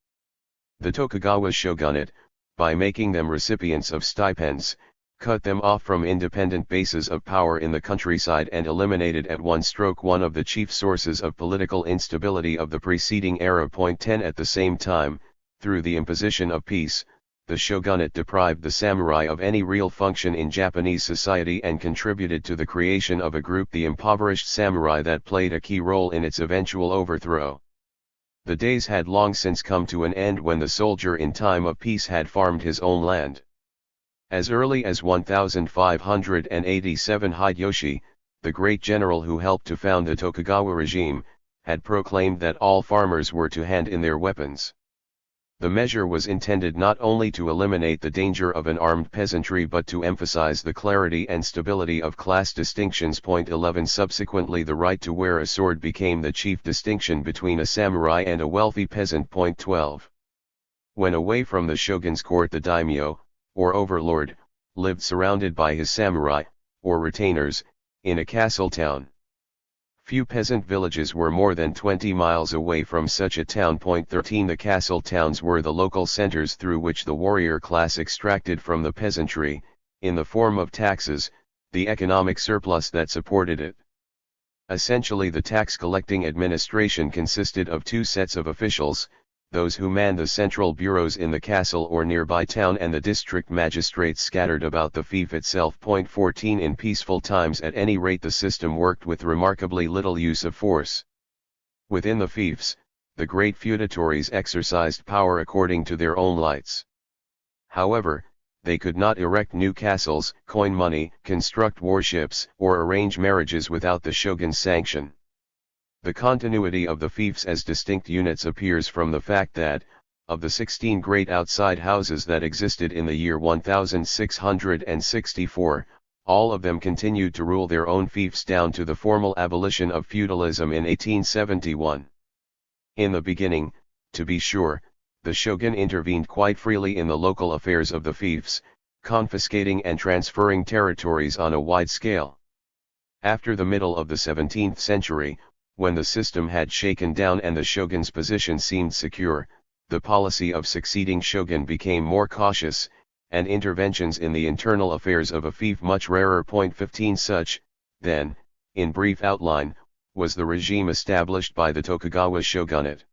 The Tokugawa shogunate, by making them recipients of stipends, cut them off from independent bases of power in the countryside and eliminated at one stroke one of the chief sources of political instability of the preceding era. 10 At the same time, through the imposition of peace, the shogunate deprived the samurai of any real function in Japanese society and contributed to the creation of a group, the impoverished samurai, that played a key role in its eventual overthrow. The days had long since come to an end when the soldier in time of peace had farmed his own land. As early as 1587 Hideyoshi, the great general who helped to found the Tokugawa regime, had proclaimed that all farmers were to hand in their weapons. The measure was intended not only to eliminate the danger of an armed peasantry but to emphasize the clarity and stability of class distinctions. 11 Subsequently the right to wear a sword became the chief distinction between a samurai and a wealthy peasant. 12 When away from the shogun's court the daimyo, or overlord, lived surrounded by his samurai, or retainers, in a castle town. Few peasant villages were more than 20 miles away from such a town. 13 The castle towns were the local centers through which the warrior class extracted from the peasantry, in the form of taxes, the economic surplus that supported it. Essentially the tax-collecting administration consisted of two sets of officials, those who manned the central bureaus in the castle or nearby town and the district magistrates scattered about the fief itself. 14 In peaceful times at any rate the system worked with remarkably little use of force. Within the fiefs, the great feudatories exercised power according to their own lights. However, they could not erect new castles, coin money, construct warships, or arrange marriages without the shogun's sanction. The continuity of the fiefs as distinct units appears from the fact that, of the 16 great outside houses that existed in the year 1664, all of them continued to rule their own fiefs down to the formal abolition of feudalism in 1871. In the beginning, to be sure, the shogun intervened quite freely in the local affairs of the fiefs, confiscating and transferring territories on a wide scale. After the middle of the 17th century, when the system had shaken down and the shogun's position seemed secure, the policy of succeeding shogun became more cautious, and interventions in the internal affairs of a fief much rarer. 15 Such, then, in brief outline, was the regime established by the Tokugawa shogunate.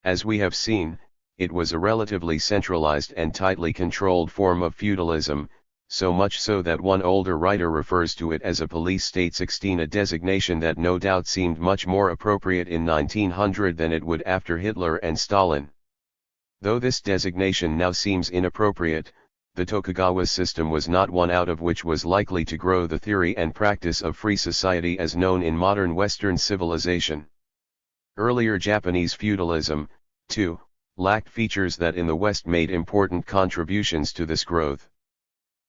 As we have seen, it was a relatively centralized and tightly controlled form of feudalism, so much so that one older writer refers to it as a police state 16, a designation that no doubt seemed much more appropriate in 1900 than it would after Hitler and Stalin. Though this designation now seems inappropriate, the Tokugawa system was not one out of which was likely to grow the theory and practice of free society as known in modern Western civilization. Earlier Japanese feudalism, too, lacked features that in the West made important contributions to this growth.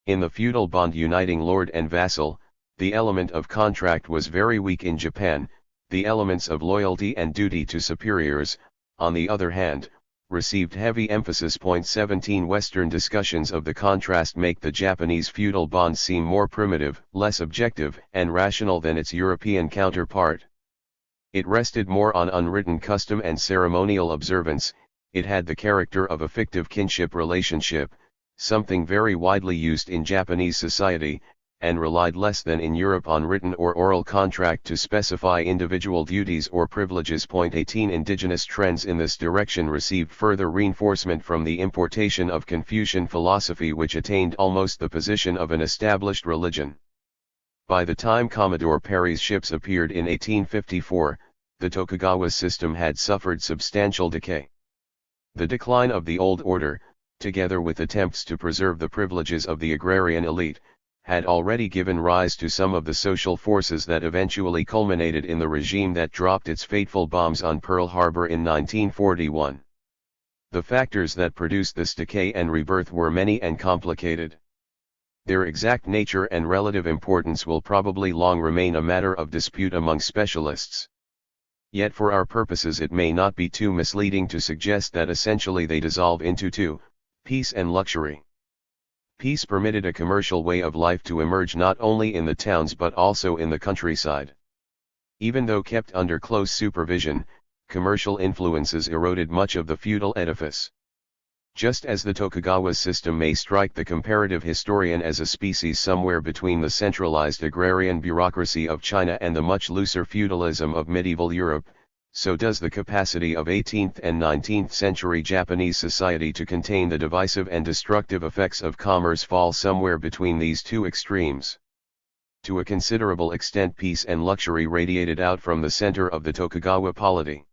In the feudal bond uniting lord and vassal, the element of contract was very weak in Japan. The elements of loyalty and duty to superiors, on the other hand, received heavy emphasis. 17 Western discussions of the contrast make the Japanese feudal bond seem more primitive, less objective and rational than its European counterpart. It rested more on unwritten custom and ceremonial observance. It had the character of a fictive kinship relationship, something very widely used in Japanese society, and relied less than in Europe on written or oral contract to specify individual duties or privileges. 18 Indigenous trends in this direction received further reinforcement from the importation of Confucian philosophy, which attained almost the position of an established religion. By the time Commodore Perry's ships appeared in 1854, the Tokugawa system had suffered substantial decay. The decline of the old order, together with attempts to preserve the privileges of the agrarian elite, had already given rise to some of the social forces that eventually culminated in the regime that dropped its fateful bombs on Pearl Harbor in 1941. The factors that produced this decay and rebirth were many and complicated. Their exact nature and relative importance will probably long remain a matter of dispute among specialists. Yet for our purposes it may not be too misleading to suggest that essentially they dissolve into two: peace and luxury. Peace permitted a commercial way of life to emerge not only in the towns but also in the countryside. Even though kept under close supervision, commercial influences eroded much of the feudal edifice. Just as the Tokugawa system may strike the comparative historian as a species somewhere between the centralized agrarian bureaucracy of China and the much looser feudalism of medieval Europe, so does the capacity of 18th and 19th century Japanese society to contain the divisive and destructive effects of commerce fall somewhere between these two extremes. To a considerable extent peace and luxury radiated out from the center of the Tokugawa polity.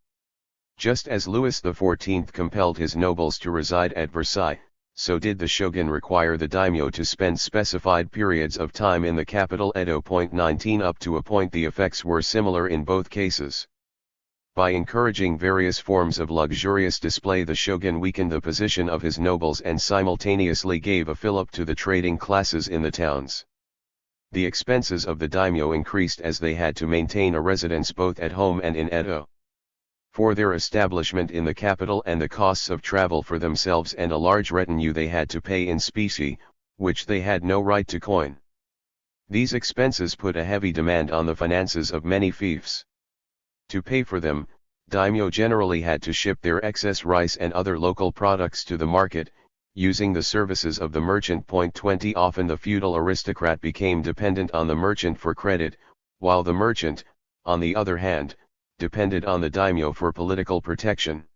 Just as Louis XIV compelled his nobles to reside at Versailles, so did the shogun require the daimyo to spend specified periods of time in the capital Edo. 19 Up to a point the effects were similar in both cases. By encouraging various forms of luxurious display, the shogun weakened the position of his nobles and simultaneously gave a fillip to the trading classes in the towns. The expenses of the daimyo increased as they had to maintain a residence both at home and in Edo. For their establishment in the capital and the costs of travel for themselves and a large retinue they had to pay in specie, which they had no right to coin. These expenses put a heavy demand on the finances of many fiefs. To pay for them, daimyo generally had to ship their excess rice and other local products to the market, using the services of the merchant. 20 Often the feudal aristocrat became dependent on the merchant for credit, while the merchant, on the other hand, depended on the daimyo for political protection.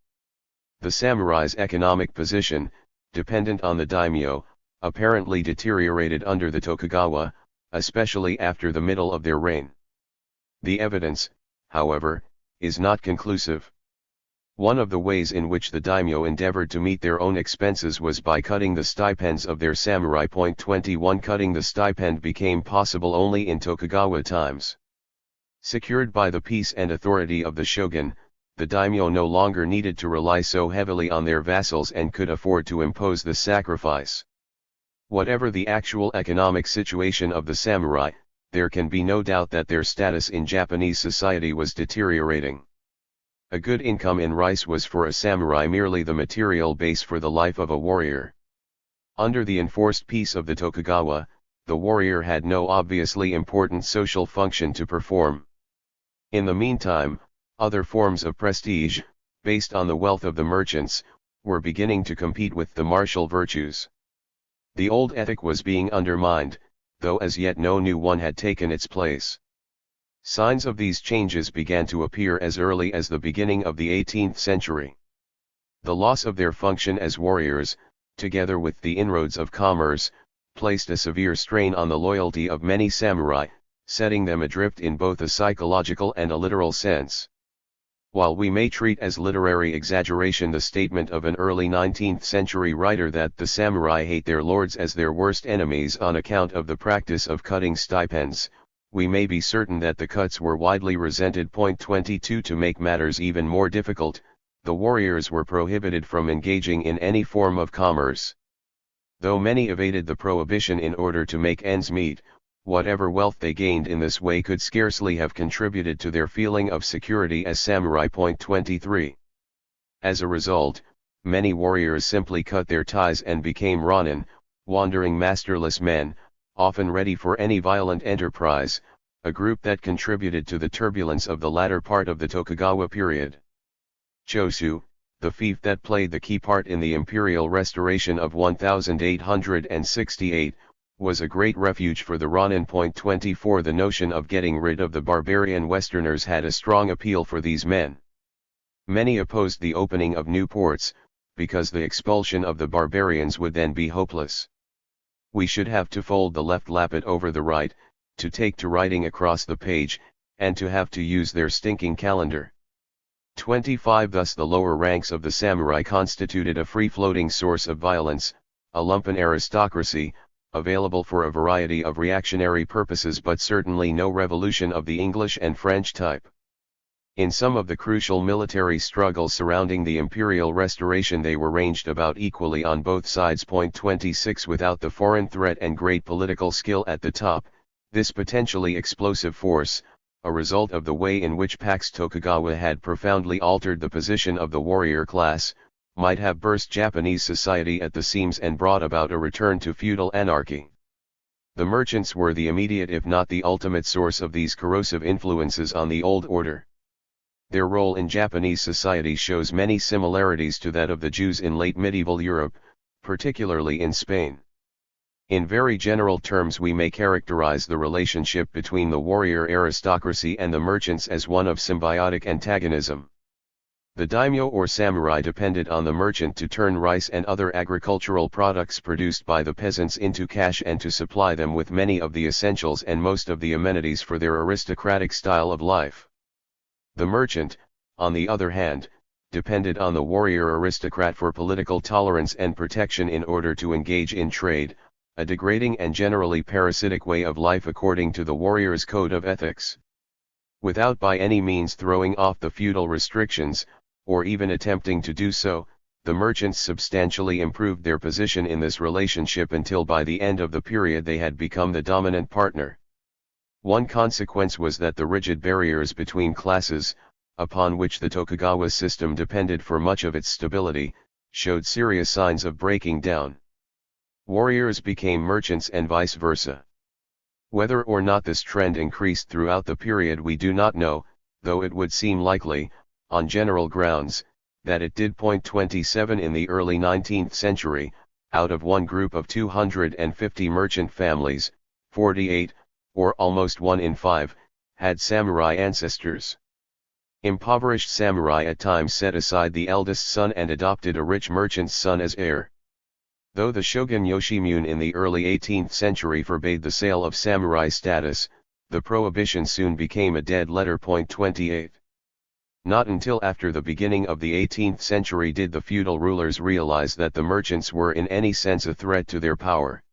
The samurai's economic position, dependent on the daimyo, apparently deteriorated under the Tokugawa, especially after the middle of their reign. The evidence, however, is not conclusive. One of the ways in which the daimyo endeavored to meet their own expenses was by cutting the stipends of their samurai. 21 Cutting the stipend became possible only in Tokugawa times. Secured by the peace and authority of the shogun, the daimyo no longer needed to rely so heavily on their vassals and could afford to impose the sacrifice. Whatever the actual economic situation of the samurai, there can be no doubt that their status in Japanese society was deteriorating. A good income in rice was for a samurai merely the material base for the life of a warrior. Under the enforced peace of the Tokugawa, the warrior had no obviously important social function to perform. In the meantime, other forms of prestige, based on the wealth of the merchants, were beginning to compete with the martial virtues. The old ethic was being undermined, though as yet no new one had taken its place. Signs of these changes began to appear as early as the beginning of the 18th century. The loss of their function as warriors, together with the inroads of commerce, placed a severe strain on the loyalty of many samurai, setting them adrift in both a psychological and a literal sense. While we may treat as literary exaggeration the statement of an early 19th century writer that the samurai hate their lords as their worst enemies on account of the practice of cutting stipends, we may be certain that the cuts were widely resented. 22 To make matters even more difficult, the warriors were prohibited from engaging in any form of commerce. Though many evaded the prohibition in order to make ends meet, whatever wealth they gained in this way could scarcely have contributed to their feeling of security as samurai. 23 As a result, many warriors simply cut their ties and became ronin, wandering masterless men, often ready for any violent enterprise, a group that contributed to the turbulence of the latter part of the Tokugawa period. Chosu, the fief that played the key part in the imperial restoration of 1868, was a great refuge for the ronin. 24 The notion of getting rid of the barbarian Westerners had a strong appeal for these men. Many opposed the opening of new ports, because the expulsion of the barbarians would then be hopeless. We should have to fold the left lappet over the right, to take to writing across the page, and to have to use their stinking calendar. 25 Thus the lower ranks of the samurai constituted a free-floating source of violence, a lumpen aristocracy, available for a variety of reactionary purposes but certainly no revolution of the English and French type. In some of the crucial military struggles surrounding the imperial restoration they were ranged about equally on both sides. 26 Without the foreign threat and great political skill at the top, this potentially explosive force, a result of the way in which Pax Tokugawa had profoundly altered the position of the warrior class, might have burst Japanese society at the seams and brought about a return to feudal anarchy. The merchants were the immediate if not the ultimate source of these corrosive influences on the old order. Their role in Japanese society shows many similarities to that of the Jews in late medieval Europe, particularly in Spain. In very general terms we may characterize the relationship between the warrior aristocracy and the merchants as one of symbiotic antagonism. The daimyo or samurai depended on the merchant to turn rice and other agricultural products produced by the peasants into cash and to supply them with many of the essentials and most of the amenities for their aristocratic style of life. The merchant, on the other hand, depended on the warrior aristocrat for political tolerance and protection in order to engage in trade, a degrading and generally parasitic way of life according to the warrior's code of ethics. Without by any means throwing off the feudal restrictions, or even attempting to do so, the merchants substantially improved their position in this relationship until by the end of the period they had become the dominant partner. One consequence was that the rigid barriers between classes, upon which the Tokugawa system depended for much of its stability, showed serious signs of breaking down. Warriors became merchants and vice versa. Whether or not this trend increased throughout the period we do not know, though it would seem likely, on general grounds, that it did. 27 In the early 19th century, out of one group of 250 merchant families, 48, or almost 1 in 5, had samurai ancestors. Impoverished samurai at times set aside the eldest son and adopted a rich merchant's son as heir. Though the shogun Yoshimune in the early 18th century forbade the sale of samurai status, the prohibition soon became a dead letter. 28. Not until after the beginning of the 18th century did the feudal rulers realize that the merchants were in any sense a threat to their power.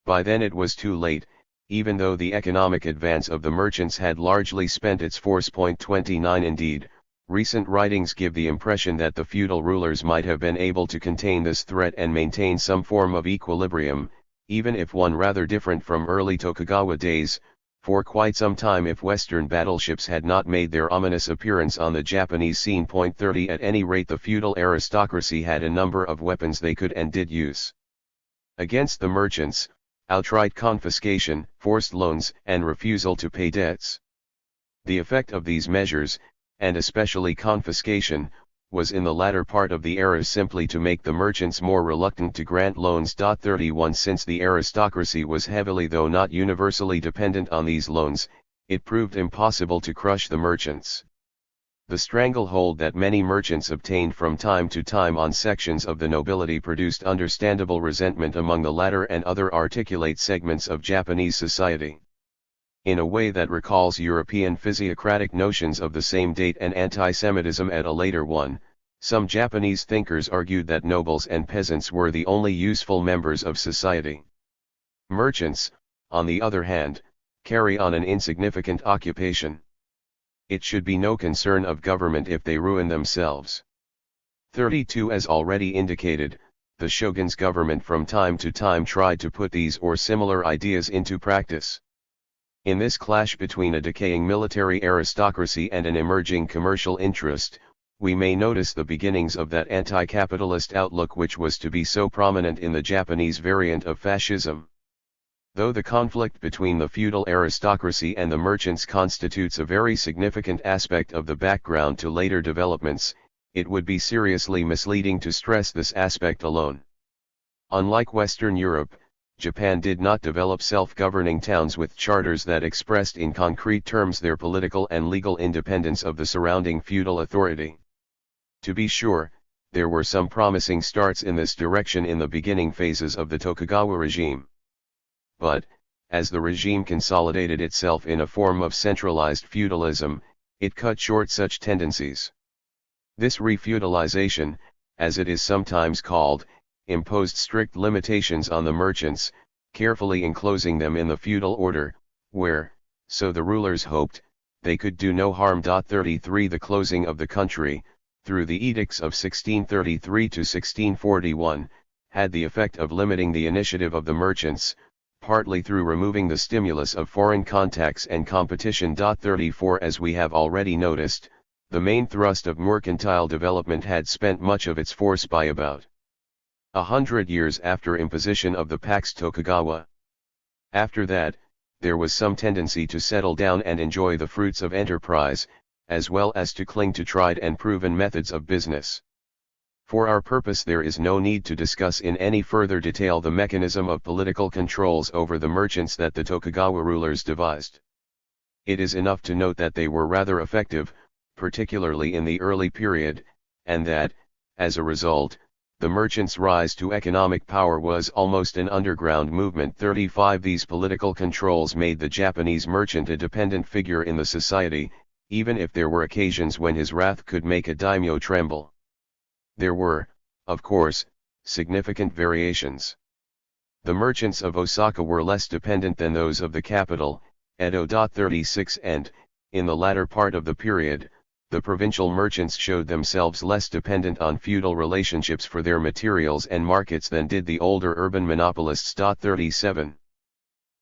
By then it was too late, even though the economic advance of the merchants had largely spent its force. 29 Indeed, recent writings give the impression that the feudal rulers might have been able to contain this threat and maintain some form of equilibrium, even if one rather different from early Tokugawa days, for quite some time if Western battleships had not made their ominous appearance on the Japanese scene. 30 At any rate, the feudal aristocracy had a number of weapons they could and did use against the merchants: outright confiscation, forced loans, and refusal to pay debts. The effect of these measures, and especially confiscation, was in the latter part of the era simply to make the merchants more reluctant to grant loans. 31 Since the aristocracy was heavily though not universally dependent on these loans, it proved impossible to crush the merchants. The stranglehold that many merchants obtained from time to time on sections of the nobility produced understandable resentment among the latter and other articulate segments of Japanese society. In a way that recalls European physiocratic notions of the same date and anti-Semitism at a later one, some Japanese thinkers argued that nobles and peasants were the only useful members of society. Merchants, on the other hand, carry on an insignificant occupation. It should be no concern of government if they ruin themselves. 32 As already indicated, the shogun's government from time to time tried to put these or similar ideas into practice. In this clash between a decaying military aristocracy and an emerging commercial interest, we may notice the beginnings of that anti-capitalist outlook which was to be so prominent in the Japanese variant of fascism. Though the conflict between the feudal aristocracy and the merchants constitutes a very significant aspect of the background to later developments, it would be seriously misleading to stress this aspect alone. Unlike Western Europe, Japan did not develop self-governing towns with charters that expressed in concrete terms their political and legal independence of the surrounding feudal authority. To be sure, there were some promising starts in this direction in the beginning phases of the Tokugawa regime. But, as the regime consolidated itself in a form of centralized feudalism, it cut short such tendencies. This refeudalization, as it is sometimes called, imposed strict limitations on the merchants, carefully enclosing them in the feudal order, where, so the rulers hoped, they could do no harm. 33 The closing of the country, through the edicts of 1633 to 1641, had the effect of limiting the initiative of the merchants, partly through removing the stimulus of foreign contacts and competition. 34 As we have already noticed, the main thrust of mercantile development had spent much of its force by about 100 years after imposition of the Pax Tokugawa. After that, there was some tendency to settle down and enjoy the fruits of enterprise, as well as to cling to tried and proven methods of business. For our purpose there is no need to discuss in any further detail the mechanism of political controls over the merchants that the Tokugawa rulers devised. It is enough to note that they were rather effective, particularly in the early period, and that, as a result, the merchants' rise to economic power was almost an underground movement. 35 These political controls made the Japanese merchant a dependent figure in the society, even if there were occasions when his wrath could make a daimyo tremble. There were, of course, significant variations. The merchants of Osaka were less dependent than those of the capital, Edo. 36 And, in the latter part of the period, the provincial merchants showed themselves less dependent on feudal relationships for their materials and markets than did the older urban monopolists. 37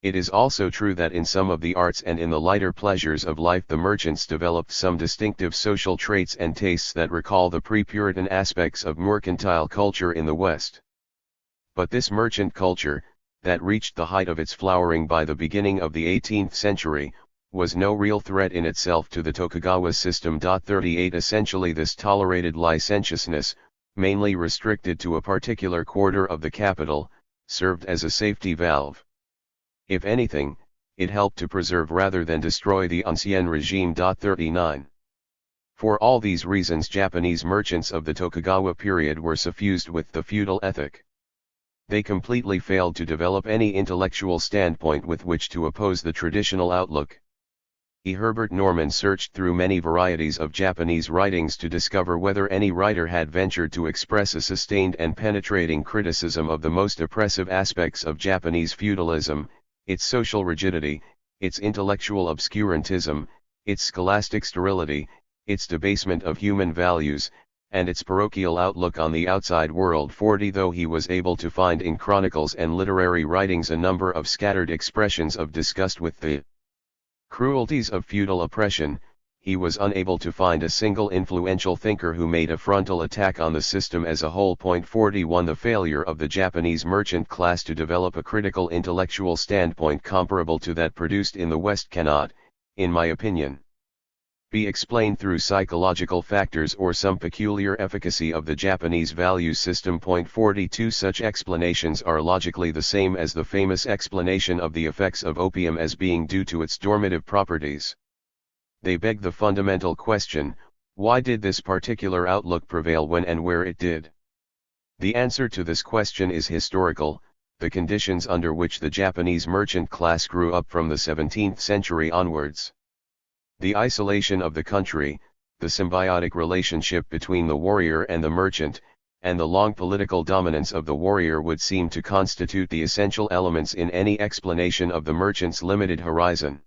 It is also true that in some of the arts and in the lighter pleasures of life the merchants developed some distinctive social traits and tastes that recall the pre-Puritan aspects of mercantile culture in the West. But this merchant culture, that reached the height of its flowering by the beginning of the 18th century, was no real threat in itself to the Tokugawa system. 38 Essentially this tolerated licentiousness, mainly restricted to a particular quarter of the capital, served as a safety valve. If anything, it helped to preserve rather than destroy the ancien regime. 39 For all these reasons Japanese merchants of the Tokugawa period were suffused with the feudal ethic. They completely failed to develop any intellectual standpoint with which to oppose the traditional outlook. Herbert Norman searched through many varieties of Japanese writings to discover whether any writer had ventured to express a sustained and penetrating criticism of the most oppressive aspects of Japanese feudalism, its social rigidity, its intellectual obscurantism, its scholastic sterility, its debasement of human values, and its parochial outlook on the outside world. 40 Though he was able to find in chronicles and literary writings a number of scattered expressions of disgust with the cruelties of feudal oppression, he was unable to find a single influential thinker who made a frontal attack on the system as a whole. 41 The failure of the Japanese merchant class to develop a critical intellectual standpoint comparable to that produced in the West cannot, in my opinion, be explained through psychological factors or some peculiar efficacy of the Japanese value system. 42 Such explanations are logically the same as the famous explanation of the effects of opium as being due to its dormitive properties. They beg the fundamental question, why did this particular outlook prevail when and where it did? The answer to this question is historical, the conditions under which the Japanese merchant class grew up from the 17th century onwards. The isolation of the country, the symbiotic relationship between the warrior and the merchant, and the long political dominance of the warrior would seem to constitute the essential elements in any explanation of the merchant's limited horizon.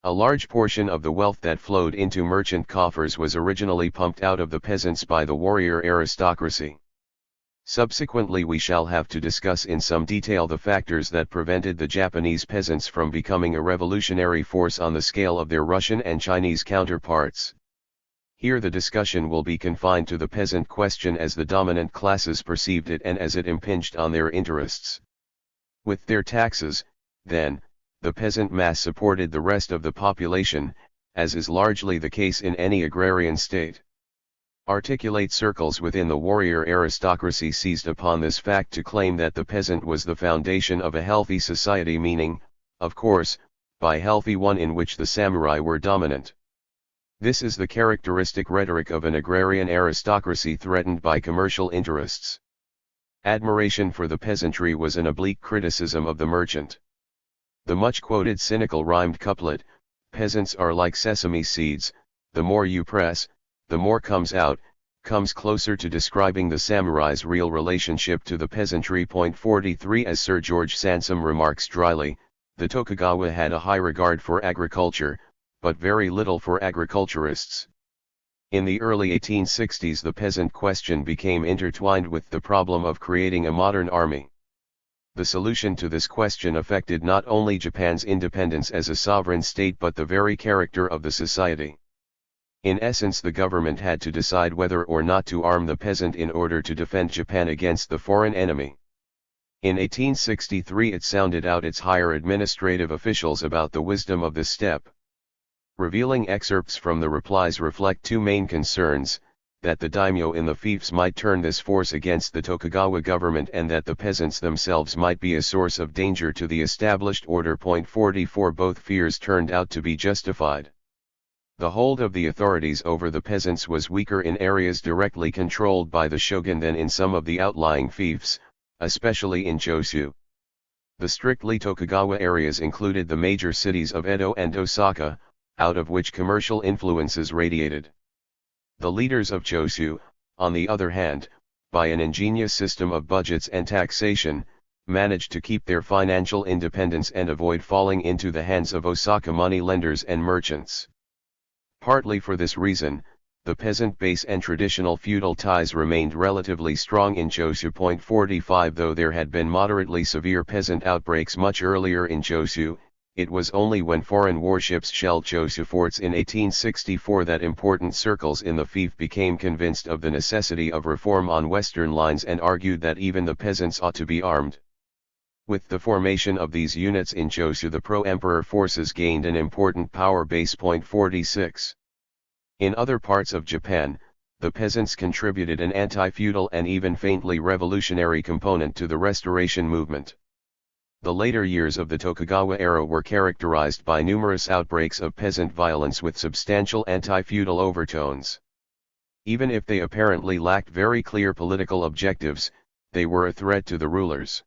A large portion of the wealth that flowed into merchant coffers was originally pumped out of the peasants by the warrior aristocracy. Subsequently we shall have to discuss in some detail the factors that prevented the Japanese peasants from becoming a revolutionary force on the scale of their Russian and Chinese counterparts. Here the discussion will be confined to the peasant question as the dominant classes perceived it and as it impinged on their interests. With their taxes, then, the peasant mass supported the rest of the population, as is largely the case in any agrarian state. Articulate circles within the warrior aristocracy seized upon this fact to claim that the peasant was the foundation of a healthy society, meaning, of course, by healthy one in which the samurai were dominant. This is the characteristic rhetoric of an agrarian aristocracy threatened by commercial interests. Admiration for the peasantry was an oblique criticism of the merchant. The much-quoted cynical rhymed couplet, "Peasants are like sesame seeds, the more you press, the more comes out," comes closer to describing the samurai's real relationship to the peasantry. 43 As Sir George Sansom remarks dryly, the Tokugawa had a high regard for agriculture, but very little for agriculturists. In the early 1860s the peasant question became intertwined with the problem of creating a modern army. The solution to this question affected not only Japan's independence as a sovereign state but the very character of the society. In essence, the government had to decide whether or not to arm the peasant in order to defend Japan against the foreign enemy. In 1863 it sounded out its higher administrative officials about the wisdom of this step. Revealing excerpts from the replies reflect two main concerns, that the daimyo in the fiefs might turn this force against the Tokugawa government and that the peasants themselves might be a source of danger to the established order. 44 Both fears turned out to be justified. The hold of the authorities over the peasants was weaker in areas directly controlled by the shogun than in some of the outlying fiefs, especially in Choshu. The strictly Tokugawa areas included the major cities of Edo and Osaka, out of which commercial influences radiated. The leaders of Choshu, on the other hand, by an ingenious system of budgets and taxation, managed to keep their financial independence and avoid falling into the hands of Osaka money lenders and merchants. Partly for this reason, the peasant base and traditional feudal ties remained relatively strong in Choshu. 45 Though there had been moderately severe peasant outbreaks much earlier in Choshu, it was only when foreign warships shelled Choshu forts in 1864 that important circles in the fief became convinced of the necessity of reform on western lines and argued that even the peasants ought to be armed. With the formation of these units in Choshu, the pro-emperor forces gained an important power base. 46 In other parts of Japan, the peasants contributed an anti-feudal and even faintly revolutionary component to the restoration movement. The later years of the Tokugawa era were characterized by numerous outbreaks of peasant violence with substantial anti-feudal overtones. Even if they apparently lacked very clear political objectives, they were a threat to the rulers.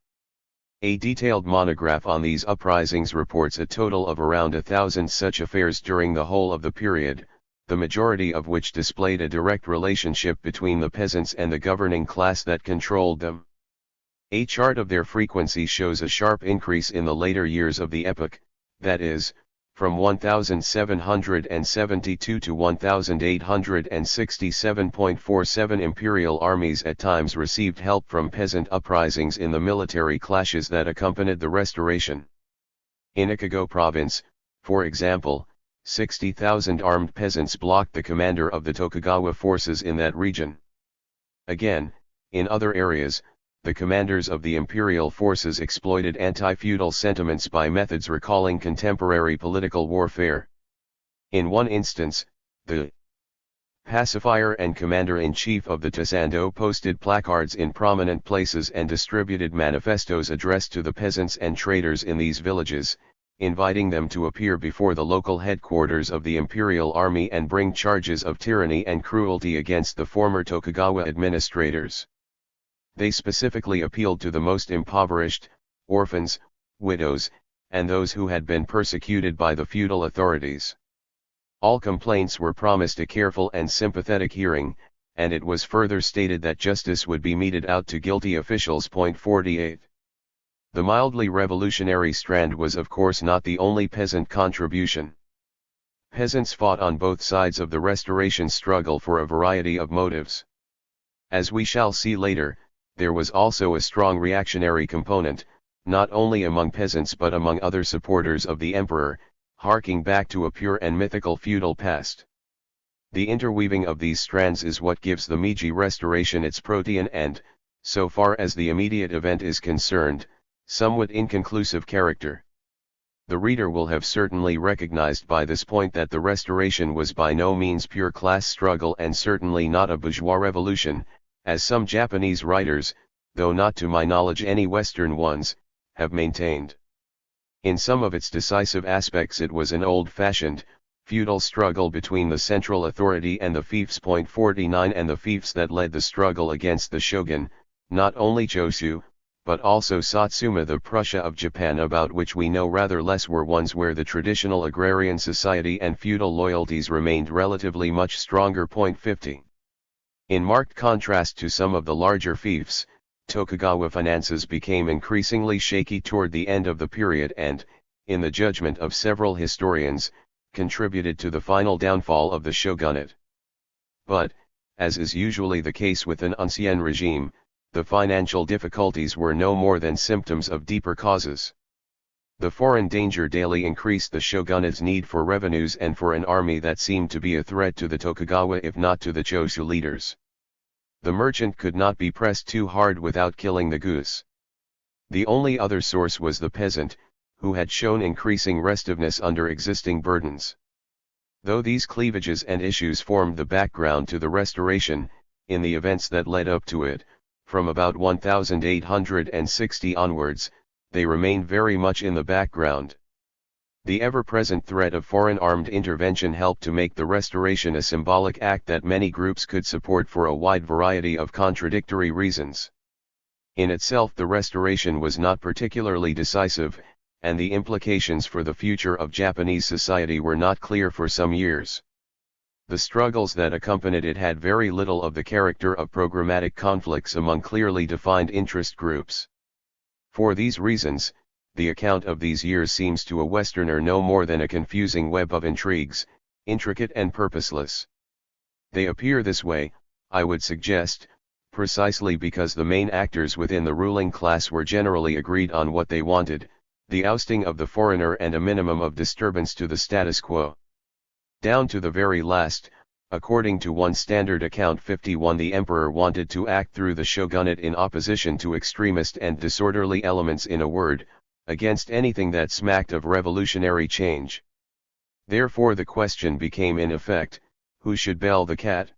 A detailed monograph on these uprisings reports a total of around 1,000 such affairs during the whole of the period, the majority of which displayed a direct relationship between the peasants and the governing class that controlled them. A chart of their frequency shows a sharp increase in the later years of the epoch, that is, from 1772 to 1867.47. Imperial armies at times received help from peasant uprisings in the military clashes that accompanied the Restoration. In Ikago province, for example, 60,000 armed peasants blocked the commander of the Tokugawa forces in that region. Again, in other areas, the commanders of the imperial forces exploited anti-feudal sentiments by methods recalling contemporary political warfare. In one instance, the pacifier and commander-in-chief of the Tesando posted placards in prominent places and distributed manifestos addressed to the peasants and traders in these villages, inviting them to appear before the local headquarters of the imperial army and bring charges of tyranny and cruelty against the former Tokugawa administrators. They specifically appealed to the most impoverished, orphans, widows, and those who had been persecuted by the feudal authorities. All complaints were promised a careful and sympathetic hearing, and it was further stated that justice would be meted out to guilty officials. 48. The mildly revolutionary strand was of course not the only peasant contribution. Peasants fought on both sides of the Restoration struggle for a variety of motives. As we shall see later, there was also a strong reactionary component, not only among peasants but among other supporters of the emperor, harking back to a pure and mythical feudal past. The interweaving of these strands is what gives the Meiji Restoration its protean and, so far as the immediate event is concerned, somewhat inconclusive character. The reader will have certainly recognized by this point that the Restoration was by no means pure class struggle and certainly not a bourgeois revolution, as some Japanese writers, though not to my knowledge any Western ones, have maintained. In some of its decisive aspects it was an old-fashioned, feudal struggle between the central authority and the fiefs. 49 And the fiefs that led the struggle against the shogun, not only Choshu, but also Satsuma, the Prussia of Japan, about which we know rather less, were ones where the traditional agrarian society and feudal loyalties remained relatively much stronger. 50. In marked contrast to some of the larger fiefs, Tokugawa finances became increasingly shaky toward the end of the period and, in the judgment of several historians, contributed to the final downfall of the shogunate. But, as is usually the case with an ancien regime, the financial difficulties were no more than symptoms of deeper causes. The foreign danger daily increased the shogunate's need for revenues and for an army that seemed to be a threat to the Tokugawa if not to the Choshu leaders. The merchant could not be pressed too hard without killing the goose. The only other source was the peasant, who had shown increasing restiveness under existing burdens. Though these cleavages and issues formed the background to the Restoration, in the events that led up to it, from about 1860 onwards, they remained very much in the background. The ever-present threat of foreign armed intervention helped to make the Restoration a symbolic act that many groups could support for a wide variety of contradictory reasons. In itself the Restoration was not particularly decisive, and the implications for the future of Japanese society were not clear for some years. The struggles that accompanied it had very little of the character of programmatic conflicts among clearly defined interest groups. For these reasons, the account of these years seems to a Westerner no more than a confusing web of intrigues, intricate and purposeless. They appear this way, I would suggest, precisely because the main actors within the ruling class were generally agreed on what they wanted, the ousting of the foreigner and a minimum of disturbance to the status quo. Down to the very last, according to one standard account 51, the emperor wanted to act through the shogunate in opposition to extremist and disorderly elements, in a word, against anything that smacked of revolutionary change. Therefore the question became in effect, who should bell the cat?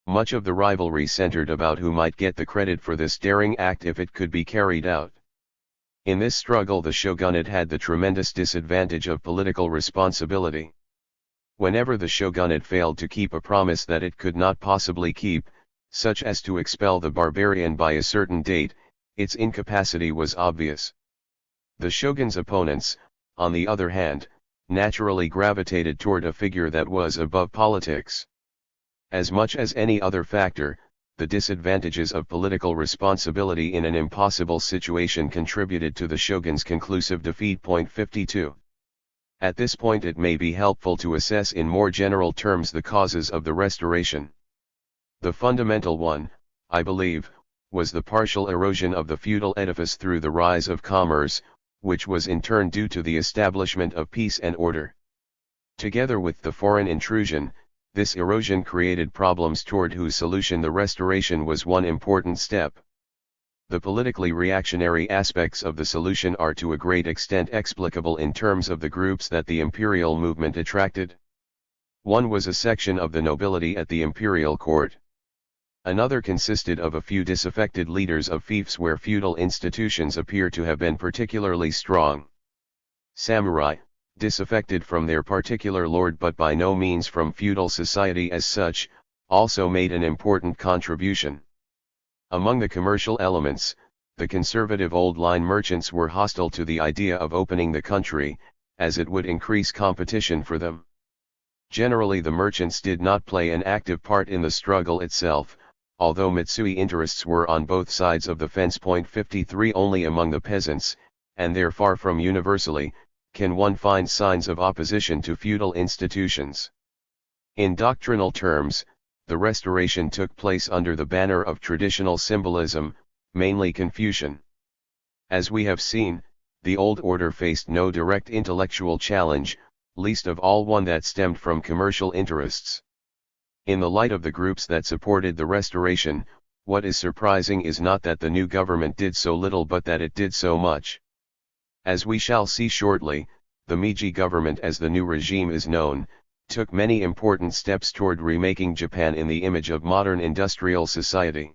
Much of the rivalry centered about who might get the credit for this daring act if it could be carried out. In this struggle the shogunate had the tremendous disadvantage of political responsibility. Whenever the shogunate failed to keep a promise that it could not possibly keep, such as to expel the barbarian by a certain date, its incapacity was obvious. The shogun's opponents, on the other hand, naturally gravitated toward a figure that was above politics. As much as any other factor, the disadvantages of political responsibility in an impossible situation contributed to the shogun's conclusive defeat. 52. At this point it may be helpful to assess in more general terms the causes of the restoration. The fundamental one, I believe, was the partial erosion of the feudal edifice through the rise of commerce, which was in turn due to the establishment of peace and order. Together with the foreign intrusion, this erosion created problems toward whose solution the restoration was one important step. The politically reactionary aspects of the solution are to a great extent explicable in terms of the groups that the imperial movement attracted. One was a section of the nobility at the imperial court. Another consisted of a few disaffected leaders of fiefs where feudal institutions appear to have been particularly strong. Samurai, disaffected from their particular lord but by no means from feudal society as such, also made an important contribution. Among the commercial elements, the conservative old-line merchants were hostile to the idea of opening the country, as it would increase competition for them. Generally the merchants did not play an active part in the struggle itself, although Mitsui interests were on both sides of the fence. 53 Only among the peasants, and there far from universally, can one find signs of opposition to feudal institutions. In doctrinal terms, the restoration took place under the banner of traditional symbolism, mainly Confucian. As we have seen, the old order faced no direct intellectual challenge, least of all one that stemmed from commercial interests. In the light of the groups that supported the restoration, what is surprising is not that the new government did so little but that it did so much. As we shall see shortly, the Meiji government, as the new regime is known, took many important steps toward remaking Japan in the image of modern industrial society.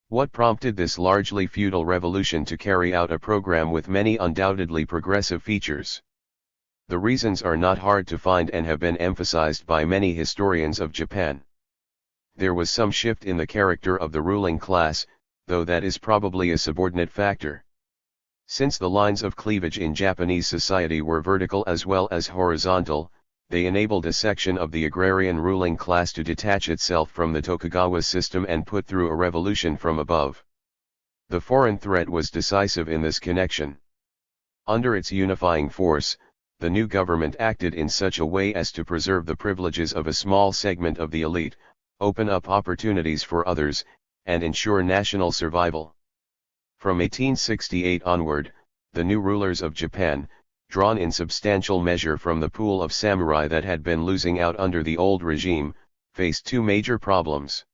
What prompted this largely feudal revolution to carry out a program with many undoubtedly progressive features? The reasons are not hard to find and have been emphasized by many historians of Japan. There was some shift in the character of the ruling class, though that is probably a subordinate factor. Since the lines of cleavage in Japanese society were vertical as well as horizontal, they enabled a section of the agrarian ruling class to detach itself from the Tokugawa system and put through a revolution from above. The foreign threat was decisive in this connection. Under its unifying force, the new government acted in such a way as to preserve the privileges of a small segment of the elite, open up opportunities for others, and ensure national survival. From 1868 onward, the new rulers of Japan, drawn in substantial measure from the pool of samurai that had been losing out under the old regime, faced two major problems.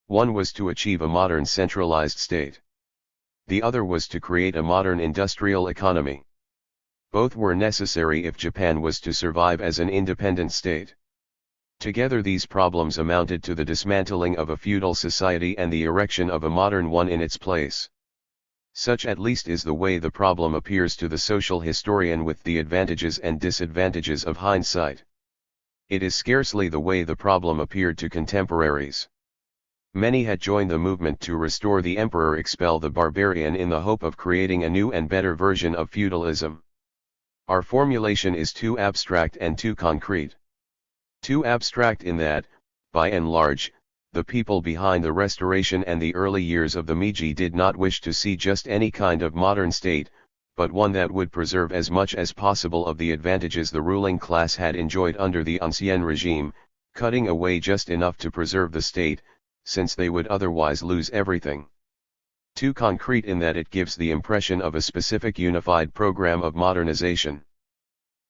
One was to achieve a modern centralized state. The other was to create a modern industrial economy. Both were necessary if Japan was to survive as an independent state. Together these problems amounted to the dismantling of a feudal society and the erection of a modern one in its place. Such at least is the way the problem appears to the social historian with the advantages and disadvantages of hindsight. It is scarcely the way the problem appeared to contemporaries. Many had joined the movement to restore the emperor, expel the barbarian in the hope of creating a new and better version of feudalism. Our formulation is too abstract and too concrete. Too abstract in that, by and large, the people behind the restoration and the early years of the Meiji did not wish to see just any kind of modern state, but one that would preserve as much as possible of the advantages the ruling class had enjoyed under the ancien regime, cutting away just enough to preserve the state, since they would otherwise lose everything. Too concrete in that it gives the impression of a specific unified program of modernization.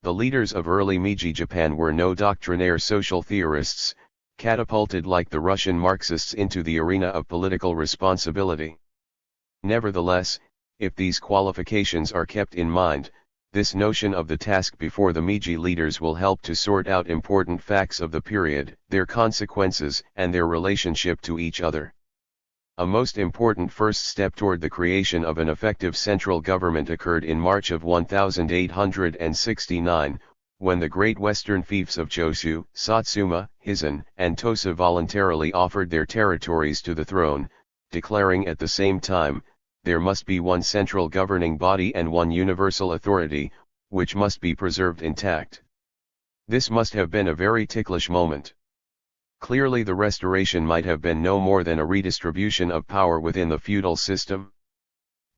The leaders of early Meiji Japan were no doctrinaire social theorists, catapulted like the Russian Marxists into the arena of political responsibility. Nevertheless, if these qualifications are kept in mind, this notion of the task before the Meiji leaders will help to sort out important facts of the period, their consequences, and their relationship to each other. A most important first step toward the creation of an effective central government occurred in March of 1869, when the great western fiefs of Choshu, Satsuma, Hizen, and Tosa voluntarily offered their territories to the throne, declaring at the same time, there must be one central governing body and one universal authority, which must be preserved intact. This must have been a very ticklish moment. Clearly the restoration might have been no more than a redistribution of power within the feudal system.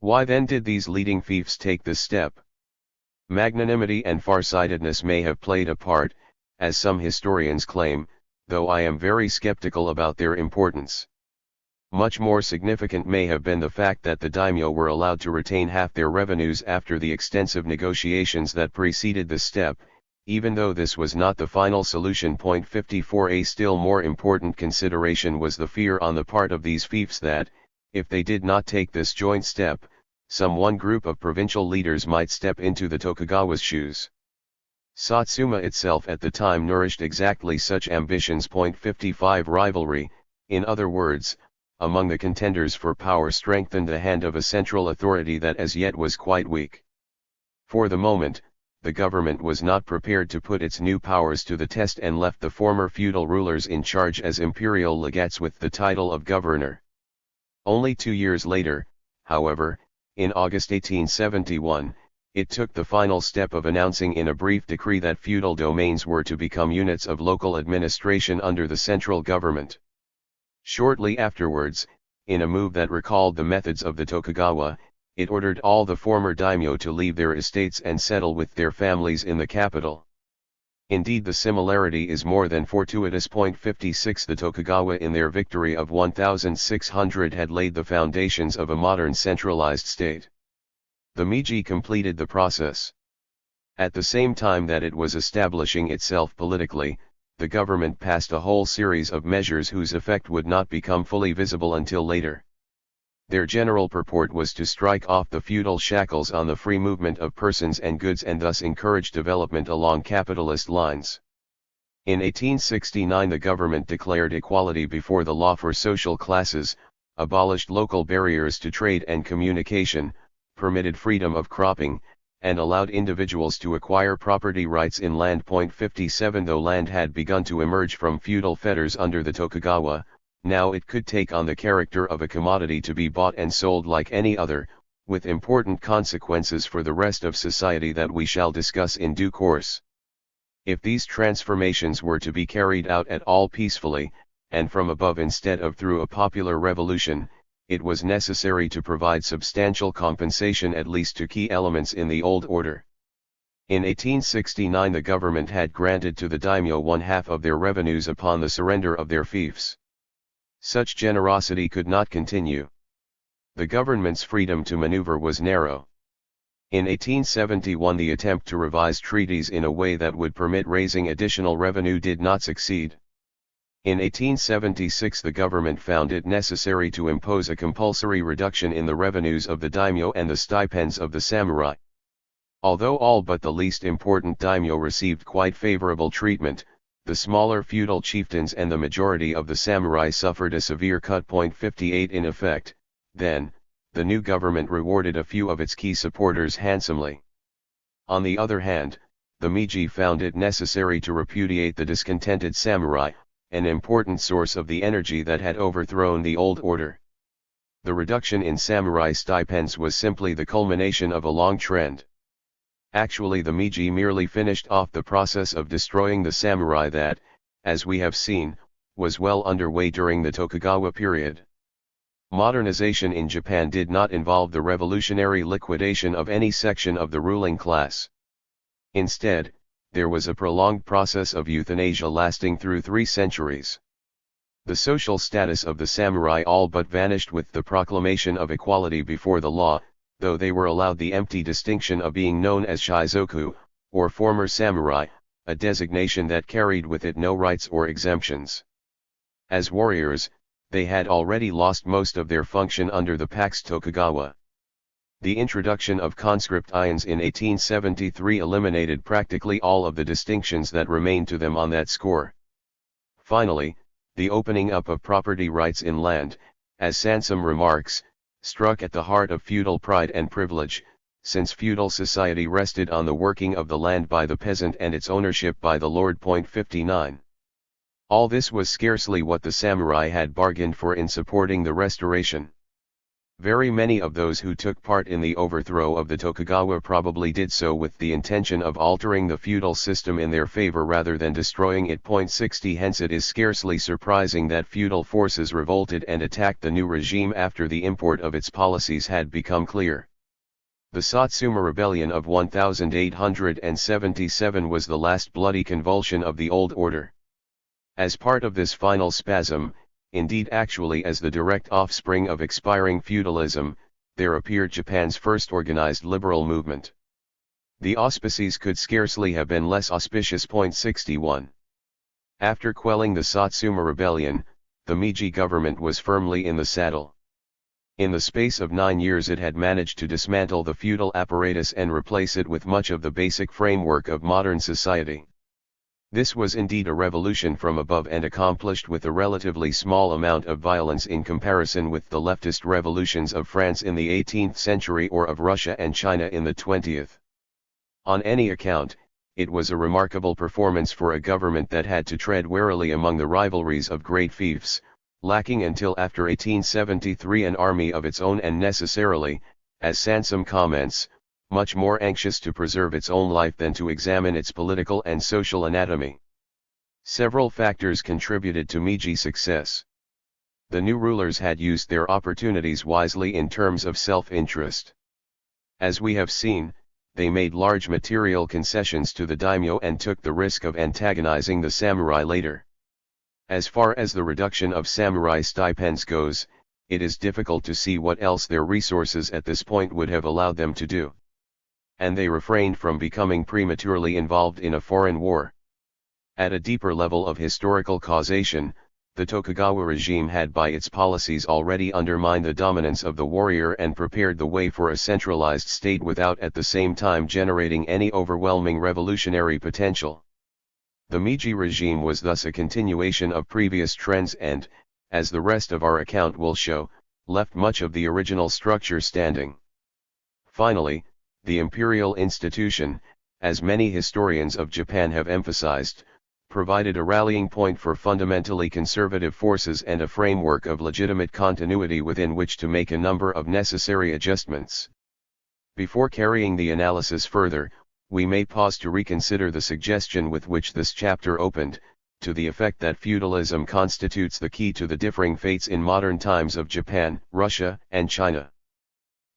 Why then did these leading fiefs take this step? Magnanimity and farsightedness may have played a part, as some historians claim, though I am very skeptical about their importance. Much more significant may have been the fact that the daimyo were allowed to retain half their revenues after the extensive negotiations that preceded the step, even though this was not the final solution. 54. A still more important consideration was the fear on the part of these fiefs that, if they did not take this joint step, some one group of provincial leaders might step into the Tokugawa's shoes. Satsuma itself at the time nourished exactly such ambitions. 55. Rivalry, in other words, among the contenders for power strengthened the hand of a central authority that as yet was quite weak. For the moment, the government was not prepared to put its new powers to the test and left the former feudal rulers in charge as imperial legates with the title of governor. Only 2 years later, however, in August 1871, it took the final step of announcing in a brief decree that feudal domains were to become units of local administration under the central government. Shortly afterwards, in a move that recalled the methods of the Tokugawa, it ordered all the former daimyo to leave their estates and settle with their families in the capital. Indeed, the similarity is more than fortuitous. 56. The Tokugawa in their victory of 1600 had laid the foundations of a modern centralized state. The Meiji completed the process. At the same time that it was establishing itself politically, the government passed a whole series of measures whose effect would not become fully visible until later. Their general purport was to strike off the feudal shackles on the free movement of persons and goods and thus encourage development along capitalist lines. In 1869 the government declared equality before the law for social classes, abolished local barriers to trade and communication, permitted freedom of cropping, and allowed individuals to acquire property rights in land. 57 Though land had begun to emerge from feudal fetters under the Tokugawa, now it could take on the character of a commodity to be bought and sold like any other, with important consequences for the rest of society that we shall discuss in due course. If these transformations were to be carried out at all peacefully, and from above instead of through a popular revolution, it was necessary to provide substantial compensation at least to key elements in the old order. In 1869 the government had granted to the daimyo 1/2 of their revenues upon the surrender of their fiefs. Such generosity could not continue. The government's freedom to maneuver was narrow. In 1871 the attempt to revise treaties in a way that would permit raising additional revenue did not succeed. In 1876 the government found it necessary to impose a compulsory reduction in the revenues of the daimyo and the stipends of the samurai. Although all but the least important daimyo received quite favorable treatment, the smaller feudal chieftains and the majority of the samurai suffered a severe cut. 58 In effect, then, the new government rewarded a few of its key supporters handsomely. On the other hand, the Meiji found it necessary to repudiate the discontented samurai, an important source of the energy that had overthrown the old order. The reduction in samurai stipends was simply the culmination of a long trend. Actually the Meiji merely finished off the process of destroying the samurai that, as we have seen, was well underway during the Tokugawa period. Modernization in Japan did not involve the revolutionary liquidation of any section of the ruling class. Instead, there was a prolonged process of euthanasia lasting through 3 centuries. The social status of the samurai all but vanished with the proclamation of equality before the law, though they were allowed the empty distinction of being known as shizoku, or former samurai, a designation that carried with it no rights or exemptions. As warriors, they had already lost most of their function under the Pax Tokugawa. The introduction of conscript ions in 1873 eliminated practically all of the distinctions that remained to them on that score. Finally, the opening up of property rights in land, as Sansom remarks, struck at the heart of feudal pride and privilege, since feudal society rested on the working of the land by the peasant and its ownership by the lord. 59. All this was scarcely what the samurai had bargained for in supporting the restoration. Very many of those who took part in the overthrow of the Tokugawa probably did so with the intention of altering the feudal system in their favor rather than destroying it. 60 Hence it is scarcely surprising that feudal forces revolted and attacked the new regime after the import of its policies had become clear. The Satsuma Rebellion of 1877 was the last bloody convulsion of the old order. As part of this final spasm, indeed actually as the direct offspring of expiring feudalism, there appeared Japan's first organized liberal movement. The auspices could scarcely have been less auspicious. 61. After quelling the Satsuma Rebellion, the Meiji government was firmly in the saddle. In the space of 9 years it had managed to dismantle the feudal apparatus and replace it with much of the basic framework of modern society. This was indeed a revolution from above and accomplished with a relatively small amount of violence in comparison with the leftist revolutions of France in the 18th century or of Russia and China in the 20th. On any account, it was a remarkable performance for a government that had to tread warily among the rivalries of great fiefs, lacking until after 1873 an army of its own and necessarily, as Sansom comments, much more anxious to preserve its own life than to examine its political and social anatomy. Several factors contributed to Meiji's success. The new rulers had used their opportunities wisely in terms of self-interest. As we have seen, they made large material concessions to the daimyo and took the risk of antagonizing the samurai later. As far as the reduction of samurai stipends goes, it is difficult to see what else their resources at this point would have allowed them to do. And they refrained from becoming prematurely involved in a foreign war. At a deeper level of historical causation, the Tokugawa regime had by its policies already undermined the dominance of the warrior and prepared the way for a centralized state without at the same time generating any overwhelming revolutionary potential. The Meiji regime was thus a continuation of previous trends and, as the rest of our account will show, left much of the original structure standing. Finally, the imperial institution, as many historians of Japan have emphasized, provided a rallying point for fundamentally conservative forces and a framework of legitimate continuity within which to make a number of necessary adjustments. Before carrying the analysis further, we may pause to reconsider the suggestion with which this chapter opened, to the effect that feudalism constitutes the key to the differing fates in modern times of Japan, Russia, and China.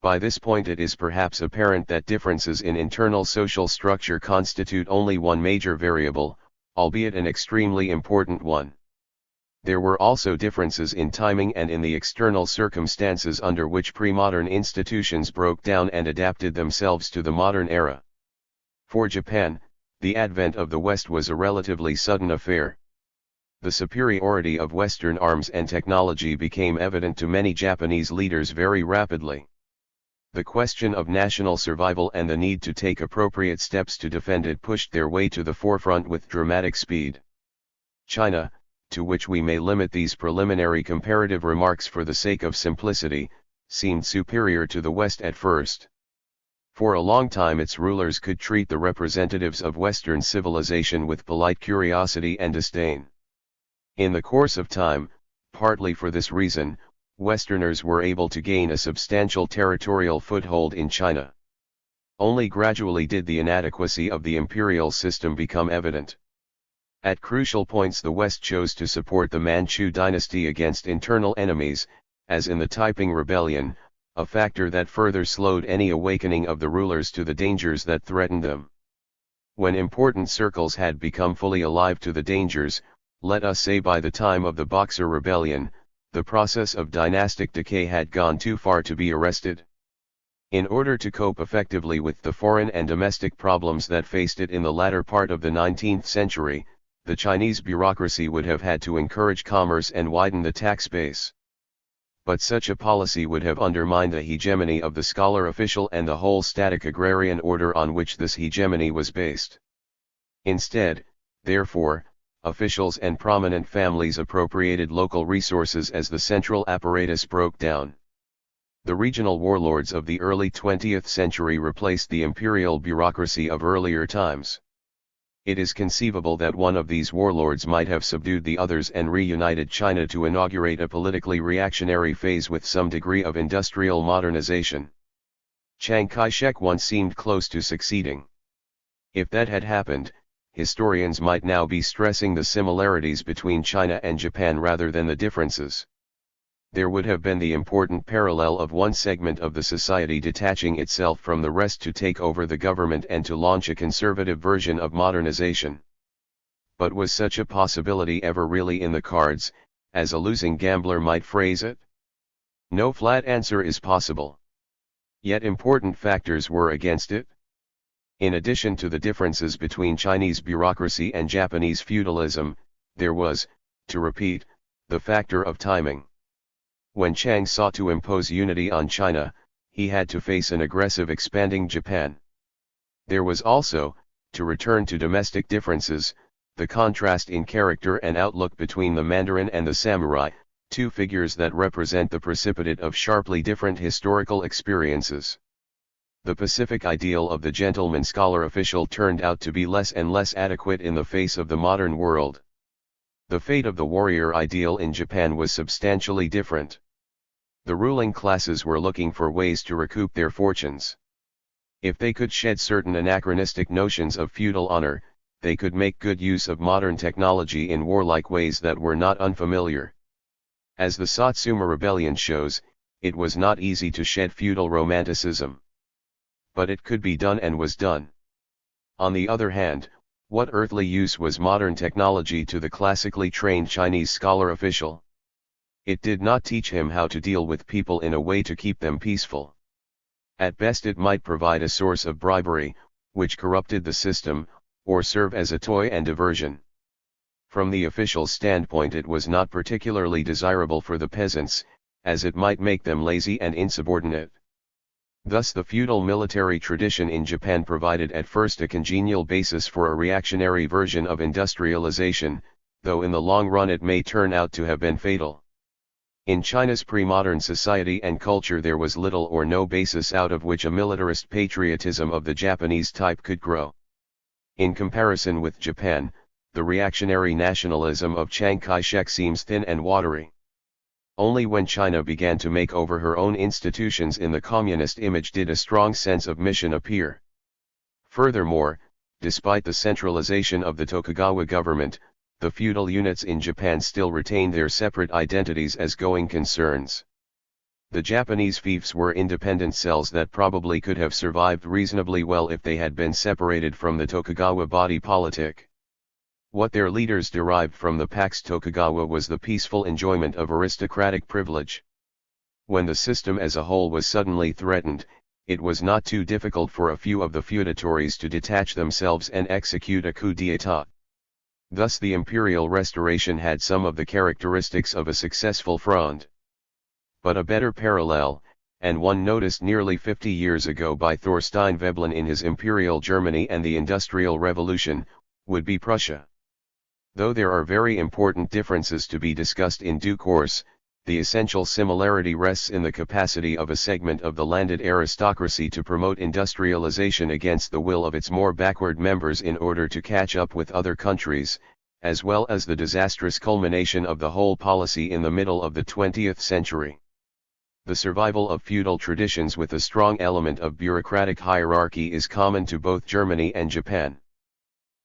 By this point it is perhaps apparent that differences in internal social structure constitute only one major variable, albeit an extremely important one. There were also differences in timing and in the external circumstances under which pre-modern institutions broke down and adapted themselves to the modern era. For Japan, the advent of the West was a relatively sudden affair. The superiority of Western arms and technology became evident to many Japanese leaders very rapidly. The question of national survival and the need to take appropriate steps to defend it pushed their way to the forefront with dramatic speed. China, to which we may limit these preliminary comparative remarks for the sake of simplicity, seemed superior to the West at first. For a long time its rulers could treat the representatives of Western civilization with polite curiosity and disdain. In the course of time, partly for this reason, Westerners were able to gain a substantial territorial foothold in China. Only gradually did the inadequacy of the imperial system become evident. At crucial points the West chose to support the Manchu dynasty against internal enemies, as in the Taiping Rebellion, a factor that further slowed any awakening of the rulers to the dangers that threatened them. When important circles had become fully alive to the dangers, let us say by the time of the Boxer Rebellion, the process of dynastic decay had gone too far to be arrested. In order to cope effectively with the foreign and domestic problems that faced it in the latter part of the 19th century, the Chinese bureaucracy would have had to encourage commerce and widen the tax base. But such a policy would have undermined the hegemony of the scholar official and the whole static agrarian order on which this hegemony was based. Instead, therefore, officials and prominent families appropriated local resources as the central apparatus broke down. The regional warlords of the early 20th century replaced the imperial bureaucracy of earlier times. It is conceivable that one of these warlords might have subdued the others and reunited China to inaugurate a politically reactionary phase with some degree of industrial modernization. Chiang Kai-shek once seemed close to succeeding. If that had happened, historians might now be stressing the similarities between China and Japan rather than the differences. There would have been the important parallel of one segment of the society detaching itself from the rest to take over the government and to launch a conservative version of modernization. But was such a possibility ever really in the cards, as a losing gambler might phrase it? No flat answer is possible. Yet important factors were against it. In addition to the differences between Chinese bureaucracy and Japanese feudalism, there was, to repeat, the factor of timing. When Chiang sought to impose unity on China, he had to face an aggressive expanding Japan. There was also, to return to domestic differences, the contrast in character and outlook between the Mandarin and the samurai, two figures that represent the precipitate of sharply different historical experiences. The Pacific ideal of the gentleman scholar official turned out to be less and less adequate in the face of the modern world. The fate of the warrior ideal in Japan was substantially different. The ruling classes were looking for ways to recoup their fortunes. If they could shed certain anachronistic notions of feudal honor, they could make good use of modern technology in warlike ways that were not unfamiliar. As the Satsuma Rebellion shows, it was not easy to shed feudal romanticism. But it could be done and was done. On the other hand, what earthly use was modern technology to the classically trained Chinese scholar official? It did not teach him how to deal with people in a way to keep them peaceful. At best it might provide a source of bribery, which corrupted the system, or serve as a toy and diversion. From the official's standpoint it was not particularly desirable for the peasants, as it might make them lazy and insubordinate. Thus the feudal military tradition in Japan provided at first a congenial basis for a reactionary version of industrialization, though in the long run it may turn out to have been fatal. In China's pre-modern society and culture there was little or no basis out of which a militarist patriotism of the Japanese type could grow. In comparison with Japan, the reactionary nationalism of Chiang Kai-shek seems thin and watery. Only when China began to make over her own institutions in the communist image did a strong sense of mission appear. Furthermore, despite the centralization of the Tokugawa government, the feudal units in Japan still retained their separate identities as going concerns. The Japanese fiefs were independent cells that probably could have survived reasonably well if they had been separated from the Tokugawa body politic. What their leaders derived from the Pax Tokugawa was the peaceful enjoyment of aristocratic privilege. When the system as a whole was suddenly threatened, it was not too difficult for a few of the feudatories to detach themselves and execute a coup d'état. Thus the imperial restoration had some of the characteristics of a successful fronde. But a better parallel, and one noticed nearly 50 years ago by Thorstein Veblen in his Imperial Germany and the Industrial Revolution, would be Prussia. Though there are very important differences to be discussed in due course, the essential similarity rests in the capacity of a segment of the landed aristocracy to promote industrialization against the will of its more backward members in order to catch up with other countries, as well as the disastrous culmination of the whole policy in the middle of the 20th century. The survival of feudal traditions with a strong element of bureaucratic hierarchy is common to both Germany and Japan.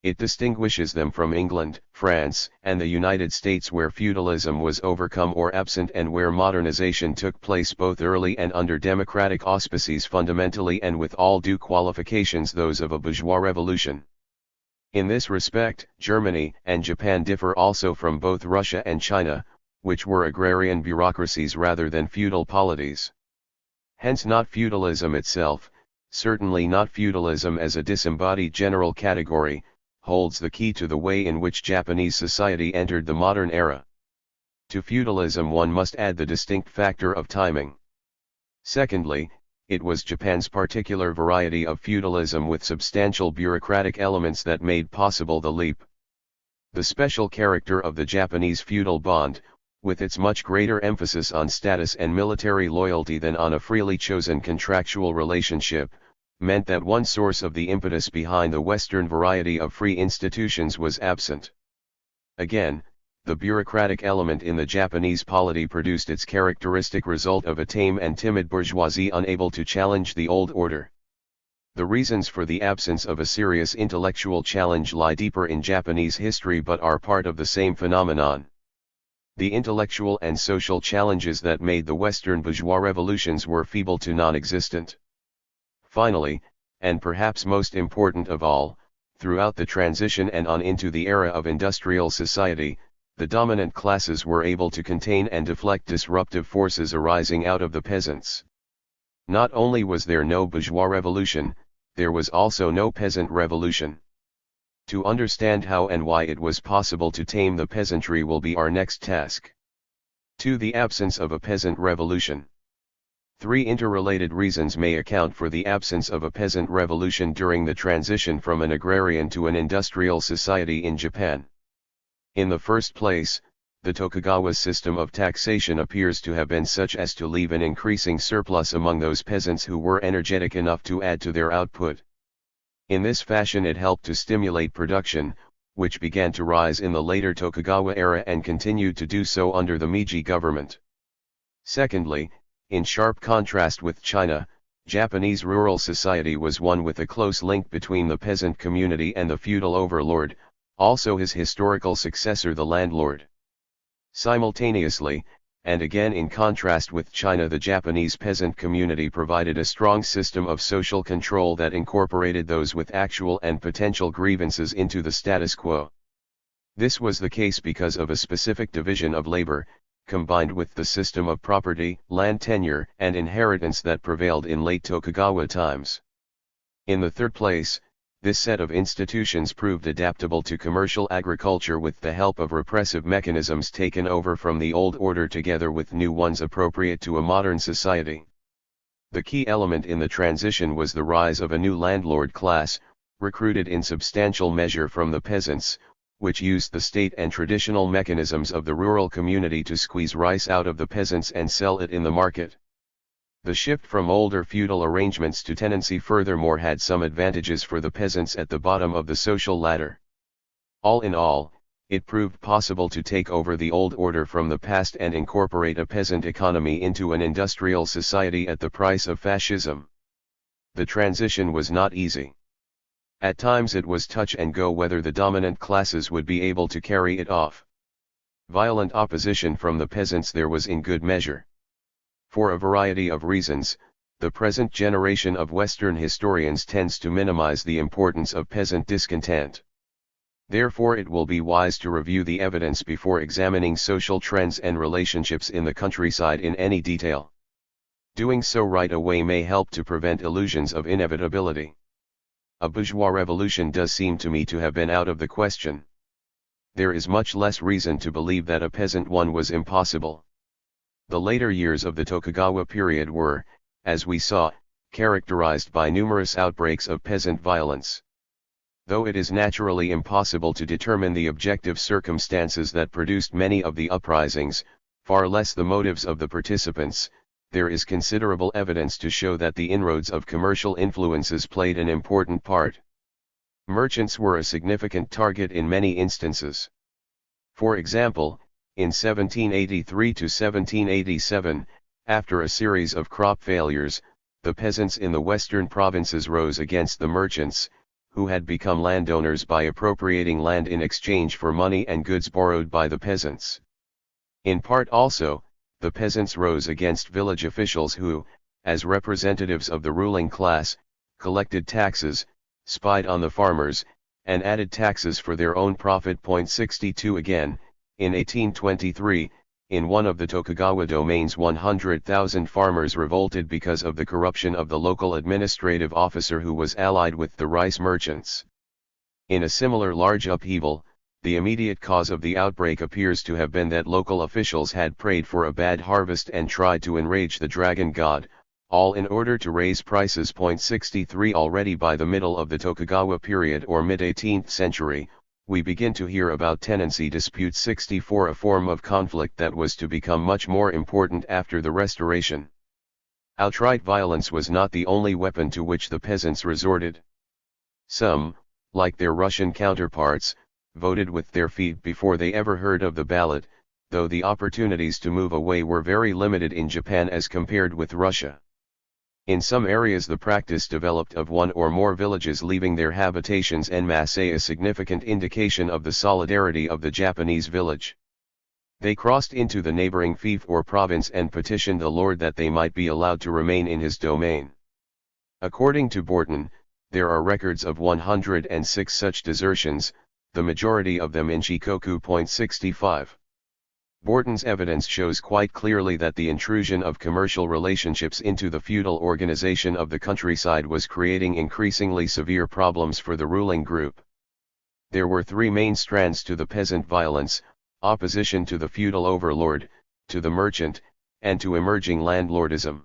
It distinguishes them from England, France, and the United States where feudalism was overcome or absent and where modernization took place both early and under democratic auspices fundamentally and with all due qualifications those of a bourgeois revolution. In this respect, Germany and Japan differ also from both Russia and China, which were agrarian bureaucracies rather than feudal polities. Hence not feudalism itself, certainly not feudalism as a disembodied general category, holds the key to the way in which Japanese society entered the modern era. To feudalism one must add the distinct factor of timing. Secondly, it was Japan's particular variety of feudalism with substantial bureaucratic elements that made possible the leap. The special character of the Japanese feudal bond, with its much greater emphasis on status and military loyalty than on a freely chosen contractual relationship, meant that one source of the impetus behind the Western variety of free institutions was absent. Again, the bureaucratic element in the Japanese polity produced its characteristic result of a tame and timid bourgeoisie unable to challenge the old order. The reasons for the absence of a serious intellectual challenge lie deeper in Japanese history but are part of the same phenomenon. The intellectual and social challenges that made the Western bourgeois revolutions were feeble to non-existent. Finally, and perhaps most important of all, throughout the transition and on into the era of industrial society, the dominant classes were able to contain and deflect disruptive forces arising out of the peasants. Not only was there no bourgeois revolution, there was also no peasant revolution. To understand how and why it was possible to tame the peasantry will be our next task. 2. The absence of a peasant revolution. 3 interrelated reasons may account for the absence of a peasant revolution during the transition from an agrarian to an industrial society in Japan. In the first place, the Tokugawa system of taxation appears to have been such as to leave an increasing surplus among those peasants who were energetic enough to add to their output. In this fashion it helped to stimulate production, which began to rise in the later Tokugawa era and continued to do so under the Meiji government. Secondly, in sharp contrast with China, Japanese rural society was one with a close link between the peasant community and the feudal overlord, also his historical successor the landlord. Simultaneously, and again in contrast with China, the Japanese peasant community provided a strong system of social control that incorporated those with actual and potential grievances into the status quo. This was the case because of a specific division of labor, combined with the system of property, land tenure, and inheritance that prevailed in late Tokugawa times. In the third place, this set of institutions proved adaptable to commercial agriculture with the help of repressive mechanisms taken over from the old order together with new ones appropriate to a modern society. The key element in the transition was the rise of a new landlord class, recruited in substantial measure from the peasants, which used the state and traditional mechanisms of the rural community to squeeze rice out of the peasants and sell it in the market. The shift from older feudal arrangements to tenancy furthermore had some advantages for the peasants at the bottom of the social ladder. All in all, it proved possible to take over the old order from the past and incorporate a peasant economy into an industrial society at the price of fascism. The transition was not easy. At times it was touch and go whether the dominant classes would be able to carry it off. Violent opposition from the peasants there was in good measure. For a variety of reasons, the present generation of Western historians tends to minimize the importance of peasant discontent. Therefore it will be wise to review the evidence before examining social trends and relationships in the countryside in any detail. Doing so right away may help to prevent illusions of inevitability. A bourgeois revolution does seem to me to have been out of the question. There is much less reason to believe that a peasant one was impossible. The later years of the Tokugawa period were, as we saw, characterized by numerous outbreaks of peasant violence. Though it is naturally impossible to determine the objective circumstances that produced many of the uprisings, far less the motives of the participants, there is considerable evidence to show that the inroads of commercial influences played an important part. Merchants were a significant target in many instances. For example, in 1783 to 1787, after a series of crop failures, the peasants in the western provinces rose against the merchants, who had become landowners by appropriating land in exchange for money and goods borrowed by the peasants. In part also, the peasants rose against village officials who, as representatives of the ruling class, collected taxes, spied on the farmers, and added taxes for their own profit. 62 Again, in 1823, in one of the Tokugawa domains 100,000 farmers revolted because of the corruption of the local administrative officer who was allied with the rice merchants. In a similar large upheaval, the immediate cause of the outbreak appears to have been that local officials had prayed for a bad harvest and tried to enrage the dragon god, all in order to raise prices. 63 Already by the middle of the Tokugawa period or mid-18th century, we begin to hear about tenancy disputes. 64 A form of conflict that was to become much more important after the Restoration. Outright violence was not the only weapon to which the peasants resorted. Some, like their Russian counterparts, voted with their feet before they ever heard of the ballot, though the opportunities to move away were very limited in Japan as compared with Russia. In some areas the practice developed of one or more villages leaving their habitations en masse, a significant indication of the solidarity of the Japanese village. They crossed into the neighboring fief or province and petitioned the lord that they might be allowed to remain in his domain. According to Barrington, there are records of 106 such desertions, the majority of them in Shikoku. 65. Barrington's evidence shows quite clearly that the intrusion of commercial relationships into the feudal organization of the countryside was creating increasingly severe problems for the ruling group. There were three main strands to the peasant violence: opposition to the feudal overlord, to the merchant, and to emerging landlordism.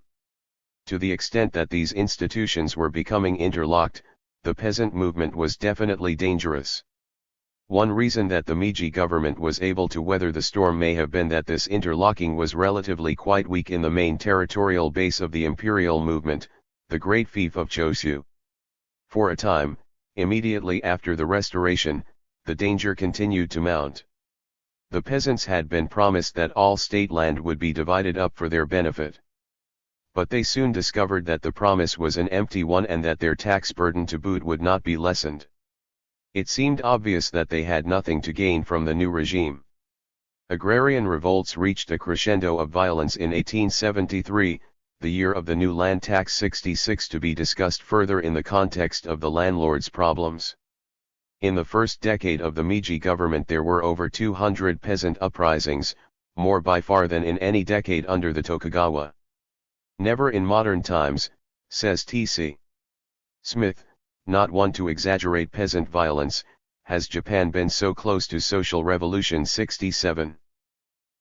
To the extent that these institutions were becoming interlocked, the peasant movement was definitely dangerous. One reason that the Meiji government was able to weather the storm may have been that this interlocking was relatively quite weak in the main territorial base of the imperial movement, the great fief of Choshu. For a time, immediately after the restoration, the danger continued to mount. The peasants had been promised that all state land would be divided up for their benefit. But they soon discovered that the promise was an empty one and that their tax burden to boot would not be lessened. It seemed obvious that they had nothing to gain from the new regime. Agrarian revolts reached a crescendo of violence in 1873, the year of the new land tax 66, to be discussed further in the context of the landlords' problems. In the first decade of the Meiji government there were over 200 peasant uprisings, more by far than in any decade under the Tokugawa. Never in modern times, says T.C. Smith, not one to exaggerate peasant violence, has Japan been so close to social revolution. 67.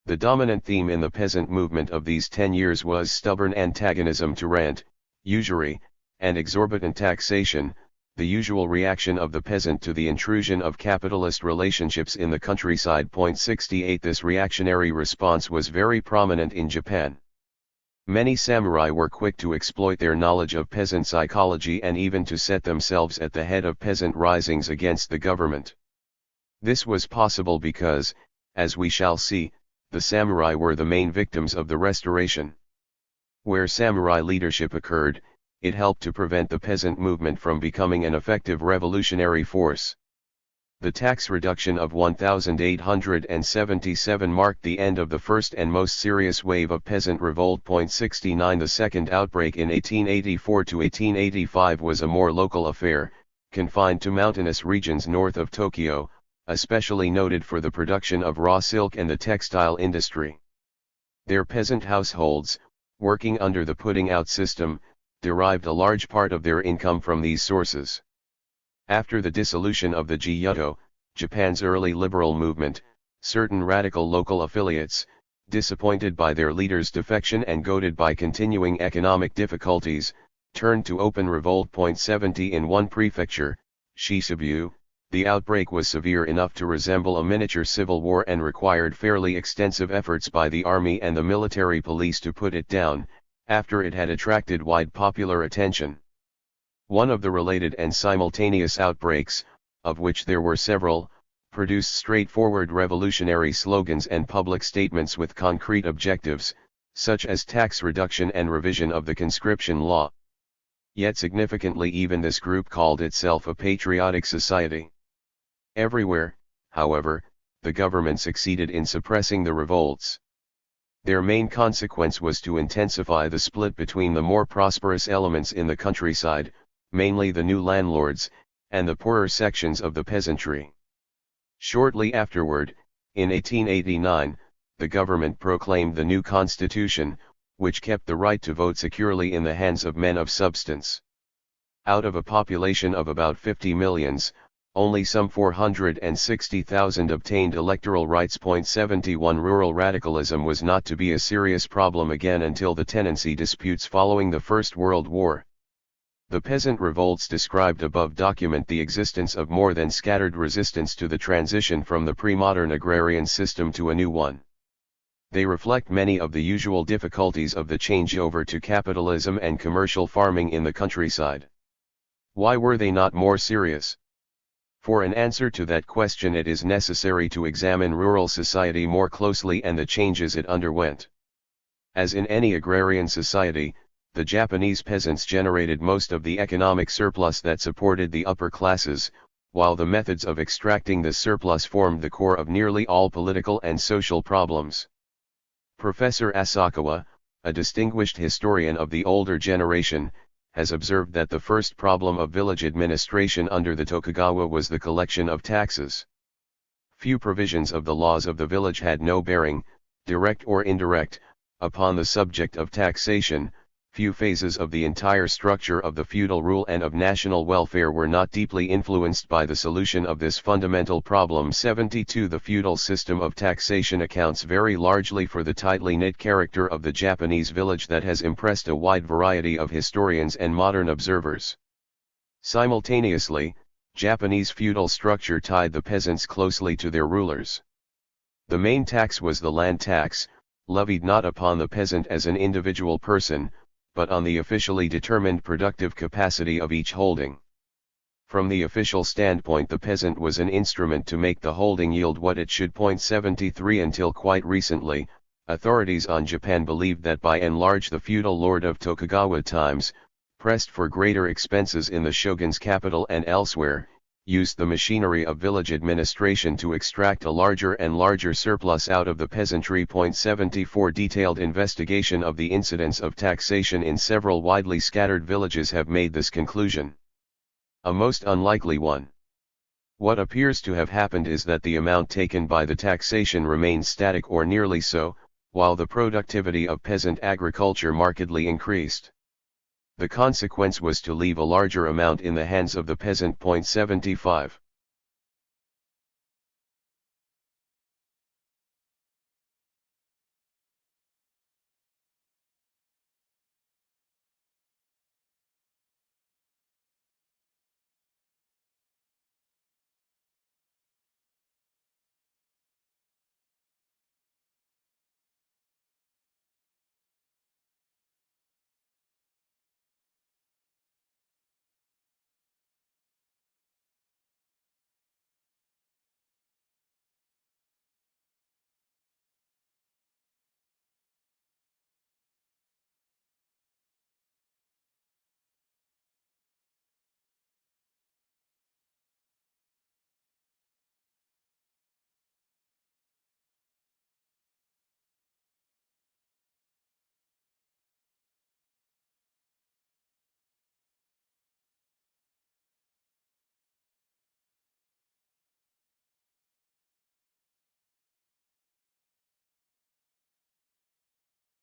The dominant theme in the peasant movement of these 10 years was stubborn antagonism to rent, usury, and exorbitant taxation, the usual reaction of the peasant to the intrusion of capitalist relationships in the countryside. 68. This reactionary response was very prominent in Japan. Many samurai were quick to exploit their knowledge of peasant psychology and even to set themselves at the head of peasant risings against the government. This was possible because, as we shall see, the samurai were the main victims of the restoration. Where samurai leadership occurred, it helped to prevent the peasant movement from becoming an effective revolutionary force. The tax reduction of 1877 marked the end of the first and most serious wave of peasant revolt. 69. The second outbreak in 1884 to 1885 was a more local affair, confined to mountainous regions north of Tokyo, especially noted for the production of raw silk and the textile industry. Their peasant households, working under the putting out system, derived a large part of their income from these sources. After the dissolution of the Gyuto, Japan's early liberal movement, certain radical local affiliates, disappointed by their leaders' defection and goaded by continuing economic difficulties, turned to open revolt. 70. In one prefecture, Shishibu, the outbreak was severe enough to resemble a miniature civil war and required fairly extensive efforts by the army and the military police to put it down, after it had attracted wide popular attention. One of the related and simultaneous outbreaks, of which there were several, produced straightforward revolutionary slogans and public statements with concrete objectives, such as tax reduction and revision of the conscription law. Yet significantly, even this group called itself a patriotic society. Everywhere, however, the government succeeded in suppressing the revolts. Their main consequence was to intensify the split between the more prosperous elements in the countryside, mainly the new landlords, and the poorer sections of the peasantry. Shortly afterward, in 1889, the government proclaimed the new constitution, which kept the right to vote securely in the hands of men of substance. Out of a population of about 50 millions, only some 460,000 obtained electoral rights. 71. Rural radicalism was not to be a serious problem again until the tenancy disputes following the First World War. The peasant revolts described above document the existence of more than scattered resistance to the transition from the pre-modern agrarian system to a new one. They reflect many of the usual difficulties of the changeover to capitalism and commercial farming in the countryside. Why were they not more serious? For an answer to that question it is necessary to examine rural society more closely and the changes it underwent. As in any agrarian society, the Japanese peasants generated most of the economic surplus that supported the upper classes, while the methods of extracting this surplus formed the core of nearly all political and social problems. Professor Asakawa, a distinguished historian of the older generation, has observed that the first problem of village administration under the Tokugawa was the collection of taxes. Few provisions of the laws of the village had no bearing, direct or indirect, upon the subject of taxation. Few phases of the entire structure of the feudal rule and of national welfare were not deeply influenced by the solution of this fundamental problem. 72 The feudal system of taxation accounts very largely for the tightly knit character of the Japanese village that has impressed a wide variety of historians and modern observers. Simultaneously, Japanese feudal structure tied the peasants closely to their rulers. The main tax was the land tax, levied not upon the peasant as an individual person, but on the officially determined productive capacity of each holding. From the official standpoint the peasant was an instrument to make the holding yield what it should. 73 Until quite recently, authorities on Japan believed that by and large the feudal lord of Tokugawa times, pressed for greater expenses in the shogun's capital and elsewhere, used the machinery of village administration to extract a larger and larger surplus out of the peasantry. 74 Detailed investigation of the incidence of taxation in several widely scattered villages have made this conclusion a most unlikely one. What appears to have happened is that the amount taken by the taxation remained static or nearly so, while the productivity of peasant agriculture markedly increased. The consequence was to leave a larger amount in the hands of the peasant. 75.